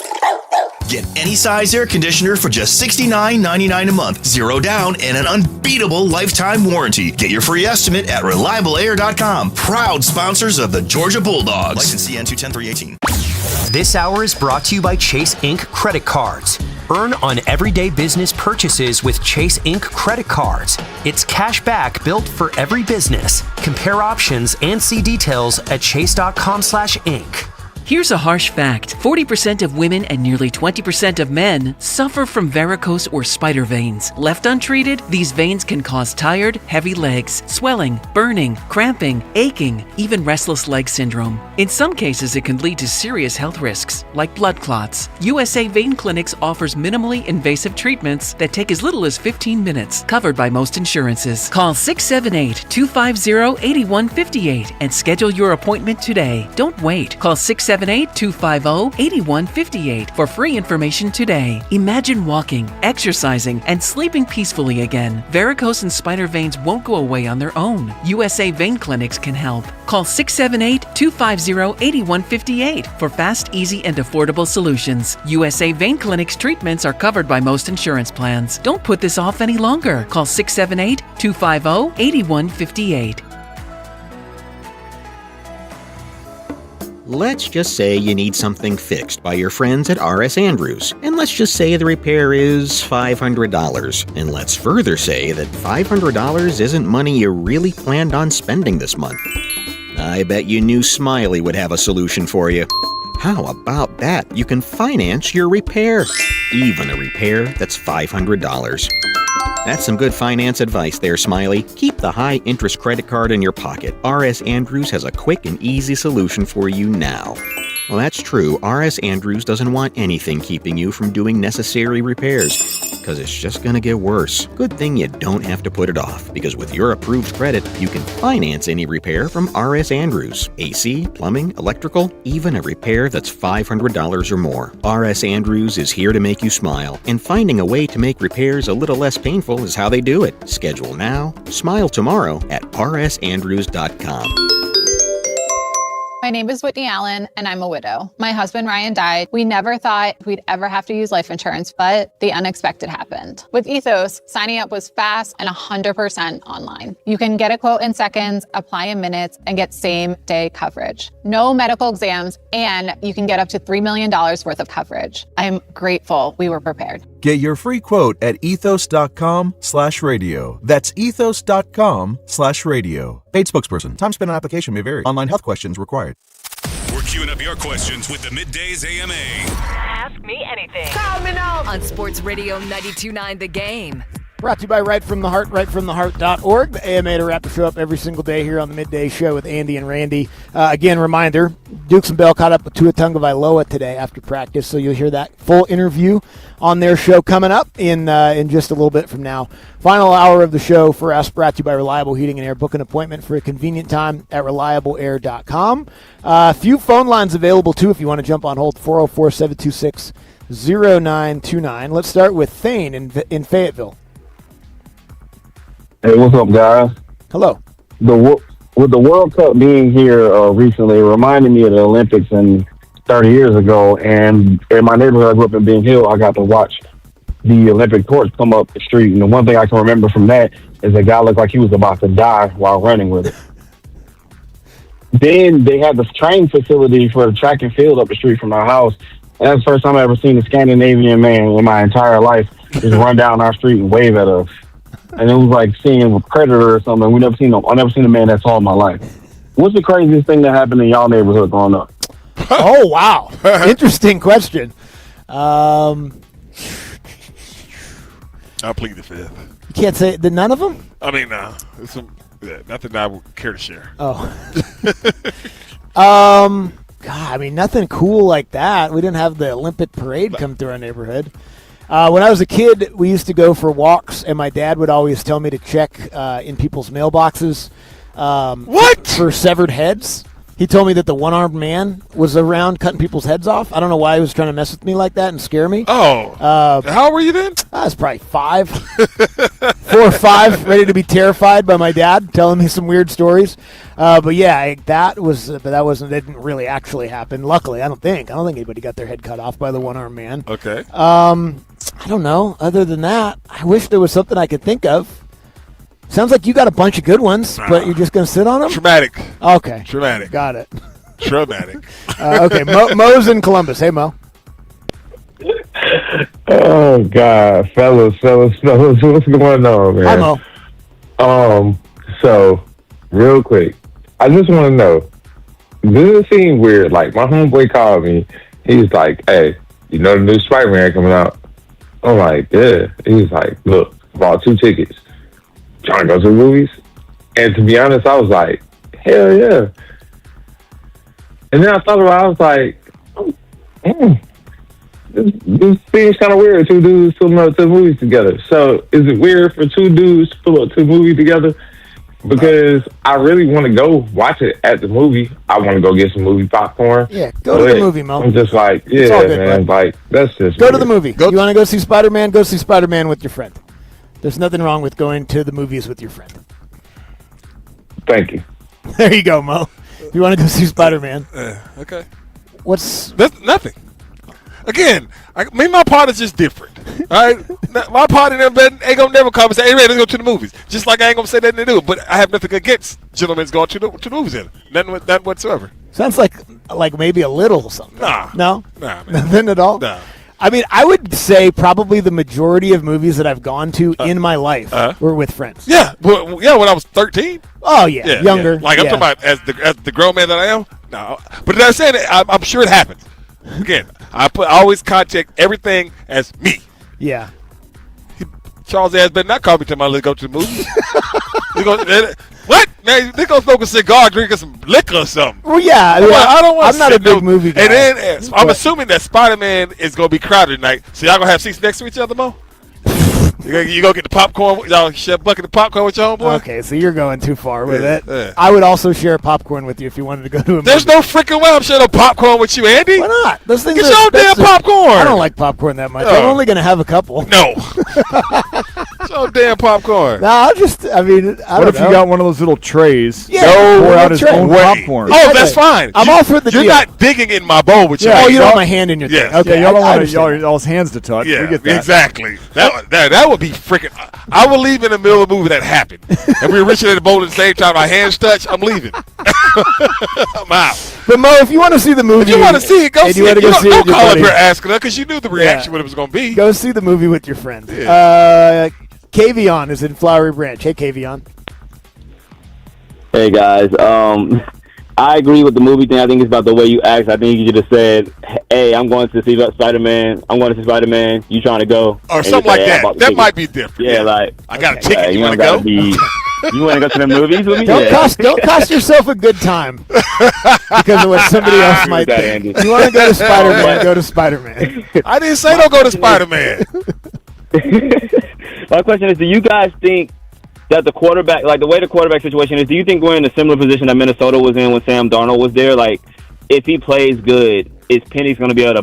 Get any size air conditioner for just $69.99 a month, 0 down, and an unbeatable lifetime warranty. Get your free estimate at ReliableAir.com. Proud sponsors of the Georgia Bulldogs. License CN 210-318. This hour is brought to you by Chase Inc. Credit Cards. Earn on everyday business purchases with Chase Inc. Credit Cards. It's cash back built for every business. Compare options and see details at chase.com/inc. Here's a harsh fact. 40% of women and nearly 20% of men suffer from varicose or spider veins. Left untreated, these veins can cause tired, heavy legs, swelling, burning, cramping, aching, even restless leg syndrome. In some cases, it can lead to serious health risks, like blood clots. USA Vein Clinics offers minimally invasive treatments that take as little as 15 minutes, covered by most insurances. Call 678-250-8158 and schedule your appointment today. Don't wait. Call 678-250-8158 for free information today. Imagine walking, exercising, and sleeping peacefully again. Varicose and spider veins won't go away on their own. USA Vein Clinics can help. Call 678-250-8158 for fast, easy, and affordable solutions. USA Vein Clinics treatments are covered by most insurance plans. Don't put this off any longer. Call 678-250-8158. Let's just say you need something fixed by your friends at R.S. Andrews, and let's just say the repair is $500. And let's further say that $500 isn't money you really planned on spending this month. I bet you knew Smiley would have a solution for you. How about that? You can finance your repair, even a repair that's $500. That's some good finance advice there, Smiley. Keep the high-interest credit card in your pocket. R.S. Andrews has a quick and easy solution for you now. Well, that's true. R.S. Andrews doesn't want anything keeping you from doing necessary repairs, because it's just going to get worse. Good thing you don't have to put it off, because with your approved credit, you can finance any repair from R.S. Andrews. AC, plumbing, electrical, even a repair that's $500 or more. R.S. Andrews is here to make you smile, and finding a way to make repairs a little less painful is how they do it. Schedule now, smile tomorrow at rsandrews.com. My name is Whitney Allen, and I'm a widow. My husband, Ryan, died. We never thought we'd ever have to use life insurance, but the unexpected happened. With Ethos, signing up was fast and 100% online. You can get a quote in seconds, apply in minutes, and get same-day coverage. No medical exams, and you can get up to $3 million worth of coverage. I'm grateful we were prepared. Get your free quote at ethos.com/radio. That's ethos.com/radio. Paid spokesperson. Time spent on application may vary. Online health questions required. We're queuing up your questions with the Middays AMA. Ask me anything. Coming up on Sports Radio 92.9 The Game. Brought to you by Right From The Heart, rightfromtheheart.org. The AMA to wrap the show up every single day here on the Midday Show with Andy and Randy. Again, reminder, Dukes and Bell caught up with Tua Tagovailoa today after practice, so you'll hear that full interview on their show coming up in just a little bit from now. Final hour of the show for us, brought to you by Reliable Heating and Air. Book an appointment for a convenient time at ReliableAir.com. A few phone lines available, too, if you want to jump on hold, 404-726-0929. Let's start with Thane in Fayetteville. Hey, what's up, guys? Hello. With the World Cup being here recently, it reminded me of the Olympics 30 years ago. And in my neighborhood, I grew up in Bing Hill, I got to watch the Olympic torch come up the street. And the one thing I can remember from that is a guy looked like he was about to die while running with it. Then they had this training facility for the track and field up the street from our house. And that's the first time I ever seen a Scandinavian man in my entire life just run down our street and wave at us. And it was like seeing a predator or something. I never seen a man that tall in my life. What's the craziest thing that happened in y'all neighborhood growing up? Oh, wow. Interesting question. I'll plead the fifth. You can't say none of them? I mean, nothing I would care to share. Oh. God, I mean, nothing cool like that. We didn't have the Olympic parade come through our neighborhood. When I was a kid, we used to go for walks, and my dad would always tell me to check in people's mailboxes for severed heads. He told me that the one-armed man was around cutting people's heads off. I don't know why he was trying to mess with me like that and scare me. Oh. How old were you then? I was probably 5. 4 or 5, ready to be terrified by my dad, telling me some weird stories. But yeah, that didn't really actually happen. Luckily, I don't think anybody got their head cut off by the one-armed man. Okay. I don't know. Other than that, I wish there was something I could think of. Sounds like you got a bunch of good ones, but you're just going to sit on them? Traumatic. Okay. Traumatic. Got it. Traumatic. Okay, Mo's in Columbus. Hey, Mo. Oh, God. Fellas, what's going on, man? Hi, Mo. So, real quick, I just want to know, does it seem weird? Like, my homeboy called me. He's like, hey, you know the new Spider-Man coming out? I'm like, yeah. He's like, look, bought 2 tickets. Trying to go to the movies? And to be honest, I was like, hell yeah. And then I thought about it, I was like, this seems kind of weird, 2 dudes pulling up to the movies together. So is it weird for 2 dudes to pull up to the movie together? Because I really want to go watch it at the movie. I want to go get some movie popcorn. Yeah, go to the movie, Mo. I'm just like, yeah, all good, man. bud. Like, that's just Go weird. to the movie. You want to go see Spider-Man? Go see Spider-Man with your friend. There's nothing wrong with going to the movies with your friend. Thank you. There you go, Mo. You want to go see Spider-Man? Okay. That's nothing. Again, me and my partner's just different. All right? My partner ain't gonna never come and say, hey, man, let's go to the movies. Just like I ain't gonna say nothing to do. But I have nothing against gentlemen going to the movies in. Nothing whatsoever. Sounds like maybe a little something. Nah. No? Nah, man. Nothing at all? Nah. I mean, I would say probably the majority of movies that I've gone to in my life were with friends. Yeah. Well, yeah, when I was 13. Oh, yeah. Younger. Like, I'm talking about as the grown man that I am. No. But I'm saying I'm sure it happens. Again, I always contact everything as me. Yeah. Charles ass better not call me till my let's go to the movies. What? Man, they gonna smoke a cigar, drinking some liquor or something. Well, yeah. I don't want. I'm not a big movie guy. And then I'm assuming that Spider-Man is gonna be crowded tonight. So y'all gonna have seats next to each other, Mo? You go get the popcorn. Y'all share a bucket of popcorn with your homeboy. Okay, so you're going too far with it. Yeah. I would also share popcorn with you if you wanted to go to a movie. There's no freaking way I'm sharing no popcorn with you, Andy. Why not? Those things Get your damn popcorn. I don't like popcorn that much. I'm only going to have a couple. No. So damn popcorn. I don't What if know. you got one of those little trays? Yeah, pour out his tray. own popcorn. Oh, that's fine. I'm all for the You're deal. not digging in my bowl with your Oh, hand. you don't want my hand in your thing. Yes. Okay, Yeah, y'all don't I want understand. y'all's hands to touch. Yeah, we get that. exactly. That would be freaking. I will leave in the middle of the movie that happened, and we're reaching at the bowl at the same time. Our hands touch. I'm leaving. I'm out. But Mo, if you want to see the movie, If you want to see it, go and see you it. want to go see it Don't with your call up buddy, here asking her because you knew the reaction what it was going to be. Go see the movie with your friend. Kavion is in Flowery Branch. Hey, Kavion. Hey guys, I agree with the movie thing. I think it's about the way you act. I think you should have said, "Hey, I'm going to see Spider-Man. I'm going to see Spider-Man. You trying to go?" Or And something you say, like "Hey, I that. bought the That ticket." might be different. Yeah, like I got a ticket. You want to gotta go? You want to go to the movies with me? Don't cost yourself a good time because of what somebody else might that, think. Andy. You want to go to Spider-Man? Go to Spider-Man. I didn't say don't go to Spider-Man. My question is, do you guys think that the quarterback, like the way the quarterback situation is, do you think we're in a similar position that Minnesota was in when Sam Darnold was there? Like, if he plays good, is Penix going to be able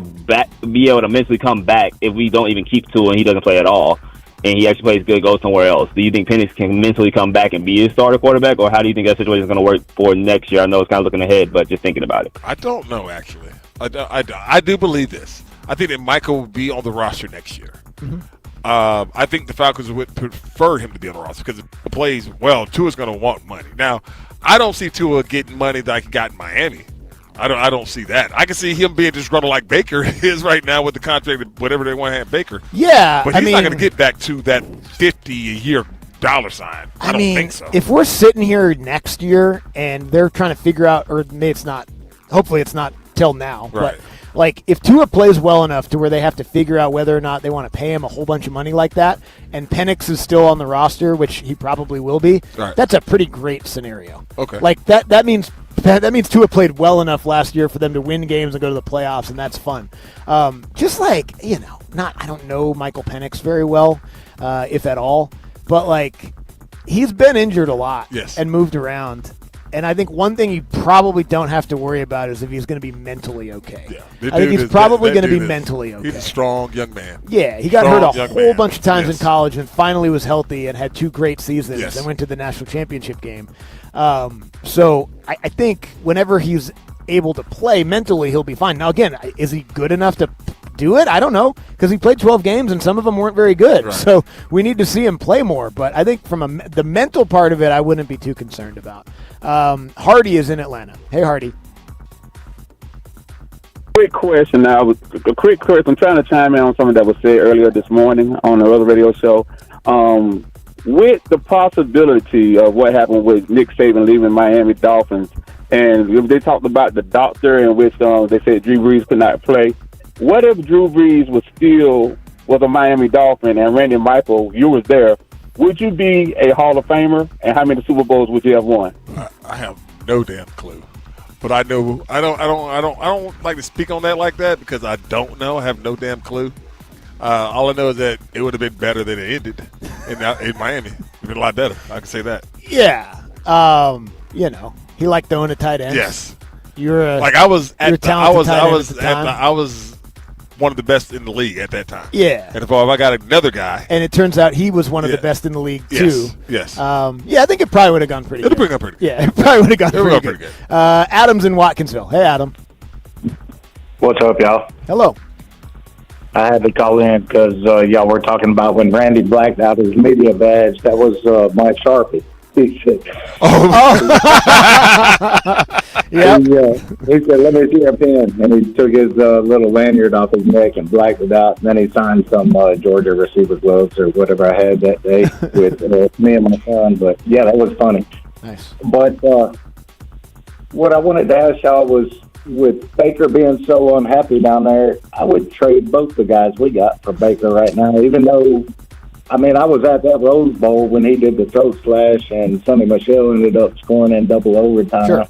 to mentally come back if we don't even keep Tua and he doesn't play at all, and he actually plays good, goes somewhere else? Do you think Penix can mentally come back and be a starter quarterback, or how do you think that situation is going to work for next year? I know it's kind of looking ahead, but just thinking about it. I don't know, actually. I do believe this. I think that Michael will be on the roster next year. Mm-hmm. I think the Falcons would prefer him to be on the roster because if he plays well, Tua's going to want money. Now, I don't see Tua getting money like he got in Miami. I don't see that. I can see him being disgruntled like Baker is right now with the contract, whatever they want to have Baker. Yeah, but he's not going to get back to that $50 a year dollar sign. I don't think so. If we're sitting here next year and they're trying to figure out, or maybe it's not, hopefully it's not till now, Right. but like if Tua plays well enough to where they have to figure out whether or not they want to pay him a whole bunch of money like that, and Penix is still on the roster, which he probably will be, Right. that's a pretty great scenario. Okay. Like that means Tua played well enough last year for them to win games and go to the playoffs, and that's fun. Just like, I don't know Michael Penix very well, if at all, but like he's been injured a lot and moved around. And I think one thing you probably don't have to worry about is if he's going to be mentally okay. Yeah. I think he's probably going to be mentally okay. He's a strong young man. Yeah, he got hurt a whole bunch of times in college and finally was healthy and had 2 great seasons and went to the national championship game. So I think whenever he's able to play mentally, he'll be fine. Now, again, is he good enough to do it? I don't know, because he played 12 games and some of them weren't very good. Right. So we need to see him play more. But I think from the mental part of it, I wouldn't be too concerned about. Hardy is in Atlanta. Hey, Hardy. Quick question now. A quick question. I'm trying to chime in on something that was said earlier this morning on the other radio show. With the possibility of what happened with Nick Saban leaving Miami Dolphins, and they talked about the doctor in which they said Drew Brees could not play. What if Drew Brees was a Miami Dolphin and Randy Michael, you was there? Would you be a Hall of Famer? And how many Super Bowls would you have won? I have no damn clue. But I know I don't like to speak on that like that because I don't know. I have no damn clue. All I know is that it would have been better than it ended in Miami. It would have been a lot better. I can say that. Yeah. He liked throwing a tight end. Yes. I was one of the best in the league at that time. Yeah. And if I got another guy. And it turns out he was one of the best in the league, too. Yes. I think it probably would have gone pretty good. It would have gone pretty good. Yeah, it probably would have gone pretty good. Adam's in Watkinsville. Hey, Adam. What's up, y'all? Hello. I had to call in because y'all were talking about when Randy blacked out his media badge. That was my Sharpie. He said, he said, let me see your pen. And he took his little lanyard off his neck and blacked it out. And then he signed some Georgia receiver gloves or whatever I had that day with me and my son. But, yeah, that was funny. Nice. But what I wanted to ask y'all was, with Baker being so unhappy down there, I would trade both the guys we got for Baker right now, even though, I was at that Rose Bowl when he did the throat slash and Sonny Michel ended up scoring in double overtime. Sure.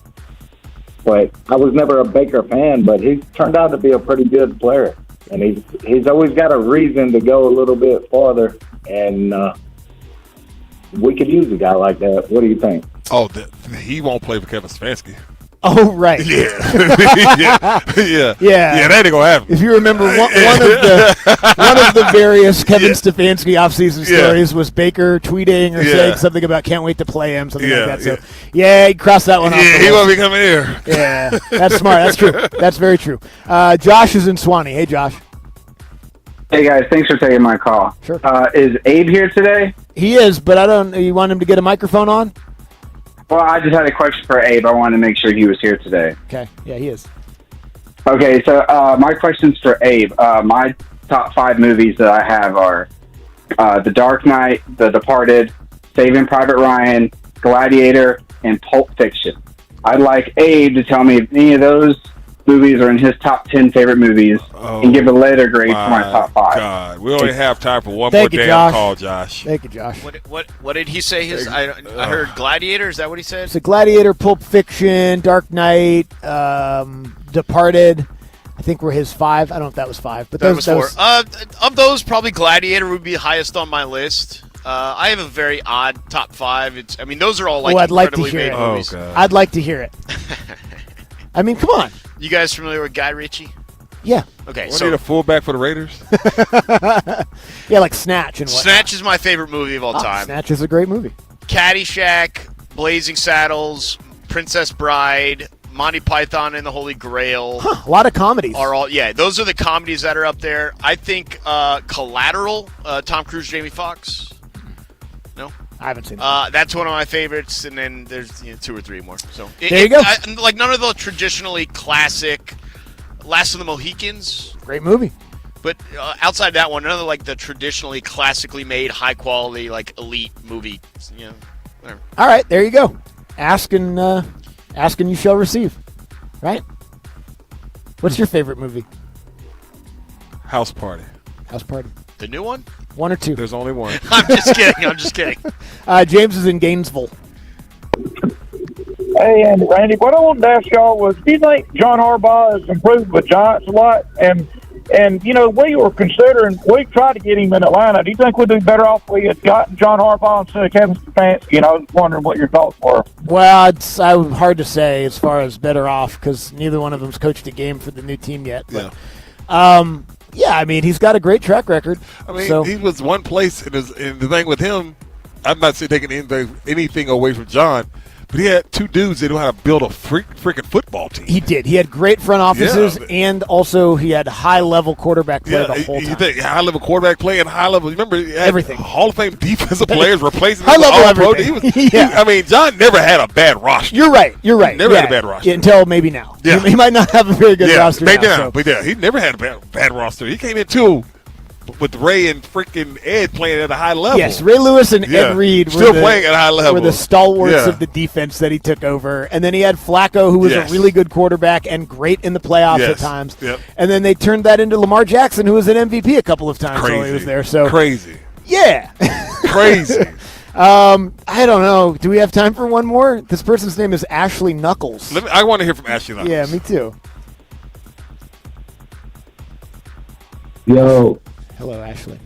But I was never a Baker fan, but he turned out to be a pretty good player. And he's always got a reason to go a little bit farther, and we could use a guy like that. What do you think? Oh, he won't play for Kevin Stefanski. Oh, right. Yeah. That ain't gonna happen. If you remember, one of the various Kevin Stefanski offseason stories was Baker tweeting or saying something about can't wait to play him, something like that. So, he crossed that one off. Yeah, he won't be coming here. Yeah, that's smart. That's true. That's very true. Josh is in Swanee. Hey, Josh. Hey, guys. Thanks for taking my call. Sure. Is Abe here today? He is, but you want him to get a microphone on? Well, I just had a question for Abe. I wanted to make sure he was here today. Okay. Yeah, he is. Okay, so my question's for Abe. My top 5 movies that I have are The Dark Knight, The Departed, Saving Private Ryan, Gladiator, and Pulp Fiction. I'd like Abe to tell me if any of those movies are in his top 10 favorite movies and give a letter grade for my top 5. God, we only have time for one more damn call, Josh. Thank you, Josh. What did he say? I heard Gladiator. Is that what he said? It's a Gladiator, Pulp Fiction, Dark Knight, Departed. I think were his 5. I don't know if that was 5, but that was 4. Of those, probably Gladiator would be highest on my list. I have a very odd top 5. Those are all I'd like to incredibly hear made it. movies. I'd like to hear it. Come on. You guys familiar with Guy Ritchie? Yeah. Okay, so need a fullback for the Raiders? Yeah, like Snatch and whatnot. Snatch is my favorite movie of all time. Snatch is a great movie. Caddyshack, Blazing Saddles, Princess Bride, Monty Python and the Holy Grail. A lot of comedies. Those are the comedies that are up there. I think Collateral, Tom Cruise, Jamie Foxx. No? I haven't seen that. That's one of my favorites, and then there's 2 or 3 more. So there you go. Like none of the traditionally classic Last of the Mohicans. Great movie. But outside that one, none of the traditionally classically made, high quality, like elite movie. Whatever. All right, there you go. Ask and you shall receive. Right? What's your favorite movie? House Party. House Party. The new one? 1 or 2? There's only one. I'm just kidding. James is in Gainesville. Hey, and Randy, what I wanted to ask y'all was, do you think John Harbaugh has improved the Giants a lot? And we were considering, we tried to get him in Atlanta. Do you think we'd be better off if we had gotten John Harbaugh instead of Kevin Stefanski? I was wondering what your thoughts were. Well, it's hard to say as far as better off because neither one of them's coached a game for the new team yet. But, he's got a great track record. He was one place, and the thing with him, I'm not saying taking anything away from John, but he had 2 dudes that knew how to build a freaking football team. He did. He had great front offices, and also he had high-level quarterback play the whole time. High-level quarterback play and high-level. Remember, everything. Hall of Fame defensive players replacing high-level everything. John never had a bad roster. You're right. Never had a bad roster. Until maybe now. Yeah. He might not have a very good roster now. But he never had a bad roster. He came in, too, with Ray and freaking Ed playing at a high level. Yes, Ray Lewis and Ed Reed still playing at a high level. Were the stalwarts of the defense that he took over. And then he had Flacco, who was a really good quarterback and great in the playoffs at times. Yep. And then they turned that into Lamar Jackson, who was an MVP a couple of times while he was there. So crazy. Yeah. Crazy. I don't know. Do we have time for one more? This person's name is Ashley Knuckles. I want to hear from Ashley Knuckles. Yeah, me too. Yo. Hello, Ashley.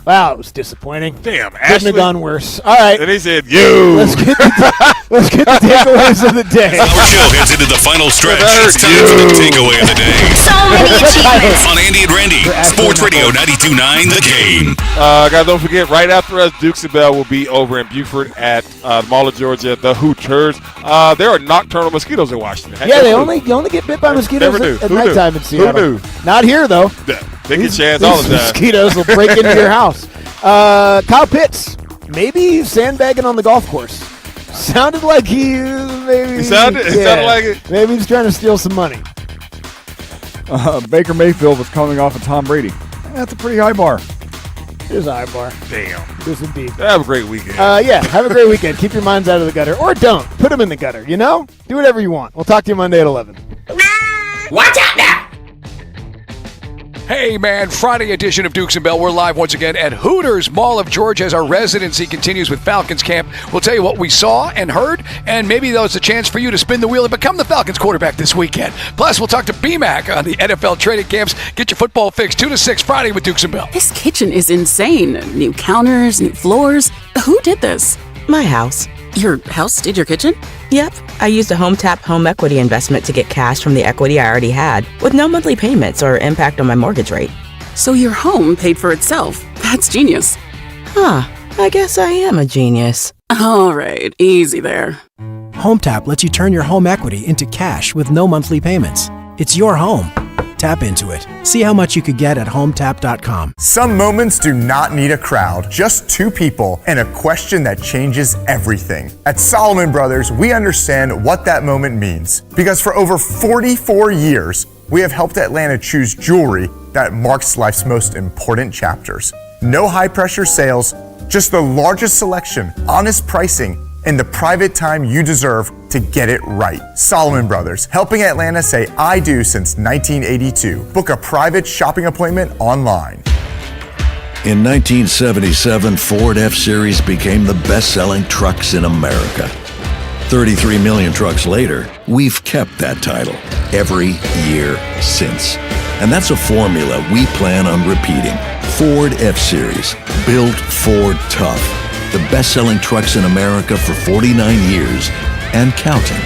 Wow, it was disappointing. Damn, Couldn't Ashley. have gone worse. All right. And he said, "You." Let's get the takeaways of the day. Our show heads into the final stretch. It's time for the takeaway of the day. So many achievements. On Andy and Randy, Sports Radio 92.9 The Game. Guys, don't forget, right after us, Dukes and Bell will be over in Buford at Mall of Georgia, the Hooters. There are nocturnal mosquitoes in Washington. Yeah, you only get bit by mosquitoes at nighttime in Seattle. Who knew? Not here, though. They get chance all the time. Mosquitoes will break into your house. Kyle Pitts, maybe sandbagging on the golf course. Sounded like It sounded like it. Maybe he's trying to steal some money. Baker Mayfield was coming off of Tom Brady. That's a pretty high bar. Here's a high bar. Damn. Yes, indeed. Have a great weekend. Have a great weekend. Keep your minds out of the gutter. Or don't. Put them in the gutter, Do whatever you want. We'll talk to you Monday at 11. Watch out now! Hey man, Friday edition of Dukes and Bell. We're live once again at Hooters Mall of Georgia as our residency continues with Falcons Camp. We'll tell you what we saw and heard, and maybe there's a chance for you to spin the wheel and become the Falcons quarterback this weekend. Plus, we'll talk to BMAC on the NFL training camps. Get your football fix 2 to 6 Friday with Dukes and Bell. This kitchen is insane. New counters, new floors. Who did this? My house. Your house did your kitchen? Yep. I used a HomeTap home equity investment to get cash from the equity I already had, with no monthly payments or impact on my mortgage rate. So your home paid for itself. That's genius. Huh. I guess I am a genius. All right, easy there. HomeTap lets you turn your home equity into cash with no monthly payments. It's your home. Tap into it. See how much you could get at HomeTap.com. Some moments do not need a crowd, just 2 people and a question that changes everything. At Solomon Brothers, we understand what that moment means. Because for over 44 years, we have helped Atlanta choose jewelry that marks life's most important chapters. No high-pressure sales, just the largest selection, honest pricing, and the private time you deserve to get it right. Solomon Brothers, helping Atlanta say I do since 1982. Book a private shopping appointment online. In 1977, Ford F-Series became the best-selling trucks in America. 33 million trucks later, we've kept that title every year since. And that's a formula we plan on repeating. Ford F-Series, built Ford tough. The best-selling trucks in America for 49 years and counting.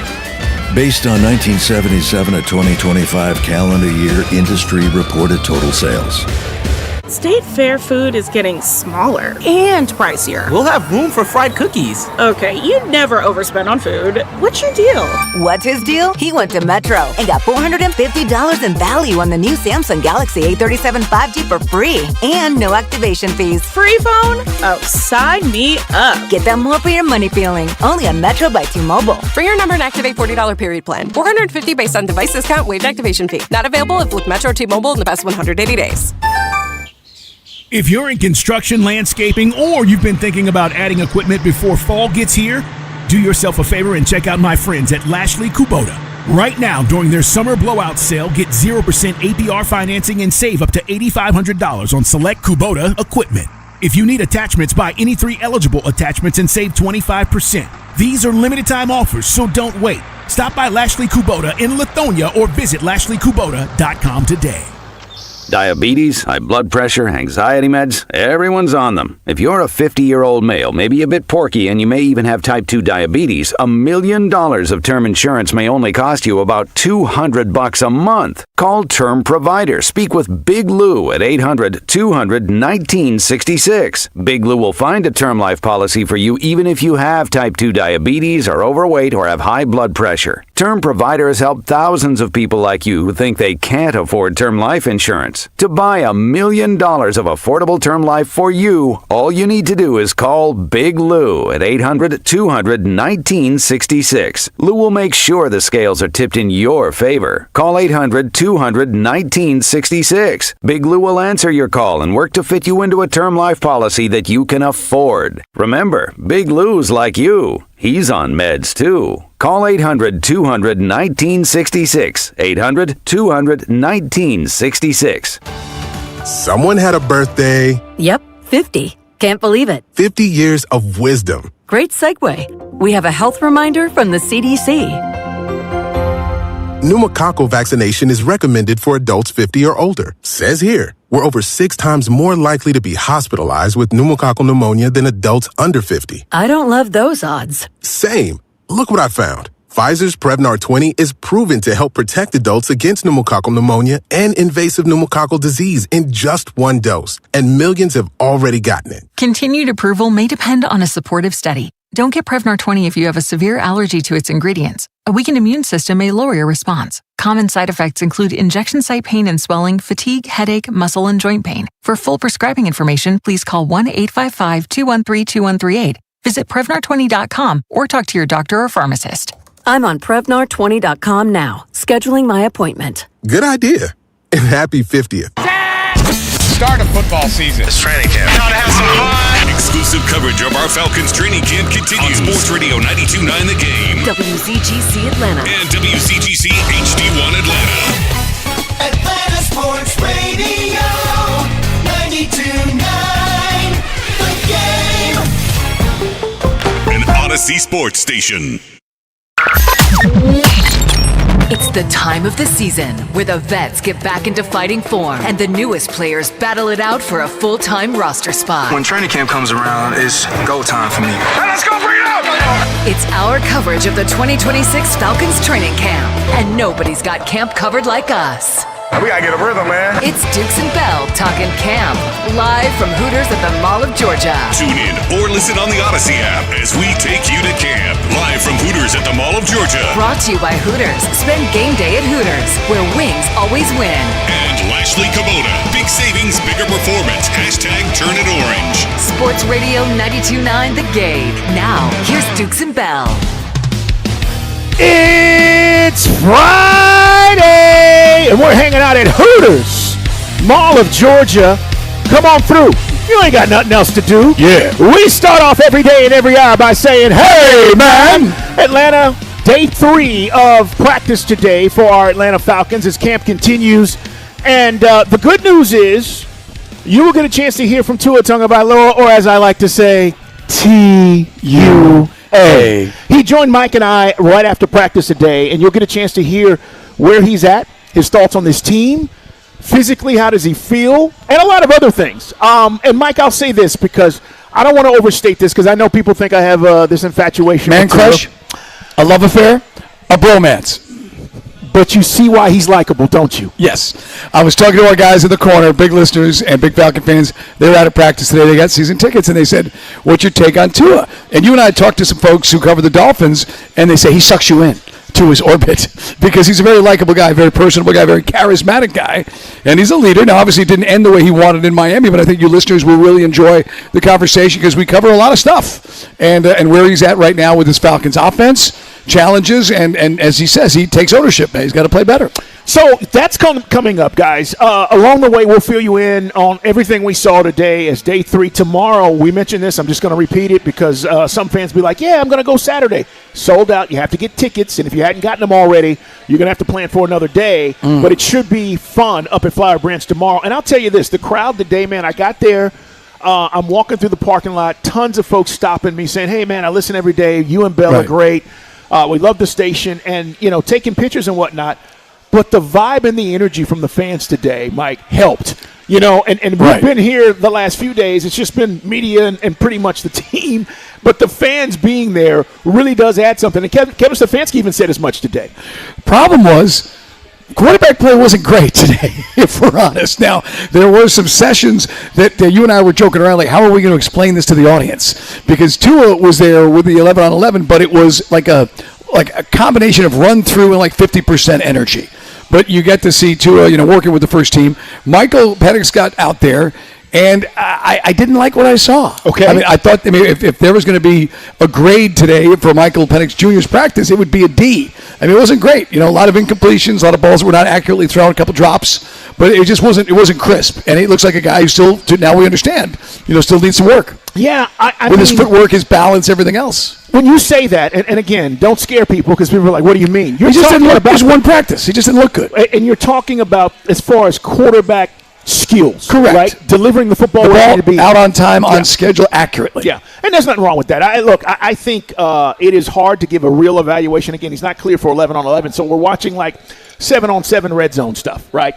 Based on 1977 to 2025 calendar year industry reported total sales. State Fair food is getting smaller and pricier. We'll have room for fried cookies. Okay, you never overspend on food. What's your deal? What's his deal? He went to Metro and got $450 in value on the new Samsung Galaxy A37 5G for free and no activation fees. Free phone? Oh, sign me up. Get that more for your money feeling. Only on Metro by T-Mobile. Bring your number and activate $40 period plan. $450 based on device discount, waived activation fee. Not available if with Metro T-Mobile in the past 180 days. If you're in construction, landscaping, or you've been thinking about adding equipment before fall gets here, do yourself a favor and check out my friends at Lashley Kubota. Right now, during their summer blowout sale, get 0% APR financing and save up to $8,500 on select Kubota equipment. If you need attachments, buy any 3 eligible attachments and save 25%. These are limited time offers, so don't wait. Stop by Lashley Kubota in Lithonia or visit LashleyKubota.com today. Diabetes, high blood pressure, anxiety meds, everyone's on them. If you're a 50-year-old male, maybe a bit porky, and you may even have type 2 diabetes, $1 million of term insurance may only cost you about $200 a month. Call Term Provider. Speak with Big Lou at 800-200-1966. Big Lou will find a term life policy for you even if you have type 2 diabetes, are overweight, or have high blood pressure. Term Provider has helped thousands of people like you who think they can't afford term life insurance. To buy $1 million of affordable term life for you, all you need to do is call Big Lou at 800-200-1966. Lou will make sure the scales are tipped in your favor. Call 800-200-1966. Big Lou will answer your call and work to fit you into a term life policy that you can afford. Remember, Big Lou's like you. He's on meds, too. Call 800-200-1966. 800-200-1966. Someone had a birthday. Yep, 50. Can't believe it. 50 years of wisdom. Great segue. We have a health reminder from the CDC. Pneumococcal vaccination is recommended for adults 50 or older. Says here, we're over 6 times more likely to be hospitalized with pneumococcal pneumonia than adults under 50. I don't love those odds. Same. Look what I found. Pfizer's Prevnar 20 is proven to help protect adults against pneumococcal pneumonia and invasive pneumococcal disease in just 1 dose. And millions have already gotten it. Continued approval may depend on a supportive study. Don't get Prevnar 20 if you have a severe allergy to its ingredients. A weakened immune system may lower your response. Common side effects include injection site pain and swelling, fatigue, headache, muscle, and joint pain. For full prescribing information, please call 1-855-213-2138. Visit Prevnar20.com or talk to your doctor or pharmacist. I'm on Prevnar20.com now, scheduling my appointment. Good idea. And happy 50th. Start of football season. It's training camp. Time to have some fun. Exclusive coverage of our Falcons training camp continues on Sports Radio 92.9 The Game, WCGC Atlanta, and WCGC HD1 Atlanta. Atlanta Sports Radio 92.9 The Game. An Odyssey Sports Station. It's the time of the season where the vets get back into fighting form and the newest players battle it out for a full-time roster spot. When training camp comes around, it's go time for me. Hey, let's go bring it up! It's our coverage of the 2026 Falcons training camp, and nobody's got camp covered like us. We gotta get a rhythm, man. It's Dukes and Bell talking camp, live from Hooters at the Mall of Georgia. Tune in or listen on the Odyssey app as we take you to camp, live from Hooters at the Mall of Georgia. Brought to you by Hooters. Spend game day at Hooters, where wings always win. And Lashley Kubota. Big savings, bigger performance. Hashtag turn it orange. Sports Radio 92.9 The Game. Now, here's Dukes and Bell. It's Friday, and we're hanging out at Hooters, Mall of Georgia. Come on through. You ain't got nothing else to do. Yeah. We start off every day and every hour by saying, hey, man. Atlanta, day 3 of practice today for our Atlanta Falcons as camp continues. And the good news is you will get a chance to hear from Tua Tagovailoa, or as I like to say, T-U-A. He joined Mike and I right after practice today, and you'll get a chance to hear where he's at, his thoughts on this team, physically, how does he feel, and a lot of other things. And Mike, I'll say this because I don't want to overstate this because I know people think I have this infatuation. Man crush, a love affair, a bromance. but you see why he's likable, don't you? Yes. I was talking to our guys in the corner, big listeners and big Falcon fans. They were out of practice today. They got season tickets, and they said, what's your take on Tua? And you and I talked to some folks who cover the Dolphins, and they say he sucks you in to his orbit because he's a very likable guy, very personable guy, very charismatic guy, and he's a leader. Now, obviously, it didn't end the way he wanted in Miami, but I think you listeners will really enjoy the conversation because we cover a lot of stuff and where he's at right now with his Falcons offense, challenges, and as he says, he takes ownership. He's got to play better. So that's coming up, guys. Along the way, we'll fill you in on everything we saw today as day 3. Tomorrow, we mentioned this. I'm just going to repeat it because some fans be like, yeah, I'm going to go Saturday. Sold out. You have to get tickets, and if you hadn't gotten them already, you're going to have to plan for another day. But it should be fun up at Flower Branch tomorrow. And I'll tell you this, the crowd today, man, I got there. I'm walking through the parking lot. Tons of folks stopping me saying, hey, man, I listen every day. You and Bell are great. We love the station and, taking pictures and whatnot. But the vibe and the energy from the fans today, Mike, helped. And we've been here the last few days. It's just been media and pretty much the team. But the fans being there really does add something. And Kevin Stefanski even said as much today. Problem was, quarterback play wasn't great today, if we're honest. Now, there were some sessions that you and I were joking around, like, how are we going to explain this to the audience? Because Tua was there with the 11-on-11, but it was like a combination of run-through and like 50% energy. But you get to see Tua, working with the first team. Michael Penix got out there, and I didn't like what I saw. Okay. I mean, I thought if there was going to be a grade today for Michael Penix Jr.'s practice, it would be a D. I mean, it wasn't great. A lot of incompletions, a lot of balls that were not accurately thrown, a couple drops, but it just wasn't crisp. And he looks like a guy who still, now we understand, still needs some work. Yeah, with his footwork, his balance, everything else. When you say that, and again, don't scare people because people are like, what do you mean? He just didn't look about just one practice. He just didn't look good. And you're talking about as far as quarterback skills. Correct. Right? Delivering the football where it needed to be. Out on time, on schedule, accurately. Yeah, and there's nothing wrong with that. I think it is hard to give a real evaluation. Again, he's not clear for 11-on-11, so we're watching like 7-on-7 red zone stuff, right?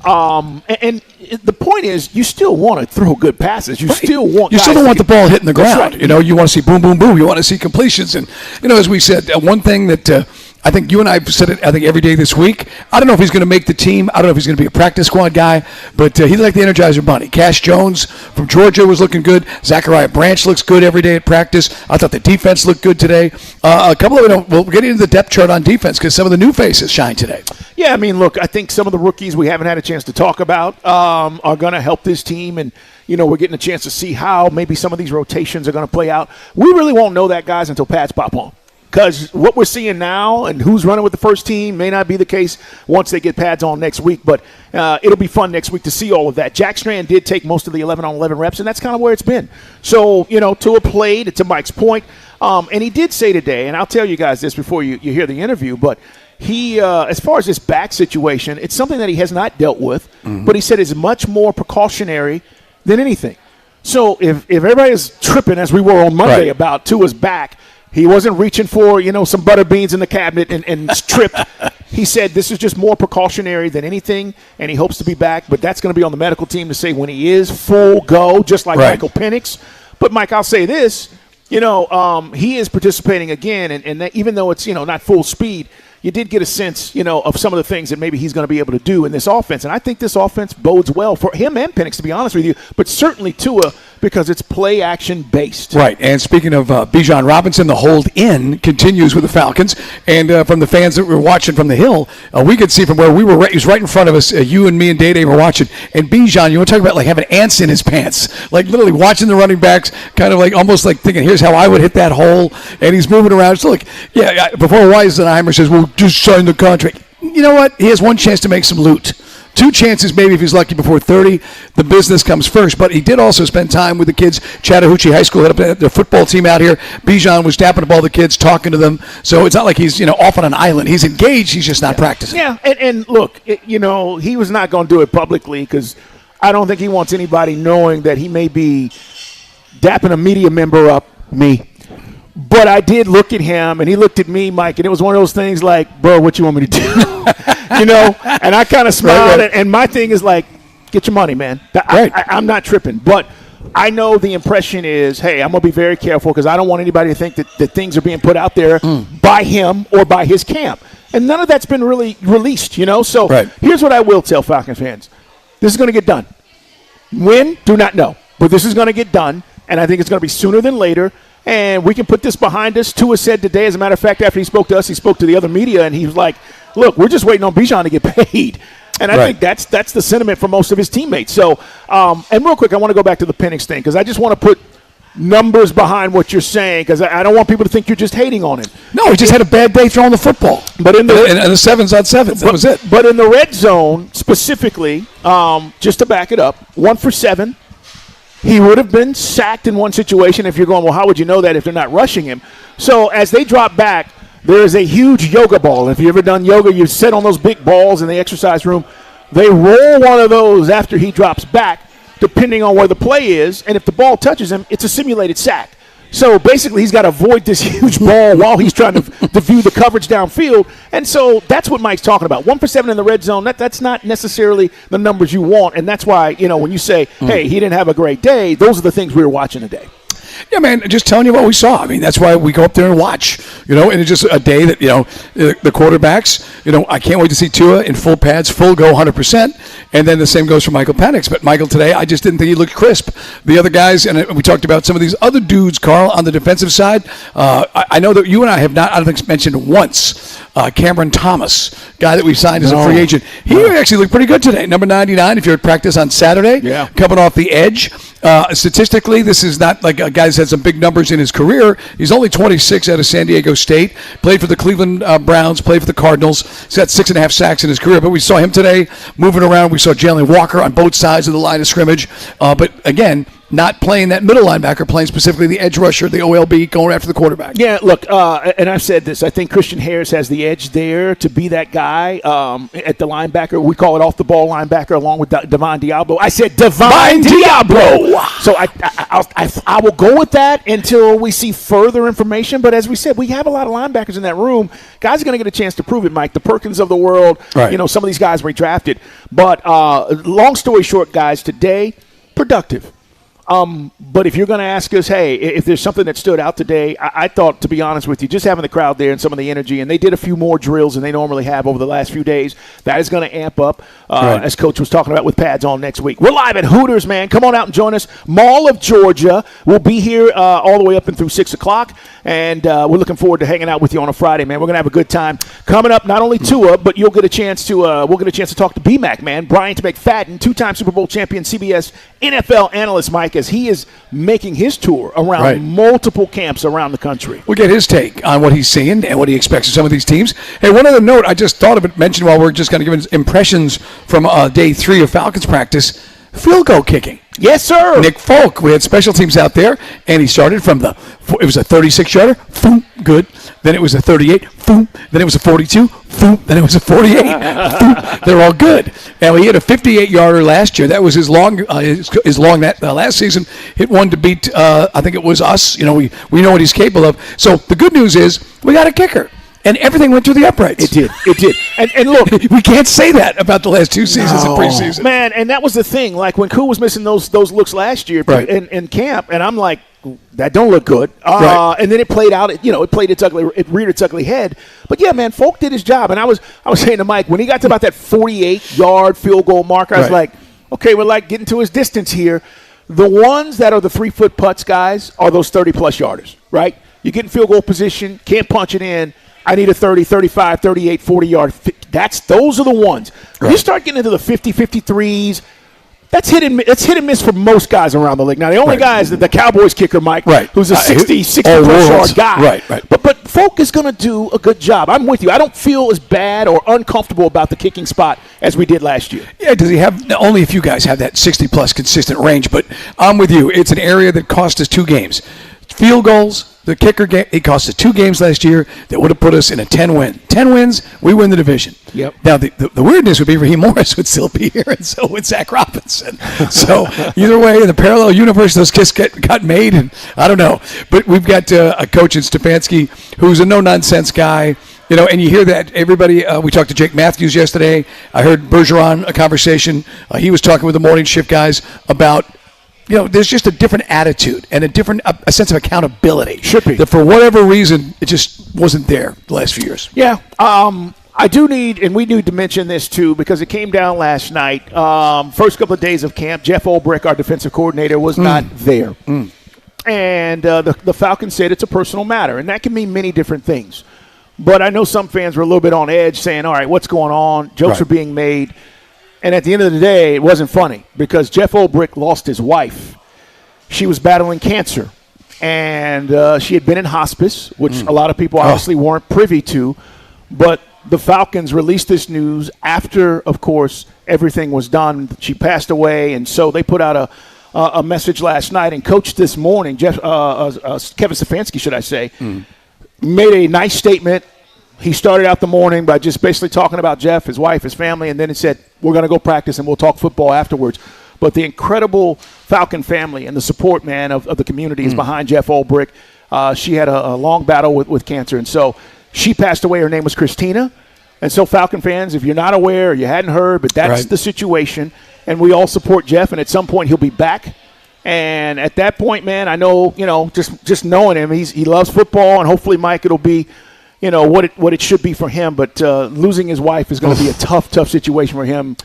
And the point is, you still want to throw good passes. You still want. You still don't want the ball hitting the ground. Right. You want to see boom, boom, boom. You want to see completions, and as we said, one thing that. I think you and I have said it, every day this week. I don't know if he's going to make the team. I don't know if he's going to be a practice squad guy, but he's like the Energizer Bunny. Cash Jones from Georgia was looking good. Zachariah Branch looks good every day at practice. I thought the defense looked good today. A couple of we'll get into the depth chart on defense because some of the new faces shine today. Yeah, I mean, look, I think some of the rookies we haven't had a chance to talk about are going to help this team, and we're getting a chance to see how maybe some of these rotations are going to play out. We really won't know that, guys, until pads pop on. Because what we're seeing now and who's running with the first team may not be the case once they get pads on next week. But it'll be fun next week to see all of that. Jack Strand did take most of the 11-on-11 reps, and that's kind of where it's been. So, Tua played, to Mike's point. And he did say today, and I'll tell you guys this before you hear the interview, but he, as far as this back situation, it's something that he has not dealt with. Mm-hmm. But he said it's much more precautionary than anything. So if everybody is tripping, as we were on Monday, about Tua's back, he wasn't reaching for, some butter beans in the cabinet and tripped. He said this is just more precautionary than anything, and he hopes to be back. But that's going to be on the medical team to say when he is full go, just like Michael Penix. But, Mike, I'll say this. He is participating again, and that even though it's, not full speed, you did get a sense, of some of the things that maybe he's going to be able to do in this offense. And I think this offense bodes well for him and Penix, to be honest with you, but certainly Tua because it's play-action based. Right, and speaking of Bijan Robinson, the hold-in continues with the Falcons. And from the fans that were watching from the Hill, we could see from where we were, he was right in front of us, you and me and Day were watching. And Bijan, you want to talk about like having ants in his pants, like literally watching the running backs, kind of like almost like thinking, here's how I would hit that hole. And he's moving around. So look, before Weisenheimer says, well, just sign the contract. You know what? He has one chance to make some loot. 2 chances maybe if he's lucky before 30. The business comes first. But he did also spend time with the kids. Chattahoochee High School had their football team out here. Bijan was dapping up all the kids, talking to them. So it's not like he's off on an island. He's engaged. He's just not practicing. Yeah, and look, he was not going to do it publicly because I don't think he wants anybody knowing that he may be dapping a media member up, me. But I did look at him, and he looked at me, Mike, and it was one of those things like, bro, what you want me to do? And I kind of smiled, and my thing is like, get your money, man. I'm not tripping. But I know the impression is, hey, I'm going to be very careful because I don't want anybody to think that things are being put out there by him or by his camp. And none of that's been really released, you know? So here's what I will tell Falcon fans. This is going to get done. When? Do not know. But this is going to get done, and I think it's going to be sooner than later. And we can put this behind us. Tua said today, as a matter of fact, after he spoke to us, he spoke to the other media, and he was like, look, we're just waiting on Bijan to get paid. And I think that's the sentiment for most of his teammates. So, and real quick, I want to go back to the Penix thing because I just want to put numbers behind what you're saying because I don't want people to think you're just hating on him. No, he just had a bad day throwing the football. But in the 7s-on-7s, that was it. But in the red zone specifically, just to back it up, 1 for 7. He would have been sacked in one situation. If you're going, well, how would you know that if they're not rushing him? So as they drop back, there is a huge yoga ball. If you've ever done yoga, you sit on those big balls in the exercise room. They roll one of those after he drops back, depending on where the play is. And if the ball touches him, it's a simulated sack. So basically, he's got to avoid this huge ball while he's trying to view the coverage downfield. And so that's what Mike's talking about. 1 for 7 in the red zone, that's not necessarily the numbers you want. And that's why, you know, when you say, hey, he didn't have a great day, those are the things we were watching today. Yeah, man, just telling you what we saw. I mean, that's why we go up there and watch, you know, and it's just a day that, you know, the quarterbacks, you know, I can't wait to see Tua in full pads, full go 100%, and then the same goes for Michael Penix. But Michael today, I just didn't think he looked crisp. The other guys, and we talked about some of these other dudes, Carl, on the defensive side. I know that you and I have not, I don't think, mentioned once Cameron Thomas, guy that we signed as a free agent. He actually looked pretty good today. Number 99, if you're at practice on Saturday, coming off the edge. Statistically, this is not like a guy that's had some big numbers in his career. He's only 26 out of San Diego State, played for the Cleveland Browns, played for the Cardinals. He's got 6.5 sacks in his career, but we saw him today moving around. We saw Jalen Walker on both sides of the line of scrimmage. But again, not playing that middle linebacker, playing specifically the edge rusher, the OLB, going after the quarterback. Yeah, look, and I've said this. I think Christian Harris has the edge there to be that guy at the linebacker. We call it off-the-ball linebacker along with Devon Diablo. I said Devon Diablo. So I will go with that until we see further information. But as we said, we have a lot of linebackers in that room. Guys are going to get a chance to prove it, Mike. The Perkins of the world, you know, some of these guys were drafted. But long story short, guys, today, productive. But if you're going to ask us, hey, if there's something that stood out today, I thought, to be honest with you, just having the crowd there and some of the energy, and they did a few more drills than they normally have over the last few days, that is going to amp up, as Coach was talking about with pads on next week. We're live at Hooters, man. Come on out and join us. Mall of Georgia. We'll be here all the way up and through 6 o'clock, and we're looking forward to hanging out with you on a Friday, man. We're going to have a good time. Coming up, not only Tua, but you'll get a chance to we'll get a chance to talk to BMAC, man. Bryant McFadden, 2-time Super Bowl champion, CBS NFL analyst, Mike, as he is making his tour around multiple camps around the country. We'll get his take on what he's seeing and what he expects of some of these teams. Hey, one other note I just thought of it, mentioned while we're just kind of giving impressions from day 3 of Falcons practice, field goal kicking. Yes, sir. Nick Folk, we had special teams out there, and he started from it was a 36-yarder, boom, good. Then it was a 38, boom. Then it was a 42, boom. Then it was a 48, boom. They're all good. And he hit a 58-yarder last year. That was his long that last season. Hit one to beat, I think it was us. You know, we know what he's capable of. So the good news is we got a kicker. And everything went through the uprights. It did. And look, we can't say that about the last 2 seasons of preseason. Man, and that was the thing. Like when Koo was missing those looks last year in camp, and I'm like, that don't look good. And then it played out. It reared its ugly head. But yeah, man, Folk did his job. And I was saying to Mike, when he got to about that 48-yard field goal marker, I was like, okay, we're like getting to his distance here. The ones that are the 3-foot putts, guys, are those 30-plus yarders, right? You get in field goal position, can't punch it in. I need a 30, 35, 38, 40-yard. Those are the ones. You start getting into the 50, 53s. That's hit and miss for most guys around the league. Now, the only guy is the Cowboys kicker, Mike, who's a 60-plus yard guy. But Folk is going to do a good job. I'm with you. I don't feel as bad or uncomfortable about the kicking spot as we did last year. Yeah, does he have – only a few guys have that 60-plus consistent range. But I'm with you. It's an area that cost us 2 games. Field goals. The kicker game, it cost us 2 games last year that would have put us in a 10-win. 10 wins, we win the division. Yep. Now, the weirdness would be Raheem Morris would still be here, and so would Zach Robinson. So, either way, in the parallel universe, those kicks got made, and I don't know. But we've got a coach in Stefanski who's a no-nonsense guy. You know, and you hear that everybody, we talked to Jake Matthews yesterday. I heard Bergeron, a conversation. He was talking with the morning shift guys about, you know, there's just a different attitude and a sense of accountability. Should be. That for whatever reason, it just wasn't there the last few years. Yeah. I do need, and we need to mention this too, because it came down last night. First couple of days of camp, Jeff Ulbrich, our defensive coordinator, was not there. And the Falcons said it's a personal matter, and that can mean many different things. But I know some fans were a little bit on edge saying, all right, what's going on? Jokes are being made. And at the end of the day, it wasn't funny because Jeff Ulbrich lost his wife. She was battling cancer, and she had been in hospice, which a lot of people obviously weren't privy to. But the Falcons released this news after, of course, everything was done. She passed away, and so they put out a message last night. And Coach this morning, Kevin Stefanski, should I say, made a nice statement. He started out the morning by just basically talking about Jeff, his wife, his family, and then he said, we're going to go practice and we'll talk football afterwards. But the incredible Falcon family and the support, man, of the community is behind Jeff Ulbrich. She had a long battle with cancer, and so she passed away. Her name was Christina. And so, Falcon fans, if you're not aware or you hadn't heard, but that's the situation, and we all support Jeff, and at some point he'll be back. And at that point, man, I know, just knowing him, he loves football, and hopefully, Mike, it'll be, what it should be for him. But losing his wife is going to be a tough situation for him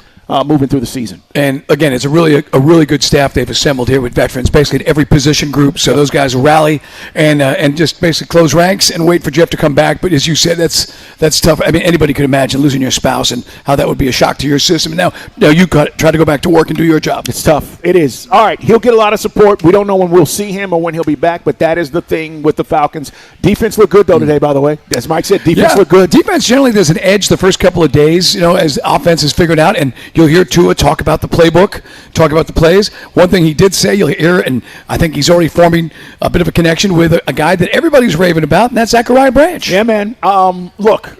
moving through the season. And again, it's a really good staff they've assembled here with veterans, basically at every position group. So those guys will rally and just basically close ranks and wait for Jeff to come back. But as you said, that's tough. I mean, anybody could imagine losing your spouse and how that would be a shock to your system. Now you try to go back to work and do your job. It's tough. It is. All right, he'll get a lot of support. We don't know when we'll see him or when he'll be back, but that is the thing with the Falcons. Defense looked good though today, by the way. As Mike said, defense looked good. Defense generally there's an edge the first couple of days, as offense is figured out, and you'll hear Tua talk about the playbook, talk about the plays. One thing he did say, you'll hear, and I think he's already forming a bit of a connection with a guy that everybody's raving about, and that's Zachariah Branch. Yeah, man. Look,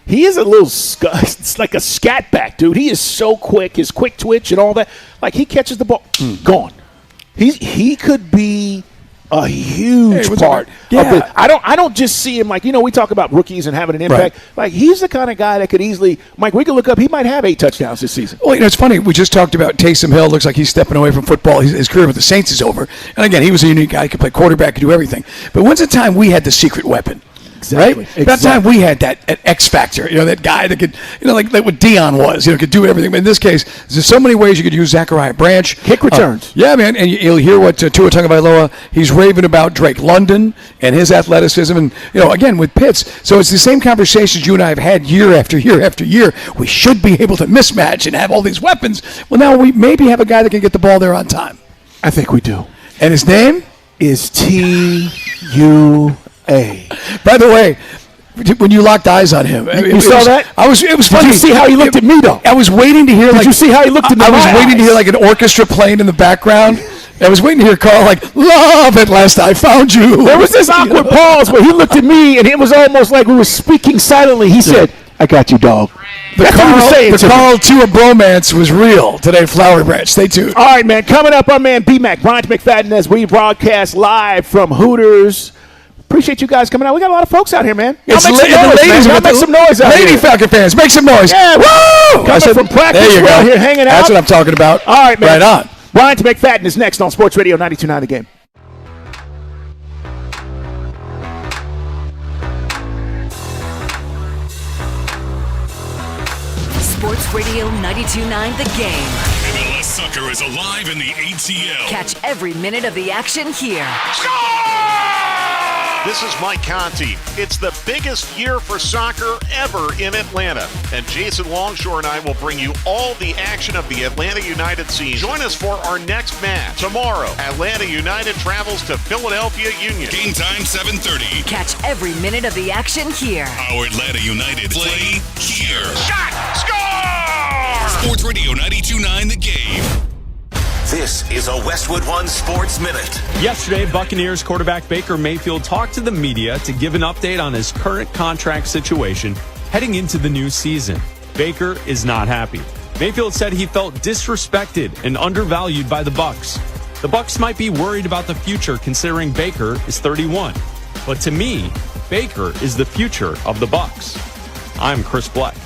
he is a little, it's like a scat back, dude. He is so quick, his quick twitch and all that. Like, he catches the ball, gone. He could be a huge part of it. I don't just see him like, we talk about rookies and having an impact. Right. Like, he's the kind of guy that could easily, Mike, we can look up, he might have 8 touchdowns this season. Well, it's funny. We just talked about Taysom Hill. Looks like he's stepping away from football. His career with the Saints is over. And again, he was a unique guy. He could play quarterback, could do everything. But when's the time we had the secret weapon? Exactly. Right? That time we had that X factor, that guy that could, like what Dion was, could do everything. But in this case, there's so many ways you could use Zachariah Branch. Kick returns. Yeah, man. And you'll hear what Tua Tagovailoa, he's raving about Drake London and his athleticism. And, again, with Pitts. So it's the same conversations you and I have had year after year after year. We should be able to mismatch and have all these weapons. Well, now we maybe have a guy that can get the ball there on time. I think we do. And his name is Tua. By the way, when you locked eyes on him, you saw that? It was funny. Did you see how he looked at me, though? I was waiting to hear. Did you see how he looked at me? I was waiting to hear like an orchestra playing in the background. I was waiting to hear Carl love at last I found you. There was this awkward pause where he looked at me, and it was almost like we were speaking silently. He said, "I got you, dog." The Carl Tua bromance was real today, Flowery Branch. Stay tuned. All right, man. Coming up, our man B-Mac, Bryant McFadden, as we broadcast live from Hooters. Appreciate you guys coming out. We got a lot of folks out here, man. Make some noise out here. Lady Falcon fans, make some noise. Yeah, woo! Coming from practice, we're out here hanging out. That's what I'm talking about. All right, man. Right on. Bryant McFadden is next on Sports Radio 92.9 The Game. Sports Radio 92.9 The Game. MLS soccer is alive in the ATL. Catch every minute of the action here. This is Mike Conti. It's the biggest year for soccer ever in Atlanta. And Jason Longshore and I will bring you all the action of the Atlanta United season. Join us for our next match. Tomorrow, Atlanta United travels to Philadelphia Union. Game time 7:30. Catch every minute of the action here. Our Atlanta United play here. Shot! Score! Sports Radio 92.9 The Game. This is a Westwood One Sports Minute. Yesterday, Buccaneers quarterback Baker Mayfield talked to the media to give an update on his current contract situation heading into the new season. Baker is not happy. Mayfield said he felt disrespected and undervalued by the Bucs. The Bucs might be worried about the future considering Baker is 31. But to me, Baker is the future of the Bucs. I'm Chris Black.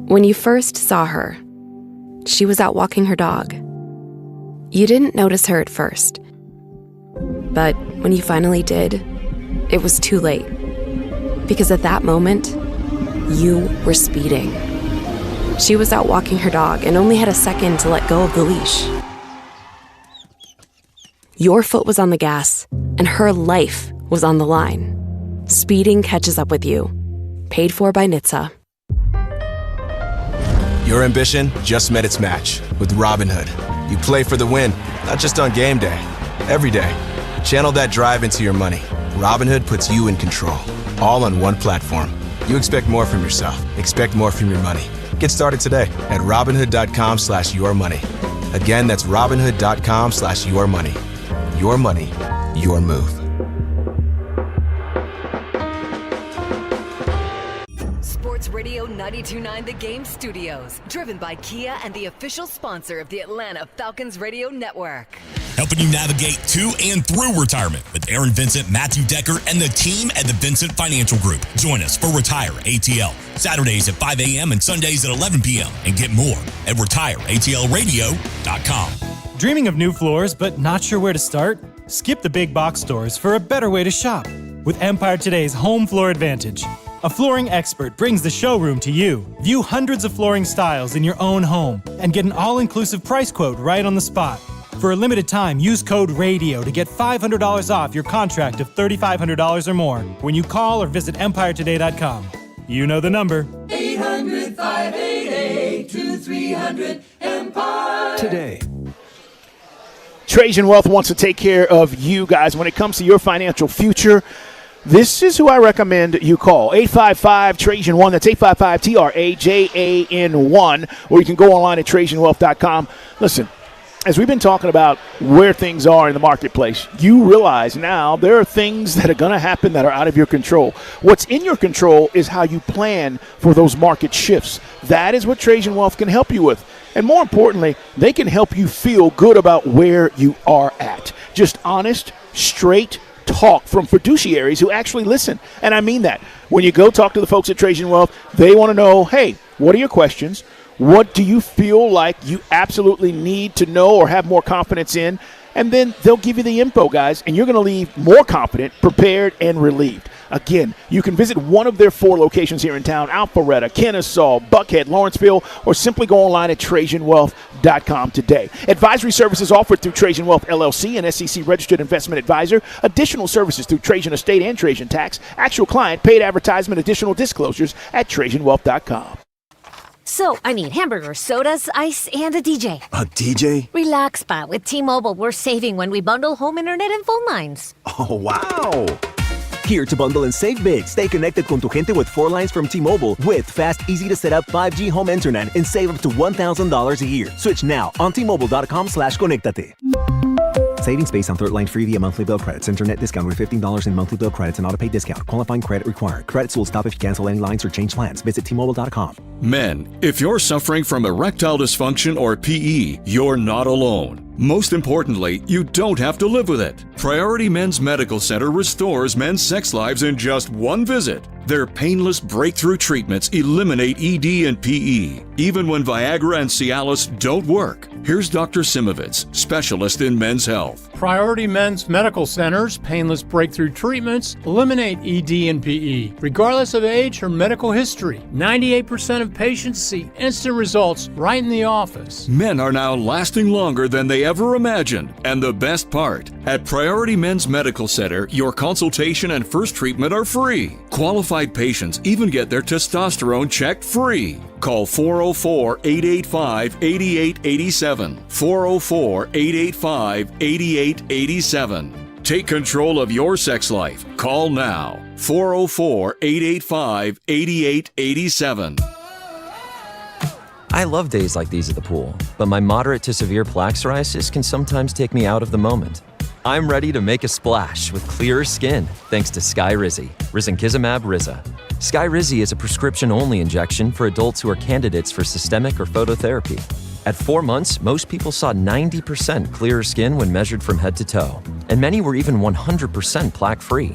When you first saw her, she was out walking her dog. You didn't notice her at first. But when you finally did, it was too late. Because at that moment, you were speeding. She was out walking her dog and only had a second to let go of the leash. Your foot was on the gas, and her life was on the line. Speeding catches up with you. Paid for by NHTSA. Your ambition just met its match with Robinhood. You play for the win, not just on game day, every day. Channel that drive into your money. Robinhood puts you in control, all on one platform. You expect more from yourself. Expect more from your money. Get started today at Robinhood.com/yourmoney. Again, that's Robinhood.com/yourmoney. Your money, your move. Sports Radio 92.9 The Game Studios, driven by Kia and the official sponsor of the Atlanta Falcons Radio Network. Helping you navigate to and through retirement with Aaron Vincent, Matthew Decker, and the team at the Vincent Financial Group. Join us for Retire ATL, Saturdays at 5 a.m. and Sundays at 11 p.m. And get more at retireatlradio.com. Dreaming of new floors but not sure where to start? Skip the big box stores for a better way to shop with Empire Today's Home Floor Advantage. A flooring expert brings the showroom to you. View hundreds of flooring styles in your own home and get an all-inclusive price quote right on the spot. For a limited time, use code RADIO to get $500 off your contract of $3,500 or more when you call or visit EmpireToday.com. You know the number. 800-588-2300 Empire. Trajan Wealth wants to take care of you guys when it comes to your financial future. This is who I recommend you call. 855-TRAJAN1. That's 855-TRAJAN1. Or you can go online at TrajanWealth.com. Listen, as we've been talking about where things are in the marketplace, you realize now there are things that are going to happen that are out of your control. What's in your control is how you plan for those market shifts. That is what Trajan Wealth can help you with. And more importantly, they can help you feel good about where you are at. Just honest, straight talk from fiduciaries who actually listen. And I mean that. When you go talk to the folks at Trajan Wealth, they want to know, hey, what are your questions? What do you feel like you absolutely need to know or have more confidence in? And then they'll give you the info, guys, and you're going to leave more confident, prepared, and relieved. Again, you can visit one of their 4 locations here in town: Alpharetta, Kennesaw, Buckhead, Lawrenceville, or simply go online at TrajanWealth.com today. Advisory services offered through Trajan Wealth LLC, an SEC-registered investment advisor. Additional services through Trajan Estate and Trajan Tax. Actual client, paid advertisement, additional disclosures at TrajanWealth.com. So, I need hamburgers, sodas, ice, and a DJ. A DJ? Relax, Pa. With T-Mobile, we're saving when we bundle home internet and phone lines. Oh, wow! Here to bundle and save big. Stay connected con tu gente with 4 lines from T-Mobile with fast, easy-to-set-up 5G home internet and save up to $1,000 a year. Switch now on T-Mobile.com/conectate. Savings based on third line free via monthly bill credits. Internet discount with $15 in monthly bill credits and auto pay discount. Qualifying credit required. Credits will stop if you cancel any lines or change plans. Visit T-Mobile.com. Men, if you're suffering from erectile dysfunction or PE, you're not alone. Most importantly, you don't have to live with it. Priority Men's Medical Center restores men's sex lives in just one visit. Their painless breakthrough treatments eliminate ED and PE, even when Viagra and Cialis don't work. Here's Dr. Simovitz, specialist in men's health. Priority Men's Medical Center's painless breakthrough treatments eliminate ED and PE, regardless of age or medical history. 98% of patients see instant results right in the office. Men are now lasting longer than they ever imagined. And the best part, at Priority Men's Medical Center, your consultation and first treatment are free. Qualified patients even get their testosterone checked free. Call 404-885-8887. 404-885-8887. Take control of your sex life. Call now. 404-885-8887. I love days like these at the pool, but my moderate to severe plaque psoriasis can sometimes take me out of the moment. I'm ready to make a splash with clearer skin thanks to Skyrizi, Risankizumab Riza. Skyrizi is a prescription-only injection for adults who are candidates for systemic or phototherapy. At 4 months, most people saw 90% clearer skin when measured from head to toe, and many were even 100% plaque-free.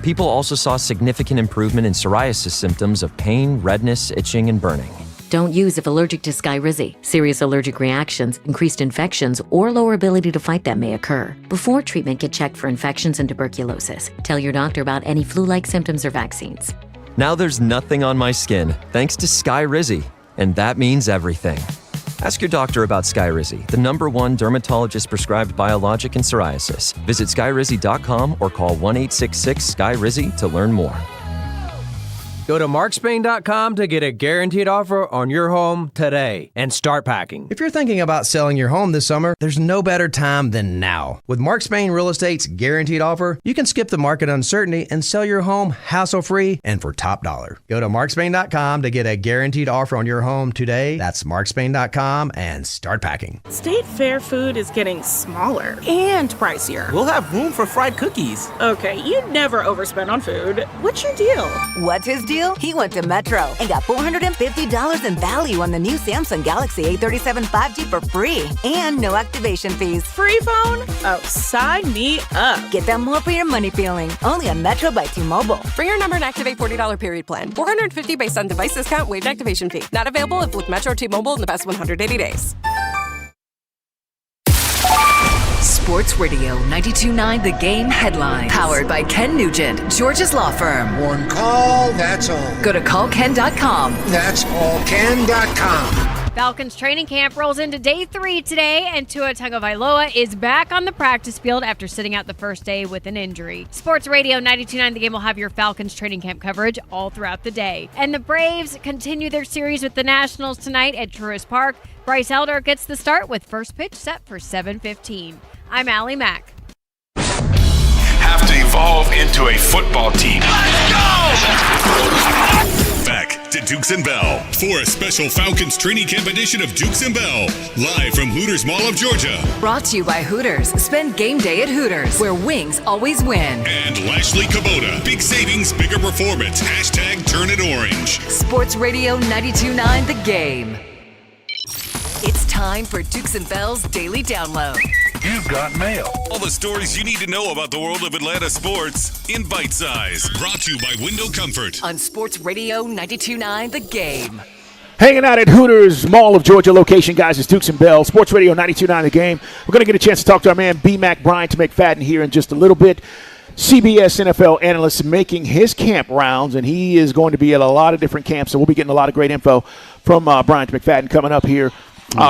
People also saw significant improvement in psoriasis symptoms of pain, redness, itching, and burning. Don't use if allergic to Skyrizi. Serious allergic reactions, increased infections, or lower ability to fight them may occur. Before treatment, get checked for infections and tuberculosis. Tell your doctor about any flu-like symptoms or vaccines. Now there's nothing on my skin thanks to Skyrizi, and that means everything. Ask your doctor about Skyrizi, the #1 dermatologist-prescribed biologic in psoriasis. Visit skyrizi.com or call 1-866-SKYRIZI to learn more. Go to markspain.com to get a guaranteed offer on your home today and start packing. If you're thinking about selling your home this summer, there's no better time than now. With Mark Spain Real Estate's guaranteed offer, you can skip the market uncertainty and sell your home hassle-free and for top dollar. Go to markspain.com to get a guaranteed offer on your home today. That's markspain.com and start packing. State Fair food is getting smaller and pricier. We'll have room for fried cookies. Okay, you never overspend on food. What's your deal? What's his deal? He went to Metro and got $450 in value on the new Samsung Galaxy A37 5G for free and no activation fees. Free phone? Oh, sign me up. Get that more for your money feeling. Only on Metro by T-Mobile. Bring your number and activate $40 period plan. $450 based on device discount, waived activation fee. Not available if with Metro T-Mobile in the past 180 days. Sports Radio 92.9 The Game headlines. Powered by Ken Nugent, George's law firm. One call, that's all. Go to callken.com. That's allken.com. Falcons training camp rolls into day 3 today, and Tua Tagovailoa is back on the practice field after sitting out the first day with an injury. Sports Radio 92.9 The Game will have your Falcons training camp coverage all throughout the day. And the Braves continue their series with the Nationals tonight at Truist Park. Bryce Elder gets the start with first pitch set for 7:15. I'm Allie Mack. Have to evolve into a football team. Let's go! Back to Dukes and Bell for a special Falcons training camp edition of Dukes and Bell, live from Hooters Mall of Georgia. Brought to you by Hooters. Spend game day at Hooters, where wings always win. And Lashley Kubota. Big savings, bigger performance. Hashtag turn it orange. Sports Radio 92.9 The Game. It's time for Dukes and Bell's Daily Download. You've got mail. All the stories you need to know about the world of Atlanta sports in bite size. Brought to you by Window Comfort. On Sports Radio 92.9 The Game. Hanging out at Hooters Mall of Georgia location, guys, it's Dukes and Bell, Sports Radio 92.9 The Game. We're going to get a chance to talk to our man B-Mac Bryant to McFadden here in just a little bit. CBS NFL analyst making his camp rounds, and he is going to be at a lot of different camps, so we'll be getting a lot of great info from Bryant McFadden coming up here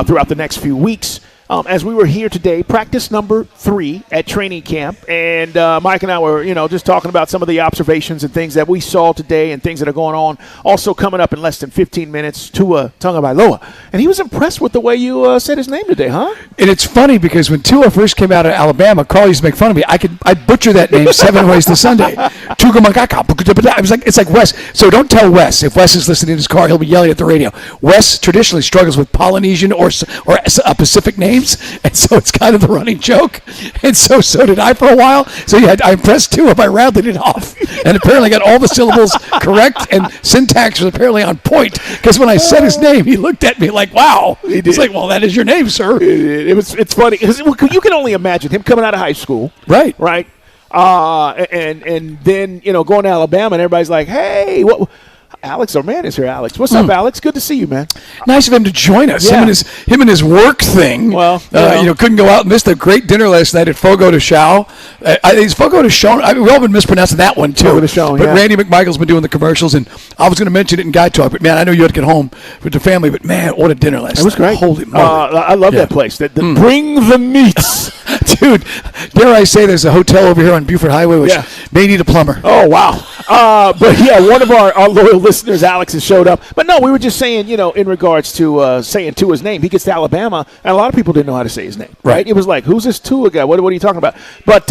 throughout the next few weeks. As we were here today, practice number 3 at training camp, and Mike and I were, just talking about some of the observations and things that we saw today and things that are going on. Also coming up in less than 15 minutes, Tua Tagovailoa. And he was impressed with the way you said his name today, huh? And it's funny because when Tua first came out of Alabama, Carl used to make fun of me. I'd butcher that name 7 ways to Sunday. It's like Wes. So don't tell Wes. If Wes is listening in his car, he'll be yelling at the radio. Wes traditionally struggles with Polynesian or Pacific names. And so it's kind of the running joke. And so did I for a while. So yeah, I impressed Tua by rattling it off. And apparently got all the syllables correct and syntax was apparently on point. Because when I said his name, he looked at me like, wow. He's like, well, that is your name, sir. It's funny. You can only imagine him coming out of high school. Right. And then, going to Alabama and everybody's like, hey, what? Alex, our man is here, Alex. What's up, Alex? Good to see you, man. Nice of him to join us. Yeah. Him and his work thing. Well, couldn't go out and miss the great dinner last night at Fogo de Chao. Is Fogo de Chao? We've all been mispronouncing that one, too. Fogo de Chao, but Randy McMichael's been doing the commercials, and I was going to mention it in Guy Talk, but, man, I know you had to get home with the family, but, man, what a dinner last night. It was great. Holy moly. I love that place. Bring the meats. Dude, dare I say there's a hotel over here on Buford Highway which may need a plumber. Oh, wow. But, yeah, one of our loyal listeners, Alex, has showed up. But, no, we were just saying, in regards to saying Tua's name. He gets to Alabama, and a lot of people didn't know how to say his name. Right? It was like, who's this Tua guy? What are you talking about? But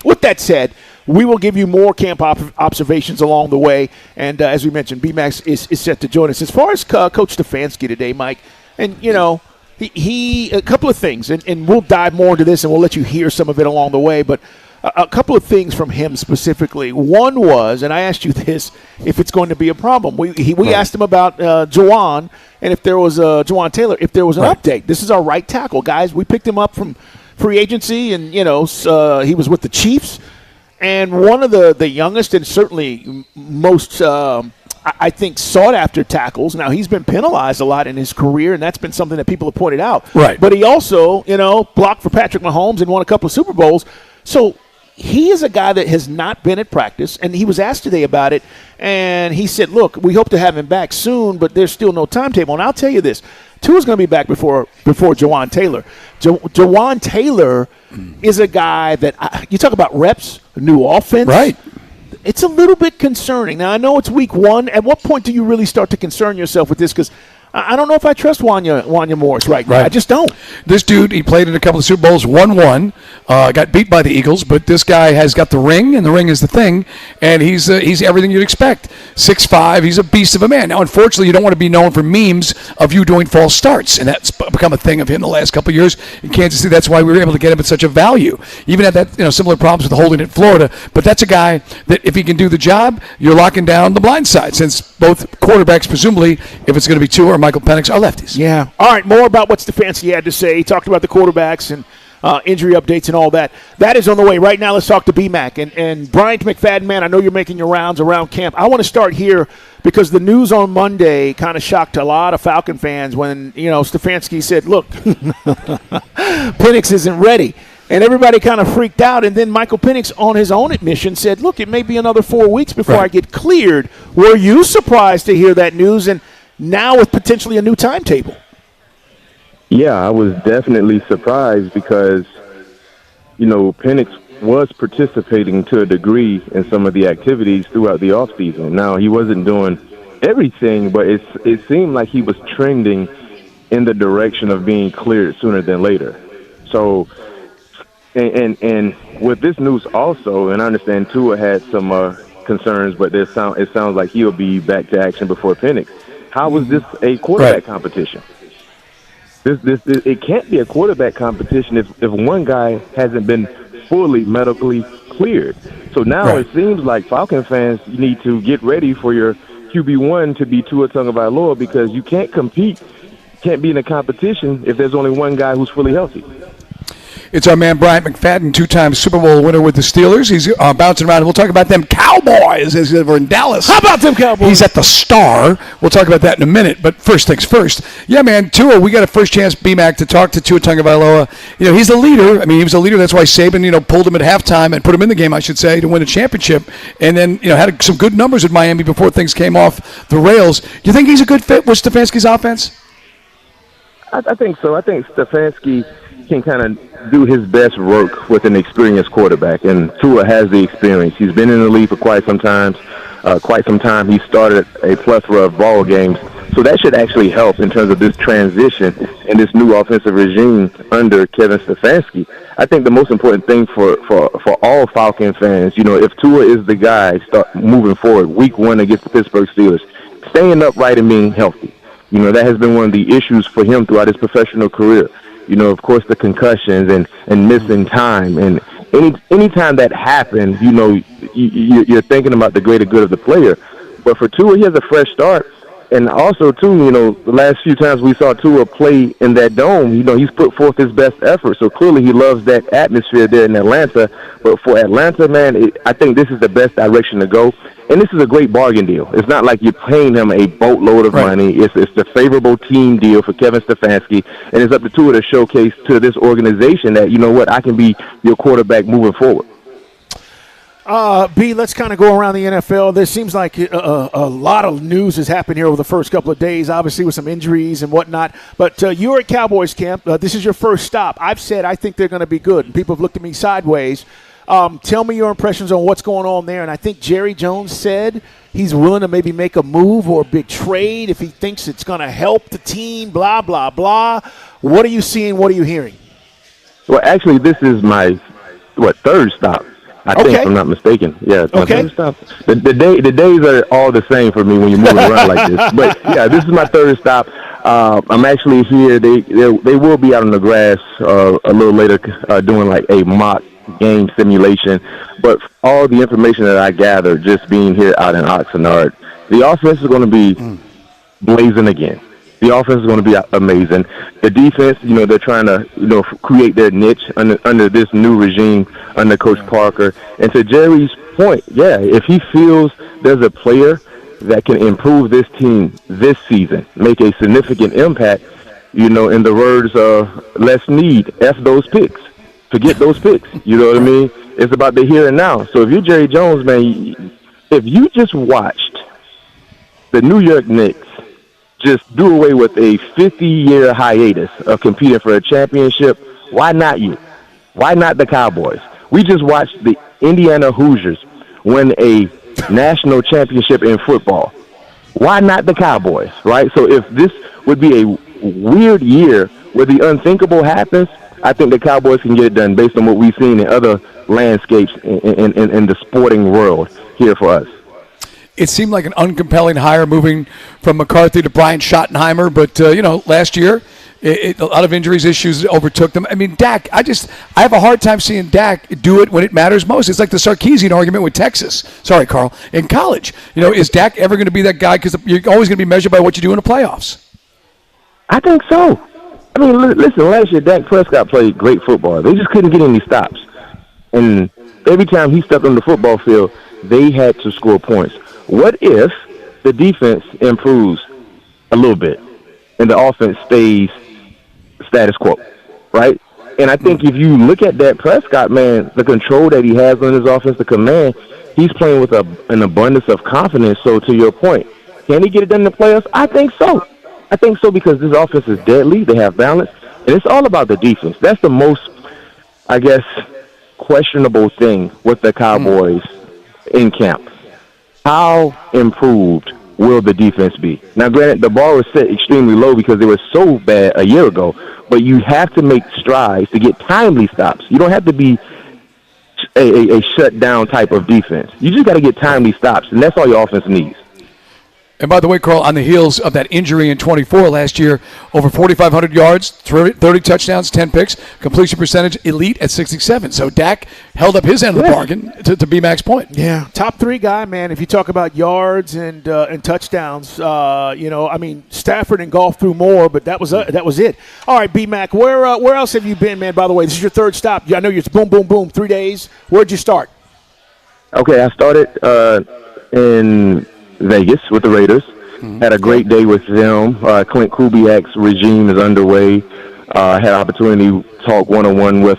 with that said, we will give you more camp observations along the way. And as we mentioned, B-Max is set to join us. As far as Coach Stefanski today, Mike, and, he a couple of things, and we'll dive more into this, and we'll let you hear some of it along the way, but a couple of things from him specifically. One was, and I asked you this, if it's going to be a problem. We asked him about Juwan, and if there was Juwan Taylor, if there was an update. This is our right tackle, guys. We picked him up from free agency, and, he was with the Chiefs. And one of the youngest and certainly most I think, sought-after tackles. Now, he's been penalized a lot in his career, and that's been something that people have pointed out. Right. But he also, blocked for Patrick Mahomes and won a couple of Super Bowls. So he is a guy that has not been at practice, and he was asked today about it, and he said, look, we hope to have him back soon, but there's still no timetable. And I'll tell you this, Tua's going to be back before Jawan Taylor. Jawan Taylor is a guy that, you talk about reps, new offense. Right. It's a little bit concerning. Now, I know it's week one. At what point do you really start to concern yourself with this? Because I don't know if I trust Wanya Morris right now. I just don't. This dude, he played in a couple of Super Bowls, won one, got beat by the Eagles, but this guy has got the ring, and the ring is the thing, and he's everything you'd expect. 6'5", he's a beast of a man. Now, unfortunately, you don't want to be known for memes of you doing false starts, and that's become a thing of him the last couple of years in Kansas City. That's why we were able to get him at such a value. Even had that similar problems with holding at Florida, but that's a guy that if he can do the job, you're locking down the blind side, since both quarterbacks, presumably, if it's going to be Tua or Michael Penix, are lefties. Yeah. All right, more about what Stefanski had to say. He talked about the quarterbacks and injury updates and all that. That is on the way. Right now, let's talk to BMAC. And Bryant McFadden, man, I know you're making your rounds around camp. I want to start here because the news on Monday kind of shocked a lot of Falcon fans when, Stefanski said, look, Penix isn't ready. And everybody kind of freaked out. And then Michael Penix, on his own admission, said, look, it may be another 4 weeks before I get cleared. Were you surprised to hear that news? And now with potentially a new timetable. Yeah, I was definitely surprised because, Penix was participating to a degree in some of the activities throughout the offseason. Now, he wasn't doing everything, but it seemed like he was trending in the direction of being cleared sooner than later. So, and with this news also, and I understand Tua had some concerns, but it sounds like he'll be back to action before Penix. How was this a quarterback competition? It can't be a quarterback competition if one guy hasn't been fully medically cleared. So now it seems like Falcon fans need to get ready for your QB1 to be Tua Tagovailoa because you can't compete, can't be in a competition if there's only one guy who's fully healthy. It's our man Bryant McFadden, two-time Super Bowl winner with the Steelers. He's bouncing around. We'll talk about them Cowboys as over in Dallas. How about them Cowboys? He's at the Star. We'll talk about that in a minute. But first things first. Yeah, man, Tua, we got a first chance, BMAC, to talk to Tua Tagovailoa. He's the leader. I mean, he was a leader. That's why Saban, pulled him at halftime and put him in the game, I should say, to win a championship. And then, had some good numbers at Miami before things came off the rails. Do you think he's a good fit with Stefanski's offense? I think so. I think Stefanski can kind of do his best work with an experienced quarterback, and Tua has the experience. He's been in the league for quite some time. He started a plethora of ball games, so that should actually help in terms of this transition and this new offensive regime under Kevin Stefanski. I think the most important thing for all Falcon fans, if Tua is the guy start moving forward, week one against the Pittsburgh Steelers, staying upright and being healthy. That has been one of the issues for him throughout his professional career. Of course, the concussions and missing time. And any time that happens, you're thinking about the greater good of the player. But for Tua, he has a fresh start. And also, too, the last few times we saw Tua play in that dome, he's put forth his best effort. So clearly he loves that atmosphere there in Atlanta. But for Atlanta, man, I think this is the best direction to go. And this is a great bargain deal. It's not like you're paying him a boatload of money. It's the favorable team deal for Kevin Stefanski. And it's up to Tua to showcase to this organization that, I can be your quarterback moving forward. B, let's kind of go around the NFL. There seems like a lot of news has happened here over the first couple of days, obviously with some injuries and whatnot. But you're at Cowboys camp. This is your first stop. I've said I think they're going to be good, and people have looked at me sideways. Tell me your impressions on what's going on there. And I think Jerry Jones said he's willing to maybe make a move or a big trade if he thinks it's going to help the team, blah, blah, blah. What are you seeing? What are you hearing? Well, actually, this is my, third stop. I think, if I'm not mistaken. Yeah, it's my third stop. The days are all the same for me when you're moving around like this. But, yeah, this is my third stop. I'm actually here. They will be out on the grass a little later doing like a mock game simulation. But all the information that I gathered just being here out in Oxnard, the offense is going to be blazing again. The offense is going to be amazing. The defense, they're trying to, create their niche under this new regime under Coach Parker. And to Jerry's point, yeah, if he feels there's a player that can improve this team this season, make a significant impact, you know, in the words of Les Need, F those picks. Forget those picks. You know what I mean? It's about the here and now. So if you're Jerry Jones, man, if you just watched the New York Knicks just do away with a 50-year hiatus of competing for a championship, why not you? Why not the Cowboys? We just watched the Indiana Hoosiers win a national championship in football. Why not the Cowboys, right? So if this would be a weird year where the unthinkable happens, I think the Cowboys can get it done based on what we've seen in other landscapes in the sporting world here for us. It seemed like an uncompelling hire moving from McCarthy to Brian Schottenheimer, but, last year, a lot of injuries issues overtook them. I mean, Dak, I have a hard time seeing Dak do it when it matters most. It's like the Sarkisian argument with Texas. Sorry, Carl. In college, is Dak ever going to be that guy? Because you're always going to be measured by what you do in the playoffs. I think so. I mean, listen, last year Dak Prescott played great football. They just couldn't get any stops. And every time he stepped on the football field, they had to score points. What if the defense improves a little bit and the offense stays status quo, right? And I think if you look at Dak Prescott, man, the control that he has on his offense, the command, he's playing with an abundance of confidence. So to your point, can he get it done in the playoffs? I think so. I think so because this offense is deadly. They have balance. And it's all about the defense. That's the most, I guess, questionable thing with the Cowboys in camp. How improved will the defense be? Now, granted, the bar was set extremely low because they were so bad a year ago, but you have to make strides to get timely stops. You don't have to be a shutdown type of defense. You just got to get timely stops, and that's all your offense needs. And by the way, Carl, on the heels of that injury in 24 last year, over 4,500 yards, 30 touchdowns, 10 picks, completion percentage elite at 67. So Dak held up his end of the bargain to B-Mac's point. Yeah, top three guy, man. If you talk about yards and touchdowns, Stafford and Goff threw more, but that was it. All right, B-Mac, where else have you been, man? By the way, this is your third stop. I know you're boom, boom, boom, 3 days. Where'd you start? Okay, I started in Vegas with the Raiders. Had a great day with them. Clint Kubiak's regime is underway. Had an opportunity to talk one-on-one with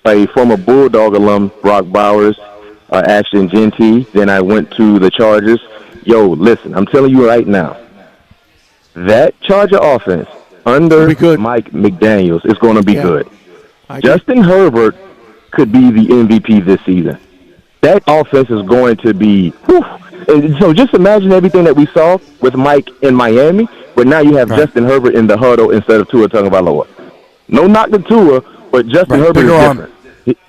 a former Bulldog alum, Brock Bowers, Ashton Genty. Then I went to the Chargers. Yo, listen, I'm telling you right now, that Charger offense under Mike McDaniels is going to be good. Justin Herbert could be the MVP this season. That offense is going to be whew. And so just imagine everything that we saw with Mike in Miami, but now you have Justin Herbert in the huddle instead of Tua Tagovailoa. No knock to Tua, but Justin Herbert is different.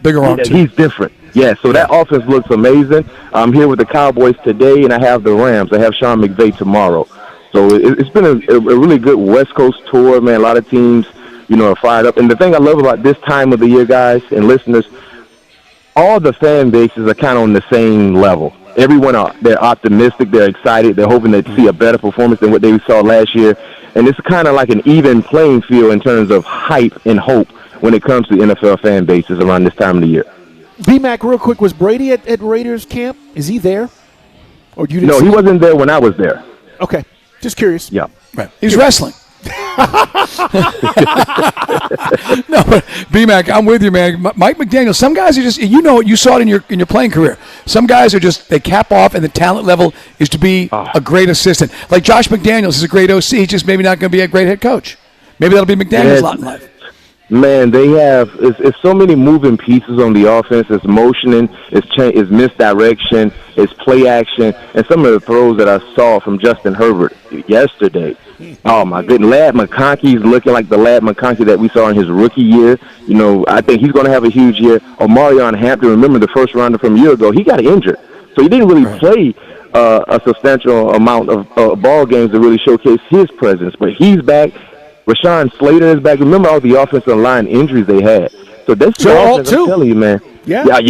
Bigger arm, too. He's different. Yeah, so that offense looks amazing. I'm here with the Cowboys today, and I have the Rams. I have Sean McVay tomorrow. So it's been a really good West Coast tour, man. A lot of teams, are fired up. And the thing I love about this time of the year, guys and listeners, all the fan bases are kind of on the same level. Everyone, they're optimistic, they're excited, they're hoping to see a better performance than what they saw last year. And it's kind of like an even playing field in terms of hype and hope when it comes to NFL fan bases around this time of the year. B-Mac, real quick, was Brady at Raiders camp? Is he there? Or you didn't No, he wasn't there when I was there. Okay, just curious. Yeah. Right. He's wrestling. No, but B-Mac, I'm with you, man. Mike McDaniel, some guys are just, you saw it in your playing career. Some guys are just, they cap off, and the talent level is to be a great assistant. Like Josh McDaniels is a great OC, he's just maybe not going to be a great head coach. Maybe that'll be McDaniel's lot in life. Man, they have it's so many moving pieces on the offense. It's motioning, it's misdirection, it's play action, and some of the throws that I saw from Justin Herbert yesterday. Oh my goodness, Ladd McConkey's looking like the Ladd McConkey that we saw in his rookie year. I think he's going to have a huge year. Omarion Hampton, remember the first rounder from a year ago, he got injured, so he didn't really play a substantial amount of ball games to really showcase his presence. But he's back. Rashawn Slater is back. Remember all the offensive line injuries they had. So that's Joe Alt, too. I'm telling you, man. Yeah.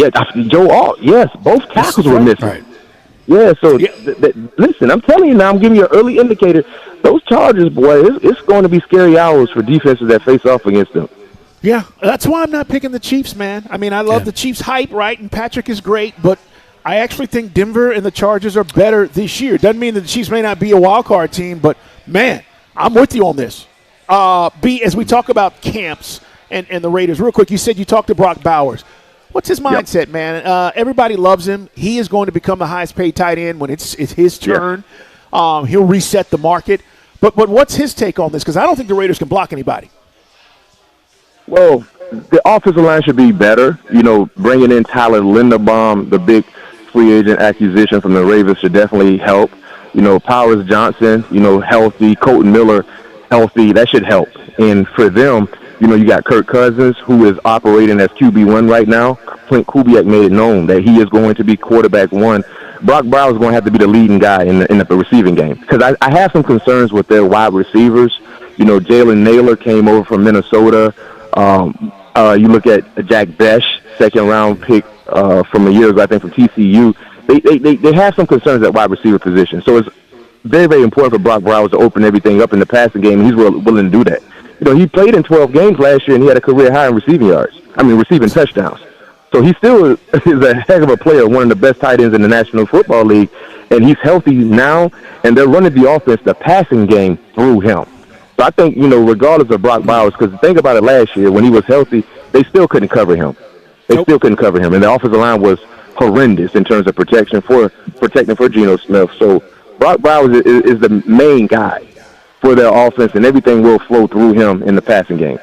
Joe Alt, yes. Both tackles were missing. Right. Yeah, so listen, I'm telling you now, I'm giving you an early indicator. Those Chargers, boy, it's going to be scary hours for defenses that face off against them. Yeah, that's why I'm not picking the Chiefs, man. I mean, I love the Chiefs hype, right? And Patrick is great, but I actually think Denver and the Chargers are better this year. Doesn't mean that the Chiefs may not be a wild card team, but, man, I'm with you on this. B, as we talk about camps and the Raiders, real quick, you said you talked to Brock Bowers. What's his mindset, man? Everybody loves him. He is going to become the highest-paid tight end when it's his turn. Yeah. He'll reset the market. But what's his take on this? Because I don't think the Raiders can block anybody. Well, the offensive line should be better. You know, bringing in Tyler Linderbaum, the big free agent acquisition from the Ravens, should definitely help. You know, Powers Johnson, healthy. Colton Miller, healthy. That should help. And for them, you got Kirk Cousins, who is operating as QB1 right now. Clint Kubiak made it known that he is going to be quarterback one. Brock Bowers is going to have to be the leading guy in the receiving game. Because I have some concerns with their wide receivers. Jalen Naylor came over from Minnesota. You look at Jack Besh, second-round pick from a year ago, I think, from TCU. They have some concerns at wide receiver position. So it's very, very important for Brock Bowers to open everything up in the passing game, and he's willing to do that. He played in 12 games last year, and he had a career high in receiving touchdowns. So he still is a heck of a player, one of the best tight ends in the National Football League, and he's healthy now, and they're running the offense, the passing game, through him. So I think, regardless of Brock Bowers, because think about it last year, when he was healthy, they still couldn't cover him. And the offensive line was horrendous in terms of protecting for Geno Smith. So Brock Bowers is the main guy for their offense, and everything will flow through him in the passing game.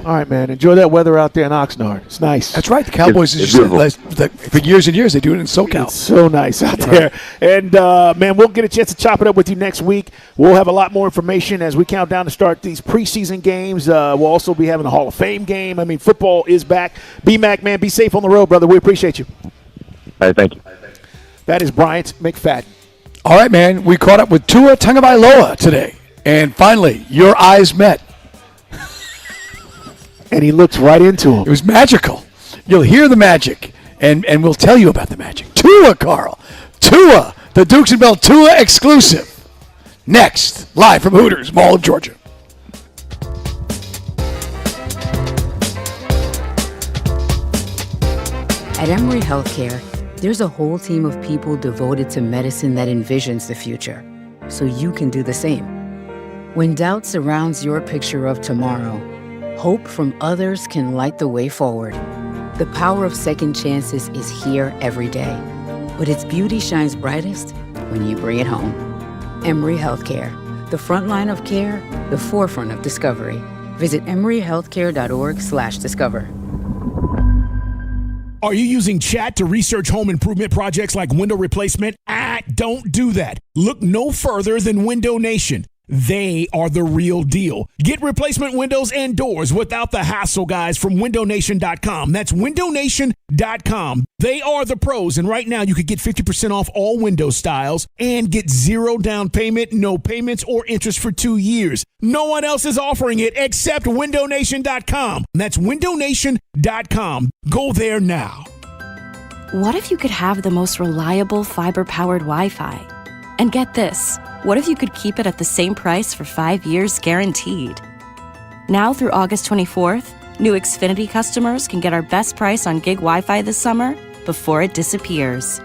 All right, man. Enjoy that weather out there in Oxnard. It's nice. That's right. The Cowboys, for years and years, they do it in SoCal. It's so nice out there. And, man, we'll get a chance to chop it up with you next week. We'll have a lot more information as we count down to start these preseason games. We'll also be having a Hall of Fame game. I mean, football is back. B-Mac, man, be safe on the road, brother. We appreciate you. All right, thank you. That is Bryant McFadden. All right, man. We caught up with Tua Tagovailoa today. And finally, your eyes met. And he looks right into him. It was magical. You'll hear the magic, and we'll tell you about the magic. Tua, Carl. Tua, the Dukes and Bell Tua exclusive. Next, live from Hooters, Mall of Georgia. At Emory Healthcare, there's a whole team of people devoted to medicine that envisions the future, so you can do the same. When doubt surrounds your picture of tomorrow, hope from others can light the way forward. The power of second chances is here every day, but its beauty shines brightest when you bring it home. Emory Healthcare, the front line of care, the forefront of discovery. Visit emoryhealthcare.org/discover. Are you using chat to research home improvement projects like window replacement? Don't do that. Look no further than Window Nation. They are the real deal. Get replacement windows and doors without the hassle, guys, from windownation.com. That's windownation.com. They are the pros, and right now you could get 50% off all window styles and get zero down payment, no payments, or interest for 2 years. No one else is offering it except windownation.com. That's windownation.com. Go there now. What if you could have the most reliable fiber-powered Wi-Fi? And get this. What if you could keep it at the same price for 5 years guaranteed? Now through August 24th, new Xfinity customers can get our best price on gig Wi-Fi this summer before it disappears.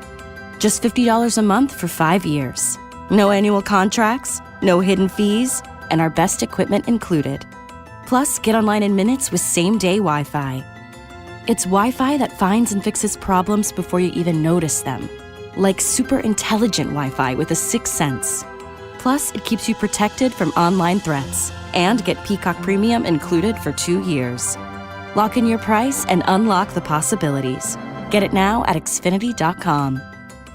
Just $50 a month for 5 years. No annual contracts, no hidden fees, and our best equipment included. Plus, get online in minutes with same-day Wi-Fi. It's Wi-Fi that finds and fixes problems before you even notice them. Like super intelligent Wi-Fi with a sixth sense. Plus, it keeps you protected from online threats. And get Peacock Premium included for 2 years. Lock in your price and unlock the possibilities. Get it now at Xfinity.com.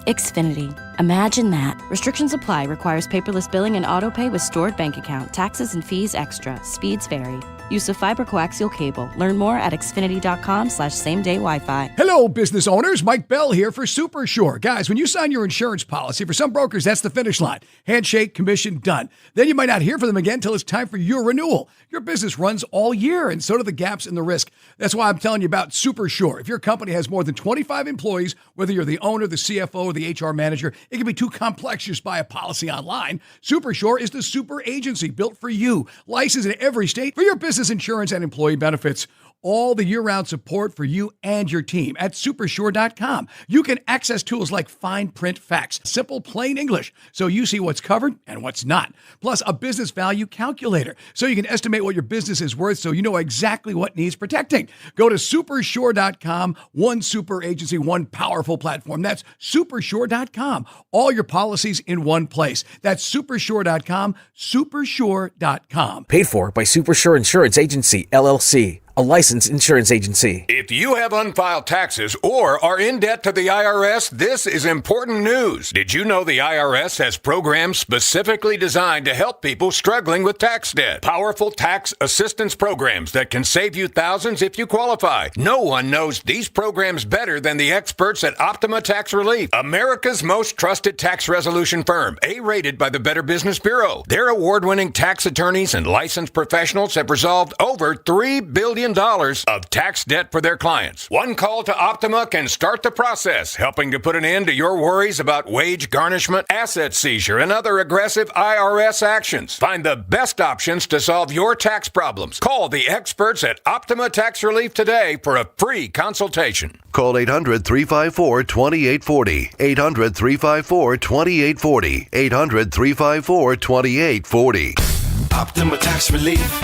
Xfinity. Imagine that. Restrictions apply. Requires paperless billing and autopay with stored bank account. Taxes and fees extra. Speeds vary. Use of fiber coaxial cable. Learn more at Xfinity.com/same-day Wi-Fi. Hello, business owners. Mike Bell here for Super Sure. Guys, when you sign your insurance policy, for some brokers, that's the finish line. Handshake, commission, done. Then you might not hear from them again until it's time for your renewal. Your business runs all year, and so do the gaps in the risk. That's why I'm telling you about Super Sure. If your company has more than 25 employees, whether you're the owner, the CFO, or the HR manager, it can be too complex just buy a policy online. Super Sure is the super agency built for you. Licensed in every state for your business insurance and employee benefits. all the year-round support for you and your team at Supersure.com. You can access tools like fine print facts, simple plain English, so you see what's covered and what's not. Plus a business value calculator, so you can estimate what your business is worth so you know exactly what needs protecting. Go to Supersure.com, one super agency, one powerful platform. That's Supersure.com. All your policies in one place. That's Supersure.com, Supersure.com. Paid for by Supersure Insurance Agency, LLC, a licensed insurance agency. If you have unfiled taxes or are in debt to the IRS, this is important news. Did you know the IRS has programs specifically designed to help people struggling with tax debt? Powerful tax assistance programs that can save you thousands if you qualify. No one knows these programs better than the experts at Optima Tax Relief, America's most trusted tax resolution firm, A-rated by the Better Business Bureau. Their award-winning tax attorneys and licensed professionals have resolved over $3 billion of tax debt for their clients. One call to Optima can start the process, helping to put an end to your worries about wage garnishment, asset seizure, and other aggressive IRS actions. Find the best options to solve your tax problems. Call the experts at Optima Tax Relief today for a free consultation. Call 800-354-2840. 800-354-2840. 800-354-2840. Optima Tax Relief.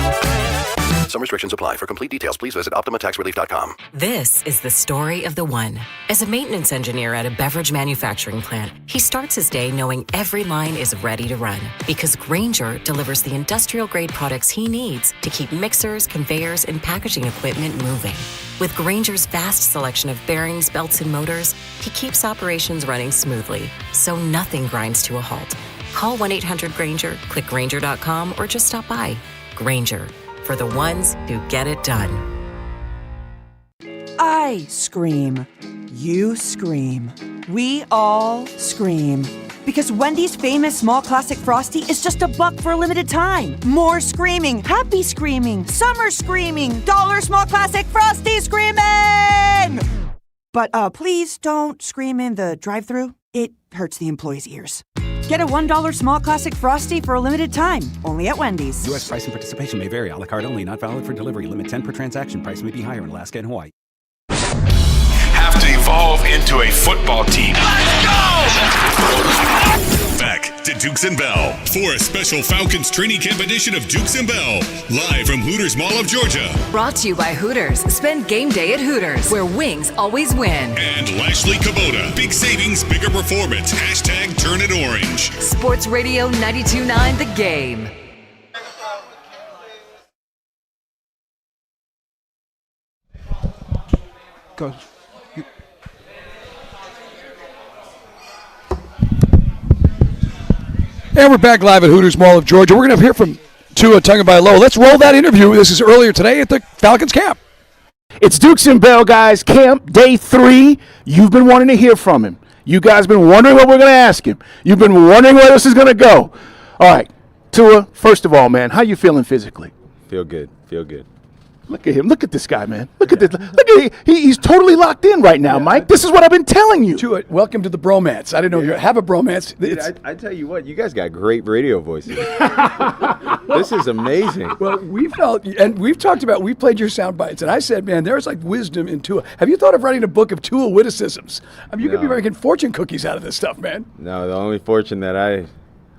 Some restrictions apply. For complete details, please visit OptimaTaxRelief.com. This is the story of the one. As a maintenance engineer at a beverage manufacturing plant, he starts his day knowing every line is ready to run because Grainger delivers the industrial-grade products he needs to keep mixers, conveyors, and packaging equipment moving. With Grainger's vast selection of bearings, belts, and motors, he keeps operations running smoothly, so nothing grinds to a halt. Call 1-800-GRAINGER, click Grainger.com, or just stop by. Grainger, for the ones who get it done. I scream. You scream. We all scream. Because Wendy's famous small classic Frosty is just $1 for a limited time. More screaming, happy screaming, summer screaming, dollar small classic Frosty screaming! But please don't scream in the drive-thru. It hurts the employees' ears. Get a $1 small classic Frosty for a limited time, only at Wendy's. U.S. price and participation may vary. A la carte only, not valid for delivery. Limit 10 per transaction. Price may be higher in Alaska and Hawaii. Have to evolve into a football team. Let's go! Back to Dukes and Bell for a special Falcons training camp edition of Dukes and Bell, live from Hooters Mall of Georgia. Brought to you by Hooters. Spend game day at Hooters, where wings always win. And Lashley Kubota. Big savings, bigger performance. Hashtag turn it orange. Sports Radio 92.9 The Game. Go. And we're back live at Hooters Mall of Georgia. We're going to hear from Tua Tagovailoa. Let's roll that interview. This is earlier today at the Falcons camp. It's Dukes and Bell, guys. Camp day 3. You've been wanting to hear from him. You guys been wondering what we're going to ask him. You've been wondering where this is going to go. All right, Tua, first of all, man, how you feeling physically? Feel good. Look at him. Look at this guy, man. Look at this. Look at he's totally locked in right now, Mike. This is what I've been telling you. Tua, welcome to the bromance. I didn't know you have a bromance. Dude, I tell you what, you guys got great radio voices. This is amazing. Well, we felt, and we've talked about, we played your sound bites, and I said, man, there's like wisdom in Tua. Have you thought of writing a book of Tua witticisms? I mean, you could be making fortune cookies out of this stuff, man. No, the only fortune that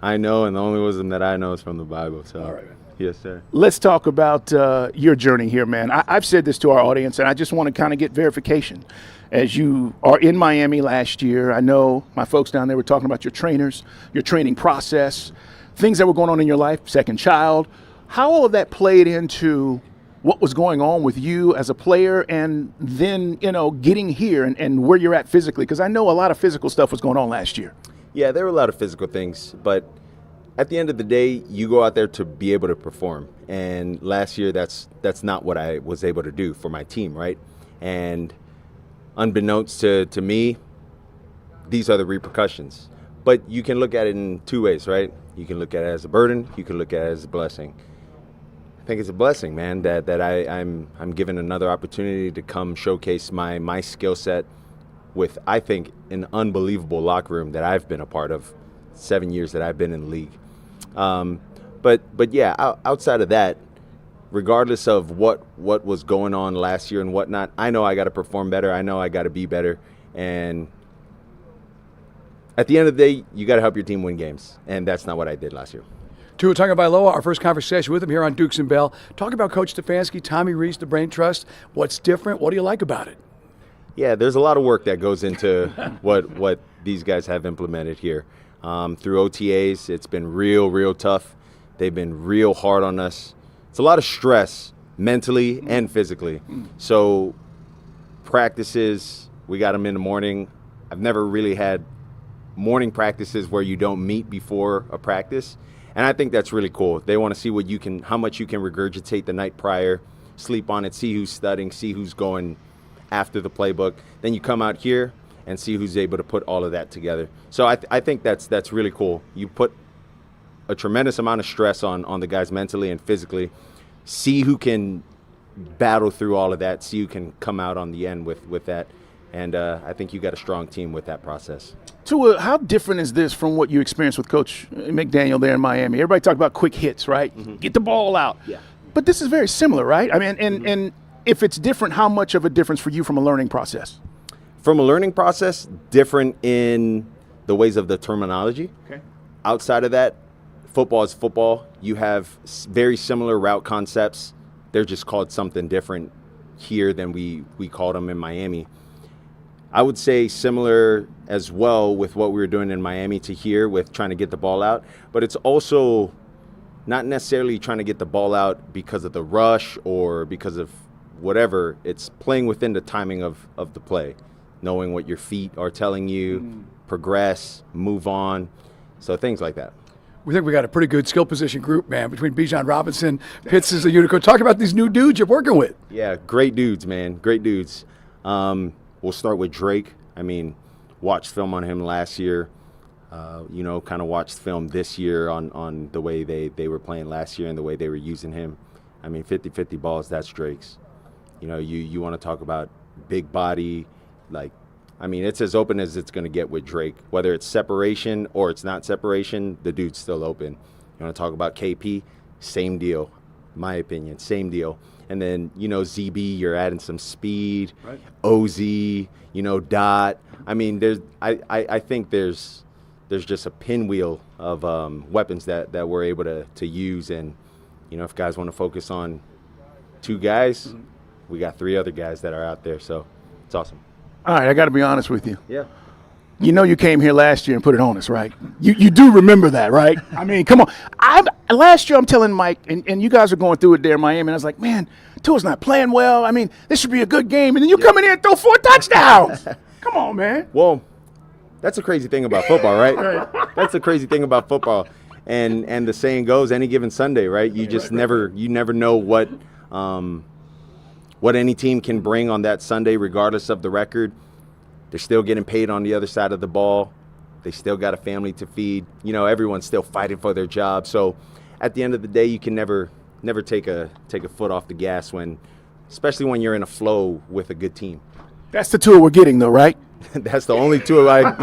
I know and the only wisdom that I know is from the Bible. So. All right, man. Yes, sir. Let's talk about your journey here, man. I've said this to our audience, and I just want to kind of get verification. As you are in Miami last year, I know my folks down there were talking about your trainers, your training process, things that were going on in your life, second child. How all of that played into what was going on with you as a player and then, getting here and where you're at physically? Because I know a lot of physical stuff was going on last year. Yeah, there were a lot of physical things, but at the end of the day, you go out there to be able to perform. And last year, that's not what I was able to do for my team, right? And unbeknownst to me, these are the repercussions. But you can look at it in two ways, right? You can look at it as a burden. You can look at it as a blessing. I think it's a blessing, man, that I'm given another opportunity to come showcase my skill set with, I think, an unbelievable locker room that I've been a part of 7 years that I've been in the league. But yeah, outside of that, regardless of what was going on last year and whatnot, I know I got to perform better. I know I got to be better. And at the end of the day, you got to help your team win games. And that's not what I did last year. Tua Tagovailoa, our first conversation with him here on Dukes and Bell. Talk about Coach Stefanski, Tommy Rees, the Brain Trust. What's different? What do you like about it? Yeah, there's a lot of work that goes into what these guys have implemented here. Through OTAs, it's been real tough. They've been real hard on us. It's a lot of stress mentally and physically. So practices, we got them in the morning. I've never really had morning practices where you don't meet before a practice. And I think that's really cool. They want to see how much you can regurgitate the night prior, sleep on it, see who's studying, see who's going after the playbook. Then you come out here and see who's able to put all of that together. So I think that's really cool. You put a tremendous amount of stress on the guys mentally and physically. See who can battle through all of that. See who can come out on the end with that. And I think you got a strong team with that process. Tua, how different is this from what you experienced with Coach McDaniel there in Miami? Everybody talk about quick hits, right? Mm-hmm. Get the ball out. Yeah. But this is very similar, right? I mean, and if it's different, how much of a difference for you from a learning process? From a learning process, different in the ways of the terminology. Okay. Outside of that, football is football. You have very similar route concepts. They're just called something different here than we called them in Miami. I would say similar as well with what we were doing in Miami to here with trying to get the ball out. But it's also not necessarily trying to get the ball out because of the rush or because of whatever. It's playing within the timing of the play, knowing what your feet are telling you, progress, move on. So things like that. We think we got a pretty good skill position group, man, between Bijan Robinson, Pitts is a unicorn. Talk about these new dudes you're working with. Yeah, great dudes, man. Great dudes. We'll start with Drake. I mean, watched film on him last year. Kind of watched film this year on the way they were playing last year and the way they were using him. I mean, 50-50 balls, that's Drake's. You want to talk about big body, it's as open as it's going to get with Drake. Whether it's separation or it's not separation, the dude's still open. You want to talk about KP? Same deal, my opinion, same deal. And then, ZB, you're adding some speed, right. OZ, Dot. I mean, I think there's just a pinwheel of weapons that we're able to use. And, if guys want to focus on 2 guys, we got 3 other guys that are out there. So it's awesome. All right, I got to be honest with you. Yeah. You came here last year and put it on us, right? You do remember that, right? I mean, come on. Last year I'm telling Mike, and you guys are going through it there in Miami, and I was like, man, Tua's not playing well. I mean, this should be a good game. And then you come in here and throw 4 touchdowns. Come on, man. Well, that's a crazy thing about football, right? That's a crazy thing about football. And the saying goes, any given Sunday, right? You just never know what any team can bring on that Sunday, regardless of the record. They're still getting paid on the other side of the ball. They still got a family to feed. Everyone's still fighting for their job. So at the end of the day, you can never take a foot off the gas especially when you're in a flow with a good team. That's the Tua we're getting, though, right? That's the only Tua it's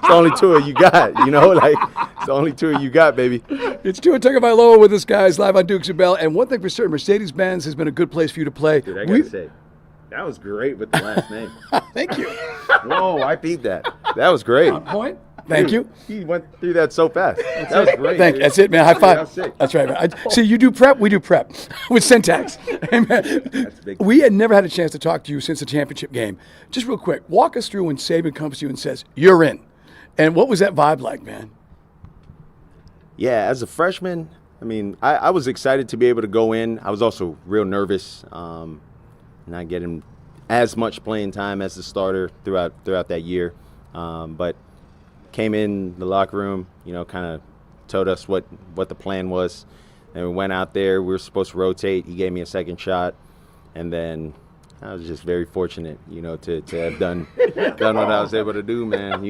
the only Tua you got, it's the only Tua you got, baby. It's Tua Tagovailoa with us, guys, live on Dukes and Bell. And one thing for certain, Mercedes-Benz has been a good place for you to play. Dude, I got to say, that was great with the last name. Thank you. Whoa, I beat that. That was great. On point. Thank you. He went through that so fast. That was great. That's it, man. High five. That's right, man. See, you do prep, we do prep with syntax. Hey, man, we had never had a chance to talk to you since the championship game. Just real quick, walk us through when Saban comes to you and says, you're in. And what was that vibe like, man? Yeah, as a freshman, I was excited to be able to go in. I was also real nervous, not getting as much playing time as the starter throughout that year. But came in the locker room, kind of told us what the plan was. And we went out there. We were supposed to rotate. He gave me a second shot. And then I was just very fortunate, to have done what I was able to do, man,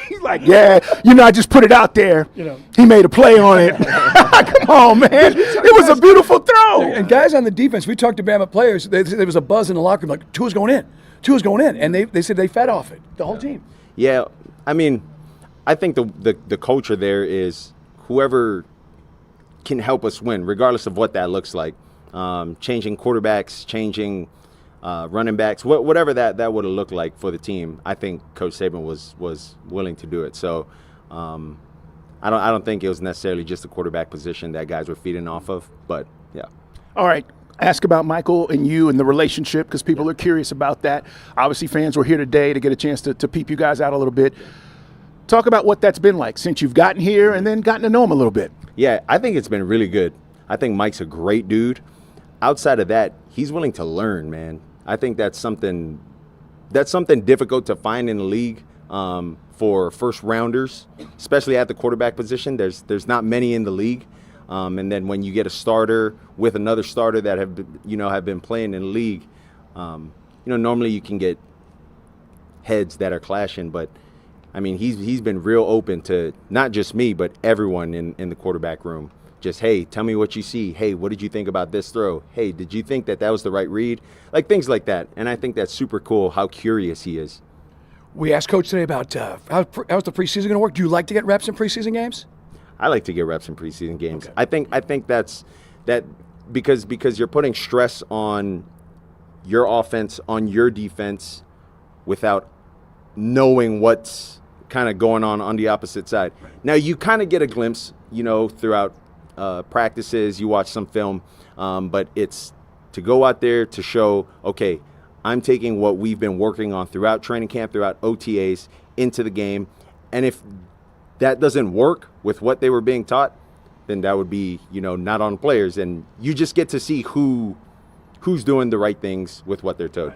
He's like, yeah, I just put it out there. He made a play on it. Come on, man. It was a beautiful throw. And guys on the defense, we talked to Bama players. There was a buzz in the locker room like, Tua's going in. And they said they fed off it, the whole team. Yeah, I think the culture there is whoever can help us win, regardless of what that looks like. Changing quarterbacks, changing running backs, whatever that would have looked like for the team. I think Coach Saban was willing to do it. So I don't think it was necessarily just the quarterback position that guys were feeding off of, but yeah. All right. Ask about Michael and you and the relationship, because people are curious about that. Obviously, fans were here today to get a chance to peep you guys out a little bit. Talk about what that's been like since you've gotten here and then gotten to know him a little bit. Yeah, I think it's been really good. I think Mike's a great dude. Outside of that, he's willing to learn, man. I think that's something difficult to find in the league for first rounders, especially at the quarterback position. There's not many in the league. And then when you get a starter with another starter that have been playing in the league, normally you can get heads that are clashing. But I mean, he's been real open to not just me, but everyone in the quarterback room. Just, hey, tell me what you see. Hey, what did you think about this throw? Hey, did you think that was the right read? Like things like that. And I think that's super cool how curious he is. We asked Coach today about how's the preseason going to work. Do you like to get reps in preseason games? I like to get reps in preseason games. Okay. I think that's because you're putting stress on your offense, on your defense, without knowing what's kind of going on the opposite side. Right. Now you kind of get a glimpse, throughout practices. You watch some film, but it's to go out there to show, okay, I'm taking what we've been working on throughout training camp, throughout OTAs, into the game, and if that doesn't work with what they were being taught, then that would be, not on players. And you just get to see who's doing the right things with what they're told.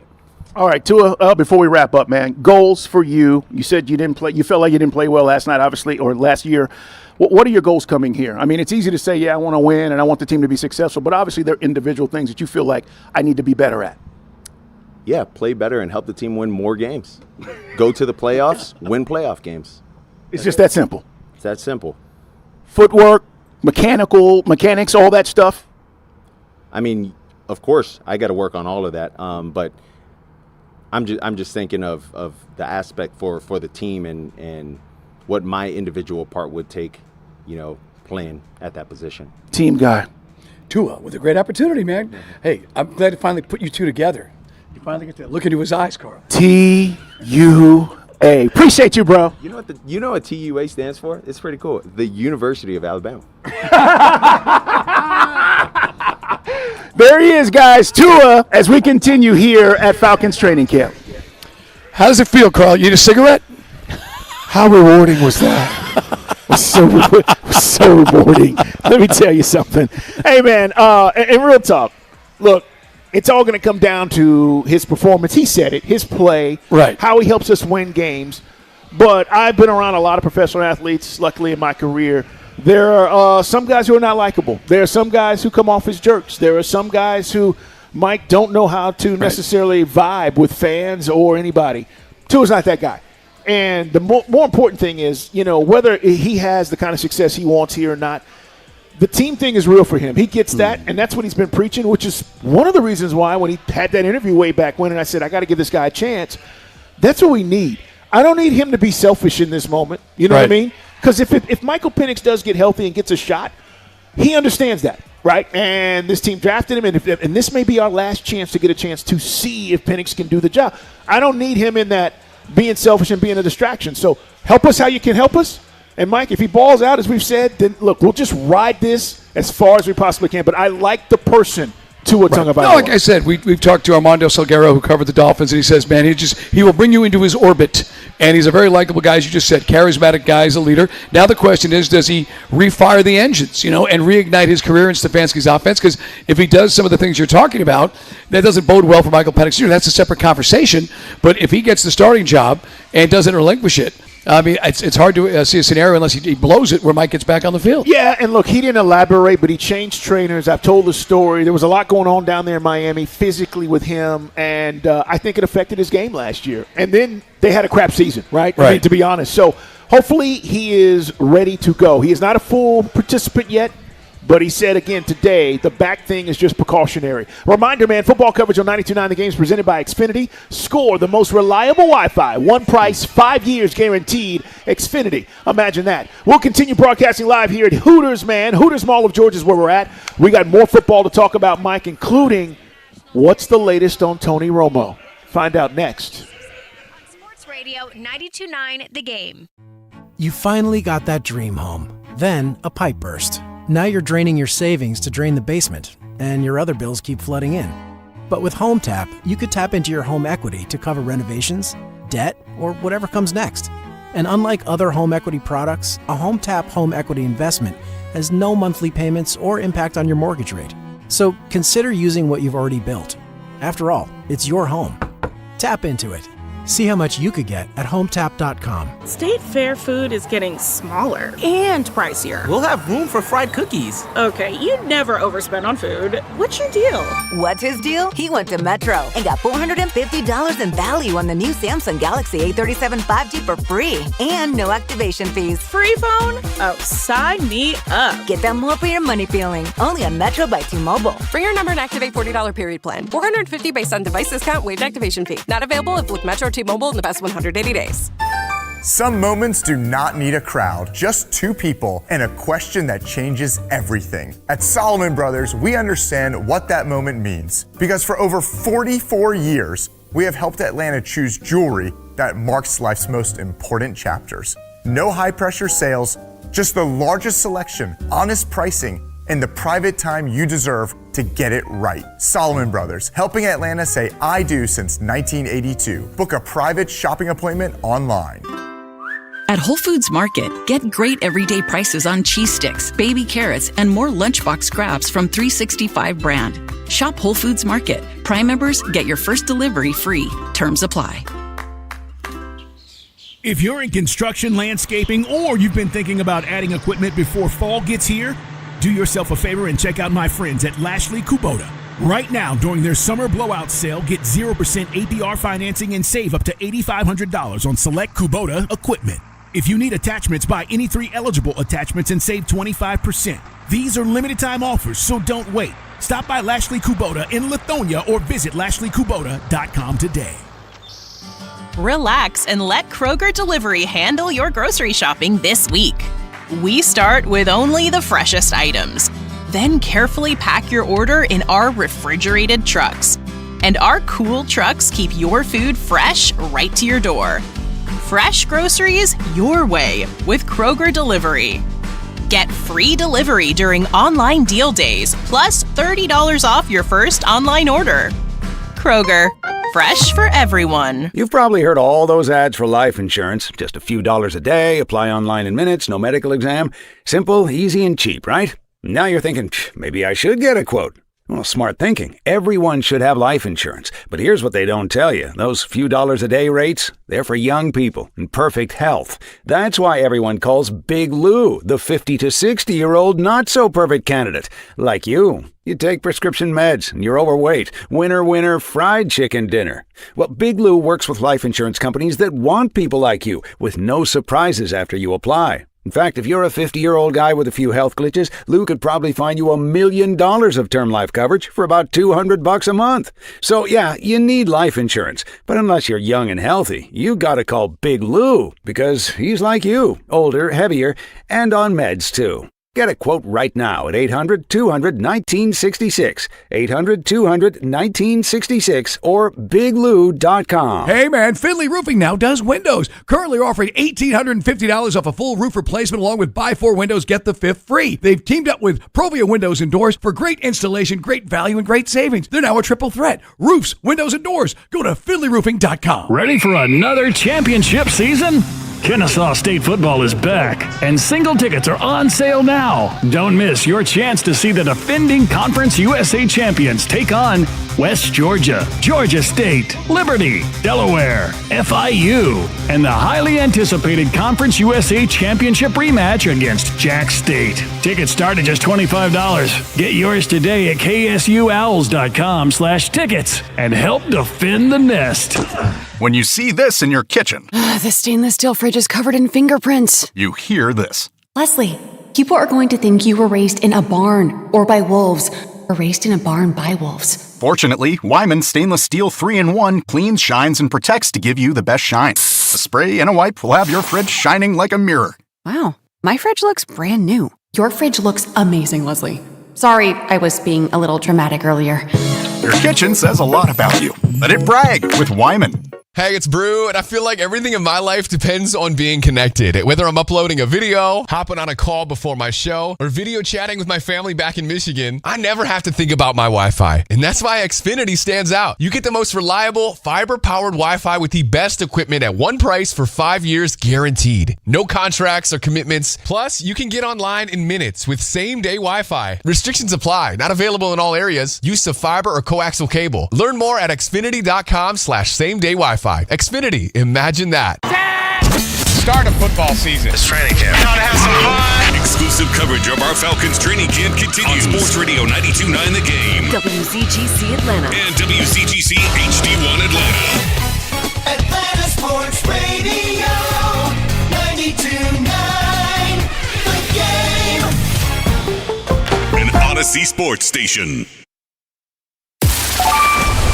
All right, Tua, before we wrap up, man, goals for you. You said you didn't play. You felt like you didn't play well last night, obviously, or last year. What are your goals coming here? I mean, it's easy to say, yeah, I want to win and I want the team to be successful, but obviously there are individual things that you feel like I need to be better at. Yeah, play better and help the team win more games. Go to the playoffs, win playoff games. It's just that simple. It's that simple. Footwork, mechanics, all that stuff. I mean, of course, I got to work on all of that. But I'm just thinking of the aspect for the team and what my individual part would take, playing at that position. Team guy. Tua with a great opportunity, man. Mm-hmm. Hey, I'm glad to finally put you two together. You finally get to look into his eyes, Carl. TUA. Appreciate you, bro. You know what TUA stands for? It's pretty cool. The University of Alabama. There he is, guys. Tua, as we continue here at Falcons training camp. How does it feel, Carl? You need a cigarette? How rewarding was that? It was so rewarding. Let me tell you something. Hey, man, in real talk, look, it's all going to come down to his performance. He said it, his play, right? How he helps us win games. But I've been around a lot of professional athletes, luckily in my career. There are some guys who are not likable. There are some guys who come off as jerks. There are some guys who, Mike, don't know how to necessarily vibe with fans or anybody. Tua's not that guy. And the more important thing is, whether he has the kind of success he wants here or not, the team thing is real for him. He gets that, and that's what he's been preaching, which is one of the reasons why when he had that interview way back when and I said, I got to give this guy a chance, that's what we need. I don't need him to be selfish in this moment. You know what I mean? Because if Michael Penix does get healthy and gets a shot, he understands that, right? And this team drafted him, and this may be our last chance to get a chance to see if Penix can do the job. I don't need him in that being selfish and being a distraction. So help us how you can help us. And, Mike, if he balls out, as we've said, then, look, we'll just ride this as far as we possibly can. But I like the person, Tua Tagovailoa. No, like I said, we've talked to Armando Salguero, who covered the Dolphins, and he says, man, he will bring you into his orbit. And he's a very likable guy, as you just said, charismatic guy, he's a leader. Now the question is, does he refire the engines, and reignite his career in Stefanski's offense? Because if he does some of the things you're talking about, that doesn't bode well for Michael Penix Jr. That's a separate conversation. But if he gets the starting job and doesn't relinquish it, I mean, it's hard to see a scenario unless he blows it where Mike gets back on the field. Yeah, and look, he didn't elaborate, but he changed trainers. I've told the story. There was a lot going on down there in Miami physically with him, and I think it affected his game last year. And then they had a crap season, right? I mean, to be honest. So hopefully he is ready to go. He is not a full participant yet, But he said again today, the back thing is just precautionary. Reminder, man, football coverage on 92.9 The Game is presented by Xfinity. Score the most reliable Wi-Fi. One price, 5 years guaranteed. Xfinity. Imagine that. We'll continue broadcasting live here at Hooters, man. Hooters Mall of Georgia is where we're at. We got more football to talk about, Mike, including what's the latest on Tony Romo. Find out next. Sports Radio 92.9 The Game. You finally got that dream home. Then a pipe burst. Now you're draining your savings to drain the basement, and your other bills keep flooding in. But with HomeTap, you could tap into your home equity to cover renovations, debt, or whatever comes next. And unlike other home equity products, a HomeTap home equity investment has no monthly payments or impact on your mortgage rate. So consider using what you've already built. After all, it's your home. Tap into it. See how much you could get at HomeTap.com. State Fair food is getting smaller and pricier. We'll have room for fried cookies. Okay, you never overspend on food. What's your deal? What's his deal? He went to Metro and got $450 in value on the new Samsung Galaxy A37 5G for free and no activation fees. Free phone? Oh, sign me up. Get that more for your money feeling. Only on Metro by T-Mobile. Bring your number and activate $40 period plan. $450 based on device discount, waived activation fee. Not available if with Metro T-Mobile in the past 180 days. Some moments do not need a crowd, just two people and a question that changes everything. At Solomon Brothers, we understand what that moment means because for over 44 years, we have helped Atlanta choose jewelry that marks life's most important chapters. No high-pressure sales, just the largest selection, honest pricing, and the private time you deserve to get it right. Solomon Brothers, helping Atlanta say I do since 1982. Book a private shopping appointment online. At Whole Foods Market, get great everyday prices on cheese sticks, baby carrots, and more lunchbox grabs from 365 brand. Shop Whole Foods Market. Prime members get your first delivery free. Terms apply. If you're in construction, landscaping, or you've been thinking about adding equipment before fall gets here, do yourself a favor and check out my friends at Lashley Kubota. Right now, during their summer blowout sale, get 0% APR financing and save up to $8,500 on select Kubota equipment. If you need attachments, buy any 3 eligible attachments and save 25%. These are limited time offers, so don't wait. Stop by Lashley Kubota in Lithonia or visit LashleyKubota.com today. Relax and let Kroger Delivery handle your grocery shopping this week. We start with only the freshest items, then carefully pack your order in our refrigerated trucks. And our cool trucks keep your food fresh right to your door. Fresh groceries your way with Kroger Delivery. Get free delivery during online deal days, plus $30 off your first online order. Kroger, fresh for everyone. You've probably heard all those ads for life insurance. Just a few dollars a day, apply online in minutes, no medical exam. Simple, easy, and cheap, right? Now you're thinking, maybe I should get a quote. Well, smart thinking. Everyone should have life insurance. But here's what they don't tell you. Those few dollars a day rates, they're for young people in perfect health. That's why everyone calls Big Lou the 50 to 60-year-old not-so-perfect candidate. Like you. You take prescription meds and you're overweight. Winner, winner, fried chicken dinner. Well, Big Lou works with life insurance companies that want people like you with no surprises after you apply. In fact, if you're a 50-year-old guy with a few health glitches, Lou could probably find you $1 million of term life coverage for about $200 a month. So yeah, you need life insurance. But unless you're young and healthy, you gotta call Big Lou because he's like you, older, heavier, and on meds too. Get a quote right now at 800-200-1966, 800-200-1966, or biglou.com. Hey man, Finley Roofing now does windows. Currently offering $1,850 off a full roof replacement along with buy 4 windows, get the 5th free. They've teamed up with Provia Windows and Doors for great installation, great value, and great savings. They're now a triple threat. Roofs, windows, and doors. Go to finleyroofing.com. Ready for another championship season? Kennesaw State football is back, and single tickets are on sale now. Don't miss your chance to see the defending Conference USA champions take on West Georgia, Georgia State, Liberty, Delaware, FIU, and the highly anticipated Conference USA championship rematch against Jack State. Tickets start at just $25. Get yours today at ksuowls.com/tickets and help defend the nest. When you see this in your kitchen, The stainless steel fridge is covered in fingerprints. you hear this. Leslie, People are going to think you were raised in a barn or by wolves or raised in a barn by wolves. Fortunately, Wyman Stainless Steel 3-in-1 cleans, shines, and protects to give you the best shine. A spray and a wipe will have your fridge shining like a mirror. Wow, my fridge looks brand new. Your fridge looks amazing, Leslie. Sorry, I was being a little dramatic earlier. Your kitchen says a lot about you. Let it brag with Wyman. Hey, it's Brew, and I feel like everything in my life depends on being connected. Whether I'm uploading a video, hopping on a call before my show, or video chatting with my family back in Michigan, I never have to think about my Wi-Fi. And that's why Xfinity stands out. You get the most reliable, fiber-powered Wi-Fi with the best equipment at one price for 5 years guaranteed. No contracts or commitments. Plus, you can get online in minutes with same-day Wi-Fi. Restrictions apply. Not available in all areas. Use of fiber or coaxial cable. Learn more at xfinity.com/same-day Wi-Fi. Xfinity, imagine that. Start of football season. It's training camp. Gotta have some fun. Exclusive coverage of our Falcons training camp continues on Sports Radio 92.9 The Game, WZGC Atlanta, and WZGC HD1 Atlanta. Atlanta Sports Radio 92.9 The Game. An Odyssey Sports Station.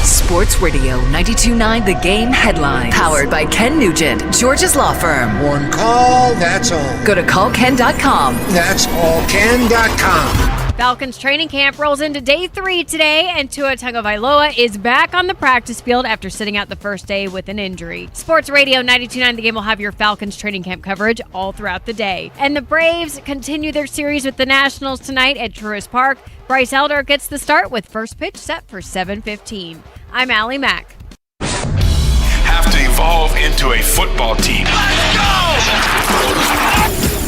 Sports Radio 92.9 The Game headlines. Powered by Ken Nugent, George's Law Firm. One call, that's all. Go to callken.com. That's allken.com. Falcons training camp rolls into day 3 today, and Tua Tagovailoa is back on the practice field after sitting out the first day with an injury. Sports Radio 92.9 The Game will have your Falcons training camp coverage all throughout the day. And the Braves continue their series with the Nationals tonight at Truist Park. Bryce Elder gets the start with first pitch set for 7:15. I'm Allie Mack. Have to evolve into a football team. Let's go!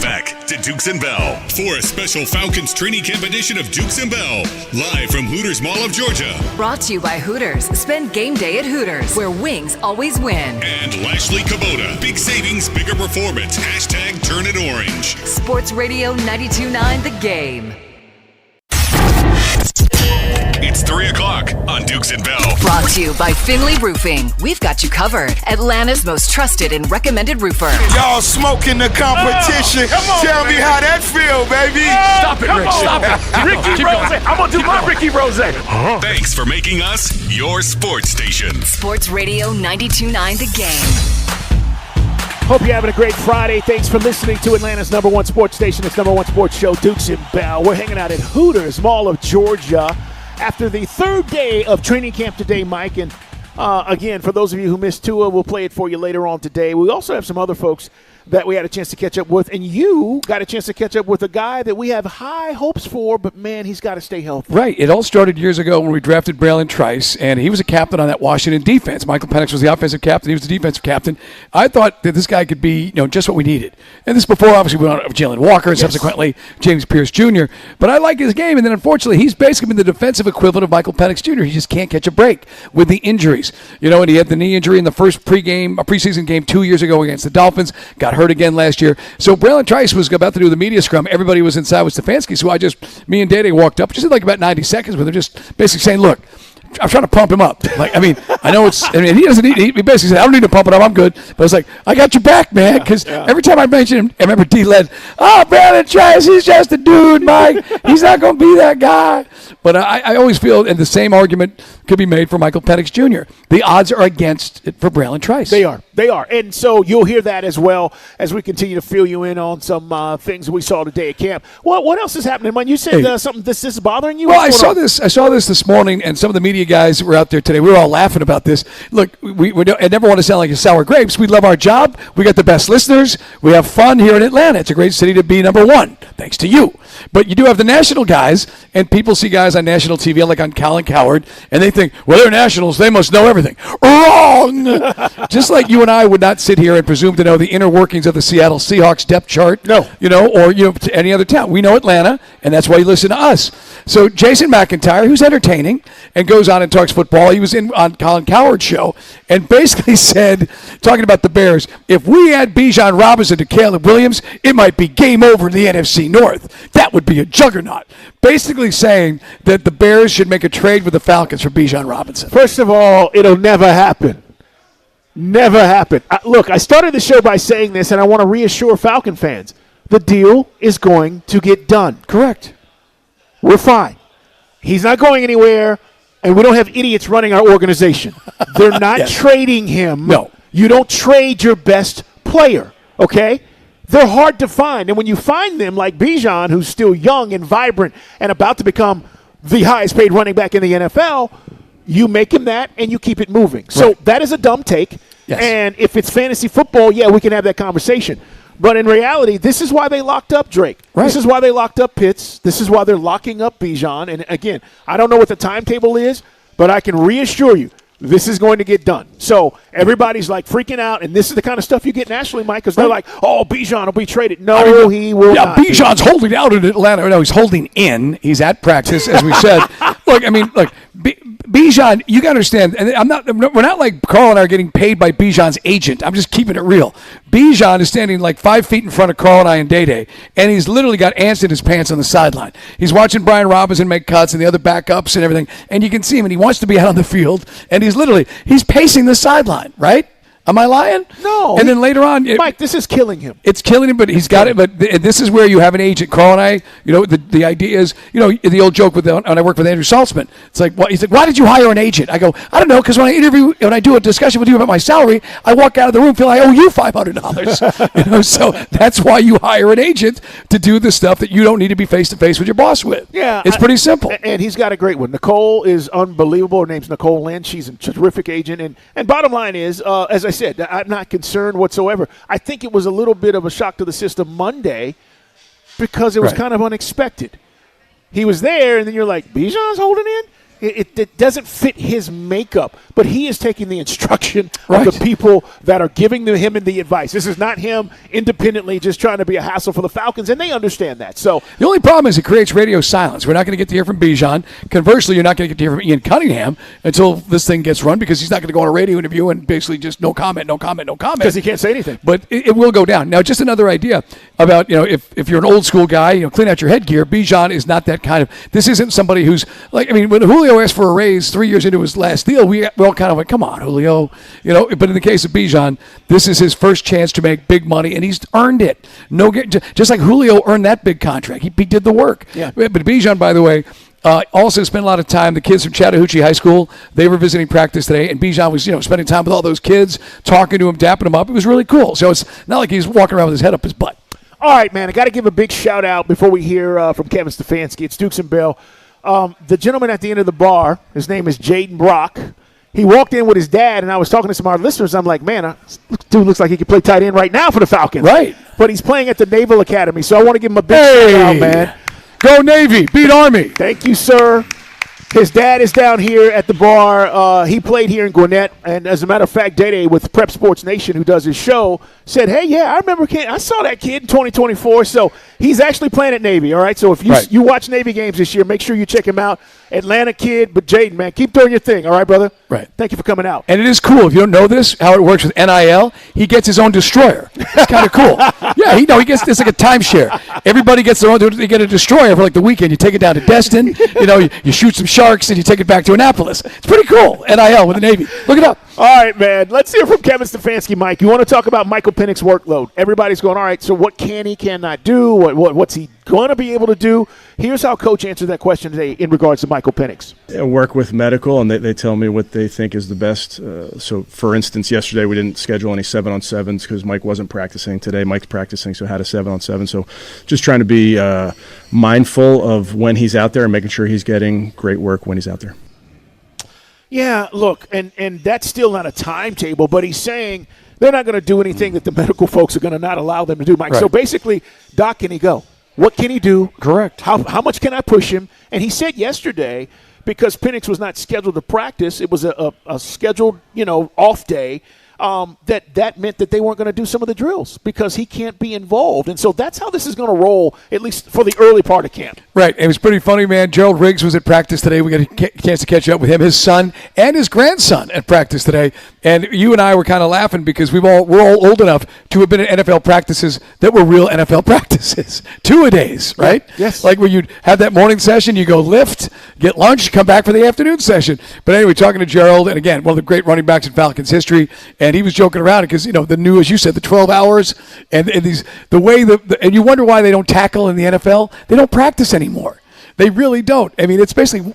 Back to Dukes and Bell for a special Falcons training camp edition of Dukes and Bell, live from Hooters Mall of Georgia. Brought to you by Hooters. Spend game day at Hooters, where wings always win. And Lashley Kubota. Big savings, bigger performance. Hashtag turn it orange. Sports Radio 92.9 The Game. It's 3 o'clock on Dukes and Bell. Brought to you by Finley Roofing. We've got you covered. Atlanta's most trusted and recommended roofer. Y'all smoking the competition. Tell me how that feel, baby. Stop it, Rick. Stop it. Ricky Rose. I'm going to do my Ricky Rose. Thanks for making us your sports station. Sports Radio 92.9 The Game. Hope you're having a great Friday. Thanks for listening to Atlanta's #1 sports station. It's #1 sports show, Dukes and Bell. We're hanging out at Hooters Mall of Georgia after the third day of training camp today, Mike. And again, for those of you who missed Tua, we'll play it for you later on today. We also have some other folks that we had a chance to catch up with, and you got a chance to catch up with a guy that we have high hopes for, but man, he's got to stay healthy. Right. It all started years ago when we drafted Braylon Trice, and he was a captain on that Washington defense. Michael Penix was the offensive captain. He was the defensive captain. I thought that this guy could be, just what we needed. And this before, obviously, we went on Jalen Walker and subsequently James Pierce Jr. But I like his game, and then unfortunately, he's basically been the defensive equivalent of Michael Penix Jr. He just can't catch a break with the injuries. And he had the knee injury in the first preseason game 2 years ago against the Dolphins, got hurt again last year. So Braylon Trice was about to do the media scrum. Everybody was inside with Stefanski, so me and Dede walked up, just in like about 90 seconds with him, just basically saying, look, I'm trying to pump him up. I know he doesn't need, he basically said, I don't need to pump it up, I'm good. But it's like, I got your back, man, because every time I mention him, I remember D-Led, Braylon Trice, he's just a dude, Mike. He's not going to be that guy. But I always feel, and the same argument could be made for Michael Penix Jr. The odds are against it for Braylon Trice. They are. And so you'll hear that as well as we continue to fill you in on some things we saw today at camp. What else is happening, man? You said something, this is bothering you? Well, I saw this morning, and some of the media guys were out there today. We were all laughing about this. Look, I never want to sound like a sour grapes. We love our job. We got the best listeners. We have fun here in Atlanta. It's a great city to be #1, thanks to you. But you do have the national guys, and people see guys on national TV, like on Colin Cowherd, and they think, well, they're nationals. They must know everything. Wrong! Just like you and I would not sit here and presume to know the inner workings of the Seattle Seahawks depth chart. No. Or to any other town. We know Atlanta, and that's why you listen to us. So Jason McIntyre, who's entertaining and goes on and talks football, he was on Colin Cowherd's show and basically said, talking about the Bears, if we add Bijan Robinson to Caleb Williams, it might be game over in the NFC North. That would be a juggernaut. Basically saying that the Bears should make a trade with the Falcons for Bijan Robinson. First of all, it'll never happen. Never happen. Look, I started the show by saying this, and I want to reassure Falcon fans. the deal is going to get done. Correct. We're fine. He's not going anywhere, and we don't have idiots running our organization. They're not trading him. No. You don't trade your best player, okay? They're hard to find. And when you find them, like Bijan, who's still young and vibrant and about to become the highest paid running back in the NFL, you make him that and you keep it moving. So that is a dumb take. Yes. And if it's fantasy football, yeah, we can have that conversation. But in reality, this is why they locked up Drake. Right. This is why they locked up Pitts. This is why they're locking up Bijan. And again, I don't know what the timetable is, but I can reassure you, this is going to get done. So everybody's like freaking out, and this is the kind of stuff you get nationally, Mike, because they're like, oh, Bijan will be traded. No, he will not. Yeah, Bijan's holding out in Atlanta. No, he's holding in. He's at practice, as we said. Look, Bijan, you got to understand, and we're not like Carl and I are getting paid by Bijan's agent. I'm just keeping it real. Bijan is standing like 5 feet in front of Carl and I and Day-Day, and he's literally got ants in his pants on the sideline. He's watching Brian Robinson make cuts and the other backups and everything, and you can see him, and he wants to be out on the field, and he's pacing the sideline, right? Am I lying? No. And then later on, Mike, this is killing him. It's killing him, but he's got it. But this is where you have an agent. Carl and I, the idea is, the old joke when I work with Andrew Saltzman. It's like, he's like, why did you hire an agent? I go, I don't know, because when I do a discussion with you about my salary, I walk out of the room feeling I owe you $500. So that's why you hire an agent to do the stuff that you don't need to be face to face with your boss with. Yeah, it's pretty simple. And he's got a great one. Nicole is unbelievable. Her name's Nicole Lynn. She's a terrific agent. And bottom line is, as I said, I'm not concerned whatsoever. I think it was a little bit of a shock to the system Monday because it was kind of unexpected. He was there, and then you're like, Bijan's holding in? It doesn't fit his makeup, but he is taking the instruction of the people that are giving him the advice. This is not him independently just trying to be a hassle for the Falcons, and they understand that. So the only problem is it creates radio silence. We're not going to get to hear from Bijan. Conversely, you're not going to get to hear from Ian Cunningham until this thing gets run because he's not going to go on a radio interview and basically just no comment. Because he can't say anything. But it will go down. Now, just another idea about, if you're an old school guy, clean out your headgear. Bijan is not that kind of – this isn't somebody who's – when Julio asked for a raise 3 years into his last deal, we all kind of went, come on, Julio. But in the case of Bijan, this is his first chance to make big money, and he's earned it. Just like Julio earned that big contract. He did the work. Yeah. But Bijan, by the way, also spent a lot of time. The kids from Chattahoochee High School, they were visiting practice today, and Bijan was, spending time with all those kids, talking to them, dapping them up. It was really cool. So it's not like he's walking around with his head up his butt. All right, man, I got to give a big shout-out before we hear from Kevin Stefanski. It's Dukes and Bell. The gentleman at the end of the bar, his name is Jaden Brock. He walked in with his dad, and I was talking to some of our listeners. I'm like, man, dude looks like he could play tight end right now for the Falcons. Right. But he's playing at the Naval Academy, so I want to give him a big shout-out, man. Go Navy. Beat Army. Thank you, sir. His dad is down here at the bar. He played here in Gwinnett, and as a matter of fact, Day-Day with Prep Sports Nation, who does his show, said, hey, yeah, I remember I saw that kid in 2024. So he's actually playing at Navy, all right? So if you watch Navy games this year, make sure you check him out. Atlanta kid, but Jaden, man, keep doing your thing, all right, brother? Right. Thank you for coming out. And it is cool. If you don't know this, how it works with NIL, he gets his own destroyer. It's kind of cool. Yeah, he gets this like a timeshare. Everybody gets their own. They get a destroyer for like the weekend. You take it down to Destin. You shoot some sharks and you take it back to Annapolis. It's pretty cool. NIL with the Navy. Look it up. All right, man. Let's hear from Kevin Stefanski, Mike. You want to talk about Michael Penix's workload. Everybody's going, all right, so what can he, cannot do? What's he going to be able to do? Here's how Coach answered that question today in regards to Michael Penix. I work with medical, and they tell me what they think is the best. So, for instance, yesterday we didn't schedule any 7-on-7s because Mike wasn't practicing. Today Mike's practicing, so had a 7-on-7. So just trying to be mindful of when he's out there and making sure he's getting great work when he's out there. Yeah, look, and that's still not a timetable, but he's saying they're not going to do anything that the medical folks are going to not allow them to do, Mike. Right. So basically, Doc, can he go? What can he do? Correct. How much can I push him? And he said yesterday, because Penix was not scheduled to practice, it was a scheduled, off day, that meant that they weren't going to do some of the drills because he can't be involved. And so that's how this is going to roll, at least for the early part of camp. Right. It was pretty funny, man. Gerald Riggs was at practice today. We got a chance to catch up with him, his son, and his grandson at practice today. And you and I were kind of laughing because we're all old enough to have been at NFL practices that were real NFL practices. 2-a-days, right? Yes. Like when you'd have that morning session, you go lift, get lunch, come back for the afternoon session. But anyway, talking to Gerald, and again, one of the great running backs in Falcons history, and and he was joking around because the new, as you said, the 12 hours and these the way and you wonder why they don't tackle in the NFL. They don't practice anymore. They really don't. I mean, it's basically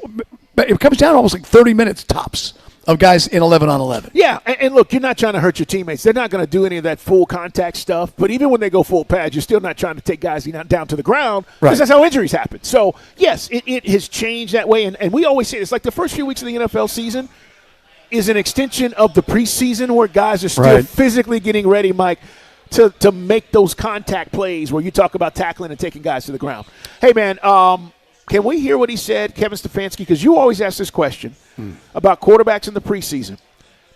it comes down to almost like 30 minutes tops of guys in 11 on 11. Yeah, and look, you're not trying to hurt your teammates. They're not going to do any of that full contact stuff. But even when they go full pads, you're still not trying to take guys down to the ground because that's how injuries happen. So, yes, it has changed that way. And we always say it's like the first few weeks of the NFL season is an extension of the preseason where guys are still physically getting ready, Mike, to make those contact plays where you talk about tackling and taking guys to the ground. Hey, man, can we hear what he said, Kevin Stefanski? Because you always ask this question about quarterbacks in the preseason.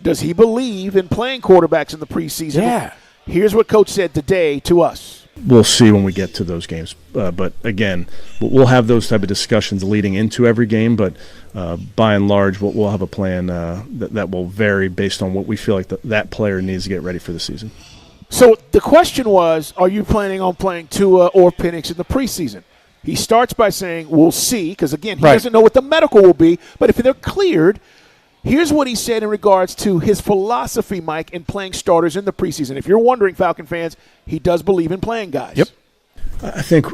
Does he believe in playing quarterbacks in the preseason? Yeah. Here's what Coach said today to us. We'll see when we get to those games. But, again, we'll have those type of discussions leading into every game. But by and large, we'll have a plan that will vary based on what we feel like that player needs to get ready for the season. So the question was, are you planning on playing Tua or Penix in the preseason? He starts by saying, we'll see, because, again, he doesn't know what the medical will be. But if they're cleared, here's what he said in regards to his philosophy, Mike, in playing starters in the preseason. If you're wondering, Falcon fans, he does believe in playing guys. Yep. I think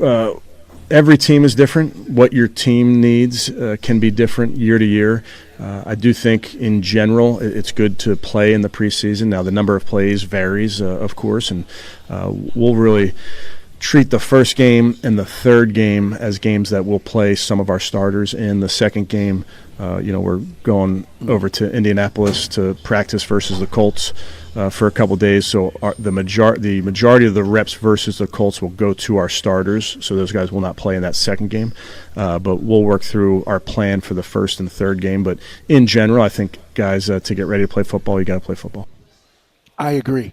every team is different. What your team needs can be different year to year. I do think, in general, it's good to play in the preseason. Now, the number of plays varies, of course, and we'll really treat the first game and the third game as games that we'll play some of our starters in. The second game, we're going over to Indianapolis to practice versus the Colts for a couple days. So the majority of the reps versus the Colts will go to our starters. So those guys will not play in that second game. But we'll work through our plan for the first and third game. But in general, I think, guys, to get ready to play football, you got to play football. I agree.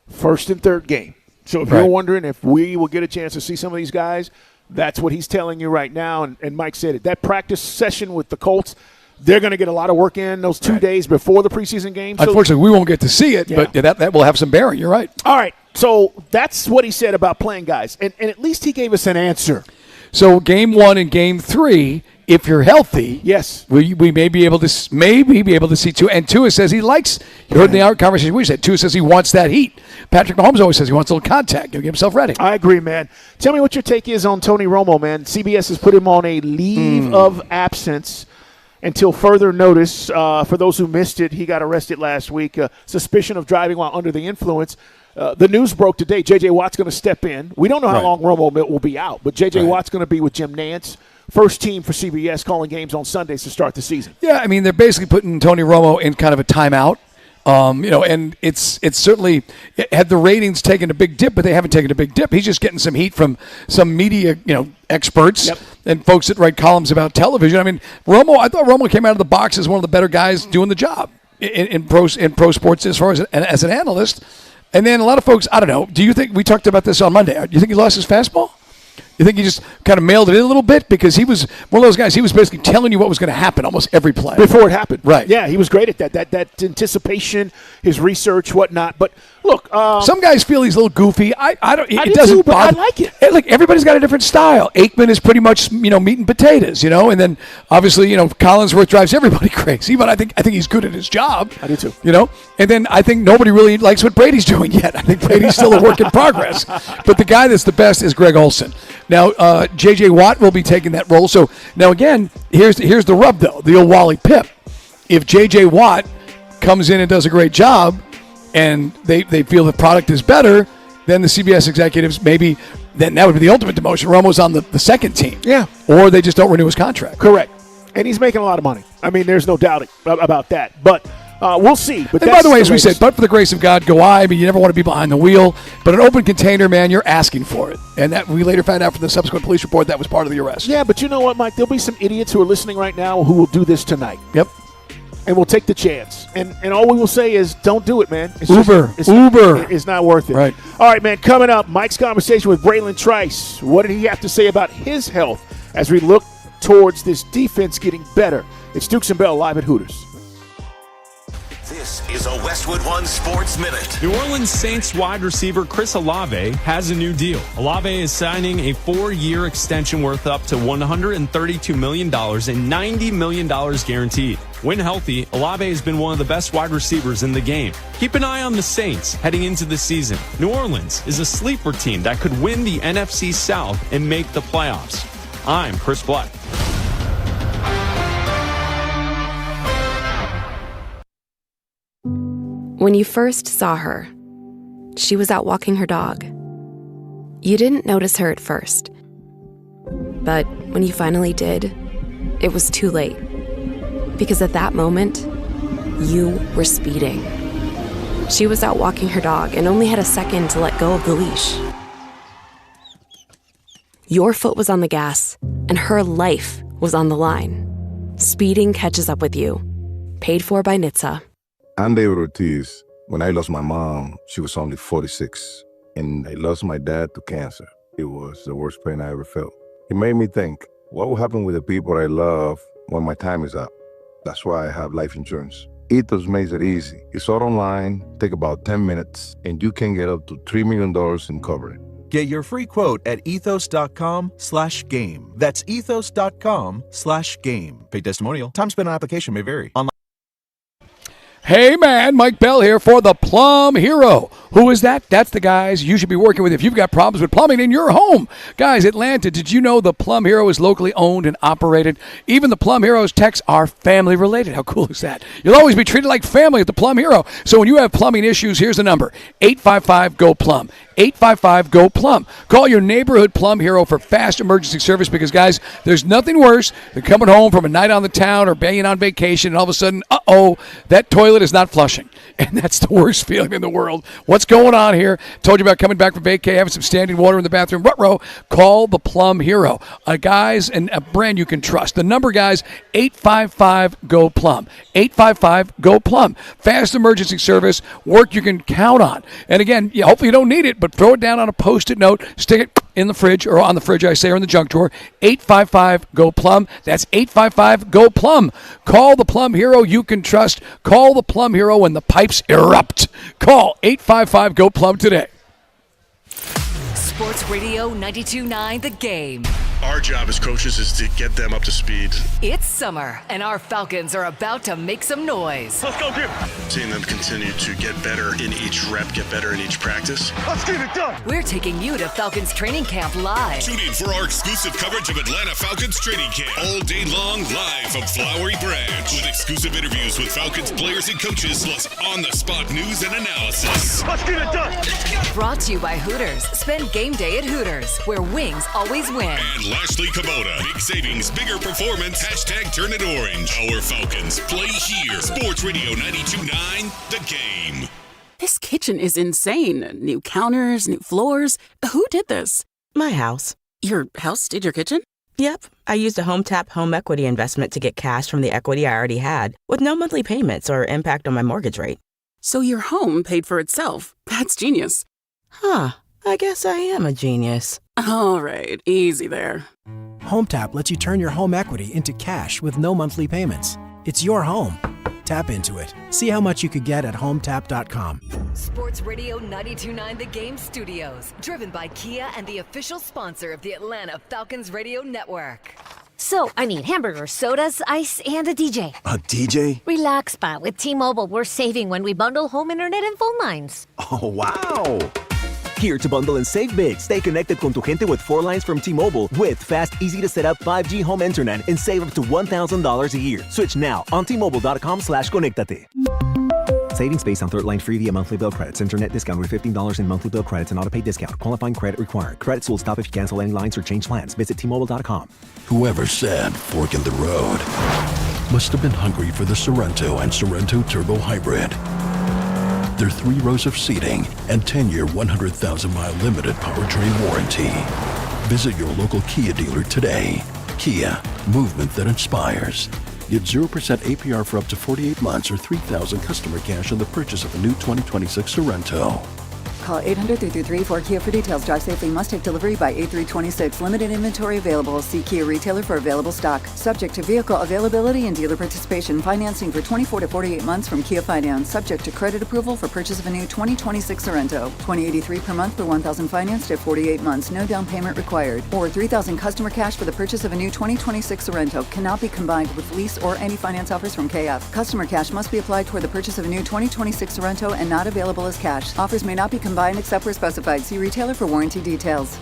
First and third game. So if you're wondering if we will get a chance to see some of these guys, that's what he's telling you right now. And Mike said it. That practice session with the Colts, they're going to get a lot of work in those 2 days before the preseason game. So, unfortunately, we won't get to see it, but that will have some bearing. You're right. All right. So that's what he said about playing guys. And at least he gave us an answer. So game 1 and game 3, if you're healthy, yes, we may be able to see Tua. And Tua says he likes. You heard in the conversation we said Tua says he wants that heat. Patrick Mahomes always says he wants a little contact. He'll get himself ready. I agree, man. Tell me what your take is on Tony Romo, man. CBS has put him on a leave of absence until further notice. For those who missed it, he got arrested last week. Suspicion of driving while under the influence. The news broke today. J.J. Watt's going to step in. We don't know how long Romo will be out, but J.J. Watt's going to be with Jim Nantz. First team for CBS, calling games on Sundays to start the season. Yeah, I mean, they're basically putting Tony Romo in kind of a timeout. And it's certainly had the ratings taken a big dip, but they haven't taken a big dip. He's just getting some heat from some media, experts and folks that write columns about television. I mean, I thought Romo came out of the box as one of the better guys doing the job in pro sports as far as an analyst. And then a lot of folks, I don't know. Do you think we talked about this on Monday? Do you think he lost his fastball? You think he just kind of mailed it in a little bit? Because he was one of those guys, he was basically telling you what was going to happen almost every play. Before it happened. Right. Yeah, he was great at that anticipation, his research, whatnot. But, look. Some guys feel he's a little goofy. I don't. I It doesn't too, but bother. I like it. Like, everybody's got a different style. Aikman is pretty much, meat and potatoes, And then, obviously, Collinsworth drives everybody crazy. But I think he's good at his job. I do, too. And then I think nobody really likes what Brady's doing yet. I think Brady's still a work in progress. But the guy that's the best is Greg Olsen. Now, J.J. Watt will be taking that role. So, now again, here's the rub, though, the old Wally Pipp. If J.J. Watt comes in and does a great job and they feel the product is better, then the CBS executives then that would be the ultimate demotion. Romo's on the second team. Yeah. Or they just don't renew his contract. Correct. And he's making a lot of money. I mean, there's no doubt about that. But we'll see. But and by the way, as we said, but for the grace of God, go I. I mean, you never want to be behind the wheel. But an open container, man, you're asking for it. And that we later found out from the subsequent police report that was part of the arrest. Yeah, but you know what, Mike? There'll be some idiots who are listening right now who will do this tonight. Yep. And we'll take the chance. And all we will say is, don't do it, man. Uber. It's not worth it. Right. All right, man. Coming up, Mike's conversation with Braylon Trice. What did he have to say about his health as we look towards this defense getting better? It's Dukes and Bell live at Hooters. This is a Westwood One Sports Minute. New Orleans Saints wide receiver Chris Olave has a new deal. Olave is signing a 4-year extension worth up to $132 million and $90 million guaranteed. When healthy, Olave has been one of the best wide receivers in the game. Keep an eye on the Saints heading into the season. New Orleans is a sleeper team that could win the NFC South and make the playoffs. I'm Chris Black. When you first saw her, she was out walking her dog. You didn't notice her at first. But when you finally did, it was too late. Because at that moment, you were speeding. She was out walking her dog and only had a second to let go of the leash. Your foot was on the gas, and her life was on the line. Speeding catches up with you. Paid for by NHTSA. I'm David Ortiz. When I lost my mom, she was only 46. And I lost my dad to cancer. It was the worst pain I ever felt. It made me think, what will happen with the people I love when my time is up? That's why I have life insurance. Ethos makes it easy. It's all online, take about 10 minutes, and you can get up to $3 million in coverage. Get your free quote at ethos.com/game. That's ethos.com/game. Paid testimonial. Time spent on application may vary. Online. Hey man, Mike Bell here for the Plum Hero. Who is that? That's the guys you should be working with if you've got problems with plumbing in your home. Guys, Atlanta, did you know the Plum Hero is locally owned and operated? Even the Plum Hero's techs are family related. How cool is that? You'll always be treated like family at the Plum Hero. So when you have plumbing issues, here's the number: 855-GO-PLUM. 855-GO-PLUM. Call your neighborhood Plum Hero for fast emergency service because, guys, there's nothing worse than coming home from a night on the town or being on vacation and all of a sudden, that toilet is not flushing. And that's the worst feeling in the world. What's going on here? Told you about coming back from vacay, having some standing water in the bathroom. Ruh-roh. Call the Plum Hero. Guys, and a brand you can trust. The number, guys, 855-GO-PLUM. 855-GO-PLUM. Fast emergency service, work you can count on. And again, hopefully you don't need it, but throw it down on a Post-it note, stick it in the fridge, or on the fridge, I say, or in the junk drawer. 855-GO-PLUM. That's 855-GO-PLUM. Call the Plum Hero you can trust. Call the Plum Hero when the pipes erupt. Call 855-GO-PLUM today. Sports Radio 92.9 The Game. Our job as coaches is to get them up to speed. It's summer, and our Falcons are about to make some noise. Let's go, Jim. Seeing them continue to get better in each rep, get better in each practice. Let's get it done. We're taking you to Falcons Training Camp live. Tune in for our exclusive coverage of Atlanta Falcons Training Camp. All day long, live from Flowery Branch. With exclusive interviews with Falcons players and coaches, plus on-the-spot news and analysis. Let's get it done. Brought to you by Hooters. Spend game day at Hooters, where wings always win. And Lashley Kubota. Big savings, bigger performance. Hashtag turn it orange. Our Falcons play here. Sports Radio 92.9 The Game. This kitchen is insane. New counters, new floors. Who did this? My house. Your house did your kitchen? Yep. I used a HomeTap home equity investment to get cash from the equity I already had, with no monthly payments or impact on my mortgage rate. So your home paid for itself. That's genius. Huh. I guess I am a genius. All right, easy there. HomeTap lets you turn your home equity into cash with no monthly payments. It's your home. Tap into it. See how much you could get at HomeTap.com. Sports Radio 92.9 The Game Studios. Driven by Kia and the official sponsor of the Atlanta Falcons Radio Network. So, I need hamburgers, sodas, ice, and a DJ. A DJ? Relax, Pa. With T-Mobile, we're saving when we bundle home internet and phone lines. Oh, wow! Here to bundle and save big. Stay connected con tu gente with 4 lines from T-Mobile with fast, easy-to-set-up 5G home internet and save up to $1,000 a year. Switch now on T-Mobile.com/conectate. Savings based on third line free via monthly bill credits. Internet discount with $15 in monthly bill credits and auto pay discount. Qualifying credit required. Credits will stop if you cancel any lines or change plans. Visit T-Mobile.com. Whoever said fork in the road must have been hungry for the Sorento and Sorento Turbo Hybrid. Their 3 rows of seating and 10-year, 100,000-mile limited powertrain warranty. Visit your local Kia dealer today. Kia, movement that inspires. Get 0% APR for up to 48 months or $3,000 customer cash on the purchase of a new 2026 Sorento. Call 800-333-4KIA for details. Drive safely. Must take delivery by 8/3/26. Limited inventory available. See Kia retailer for available stock. Subject to vehicle availability and dealer participation. Financing for 24 to 48 months from Kia Finance. Subject to credit approval for purchase of a new 2026 Sorento. $20.83 per month per $1,000 financed at 48 months. No down payment required. Or $3,000 customer cash for the purchase of a new 2026 Sorento. Cannot be combined with lease or any finance offers from KF. Customer cash must be applied toward the purchase of a new 2026 Sorento and not available as cash. Offers may not be combined except where specified. See retailer for warranty details.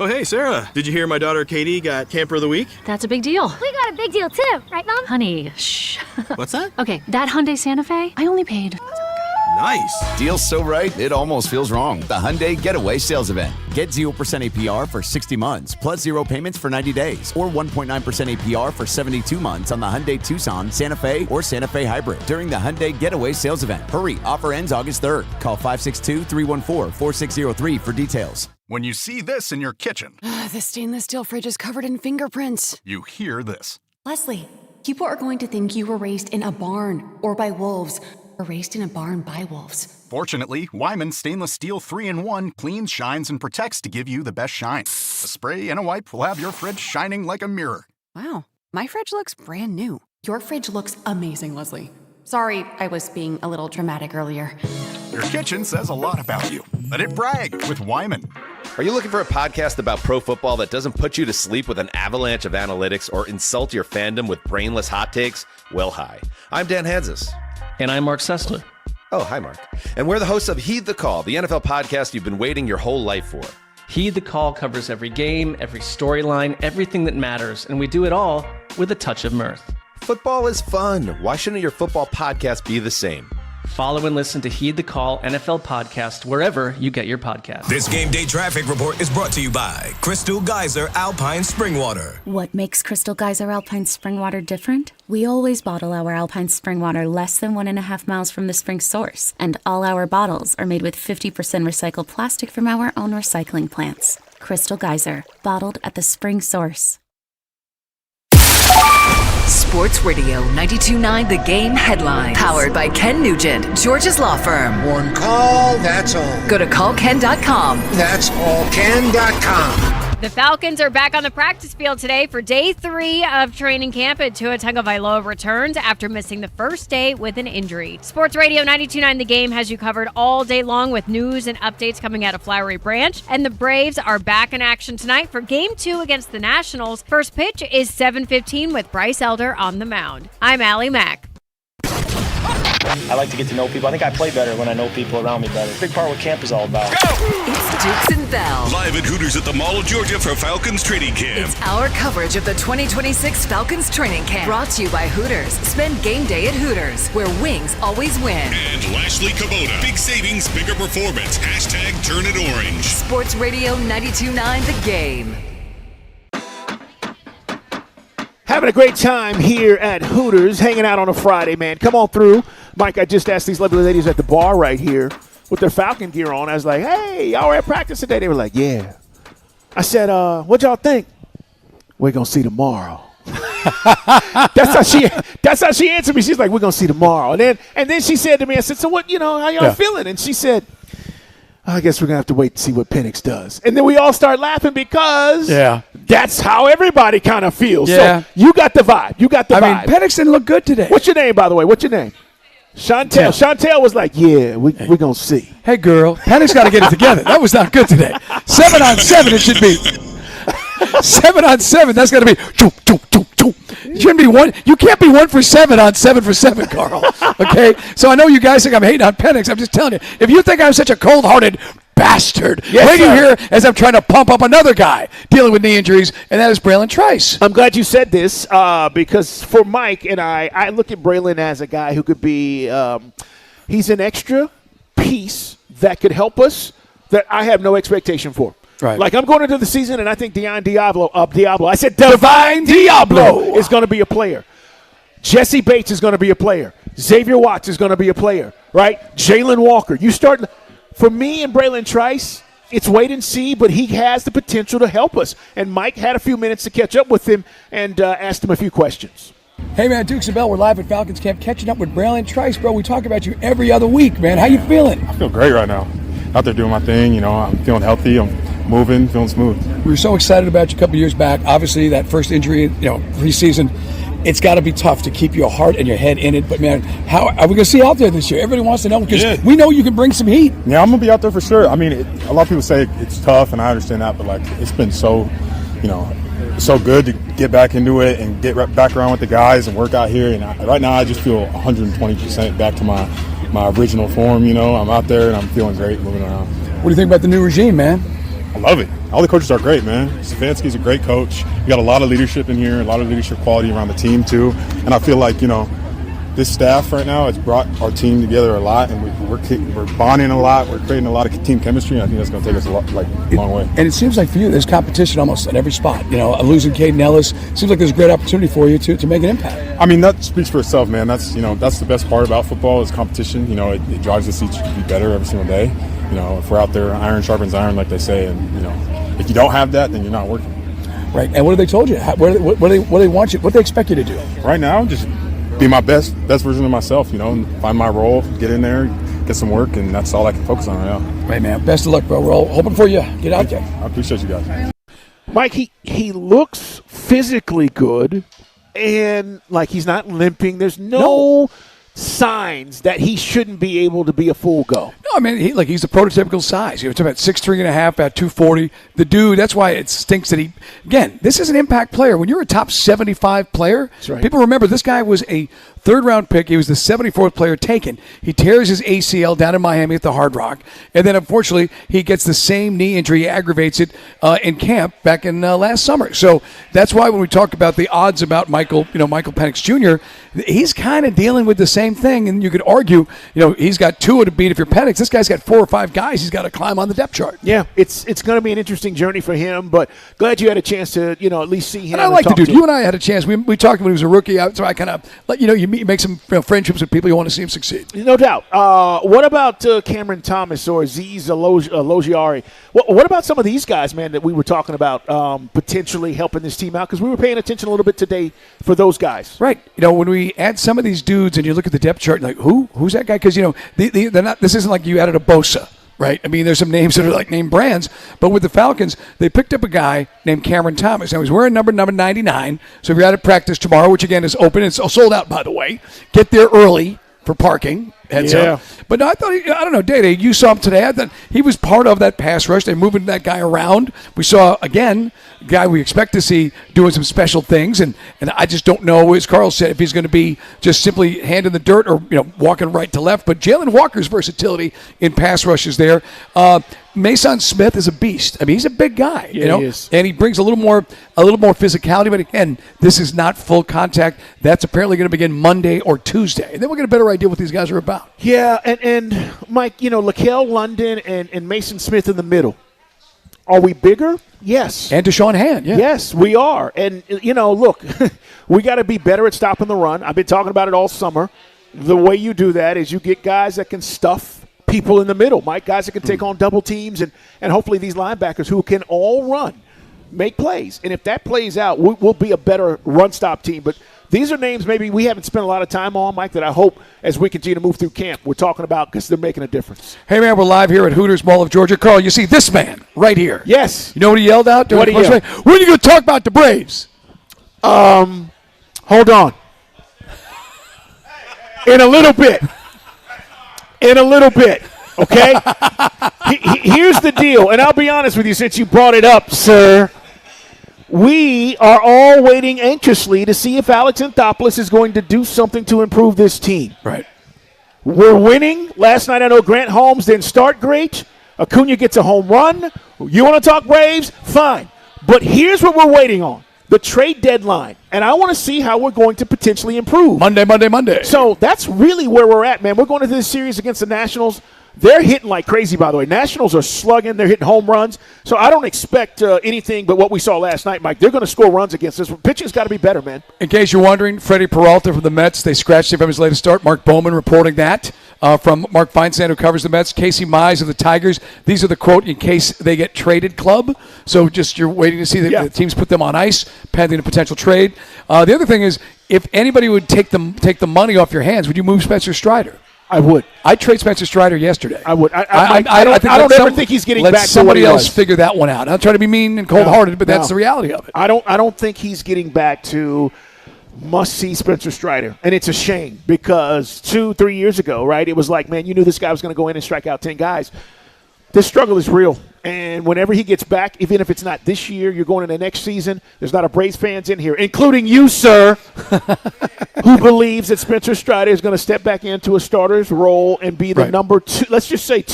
Oh, hey, Sarah. Did you hear my daughter Katie got Camper of the Week? That's a big deal. We got a big deal too, right, Mom? Honey, shh. What's that? Okay, that Hyundai Santa Fe, I only paid. Nice. Deal's so right, it almost feels wrong. The Hyundai Getaway Sales Event. Get 0% APR for 60 months, plus 0 payments for 90 days, or 1.9% APR for 72 months on the Hyundai Tucson, Santa Fe, or Santa Fe Hybrid during the Hyundai Getaway Sales Event. Hurry, offer ends August 3rd. Call 562-314-4603 for details. When you see this in your kitchen, the stainless steel fridge is covered in fingerprints. you hear this. Leslie, people are going to think you were raised in a barn or by wolves, or raised in a barn by wolves. Fortunately, Wyman Stainless Steel 3-in-1 cleans, shines, and protects to give you the best shine. A spray and a wipe will have your fridge shining like a mirror. Wow, my fridge looks brand new. Your fridge looks amazing, Leslie. Sorry, I was being a little dramatic earlier. Your kitchen says a lot about you. Let it brag with Wyman. Are you looking for a podcast about pro football that doesn't put you to sleep with an avalanche of analytics or insult your fandom with brainless hot takes? Well, hi. I'm Dan Hansis. And I'm Mark Sessler. Oh, hi, Mark. And we're the hosts of Heed the Call, the NFL podcast you've been waiting your whole life for. Heed the Call covers every game, every storyline, everything that matters, and we do it all with a touch of mirth. Football is fun. Why shouldn't your football podcast be the same? Follow and listen to Heed the Call NFL podcast wherever you get your podcast. This game day traffic report is brought to you by Crystal Geyser Alpine Spring Water. What makes Crystal Geyser Alpine Spring Water different? We always bottle our Alpine Spring Water less than 1.5 miles from the spring source, and all our bottles are made with 50% recycled plastic from our own recycling plants. Crystal Geyser, bottled at the spring source. Sports Radio 92.9 The Game headline. Powered by Ken Nugent, George's Law Firm. One call, that's all. Go to callken.com. That's allken.com. The Falcons are back on the practice field today for day 3 of training camp, and Tua Tagovailoa returns after missing the first day with an injury. Sports Radio 92.9 The Game has you covered all day long with news and updates coming out of Flowery Branch, and the Braves are back in action tonight for Game 2 against the Nationals. First pitch is 7:15 with Bryce Elder on the mound. I'm Allie Mack. I like to get to know people. I think I play better when I know people around me better. Big part what camp is all about. It's Dukes and Bell. Live at Hooters at the Mall of Georgia for Falcons training camp. It's our coverage of the 2026 Falcons training camp. Brought to you by Hooters. Spend game day at Hooters, where wings always win. And Lashley Kubota. Big savings, bigger performance. Hashtag turn it orange. Sports Radio 92.9 The Game. Having a great time here at Hooters, hanging out on a Friday, man. Come on through. Mike, I just asked these lovely ladies at the bar right here with their Falcon gear on. I was like, hey, y'all were at practice today? They were like, yeah. I said, what y'all think? We're going to see tomorrow. That's how she answered me. She's like, we're going to see tomorrow. And then she said to me, I said, so what, how y'all feeling? And she said, I guess we're going to have to wait to see what Penix does. And then we all start laughing because that's how everybody kind of feels. Yeah. So you got the vibe. I mean, Penix didn't look good today. What's your name, by the way? What's your name? Chantel. Chantel was like, yeah, we're going to see. Hey, girl, Penix got to get it together. That was not good today. 7-on-7 it should be. 7-on-7, that's got to be. You shouldn't be one. You can't be 1 for 7 on 7 for 7, Carl. Okay? So I know you guys think I'm hating on Penix. I'm just telling you. If you think I'm such a cold-hearted bastard, wait till you hear as I'm trying to pump up another guy dealing with knee injuries, and that is Braylon Trice. I'm glad you said this because for Mike and I look at Braylon as a guy who could be he's an extra piece that could help us that I have no expectation for. Right. Like, I'm going into the season, and I think Divine Diablo is going to be a player. Jesse Bates is going to be a player. Xavier Watts is going to be a player, right? Jalen Walker. You start – for me and Braylon Trice, it's wait and see, but he has the potential to help us. And Mike had a few minutes to catch up with him and asked him a few questions. Hey, man, Dukes and Bell, we're live at Falcons Camp catching up with Braylon Trice, bro. We talk about you every other week, man. How you feeling? I feel great right now. Out there doing my thing, you know, I'm feeling healthy, I'm moving, feeling smooth. We were so excited about you a couple years back. Obviously, that first injury, preseason, it's got to be tough to keep your heart and your head in it. But, man, how are we going to see you out there this year? Everybody wants to know because we know you can bring some heat. Yeah, I'm going to be out there for sure. I mean, a lot of people say it's tough, and I understand that, but, like, it's been so, so good to get back into it and get back around with the guys and work out here. And right now I just feel 120% back to my original form, I'm out there and I'm feeling great moving around. What do you think about the new regime, man? I love it. All the coaches are great, man. Stefanski's a great coach. We got a lot of leadership in here, a lot of leadership quality around the team too. And I feel like, this staff right now has brought our team together a lot, and we're bonding a lot. We're creating a lot of team chemistry, and I think that's going to take us a long way. And it seems like for you, there's competition almost at every spot. Losing Caden Ellis seems like there's a great opportunity for you to make an impact. I mean, that speaks for itself, man. That's the best part about football is competition. It drives us each to be better every single day. If we're out there, iron sharpens iron, like they say, and if you don't have that, then you're not working. Right. And what have they told you? What do they want you? What do they expect you to do? Right now, just be my best version of myself, find my role, get in there, get some work, and that's all I can focus on right now. Right, man. Best of luck, bro. We're all hoping for you. Get out there. I appreciate you guys. Mike, he looks physically good, and like he's not limping. There's no signs that he shouldn't be able to be a full go. No, I mean, he's a prototypical size. You're talking about 6'3.5", at 240. The dude, that's why it stinks that this is an impact player. When you're a top 75 player, people remember this guy was a third-round pick. He was the 74th player taken. He tears his ACL down in Miami at the Hard Rock, and then unfortunately he gets the same knee injury. He aggravates it in camp back in last summer. So that's why when we talk about the odds about Michael Penix Jr., he's kind of dealing with the same thing, and you could argue, he's got two to beat if you're Penix. This guy's got 4 or 5 guys he's got to climb on the depth chart. Yeah, it's going to be an interesting journey for him, but glad you had a chance to, at least see him. And I like the dude. You and I had a chance. We talked when he was a rookie, so I kind of let you make some friendships with people you want to see him succeed. No doubt. What about Cameron Thomas or Azeez Alogiari? What about some of these guys, man, that we were talking about potentially helping this team out? Because we were paying attention a little bit today for those guys. Right. When we add some of these dudes and you look at the depth chart, like who's that guy? Because they're not. This isn't like you added a Bosa. Right? I mean, there's some names that are like name brands, but with the Falcons, they picked up a guy named Cameron Thomas. Now, he's wearing number 99, so if you're out at practice tomorrow, which, again, is open, it's sold out, by the way, get there early for parking. Heads up. But no, I thought, I don't know, Day, you saw him today. I thought he was part of that pass rush. They're moving that guy around. We saw, again, a guy we expect to see doing some special things, and I just don't know, as Carl said, if he's going to be just simply hand in the dirt or walking right to left. But Jalen Walker's versatility in pass rush is there. Mason Smith is a beast. I mean, he's a big guy, he is. And he brings a little more physicality. But again, this is not full contact. That's apparently going to begin Monday or Tuesday, and then we'll get a better idea what these guys are about. Yeah, and Mike, Laquel London and Mason Smith in the middle. Are we bigger? Yes. And Deshaun Hand, yeah. Yes, we are. And, look, we got to be better at stopping the run. I've been talking about it all summer. The way you do that is you get guys that can stuff people in the middle, Mike, guys that can take on double teams, and hopefully these linebackers who can all run, make plays. And if that plays out, we'll be a better run-stop team. But these are names maybe we haven't spent a lot of time on, Mike, that I hope as we continue to move through camp we're talking about because they're making a difference. Hey, man, we're live here at Hooters Mall of Georgia. Carl, you see this man right here. Yes. You know what he yelled out? What did he yell? When are you going to talk about the Braves? Hold on. In a little bit. Okay? Here's the deal, and I'll be honest with you since you brought it up, sir. We are all waiting anxiously to see if Alex Anthopoulos is going to do something to improve this team. Right. We're winning. Last night I know Grant Holmes didn't start great. Acuna gets a home run. You want to talk Braves? Fine. But here's what we're waiting on. The trade deadline. And I want to see how we're going to potentially improve. Monday. So that's really where we're at, man. We're going into this series against the Nationals. They're hitting like crazy, by the way. Nationals are slugging. They're hitting home runs. So I don't expect anything but what we saw last night, Mike. They're going to score runs against us. Pitching's got to be better, man. In case you're wondering, Freddie Peralta from the Mets, they scratched him from his latest start. Mark Bowman reporting that from Mark Feinsand, who covers the Mets. Casey Mize of the Tigers. These are the quote in case they get traded club. So just you're waiting to see the teams put them on ice, pending a potential trade. The other thing is, if anybody would take the money off your hands, would you move Spencer Strider? I would. I'd trade Spencer Strider yesterday. I would. I don't ever think he's getting back to what he was. Let somebody else figure that one out. I'm not trying to be mean and cold-hearted, but that's the reality of it. I don't think he's getting back to must-see Spencer Strider. And it's a shame because 2-3 years ago, right, it was like, man, you knew this guy was going to go in and strike out 10 guys. This struggle is real. And whenever he gets back, even if it's not this year, you're going into next season, there's not a Braves fans in here, including you, sir, who believes that Spencer Strider is going to step back into a starter's role and be the number two, let's just say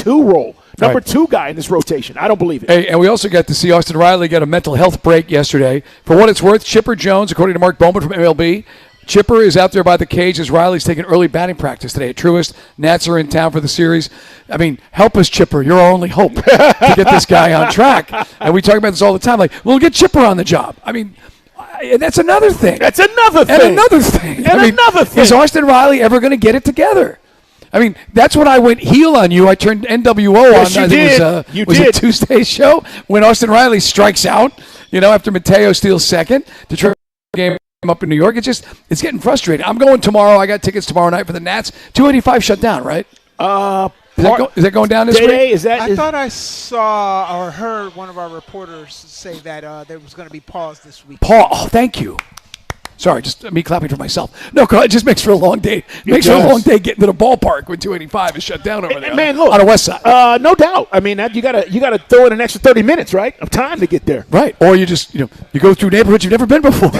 number two guy in this rotation. I don't believe it. Hey, and we also got to see Austin Riley get a mental health break yesterday. For what it's worth, Chipper Jones, according to Mark Bowman from MLB, Chipper is out there by the cage as Riley's taking early batting practice today at Truist. Nats are in town for the series. I mean, help us, Chipper. You're our only hope to get this guy on track. And we talk about this all the time. Like, we'll get Chipper on the job. I mean, that's another thing. That's another thing. And another thing. Another thing. Is Austin Riley ever going to get it together? I mean, that's when I went heel on you. I turned NWO yes, on. You did. It was a Tuesday show when Austin Riley strikes out, after Mateo steals second to try the game up in New York. It's getting frustrating. I'm going tomorrow. I got tickets tomorrow night for the Nats. 285 shut down, right? Is that going down this week? I thought I saw or heard one of our reporters say that there was going to be pause this week. Oh, thank you. Sorry, just me clapping for myself. No, it just makes for a long day. Makes for a long day getting to the ballpark when 285 is shut down over there. Man, look, on the west side. No doubt. I mean, you gotta throw in an extra 30 minutes, right, of time to get there. Right, or you just you go through neighborhoods you've never been before.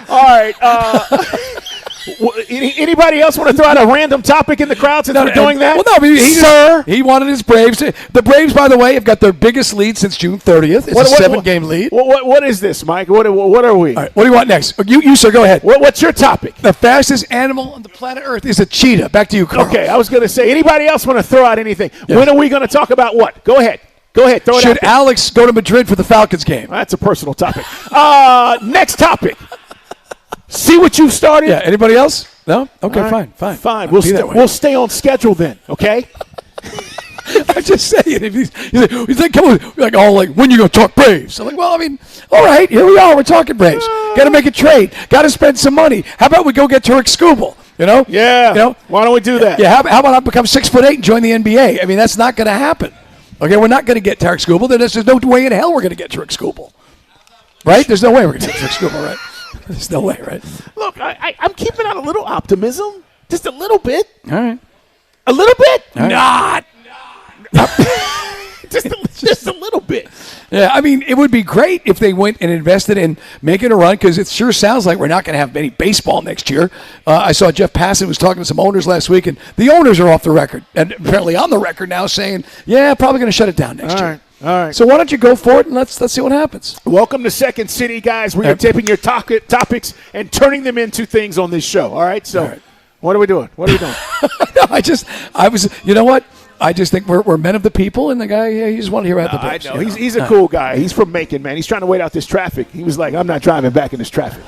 All right. Anybody else want to throw out a random topic in the crowd since we're doing that? Well, no, he wanted his Braves. The Braves, by the way, have got their biggest lead since June 30th. It's a 7-game lead. What is this, Mike? What are we? All right, what do you want next? You sir, go ahead. What's your topic? The fastest animal on the planet Earth is a cheetah. Back to you, Carl. Okay, I was going to say, anybody else want to throw out anything? Yes. When are we going to talk about what? Go ahead. Throw it out. Should Alex go to Madrid for the Falcons game? That's a personal topic. Next topic. See what you've started? Yeah. Anybody else? No? Okay, right. fine. We'll stay on schedule then, okay? I'm just saying. He's like, come on. When you going to talk Braves? I'm like, well, I mean, all right, here we are. We're talking Braves. Got to make a trade. Got to spend some money. How about we go get Tarek Skubal? Yeah. Why don't we do that? Yeah. How about I become 6'8" and join the NBA? I mean, that's not going to happen. Okay, we're not going to get Tarek Skubal. There's no way in hell we're going to get Tarek Skubal. Right? There's no way we're going to get Tarek Skubal, right? There's no way, right? Look, I'm keeping out a little optimism. Just a little bit. All right. A little bit? All right. Not. just a little bit. Yeah, I mean, it would be great if they went and invested in making a run because it sure sounds like we're not going to have any baseball next year. I saw Jeff Passan was talking to some owners last week, and the owners are off the record and apparently on the record now saying, yeah, probably going to shut it down next year. All right. So why don't you go for it and let's see what happens. Welcome to Second City, guys. We are taking your topics and turning them into things on this show. All right. So, What are we doing? No, you know what? I just think we're men of the people, and the guy, he just wanted to hear about the Braves. I know. He's a cool guy. He's from Macon, man. He's trying to wait out this traffic. He was like, I'm not driving back in this traffic.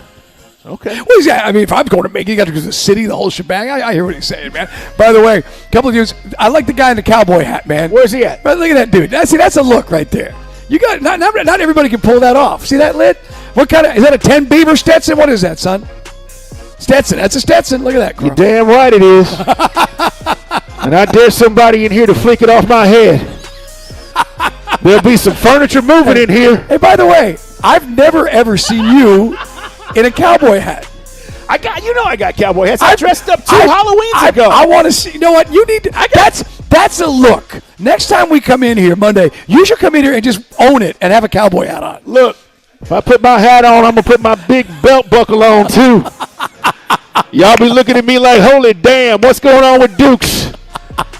Okay. Well, I mean, if I'm going to Macon, you got to go to the city, the whole shebang. I hear what he's saying, man. By the way, a couple of dudes. I like the guy in the cowboy hat, man. Where's he at? But look at that dude. That's a look right there. You got not everybody can pull that off. See that lid? What kind of is that? A 10 Beaver Stetson? What is that, son? Stetson. That's a Stetson. Look at that. Carl. You're damn right it is. And I dare somebody in here to flick it off my head. There'll be some furniture moving in here. Hey, by the way, I've never ever seen you in a cowboy hat. I got cowboy hats. I dressed up 2 Halloweens ago. I want to see. You know what? You need to. That's a look. Next time we come in here Monday, you should come in here and just own it and have a cowboy hat on. Look, if I put my hat on, I'm gonna put my big belt buckle on too. Y'all be looking at me like, holy damn, what's going on with Dukes?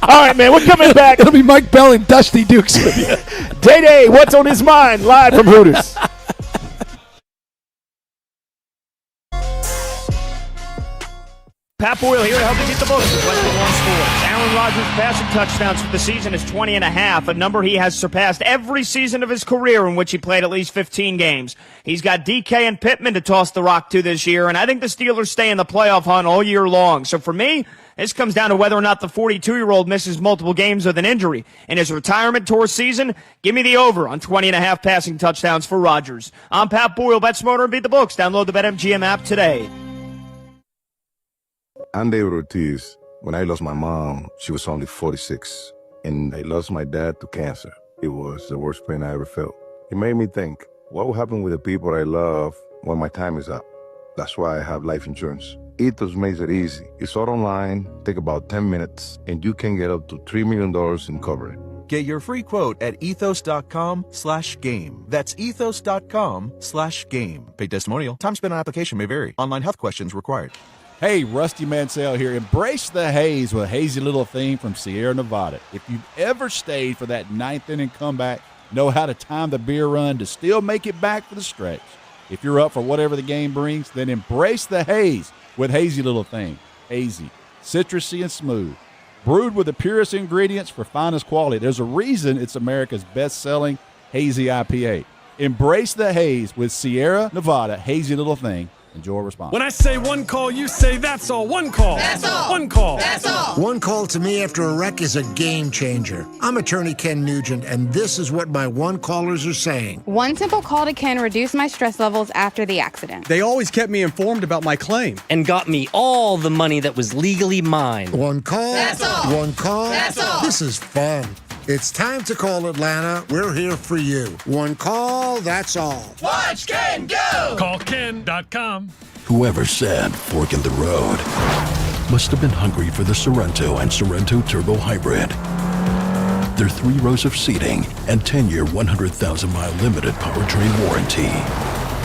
All right, man, we're coming back. It'll be Mike Bell and Dusty Dukes with you. Day, what's on his mind? Live from Hooters. Pat Boyle here to help you get the most of Western One Sports. Aaron Rodgers' passing touchdowns for the season is 20.5, a number he has surpassed every season of his career in which he played at least 15 games. He's got DK and Pittman to toss the rock to this year, and I think the Steelers stay in the playoff hunt all year long. So for me, this comes down to whether or not the 42-year-old misses multiple games with an injury. In his retirement tour season, give me the over on 20.5 passing touchdowns for Rodgers. I'm Pat Boyle. Bet smarter and beat the books. Download the BetMGM app today. I'm David Ortiz. When I lost my mom, she was only 46, and I lost my dad to cancer. It was the worst pain I ever felt. It made me think, what will happen with the people I love when my time is up? That's why I have life insurance. Ethos makes it easy. It's all online, take about 10 minutes, and you can get up to $3 million in coverage. Get your free quote at ethos.com/game. That's ethos.com/game. Paid testimonial. Time spent on application may vary. Online health questions required. Hey, Rusty Mansell here. Embrace the haze with a hazy little theme from Sierra Nevada. If you've ever stayed for that ninth inning comeback, know how to time the beer run to still make it back for the stretch. If you're up for whatever the game brings, then embrace the haze with hazy little thing. Hazy, citrusy, and smooth. Brewed with the purest ingredients for finest quality. There's a reason it's America's best-selling hazy IPA. Embrace the haze with Sierra Nevada Hazy Little Thing. Enjoy responsibly. When I say one call, you say that's all. One call. That's all. One call. That's all. One call to me after a wreck is a game changer. I'm attorney Ken Nugent, and this is what my one callers are saying. One simple call to Ken reduced my stress levels after the accident. They always kept me informed about my claim. And got me all the money that was legally mine. One call. That's all. One call. That's all. This is fun. It's time to call Atlanta. We're here for you. One call, that's all. Watch Ken go! CallKen.com. Whoever said fork in the road must have been hungry for the Sorrento and Sorrento Turbo Hybrid. Their 3 rows of seating and 10-year, 100,000-mile limited powertrain warranty.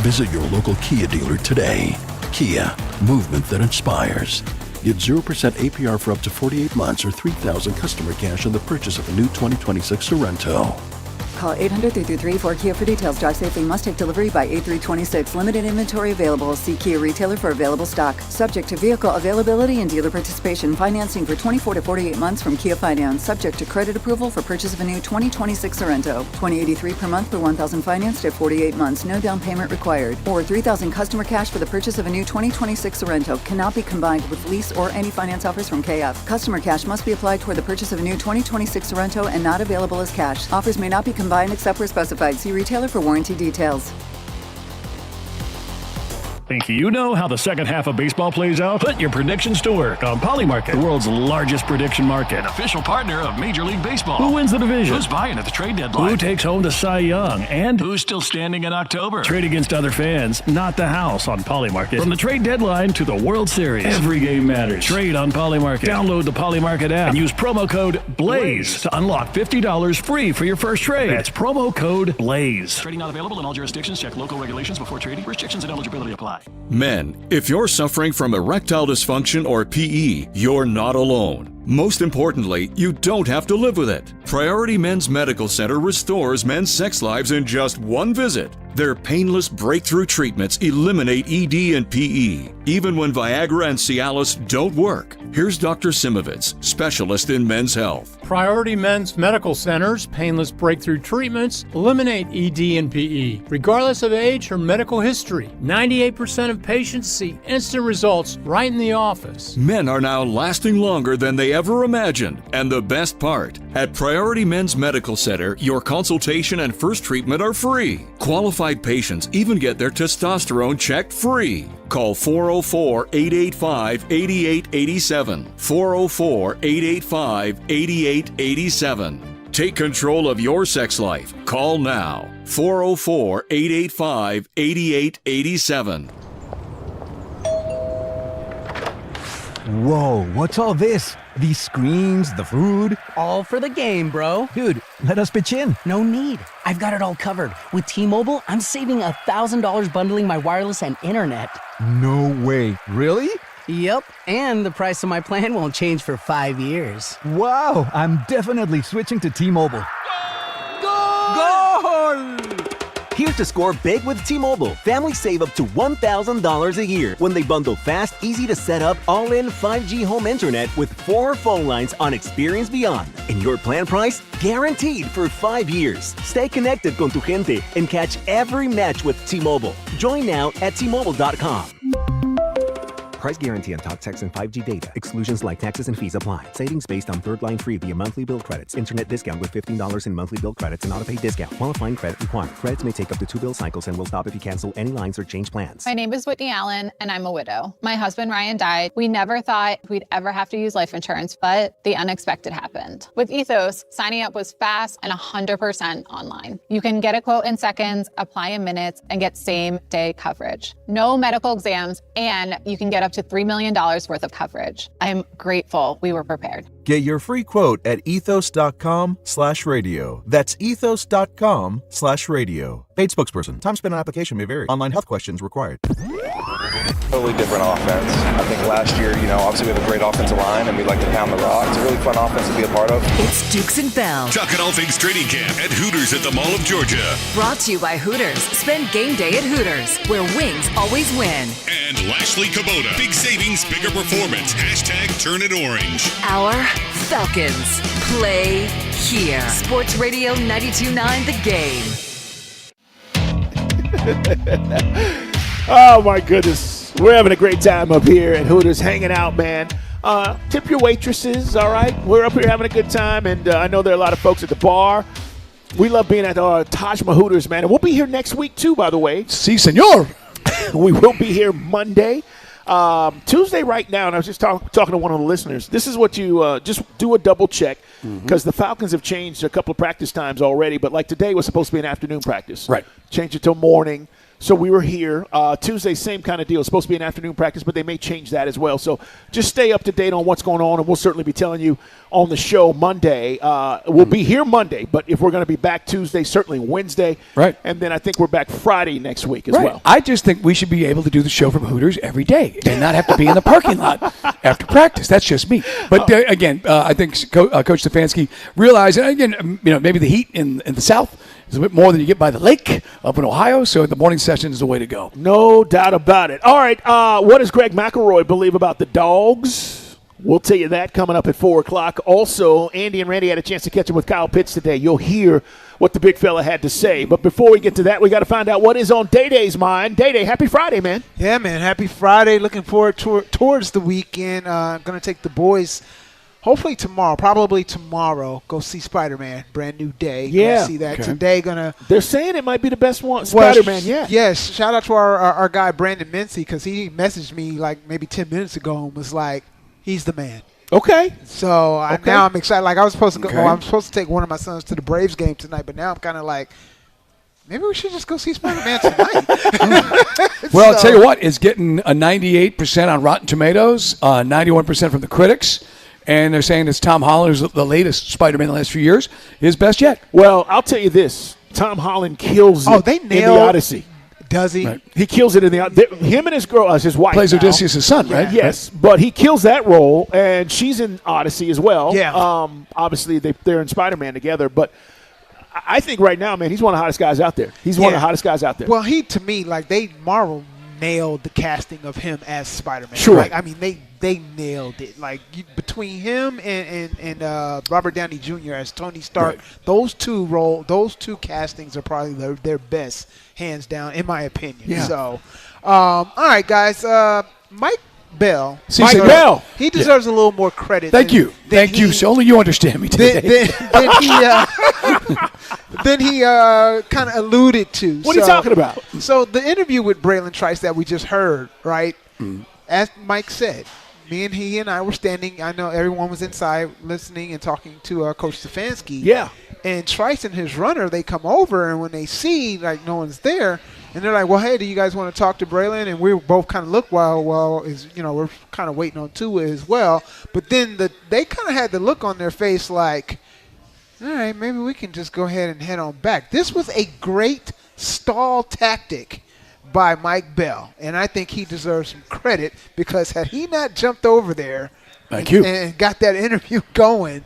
Visit your local Kia dealer today. Kia, movement that inspires. Get 0% APR for up to 48 months or $3,000 customer cash on the purchase of a new 2026 Sorrento. Call 800-333-4KIA for details. Drive safely. Must take delivery by 8/3/26. Limited inventory available. See Kia retailer for available stock. Subject to vehicle availability and dealer participation. Financing for 24 to 48 months from Kia Finance. Subject to credit approval for purchase of a new 2026 Sorrento. $20.83 per month per 1,000 financed at 48 months. No down payment required. Or $3,000 customer cash for the purchase of a new 2026 Sorrento. Cannot be combined with lease or any finance offers from KF. Customer cash must be applied toward the purchase of a new 2026 Sorrento and not available as cash. Offers may not be combined except where specified. See retailer for warranty details. Think you know how the second half of baseball plays out? Put your predictions to work on Polymarket, the world's largest prediction market. An official partner of Major League Baseball. Who wins the division? Who's buying at the trade deadline? Who takes home the Cy Young? And who's still standing in October? Trade against other fans, not the house on Polymarket. From the trade deadline to the World Series, every game matters. Trade on Polymarket. Download the Polymarket app and use promo code BLAZE to unlock $50 free for your first trade. That's promo code BLAZE. Trading not available in all jurisdictions. Check local regulations before trading. Restrictions and eligibility apply. Men, if you're suffering from erectile dysfunction or PE, you're not alone. Most importantly, you don't have to live with it. Priority Men's Medical Center restores men's sex lives in just one visit. Their painless breakthrough treatments eliminate ED and PE, even when Viagra and Cialis don't work. Here's Dr. Simovitz, specialist in men's health. Priority Men's Medical Center's painless breakthrough treatments eliminate ED and PE, regardless of age or medical history. 98% of patients see instant results right in the office. Men are now lasting longer than they ever imagined. And the best part, at Priority Men's Medical Center, your consultation and first treatment are free. Qualified patients even get their testosterone checked free. Call 404-885-8887. 404-885-8887. Take control of your sex life. Call now. 404-885-8887. Whoa, what's all this? These screens, the food? All for the game, bro. Dude, let us pitch in. No need. I've got it all covered. With T-Mobile, I'm saving $1,000 bundling my wireless and internet. No way. Really? Yep, and the price of my plan won't change for 5 years. Wow, I'm definitely switching to T-Mobile. Goal! Here Here to score big with T-Mobile. Families save up to $1,000 a year when they bundle fast, easy to set up, all-in 5G home internet with 4 phone lines on Experience Beyond. And your plan price? Guaranteed for 5 years. Stay connected con tu gente and catch every match with T-Mobile. Join now at T-Mobile.com. Price guarantee on talk, text, and 5G data. Exclusions like taxes and fees apply. Savings based on third line free via monthly bill credits. Internet discount with $15 in monthly bill credits and auto-pay discount. Qualifying credit required. Credits may take up to 2 bill cycles and will stop if you cancel any lines or change plans. My name is Whitney Allen, and I'm a widow. My husband, Ryan, died. We never thought we'd ever have to use life insurance, but the unexpected happened. With Ethos, signing up was fast and 100% online. You can get a quote in seconds, apply in minutes, and get same-day coverage. No medical exams, and you can get up to $3 million worth of coverage. I'm grateful we were prepared. Get your free quote at ethos.com/radio. That's ethos.com/radio. Paid spokesperson. Time spent on application may vary. Online health questions required. Totally different offense. I think last year, obviously we have a great offensive line and we like to pound the rock. It's a really fun offense to be a part of. It's Dukes and Bell. Talking all things training camp at Hooters at the Mall of Georgia. Brought to you by Hooters. Spend game day at Hooters, where wings always win. And Lashley Kubota. Big savings, bigger performance. #Turn it orange. Our Falcons play here. Sports Radio 92.9 The Game. Oh, my goodness. We're having a great time up here at Hooters, hanging out, man. Tip your waitresses, all right? We're up here having a good time, and I know there are a lot of folks at the bar. We love being at Taj Mahal Hooters, man. And we'll be here next week, too, by the way. Si, senor. We will be here Monday. Tuesday right now, and I was just talking to one of the listeners. This is what you just do a double check because the Falcons have changed a couple of practice times already, but like today was supposed to be an afternoon practice. Right. Changed it till morning. So we were here. Tuesday, same kind of deal. It's supposed to be an afternoon practice, but they may change that as well. So just stay up to date on what's going on, and we'll certainly be telling you on the show Monday. We'll be here Monday, but if we're going to be back Tuesday, certainly Wednesday. Right. And then I think we're back Friday next week as well. I just think we should be able to do the show from Hooters every day and not have to be in the parking lot after practice. That's just me. But again, I think Coach Stefanski realized, and again, maybe the heat in the South is a bit more than you get by the lake up in Ohio, so the morning session is the way to go. No doubt about it. All right, what does Greg McElroy believe about the Dogs? We'll tell you that coming up at 4 o'clock. Also, Andy and Randy had a chance to catch up with Kyle Pitts today. You'll hear what the big fella had to say. But before we get to that, we got to find out what is on Day-Day's mind. Day-Day, happy Friday, man. Yeah, man, happy Friday. Looking forward towards the weekend. I'm going to take the boys hopefully tomorrow, probably tomorrow, go see Spider-Man, brand new day. Yeah. Go see that today. They're saying it might be the best one. Spider-Man, yeah. Yes. Shout out to our guy, Brandon Mincy, because he messaged me like maybe 10 minutes ago and was like, he's the man. Okay. So now I'm excited. Like I was supposed to go. I'm supposed to take one of my sons to the Braves game tonight, but now I'm kind of like, maybe we should just go see Spider-Man tonight. Well, I'll tell you what, it's getting a 98% on Rotten Tomatoes, 91% from the critics. And they're saying it's Tom Holland, who's the latest Spider-Man in the last few years, his best yet. Well, I'll tell you this. Tom Holland kills it in the Odyssey. Does he? Right. He kills it in the him and his girl, his wife. Plays Odysseus' son, right? Yes, but he kills that role, and she's in Odyssey as well. Yeah. Obviously, they're in Spider-Man together, but I think right now, man, he's one of the hottest guys out there. He's one of the hottest guys out there. Well, to me, like Marvel nailed the casting of him as Spider-Man. Sure. Like, I mean, they nailed it. Like between him and Robert Downey Jr. as Tony Stark, those two castings are probably their best, hands down, in my opinion. Yeah. So, all right, guys. Mike Bell. He deserves a little more credit. Thank you. So only you understand me today. Then he kind of alluded to. What are you talking about? So the interview with Braylon Trice that we just heard, right? As Mike said, he and I were standing. I know everyone was inside listening and talking to Coach Stefanski. Yeah. And Trice and his runner, they come over, and when they see like no one's there, and they're like, "Well, hey, do you guys want to talk to Braylon?" And we both kind of look, we're kind of waiting on Tua as well. But then they kind of had the look on their face like, all right, maybe we can just go ahead and head on back. This was a great stall tactic by Mike Bell, and I think he deserves some credit because had he not jumped over there and got that interview going,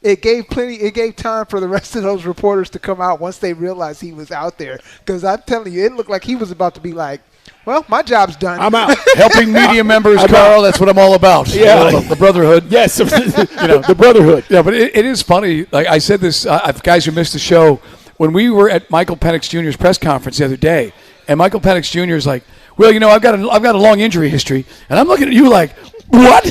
it gave time for the rest of those reporters to come out once they realized he was out there. Because I'm telling you, it looked like he was about to be like, well, my job's done. I'm out. Helping media members, Carl, that's what I'm all about. Yeah. The brotherhood. Yes, the brotherhood. Yeah, but it is funny. Like I said this, guys who missed the show, when we were at Michael Penix Jr.'s press conference the other day, and Michael Penix Jr. is like, well, I've got a long injury history, and I'm looking at you like, what?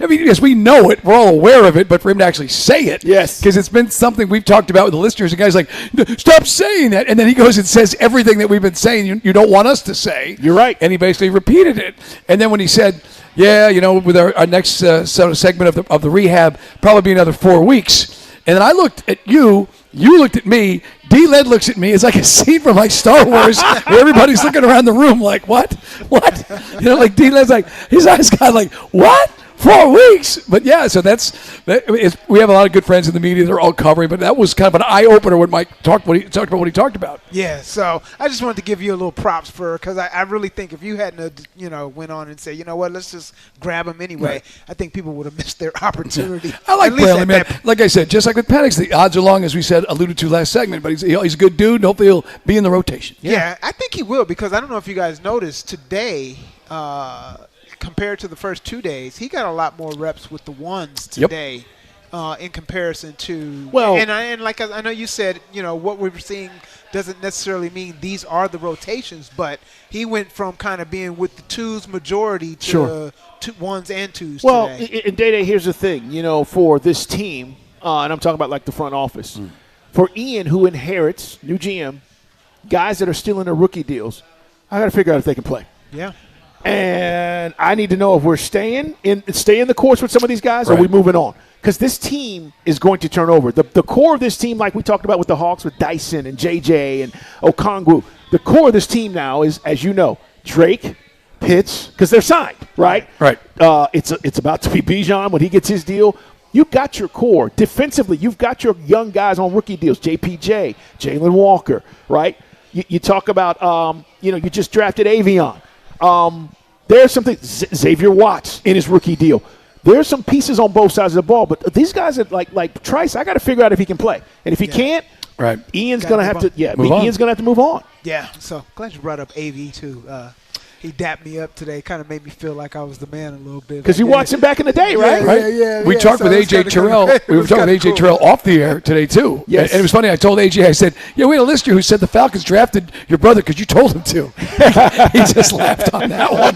I mean, yes, we know it. We're all aware of it, but for him to actually say it, yes, because it's been something we've talked about with the listeners. And guys like, stop saying that, and then he goes and says everything that we've been saying. You don't want us to say. You're right, and he basically repeated it. And then when he said, yeah, with our next sort of segment of the rehab, probably be another 4 weeks. And then I looked at you. You looked at me. D-Led looks at me. It's like a scene from like Star Wars where everybody's looking around the room like, what? Like D-Led's like, his eyes got like, what? 4 weeks. But yeah, so we have a lot of good friends in the media. They're all covering, but that was kind of an eye-opener when Mike talked about what he talked about. Yeah, so I just wanted to give you a little props because I really think if you hadn't, went on and said, you know what, let's just grab him anyway, right. I think people would have missed their opportunity. I like Braylon, man. Like I said, just like with Penix, the odds are long, as we said, alluded to last segment, but he's a good dude, and hopefully he'll be in the rotation. Yeah, I think he will, because I don't know if you guys noticed today, compared to the first 2 days, he got a lot more reps with the ones today in comparison to – and like I know you said, what we were seeing doesn't necessarily mean these are the rotations, but he went from kind of being with the twos majority to ones and twos today. Well, and Day-Day, here's the thing, for this team, and I'm talking about like the front office, for Ian, who inherits, new GM, guys that are still in their rookie deals, I got to figure out if they can play. Yeah. And I need to know if we're staying the course with some of these guys, or are we moving on? Because this team is going to turn over. The core of this team, like we talked about with the Hawks, with Dyson and JJ and Okongwu, the core of this team now is, as you know, Drake, Pitts, because they're signed, right? Right. It's about to be Bijan when he gets his deal. You've got your core. Defensively, you've got your young guys on rookie deals, JPJ, Jalen Walker, right? You talk about, you just drafted Avion. There's something, Xavier Watts in his rookie deal. There's some pieces on both sides of the ball, but these guys are like Trice, I got to figure out if he can play. And if he can't, Ian's going to have to Ian's going to have to move on. Yeah, so glad you brought up AV too. He dapped me up today, kind of made me feel like I was the man a little bit. Because you watched him back in the day, right? Yeah. We talked with AJ Terrell. We were talking with AJ Terrell off the air today, too. Yes. And it was funny. I told AJ, I said, we had a listener who said the Falcons drafted your brother because you told him to. He just laughed on that one.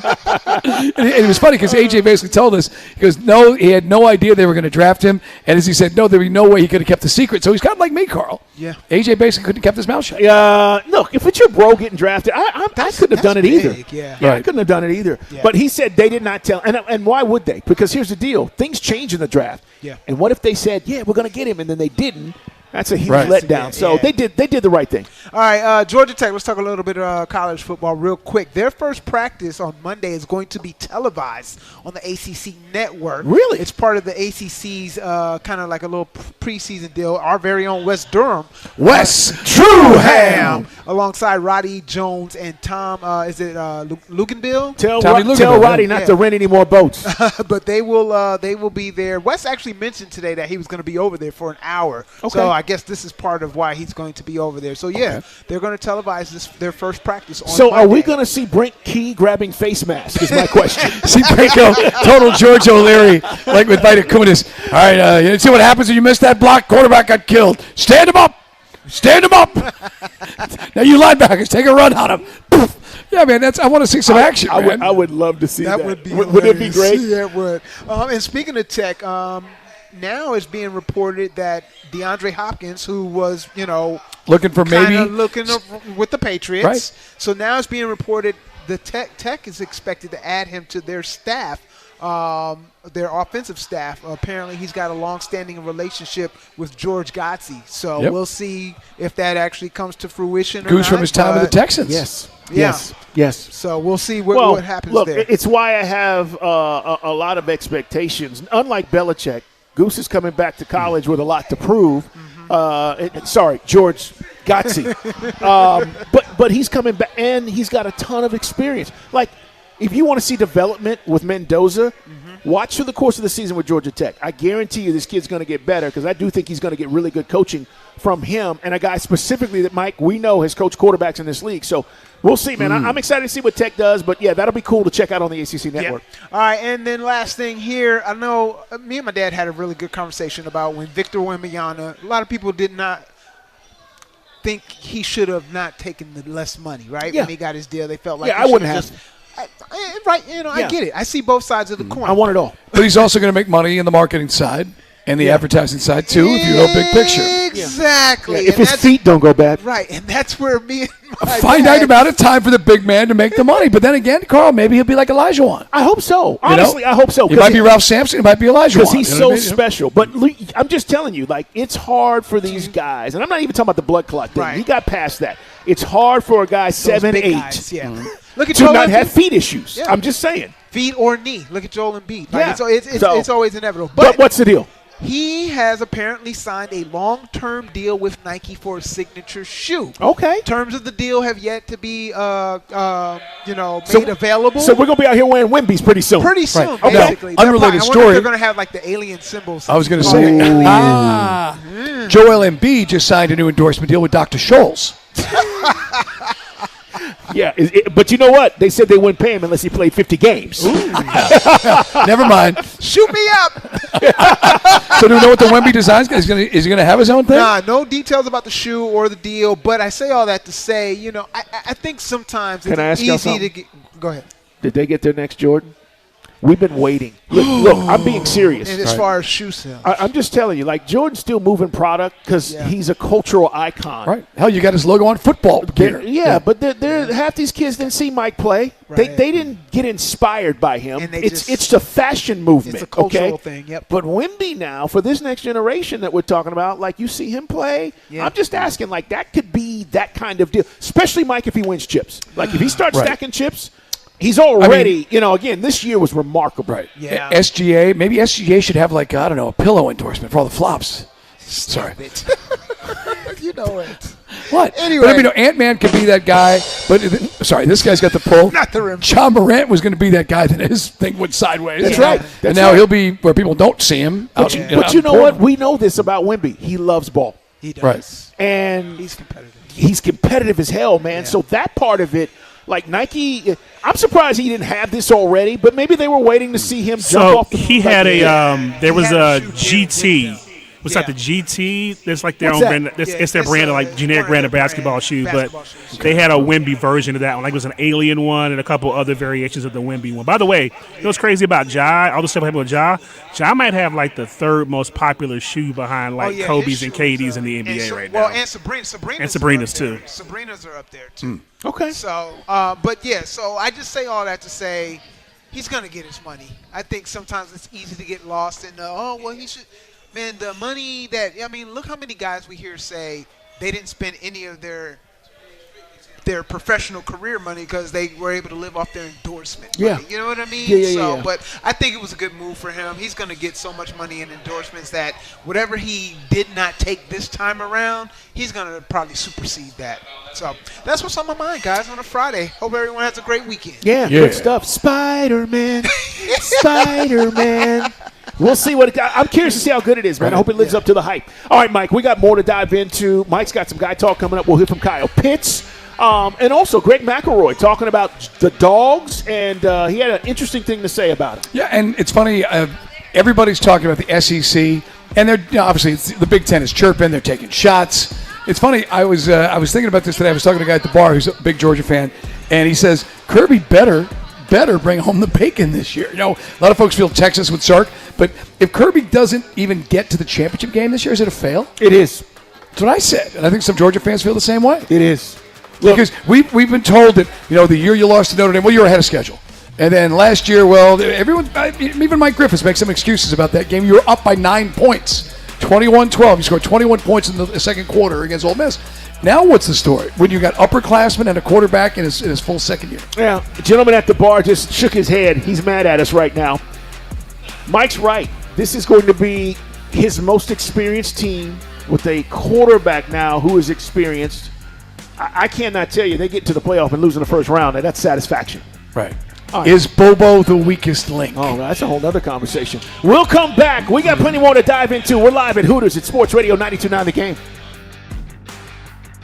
And it was funny because AJ basically told us, he goes, no, he had no idea they were going to draft him. And as he said, no, there would be no way he could have kept the secret. So he's kind of like me, Carl. Yeah. AJ basically couldn't have kept his mouth shut. Look, if it's your bro getting drafted, I couldn't have done it either. Yeah, I couldn't have done it either. Yeah. But he said they did not tell. And why would they? Because here's the deal. Things change in the draft. Yeah. And what if they said, we're going to get him, and then they didn't? That's a huge letdown. So they did the right thing. All right, Georgia Tech, let's talk a little bit of college football real quick. Their first practice on Monday is going to be televised on the ACC network. Really? It's part of the ACC's kind of like a little preseason deal. Our very own Wes Durham. Wes Truham. Alongside Roddy Jones and Tom, Luganbill? Tell Roddy not to rent any more boats. But they will be there. Wes actually mentioned today that he was going to be over there for an hour. Okay. So I guess this is part of why he's going to be over there. So, they're going to televise their first practice on So Monday. are we going to see Brent Key grabbing face masks is my question. See Brent go total George O'Leary, like with Vita Kunis. All right, you see what happens when you miss that block? Quarterback got killed. Stand him up. Now you linebackers, take a run on him. Yeah, man, I want to see some action, man. I would love to see that. That would be Would it be great? Yeah, it would. And speaking of Tech, now it's being reported that DeAndre Hopkins, who was, looking for maybe looking with the Patriots. Right. So now it's being reported the Tech is expected to add him to their staff, their offensive staff. Apparently, he's got a long-standing relationship with George Godsey. So we'll see if that actually comes to fruition. Goose from his time with the Texans. Yes. So we'll see what happens there. It's why I have a lot of expectations. Unlike Belichick, Goose is coming back to college with a lot to prove. George Godsey. But he's coming back, and he's got a ton of experience. Like, if you want to see development with Mendoza, Watch through the course of the season with Georgia Tech. I guarantee you this kid's going to get better because I do think he's going to get really good coaching from him and a guy specifically that, Mike, we know has coached quarterbacks in this league. So we'll see, man. I'm excited to see what Tech does, but, yeah, that'll be cool to check out on the ACC Network. Yeah. All right, and then last thing here, I know me and my dad had a really good conversation about when Victor Wembanyama, a lot of people did not think he should have not taken the less money, right? Yeah. When he got his deal, they felt like I wouldn't have. Right, I get it. I see both sides of the coin. I want it all. But he's also going to make money in the marketing side and the advertising side, too, if you go big picture. Exactly. Yeah, if his feet don't go bad. Right, and that's where me and my Finite dad, amount of time for the big man to make the money. But then again, Carl, maybe he'll be like Elijah Wan. I hope so. Honestly, I hope so. He might be Ralph Sampson. He might be Elijah Wan. Because he's so special. But I'm just telling you, like, it's hard for these guys. And I'm not even talking about the blood clot thing. Right. He got past that. It's hard for a guy 7'8" Look at to Joel not Embiid. have feet issues. Yeah. I'm just saying. Feet or knee. Look at Joel Embiid. Yeah. It's always inevitable. But what's the deal? He has apparently signed a long-term deal with Nike for a signature shoe. Okay. Terms of the deal have yet to be, made available. So we're going to be out here wearing Wimbies pretty soon. Pretty soon, Right. basically. Now, unrelated I wonder if story. they're going to have like the alien symbols. I was going to say, Joel Embiid just signed a new endorsement deal with Dr. Scholes. Yeah, but you know what? They said they wouldn't pay him unless he played 50 games. Never mind. Shoot me up. So do we know what the Wemby design is going to? Is he going to have his own thing? Nah, no details about the shoe or the deal. But I say all that to say, I think sometimes Can I ask y'all it's easy to something? get. Go ahead. Did they get their next Jordan? We've been waiting. Look, I'm being serious. And as far as shoe sales. I'm just telling you, like, Jordan's still moving product because he's a cultural icon. Right. Hell, you got his logo on football gear. Yeah, but half these kids didn't see Mike play. Right. They didn't get inspired by him. And it's a fashion movement. It's a cultural thing, yep. But Wemby now, for this next generation that we're talking about, like, you see him play, I'm just asking, like, that could be that kind of deal. Especially, Mike, if he wins chips. Like, if he starts stacking chips, he's already, again, this year was remarkable. Right. Yeah. SGA, maybe SGA should have, like, I don't know, a pillow endorsement for all the flops. Sorry. You know it. What? Anyway. But, Ant-Man could be that guy. But, sorry, this guy's got the pull. Not the rim. John Morant was going to be that guy that his thing went sideways. That's right. And now he'll be where people don't see him. But you know what? We know this about Wemby. He loves ball. He does. Right. And he's competitive. He's competitive as hell, man. Yeah. So that part of it, like Nike, I'm surprised he didn't have this already, but maybe they were waiting to see him jump off the he had there was a GT. What's that, the GT? There's like their own brand. It's their brand of like generic brand of basketball shoe, but they had a Wemby version of that one. Like it was an alien one and a couple other variations of the Wemby one. By the way, you know what's crazy about Ja? All the stuff happened with Ja? Ja might have like the third most popular shoe behind like Kobe's and KD's in the NBA right now. Well, and Sabrina's too. Sabrina's are up there too. Okay. So, so I just say all that to say he's going to get his money. I think sometimes it's easy to get lost in he should. Man, the money look how many guys we hear say they didn't spend any of their professional career money because they were able to live off their endorsement money. You know what I mean? Yeah. But I think it was a good move for him. He's going to get so much money in endorsements that whatever he did not take this time around, he's going to probably supersede that. So that's what's on my mind, guys, on a Friday. Hope everyone has a great weekend. Yeah. Good stuff. Spider-Man. Spider-Man. We'll see I'm curious to see how good it is, man. I hope it lives up to the hype. All right, Mike, we got more to dive into. Mike's got some guy talk coming up. We'll hear from Kyle Pitts. And also Greg McElroy talking about the Dogs, and he had an interesting thing to say about it. Yeah, and it's funny. Everybody's talking about the SEC, and they're obviously the Big Ten is chirping. They're taking shots. It's funny. I was thinking about this today. I was talking to a guy at the bar who's a big Georgia fan, and he says Kirby better bring home the bacon this year. A lot of folks feel Texas with Sark, but if Kirby doesn't even get to the championship game this year, is it a fail? It is. That's what I said, and I think some Georgia fans feel the same way. It is. Because we've been told that, the year you lost to Notre Dame, you were ahead of schedule. And then last year, everyone, even Mike Griffiths makes some excuses about that game. You were up by 9 points, 21-12. You scored 21 points in the second quarter against Ole Miss. Now what's the story? When you got upperclassmen and a quarterback in his full second year. Yeah, the gentleman at the bar just shook his head. He's mad at us right now. Mike's right. This is going to be his most experienced team with a quarterback now who is experienced. I cannot tell you they get to the playoff and lose in the first round, and that's satisfaction. Right. Is Bobo the weakest link? Oh, that's a whole other conversation. We'll come back. We got plenty more to dive into. We're live at Hooters at Sports Radio 92.9 The Game.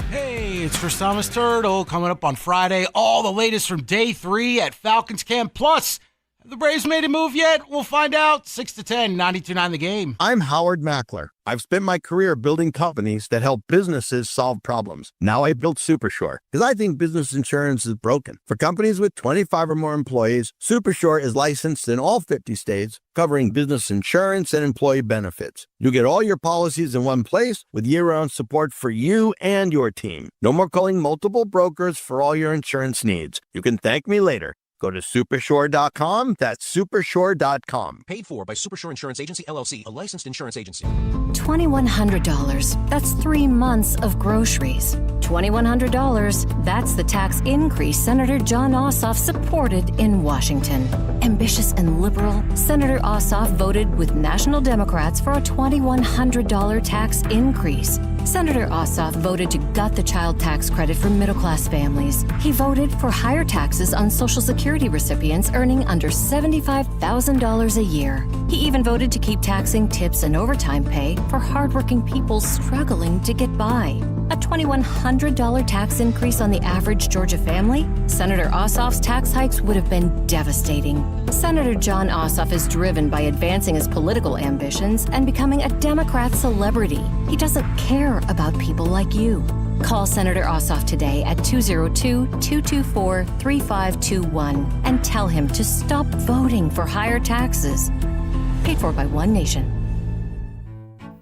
Hey, it's Chris Thomas Turtle coming up on Friday. All the latest from Day 3 at Falcons Camp Plus. Have the Braves made a move yet? We'll find out. 6 to 10, 92.9 The Game. I'm Howard Mackler. I've spent my career building companies that help businesses solve problems. Now I built Supershore because I think business insurance is broken. For companies with 25 or more employees, Supershore is licensed in all 50 states, covering business insurance and employee benefits. You get all your policies in one place with year-round support for you and your team. No more calling multiple brokers for all your insurance needs. You can thank me later. Go to Supershore.com. That's Supershore.com. Paid for by Supershore Insurance Agency, LLC, a licensed insurance agency. $2,100. That's 3 months of groceries. $2,100. That's the tax increase Senator Jon Ossoff supported in Washington. Ambitious and liberal, Senator Ossoff voted with national Democrats for a $2,100 tax increase. Senator Ossoff voted to gut the child tax credit for middle-class families. He voted for higher taxes on Social Security recipients earning under $75,000 a year. He even voted to keep taxing tips and overtime pay for hardworking people struggling to get by. A $2,100 tax increase on the average Georgia family? Senator Ossoff's tax hikes would have been devastating. Senator Jon Ossoff is driven by advancing his political ambitions and becoming a Democrat celebrity. He doesn't care about people like you. Call Senator Ossoff today at 202-224-3521 and tell him to stop voting for higher taxes. Paid for by One Nation.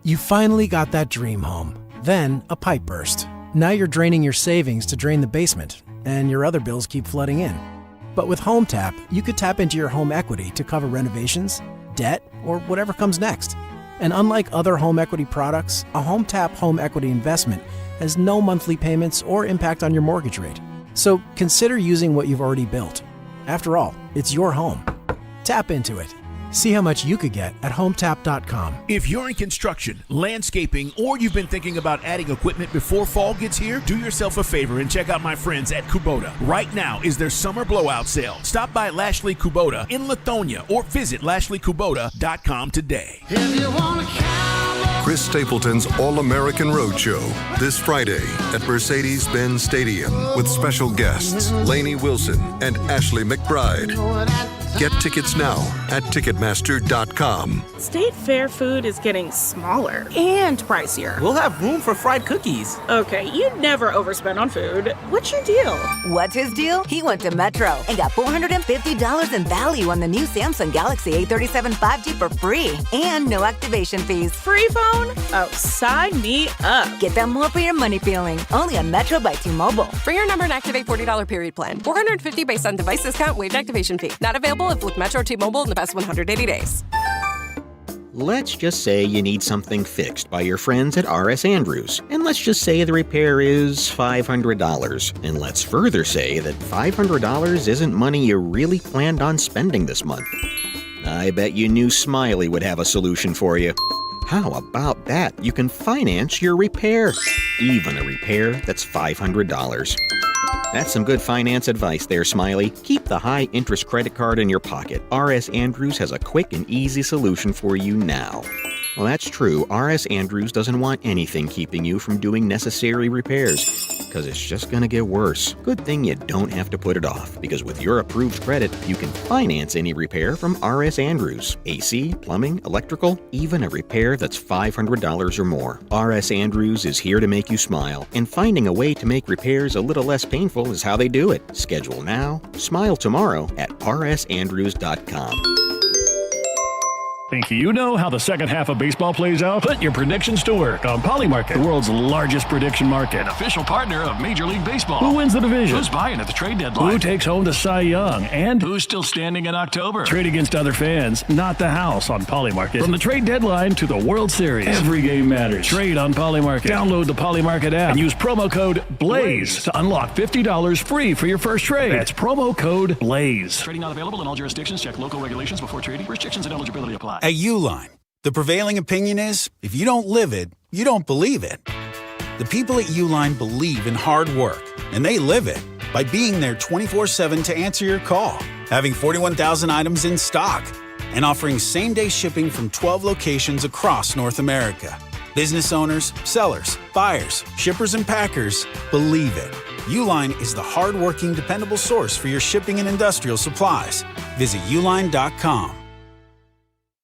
You finally got that dream home. Then a pipe burst. Now you're draining your savings to drain the basement, and your other bills keep flooding in. But with HomeTap, you could tap into your home equity to cover renovations, debt, or whatever comes next. And unlike other home equity products, a HomeTap home equity investment has no monthly payments or impact on your mortgage rate. So consider using what you've already built. After all, it's your home. Tap into it. See how much you could get at HomeTap.com. If you're in construction, landscaping, or you've been thinking about adding equipment before fall gets here, do yourself a favor and check out my friends at Kubota. Right now is their summer blowout sale. Stop by Lashley Kubota in Lithonia or visit LashleyKubota.com today. Chris Stapleton's All-American Roadshow this Friday at Mercedes-Benz Stadium with special guests Lainey Wilson and Ashley McBride. Get tickets now at Ticketmaster.com. State Fair food is getting smaller and pricier. We'll have room for fried cookies. Okay, you'd never overspend on food. What's your deal? What's his deal? He went to Metro and got $450 in value on the new Samsung Galaxy A37 5G for free and no activation fees. Free phone? Oh, sign me up. Get that more for your money feeling. Only on Metro by T-Mobile. Bring your number and activate $40 period plan. $450 based on device discount, waived activation fee. Not available if with Metro T-Mobile in the past 180 days. Let's just say you need something fixed by your friends at R.S. Andrews. And let's just say the repair is $500. And let's further say that $500 isn't money you really planned on spending this month. I bet you knew Smiley would have a solution for you. How about that? You can finance your repair. Even a repair that's $500. That's some good finance advice there, Smiley. Keep the high-interest credit card in your pocket. R.S. Andrews has a quick and easy solution for you now. Well, that's true. R.S. Andrews doesn't want anything keeping you from doing necessary repairs, because it's just going to get worse. Good thing you don't have to put it off, because with your approved credit, you can finance any repair from R.S. Andrews. AC, plumbing, electrical, even a repair that's $500 or more. R.S. Andrews is here to make you smile, and finding a way to make repairs a little less painful is how they do it. Schedule now, smile tomorrow at rsandrews.com. Think you know how the second half of baseball plays out? Put your predictions to work on Polymarket, the world's largest prediction market. An official partner of Major League Baseball. Who wins the division? Who's buying at the trade deadline? Who takes home the Cy Young? And who's still standing in October? Trade against other fans, not the house on Polymarket. From the trade deadline to the World Series, every game matters. Trade on Polymarket. Download the Polymarket app and use promo code BLAZE to unlock $50 free for your first trade. That's promo code BLAZE. Trading not available in all jurisdictions. Check local regulations before trading. Restrictions and eligibility apply. At Uline, the prevailing opinion is, if you don't live it, you don't believe it. The people at Uline believe in hard work, and they live it. by being there 24/7 to answer your call, having 41,000 items in stock, and offering same-day shipping from 12 locations across North America. Business owners, sellers, buyers, shippers, and packers believe it. Uline is the hard-working, dependable source for your shipping and industrial supplies. Visit uline.com.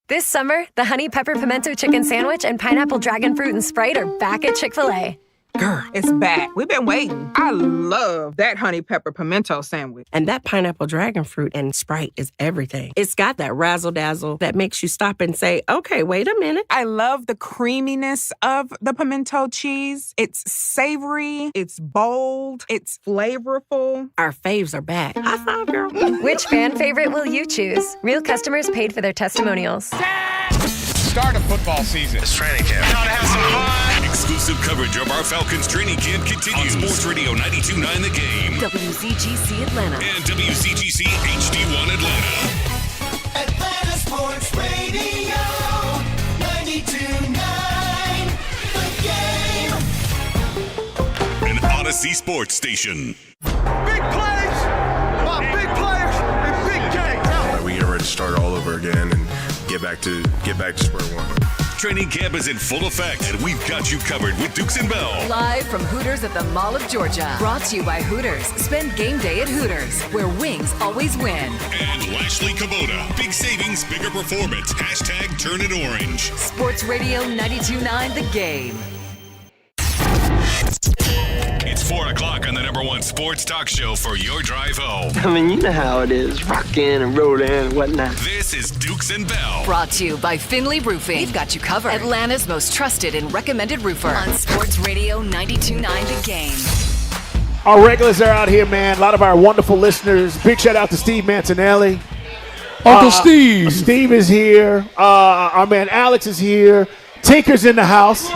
This summer, the Honey Pepper Pimento Chicken Sandwich and Pineapple Dragon Fruit and Sprite are back at Chick-fil-A. Girl, it's back. We've been waiting. I love that Honey Pepper Pimento Sandwich. And that Pineapple Dragon Fruit and Sprite is everything. It's got that razzle-dazzle that makes you stop and say, okay, wait a minute. I love the creaminess of the pimento cheese. It's savory, it's bold, it's flavorful. Our faves are back. High five, girl. Which fan favorite will you choose? Real customers paid for their testimonials. Start of football season. It's training camp. You know, to have some fun. Exclusive coverage of our Falcons training camp continues. On Sports Radio 92.9 The Game. WZGC Atlanta. And WZGC HD1 Atlanta. Atlanta Sports Radio 92.9 The Game. An Odyssey Sports Station. Big plays! Big players and big games. We get ready to start all over again and get back to square one. Training camp is in full effect, and we've got you covered with Dukes and Bell. Live from Hooters at the Mall of Georgia. Brought to you by Hooters. Spend game day at Hooters, where wings always win. And Lashley Kubota. Big savings, bigger performance. Hashtag turn it orange. Sports Radio 92.9 The Game. It's 4 o'clock on the #1 sports talk show for your drive home. I mean, you know how it is, rockin' and rollin' and whatnot. This is Dukes and Bell. Brought to you by Finley Roofing. We've got you covered. Atlanta's most trusted and recommended roofer. On Sports Radio 92.9 The Game. Our regulars are out here, man. A lot of our wonderful listeners. Big shout out to Steve Mancinelli. Uncle Steve. Steve is here. Our man Alex is here. Tinker's in the house.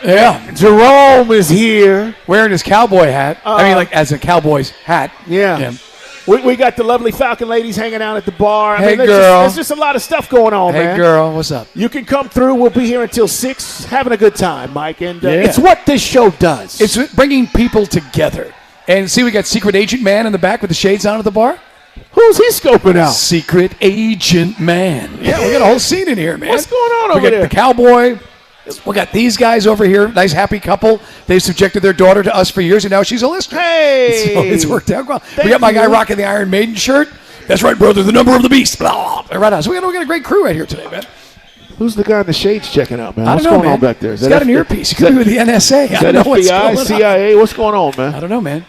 Yeah. Jerome is here. Wearing his cowboy hat. I mean, like, as a cowboy's hat. Yeah. We got the lovely Falcon ladies hanging out at the bar. Hey, there's girl. There's just a lot of stuff going on, man. Hey, girl. What's up? You can come through. We'll be here until 6, having a good time, Mike. And it's what this show does. It's bringing people together. And see, we got Secret Agent Man in the back with the shades on at the bar. Who's he scoping out? Secret Agent Man. Yeah, we got a whole scene in here, man. What's going on over there? We there? got the cowboy. We got these guys over here. Nice, happy couple. They've subjected their daughter to us for years, and now she's a listener. Hey! So it's worked out well. Thank we got my guy you. rocking the Iron Maiden shirt. That's right, brother. The number of the beast. Blah, blah. Right on. So we got a great crew right here today, man. Who's the guy in the shades checking out, man? I What's don't know, going man. on back there? He's got an earpiece. He could be with the NSA. Is I that don't know what's FBI, going on. CIA? What's going on, man? I don't know, man.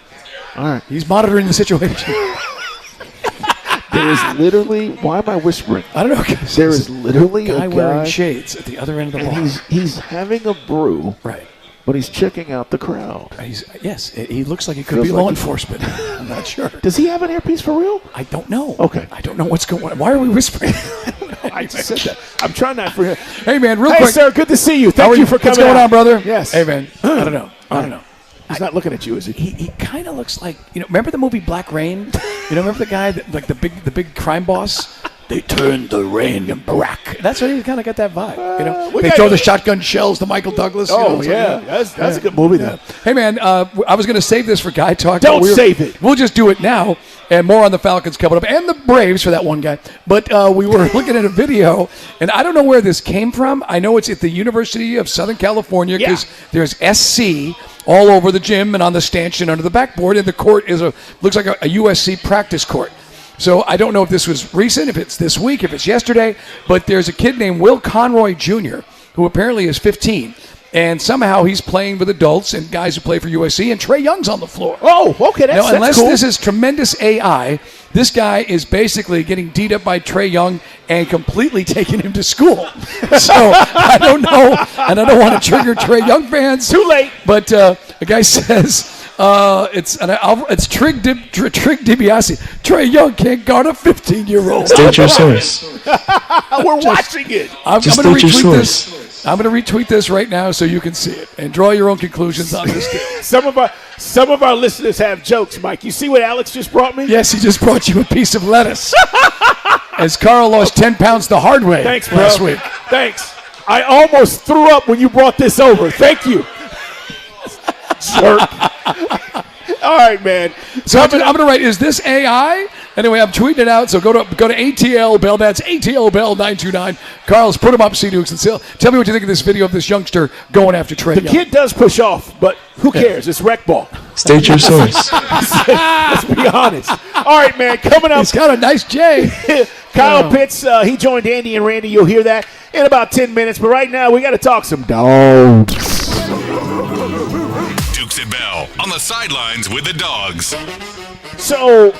All right. He's monitoring the situation. There is literally, why am I whispering? I don't know. There is literally guy a guy wearing shades at the other end of the bar. and he's having a brew. Right. But he's checking out the crowd. Yes, he looks like he could Feels be like law he- enforcement. I'm not sure. Does he have an earpiece for real? I don't know. Okay. I don't know what's going on. Why are we whispering? I just said that. I'm trying not for him. Hey, man, real Hey, quick. sir, good to see you. How Thank are you for coming What's going out. on, brother? Yes. Hey, man. I don't know. He's not looking at you, is he? He kind of looks like, remember the movie Black Rain? Remember the guy, like the big crime boss? They turned the rain black. That's what he kind of got that vibe. They throw the shotgun shells to Michael Douglas. Oh, yeah. That's a good movie, then. Hey, man, I was going to save this for Guy Talk. Don't but save it. We'll just do it now. And more on the Falcons coming up. And the Braves for that one guy. But we were looking at a video, and I don't know where this came from. I know it's at the University of Southern California because there's SC all over the gym and on the stanchion under the backboard. And the court looks like a USC practice court. So I don't know if this was recent, if it's this week, if it's yesterday, but there's a kid named Will Conroy Jr., who apparently is 15, and somehow he's playing with adults and guys who play for USC, and Trae Young's on the floor. Oh, okay, that's unless cool. this is tremendous AI, this guy is basically getting D'd up by Trae Young and completely taking him to school. So I don't know, and I don't want to trigger Trae Young fans. Too late. But the guy says... it's Trig DiBiase. Trae Young can't guard a 15-year-old. State your source. We're watching it. I'm Just going to state your retweet source. this. I'm going to retweet this right now so you can see it and draw your own conclusions on this. Some of our listeners have jokes, Mike. You see what Alex just brought me? Yes, he just brought you a piece of lettuce. As Carl lost 10 pounds the hard way Thanks, bro. last week. Thanks. I almost threw up when you brought this over. Thank you. Jerk. All right, man. So I'm going to write, is this AI? Anyway, I'm tweeting it out. So go to ATL Bell. That's ATL Bell 929. Carlos, put him up, C-Dukes, and tell me what you think of this video of this youngster going after Trey Young. The kid does push off, but who cares? It's rec ball. State your source. Let's be honest. All right, man. Coming up. He's got a nice J. Kyle Pitts, he joined Andy and Randy. You'll hear that in about 10 minutes. But right now, we got to talk some dogs. Dukes and Bell on the sidelines with the dogs. So,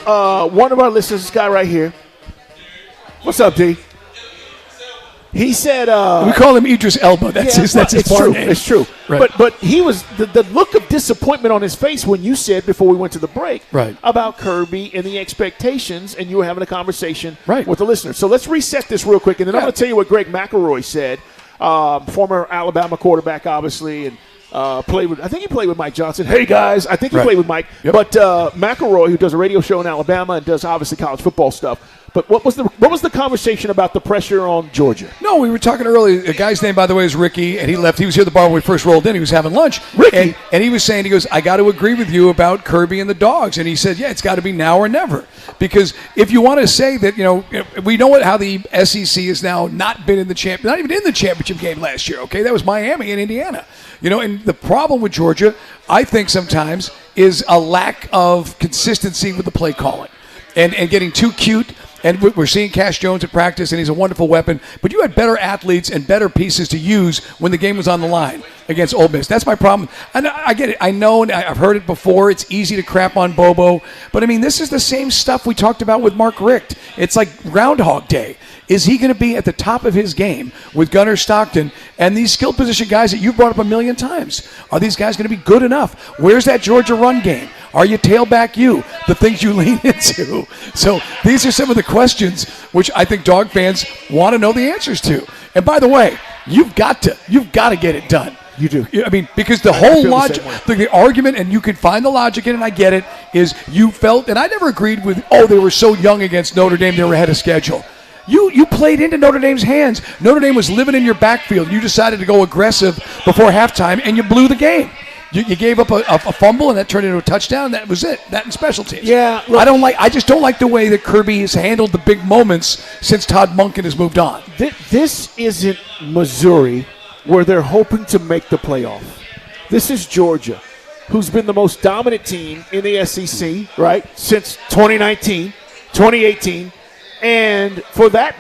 one of our listeners, this guy right here. What's up, D? He said, we call him Idris Elba. That's his bar name. It's true. Right. But he was the look of disappointment on his face when you said before we went to the break about Kirby and the expectations, and you were having a conversation with the listener. So let's reset this real quick, and then I'm going to tell you what Greg McElroy said, former Alabama quarterback, obviously, and I think he played with Mike Johnson. Hey, guys, I think he played with Mike. Yep. But McElroy, who does a radio show in Alabama and does obviously college football stuff. But what was the conversation about the pressure on Georgia? No, we were talking earlier. The guy's name, by the way, is Ricky, and he left. He was here at the bar when we first rolled in. He was having lunch. Ricky. And he was saying, he goes, I got to agree with you about Kirby and the dogs. And he said, yeah, it's got to be now or never. Because if you want to say that, we know how the SEC has now not been in the not even in the championship game last year, okay? That was Miami and Indiana. And the problem with Georgia, I think sometimes, is a lack of consistency with the play calling and getting too cute. And we're seeing Cash Jones at practice, and he's a wonderful weapon. But you had better athletes and better pieces to use when the game was on the line against Ole Miss. That's my problem. And I get it. I know, and I've heard it before. It's easy to crap on Bobo. But, this is the same stuff we talked about with Mark Richt. It's like Groundhog Day. Is he going to be at the top of his game with Gunnar Stockton and these skill position guys that you've brought up a million times? Are these guys going to be good enough? Where's that Georgia run game? Are you tailback you? The things you lean into. So these are some of the questions which I think dog fans want to know the answers to. And by the way, you've got to get it done. You do. Because the whole logic, the argument, and you can find the logic in it, and I get it, is you felt, and I never agreed with, they were so young against Notre Dame, they were ahead of schedule. You played into Notre Dame's hands. Notre Dame was living in your backfield. You decided to go aggressive before halftime, and you blew the game. You gave up a fumble, and that turned into a touchdown. That was it. That and special teams. Yeah, look, I just don't like the way that Kirby has handled the big moments since Todd Monken has moved on. This isn't Missouri, where they're hoping to make the playoff. This is Georgia, who's been the most dominant team in the SEC, right, since 2019, 2018. And for that,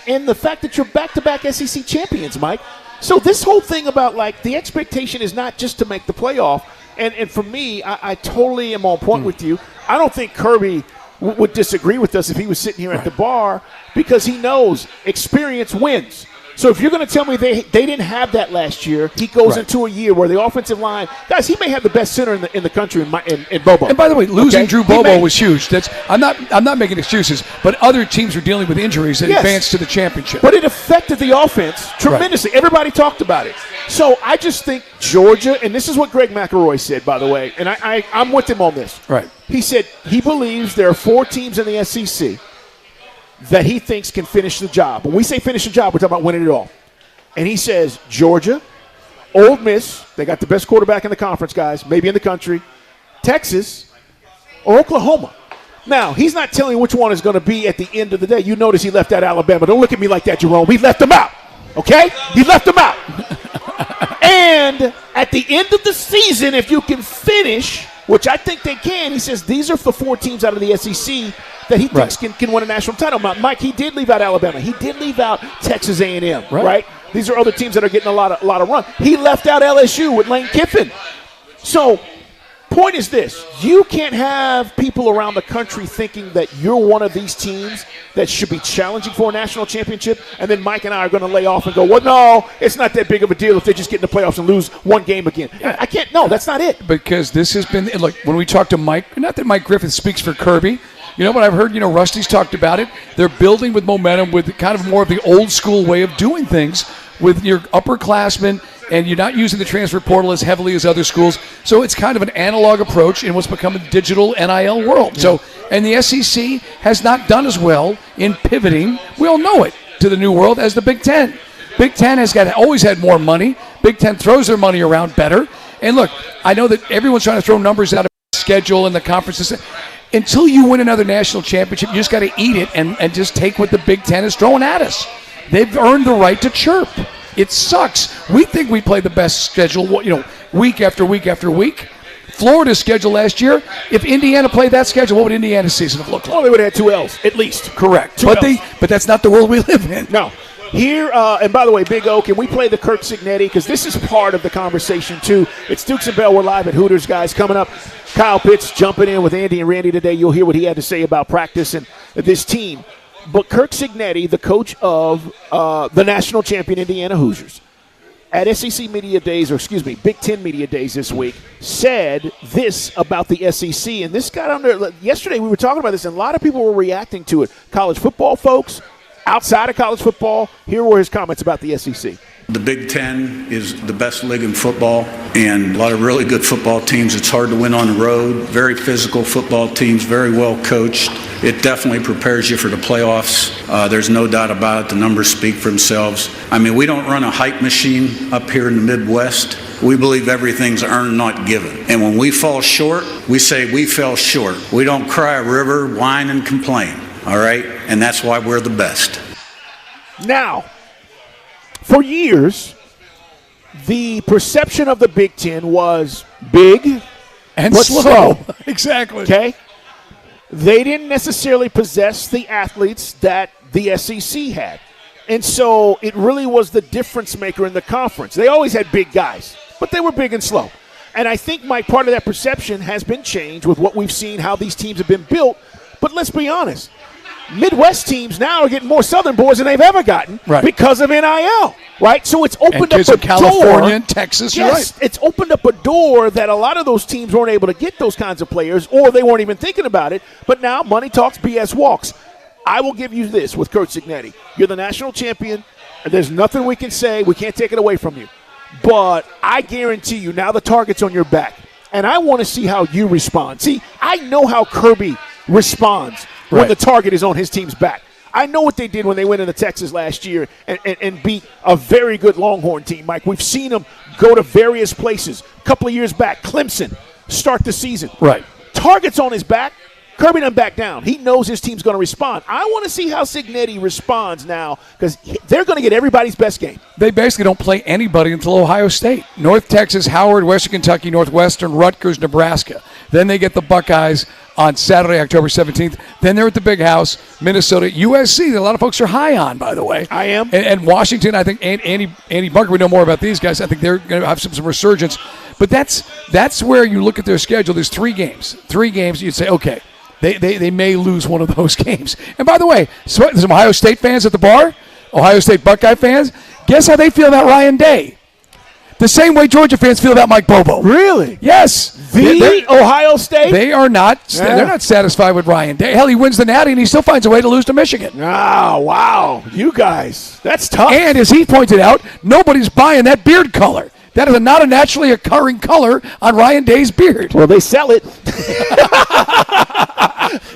and the fact that you're back-to-back SEC champions, Mike. So this whole thing about, the expectation is not just to make the playoff. And for me, I totally am on point with you. I don't think Kirby would disagree with us if he was sitting here at the bar, because he knows experience wins. So if you're going to tell me they didn't have that last year, he goes into a year where the offensive line, guys, he may have the best center in the country in Bobo. And by the way, losing Drew Bobo was huge. I'm not making excuses, but other teams were dealing with injuries that advanced to the championship. But it affected the offense tremendously. Everybody talked about it. So I just think Georgia, and this is what Greg McElroy said, by the way, and I'm with him on this. Right. He said he believes there are 4 teams in the SEC that he thinks can finish the job. When we say finish the job, we're talking about winning it all. And he says Georgia, Ole Miss, they got the best quarterback in the conference, guys, maybe in the country, Texas, or Oklahoma. Now, he's not telling you which one is going to be at the end of the day. You notice he left out Alabama. Don't look at me like that, Jerome. He left them out, okay? He left them out. And at the end of the season, if you can finish, which I think they can, he says these are the 4 teams out of the SEC that he thinks can win a national title. Mike, he did leave out Alabama. He did leave out Texas A&M, right? These are other teams that are getting a lot of run. He left out LSU with Lane Kiffin. So, point is this. You can't have people around the country thinking that you're one of these teams that should be challenging for a national championship, and then Mike and I are going to lay off and go, well, no, it's not that big of a deal if they just get in the playoffs and lose one game again. I can't. No, that's not it. Because this has been, look, when we talk to Mike, not that Mike Griffith speaks for Kirby, but I've heard, Rusty's talked about it. They're building with momentum with kind of more of the old school way of doing things with your upperclassmen, and you're not using the transfer portal as heavily as other schools. So it's kind of an analog approach in what's become a digital NIL world. Yeah. So, and the SEC has not done as well in pivoting, we all know it, to the new world as the Big Ten. Big Ten has always had more money. Big Ten throws their money around better. And look, I know that everyone's trying to throw numbers out of schedule and the conferences. Until you win another national championship, you just got to eat it and just take what the Big Ten is throwing at us. They've earned the right to chirp. It sucks. We think we play the best schedule, week after week after week. Florida's schedule last year, if Indiana played that schedule, what would Indiana's season have looked like? Well, they would have had 2 L's, at least. Correct. But that's not the world we live in. No. Here, and by the way, Big O, can we play the Kirk Cignetti? Because this is part of the conversation, too. It's Dukes and Bell. We're live at Hooters, guys. Coming up, Kyle Pitts jumping in with Andy and Randy today. You'll hear what he had to say about practice and this team. But Kirk Cignetti, the coach of the national champion Indiana Hoosiers, at SEC Media Days, Big Ten Media Days this week, said this about the SEC. And this got under – yesterday we were talking about this, and a lot of people were reacting to it. College football folks, outside of college football, here were his comments about the SEC. The Big Ten is the best league in football, and a lot of really good football teams. It's hard to win on the road. Very physical football teams, very well coached. It definitely prepares you for the playoffs. There's no doubt about it. The numbers speak for themselves. I mean, we don't run a hype machine up here in the Midwest. We believe everything's earned, not given. And when we fall short, we say we fell short. We don't cry a river, whine, and complain, all right? And that's why we're the best. Now, for years, the perception of the Big Ten was big and but slow. Exactly. Okay? They didn't necessarily possess the athletes that the SEC had. And so it really was the difference maker in the conference. They always had big guys, but they were big and slow. And I think, Mike, part of that perception has been changed with what we've seen, how these teams have been built. But let's be honest. Midwest teams now are getting more Southern boys than they've ever gotten because of NIL, right? So it's opened up a door. California and Texas, yes, right. It's opened up a door that a lot of those teams weren't able to get those kinds of players, or they weren't even thinking about it. But now money talks, BS walks. I will give you this with Kirk Cignetti. You're the national champion, and there's nothing we can say. We can't take it away from you. But I guarantee you, now the target's on your back, and I want to see how you respond. See, I know how Kirby responds when the target is on his team's back. I know what they did when they went into Texas last year and beat a very good Longhorn team, Mike. We've seen them go to various places. A couple of years back, Clemson, start the season. Right. Target's on his back. Kirby doesn't back down. He knows his team's going to respond. I want to see how Cignetti responds now because they're going to get everybody's best game. They basically don't play anybody until Ohio State. North Texas, Howard, Western Kentucky, Northwestern, Rutgers, Nebraska. Then they get the Buckeyes on Saturday, October 17th. Then they're at the Big House, Minnesota, USC, that a lot of folks are high on, by the way. I am. And Washington, I think, Andy Bunker, we know more about these guys. I think they're going to have some resurgence. But that's where you look at their schedule. There's 3 games. 3 games, you'd say, okay, they may lose one of those games. And by the way, so there's some Ohio State fans at the bar, Ohio State Buckeye fans. Guess how they feel about Ryan Day? The same way Georgia fans feel about Mike Bobo. Really? Yes. The Ohio State? They are not. Yeah. They're not satisfied with Ryan Day. Hell, he wins the Natty and he still finds a way to lose to Michigan. Oh, wow. You guys. That's tough. And as he pointed out, nobody's buying that beard color. That is not a naturally occurring color on Ryan Day's beard. Well, they sell it.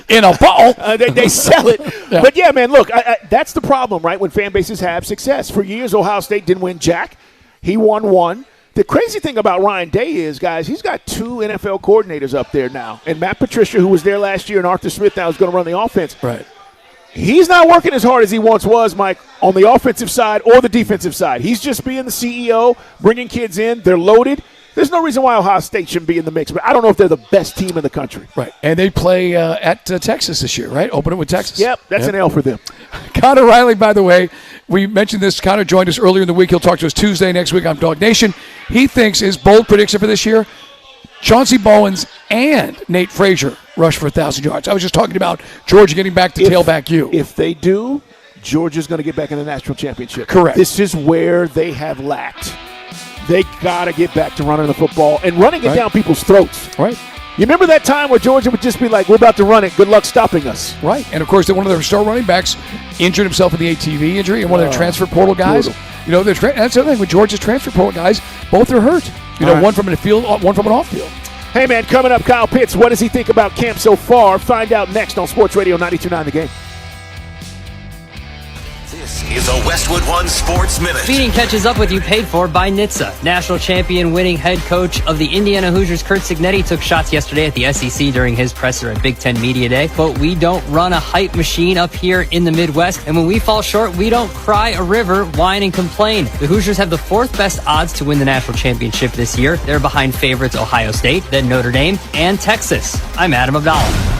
In a bottle. They sell it. Yeah. But, yeah, man, look, that's the problem, right, when fan bases have success. For years, Ohio State didn't win jack. He won 1. The crazy thing about Ryan Day is, guys, he's got 2 NFL coordinators up there now. And Matt Patricia, who was there last year, and Arthur Smith now is going to run the offense. Right. He's not working as hard as he once was, Mike, on the offensive side or the defensive side. He's just being the CEO, bringing kids in. They're loaded. There's no reason why Ohio State shouldn't be in the mix, but I don't know if they're the best team in the country. Right, and they play at Texas this year, right? Open it with Texas. Yep, that's an L for them. Connor Riley, by the way, we mentioned this. Connor joined us earlier in the week. He'll talk to us Tuesday next week on Dog Nation. He thinks his bold prediction for this year, Chauncey Bowens and Nate Frazier rush for 1,000 yards. I was just talking about Georgia getting back to tailback you. If they do, Georgia's going to get back in the national championship. Correct. This is where they have lacked. They got to get back to running the football and running it down people's throats. Right. You remember that time where Georgia would just be like, we're about to run it. Good luck stopping us. Right. And, of course, one of their star running backs injured himself in the ATV injury, and one of their transfer portal guys. Brutal. You know, that's the other thing with Georgia's transfer portal guys. Both are hurt. You know, one from the field, one from an off field. Hey, man, coming up, Kyle Pitts. What does he think about camp so far? Find out next on Sports Radio 92.9 The Game. This is a Westwood One Sports Minute. Speeding catches up with you, paid for by NHTSA. National champion winning head coach of the Indiana Hoosiers, Curt Cignetti, took shots yesterday at the SEC during his presser at Big Ten Media Day. Quote, "We don't run a hype machine up here in the Midwest, and when we fall short, we don't cry a river, whine, and complain." The Hoosiers have the fourth best odds to win the national championship this year. They're behind favorites Ohio State, then Notre Dame, and Texas. I'm Adam Abdallah.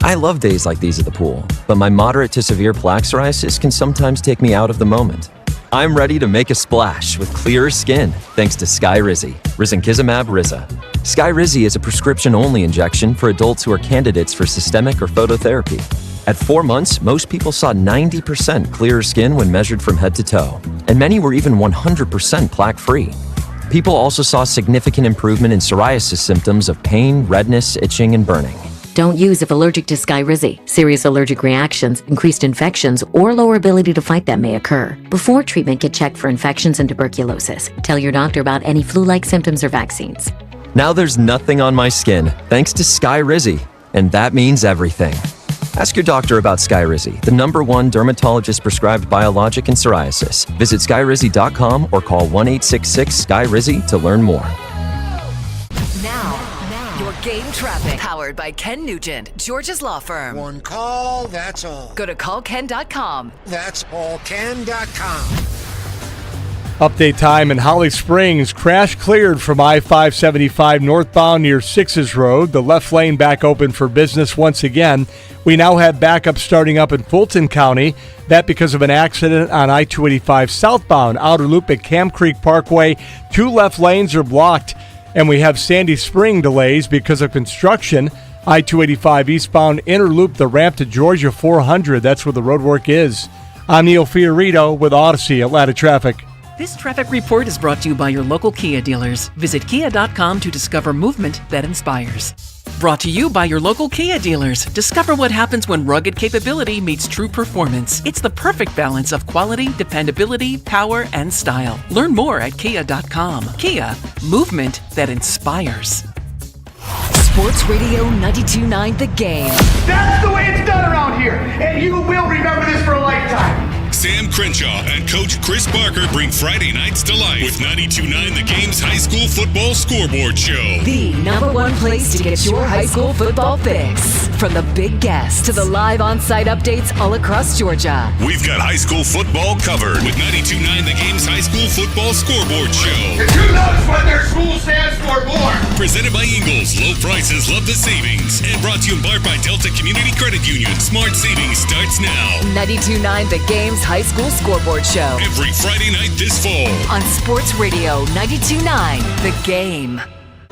I love days like these at the pool, but my moderate to severe plaque psoriasis can sometimes take me out of the moment. I'm ready to make a splash with clearer skin thanks to Skyrizi, risankizumab Riza. Skyrizi is a prescription-only injection for adults who are candidates for systemic or phototherapy. At 4 months, most people saw 90% clearer skin when measured from head to toe, and many were even 100% plaque-free. People also saw significant improvement in psoriasis symptoms of pain, redness, itching, and burning. Don't use if allergic to Skyrizi. Serious allergic reactions, increased infections, or lower ability to fight them may occur. Before treatment, get checked for infections and tuberculosis. Tell your doctor about any flu-like symptoms or vaccines. Now there's nothing on my skin thanks to Skyrizi, and that means everything. Ask your doctor about Skyrizi, the #1 dermatologist-prescribed biologic in psoriasis. Visit Skyrizi.com or call 1-866-SKYRIZI to learn more. Now, your game traffic. Powered by Ken Nugent, George's Law Firm. One call, that's all. Go to callken.com. That's allken.com. Update time in Holly Springs. Crash cleared from I-575 northbound near Sixes Road. The left lane back open for business once again. We now have backup starting up in Fulton County. That because of an accident on I-285 southbound. Outer loop at Camp Creek Parkway. 2 left lanes are blocked. And we have Sandy Spring delays because of construction. I-285 eastbound inner loop, the ramp to Georgia 400. That's where the road work is. I'm Neil Fiorito with Odyssey Atlanta Traffic. This traffic report is brought to you by your local Kia dealers. Visit kia.com to discover movement that inspires. Brought to you by your local Kia dealers. Discover what happens when rugged capability meets true performance. It's the perfect balance of quality, dependability, power, and style. Learn more at kia.com. Kia, movement that inspires. Sports Radio 92.9 The Game. That's the way it's done around here, and you will remember this for a lifetime. Sam Crenshaw and Coach Chris Barker bring Friday nights to life with 92.9 The Game's high school football scoreboard show. The #1 place to get your high school football fix. From the big guests to the live on-site updates all across Georgia. We've got high school football covered with 92.9 The Game's high school football scoreboard show. If you notice what their school stands for more. Presented by Ingles, low prices, love the savings. And brought to you in part by Delta Community Credit Union. Smart savings starts now. 92.9 The Game's high school scoreboard show. Every Friday night this fall. On Sports Radio 92.9 The Game.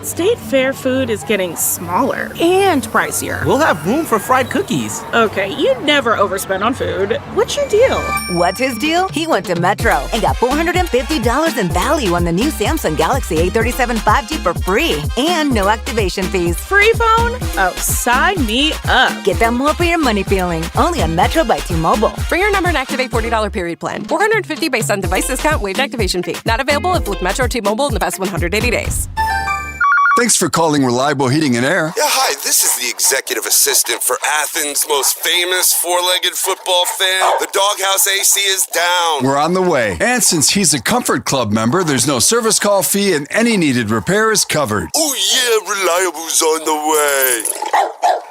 State Fair food is getting smaller and pricier. We'll have room for fried cookies. Okay, you never overspend on food. What's your deal? What's his deal? He went to Metro and got $450 in value on the new Samsung Galaxy A37 5G for free and no activation fees. Free phone? Oh, sign me up. Get that more for your money feeling. Only on Metro by T-Mobile. Bring your number and activate $40 period plan. $450 based on device discount, waived activation fee. Not available if with Metro T-Mobile in the past 180 days. Thanks for calling Reliable Heating and Air. Yeah, hi, this is the executive assistant for Athens' most famous four-legged football fan. The Doghouse AC is down. We're on the way. And since he's a Comfort Club member, there's no service call fee and any needed repair is covered. Oh yeah, Reliable's on the way.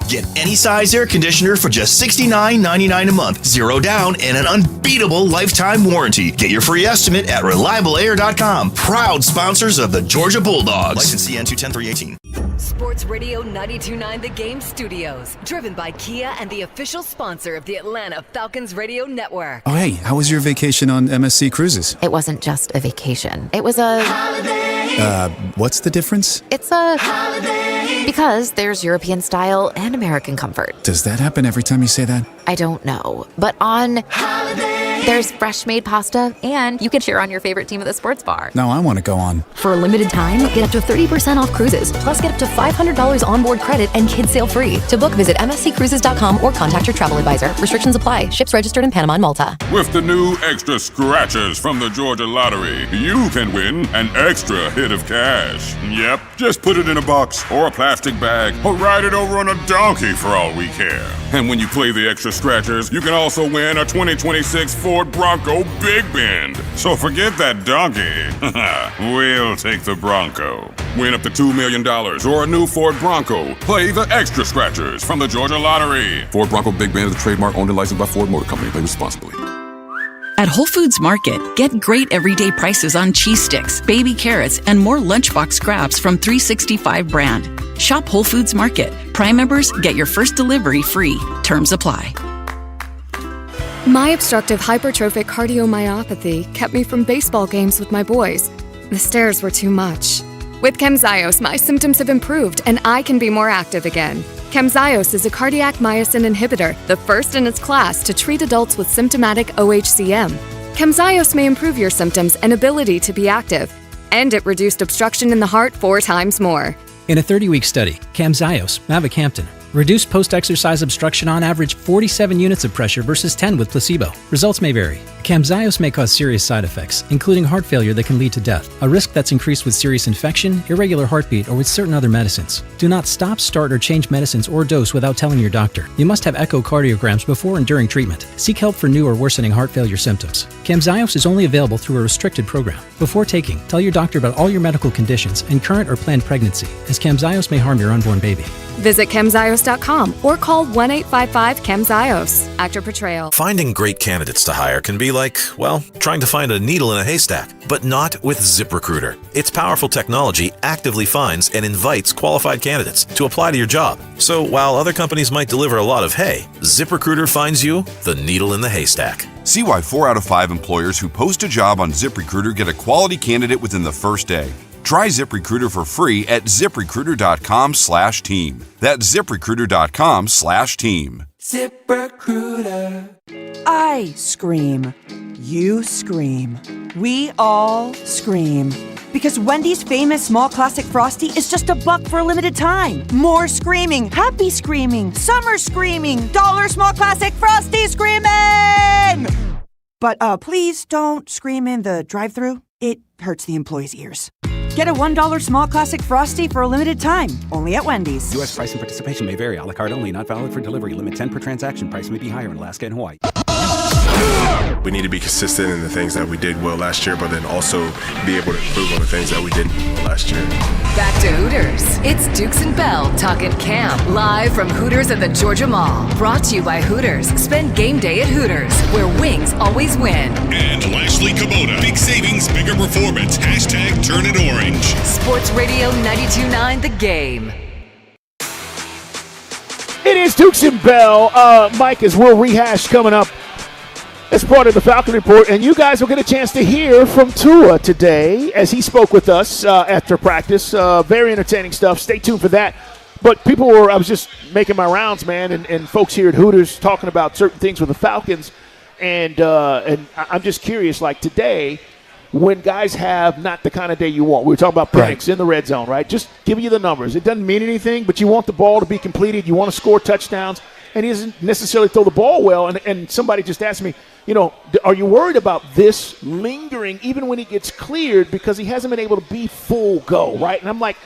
Get any size air conditioner for just $69.99 a month. 0 down and an unbeatable lifetime warranty. Get your free estimate at ReliableAir.com. Proud sponsors of the Georgia Bulldogs. License CN 210-318. Sports Radio 92.9 The Game Studios. Driven by Kia and the official sponsor of the Atlanta Falcons Radio Network. Oh, hey, how was your vacation on MSC Cruises? It wasn't just a vacation. It was a... holiday. What's the difference? It's a... holiday. Because there's European style and American comfort. Does that happen every time you say that? I don't know. But on holiday, there's fresh made pasta, and you can cheer on your favorite team at the sports bar. No, I want to go on. For a limited time, get up to 30% off cruises, plus get up to $500 onboard credit and kids sail free. To book, visit msccruises.com or contact your travel advisor. Restrictions apply. Ships registered in Panama and Malta. With the new extra scratchers from the Georgia Lottery, you can win an extra hit of cash. Yep. Just put it in a box or a plastic bag or ride it over on a donkey for all we care. And when you play the extra scratchers, you can also win a 2026 Ford Bronco Big Bend. So forget that donkey. We'll take the Bronco. Win up to $2 million or a new Ford Bronco. Play the extra scratchers from the Georgia Lottery. Ford Bronco Big Bend is a trademark owned and licensed by Ford Motor Company. Play responsibly. At Whole Foods Market, get great everyday prices on cheese sticks, baby carrots, and more lunchbox grabs from 365 brand. Shop Whole Foods Market. Prime members get your first delivery free. Terms apply. My obstructive hypertrophic cardiomyopathy kept me from baseball games with my boys. The stairs were too much. With Camzyos, my symptoms have improved and I can be more active again. Camzyos is a cardiac myosin inhibitor, the first in its class to treat adults with symptomatic OHCM. Camzyos may improve your symptoms and ability to be active, and it reduced obstruction in the heart 4 times more. In a 30-week study, Camzyos, mavacamten, reduced post-exercise obstruction on average 47 units of pressure versus 10 with placebo. Results may vary. Camzyos may cause serious side effects, including heart failure that can lead to death, a risk that's increased with serious infection, irregular heartbeat, or with certain other medicines. Do not stop, start, or change medicines or dose without telling your doctor. You must have echocardiograms before and during treatment. Seek help for new or worsening heart failure symptoms. Camzyos is only available through a restricted program. Before taking, tell your doctor about all your medical conditions and current or planned pregnancy, as Camzyos may harm your unborn baby. Visit Camzyos.com or call 1-855-CAMZYOS. Actor Portrayal. Finding great candidates to hire can be like, well, trying to find a needle in a haystack, but not with ZipRecruiter. Its powerful technology actively finds and invites qualified candidates to apply to your job. So while other companies might deliver a lot of hay, ZipRecruiter finds you the needle in the haystack. See why 4 out of 5 employers who post a job on ZipRecruiter get a quality candidate within the first day. Try ZipRecruiter for free at ZipRecruiter.com/team. That's ZipRecruiter.com/team. ZipRecruiter. I scream. You scream. We all scream. Because Wendy's famous small classic Frosty is just $1 for a limited time. More screaming, happy screaming, summer screaming, dollar small classic Frosty screaming! But please don't scream in the drive-thru. It hurts the employees' ears. Get a $1 small classic Frosty for a limited time, only at Wendy's. U.S. price and participation may vary. A la carte only, not valid for delivery. Limit 10 per transaction. Price may be higher in Alaska and Hawaii. We need to be consistent in the things that we did well last year, but then also be able to improve on the things that we didn't well last year. Back to Hooters. It's Dukes and Bell talking camp live from Hooters at the Georgia Mall. Brought to you by Hooters. Spend game day at Hooters, where wings always win. And Lashley Kubota. Big savings, bigger performance. Hashtag turn it orange. Sports Radio 92.9 The Game. It is Dukes and Bell. Mike, as we'll rehash coming up as part of the Falcon Report, and you guys will get a chance to hear from Tua today as he spoke with us after practice. Very entertaining stuff. Stay tuned for that. But I was just making my rounds, man, and folks here at Hooters talking about certain things with the Falcons, and I'm just curious, like today, when guys have not the kind of day you want. We were talking about Penix in the red zone, right? Just giving you the numbers. It doesn't mean anything, but you want the ball to be completed. You want to score touchdowns, and he doesn't necessarily throw the ball well. And somebody just asked me, are you worried about this lingering even when he gets cleared because he hasn't been able to be full go, right? And I'm like,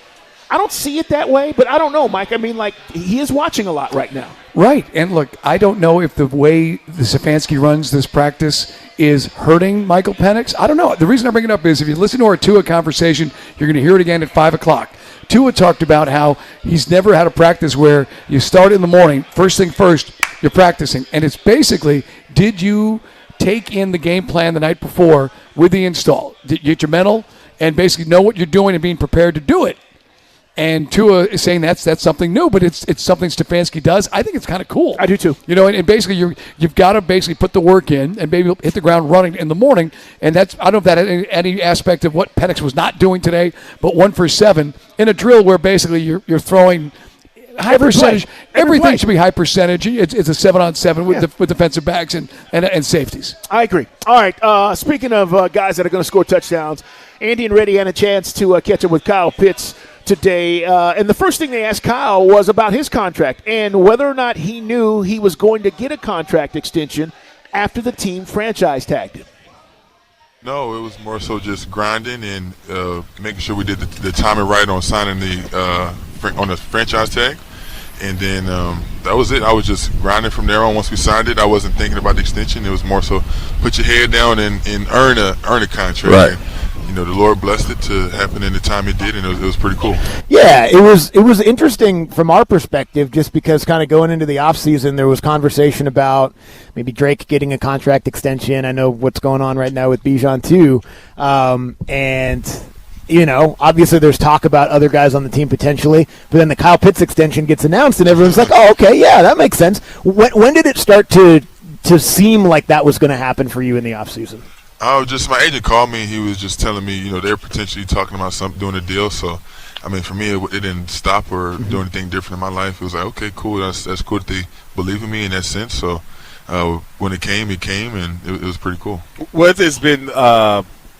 I don't see it that way, but I don't know, Mike. I mean, like, he is watching a lot right now. Right. And look, I don't know if the way the Stefanski runs this practice is hurting Michael Penix. I don't know. The reason I bring it up is if you listen to our Tua conversation, you're going to hear it again at 5 o'clock. Tua talked about how he's never had a practice where you start in the morning, first thing first, you're practicing. And it's basically, did you take in the game plan the night before with the install? Did you get your mental and basically know what you're doing and being prepared to do it? And Tua is saying that's something new, but it's something Stefanski does. I think it's kind of cool. I do too. And basically you've got to basically put the work in and maybe hit the ground running in the morning. And I don't know if that had any aspect of what Penix was not doing today, but 1 for 7 in a drill where basically you're throwing high percentage. Everything should be high percentage. It's a 7-on-7 with defensive backs and safeties. I agree. All right. Speaking of guys that are going to score touchdowns, Andy and Reddy had a chance to catch up with Kyle Pitts today. And the first thing they asked Kyle was about his contract and whether or not he knew he was going to get a contract extension after the team franchise tagged him. No, it was more so just grinding and making sure we did the timing right on signing on the franchise tag. And then that was it. I was just grinding from there on. Once we signed it, I wasn't thinking about the extension. It was more so put your head down and earn a contract. Right. And, the Lord blessed it to happen in the time it did, and it was pretty cool. Yeah, it was interesting from our perspective, just because kind of going into the offseason, there was conversation about maybe Drake getting a contract extension. I know what's going on right now with Bijan too, and obviously there's talk about other guys on the team potentially, but then the Kyle Pitts extension gets announced, and everyone's like, "Oh, okay, yeah, that makes sense." When did it start to seem like that was going to happen for you in the offseason? My agent called me. He was just telling me, they're potentially talking about doing a deal. So, for me, it didn't stop or do anything different in my life. It was like, okay, cool. That's cool that they believe in me in that sense. So, when it came, and it was pretty cool. What has been,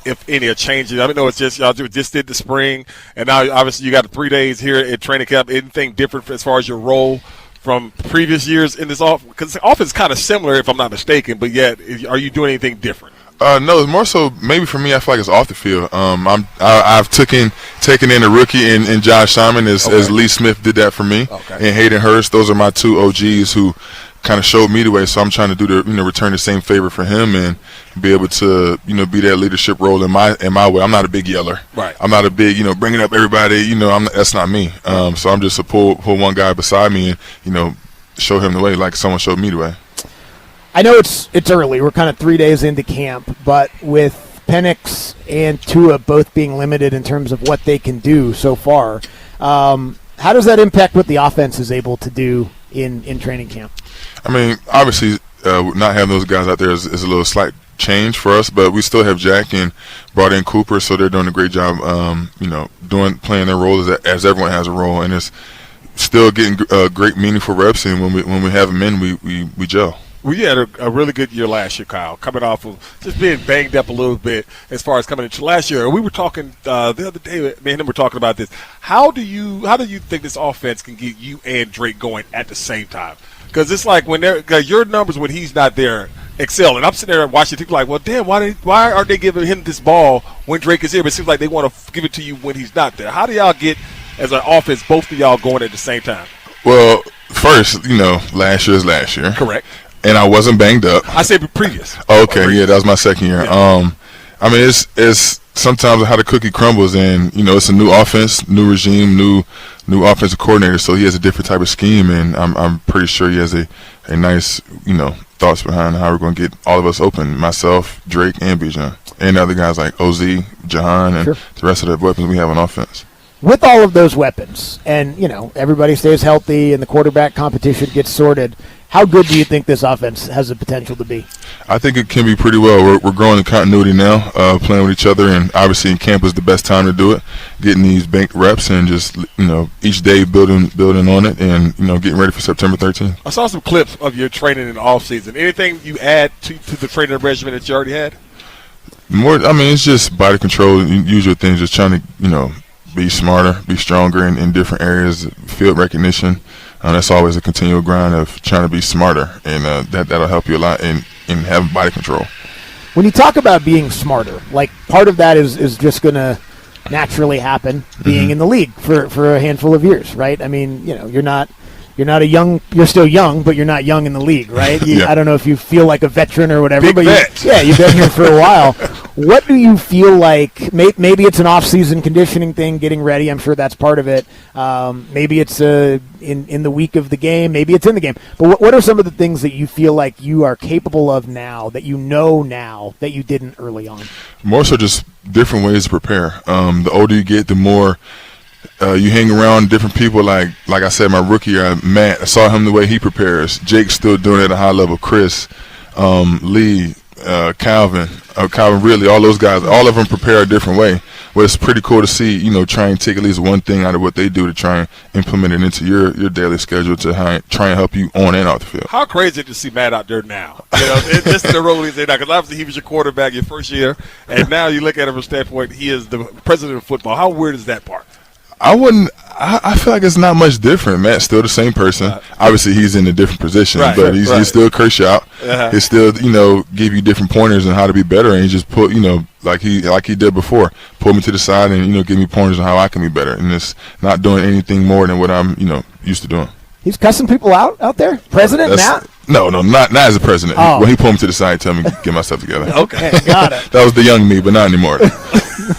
if any, a change? I know it's just y'all just did the spring, and now obviously you got 3 days here at training camp. Anything different as far as your role from previous years in this offense? Because the offense is kind of similar, if I'm not mistaken, but yet, are you doing anything different? No, it's more so maybe for me. I feel like it's off the field. I've taken in a rookie and Josh Simon as Lee Smith did that for me, and Hayden Hurst. Those are my two OGs who kind of showed me the way. So I'm trying to do return the same favor for him and be able to be that leadership role in my way. I'm not a big yeller. Right. I'm not a big bringing up everybody. That's not me. So I'm just to pull one guy beside me and show him the way like someone showed me the way. I know it's early. We're kind of 3 days into camp, but with Penix and Tua both being limited in terms of what they can do so far, how does that impact what the offense is able to do in training camp? Obviously, not having those guys out there is a little slight change for us, but we still have Jack and brought in Cooper, so they're doing a great job, playing their role as everyone has a role, and it's still getting great, meaningful reps. And when we have them in, we gel. Well, you had a really good year last year, Kyle, coming off of just being banged up a little bit as far as coming into last year. We were talking the other day, me and him were talking about this. How do you think this offense can get you and Drake going at the same time? Because it's like your numbers when he's not there excel. And I'm sitting there watching people like, well, damn, why aren't they giving him this ball when Drake is here? But it seems like they want to give it to you when he's not there. How do y'all get, as an offense, both of y'all going at the same time? Well, first, last year is last year. Correct. And I wasn't banged up. I said previous. Okay, yeah, that was my second year. Yeah. It's sometimes how the cookie crumbles, and it's a new offense, new regime, new offensive coordinator, so he has a different type of scheme, and I'm pretty sure he has a nice thoughts behind how we're going to get all of us open, myself, Drake, and Bijan, and other guys like OZ, Jahan, and the rest of the weapons we have on offense. With all of those weapons, and everybody stays healthy, and the quarterback competition gets sorted, how good do you think this offense has the potential to be? I think it can be pretty well. We're growing in continuity now, playing with each other, and obviously in camp is the best time to do it. Getting these banked reps and just each day building on it, and getting ready for September 13th. I saw some clips of your training in the off season. Anything you add to the training regimen that you already had? More, it's just body control, usual things. Just trying to be smarter, be stronger in different areas, field recognition. That's always a continual grind of trying to be smarter, and that'll help you a lot in having body control. When you talk about being smarter, like part of that is just going to naturally happen being in the league for a handful of years, right? You're still young, but you're not young in the league, right? I don't know if you feel like a veteran or whatever, you've been here for a while. What do you feel like? Maybe it's an off-season conditioning thing, getting ready. I'm sure that's part of it. Maybe it's in the week of the game. Maybe it's in the game. But what are some of the things that you feel like you are capable of now that you know now that you didn't early on? More so just different ways to prepare. The older you get, the more you hang around different people. Like I said, my rookie year, Matt, I saw him the way he prepares. Jake's still doing it at a high level. Chris, Lee, Calvin Ridley, all those guys, all of them prepare a different way. Well, it's pretty cool to see, try and take at least one thing out of what they do to try and implement it into your daily schedule to try and help you on and off the field. How crazy to see Matt out there now? This is the role he's in now, because obviously he was your quarterback your first year, and now you look at him from a standpoint, he is the president of football. How weird is that part? I feel like it's not much different. Matt's still the same person. Obviously, he's in a different position, but he's still Kershaw. he still, give you different pointers on how to be better, and he just put, like he did before, pull me to the side and give me pointers on how I can be better, and it's not doing anything more than what I'm, used to doing. He's cussing people out there? President Matt? No, not as a president. Oh. When he pulled me to the side and tell me to get myself together. Okay, got it. That was the young me, but not anymore.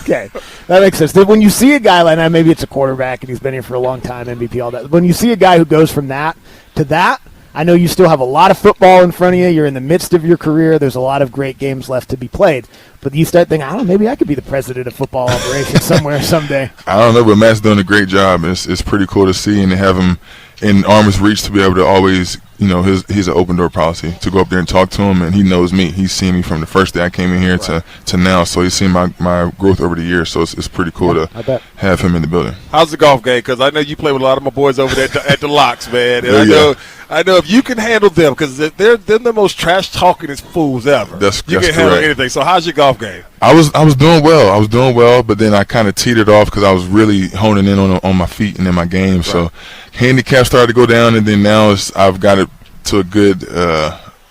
Okay, that makes sense. When you see a guy like that, maybe it's a quarterback and he's been here for a long time, MVP, all that. When you see a guy who goes from that to that, I know you still have a lot of football in front of you. You're in the midst of your career. There's a lot of great games left to be played. But you start thinking, I don't know, maybe I could be the president of football operations somewhere someday. I don't know, but Matt's doing a great job. It's pretty cool to see and to have him in arm's reach to be able to always, he's an open door policy to go up there and talk to him, and he knows me. He's seen me from the first day I came in here to now, so he's seen my growth over the years. So it's pretty cool to have him in the building. How's the golf game? Because I know you play with a lot of my boys over there at the Locks, man. And I know if you can handle them, because they're the most trash talking fools ever. You can handle anything. So how's your golf game? I was doing well, but then I kind of teetered off because I was really honing in on my feet and in my game. Right. So handicap started to go down, and then now I've got it to a good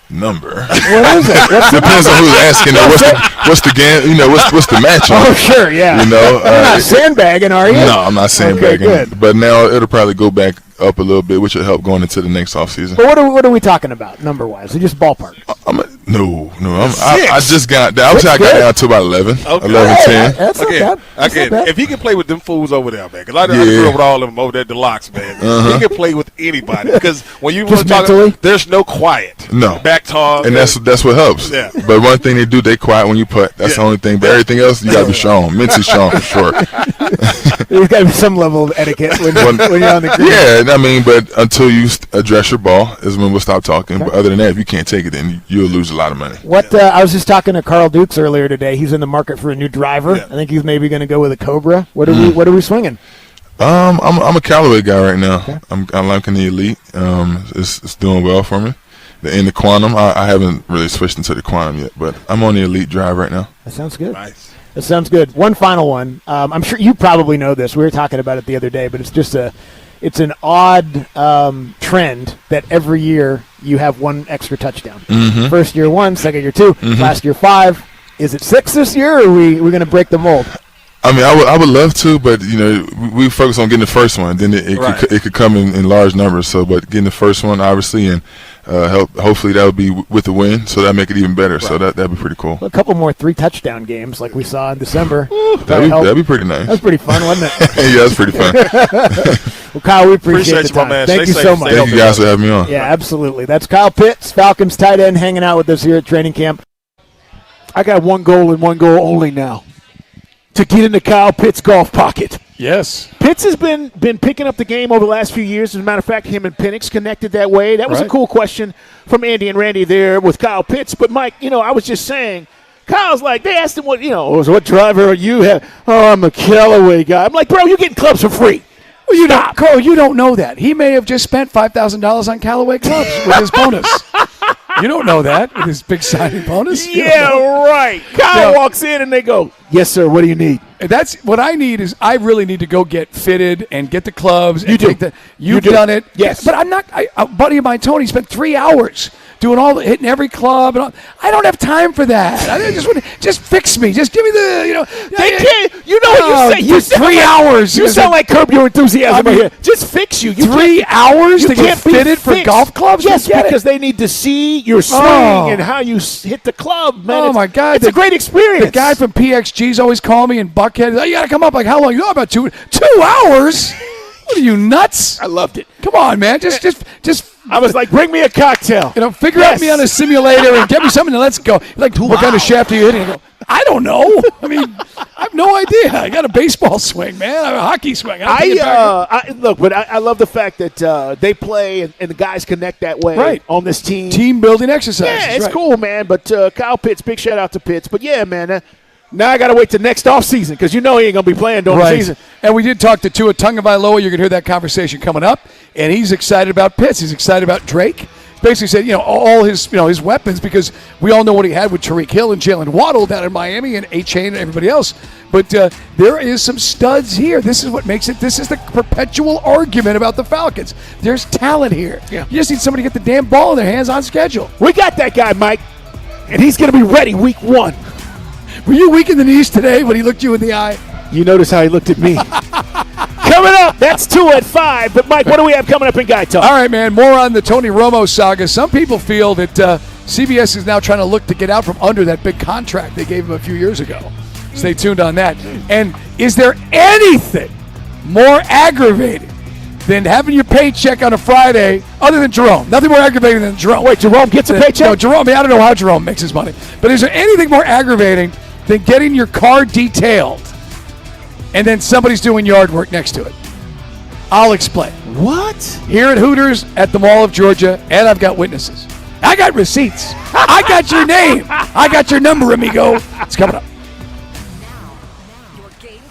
number. What is it? Depends on who's asking. What's the game? What's the match on? Oh, sure, yeah. You're not sandbagging, are you? No, I'm not sandbagging. Okay, good. But now it'll probably go back up a little bit, which will help going into the next offseason. But what are we talking about number-wise? Just ballpark. I just got down. I got down to about 11, okay. 11, 10. That's not bad. If he can play with them fools over there, man, because I grew up with all of them over there at the Locks, man. He can play with anybody, because when you want to talk, there's no quiet. No. Back talk. And that's what helps. Yeah. But one thing they do, they quiet when you putt. That's the only thing. But everything else, you got to be shown. Mentally shown for sure. There's got to be some level of etiquette when you're on the green. Yeah, but until you address your ball is when we'll stop talking. Okay. But other than that, if you can't take it, then you'll lose a lot of money. I was just talking to Carl Dukes earlier today. He's in the market for a new driver. Yeah. I think he's maybe going to go with a Cobra. What are we swinging? I'm a Callaway guy right now. Okay. I'm liking the Elite. It's doing well for me. In the Quantum, I haven't really switched into the Quantum yet, but I'm on the Elite drive right now. That sounds good. Nice. That sounds good. One final one. I'm sure you probably know this. We were talking about it the other day, but it's an odd trend that every year you have one extra touchdown. Mm-hmm. First year 1, second year 2, last year 5. Is it 6 this year, or are we going to break the mold? I mean, I would love to, but we focus on getting the first one. Then it could come in large numbers. So, but getting the first one, obviously, and hopefully that would be with the win, so that make it even better. Right. So that'd be pretty cool. A couple more 3-touchdown games like we saw in December. That'd be pretty nice. That was pretty fun, wasn't it? Yeah, that's pretty fun. Well, Kyle, we appreciate the time. Man. Thank you so much. Thank you guys for having me on. Yeah, absolutely. That's Kyle Pitts, Falcons tight end, hanging out with us here at training camp. I got one goal and one goal only now. To get into Kyle Pitts' golf pocket. Yes. Pitts has been picking up the game over the last few years. As a matter of fact, him and Penix connected that way. That was a cool question from Andy and Randy there with Kyle Pitts. But, Mike, I was just saying, Kyle's like, they asked him what driver are you have? Oh, I'm a Callaway guy. I'm like, bro, you're getting clubs for free. Well, Carl, you don't know that. He may have just spent $5,000 on Callaway clubs with his bonus. You don't know that with his big signing bonus. Yeah, right. Kyle walks in and they go, yes, sir, what do you need? That's what I need is I really need to go get fitted and get the clubs. You do. You've done it. Yes. But I'm not. A buddy of mine, Tony, spent 3 hours doing hitting every club. And all. I don't have time for that. I just fix me. Just give me the, They can't. You know what you say? 3 hours. You sound like Curb Your Enthusiasm right here. Just fix you. 3 hours to get fitted for golf clubs? Yes, because they need to see your swing and how you hit the club, man. Oh, my God. It's a great experience. The guy from PXG's always call me and Buckhead. You got to come up. Like, how long? About 2 hours? What are you, nuts? I loved it. Come on, man. Just. I was like, bring me a cocktail. Figure out me on a simulator and get me something and let's go. Like, what kind of shaft are you hitting? I go, I don't know. I mean, I have no idea. I got a baseball swing, man. I have a hockey swing. I love the fact that they play and the guys connect that way on this team. Team building exercises. Yeah, it's cool, man. But Kyle Pitts, big shout out to Pitts. But yeah, man. Now I got to wait till next offseason because he ain't going to be playing during the season. And we did talk to Tua Tagovailoa. You're going to hear that conversation coming up. And he's excited about Pitts. He's excited about Drake. Basically said, all his weapons, because we all know what he had with Tyreek Hill and Jalen Waddle down in Miami and A-Chain and everybody else. But there is some studs here. This is what makes it. This is the perpetual argument about the Falcons. There's talent here. Yeah. You just need somebody to get the damn ball in their hands on schedule. We got that guy, Mike, and he's going to be ready week 1. Were you weak in the knees today when he looked you in the eye? You notice how he looked at me. Coming up, that's 2 at 5. But, Mike, what do we have coming up in Guy Talk? All right, man, more on the Tony Romo saga. Some people feel that CBS is now trying to look to get out from under that big contract they gave him a few years ago. Stay tuned on that. And is there anything more aggravating than having your paycheck on a Friday, other than Jerome? Nothing more aggravating than Jerome. Wait, Jerome gets a paycheck? No, Jerome, I don't know how Jerome makes his money. But is there anything more aggravating than getting your car detailed and then somebody's doing yard work next to it? I'll explain. What? Here at Hooters at the Mall of Georgia, and I've got witnesses. I got receipts. I got your name. I got your number, amigo. It's coming up.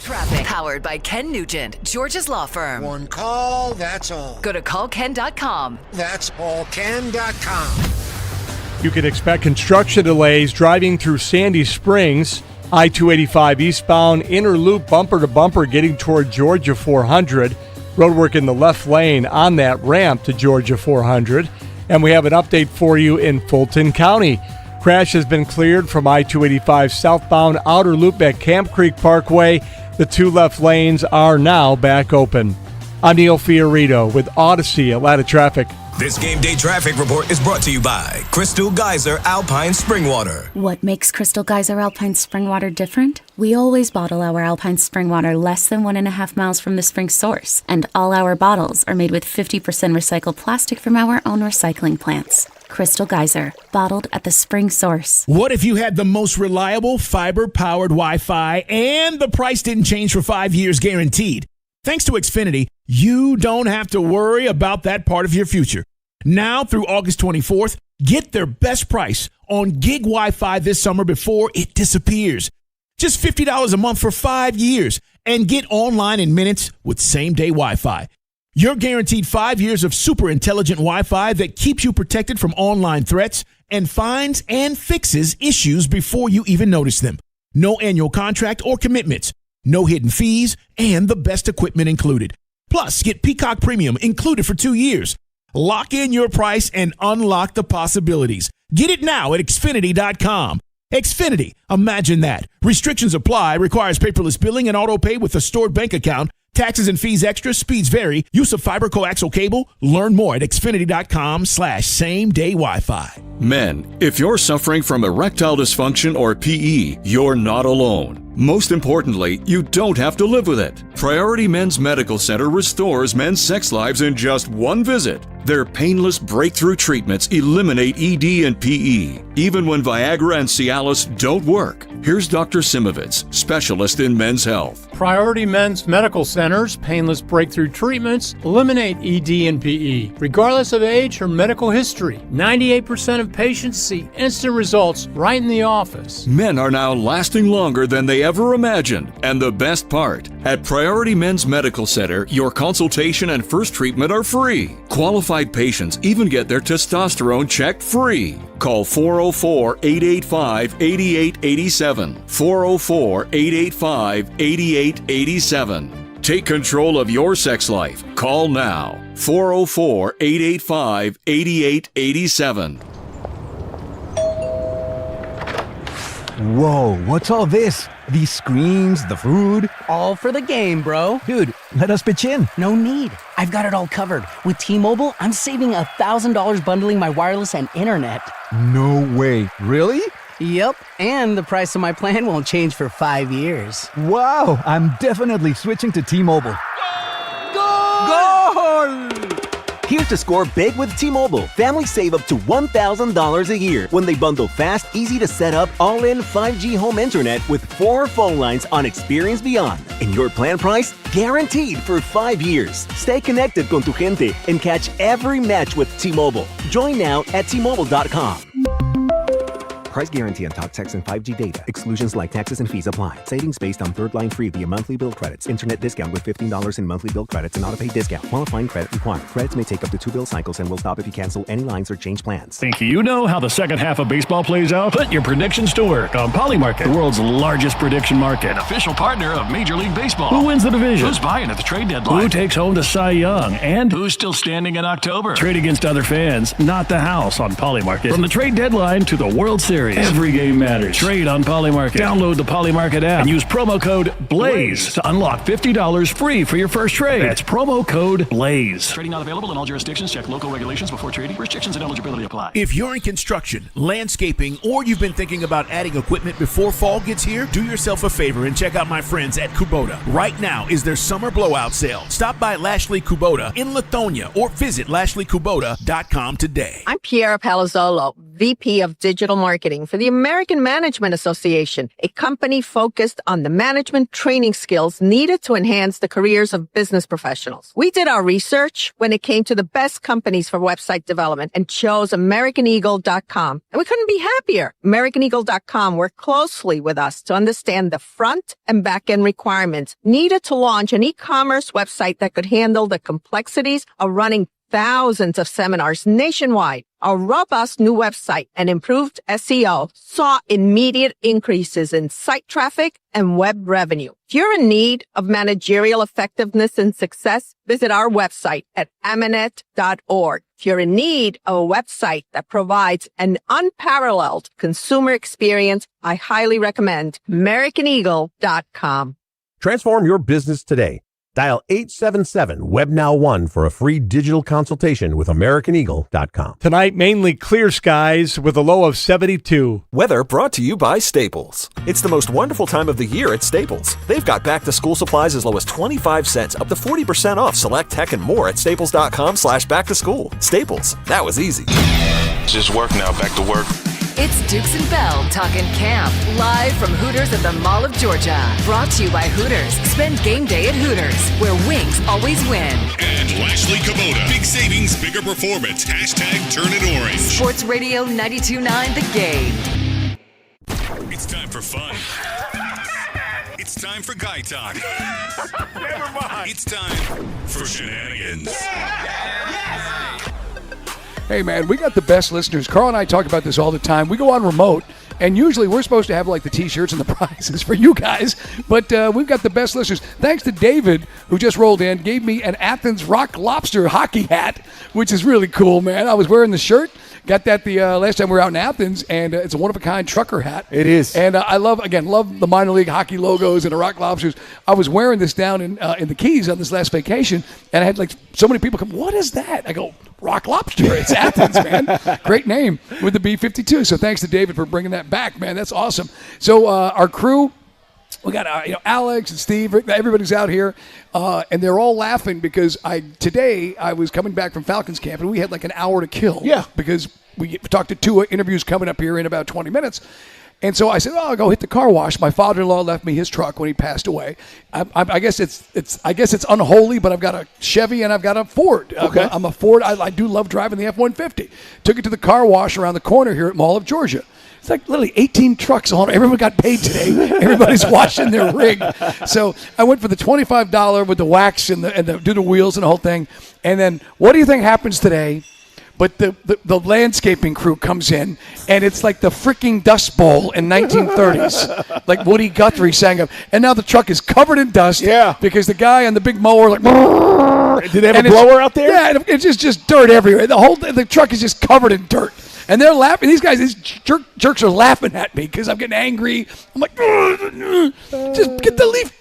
Traffic. Powered by Ken Nugent, Georgia's law firm. One call, that's all. Go to callken.com. That's allken.com. You can expect construction delays driving through Sandy Springs. I-285 eastbound, inner loop bumper to bumper getting toward Georgia 400. Roadwork in the left lane on that ramp to Georgia 400. And we have an update for you in Fulton County. Crash has been cleared from I-285 southbound outer loop at Camp Creek Parkway. The 2 left lanes are now back open. I'm Neil Fiorito with Odyssey Atlanta Traffic. This game day traffic report is brought to you by Crystal Geyser Alpine Spring Water. What makes Crystal Geyser Alpine Spring Water different? We always bottle our Alpine Spring Water less than 1.5 miles from the spring source, and all our bottles are made with 50% recycled plastic from our own recycling plants. Crystal Geyser, bottled at the spring source. What if you had the most reliable fiber-powered Wi-Fi and the price didn't change for 5 years guaranteed? Thanks to Xfinity, you don't have to worry about that part of your future. Now through August 24th, get their best price on gig Wi-Fi this summer before it disappears. Just $50 a month for 5 years and get online in minutes with same-day Wi-Fi. You're guaranteed 5 years of super intelligent Wi-Fi that keeps you protected from online threats and finds and fixes issues before you even notice them. No annual contract or commitments, no hidden fees, and the best equipment included. Plus, get Peacock Premium included for 2 years. Lock in your price and unlock the possibilities. Get it now at Xfinity.com. Xfinity, imagine that. Restrictions apply, requires paperless billing and auto pay with a stored bank account. Taxes and fees extra, speeds vary. Use of fiber coaxial cable. Learn more at Xfinity.com/same-day Wi-Fi. Men, if you're suffering from erectile dysfunction or PE, you're not alone. Most importantly, you don't have to live with it. Priority Men's Medical Center restores men's sex lives in just one visit. Their painless breakthrough treatments eliminate ED and PE, even when Viagra and Cialis don't work. Here's Dr. Simovitz, specialist in men's health. Priority Men's Medical Center's painless breakthrough treatments eliminate ED and PE, regardless of age or medical history. 98% of patients see instant results right in the office. Men are now lasting longer than they ever imagined. And the best part, at Priority Men's Medical Center, your consultation and first treatment are free. Qualified patients even get their testosterone checked free. Call 404-885-8887. 404-885-8887. Take control of your sex life. Call now. 404-885-8887. Whoa, what's all this? These screens, the food? All for the game, bro. Dude, let us pitch in. No need. I've got it all covered. With T-Mobile, I'm saving $1,000 bundling my wireless and internet. No way. Really? Yep, and the price of my plan won't change for 5 years. Wow, I'm definitely switching to T-Mobile. Goal! Here to score big with T-Mobile. Families save up to $1,000 a year when they bundle fast, easy to set up, all-in 5G home internet with 4 phone lines on Experience Beyond. And your plan price? Guaranteed for 5 years. Stay connected con tu gente and catch every match with T-Mobile. Join now at T-Mobile.com. Price guarantee on talk, text, and 5G data. Exclusions like taxes and fees apply. Savings based on third line free via monthly bill credits. Internet discount with $15 in monthly bill credits and auto-pay discount. Qualifying credit required. Credits may take up to 2 bill cycles and will stop if you cancel any lines or change plans. Think you know how the second half of baseball plays out? Put your predictions to work on Polymarket, the world's largest prediction market. Official partner of Major League Baseball. Who wins the division? Who's buying at the trade deadline? Who takes home the Cy Young? And who's still standing in October? Trade against other fans, not the house on Polymarket. From the trade deadline to the World Series, every game matters. Trade on Polymarket. Download the Polymarket app and use promo code BLAZE to unlock $50 free for your first trade. That's promo code BLAZE. Trading not available in all jurisdictions. Check local regulations before trading. Restrictions and eligibility apply. If you're in construction, landscaping, or you've been thinking about adding equipment before fall gets here, do yourself a favor and check out my friends at Kubota. Right now is their summer blowout sale. Stop by Lashley Kubota in Lithonia or visit LashleyKubota.com today. I'm Piera Palazzolo, VP of Digital Marketing for the American Management Association, a company focused on the management training skills needed to enhance the careers of business professionals. We did our research when it came to the best companies for website development and chose AmericanEagle.com. And we couldn't be happier. AmericanEagle.com worked closely with us to understand the front and back end requirements needed to launch an e-commerce website that could handle the complexities of running thousands of seminars nationwide. Our robust new website and improved SEO saw immediate increases in site traffic and web revenue. If you're in need of managerial effectiveness and success, visit our website at Amanet.org. If you're in need of a website that provides an unparalleled consumer experience, I highly recommend AmericanEagle.com. Transform your business today. Dial 877-WebNow1 for a free digital consultation with AmericanEagle.com. Tonight, mainly clear skies with a low of 72. Weather brought to you by Staples. It's the most wonderful time of the year at Staples. They've got back-to-school supplies as low as 25 cents, up to 40% off select tech and more at staples.com/back-to-school. Staples, that was easy. Just work now, back to work. It's Dukes and Bell talking camp, live from Hooters at the Mall of Georgia. Brought to you by Hooters. Spend game day at Hooters, where wings always win. And Lashley Kubota. Big savings, bigger performance. Hashtag turn it orange. Sports Radio 92.9 The Game. It's time for fun. It's time for guy talk. Never mind. It's time for shenanigans. Hey, man, we got the best listeners. Carl and I talk about this all the time. We go on remote, and usually we're supposed to have, like, the T-shirts and the prizes for you guys, but we've got the best listeners. Thanks to David, who just rolled in, gave me an Athens Rock Lobster hockey hat, which is really cool, man. I was wearing the shirt. Got that the last time we were out in Athens, and it's a one-of-a-kind trucker hat. It is. And I love the minor league hockey logos and the Rock Lobsters. I was wearing this down in the Keys on this last vacation, and I had, like, so many people come, what is that? I go, Rock Lobster. It's Athens, man. Great name with the B-52. So thanks to David for bringing that back, man. That's awesome. So our crew, we got Alex and Steve. Everybody's out here, and they're all laughing because today I was coming back from Falcons camp, and we had like an hour to kill. Yeah, because we talked to 2 interviews coming up here in about 20 minutes. And so I said, I'll go hit the car wash. My father-in-law left me his truck when he passed away. I guess it's unholy, but I've got a Chevy and I've got a Ford. Okay. I'm a Ford. I do love driving the F-150. Took it to the car wash around the corner here at Mall of Georgia. It's like literally 18 trucks on. Everyone got paid today. Everybody's washing their rig. So I went for the $25 with the wax and do the wheels and the whole thing. And then what do you think happens today? But the landscaping crew comes in, and it's like the freaking Dust Bowl in 1930s. Like Woody Guthrie sang up. And now the truck is covered in dust. Yeah. Because the guy on the big mower, like, do they have a blower out there? Yeah, and it's just dirt everywhere. The truck is just covered in dirt. And they're laughing. These guys, these jerks are laughing at me because I'm getting angry. I'm like, just get the leaf.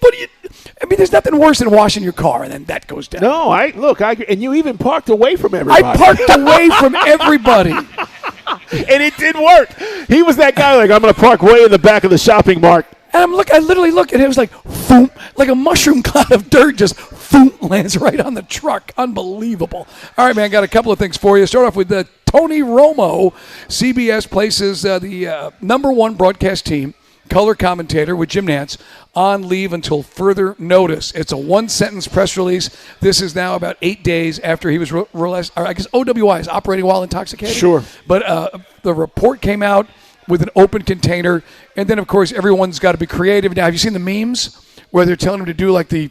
I mean, there's nothing worse than washing your car, and then that goes down. No, and you even parked away from everybody. I parked away from everybody. And it did work. He was that guy, like, I'm going to park way in the back of the shopping mart. And I literally look, and it was like, boom, like a mushroom cloud of dirt just boom, lands right on the truck. Unbelievable. All right, man, got a couple of things for you. Start off with Tony Romo. CBS places the number one broadcast team, color commentator with Jim Nantz, on leave until further notice. It's a one-sentence press release. This is now about 8 days after he was released. I guess OWI is operating while intoxicated. Sure. But the report came out with an open container. And then, of course, everyone's got to be creative. Now, have you seen the memes where they're telling him to do like the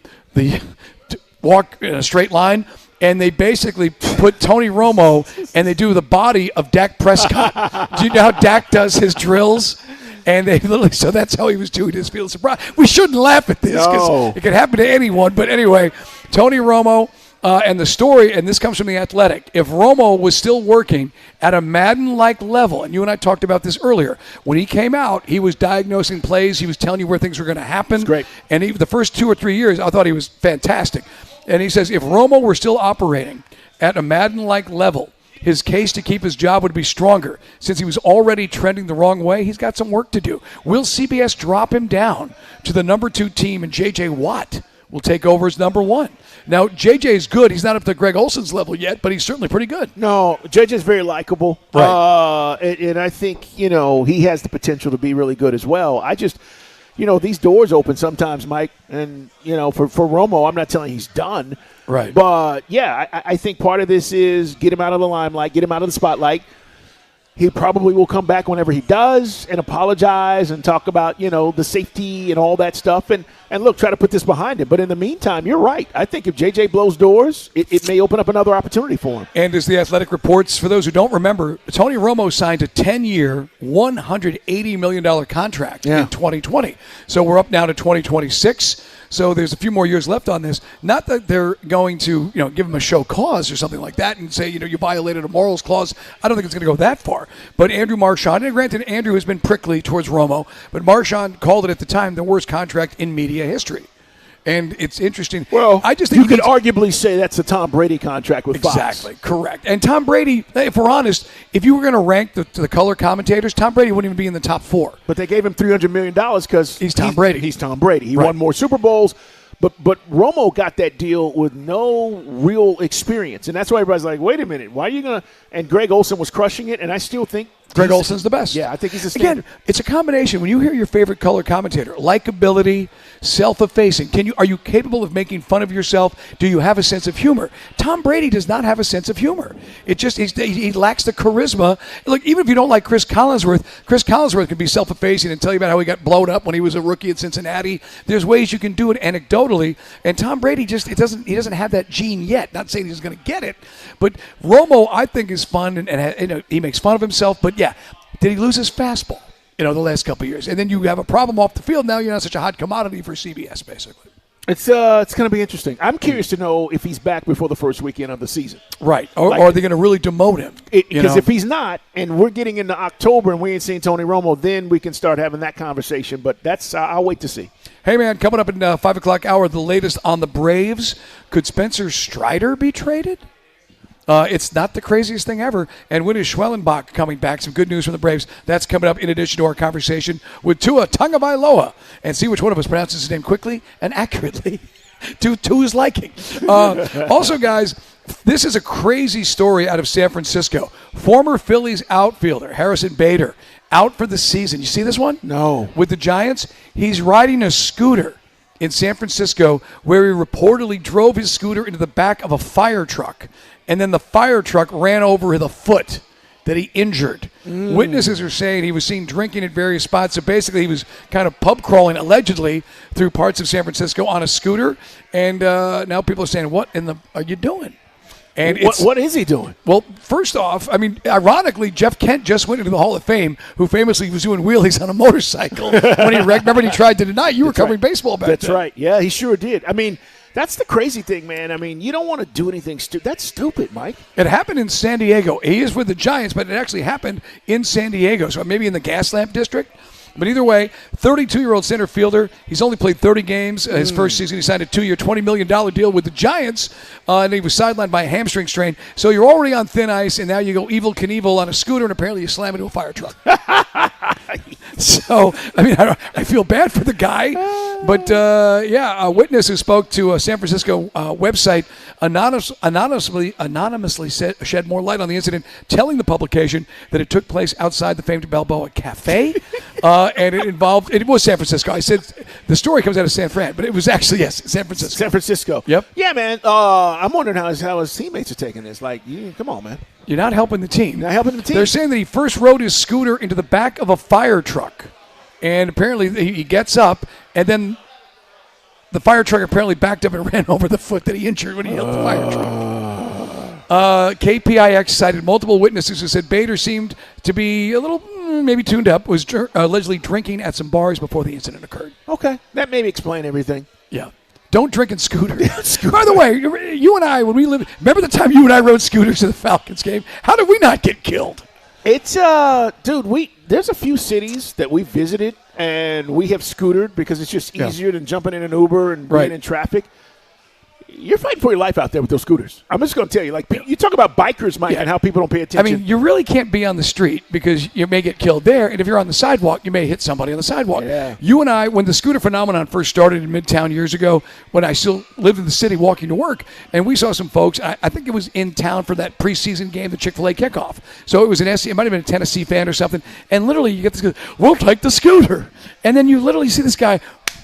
walk in a straight line? And they basically put Tony Romo and they do the body of Dak Prescott. Do you know how Dak does his drills? And they literally, so that's how he was doing his field surprise. We shouldn't laugh at this because it could happen to anyone. But anyway, Tony Romo and the story, and this comes from The Athletic. If Romo was still working at a Madden-like level, and you and I talked about this earlier, when he came out, he was diagnosing plays. He was telling you where things were going to happen. That's great. And the first 2 or 3 years, I thought he was fantastic. And he says if Romo were still operating at a Madden-like level, his case to keep his job would be stronger. Since he was already trending the wrong way, he's got some work to do. Will CBS drop him down to the number 2 team, and J.J. Watt will take over as number 1? Now, J.J. is good. He's not up to Greg Olson's level yet, but he's certainly pretty good. No, J.J. is very likable. Right. And I think, he has the potential to be really good as well. I just – these doors open sometimes, Mike. And, for Romo, I'm not telling he's done. Right. But, yeah, I think part of this is get him out of the limelight, get him out of the spotlight. He probably will come back whenever he does and apologize and talk about, the safety and all that stuff. And look, try to put this behind him. But in the meantime, you're right. I think if J.J. blows doors, it may open up another opportunity for him. And as The Athletic reports, for those who don't remember, Tony Romo signed a 10-year, $180 million contract in 2020. So we're up now to 2026. So there's a few more years left on this. Not that they're going to, give him a show cause or something like that and say, you violated a morals clause. I don't think it's going to go that far. But Andrew Marchand, and granted, Andrew has been prickly towards Romo, but Marchand called it at the time the worst contract in media history. And it's interesting. Well, I just think you could arguably say that's a Tom Brady contract with Fox. Exactly, correct. And Tom Brady, if we're honest, if you were going to rank the color commentators, Tom Brady wouldn't even be in the top 4. But they gave him $300 million because he's Tom Brady. He's Tom Brady. He won more Super Bowls. But Romo got that deal with no real experience. And that's why everybody's like, wait a minute, why are you going to – and Greg Olson was crushing it, and I still think – Greg Olson's the best. Yeah, I think he's the standard. Again, it's a combination. When you hear your favorite color commentator, likability, self-effacing, are you capable of making fun of yourself? Do you have a sense of humor? Tom Brady does not have a sense of humor. It just he lacks the charisma. Look, even if you don't like Chris Collinsworth can be self-effacing and tell you about how he got blown up when he was a rookie at Cincinnati. There's ways you can do it anecdotally, and Tom Brady he doesn't have that gene yet. Not saying he's going to get it, but Romo I think is fun and he makes fun of himself, but yeah, did he lose his fastball, the last couple of years? And then you have a problem off the field. Now you're not such a hot commodity for CBS, basically. It's going to be interesting. I'm curious to know if he's back before the first weekend of the season. Right. Or are they going to really demote him? Because if he's not, and we're getting into October and we ain't seen Tony Romo, then we can start having that conversation. But that's I'll wait to see. Hey, man, coming up in 5 o'clock hour, the latest on the Braves. Could Spencer Strider be traded? It's not the craziest thing ever. And when is Schwellenbach coming back? Some good news from the Braves. That's coming up in addition to our conversation with Tua Tagovailoa. And see which one of us pronounces his name quickly and accurately to his liking. Also, guys, this is a crazy story out of San Francisco. Former Phillies outfielder Harrison Bader out for the season. You see this one? No. With the Giants, he's riding a scooter in San Francisco where he reportedly drove his scooter into the back of a fire truck. And then the fire truck ran over the foot that he injured. Witnesses are saying he was seen drinking at various spots. So basically he was kind of pub crawling, allegedly, through parts of San Francisco on a scooter. And now people are saying, what in the are you doing? And what is he doing? Well, first off, ironically, Jeff Kent just went into the Hall of Fame, who famously was doing wheelies on a motorcycle when he wrecked. Remember, he tried to deny you were covering baseball back then. That's right. Yeah, he sure did. That's the crazy thing, man. You don't want to do anything stupid. That's stupid, Mike. It happened in San Diego. He is with the Giants, but it actually happened in San Diego, so maybe in the Gaslamp district. But either way, 32-year-old center fielder. He's only played 30 games. His first season, he signed a 2-year, $20 million deal with the Giants, and he was sidelined by a hamstring strain. So you're already on thin ice, and now you go Evel Knievel on a scooter, and apparently you slam into a fire truck. So, I feel bad for the guy. But, a witness who spoke to a San Francisco website anonymously shed more light on the incident, telling the publication that it took place outside the famed Balboa Cafe, and it was San Francisco. I said the story comes out of San Fran, but it was actually, yes, San Francisco. San Francisco. Yep. Yeah, man. I'm wondering how his teammates are taking this. Like, come on, man. You're not helping the team. Not helping the team. They're saying that he first rode his scooter into the back of a fire truck. And apparently he gets up, and then the fire truck apparently backed up and ran over the foot that he injured when he hit the fire truck. KPIX cited multiple witnesses who said Bader seemed to be a little maybe tuned up, was allegedly drinking at some bars before the incident occurred. Okay. That maybe explain everything. Yeah. Don't drink in scooter. By the way, you and I, when we lived, remember the time you and I rode scooters to the Falcons game? How did we not get killed? It's dude, there's a few cities that we visited and we have scootered because it's just easier than jumping in an Uber and being in traffic. You're fighting for your life out there with those scooters. I'm just going to tell you, like, you talk about bikers, Mike, and how people don't pay attention. I mean, you really can't be on the street because you may get killed there, and if you're on the sidewalk, you may hit somebody on the sidewalk. Yeah. You and I, when the scooter phenomenon first started in Midtown years ago, when I still lived in the city walking to work, and we saw some folks, I think it was in town for that preseason game, the Chick-fil-A kickoff. So it was it might have been a Tennessee fan or something, and literally you get this, we'll take the scooter. And then you literally see this guy,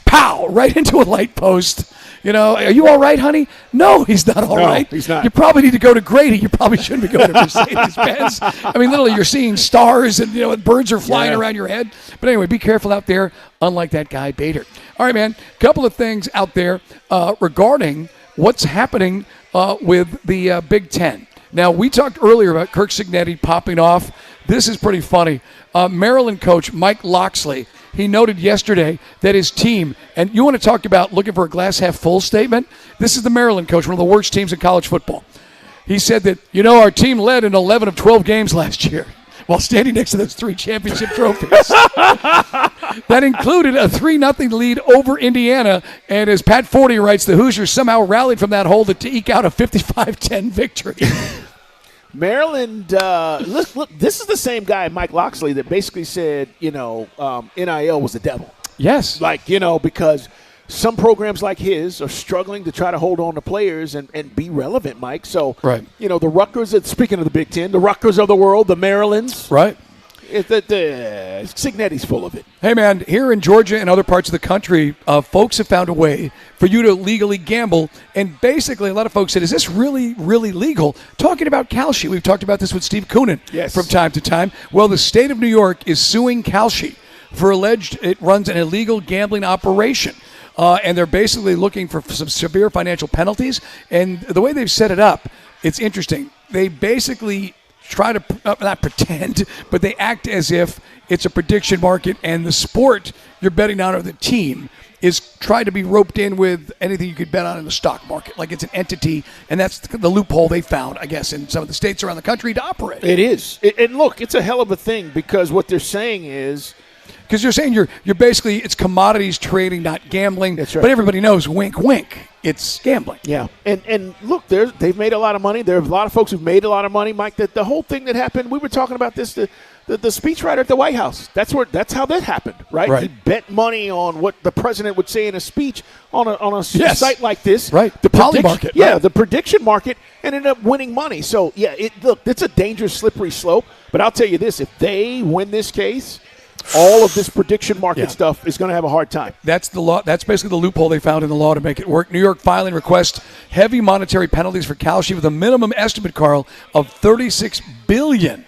pow, right into a light post. You know, are you all right, honey? No, he's not all right. He's not. You probably need to go to Grady. You probably shouldn't be going to Mercedes-Benz. I mean, literally, you're seeing stars and, birds are flying around your head. But anyway, be careful out there, unlike that guy, Bader. All right, man, couple of things out there regarding what's happening with the Big Ten. Now, we talked earlier about Kirk Cignetti popping off. This is pretty funny. Maryland coach Mike Locksley, he noted yesterday that his team, and you want to talk about looking for a glass half full statement? This is the Maryland coach, one of the worst teams in college football. He said that, our team led in 11 of 12 games last year while standing next to those 3 championship trophies. That included a 3-0 lead over Indiana, and as Pat Forty writes, the Hoosiers somehow rallied from that hole to eke out a 55-10 victory. Maryland, look, this is the same guy, Mike Locksley, that basically said, NIL was the devil. Yes. Like, because some programs like his are struggling to try to hold on to players and be relevant, Mike. So, right. The Rutgers, speaking of the Big Ten, the Rutgers of the world, the Marylands. Right. Cignetti's full of it. Hey, man, here in Georgia and other parts of the country, folks have found a way for you to legally gamble. And basically, a lot of folks said, is this really, really legal? Talking about Kalshi. We've talked about this with Steve Koonin from time to time. Well, the state of New York is suing Kalshi for alleged it runs an illegal gambling operation. And they're basically looking for some severe financial penalties. And the way they've set it up, it's interesting. They basically try to not pretend, but they act as if it's a prediction market and the sport you're betting on or the team is trying to be roped in with anything you could bet on in the stock market. Like it's an entity, and that's the loophole they found, I guess, in some of the states around the country to operate. It is. And look, it's a hell of a thing because what they're saying is, because you're saying you're basically, it's commodities trading, not gambling. That's right. But everybody knows, wink, wink, it's gambling. Yeah. And look, they've made a lot of money. There are a lot of folks who've made a lot of money, Mike. The whole thing that happened, we were talking about this, the speechwriter at the White House. That's how that happened, right? He bet money on what the president would say in a speech on a site like this. Right. The poly market. Yeah, right. The prediction market, and ended up winning money. So, yeah, it's a dangerous, slippery slope. But I'll tell you this, if they win this case, all of this prediction market stuff is going to have a hard time. That's the law. That's basically the loophole they found in the law to make it work. New York filing requests heavy monetary penalties for Kalshi with a minimum estimate, Carl, of $36 billion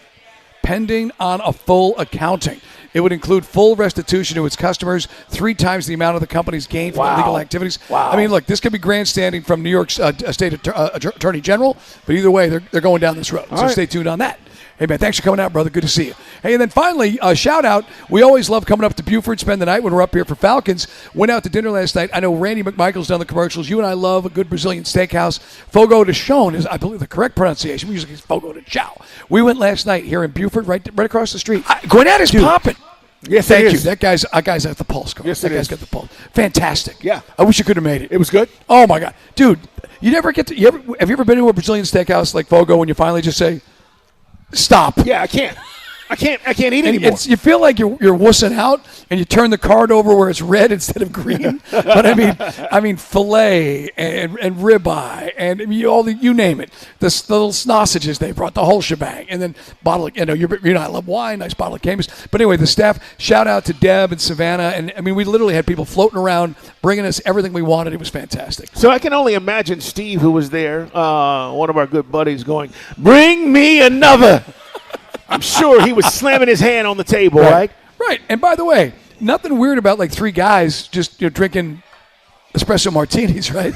pending on a full accounting. It would include full restitution to its customers, 3 times the amount of the company's gain from illegal activities. Wow. I mean, look, this could be grandstanding from New York's state attorney general, but either way, they're going down this road. So stay tuned on that. Hey, man, thanks for coming out, brother. Good to see you. Hey, and then finally, a shout-out. We always love coming up to Buford, spend the night when we're up here for Falcons. Went out to dinner last night. I know Randy McMichael's done the commercials. You and I love a good Brazilian steakhouse. Fogo de Chão is, I believe, the correct pronunciation. We usually use Fogo de Chão. We went last night here in Buford, right across the street. Gwinnett is popping. Yes, thank it you. is. That guy's at the pulse, Carl. Yes, that it guy's is. got the pulse. Fantastic. Yeah. I wish you could have made it. It was good? Oh, my God. Dude, you never get to – have you ever been to a Brazilian steakhouse like Fogo when you finally just say – stop. Yeah, I can't. I can't eat anymore. You feel like you're wussing out, and you turn the card over where it's red instead of green. But I mean, filet and ribeye and you name it. The little sausages they brought, the whole shebang, and then bottle. I love wine, nice bottle of Caymus. But anyway, the staff. Shout out to Deb and Savannah, and I mean, we literally had people floating around, bringing us everything we wanted. It was fantastic. So I can only imagine Steve, who was there, one of our good buddies, going, "Bring me another." I'm sure he was slamming his hand on the table, right? Right. And by the way, nothing weird about like three guys just drinking espresso martinis, right?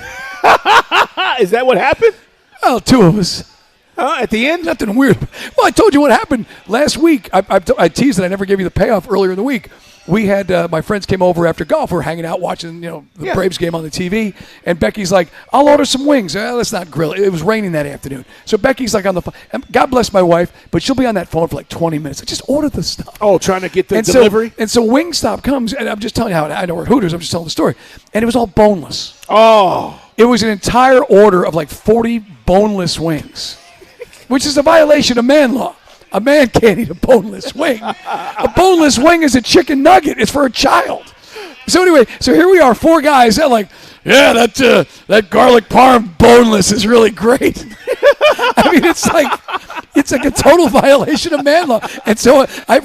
Is that what happened? Well, two of us. At the end? Nothing weird. Well, I told you what happened last week. I teased that I never gave you the payoff earlier in the week. We had my friends came over after golf. We were hanging out watching the Braves game on the TV, and Becky's like, "I'll order some wings." Let's not grill it. It was raining that afternoon, so Becky's like on the phone. And God bless my wife, but she'll be on that phone for like 20 minutes. Like, just order the stuff. Oh, trying to get the delivery. So Wingstop comes, and I'm just telling you how I know we're Hooters. I'm just telling the story, and it was all boneless. Oh, it was an entire order of like 40 boneless wings, which is a violation of man law. A man can't eat a boneless wing. A boneless wing is a chicken nugget. It's for a child. So anyway, here we are, four guys. They're like, yeah, that garlic parm boneless is really great. I mean, it's like a total violation of man law. And so my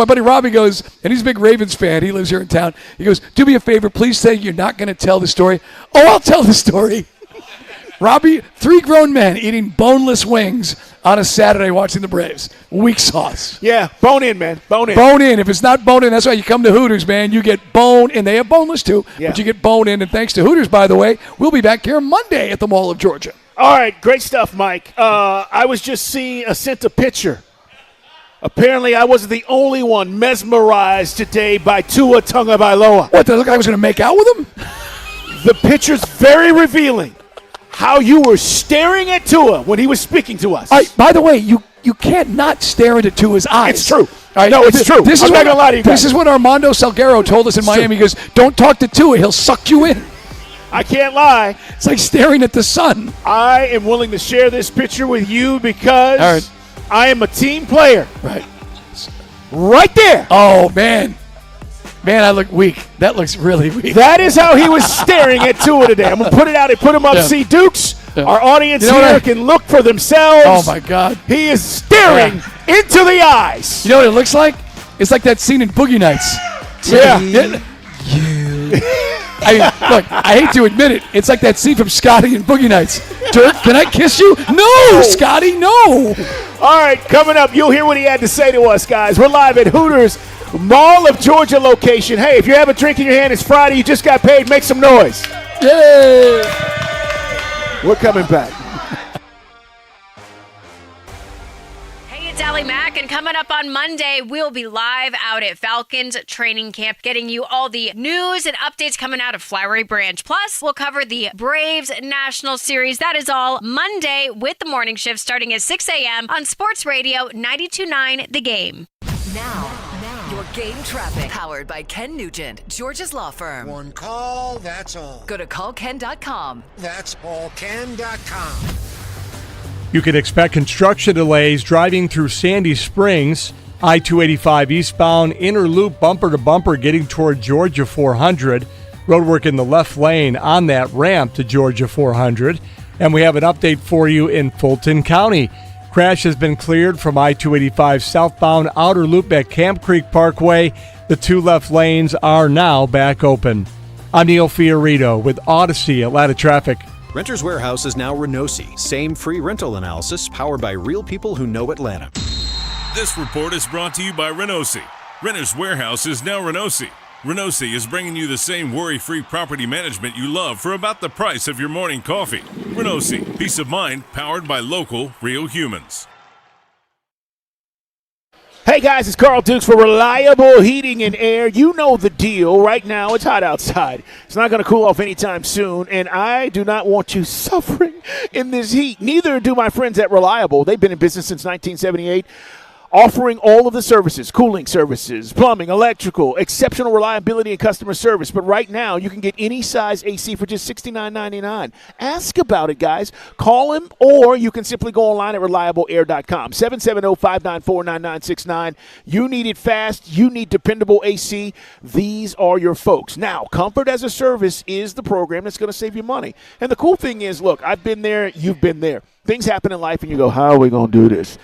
buddy Robbie goes, and he's a big Ravens fan. He lives here in town. He goes, do me a favor, please say you're not going to tell the story. Oh, I'll tell the story. Robbie, three grown men eating boneless wings on a Saturday watching the Braves. Weak sauce. Yeah, bone in, man. Bone in. Bone in. If it's not bone in, that's why you come to Hooters, man. You get bone in. They have boneless too, but you get bone in. And thanks to Hooters, by the way, we'll be back here Monday at the Mall of Georgia. All right, great stuff, Mike. I was just sent a picture. Apparently, I wasn't the only one mesmerized today by Tua Tagovailoa. What, did it look like I was going to make out with him? The picture's very revealing. How you were staring at Tua when he was speaking to us. By the way, you can't not stare into Tua's eyes. It's true. No, it's true. I'm not going to lie to you guys. This is what Armando Salguero told us in Miami. He goes, don't talk to Tua. He'll suck you in. I can't lie. It's like staring at the sun. I am willing to share this picture with you because I am a team player. Right there. Oh, man. Man, I look weak. That looks really weak. That is how he was staring at Tua today. I'm going to put it out and put him up. See, Dukes, our audience here can look for themselves. Oh, my God. He is staring into the eyes. You know what it looks like? It's like that scene in Boogie Nights. Yeah. Look, I hate to admit it. It's like that scene from Scotty in Boogie Nights. Dirk, can I kiss you? No, Scotty, no. All right, coming up, you'll hear what he had to say to us, guys. We're live at Hooters Mall of Georgia location. Hey, if you have a drink in your hand, it's Friday. You just got paid. Make some noise. Yay! We're coming back. Hey, it's Allie Mack, and coming up on Monday, we'll be live out at Falcons training camp, getting you all the news and updates coming out of Flowery Branch. Plus, we'll cover the Braves National Series. That is all Monday with the morning shift starting at 6 a.m. on Sports Radio 92.9 The Game. Now, your game traffic, powered by Ken Nugent, Georgia's law firm. One call, that's all. Go to callken.com. That's allken.com. You can expect construction delays driving through Sandy Springs, I-285 eastbound, inner loop bumper to bumper getting toward Georgia 400. Roadwork in the left lane on that ramp to Georgia 400. And we have an update for you in Fulton County. Crash has been cleared from I-285 southbound outer loop at Camp Creek Parkway. The two left lanes are now back open. I'm Neil Fiorito with Odyssey Atlanta Traffic. Renter's Warehouse is now Renosi. Same free rental analysis powered by real people who know Atlanta. This report is brought to you by Renosi. Renter's Warehouse is now Renosi. Renosi is bringing you the same worry-free property management you love for about the price of your morning coffee. Renosi, peace of mind powered by local, real humans. Hey guys, it's Carl Dukes for Reliable Heating and Air. You know the deal. Right now, it's hot outside. It's not going to cool off anytime soon, and I do not want you suffering in this heat. Neither do my friends at Reliable. They've been in business since 1978. offering all of the services, cooling services, plumbing, electrical, exceptional reliability and customer service. But right now, you can get any size AC for just $69.99. Ask about it, guys. Call him, or you can simply go online at reliableair.com. 770-594-9969. You need it fast. You need dependable AC. These are your folks. Now, Comfort as a Service is the program that's going to save you money. And the cool thing is, look, I've been there. You've been there. Things happen in life, and you go, how are we going to do this?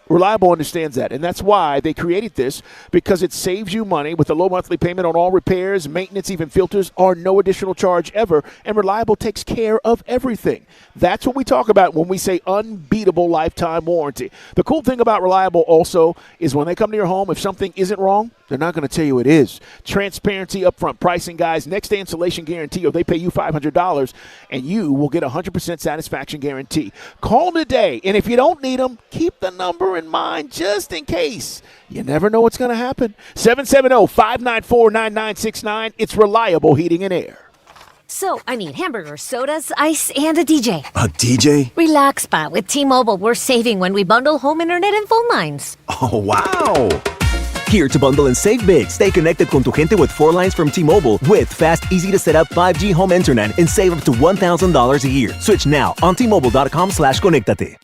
Reliable understands that, and that's why they created this, because it saves you money with a low monthly payment on all repairs, maintenance, even filters, or no additional charge ever, and Reliable takes care of everything. That's what we talk about when we say unbeatable lifetime warranty. The cool thing about Reliable also is when they come to your home, if something isn't wrong, they're not going to tell you it is. Transparency, upfront pricing, guys, next day installation guarantee, or they pay you $500, and you will get 100% satisfaction guarantee. Call them today, and if you don't need them, keep the number in mind just in case. You never know what's going to happen. 770-594-9969. It's Reliable Heating and Air. So, I need hamburgers, sodas, ice, and a DJ. A DJ? Relax, Spot. With T-Mobile, we're saving when we bundle home internet and phone lines. Oh, wow. Here to bundle and save big. Stay connected con tu gente with 4 lines from T-Mobile with fast, easy-to-set-up 5G home internet and save up to $1,000 a year. Switch now on T-Mobile.com/conectate.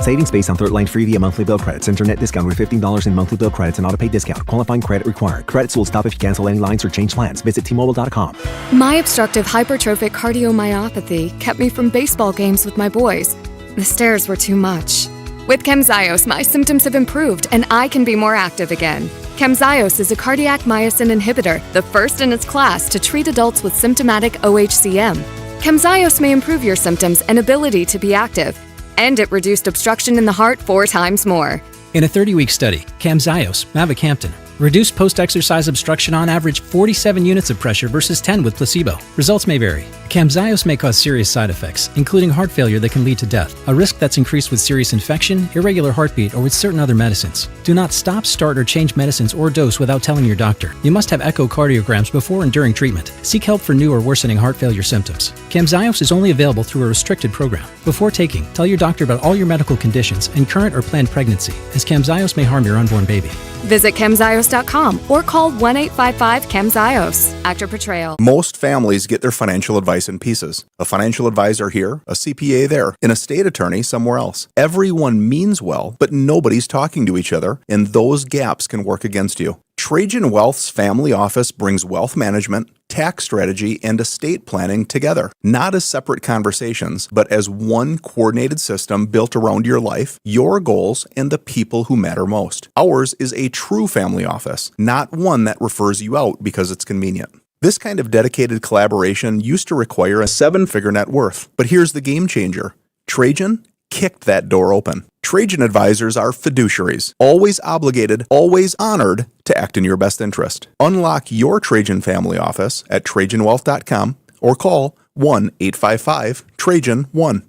Savings based on 3rd line free via monthly bill credits. Internet discount with $15 in monthly bill credits and auto-pay discount. Qualifying credit required. Credits will stop if you cancel any lines or change plans. Visit T-Mobile.com. My obstructive hypertrophic cardiomyopathy kept me from baseball games with my boys. The stairs were too much. With Camzyos, my symptoms have improved and I can be more active again. Camzyos is a cardiac myosin inhibitor, the first in its class to treat adults with symptomatic OHCM. Camzyos may improve your symptoms and ability to be active. And it reduced obstruction in the heart 4 times more. In a 30-week study, Camzyos, mavacamten, reduced post-exercise obstruction on average 47 units of pressure versus 10 with placebo. Results may vary. Camzyos may cause serious side effects, including heart failure that can lead to death, a risk that's increased with serious infection, irregular heartbeat, or with certain other medicines. Do not stop, start, or change medicines or dose without telling your doctor. You must have echocardiograms before and during treatment. Seek help for new or worsening heart failure symptoms. Camzyos is only available through a restricted program. Before taking, tell your doctor about all your medical conditions and current or planned pregnancy, as Camzyos may harm your unborn baby. Visit Camzyos.com or call 1-855-CAMZYOS. Actor Portrayal. Most families get their financial advice in pieces. A financial advisor here, a CPA there, an estate attorney somewhere else. Everyone means well, but nobody's talking to each other, and those gaps can work against you. Trajan Wealth's family office brings wealth management, tax strategy, and estate planning together, not as separate conversations, but as one coordinated system built around your life, your goals, and the people who matter most. Ours is a true family office, not one that refers you out because it's convenient. This kind of dedicated collaboration used to require a 7-figure net worth, but here's the game changer. Trajan kicked that door open. Trajan advisors are fiduciaries, always obligated, always honored to act in your best interest. Unlock your Trajan family office at TrajanWealth.com or call 1-855-TRAJAN-1.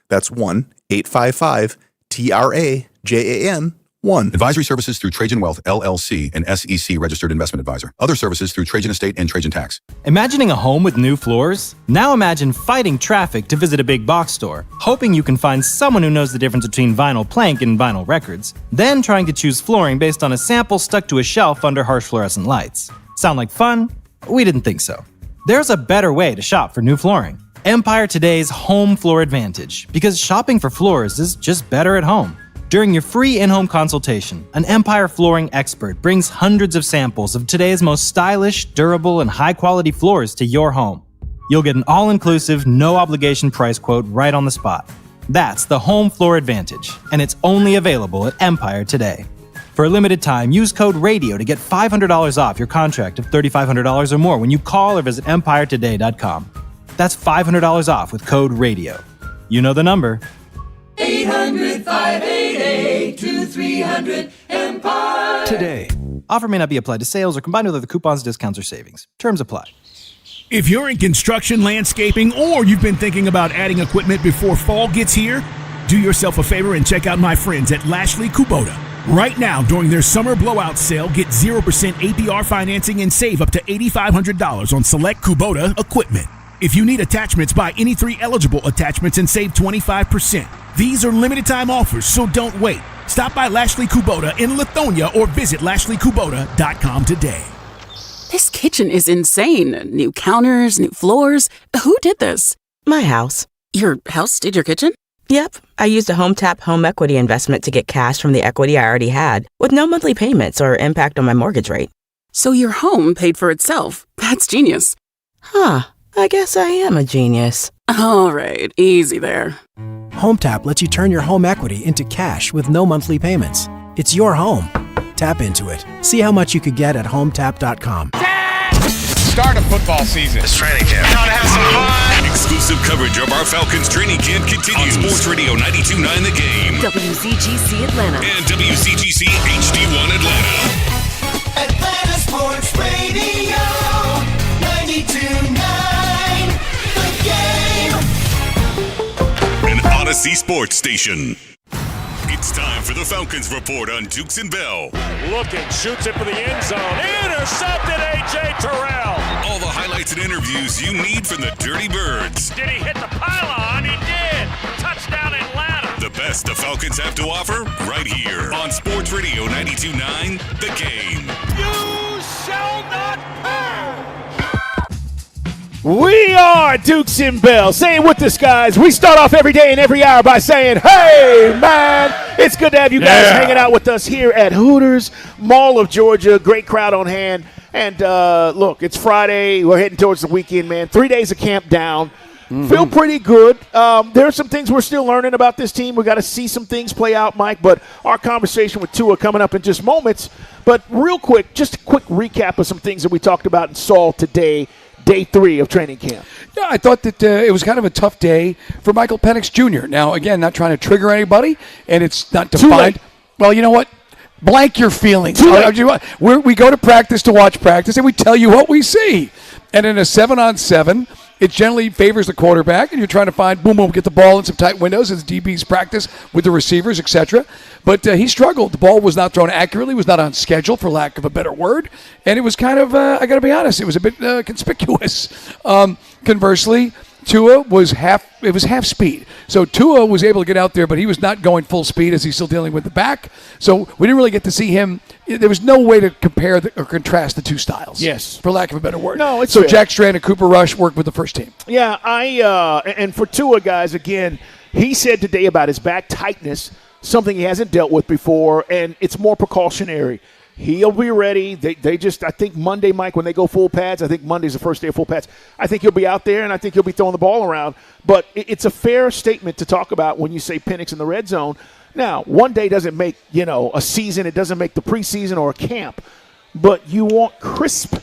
That's 1-855-TRAJAN-1. Advisory services through Trajan Wealth, LLC, an SEC registered investment advisor. Other services through Trajan Estate and Trajan Tax. Imagining a home with new floors? Now imagine fighting traffic to visit a big box store, hoping you can find someone who knows the difference between vinyl plank and vinyl records, then trying to choose flooring based on a sample stuck to a shelf under harsh fluorescent lights. Sound like fun? We didn't think so. There's a better way to shop for new flooring. Empire Today's Home Floor Advantage, because shopping for floors is just better at home. During your free in-home consultation, an Empire flooring expert brings hundreds of samples of today's most stylish, durable, and high-quality floors to your home. You'll get an all-inclusive, no-obligation price quote right on the spot. That's the Home Floor Advantage, and it's only available at Empire Today. For a limited time, use code RADIO to get $500 off your contract of $3,500 or more when you call or visit EmpireToday.com. That's $500 off with code RADIO. You know the number. 800-588-2300 Empire. Offer may not be applied to sales or combined with other coupons, discounts, or savings. Terms apply. If you're in construction, landscaping, or you've been thinking about adding equipment before fall gets here, do yourself a favor and check out my friends at Lashley Kubota. Right now, during their summer blowout sale, get 0% APR financing and save up to $8,500 on select Kubota equipment. If you need attachments, buy any 3 eligible attachments and save 25%. These are limited time offers, so don't wait. Stop by Lashley Kubota in Lithonia or visit LashleyKubota.com today. This kitchen is insane. New counters, new floors. Who did this? My house. Your house did your kitchen? Yep. I used a HomeTap home equity investment to get cash from the equity I already had, with no monthly payments or impact on my mortgage rate. So your home paid for itself. That's genius. Huh. I guess I am a genius. All right, easy there. HomeTap lets you turn your home equity into cash with no monthly payments. It's your home. Tap into it. See how much you could get at HomeTap.com. Start of football season. It's training camp. Time to have some fun. Exclusive coverage of our Falcons training camp continues. On Sports Radio 92.9 The Game. WCGC Atlanta. And WCGC HD1 Atlanta. Atlanta Sports Radio 92.9 The Game. An Odyssey Sports Station. It's time for the Falcons Report on Dukes and Bell. Looking, shoots it for the end zone. Intercepted A.J. Terrell. All the highlights and interviews you need from the Dirty Birds. Did he hit the pylon? He did. Touchdown Atlanta. The best the Falcons have to offer right here on Sports Radio 92.9 The Game. You shall not pass. We are Dukes and Bell. Say it with us, guys. We start off every day and every hour by saying, hey, man. It's good to have you guys hanging out with us here at Hooters, Mall of Georgia. Great crowd on hand. And, look, it's Friday. We're heading towards the weekend, man. 3 days of camp down. Feel pretty good. There are some things we're still learning about this team. We've got to see some things play out, Mike. But our conversation with Tua coming up in just moments. But real quick, just a quick recap of some things that we talked about and saw today. Day 3 of training camp. Yeah, I thought that it was kind of a tough day for Michael Penix Jr. Now, again, not trying to trigger anybody, and it's not defined. Well, you know what? Blank your feelings. We go to practice to watch practice, and we tell you what we see. And in a 7-on-7, it generally favors the quarterback, and you're trying to find, boom, boom, get the ball in some tight windows as DBs practice with the receivers, etc. But he struggled. The ball was not thrown accurately, was not on schedule, for lack of a better word. And it was kind of, I got to be honest, it was a bit conspicuous. Conversely, Tua was half speed. So Tua was able to get out there, but he was not going full speed as he's still dealing with the back. So we didn't really get to see him. There was no way to compare or contrast the two styles. Yes. For lack of a better word. No, it's so fair. Jack Strand and Cooper Rush worked with the first team. Yeah, and for Tua, guys, again, he said today about his back tightness, something he hasn't dealt with before, and it's more precautionary. He'll be ready. They just, I think Monday, Mike, when they go full pads, I think Monday's the first day of full pads. I think he'll be out there, and I think he'll be throwing the ball around. But it's a fair statement to talk about when you say Penix in the red zone. Now, one day doesn't make, a season. It doesn't make the preseason or a camp. But you want crisp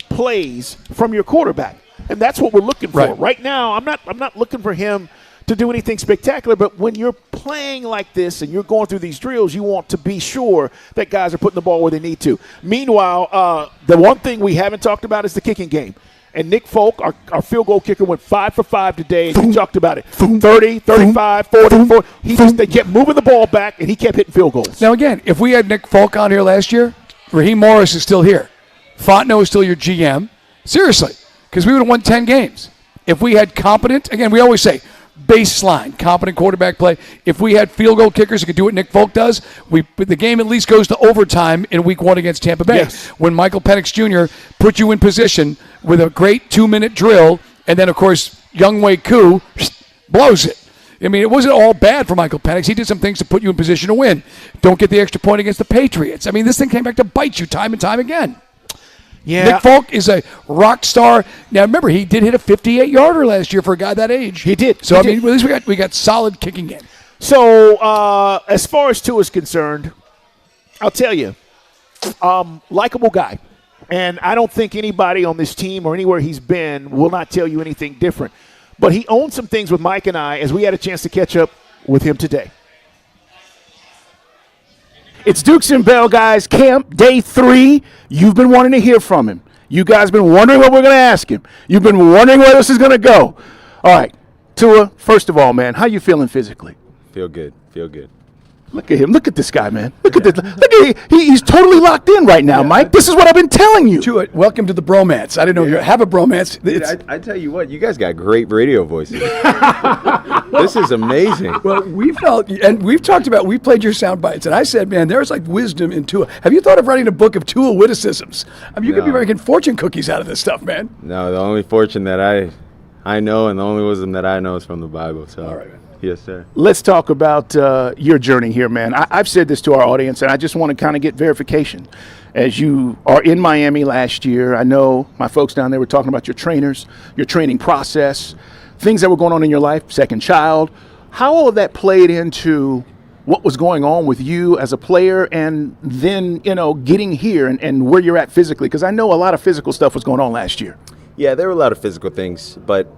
plays from your quarterback, and that's what we're looking for. Right now, I'm not looking for him to do anything spectacular, but when you're playing like this and you're going through these drills, you want to be sure that guys are putting the ball where they need to. Meanwhile, the one thing we haven't talked about is the kicking game. And Nick Folk, our field goal kicker, went 5 for 5 today, and he talked about it. 30, 35, 40. They kept moving the ball back, and he kept hitting field goals. Now, again, if we had Nick Folk on here last year, Raheem Morris is still here. Fontenot is still your GM. Seriously, because we would have won 10 games. If we had competent, again, we always say, baseline, competent quarterback play. If we had field goal kickers who could do what Nick Folk does, the game at least goes to overtime in week 1 against Tampa Bay. Yes. When Michael Penix Jr. put you in position with a great 2-minute drill, and then, of course, Younghoe Koo blows it. I mean, it wasn't all bad for Michael Penix. He did some things to put you in position to win. Don't get the extra point against the Patriots. I mean, this thing came back to bite you time and time again. Yeah. Nick Folk is a rock star. Now, remember, he did hit a 58-yarder last year for a guy that age. He did. So, at least we got solid kicking game. So, as far as Tua is concerned, I'll tell you, likable guy. And I don't think anybody on this team or anywhere he's been will not tell you anything different. But he owned some things with Mike and I as we had a chance to catch up with him today. It's Dukes and Bell, guys. Camp day 3. You've been wanting to hear from him. You guys been wondering what we're going to ask him. You've been wondering where this is going to go. All right, Tua, first of all, man, how you feeling physically? Feel good. Look at him. Look at this guy, man. Look at this. Look at he's totally locked in right now, Mike. This is what I've been telling you. Tua, welcome to the bromance. I didn't know you have a bromance. Dude, I tell you what, you guys got great radio voices. This is amazing. Well, we felt, and we've talked about, we played your sound bites, and I said, man, there's like wisdom in Tua. Have you thought of writing a book of Tua witticisms? I mean, you could be making fortune cookies out of this stuff, man. No, the only fortune that I know and the only wisdom that I know is from the Bible. So. All right, man. Yes, sir. Let's talk about your journey here, man. I've said this to our audience, and I just want to kind of get verification. As you are in Miami last year, I know my folks down there were talking about your trainers, your training process, things that were going on in your life, second child. How all of that played into what was going on with you as a player and then, getting here and where you're at physically? Because I know a lot of physical stuff was going on last year. Yeah, there were a lot of physical things, but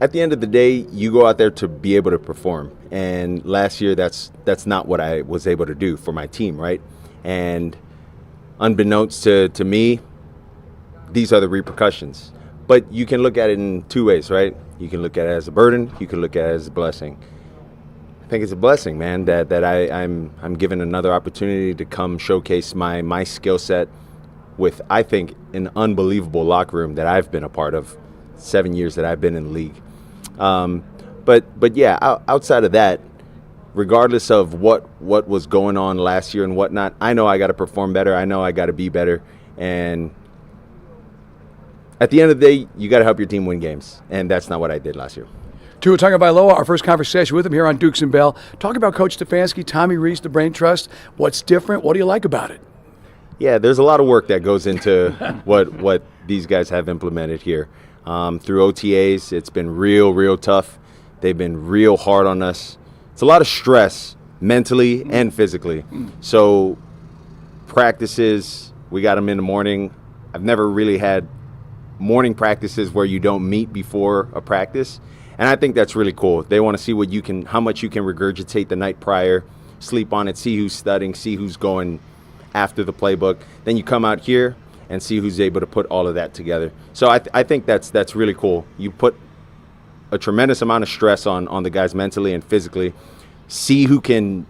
at the end of the day, you go out there to be able to perform. And last year, that's not what I was able to do for my team, right? And unbeknownst to me, these are the repercussions. But you can look at it in two ways, right? You can look at it as a burden. You can look at it as a blessing. I think it's a blessing, man, that I'm given another opportunity to come showcase my skill set with, I think, an unbelievable locker room that I've been a part of 7 years that I've been in the league. But yeah, outside of that, regardless of what was going on last year and whatnot, I know I got to perform better. I know I got to be better. And at the end of the day, you got to help your team win games. And that's not what I did last year. Tua Tagovailoa, our first conversation with him here on Dukes and Bell. Talk about Coach Stefanski, Tommy Rees, the Brain Trust. What's different? What do you like about it? Yeah, there's a lot of work that goes into what these guys have implemented here. Through OTAs, it's been real tough. They've been real hard on us. It's a lot of stress mentally and physically. So practices, we got them in the morning. I've never really had morning practices where you don't meet before a practice. And I think that's really cool. They want to see how much you can regurgitate the night prior, sleep on it, see who's studying, see who's going after the playbook. Then you come out here and see who's able to put all of that together. So I think that's really cool. You put a tremendous amount of stress on the guys mentally and physically. See who can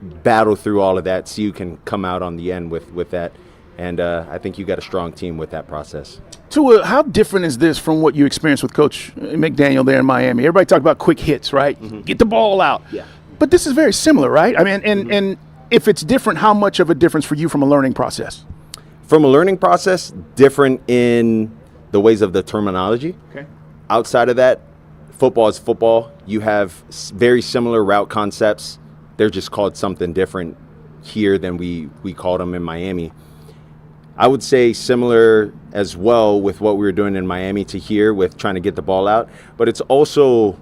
battle through all of that. See who can come out on the end with that. And I think you got a strong team with that process. Tua, how different is this from what you experienced with Coach McDaniel there in Miami? Everybody talk about quick hits, right? Mm-hmm. Get the ball out. Yeah. But this is very similar, right? I mean, and if it's different, how much of a difference for you from a learning process? From a learning process, different in the ways of the terminology. Okay. Outside of that, football is football. You have very similar route concepts. They're just called something different here than we called them in Miami. I would say similar as well with what we were doing in Miami to here with trying to get the ball out. But it's also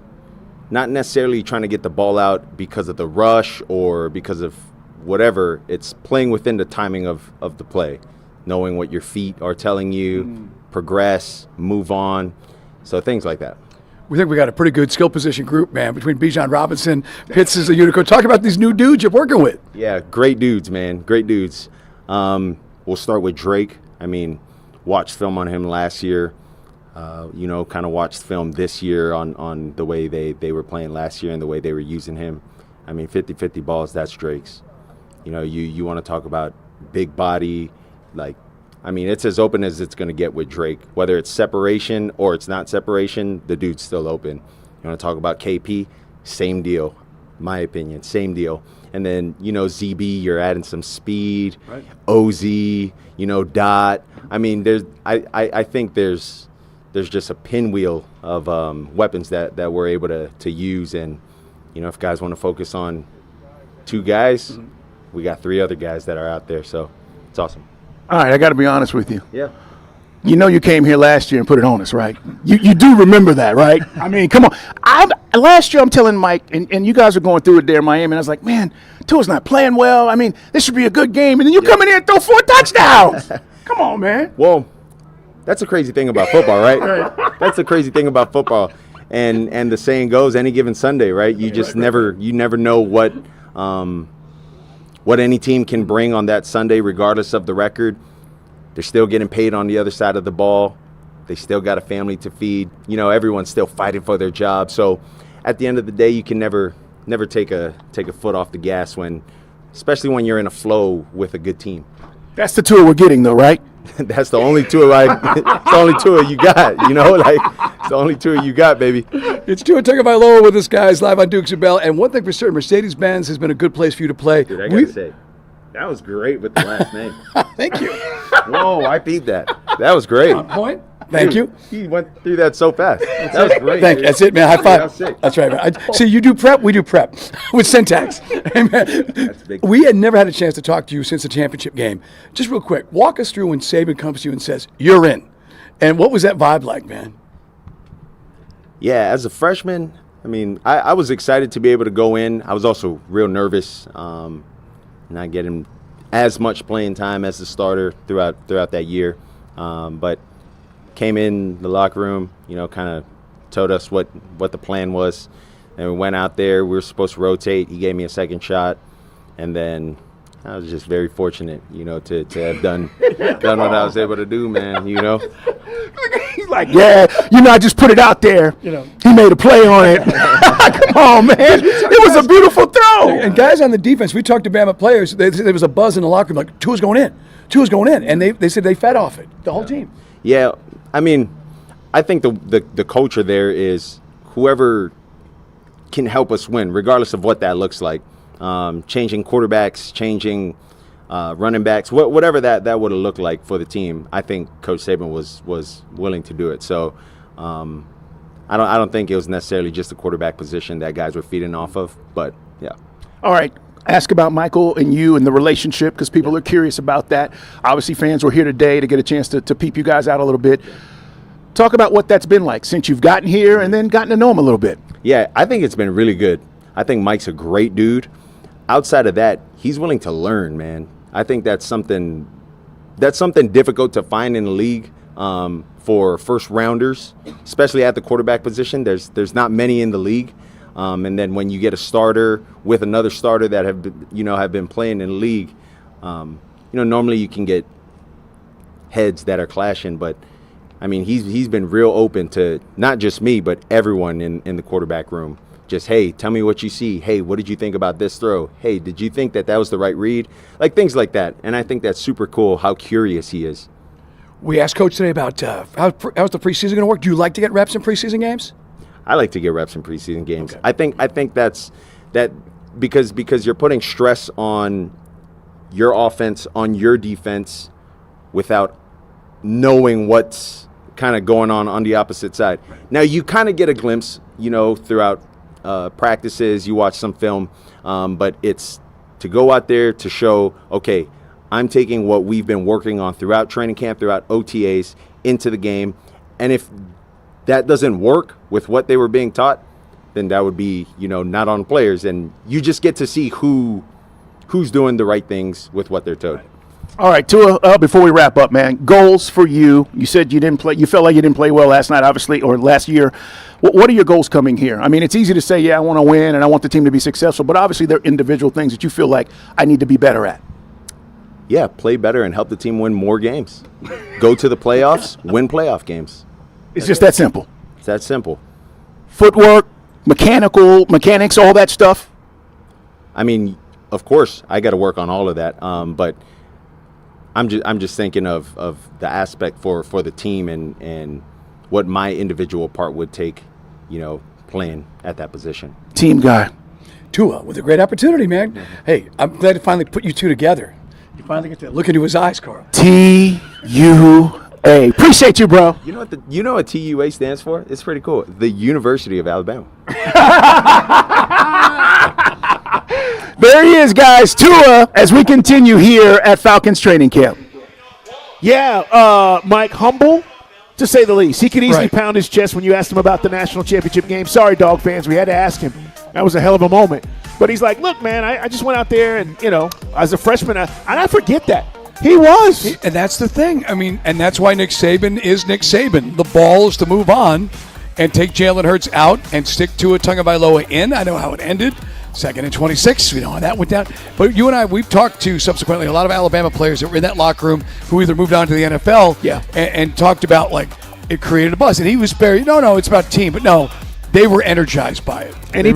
not necessarily trying to get the ball out because of the rush or because of whatever. It's playing within the timing of the play, knowing what your feet are telling you, progress, move on. So things like that. We think we got a pretty good skill position group, man, between Bijan Robinson, Pitts is a unicorn. Talk about these new dudes you're working with. Yeah, great dudes, man. Great dudes. We'll start with Drake. I mean, watched film on him last year. Kind of watched film this year on the way they were playing last year and the way they were using him. I mean, 50-50 balls, that's Drake's. You want to talk about big body, it's as open as it's going to get with Drake. Whether it's separation or it's not separation, the dude's still open. You want to talk about KP? Same deal, my opinion, same deal. And then, ZB, you're adding some speed, right. OZ, Dot. I mean, I think there's just a pinwheel of weapons that we're able to use. And, if guys want to focus on two guys, we got three other guys that are out there. So it's awesome. All right, I got to be honest with you. Yeah. You came here last year and put it on us, right? You do remember that, right? I mean, come on. Last year I'm telling Mike, and you guys are going through it there in Miami, and I was like, man, Tua's not playing well. I mean, this should be a good game. And then you come in here and throw 4 touchdowns. Come on, man. Well, that's a crazy thing about football, right? That's the crazy thing about football. And the saying goes, any given Sunday, right? You just never know what any team can bring on that Sunday, regardless of the record. They're still getting paid on the other side of the ball. They still got a family to feed. Everyone's still fighting for their job. So at the end of the day, you can never take a foot off the gas when especially when you're in a flow with a good team. That's the tour we're getting, though, right? That's the only tour, it's the only tour you got, it's the only tour you got, baby. It's Tua Tagovailoa with us, guys, live on Dukes and Bell. And one thing for certain, Mercedes-Benz has been a good place for you to play. Dude, I gotta say, that was great with the last name. Thank you. Whoa, I beat that. That was great. On point. Thank you. He went through that so fast. That was great. That's it, man. High five. That was sick. That's right, man. See, you do prep, we do prep with syntax. Hey, man, we had never had a chance to talk to you since the championship game. Just real quick, walk us through when Saban comes to you and says, "You're in." And what was that vibe like, man? Yeah, as a freshman, I mean, I was excited to be able to go in. I was also real nervous, not getting as much playing time as the starter throughout that year. But came in the locker room, kind of told us what the plan was. And we went out there. We were supposed to rotate. He gave me a second shot. And then I was just very fortunate, to have done what I was able to do, man, He's like, yeah, I just put it out there. He made a play on it. Come on, man. It was a beautiful throw. And guys on the defense, we talked to Bama players. There was a buzz in the locker room like, Tua's going in. Tua's going in. And they said they fed off it, the whole team. Yeah, I mean, I think the culture there is whoever can help us win, regardless of what that looks like. Changing quarterbacks, changing running backs, whatever that would have looked like for the team. I think Coach Saban was willing to do it. So I don't think it was necessarily just the quarterback position that guys were feeding off of. But yeah. All right. Ask about Michael and you and the relationship because people are curious about that. Obviously, fans were here today to get a chance to peep you guys out a little bit. Talk about what that's been like since you've gotten here and then gotten to know him a little bit. Yeah, I think it's been really good. I think Mike's a great dude. Outside of that, he's willing to learn, man. I think that's something difficult to find in the league for first rounders, especially at the quarterback position. There's not many in the league. And then when you get a starter with another starter that have been playing in the league, normally you can get heads that are clashing. But I mean, he's been real open to not just me, but everyone in the quarterback room. Just, hey, tell me what you see. Hey, what did you think about this throw? Hey, did you think that was the right read? Like things like that. And I think that's super cool how curious he is. We asked Coach today about how's the preseason going to work. Do you like to get reps in preseason games? I like to get reps in preseason games. Okay. I think that's because you're putting stress on your offense, on your defense, without knowing what's kind of going on the opposite side. Right. Now you kind of get a glimpse, throughout practices. You watch some film, but it's to go out there to show, okay, I'm taking what we've been working on throughout training camp, throughout OTAs, into the game, and if that doesn't work with what they were being taught, then that would be, not on players. And you just get to see who's doing the right things with what they're told. All right, Tua, before we wrap up, man, goals for you. You said you didn't play. You felt like you didn't play well last night, obviously, or last year. What are your goals coming here? I mean, it's easy to say, yeah, I want to win and I want the team to be successful, but obviously there are individual things that you feel like I need to be better at. Yeah, play better and help the team win more games. Go to the playoffs, win playoff games. It's just that simple. It's that simple. Footwork, mechanics, all that stuff. I mean, of course, I got to work on all of that. But I'm just thinking of the aspect for the team and what my individual part would take, playing at that position. Team guy. Tua with a great opportunity, man. Mm-hmm. Hey, I'm glad to finally put you two together. You finally get to look into his eyes, Carl. TUA. Appreciate you, bro. You know what TUA stands for? It's pretty cool. The University of Alabama. There he is, guys. Tua, as we continue here at Falcons training camp. Yeah, Mike, humble, to say the least. He could easily pound his chest when you asked him about the national championship game. Sorry, Dog fans, we had to ask him. That was a hell of a moment. But he's like, look, man, I just went out there and, as a freshman, and I forget that. He was. And that's the thing. I mean, and that's why Nick Saban is Nick Saban. The ball is to move on and take Jalen Hurts out and stick Tua Tagovailoa in. I know how it ended. 2nd and 26. We know how that went down. But you and I, we've talked to subsequently a lot of Alabama players that were in that locker room who either moved on to the NFL and talked about, like, it created a buzz. And he was very, no, it's about team. But no, they were energized by it. And he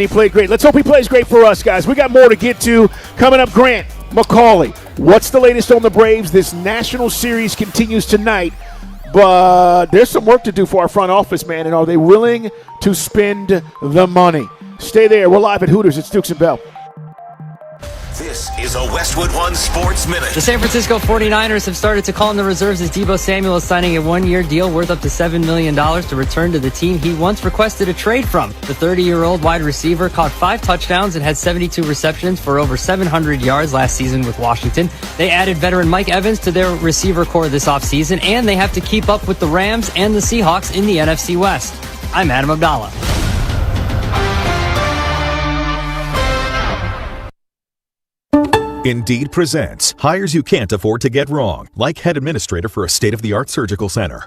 played great. Let's hope he plays great for us, guys. We got more to get to coming up. Grant McCauley, what's the latest on the Braves? This National Series continues tonight, but there's some work to do for our front office, man. And are they willing to spend the money? Stay there. We're live at Hooters. It's Dukes and Bell. This is a Westwood One Sports Minute. The San Francisco 49ers have started to call in the reserves as Deebo Samuel is signing a one-year deal worth up to $7 million to return to the team he once requested a trade from. The 30-year-old wide receiver caught 5 touchdowns and had 72 receptions for over 700 yards last season with Washington. They added veteran Mike Evans to their receiver core this offseason, and they have to keep up with the Rams and the Seahawks in the NFC West. I'm Adam Abdallah. Indeed presents hires you can't afford to get wrong, like head administrator for a state-of-the-art surgical center.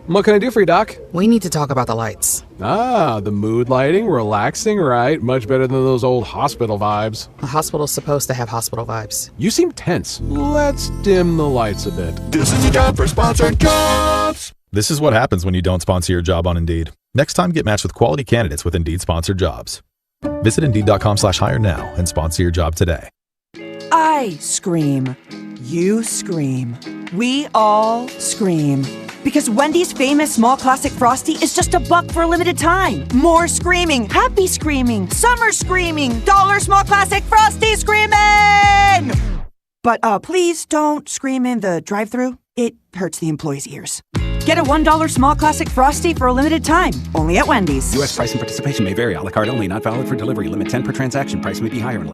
What can I do for you, Doc? We need to talk about the lights. Ah, the mood lighting, relaxing, right? Much better than those old hospital vibes. A hospital's supposed to have hospital vibes. You seem tense. Let's dim the lights a bit. This is your job for sponsored jobs. This is what happens when you don't sponsor your job on Indeed. Next time, get matched with quality candidates with Indeed sponsored jobs. Visit Indeed.com/hire now and sponsor your job today. I scream. You scream. We all scream. Because Wendy's famous small classic Frosty is just $1 for a limited time. More screaming, happy screaming, summer screaming, dollar small classic Frosty screaming! But please don't scream in the drive-thru. It hurts the employees' ears. Get a $1 small classic Frosty for a limited time, only at Wendy's. U.S. price and participation may vary. A la carte only, not valid for delivery. Limit 10 per transaction. Price may be higher.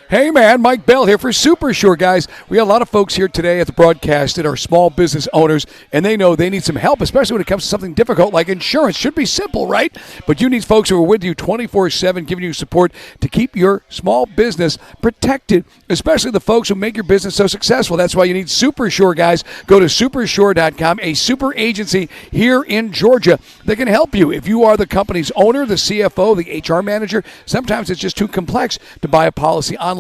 Hey man, Mike Bell here for Super Sure, guys. We got a lot of folks here today at the broadcast that are small business owners, and they know they need some help, especially when it comes to something difficult like insurance. Should be simple, right? But you need folks who are with you 24/7, giving you support to keep your small business protected, especially the folks who make your business so successful. That's why you need Super Sure, guys. Go to supersure.com, a super agency here in Georgia that can help you. If you are the company's owner, the CFO, the HR manager, sometimes it's just too complex to buy a policy online.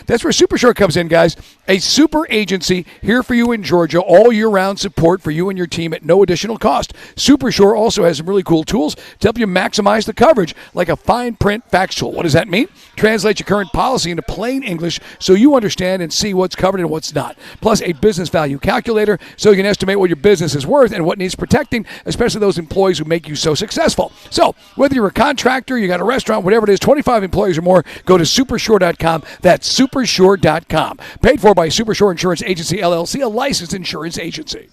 That's where SuperSure comes in, guys. A super agency here for you in Georgia, all year-round support for you and your team at no additional cost. SuperSure also has some really cool tools to help you maximize the coverage, like a fine print facts tool. What does that mean? Translate your current policy into plain English so you understand and see what's covered and what's not. Plus a business value calculator so you can estimate what your business is worth and what needs protecting, especially those employees who make you so successful. So whether you're a contractor, you got a restaurant, whatever it is, 25 employees or more, go to supersure.com. That's supersure.com. Paid for by Supersure Insurance Agency, LLC, a licensed insurance agency.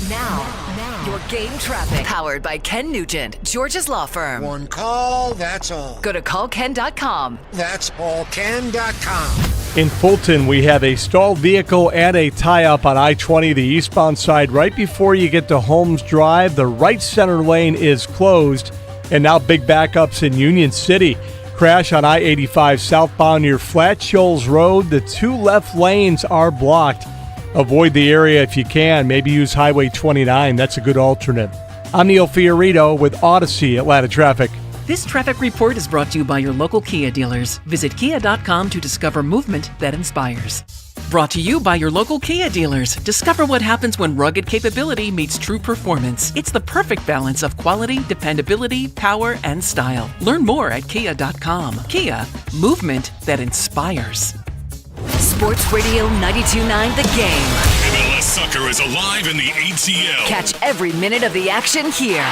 Now, your game traffic. Powered by Ken Nugent, Georgia's law firm. One call, that's all. Go to callken.com. That's allken.com. In Fulton, we have a stalled vehicle and a tie-up on I-20, the eastbound side. Right before you get to Holmes Drive, the right center lane is closed. And now big backups in Union City. Crash on I-85 southbound near Flat Shoals Road. The 2 left lanes are blocked. Avoid the area if you can. Maybe use Highway 29. That's a good alternate. I'm Neil Fiorito with Odyssey Atlanta Traffic. This traffic report is brought to you by your local Kia dealers. Visit kia.com to discover movement that inspires. Brought to you by your local Kia dealers. Discover what happens when rugged capability meets true performance. It's the perfect balance of quality, dependability, power, and style. Learn more at kia.com. Kia, movement that inspires. Sports Radio 92.9 The Game. MLS soccer is alive in the ATL. Catch every minute of the action here.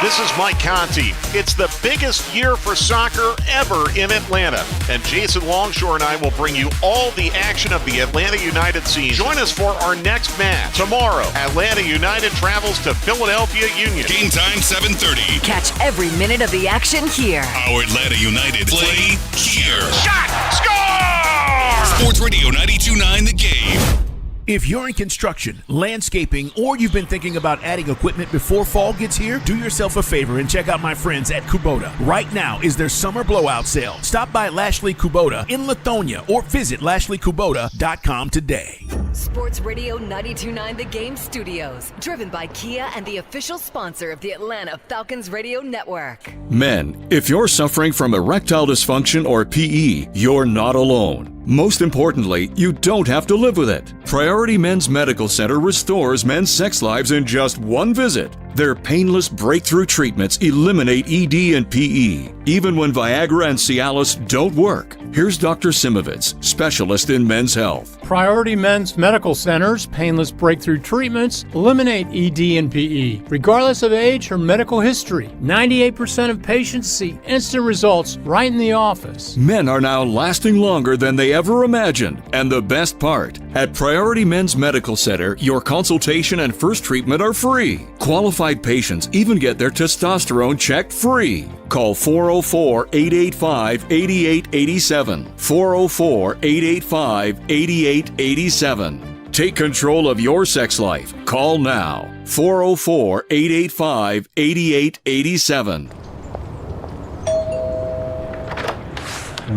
This is Mike Conti. It's the biggest year for soccer ever in Atlanta. And Jason Longshore and I will bring you all the action of the Atlanta United season. Join us for our next match. Tomorrow, Atlanta United travels to Philadelphia Union. Game time 7:30. Catch every minute of the action here. Our Atlanta United play here. Shot! Score! Sports Radio 92.9 The Game. If you're in construction, landscaping, or you've been thinking about adding equipment before fall gets here, do yourself a favor and check out my friends at Kubota. Right now is their summer blowout sale. Stop by Lashley Kubota in Lithonia or visit LashleyKubota.com today. Sports Radio 92.9 The Game Studios, driven by Kia and the official sponsor of the Atlanta Falcons Radio Network. Men, if you're suffering from erectile dysfunction or PE, you're not alone. Most importantly, you don't have to live with it. Priority Men's Medical Center restores men's sex lives in just one visit. Their painless breakthrough treatments eliminate ED and PE, even when Viagra and Cialis don't work. Here's Dr. Simovitz, specialist in men's health. Priority Men's Medical Center's painless breakthrough treatments eliminate ED and PE, regardless of age or medical history. 98% of patients see instant results right in the office. Men are now lasting longer than they ever imagined. And the best part, at Priority Men's Medical Center, your consultation and first treatment are free. Qualified patients even get their testosterone checked free. Call 404-885-8887. 404-885-8887. Take control of your sex life. Call now. 404-885-8887.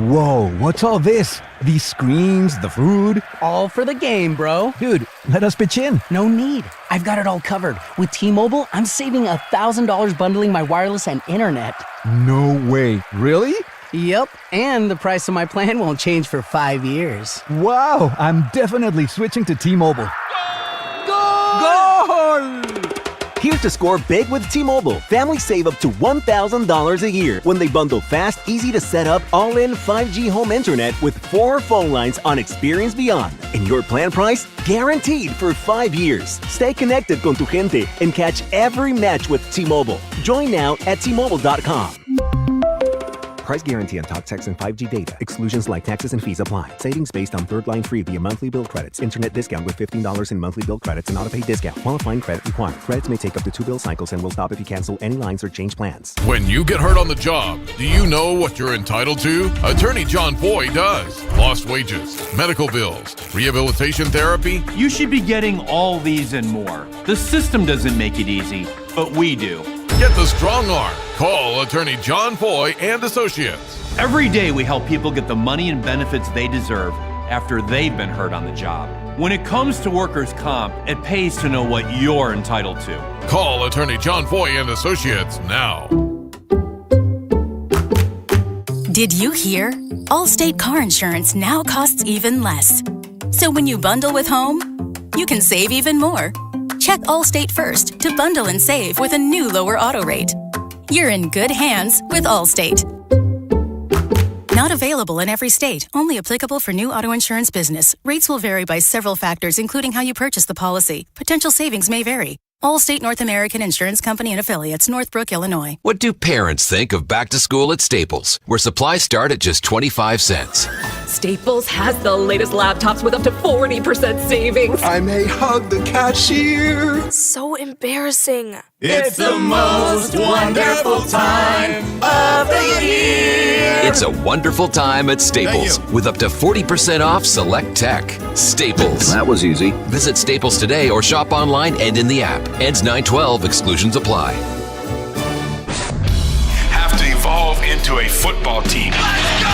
Whoa, what's all this? These screens, the food? All for the game, bro. Dude, let us pitch in. No need. I've got it all covered. With T-Mobile, I'm saving $1,000 bundling my wireless and internet. No way. Really? Yep, and the price of my plan won't change for 5 years. Wow, I'm definitely switching to T-Mobile. Goal! Here's to score big with T-Mobile. Families save up to $1,000 a year when they bundle fast, easy to set up, all-in 5G home internet with 4 phone lines on Experience Beyond. And your plan price? Guaranteed for 5 years. Stay connected con tu gente and catch every match with T-Mobile. Join now at T-Mobile.com. Price guarantee on talk, text, and 5G data. Exclusions like taxes and fees apply. Savings based on third line free via monthly bill credits. Internet discount with $15 in monthly bill credits and auto-pay discount. Qualifying credit required. Credits may take up to 2 bill cycles and will stop if you cancel any lines or change plans. When you get hurt on the job, do you know what you're entitled to? Attorney John Foy does. Lost wages, medical bills, rehabilitation therapy. You should be getting all these and more. The system doesn't make it easy, but we do. Get the strong arm. Call Attorney John Foy and Associates. Every day we help people get the money and benefits they deserve after they've been hurt on the job. When it comes to workers' comp, it pays to know what you're entitled to. Call Attorney John Foy and Associates now. Did you hear? Allstate car insurance now costs even less. So when you bundle with home, you can save even more. Check Allstate first to bundle and save with a new lower auto rate. You're in good hands with Allstate. Not available in every state. Only applicable for new auto insurance business. Rates will vary by several factors, including how you purchase the policy. Potential savings may vary. Allstate North American Insurance Company and Affiliates, Northbrook, Illinois. What do parents think of back to school at Staples, where supplies start at just 25 cents? Staples has the latest laptops with up to 40% savings. I may hug the cashier. So embarrassing. It's the most wonderful time of the year. It's a wonderful time at Staples with up to 40% off select tech. Staples. That was easy. Visit Staples today or shop online and in the app. Ends 9/12. Exclusions apply. Have to evolve into a football team. Let's go!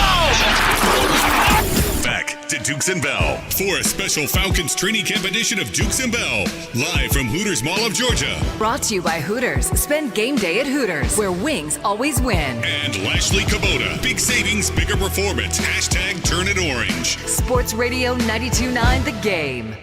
Back to Dukes and Bell for a special Falcons training camp edition of Dukes and Bell, live from Hooters Mall of Georgia. Brought to you by Hooters. Spend game day at Hooters, where wings always win. And Lashley Kubota. Big savings, bigger performance. Hashtag turn it orange. Sports Radio 92.9 The Game.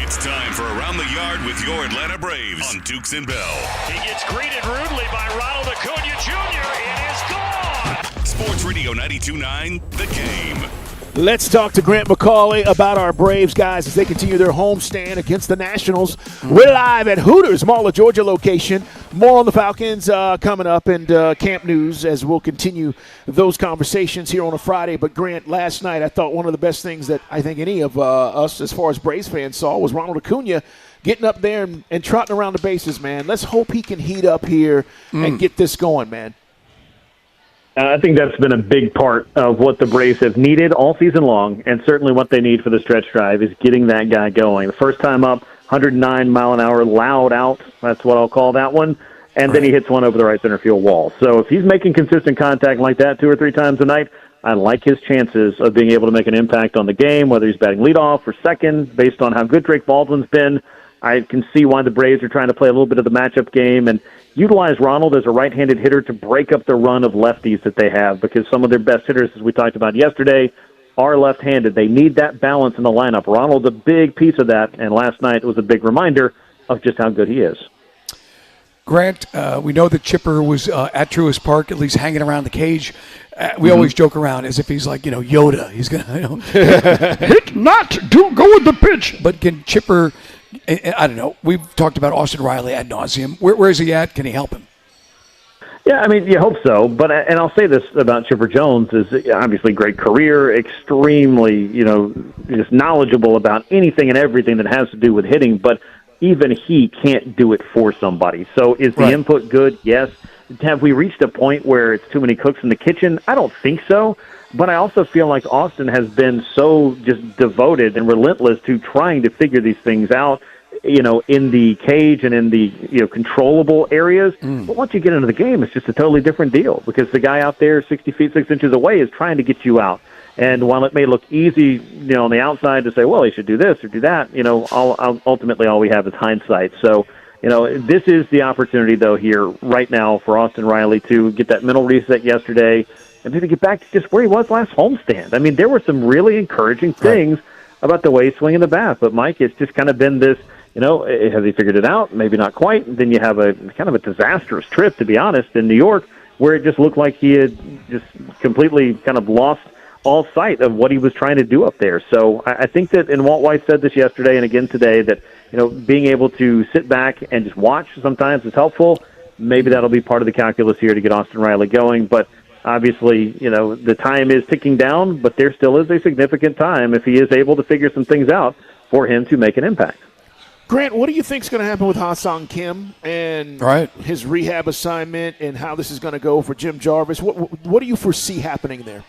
It's time for Around the Yard with your Atlanta Braves on Dukes and Bell. He gets greeted rudely by Ronald Acuna Jr. It is gone. Sports Radio 92.9 The Game. Let's talk to Grant McCauley about our Braves, guys, as they continue their homestand against the Nationals. We're live at Hooters Mall of Georgia location. More on the Falcons coming up, and camp news as we'll continue those conversations here on a Friday. But, Grant, last night I thought one of the best things that I think any of us as far as Braves fans saw was Ronald Acuna getting up there and trotting around the bases, man. Let's hope he can heat up here and get this going, man. I think that's been a big part of what the Braves have needed all season long, and certainly what they need for the stretch drive is getting that guy going. The first time up, 109 mile an hour, loud out. That's what I'll call that one. And then he hits one over the right center field wall. So if he's making consistent contact like that 2 or 3 times a night, I like his chances of being able to make an impact on the game, whether he's batting leadoff or second, based on how good Drake Baldwin's been. I can see why the Braves are trying to play a little bit of the matchup game and utilize Ronald as a right-handed hitter to break up the run of lefties that they have, because some of their best hitters, as we talked about yesterday, are left-handed. They need that balance in the lineup. Ronald's a big piece of that, and last night was a big reminder of just how good he is. Grant, we know that Chipper was at Truist Park, at least hanging around the cage. We always joke around as if he's like, Yoda. He's going to, hit not, go with the pitch. But can Chipper, I don't know, we've talked about Austin Riley ad nauseum. Where is he at? Can he help him? Yeah, I mean, you hope so. But and I'll say this about Chipper Jones is obviously great career, extremely, just knowledgeable about anything and everything that has to do with hitting. But even he can't do it for somebody. So is the input good? Yes. Have we reached a point where it's too many cooks in the kitchen? I don't think so. But I also feel like Austin has been so just devoted and relentless to trying to figure these things out, in the cage and in the controllable areas. But once you get into the game, it's just a totally different deal, because the guy out there 60 feet 6 inches away is trying to get you out. And while it may look easy, on the outside to say, well, he should do this or do that, ultimately all we have is hindsight. So, this is the opportunity, though, here right now for Austin Riley to get that mental reset yesterday and maybe get back to just where he was last homestand. I mean, there were some really encouraging things about the way he's swinging the bat. But, Mike, it's just kind of been this, has he figured it out? Maybe not quite. And then you have a kind of a disastrous trip, to be honest, in New York, where it just looked like he had just completely kind of lost all sight of what he was trying to do up there. So I think that, and Walt Weiss said this yesterday and again today, that being able to sit back and just watch sometimes is helpful. Maybe that'll be part of the calculus here to get Austin Riley going. But obviously, the time is ticking down, but there still is a significant time if he is able to figure some things out for him to make an impact. Grant, what do you think is going to happen with Ha-Seong Kim and his rehab assignment, and how this is going to go for Jim Jarvis? What do you foresee happening there?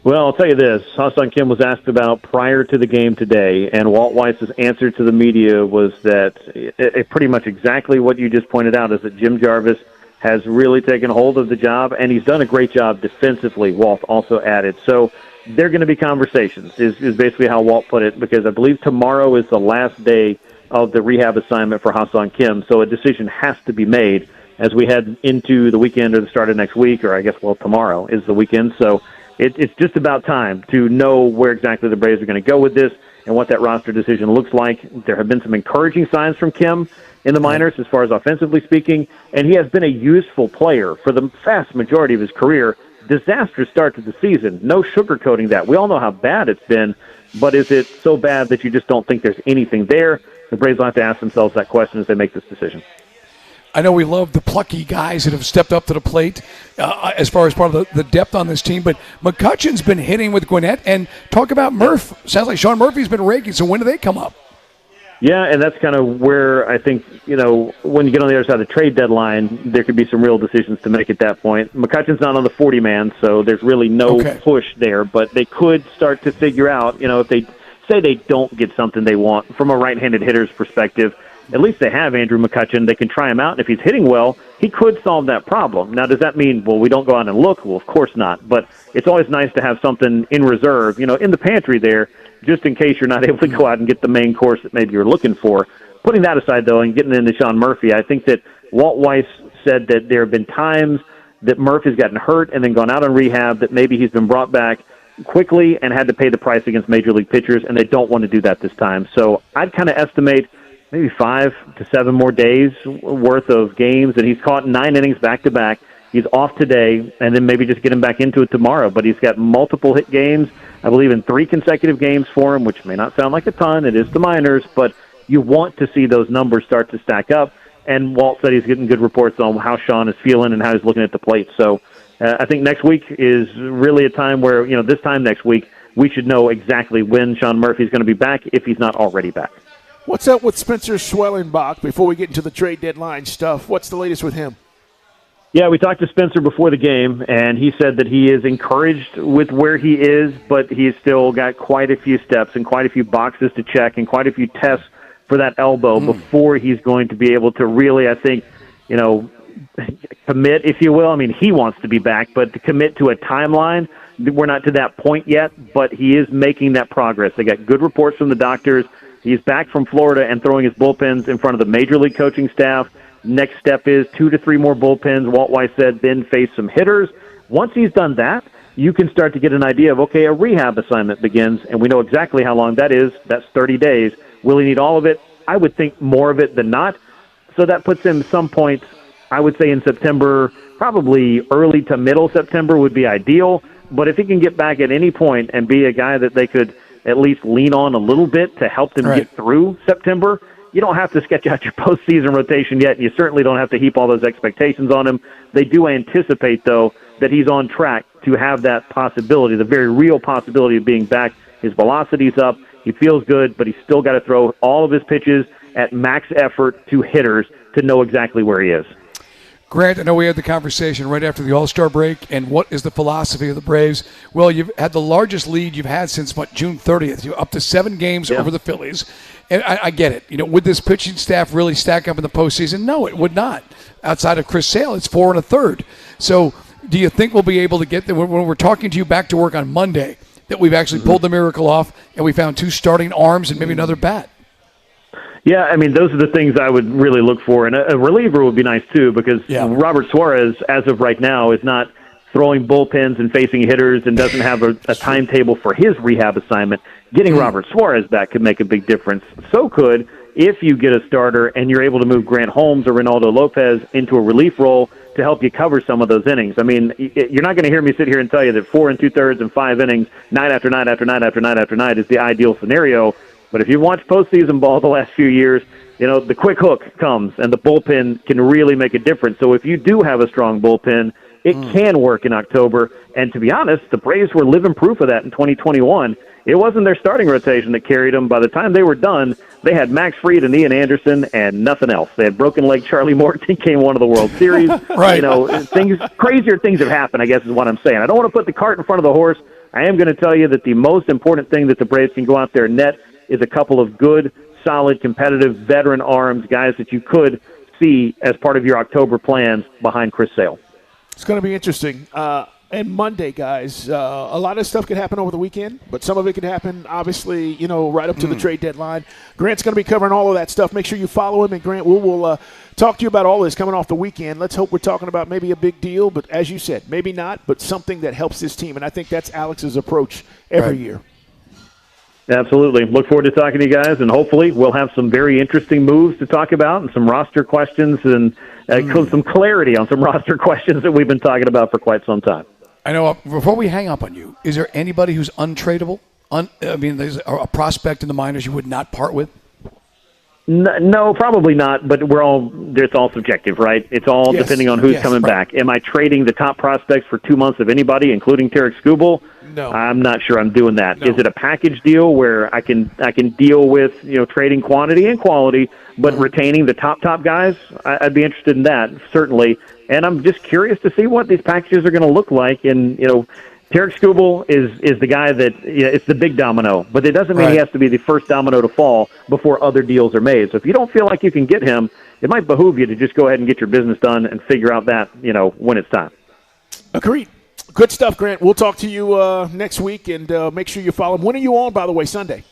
Well, I'll tell you this. Ha-Seong Kim was asked about prior to the game today, and Walt Weiss's answer to the media was that pretty much exactly what you just pointed out, is that Jim Jarvis has really taken hold of the job, and he's done a great job defensively, Walt also added. So there are going to be conversations, is basically how Walt put it, because I believe tomorrow is the last day of the rehab assignment for Ha-Seong Kim, so a decision has to be made as we head into the weekend or the start of next week, or I guess, tomorrow is the weekend. So it's just about time to know where exactly the Braves are going to go with this and what that roster decision looks like. There have been some encouraging signs from Kim in the minors as far as offensively speaking, and he has been a useful player for the vast majority of his career. Disastrous start to the season. No sugarcoating that. We all know how bad it's been, but is it so bad that you just don't think there's anything there? The Braves will have to ask themselves that question as they make this decision. I know we love the plucky guys that have stepped up to the plate as far as part of the depth on this team, but McCutchen's been hitting with Gwinnett, and talk about Murph. Sounds like Sean Murphy's been raking, so when do they come up? Yeah, and that's kind of where I think, when you get on the other side of the trade deadline, there could be some real decisions to make at that point. McCutchen's not on the 40-man, so there's really no push there, but they could start to figure out, if they say they don't get something they want from a right-handed hitter's perspective, at least they have Andrew McCutchen. They can try him out, and if he's hitting well, he could solve that problem. Now, does that mean, we don't go out and look? Well, of course not, but it's always nice to have something in reserve, in the pantry there, just in case you're not able to go out and get the main course that maybe you're looking for. Putting that aside, though, and getting into Sean Murphy, I think that Walt Weiss said that there have been times that Murphy's gotten hurt and then gone out on rehab, that maybe he's been brought back quickly and had to pay the price against major league pitchers, and they don't want to do that this time. So I'd kind of estimate maybe 5 to 7 more days worth of games, and he's caught 9 innings back-to-back. He's off today, and then maybe just get him back into it tomorrow. But he's got multiple hit games, I believe in 3 consecutive games for him, which may not sound like a ton. It is the minors, but you want to see those numbers start to stack up. And Walt said he's getting good reports on how Sean is feeling and how he's looking at the plate. So I think next week is really a time where, this time next week, we should know exactly when Sean Murphy is going to be back, if he's not already back. What's up with Spencer Schwellenbach before we get into the trade deadline stuff? What's the latest with him? Yeah, we talked to Spencer before the game, and he said that he is encouraged with where he is, but he's still got quite a few steps and quite a few boxes to check and quite a few tests for that elbow before he's going to be able to really, I think, commit, if you will. I mean, he wants to be back, but to commit to a timeline, we're not to that point yet, but he is making that progress. They got good reports from the doctors. He's back from Florida and throwing his bullpens in front of the Major League coaching staff. Next step is 2 to 3 more bullpens, Walt Weiss said, then face some hitters. Once he's done that, you can start to get an idea of, okay, a rehab assignment begins, and we know exactly how long that is. That's 30 days. Will he need all of it? I would think more of it than not. So that puts him some point, I would say in September, probably early to middle September would be ideal. But if he can get back at any point and be a guy that they could at least lean on a little bit to help them get through September, you don't have to sketch out your postseason rotation yet, and you certainly don't have to heap all those expectations on him. They do anticipate, though, that he's on track to have that possibility, the very real possibility of being back. His velocity's up. He feels good, but he's still got to throw all of his pitches at max effort to hitters to know exactly where he is. Grant, I know we had the conversation right after the All-Star break, and what is the philosophy of the Braves? Well, you've had the largest lead you've had since, June 30th. You're up to 7 games over the Phillies. And I get it. Would this pitching staff really stack up in the postseason? No, it would not. Outside of Chris Sale, it's 4 1/3. So do you think we'll be able to get there when we're talking to you back to work on Monday, that we've actually pulled the miracle off and we found 2 starting arms and maybe another bat? Yeah, I mean, those are the things I would really look for. And a reliever would be nice, too, because Robert Suarez, as of right now, is not throwing bullpens and facing hitters and doesn't have a timetable for his rehab assignment. Getting Robert Suarez back could make a big difference. So could if you get a starter and you're able to move Grant Holmes or Reynaldo Lopez into a relief role to help you cover some of those innings. I mean, you're not going to hear me sit here and tell you that 4 2/3 and 5 innings, night after night after night after night after night is the ideal scenario. But if you've watched postseason ball the last few years, the quick hook comes and the bullpen can really make a difference. So if you do have a strong bullpen, it can work in October. And to be honest, the Braves were living proof of that in 2021. It wasn't their starting rotation that carried them. By the time they were done, they had Max Fried and Ian Anderson and nothing else. They had broken leg Charlie Morton, came one of the World Series. Crazier things have happened, I guess is what I'm saying. I don't want to put the cart in front of the horse. I am going to tell you that the most important thing that the Braves can go out there and net is a couple of good, solid, competitive veteran arms, guys that you could see as part of your October plans behind Chris Sale. It's going to be interesting. And Monday, guys, a lot of stuff could happen over the weekend, but some of it could happen, obviously, right up to the trade deadline. Grant's going to be covering all of that stuff. Make sure you follow him. And, Grant, we'll talk to you about all this coming off the weekend. Let's hope we're talking about maybe a big deal, but as you said, maybe not, but something that helps this team. And I think that's Alex's approach every year. Absolutely. Look forward to talking to you guys, and hopefully we'll have some very interesting moves to talk about and some roster questions and some clarity on some roster questions that we've been talking about for quite some time. I know. Before we hang up on you, is there anybody who's untradeable? There's a prospect in the minors you would not part with? No, probably not, but it's all subjective, right? It's all depending on who's coming back. Am I trading the top prospects for 2 months of anybody, including Tarek Skubal? No. I'm not sure I'm doing that. No. Is it a package deal where I can deal with, trading quantity and quality, but retaining the top guys? I'd be interested in that, certainly. And I'm just curious to see what these packages are going to look like. And, Tarek Skubal is the guy that it's the big domino, but it doesn't mean he has to be the first domino to fall before other deals are made. So if you don't feel like you can get him, it might behoove you to just go ahead and get your business done and figure out that, when it's time. Agreed. Good stuff, Grant. We'll talk to you next week, and make sure you follow him. When are you on, by the way, Sunday?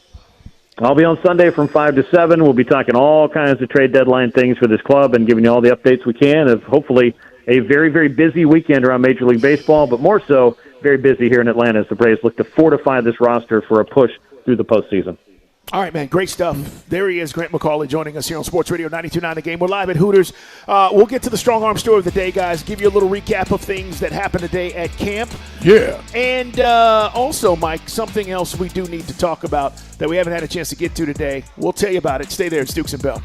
I'll be on Sunday from 5 to 7. We'll be talking all kinds of trade deadline things for this club and giving you all the updates we can of hopefully a very, very busy weekend around Major League Baseball, but more so very busy here in Atlanta as the Braves look to fortify this roster for a push through the postseason. All right, man, great stuff. There he is, Grant McCauley, joining us here on Sports Radio 92.9 The Game. We're live at Hooters. We'll get to the strong arm story of the day, guys, give you a little recap of things that happened today at camp. Yeah. And also, Mike, something else we do need to talk about that we haven't had a chance to get to today. We'll tell you about it. Stay there. It's Dukes and Bell.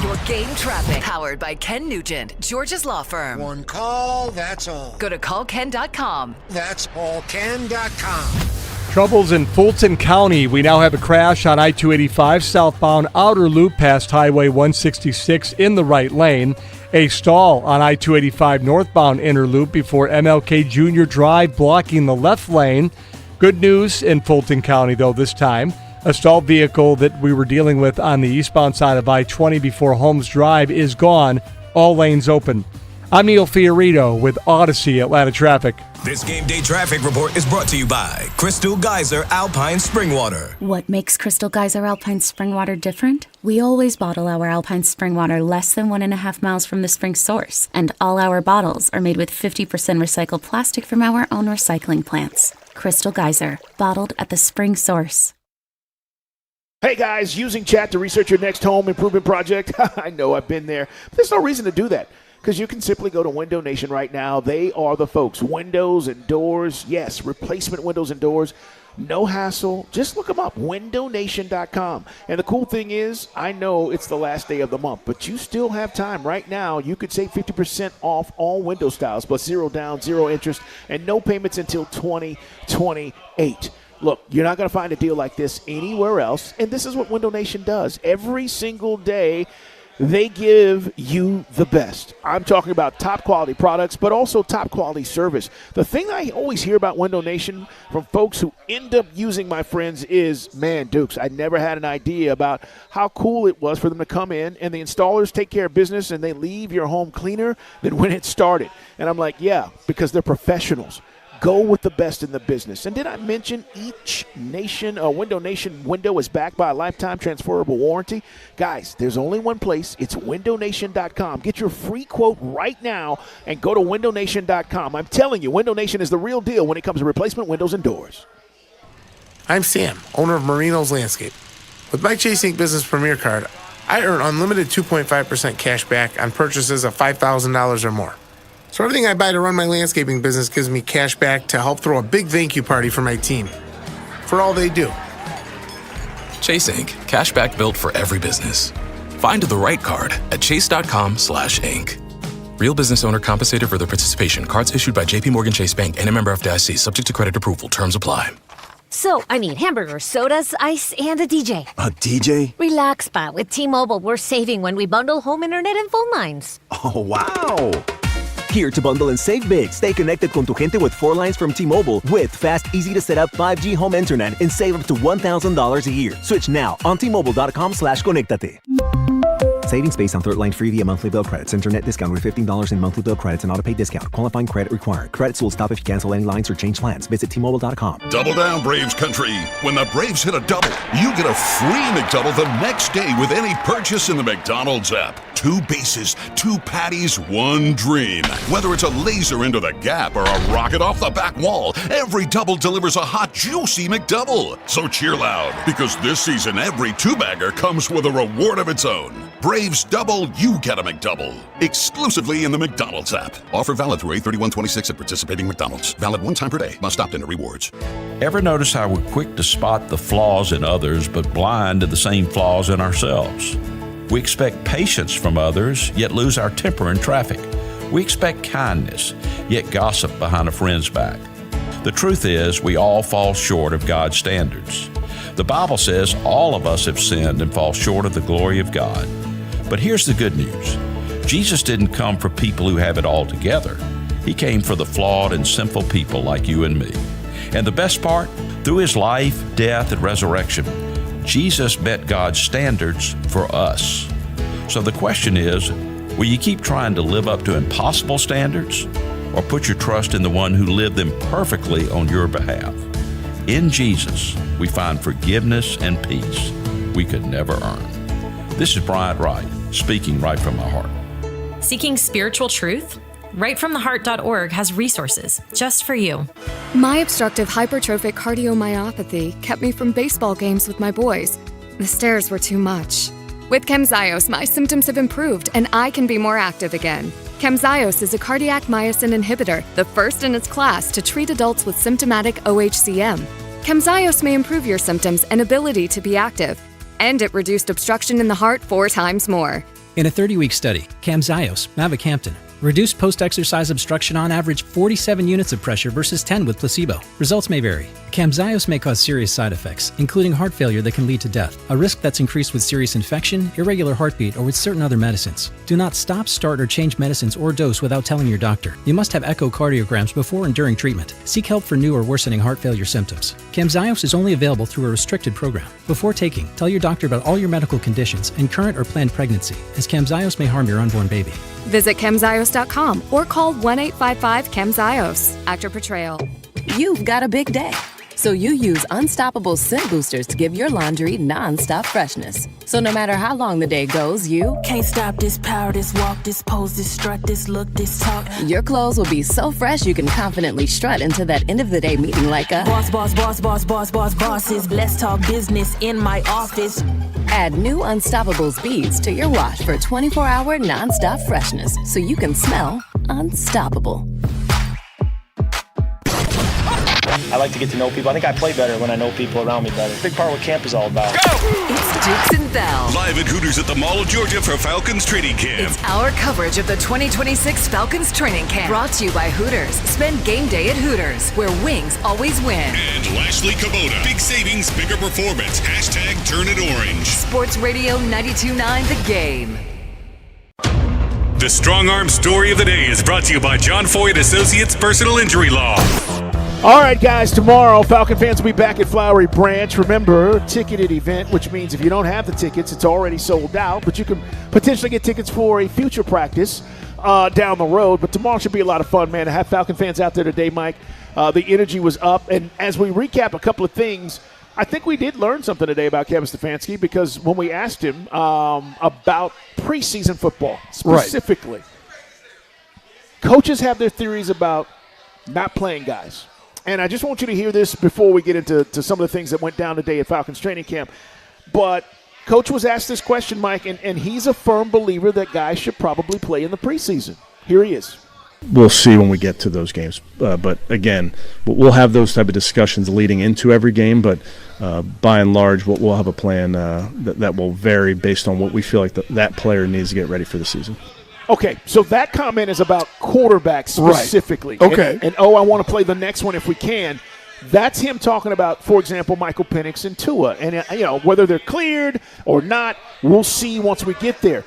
Your game traffic, powered by Ken Nugent, George's Law Firm. One call, that's all. Go to callken.com. That's allken.com. Troubles in Fulton County. We now have a crash on I-285 southbound outer loop past Highway 166 in the right lane. A stall on I-285 northbound inner loop before MLK Jr. Drive blocking the left lane. Good news in Fulton County, though, this time. A stalled vehicle that we were dealing with on the eastbound side of I-20 before Holmes Drive is gone. All lanes open. I'm Neil Fiorito with Odyssey Atlanta Traffic. This game day traffic report is brought to you by Crystal Geyser Alpine Spring Water. What makes Crystal Geyser Alpine Spring Water different? We always bottle our Alpine Spring Water less than 1.5 miles from the spring source, and all our bottles are made with 50% recycled plastic from our own recycling plants. Crystal Geyser, bottled at the spring source. Hey guys, using chat to research your next home improvement project? I know, I've been there. But there's no reason to do that because you can simply go to Window Nation right now. They are the folks. Windows and doors, yes, replacement windows and doors. No hassle. Just look them up, windownation.com. And the cool thing is, I know it's the last day of the month, but you still have time. Right now, you could save 50% off all window styles, plus 0 down, 0 interest, and no payments until 2028. Look, you're not going to find a deal like this anywhere else, and this is what Window Nation does. Every single day, they give you the best. I'm talking about top quality products, but also top quality service. The thing I always hear about Window Nation from folks who end up using my friends is, man, Dukes, I never had an idea about how cool it was for them to come in and the installers take care of business and they leave your home cleaner than when it started. And I'm like, yeah, because they're professionals. Go with the best in the business. And did I mention each nation, Window Nation window is backed by a lifetime transferable warranty? Guys, there's only one place. It's windownation.com. Get your free quote right now and go to windownation.com. I'm telling you, Window Nation is the real deal when it comes to replacement windows and doors. I'm Sam, owner of Marino's Landscape. With my Chase Ink Business Premier Card, I earn unlimited 2.5% cash back on purchases of $5,000 or more. So everything I buy to run my landscaping business gives me cash back to help throw a big thank you party for my team. For all they do. Chase Ink. Cash back built for every business. Find the right card at chase.com/ink. Real business owner compensated for their participation. Cards issued by JPMorgan Chase Bank and a member FDIC. Subject to credit approval. Terms apply. So, I need hamburgers, sodas, ice, and a DJ. A DJ? Relax, Pa. With T-Mobile, we're saving when we bundle home internet and phone lines. Oh, wow. Here to bundle and save big. Stay connected con tu gente with 4 lines from T-Mobile with fast, easy to set up 5G home internet and save up to $1,000 a year. Switch now on T-Mobile.com/conectate. Savings based on third line free via monthly bill credits. Internet discount with $15 in monthly bill credits and auto pay discount. Qualifying credit required. Credits will stop if you cancel any lines or change plans. Visit T-Mobile.com. Double down, Braves country. When the Braves hit a double, you get a free McDouble the next day with any purchase in the McDonald's app. 2 bases, 2 patties, 1 dream. Whether it's a laser into the gap or a rocket off the back wall, every double delivers a hot, juicy McDouble. So cheer loud, because this season every 2-bagger comes with a reward of its own. Braves double, you get a McDouble. Exclusively in the McDonald's app. Offer valid through 8/31/26 at participating McDonald's. Valid 1 time per day. Must opt into rewards. Ever notice how we're quick to spot the flaws in others but blind to the same flaws in ourselves? We expect patience from others, yet lose our temper in traffic. We expect kindness, yet gossip behind a friend's back. The truth is, we all fall short of God's standards. The Bible says all of us have sinned and fall short of the glory of God. But here's the good news. Jesus didn't come for people who have it all together. He came for the flawed and sinful people like you and me. And the best part, through his life, death, and resurrection, Jesus met God's standards for us. So the question is, will you keep trying to live up to impossible standards, or put your trust in the one who lived them perfectly on your behalf? In Jesus, we find forgiveness and peace we could never earn. This is Bryant Wright, speaking right from my heart. Seeking spiritual truth? RightFromTheHeart.org has resources just for you. My obstructive hypertrophic cardiomyopathy kept me from baseball games with my boys. The stairs were too much. With Camzyos, my symptoms have improved and I can be more active again. Camzyos is a cardiac myosin inhibitor, the first in its class to treat adults with symptomatic OHCM. Camzyos may improve your symptoms and ability to be active, and it reduced obstruction in the heart 4 times more. In a 30-week study, Camzyos, mavacamten, reduced post-exercise obstruction on average 47 units of pressure versus 10 with placebo. Results may vary. Camzyos may cause serious side effects, including heart failure that can lead to death, a risk that's increased with serious infection, irregular heartbeat, or with certain other medicines. Do not stop, start, or change medicines or dose without telling your doctor. You must have echocardiograms before and during treatment. Seek help for new or worsening heart failure symptoms. Camzyos is only available through a restricted program. Before taking, tell your doctor about all your medical conditions and current or planned pregnancy, as Camzyos may harm your unborn baby. Visit Camzyos.com KemZios.com or call 1-855-KEMZios. Actor Portrayal. You've got a big day, so you use Unstoppable scent boosters to give your laundry non-stop freshness. So no matter how long the day goes, you can't stop this power, this walk, this pose, this strut, this look, this talk. Your clothes will be so fresh you can confidently strut into that end of the day meeting like a boss, boss, boss, boss, boss, boss, bosses. Let's talk business in my office. Add new Unstoppables beads to your wash for 24-hour non-stop freshness so you can smell unstoppable. I like to get to know people. I think I play better when I know people around me better. Big part of what camp is all about. It's Dukes and Bell. Live at Hooters at the Mall of Georgia for Falcons training camp. It's our coverage of the 2026 Falcons training camp. Brought to you by Hooters. Spend game day at Hooters, where wings always win. And Lashley Kubota. Big savings, bigger performance. Hashtag turn it orange. Sports Radio 92.9 The Game. The Strong Arm Story of the Day is brought to you by John Foy & Associates Personal Injury Law. All right, guys, tomorrow, Falcon fans will be back at Flowery Branch. Remember, ticketed event, which means if you don't have the tickets, it's already sold out, but you can potentially get tickets for a future practice down the road. But tomorrow should be a lot of fun, man, to have Falcon fans out there today, Mike. The energy was up, and as we recap a couple of things, I think we did learn something today about Kevin Stefanski, because when we asked him about preseason football specifically, coaches have their theories about not playing guys. And I just want you to hear this before we get into some of the things that went down today at Falcons training camp. But Coach was asked this question, Mike, and he's a firm believer that guys should probably play in the preseason. Here he is. We'll see when we get to those games. But again, we'll have those type of discussions leading into every game. But by and large, we'll have a plan that will vary based on what we feel like that player needs to get ready for the season. Okay, so that comment is about quarterbacks specifically. Right. Okay. And I want to play the next one if we can. That's him talking about, for example, Michael Penix and Tua. And, whether they're cleared or not, we'll see once we get there.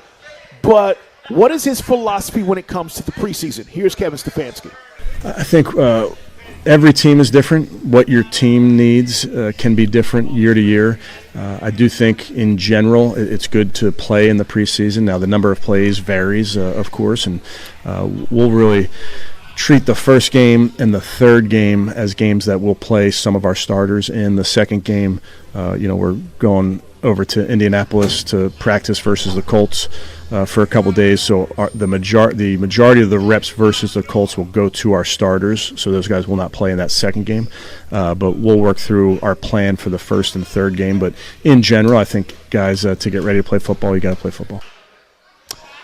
But what is his philosophy when it comes to the preseason? Here's Kevin Stefanski. I think every team is different. What your team needs can be different year to year. I do think in general it's good to play in the preseason. Now the number of plays varies, of course, and we'll really treat the first game and the third game as games that we'll play some of our starters in. The second game, we're going over to Indianapolis to practice versus the Colts for a couple days. So the majority of the reps versus the Colts will go to our starters. So those guys will not play in that second game. But we'll work through our plan for the first and third game. But in general, I think guys, to get ready to play football, you got to play football.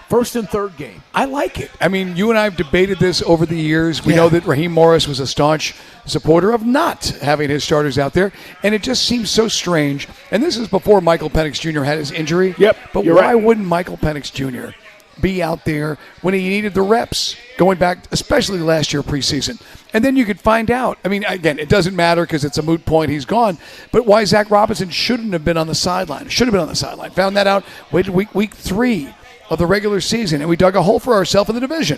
First and third game. I like it. I mean, you and I have debated this over the years. We know that Raheem Morris was a staunch supporter of not having his starters out there, and it just seems so strange. And this is before Michael Penix Jr. had his injury. Yep. But why wouldn't Michael Penix Jr. be out there when he needed the reps, going back, especially last year preseason? And then you could find out. I mean, again, it doesn't matter because it's a moot point. He's gone. But why Zach Robinson shouldn't have been on the sideline. Should have been on the sideline. Found that out week 3 of the regular season, and we dug a hole for ourselves in the division.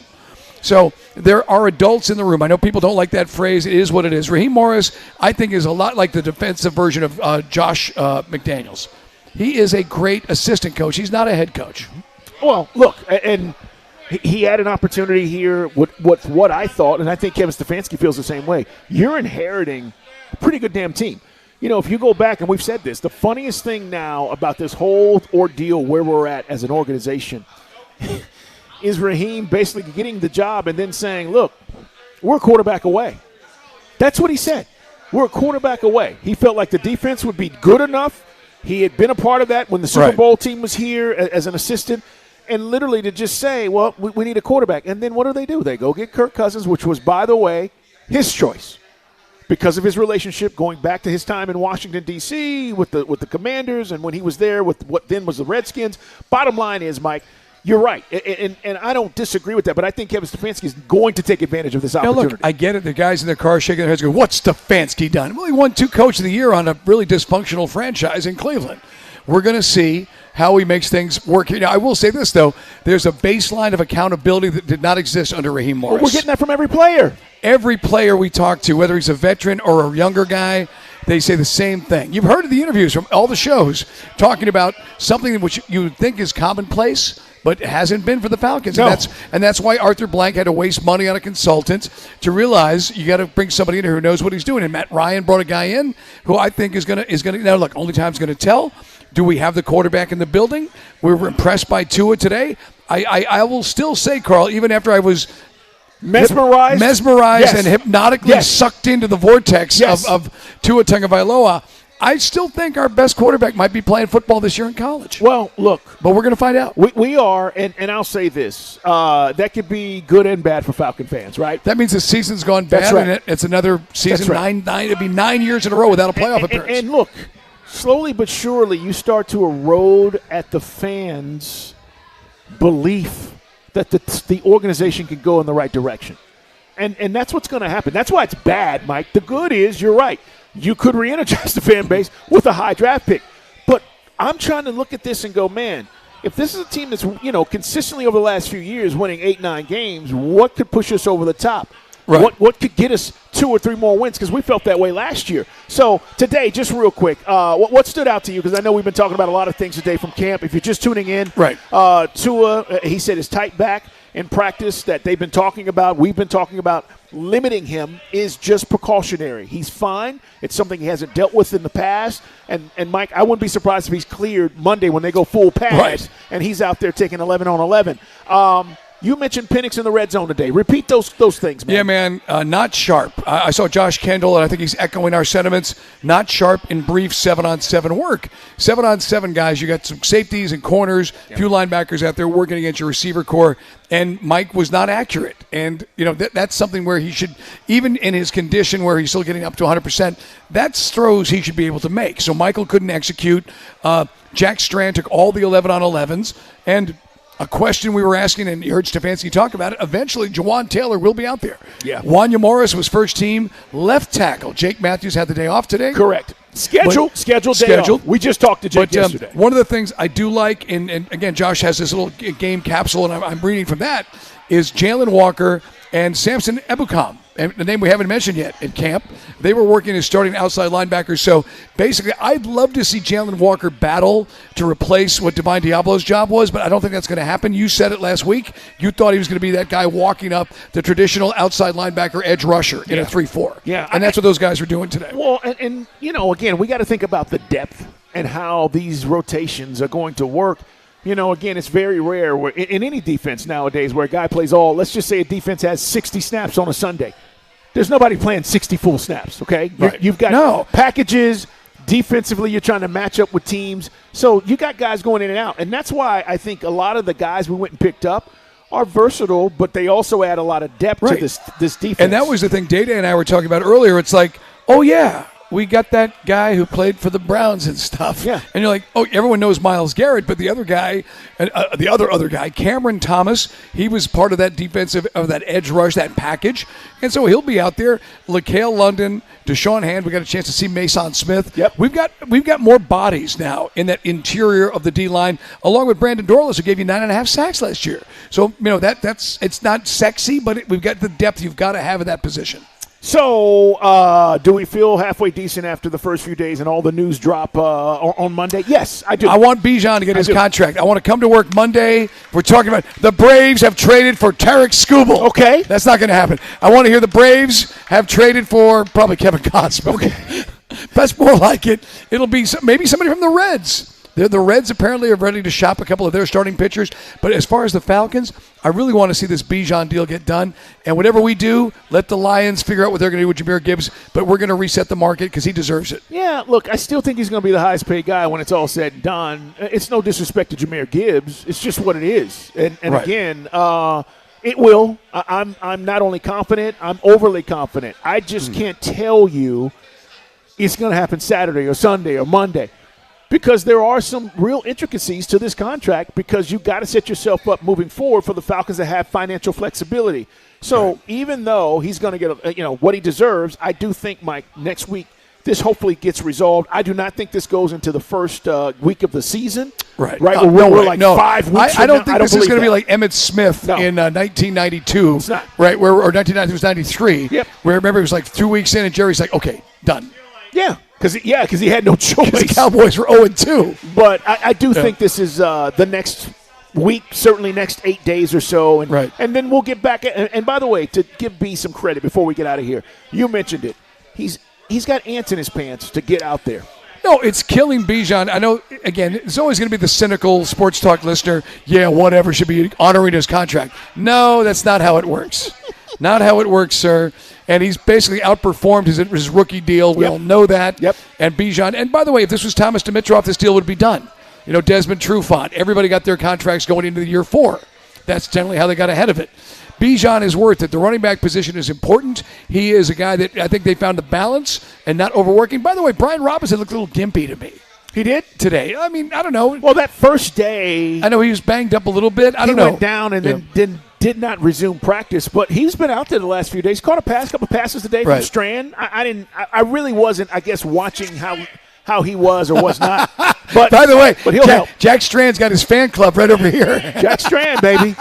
So there are adults in the room. I know people don't like that phrase. It is what it is. Raheem Morris, I think, is a lot like the defensive version of Josh McDaniels. He is a great assistant coach. He's not a head coach. Well, look, and he had an opportunity here with what I thought, and I think Kevin Stefanski feels the same way. You're inheriting a pretty good damn team. If you go back, and we've said this, the funniest thing now about this whole ordeal where we're at as an organization is Raheem basically getting the job and then saying, look, we're a quarterback away. That's what he said. We're a quarterback away. He felt like the defense would be good enough. He had been a part of that when the Super Bowl team was here as an assistant. And literally to just say, well, we need a quarterback. And then what do? They go get Kirk Cousins, which was, by the way, his choice, because of his relationship going back to his time in Washington, D.C. with the Commanders and when he was there with what then was the Redskins. Bottom line is, Mike, you're right. And I don't disagree with that, but I think Kevin Stefanski is going to take advantage of this opportunity. Now, look, I get it. The guys in their car shaking their heads going, what's Stefanski done? Well, he won 2 Coach of the Year on a really dysfunctional franchise in Cleveland. We're going to see how he makes things work here. Now, I will say this, though. There's a baseline of accountability that did not exist under Raheem Morris. Well, we're getting that from every player. Every player we talk to, whether he's a veteran or a younger guy, they say the same thing. You've heard of the interviews from all the shows talking about something which you would think is commonplace, but it hasn't been for the Falcons. No. And that's why Arthur Blank had to waste money on a consultant to realize you got to bring somebody in who knows what he's doing. And Matt Ryan brought a guy in who I think is going to now look, only time's going to tell. Do we have the quarterback in the building? We were impressed by Tua today. I will still say, Carl, even after I was mesmerized yes. and hypnotically yes. sucked into the vortex yes. of Tua Tagovailoa, I still think our best quarterback might be playing football this year in college. Well, look. But we're going to find out. We are, and I'll say this. That could be good and bad for Falcon fans, right? That means the season's gone bad, That's right. and it's another season. That's right. It'd be 9 years in a row without a playoff appearance. And look, slowly but surely, you start to erode at the fans' belief that the organization can go in the right direction. And that's what's going to happen. That's why it's bad, Mike. The good is, you're right. You could re-energize the fan base with a high draft pick. But I'm trying to look at this and go, man, if this is a team that's, consistently over the last few years winning 8-9 games, what could push us over the top? Right. What could get us 2 or 3 more wins? Because we felt that way last year. So today, just real quick, what stood out to you? Because I know we've been talking about a lot of things today from camp. If you're just tuning in, right. Tua, he said his tight back in practice that they've been talking about, we've been talking about, limiting him is just precautionary. He's fine. It's something he hasn't dealt with in the past. And Mike, I wouldn't be surprised if he's cleared Monday when they go full pass, right. and he's out there taking 11 on 11. You mentioned Penix in the red zone today. Repeat those things, man. Yeah, man, not sharp. I saw Josh Kendall, and I think he's echoing our sentiments. Not sharp in brief 7-on-7 work. 7-on-7 guys, you got some safeties and corners, a few linebackers out there working against your receiver core, and Mike was not accurate. And, that's something where he should, even in his condition where he's still getting up to 100%, that's throws he should be able to make. So Michael couldn't execute. Jack Strand took all the 11-on-11s, and a question we were asking, and you heard Stefanski talk about it, eventually Jawan Taylor will be out there. Yeah. Wanya Morris was first team left tackle. Jake Matthews had the day off today. Correct. Scheduled day off. We just talked to Jake yesterday. One of the things I do like, and again, Josh has this little game capsule, and I'm reading from that, is Jalen Walker and Samson Ebukam. And the name we haven't mentioned yet at camp. They were working as starting outside linebackers. So basically, I'd love to see Jalen Walker battle to replace what Divine Diablo's job was, but I don't think that's going to happen. You said it last week. You thought he was going to be that guy walking up the traditional outside linebacker edge rusher in a 3-4. Yeah. And that's what those guys were doing today. Well, and again, we got to think about the depth and how these rotations are going to work. Again, it's very rare in any defense nowadays where a guy plays let's just say a defense has 60 snaps on a Sunday. There's nobody playing 60 full snaps, okay? Right. You've got packages. Defensively, you're trying to match up with teams. So you got guys going in and out. And that's why I think a lot of the guys we went and picked up are versatile, but they also add a lot of depth to this defense. And that was the thing Data and I were talking about earlier. It's like, oh, yeah, we got that guy who played for the Browns and stuff. Yeah. And you're like, oh, everyone knows Myles Garrett, but the other guy, the other guy, Cameron Thomas, he was part of that defensive, of that edge rush, that package. And so he'll be out there. LaCale London, Deshaun Hand, we got a chance to see Mason Smith. Yep. We've got more bodies now in that interior of the D-line, along with Brandon Dorlus, who gave you 9.5 sacks last year. So, that's it's not sexy, but we've got the depth you've got to have in that position. So, do we feel halfway decent after the first few days and all the news drop on Monday? Yes, I do. I want Bijan to get his contract. I want to come to work Monday. We're talking about the Braves have traded for Tarek Skubal. Okay. That's not going to happen. I want to hear the Braves have traded for probably Kevin Costner. Okay. That's more like it. It'll be maybe somebody from the Reds. The Reds apparently are ready to shop a couple of their starting pitchers. But as far as the Falcons, I really want to see this Bijan deal get done. And whatever we do, let the Lions figure out what they're going to do with Jahmyr Gibbs. But we're going to reset the market because he deserves it. Yeah, look, I still think he's going to be the highest paid guy when it's all said and done. It's no disrespect to Jahmyr Gibbs. It's just what it is. And right. Again, it will. I'm not only confident, I'm overly confident. I just can't tell you it's going to happen Saturday or Sunday or Monday. Because there are some real intricacies to this contract because you've got to set yourself up moving forward for the Falcons to have financial flexibility. So even though he's going to get what he deserves, I do think, Mike, next week this hopefully gets resolved. I do not think this goes into the first week of the season. Right. We're 5 weeks I don't think this is going to that. be like Emmitt Smith in 1992. It's not. Right, or 1992 was 93. Yep. Where remember it was like 2 weeks in and Jerry's like, okay, done. Yeah. Because he had no choice. The Cowboys were 0-2. But I do think this is the next week, certainly next 8 days or so. And, right. And then we'll get back. And by the way, to give B some credit before we get out of here, you mentioned it. He's got ants in his pants to get out there. No, it's killing Bijan. I know, again, it's always going to be the cynical sports talk listener. Yeah, whatever, should be honoring his contract. No, that's not how it works. Not how it works, sir. And he's basically outperformed his rookie deal. We all know that. Yep. And Bijan. And by the way, if this was Thomas Dimitrov, this deal would be done. You know, Desmond Trufant. Everybody got their contracts going into the year 4. That's generally how they got ahead of it. Bijan is worth it. The running back position is important. He is a guy that I think they found a balance and not overworking. By the way, Brian Robinson looked a little gimpy to me. He did? Today. I mean, I don't know. Well, that first day. I know he was banged up a little bit. I don't know. He went down and then did not resume practice, but he's been out there the last few days. Caught a couple passes today from Strand. I really wasn't, I guess, watching how he was or was not. But by the way, he'll help. Jack Strand's got his fan club right over here. Jack Strand, baby.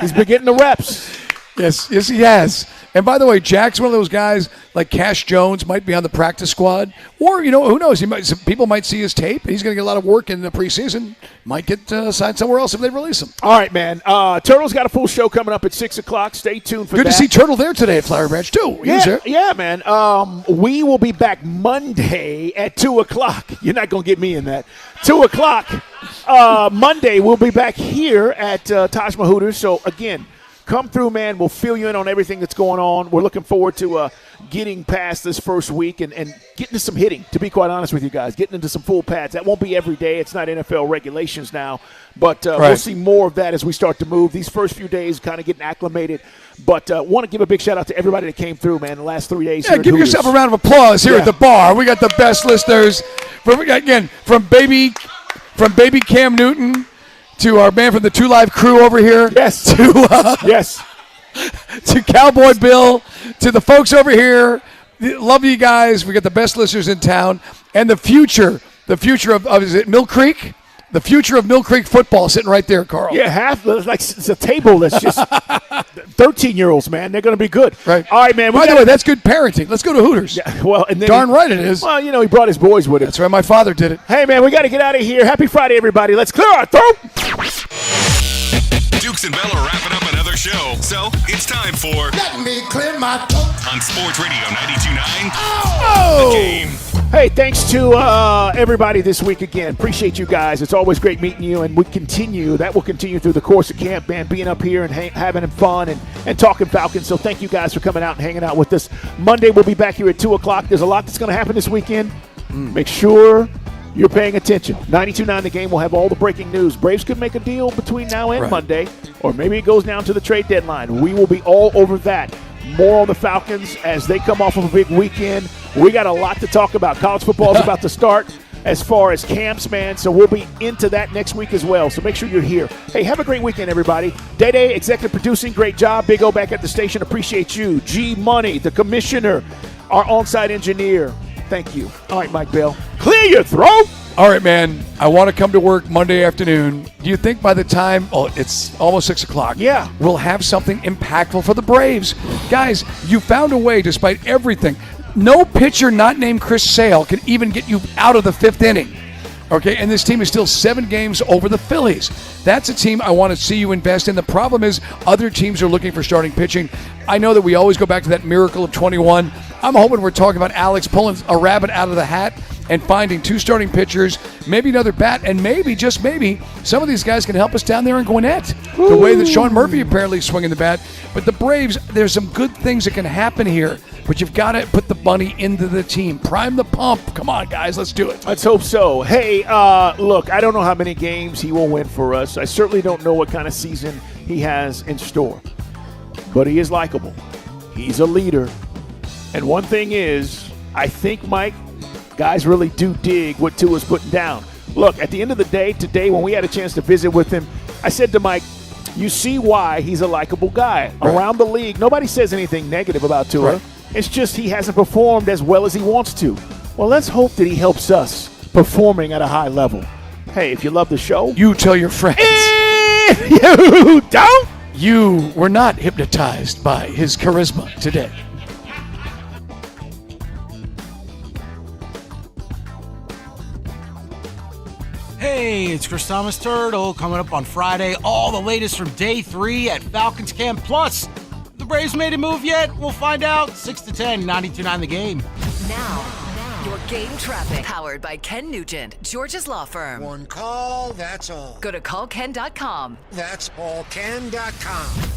He's been getting the reps. Yes, he has. And by the way, Jack's one of those guys like Cash Jones might be on the practice squad, or who knows? People might see his tape, and he's going to get a lot of work in the preseason. Might get signed somewhere else if they release him. All right, man. Turtle's got a full show coming up at 6:00. Stay tuned for that. Good to see Turtle there today at Flower Branch too. Yeah, man. We will be back Monday at 2:00. You're not going to get me in that. 2:00 Monday. We'll be back here at Taj Mahal Hooters. So again, come through, man. We'll fill you in on everything that's going on. We're looking forward to getting past this first week and getting to some hitting, to be quite honest with you guys, getting into some full pads. That won't be every day. It's not NFL regulations now. But we'll see more of that as we start to move. These first few days kind of getting acclimated. But want to give a big shout-out to everybody that came through, man, the last 3 days. Yeah, give yourself a round of applause here at the bar. We got the best listeners. From baby Cam Newton to our man from the 2 Live crew over here. Yes. To Cowboy Bill, to the folks over here. Love you guys. We got the best listeners in town. And the future of is it Mill Creek? The future of Mill Creek football sitting right there, Carl. Yeah, it's a table that's just 13-year-olds, man. They're going to be good. Right. All right, man. By the way, that's good parenting. Let's go to Hooters. Yeah, well, and then darn right it is. Well, he brought his boys with him. That's right. My father did it. Hey, man, we got to get out of here. Happy Friday, everybody. Let's clear our throat. Dukes and Bell are wrapping up another show, so it's time for Let Me Clear My Throat on Sports Radio 92.9. Oh! The Game. Hey, thanks to everybody this week again. Appreciate you guys. It's always great meeting you, and that will continue through the course of camp, man, being up here and having fun and talking Falcons. So thank you guys for coming out and hanging out with us. Monday, we'll be back here at 2:00. There's a lot that's going to happen this weekend. Make sure you're paying attention. 92.9 The Game will have all the breaking news. Braves could make a deal between now and Monday, or maybe it goes down to the trade deadline. We will be all over that. More on the Falcons as they come off of a big weekend. We got a lot to talk about. College football is about to start as far as camps, man, so we'll be into that next week as well. So make sure you're here. Hey, have a great weekend, everybody. Day-Day, executive producing, great job. Big O back at the station, appreciate you. G Money, the commissioner, our on-site engineer. Thank you. All right, Mike Bell, clear your throat. All right, man. I want to come to work Monday afternoon. Do you think by the time, it's almost 6:00. Yeah. We'll have something impactful for the Braves? Guys, you found a way despite everything. No pitcher not named Chris Sale can even get you out of the 5th inning. Okay, and this team is still 7 games over the Phillies. That's a team I want to see you invest in. The problem is other teams are looking for starting pitching. I know that we always go back to that miracle of 21. I'm hoping we're talking about Alex pulling a rabbit out of the hat and finding 2 starting pitchers, maybe another bat, and maybe, just maybe, some of these guys can help us down there in Gwinnett. Ooh. The way that Sean Murphy apparently is swinging the bat. But the Braves, there's some good things that can happen here. But you've got to put the money into the team. Prime the pump. Come on, guys. Let's do it. Let's hope so. Hey, look, I don't know how many games he will win for us. I certainly don't know what kind of season he has in store. But he is likable. He's a leader. And one thing is, I think, Mike, guys really do dig what Tua's putting down. Look, at the end of the day, today when we had a chance to visit with him, I said to Mike, you see why he's a likable guy. Right. Around the league, nobody says anything negative about Tua. Right. It's just he hasn't performed as well as he wants to. Well, let's hope that he helps us performing at a high level. Hey, if you love the show, you tell your friends. If you don't, you were not hypnotized by his charisma today. Hey, Hey, it's Chris Thomas Turtle coming up on Friday. All the latest from Day 3 at Falcons Camp Plus. The Braves made a move yet? We'll find out. 6 to 10, 92.9 The Game. Now, your game traffic. Powered by Ken Nugent, George's Law Firm. One call, that's all. Go to callken.com. That's allken.com.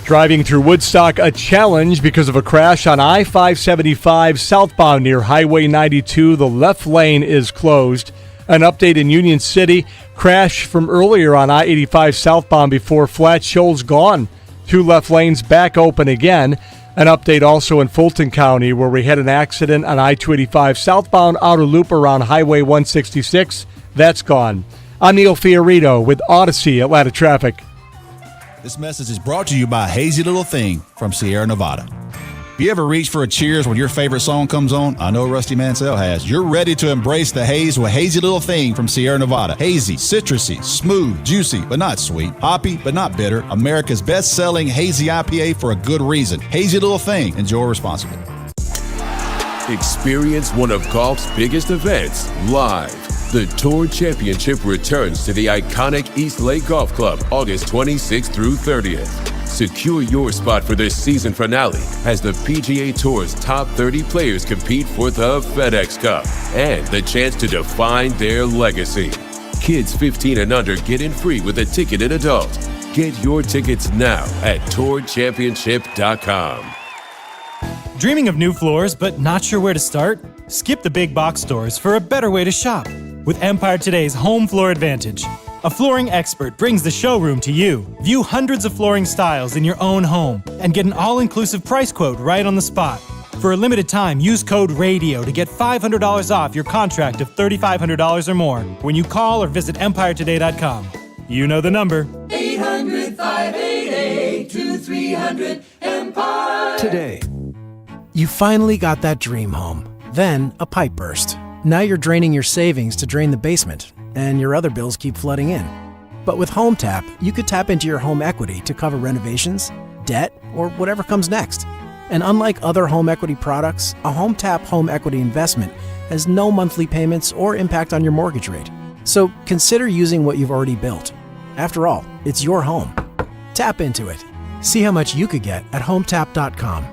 Driving through Woodstock, a challenge because of a crash on I-575 southbound near Highway 92. The left lane is closed. An update in Union City. Crash from earlier on I-85 southbound before Flat Shoals gone. 2 left lanes back open again. An update also in Fulton County where we had an accident on I-285 southbound outer loop around Highway 166. That's gone. I'm Neil Fiorito with Odyssey Atlanta Traffic. This message is brought to you by Hazy Little Thing from Sierra Nevada. If you ever reach for a cheers when your favorite song comes on, I know Rusty Mansell has. You're ready to embrace the haze with Hazy Little Thing from Sierra Nevada. Hazy, citrusy, smooth, juicy, but not sweet. Hoppy, but not bitter. America's best-selling hazy IPA for a good reason. Hazy Little Thing. Enjoy responsibly. Experience one of golf's biggest events live. The Tour Championship returns to the iconic East Lake Golf Club August 26th through 30th. Secure your spot for this season finale as the PGA Tour's top 30 players compete for the FedEx Cup and the chance to define their legacy. Kids 15 and under get in free with a ticketed adult. Get your tickets now at tourchampionship.com. Dreaming of new floors but not sure where to start? Skip the big box stores for a better way to shop with Empire Today's Home Floor Advantage. A flooring expert brings the showroom to you. View hundreds of flooring styles in your own home and get an all-inclusive price quote right on the spot. For a limited time, use code RADIO to get $500 off your contract of $3,500 or more when you call or visit EmpireToday.com. You know the number. 800-588-2300 Today. You finally got that dream home. Then a pipe burst. Now you're draining your savings to drain the basement, and your other bills keep flooding in. But with HomeTap, you could tap into your home equity to cover renovations, debt, or whatever comes next. And unlike other home equity products, a HomeTap home equity investment has no monthly payments or impact on your mortgage rate. So consider using what you've already built. After all, it's your home. Tap into it. See how much you could get at HomeTap.com.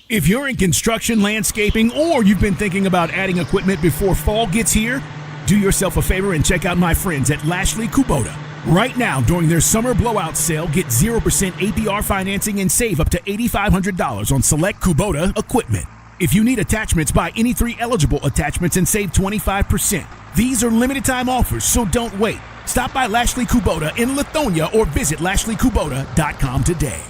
If you're in construction, landscaping, or you've been thinking about adding equipment before fall gets here, do yourself a favor and check out my friends at Lashley Kubota. Right now, during their summer blowout sale, get 0% APR financing and save up to $8,500 on select Kubota equipment. If you need attachments, buy any 3 eligible attachments and save 25%. These are limited time offers, so don't wait. Stop by Lashley Kubota in Lithonia or visit LashleyKubota.com today.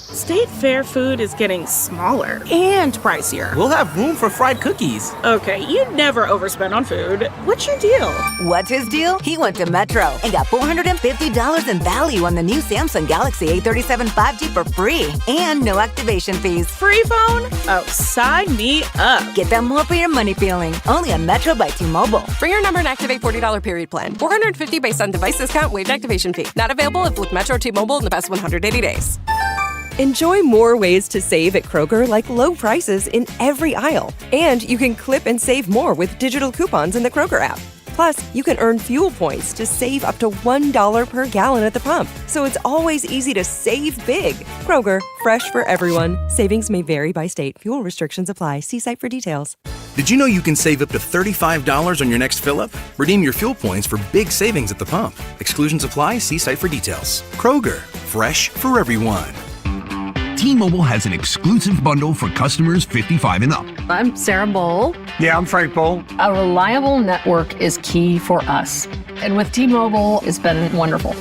State Fair food is getting smaller and pricier. We'll have room for fried cookies. Okay, you never overspend on food. What's your deal? What's his deal? He went to Metro and got $450 in value on the new Samsung Galaxy A37 5G for free and no activation fees. Free phone? Oh, sign me up. Get that more for your money feeling. Only on Metro by T-Mobile. Bring your number and activate $40 period plan. $450 based on device discount, waived activation fee. Not available if with Metro T-Mobile in the past 180 days. Enjoy more ways to save at Kroger, like low prices in every aisle. And you can clip and save more with digital coupons in the Kroger app. Plus, you can earn fuel points to save up to $1 per gallon at the pump. So it's always easy to save big. Kroger, fresh for everyone. Savings may vary by state. Fuel restrictions apply. See site for details. Did you know you can save up to $35 on your next fill-up? Redeem your fuel points for big savings at the pump. Exclusions apply. See site for details. Kroger, fresh for everyone. T-Mobile has an exclusive bundle for customers 55 and up. I'm Sarah Bowl. Yeah, I'm Frank Bowl. A reliable network is key for us. And with T-Mobile, it's been wonderful.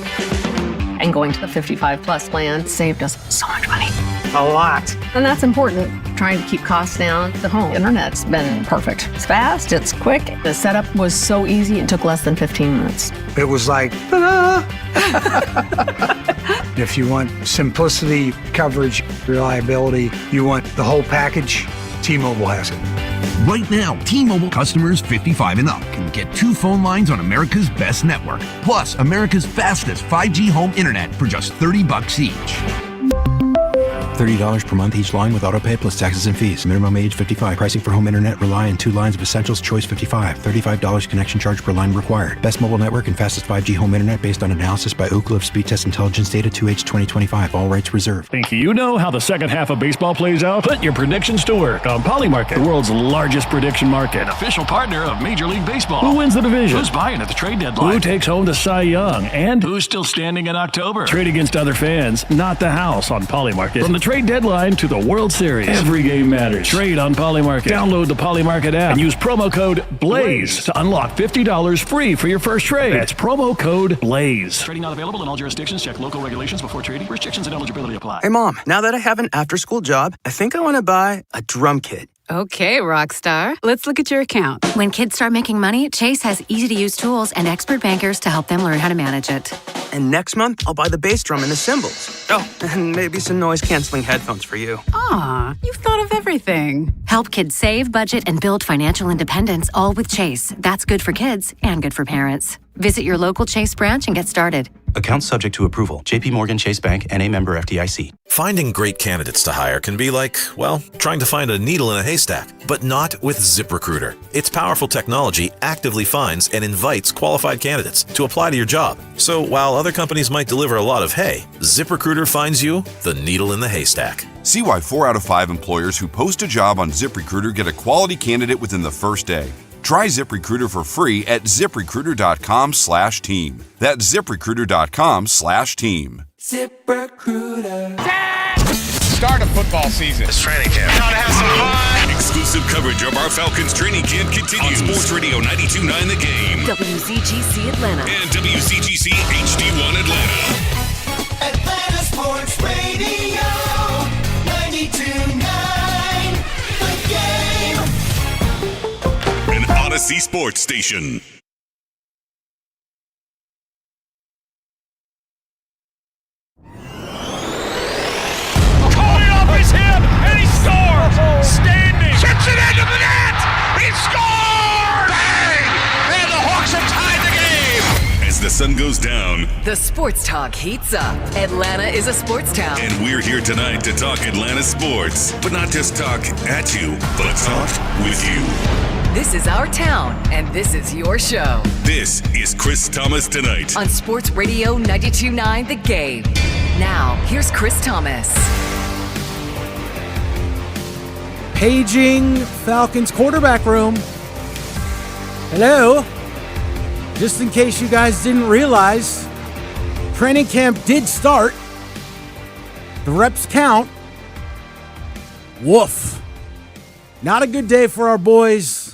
And going to the 55 plus plan saved us so much money. A lot. And that's important. Trying to keep costs down. The home internet's been perfect. It's fast, it's quick. The setup was so easy, it took less than 15 minutes. It was like, ta-da! If you want simplicity, coverage, reliability, you want the whole package, T-Mobile has it. Right now, T-Mobile customers 55 and up can get 2 phone lines on America's best network, plus America's fastest 5G home internet for just $30 each. $30 per month each line with autopay plus taxes and fees. Minimum age 55. Pricing for home internet rely on 2 lines of Essentials Choice 55. $35 connection charge per line required. Best mobile network and fastest 5G home internet based on analysis by Oak Cliff Speed Test Intelligence data 2H 2025. All rights reserved. Think you know how the second half of baseball plays out? Put your predictions to work on Polymarket, the world's largest prediction market. An official partner of Major League Baseball. Who wins the division? Who's buying at the trade deadline? Who takes home the Cy Young? And who's still standing in October? Trade against other fans, not the house on Polymarket. From the trade deadline to the World Series, every game matters. Trade on Polymarket. Download the Polymarket app and use promo code BLAZE to unlock $50 free for your first trade. That's promo code BLAZE. Trading not available in all jurisdictions. Check local regulations before trading. Restrictions and eligibility apply. Hey, Mom, now that I have an after-school job, I think I want to buy a drum kit. Okay, Rockstar. Let's look at your account. When kids start making money, Chase has easy-to-use tools and expert bankers to help them learn how to manage it. And next month, I'll buy the bass drum and the cymbals. Oh, and maybe some noise-canceling headphones for you. Aw, you've thought of everything. Help kids save, budget, and build financial independence, all with Chase. That's good for kids and good for parents. Visit your local Chase branch and get started. Accounts subject to approval. JP Morgan Chase Bank, N.A. member FDIC. Finding great candidates to hire can be like, well, trying to find a needle in a haystack, but not with ZipRecruiter. Its powerful technology actively finds and invites qualified candidates to apply to your job. So while other companies might deliver a lot of hay, ZipRecruiter finds you the needle in the haystack. See why 4 out of 5 employers who post a job on ZipRecruiter get a quality candidate within the first day. Try ZipRecruiter for free at ZipRecruiter.com/team. That's ZipRecruiter.com/team. ZipRecruiter. Start of football season. It's training camp. Gotta have some fun. Exclusive coverage of our Falcons training camp continues. On Sports Radio 92.9 The Game. WZGC Atlanta. And WZGC HD1 Atlanta. Atlanta Sports Radio 92.9 The Game. An Odyssey Sports Station. Coming off his hip, and he scores! Standing! Chips it into the net! He scores! Bang! And the Hawks have tied the game! As the sun goes down, The sports talk heats up. Atlanta is a sports town. and we're here tonight to talk Atlanta sports. But not just talk at you, but talk with you. This is our town, and this is your show. This is Chris Thomas Tonight. On Sports Radio 92.9 The Game. Now, here's Chris Thomas. Paging Falcons quarterback room. Hello. Just in case you guys didn't realize, training camp did start. The reps count. Woof. Not a good day for our boys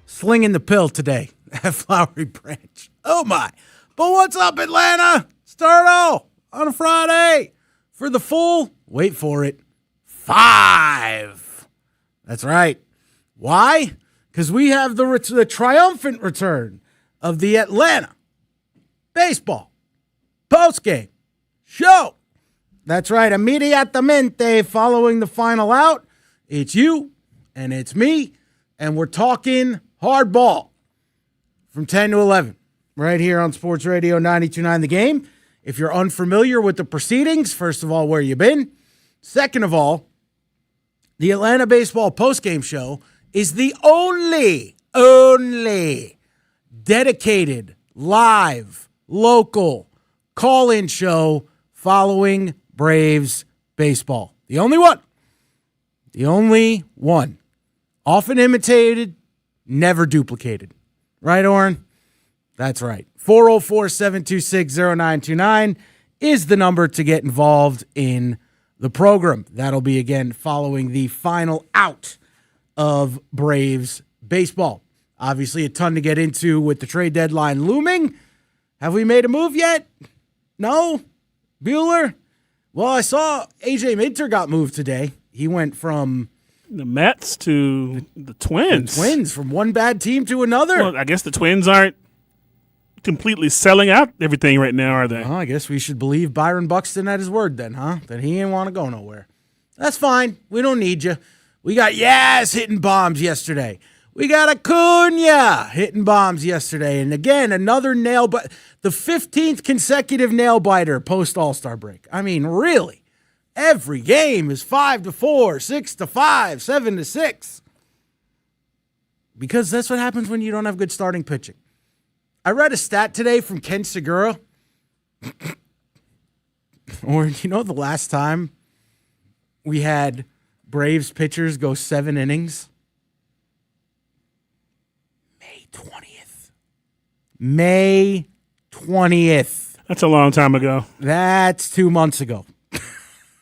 slinging the pill today at Flowery Branch. Oh my. But what's up, Atlanta? Stardo on a Friday for the full, wait for it, 5. That's right. Why? Because we have the triumphant return of the Atlanta baseball postgame show. That's right. Immediatamente following the final out, it's you and it's me, and we're talking hardball from 10 to 11 right here on Sports Radio 92.9 The Game. If you're unfamiliar with the proceedings, first of all, where you been? Second of all, the Atlanta Baseball Postgame Show is the only dedicated, live, local call-in show following Braves baseball. The only one. The only one. Often imitated, never duplicated. Right, Oren? That's right. 404-726-0929 is the number to get involved in the program. That'll be, again, following the final out of Braves baseball. Obviously, a ton to get into with the trade deadline looming. Have we made a move yet? No? Bueller? Well, I saw A.J. Minter got moved today. He went from the Mets to the Twins. The Twins, from one bad team to another. Well, I guess the Twins aren't completely selling out everything right now, are they? Well, I guess we should believe Byron Buxton at his word then, huh? That he ain't want to go nowhere. That's fine. We don't need you. We got Yaz hitting bombs yesterday. We got Acuna hitting bombs yesterday. And again, another nail bite. The 15th consecutive nail biter post All-Star break. I mean, really? Every game is 5-4, 6-5, 7-6. Because that's what happens when you don't have good starting pitching. I read a stat today from Ken Segura. Or, you know, the last time we had Braves pitchers go 7 innings? May 20th. May 20th. That's a long time ago. That's 2 months ago.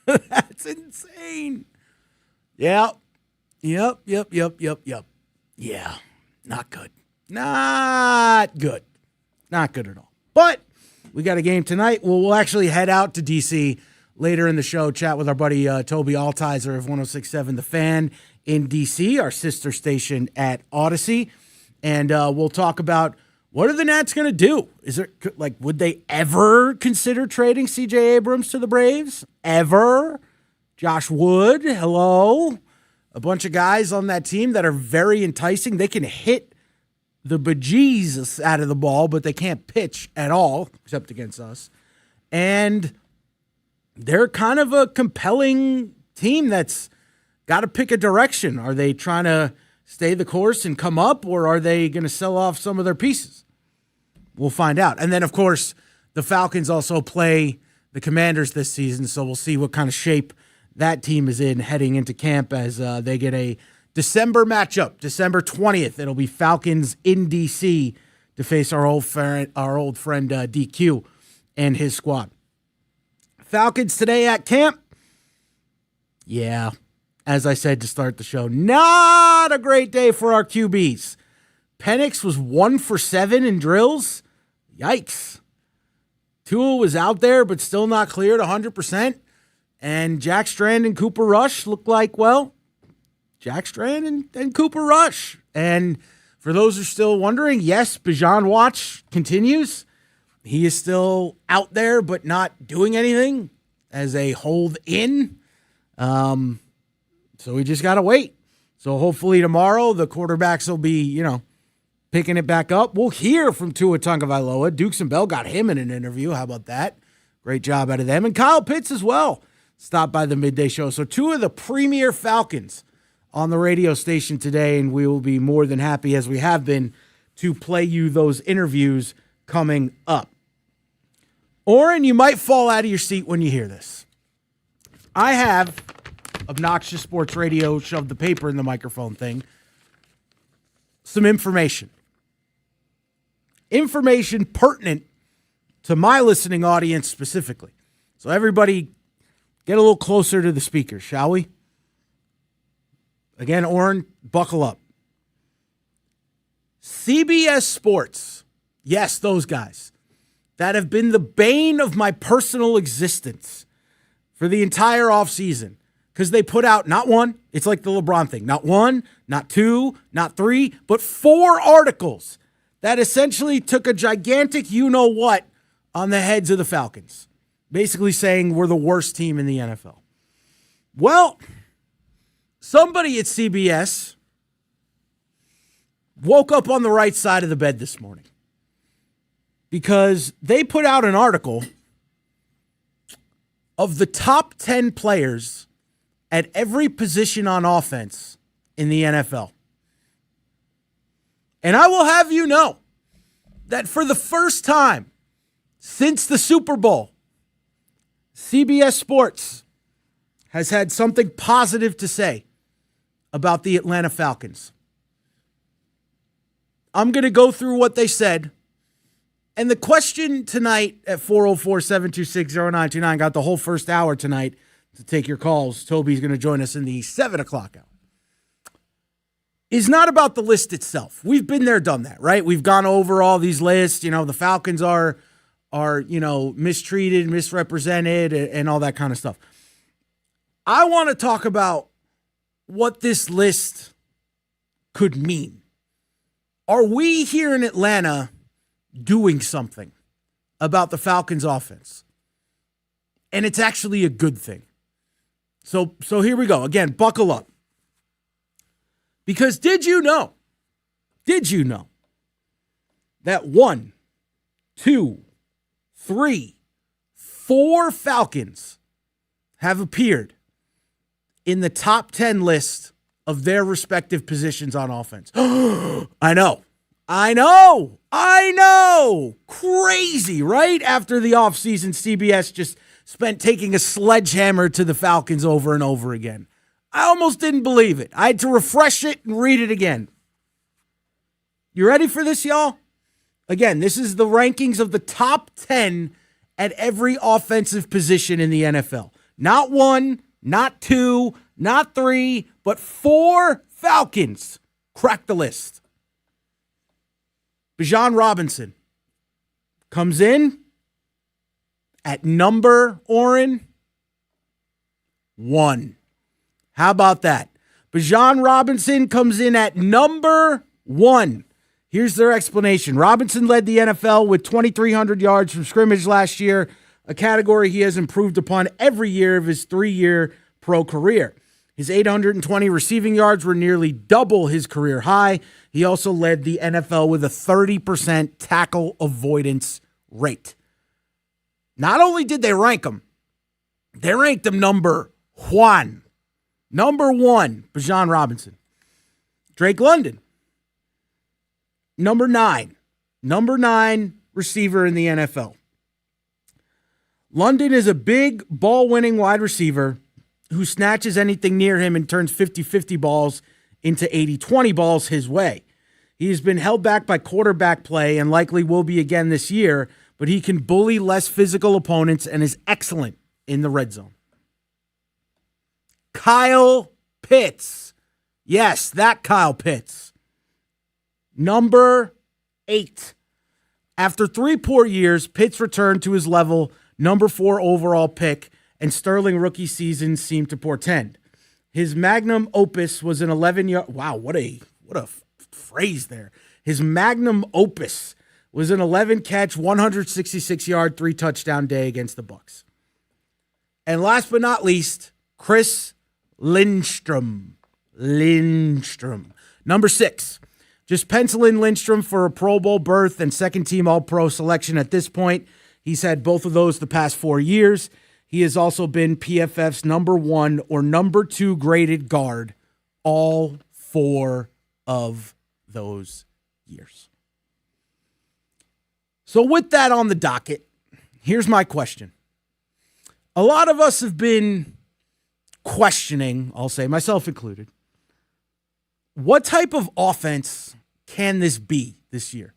That's insane. Yep. Yeah, not good. Not good. Not good at all. But we got a game tonight. We'll actually head out to D.C. later in the show, chat with our buddy Toby Altizer of 106.7 The Fan in D.C., our sister station at Odyssey. And we'll talk about what are the Nats going to do? Is there, like, would they ever consider trading C.J. Abrams to the Braves? Ever? Josh Wood, hello. A bunch of guys on that team that are very enticing. They can hit the bejesus out of the ball, but they can't pitch at all, except against us. And they're kind of a compelling team that's got to pick a direction. Are they trying to stay the course and come up, or are they going to sell off some of their pieces? We'll find out. And then, of course, the Falcons also play the Commanders this season, so we'll see what kind of shape that team is in heading into camp as they get a December matchup, December 20th. It'll be Falcons in D.C. to face our old friend DQ and his squad. Falcons today at camp. Yeah, as I said to start the show, not a great day for our QBs. Penix was 1 for 7 in drills. Yikes. Tua was out there, but still not cleared 100%. And Jack Strand and Cooper Rush look like, well, Jack Strand and Cooper Rush. And for those who are still wondering, yes, Bijan Watch continues. He is still out there, but not doing anything as a hold in. So we just got to wait. So hopefully tomorrow the quarterbacks will be, picking it back up. We'll hear from Tua Tagovailoa. Dukes and Bell got him in an interview. How about that? Great job out of them. And Kyle Pitts as well stopped by the midday show. So 2 of the premier Falcons on the radio station today, and we will be more than happy, as we have been, to play you those interviews coming up. Oren, you might fall out of your seat when you hear this. I have Obnoxious Sports Radio, shoved the paper in the microphone thing, some information. Information pertinent to my listening audience specifically. So everybody get a little closer to the speakers, shall we? Again, Oren, buckle up. CBS Sports, yes, those guys, that have been the bane of my personal existence for the entire offseason, because they put out not one, it's like the LeBron thing, not 1, not 2, not 3, but 4 articles that essentially took a gigantic you-know-what on the heads of the Falcons, basically saying we're the worst team in the NFL. Well, somebody at CBS woke up on the right side of the bed this morning because they put out an article of the top 10 players at every position on offense in the NFL. And I will have you know that for the first time since the Super Bowl, CBS Sports has had something positive to say about the Atlanta Falcons. I'm going to go through what they said. And the question tonight at 404-726-0929, got the whole first hour tonight to take your calls. Toby's going to join us in the 7 o'clock hour. Is not about the list itself. We've been there, done that, right? We've gone over all these lists. The Falcons are mistreated, misrepresented, and all that kind of stuff. I want to talk about what this list could mean. Are we here in Atlanta doing something about the Falcons offense? And it's actually a good thing. So here we go. Again, buckle up. Because did you know that 1, 2, 3, 4 Falcons have appeared in the top 10 list of their respective positions on offense. I know. Crazy, right? After the offseason, CBS just spent taking a sledgehammer to the Falcons over and over again. I almost didn't believe it. I had to refresh it and read it again. You ready for this, y'all? Again, this is the rankings of the top 10 at every offensive position in the NFL. Not 1, not 2, not 3, but 4 Falcons crack the list. Bijan Robinson comes in at number, Oren, 1. How about that? Bijan Robinson comes in at number 1. Here's their explanation. Robinson led the NFL with 2,300 yards from scrimmage last year, a category he has improved upon every year of his 3-year pro career. His 820 receiving yards were nearly double his career high. He also led the NFL with a 30% tackle avoidance rate. Not only did they rank him, they ranked him number 1. Number 1, Bijan Robinson. Drake London, number 9. Number 9 receiver in the NFL. London is a big ball-winning wide receiver who snatches anything near him and turns 50-50 balls into 80-20 balls his way. He has been held back by quarterback play and likely will be again this year, but he can bully less physical opponents and is excellent in the red zone. Kyle Pitts. Yes, that Kyle Pitts. Number 8. After 3 poor years, Pitts returned to his level, number 4 overall pick, and sterling rookie season seemed to portend. His magnum opus was an 11-yard... Wow, what a phrase there. His magnum opus was an 11-catch, 166-yard, 3-touchdown day against the Bucs. And last but not least, Chris Lindstrom. Number 6. Just pencil in Lindstrom for a Pro Bowl berth and second-team All-Pro selection at this point. He's had both of those the past 4 years. He has also been PFF's number 1 or number 2 graded guard all 4 of those years. So with that on the docket, here's my question. A lot of us have been questioning, I'll say myself included, what type of offense can this be this year?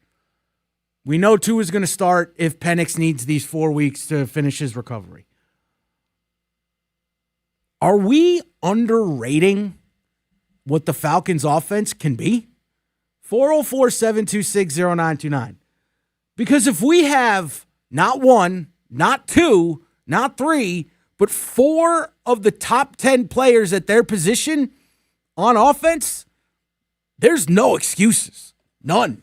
We know Tua is going to start if Penix needs these 4 weeks to finish his recovery. Are we underrating what the Falcons offense can be? 404-726-0929. Because if we have not 1, not 2, not 3, but 4 of the top 10 players at their position on offense, there's no excuses. None.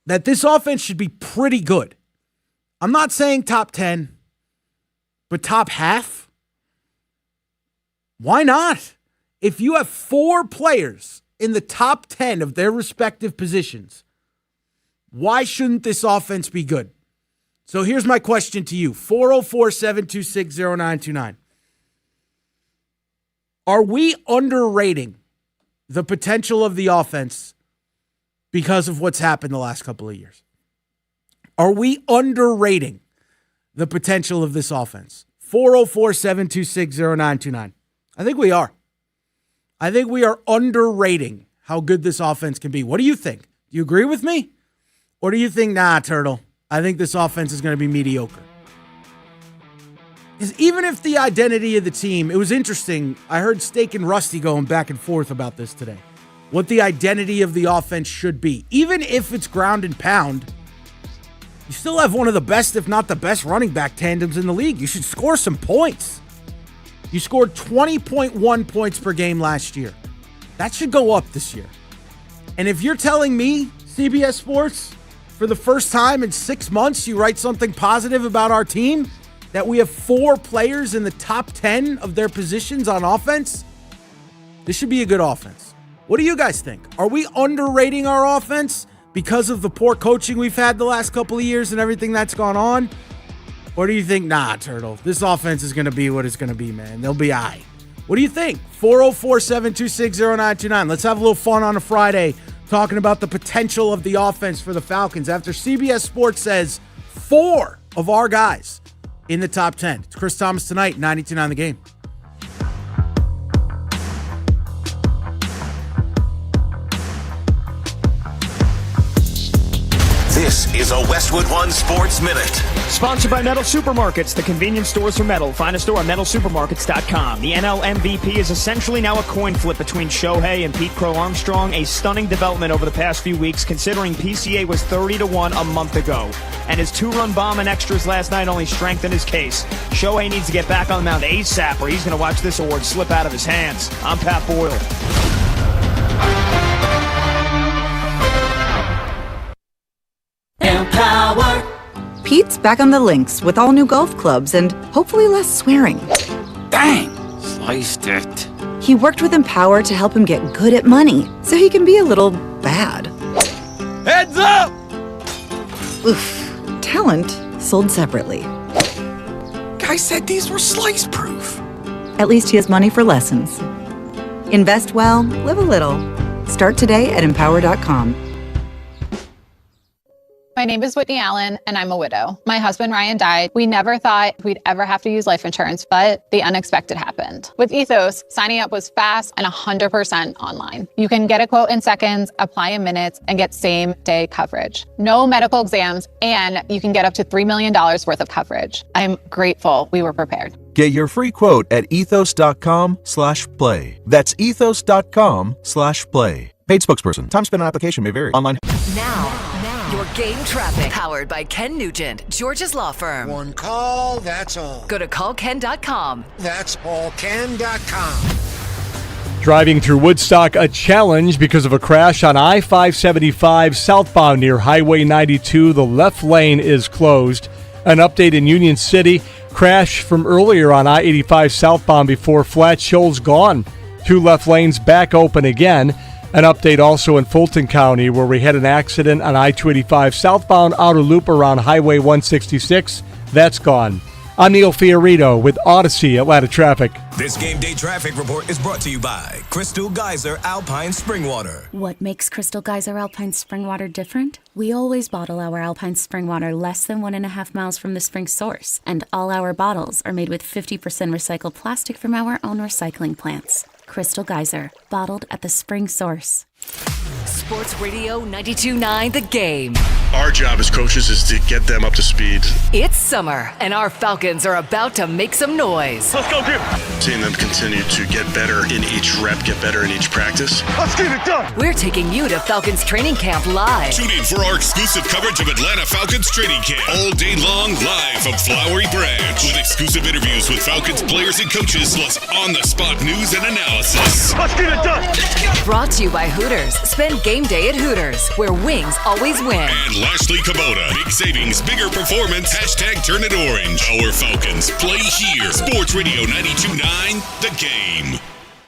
That this offense should be pretty good. I'm not saying top 10, but top half? Why not? If you have 4 players in the top 10 of their respective positions, why shouldn't this offense be good? So here's my question to you. 404-726-0929. Are we underrating the potential of the offense because of what's happened the last couple of years? Are we underrating the potential of this offense? 404-726-0929. I think we are. I think we are underrating how good this offense can be. What do you think? Do you agree with me? Or do you think, nah, Turtle, I think this offense is going to be mediocre? Because even if the identity of the team, it was interesting. I heard Steak and Rusty going back and forth about this today. What the identity of the offense should be. Even if it's ground and pound, you still have one of the best, if not the best, running back tandems in the league. You should score some points. You scored 20.1 points per game last year. That should go up this year. And if you're telling me, CBS Sports, for the first time in 6 months, you write something positive about our team, that we have 4 players in the top 10 of their positions on offense, this should be a good offense. What do you guys think? Are we underrating our offense because of the poor coaching we've had the last couple of years and everything that's gone on? Or do you think, nah, Turtle, this offense is going to be what it's going to be, man? They'll be all right. What do you think? 404-726-0929. Let's have a little fun on a Friday talking about the potential of the offense for the Falcons after CBS Sports says 4 of our guys in the top 10. It's Chris Thomas tonight, 92.9 The Game. This is a Westwood One Sports Minute. Sponsored by Metal Supermarkets, the convenience stores for metal. Find a store at metalsupermarkets.com. The NL MVP is essentially now a coin flip between Shohei and Pete Crow Armstrong, a stunning development over the past few weeks, considering PCA was 30-1 a month ago. And his 2-run bomb and extras last night only strengthened his case. Shohei needs to get back on the mound ASAP, or he's going to watch this award slip out of his hands. I'm Pat Boyle. Empower. Pete's back on the links with all new golf clubs and hopefully less swearing. Dang! Sliced it. He worked with Empower to help him get good at money so he can be a little bad. Heads up! Oof. Talent sold separately. Guy said these were slice proof. At least he has money for lessons. Invest well, live a little. Start today at empower.com. My name is Whitney Allen, and I'm a widow. My husband, Ryan, died. We never thought we'd ever have to use life insurance, but the unexpected happened. With Ethos, signing up was fast and 100% online. You can get a quote in seconds, apply in minutes, and get same-day coverage. No medical exams, and you can get up to $3 million worth of coverage. I'm grateful we were prepared. Get your free quote at ethos.com/play. That's ethos.com/play. Paid spokesperson. Time spent on application may vary. Online. Now, your game traffic. Powered by Ken Nugent, George's law firm. One call, that's all. Go to callken.com. That's allken.com. Driving through Woodstock, a challenge because of a crash on I-575 southbound near Highway 92. The left lane is closed. An update in Union City. Crash from earlier on I-85 southbound before Flat Shoals gone. 2 left lanes back open again. An update also in Fulton County where we had an accident on I-285 southbound outer loop around Highway 166. That's gone. I'm Neil Fiorito with Odyssey Atlanta Traffic. This game day traffic report is brought to you by Crystal Geyser Alpine Spring Water. What makes Crystal Geyser Alpine Spring Water different? We always bottle our Alpine Spring Water less than 1.5 miles from the spring source, and all our bottles are made with 50% recycled plastic from our own recycling plants. Crystal Geyser, bottled at the spring source. Sports Radio 92.9 The Game. Our job as coaches is to get them up to speed. It's summer, and our Falcons are about to make some noise. Let's go, dude. Seeing them continue to get better in each rep, get better in each practice. Let's get it done. We're taking you to Falcons training camp live. Tune in for our exclusive coverage of Atlanta Falcons training camp. All day long, live from Flowery Branch. With exclusive interviews with Falcons players and coaches, plus on-the-spot news and analysis. Let's get it done. Brought to you by Hooters. Spend game day at Hooters, where wings always win. And Lashley Kubota. Big savings, bigger performance. Hashtag turn it orange. Our Falcons play here. Sports Radio 92.9 The Game.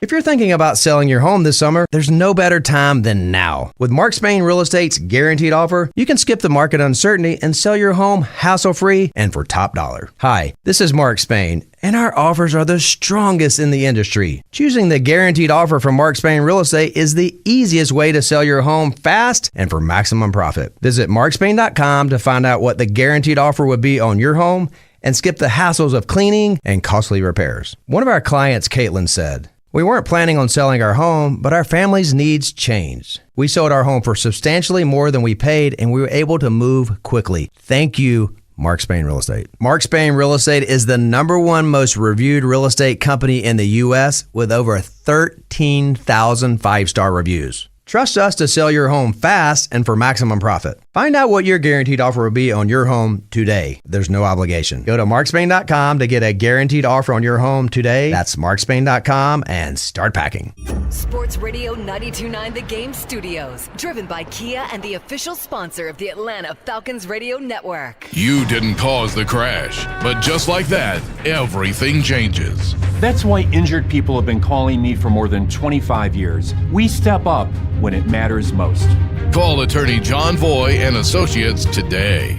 If you're thinking about selling your home this summer, there's no better time than now. With Mark Spain Real Estate's guaranteed offer, you can skip the market uncertainty and sell your home hassle-free and for top dollar. Hi, this is Mark Spain, and our offers are the strongest in the industry. Choosing the guaranteed offer from Mark Spain Real Estate is the easiest way to sell your home fast and for maximum profit. Visit markspain.com to find out what the guaranteed offer would be on your home and skip the hassles of cleaning and costly repairs. One of our clients, Caitlin, said, "We weren't planning on selling our home, but our family's needs changed. We sold our home for substantially more than we paid, and we were able to move quickly. Thank you, Mark Spain Real Estate." Mark Spain Real Estate is the #1 most reviewed real estate company in the U.S. with over 13,000 5-star reviews. Trust us to sell your home fast and for maximum profit. Find out what your guaranteed offer will be on your home today. There's no obligation. Go to markspain.com to get a guaranteed offer on your home today. That's markspain.com and start packing. Sports Radio 92.9 The Game Studios. Driven by Kia and the official sponsor of the Atlanta Falcons Radio Network. You didn't cause the crash, but just like that, everything changes. That's why injured people have been calling me for more than 25 years. We step up when it matters most. Call attorney John Voy and Associates today.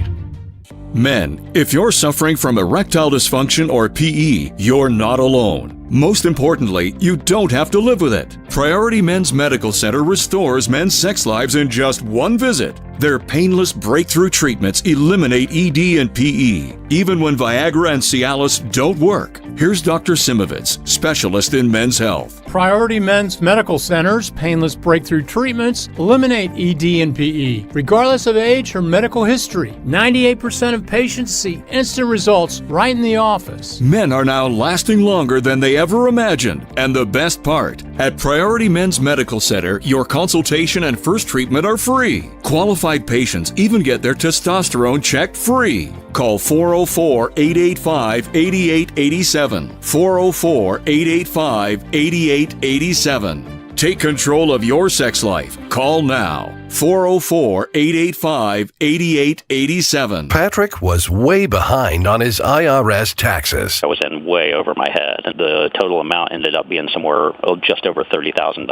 Men, if you're suffering from erectile dysfunction or PE, you're not alone. Most importantly, you don't have to live with it. Priority Men's Medical Center restores men's sex lives in just one visit. Their painless breakthrough treatments eliminate ED and PE, even when Viagra and Cialis don't work. Here's Dr. Simovitz, specialist in men's health. Priority Men's Medical Center's painless breakthrough treatments eliminate ED and PE, regardless of age or medical history. 98% of patients see instant results right in the office. Men are now lasting longer than they ever imagined. And the best part, at Priority Men's Medical Center, your consultation and first treatment are free. Qualified patients even get their testosterone checked free. Call 404-885-8887. 404-885-8887. Take control of your sex life. Call now. 404-885-8887. Patrick was way behind on his IRS taxes. I was in way over my head. The total amount ended up being somewhere just over $30,000.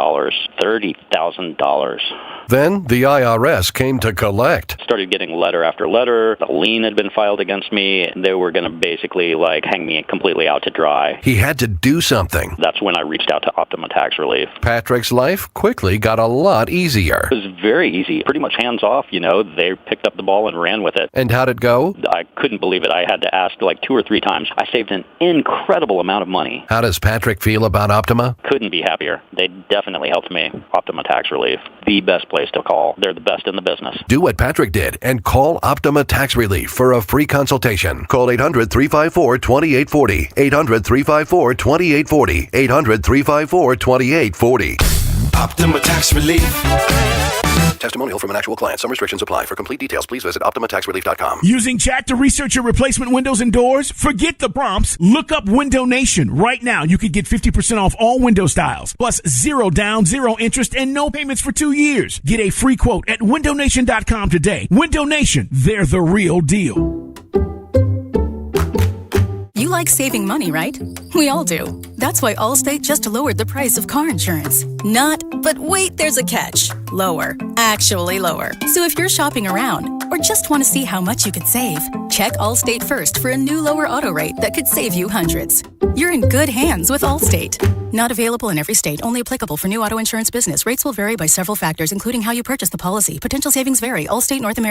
$30,000. Then the IRS came to collect. Started getting letter after letter. A lien had been filed against me. They were going to basically hang me completely out to dry. He had to do something. That's when I reached out to Optima Tax Relief. Patrick's life quickly got a lot easier. It was very easy, pretty much hands off, They picked up the ball and ran with it. And how'd it go? I couldn't believe it. I had to ask 2 or 3 times. I saved an incredible amount of money. How does Patrick feel about Optima? Couldn't be happier. They definitely helped me. Optima Tax Relief, the best place to call. They're the best in the business. Do what Patrick did and call Optima Tax Relief for a free consultation. Call 800-354-2840. 800-354-2840. 800-354-2840. Optima Tax Relief. Testimonial from an actual client. Some restrictions apply. For complete details, please visit OptimaTaxRelief.com. Using chat to research your replacement windows and doors? Forget the prompts. Look up Window Nation. Right now, you could get 50% off all window styles, plus 0 down, 0 interest, and no payments for 2 years. Get a free quote at WindowNation.com today. Window Nation, they're the real deal. You like saving money, right? We all do. That's why Allstate just lowered the price of car insurance. Not, but wait, there's a catch. Lower. Actually lower. So if you're shopping around or just want to see how much you could save, check Allstate first for a new lower auto rate that could save you hundreds. You're in good hands with Allstate. Not available in every state. Only applicable for new auto insurance business. Rates will vary by several factors, including how you purchase the policy. Potential savings vary. Allstate North America.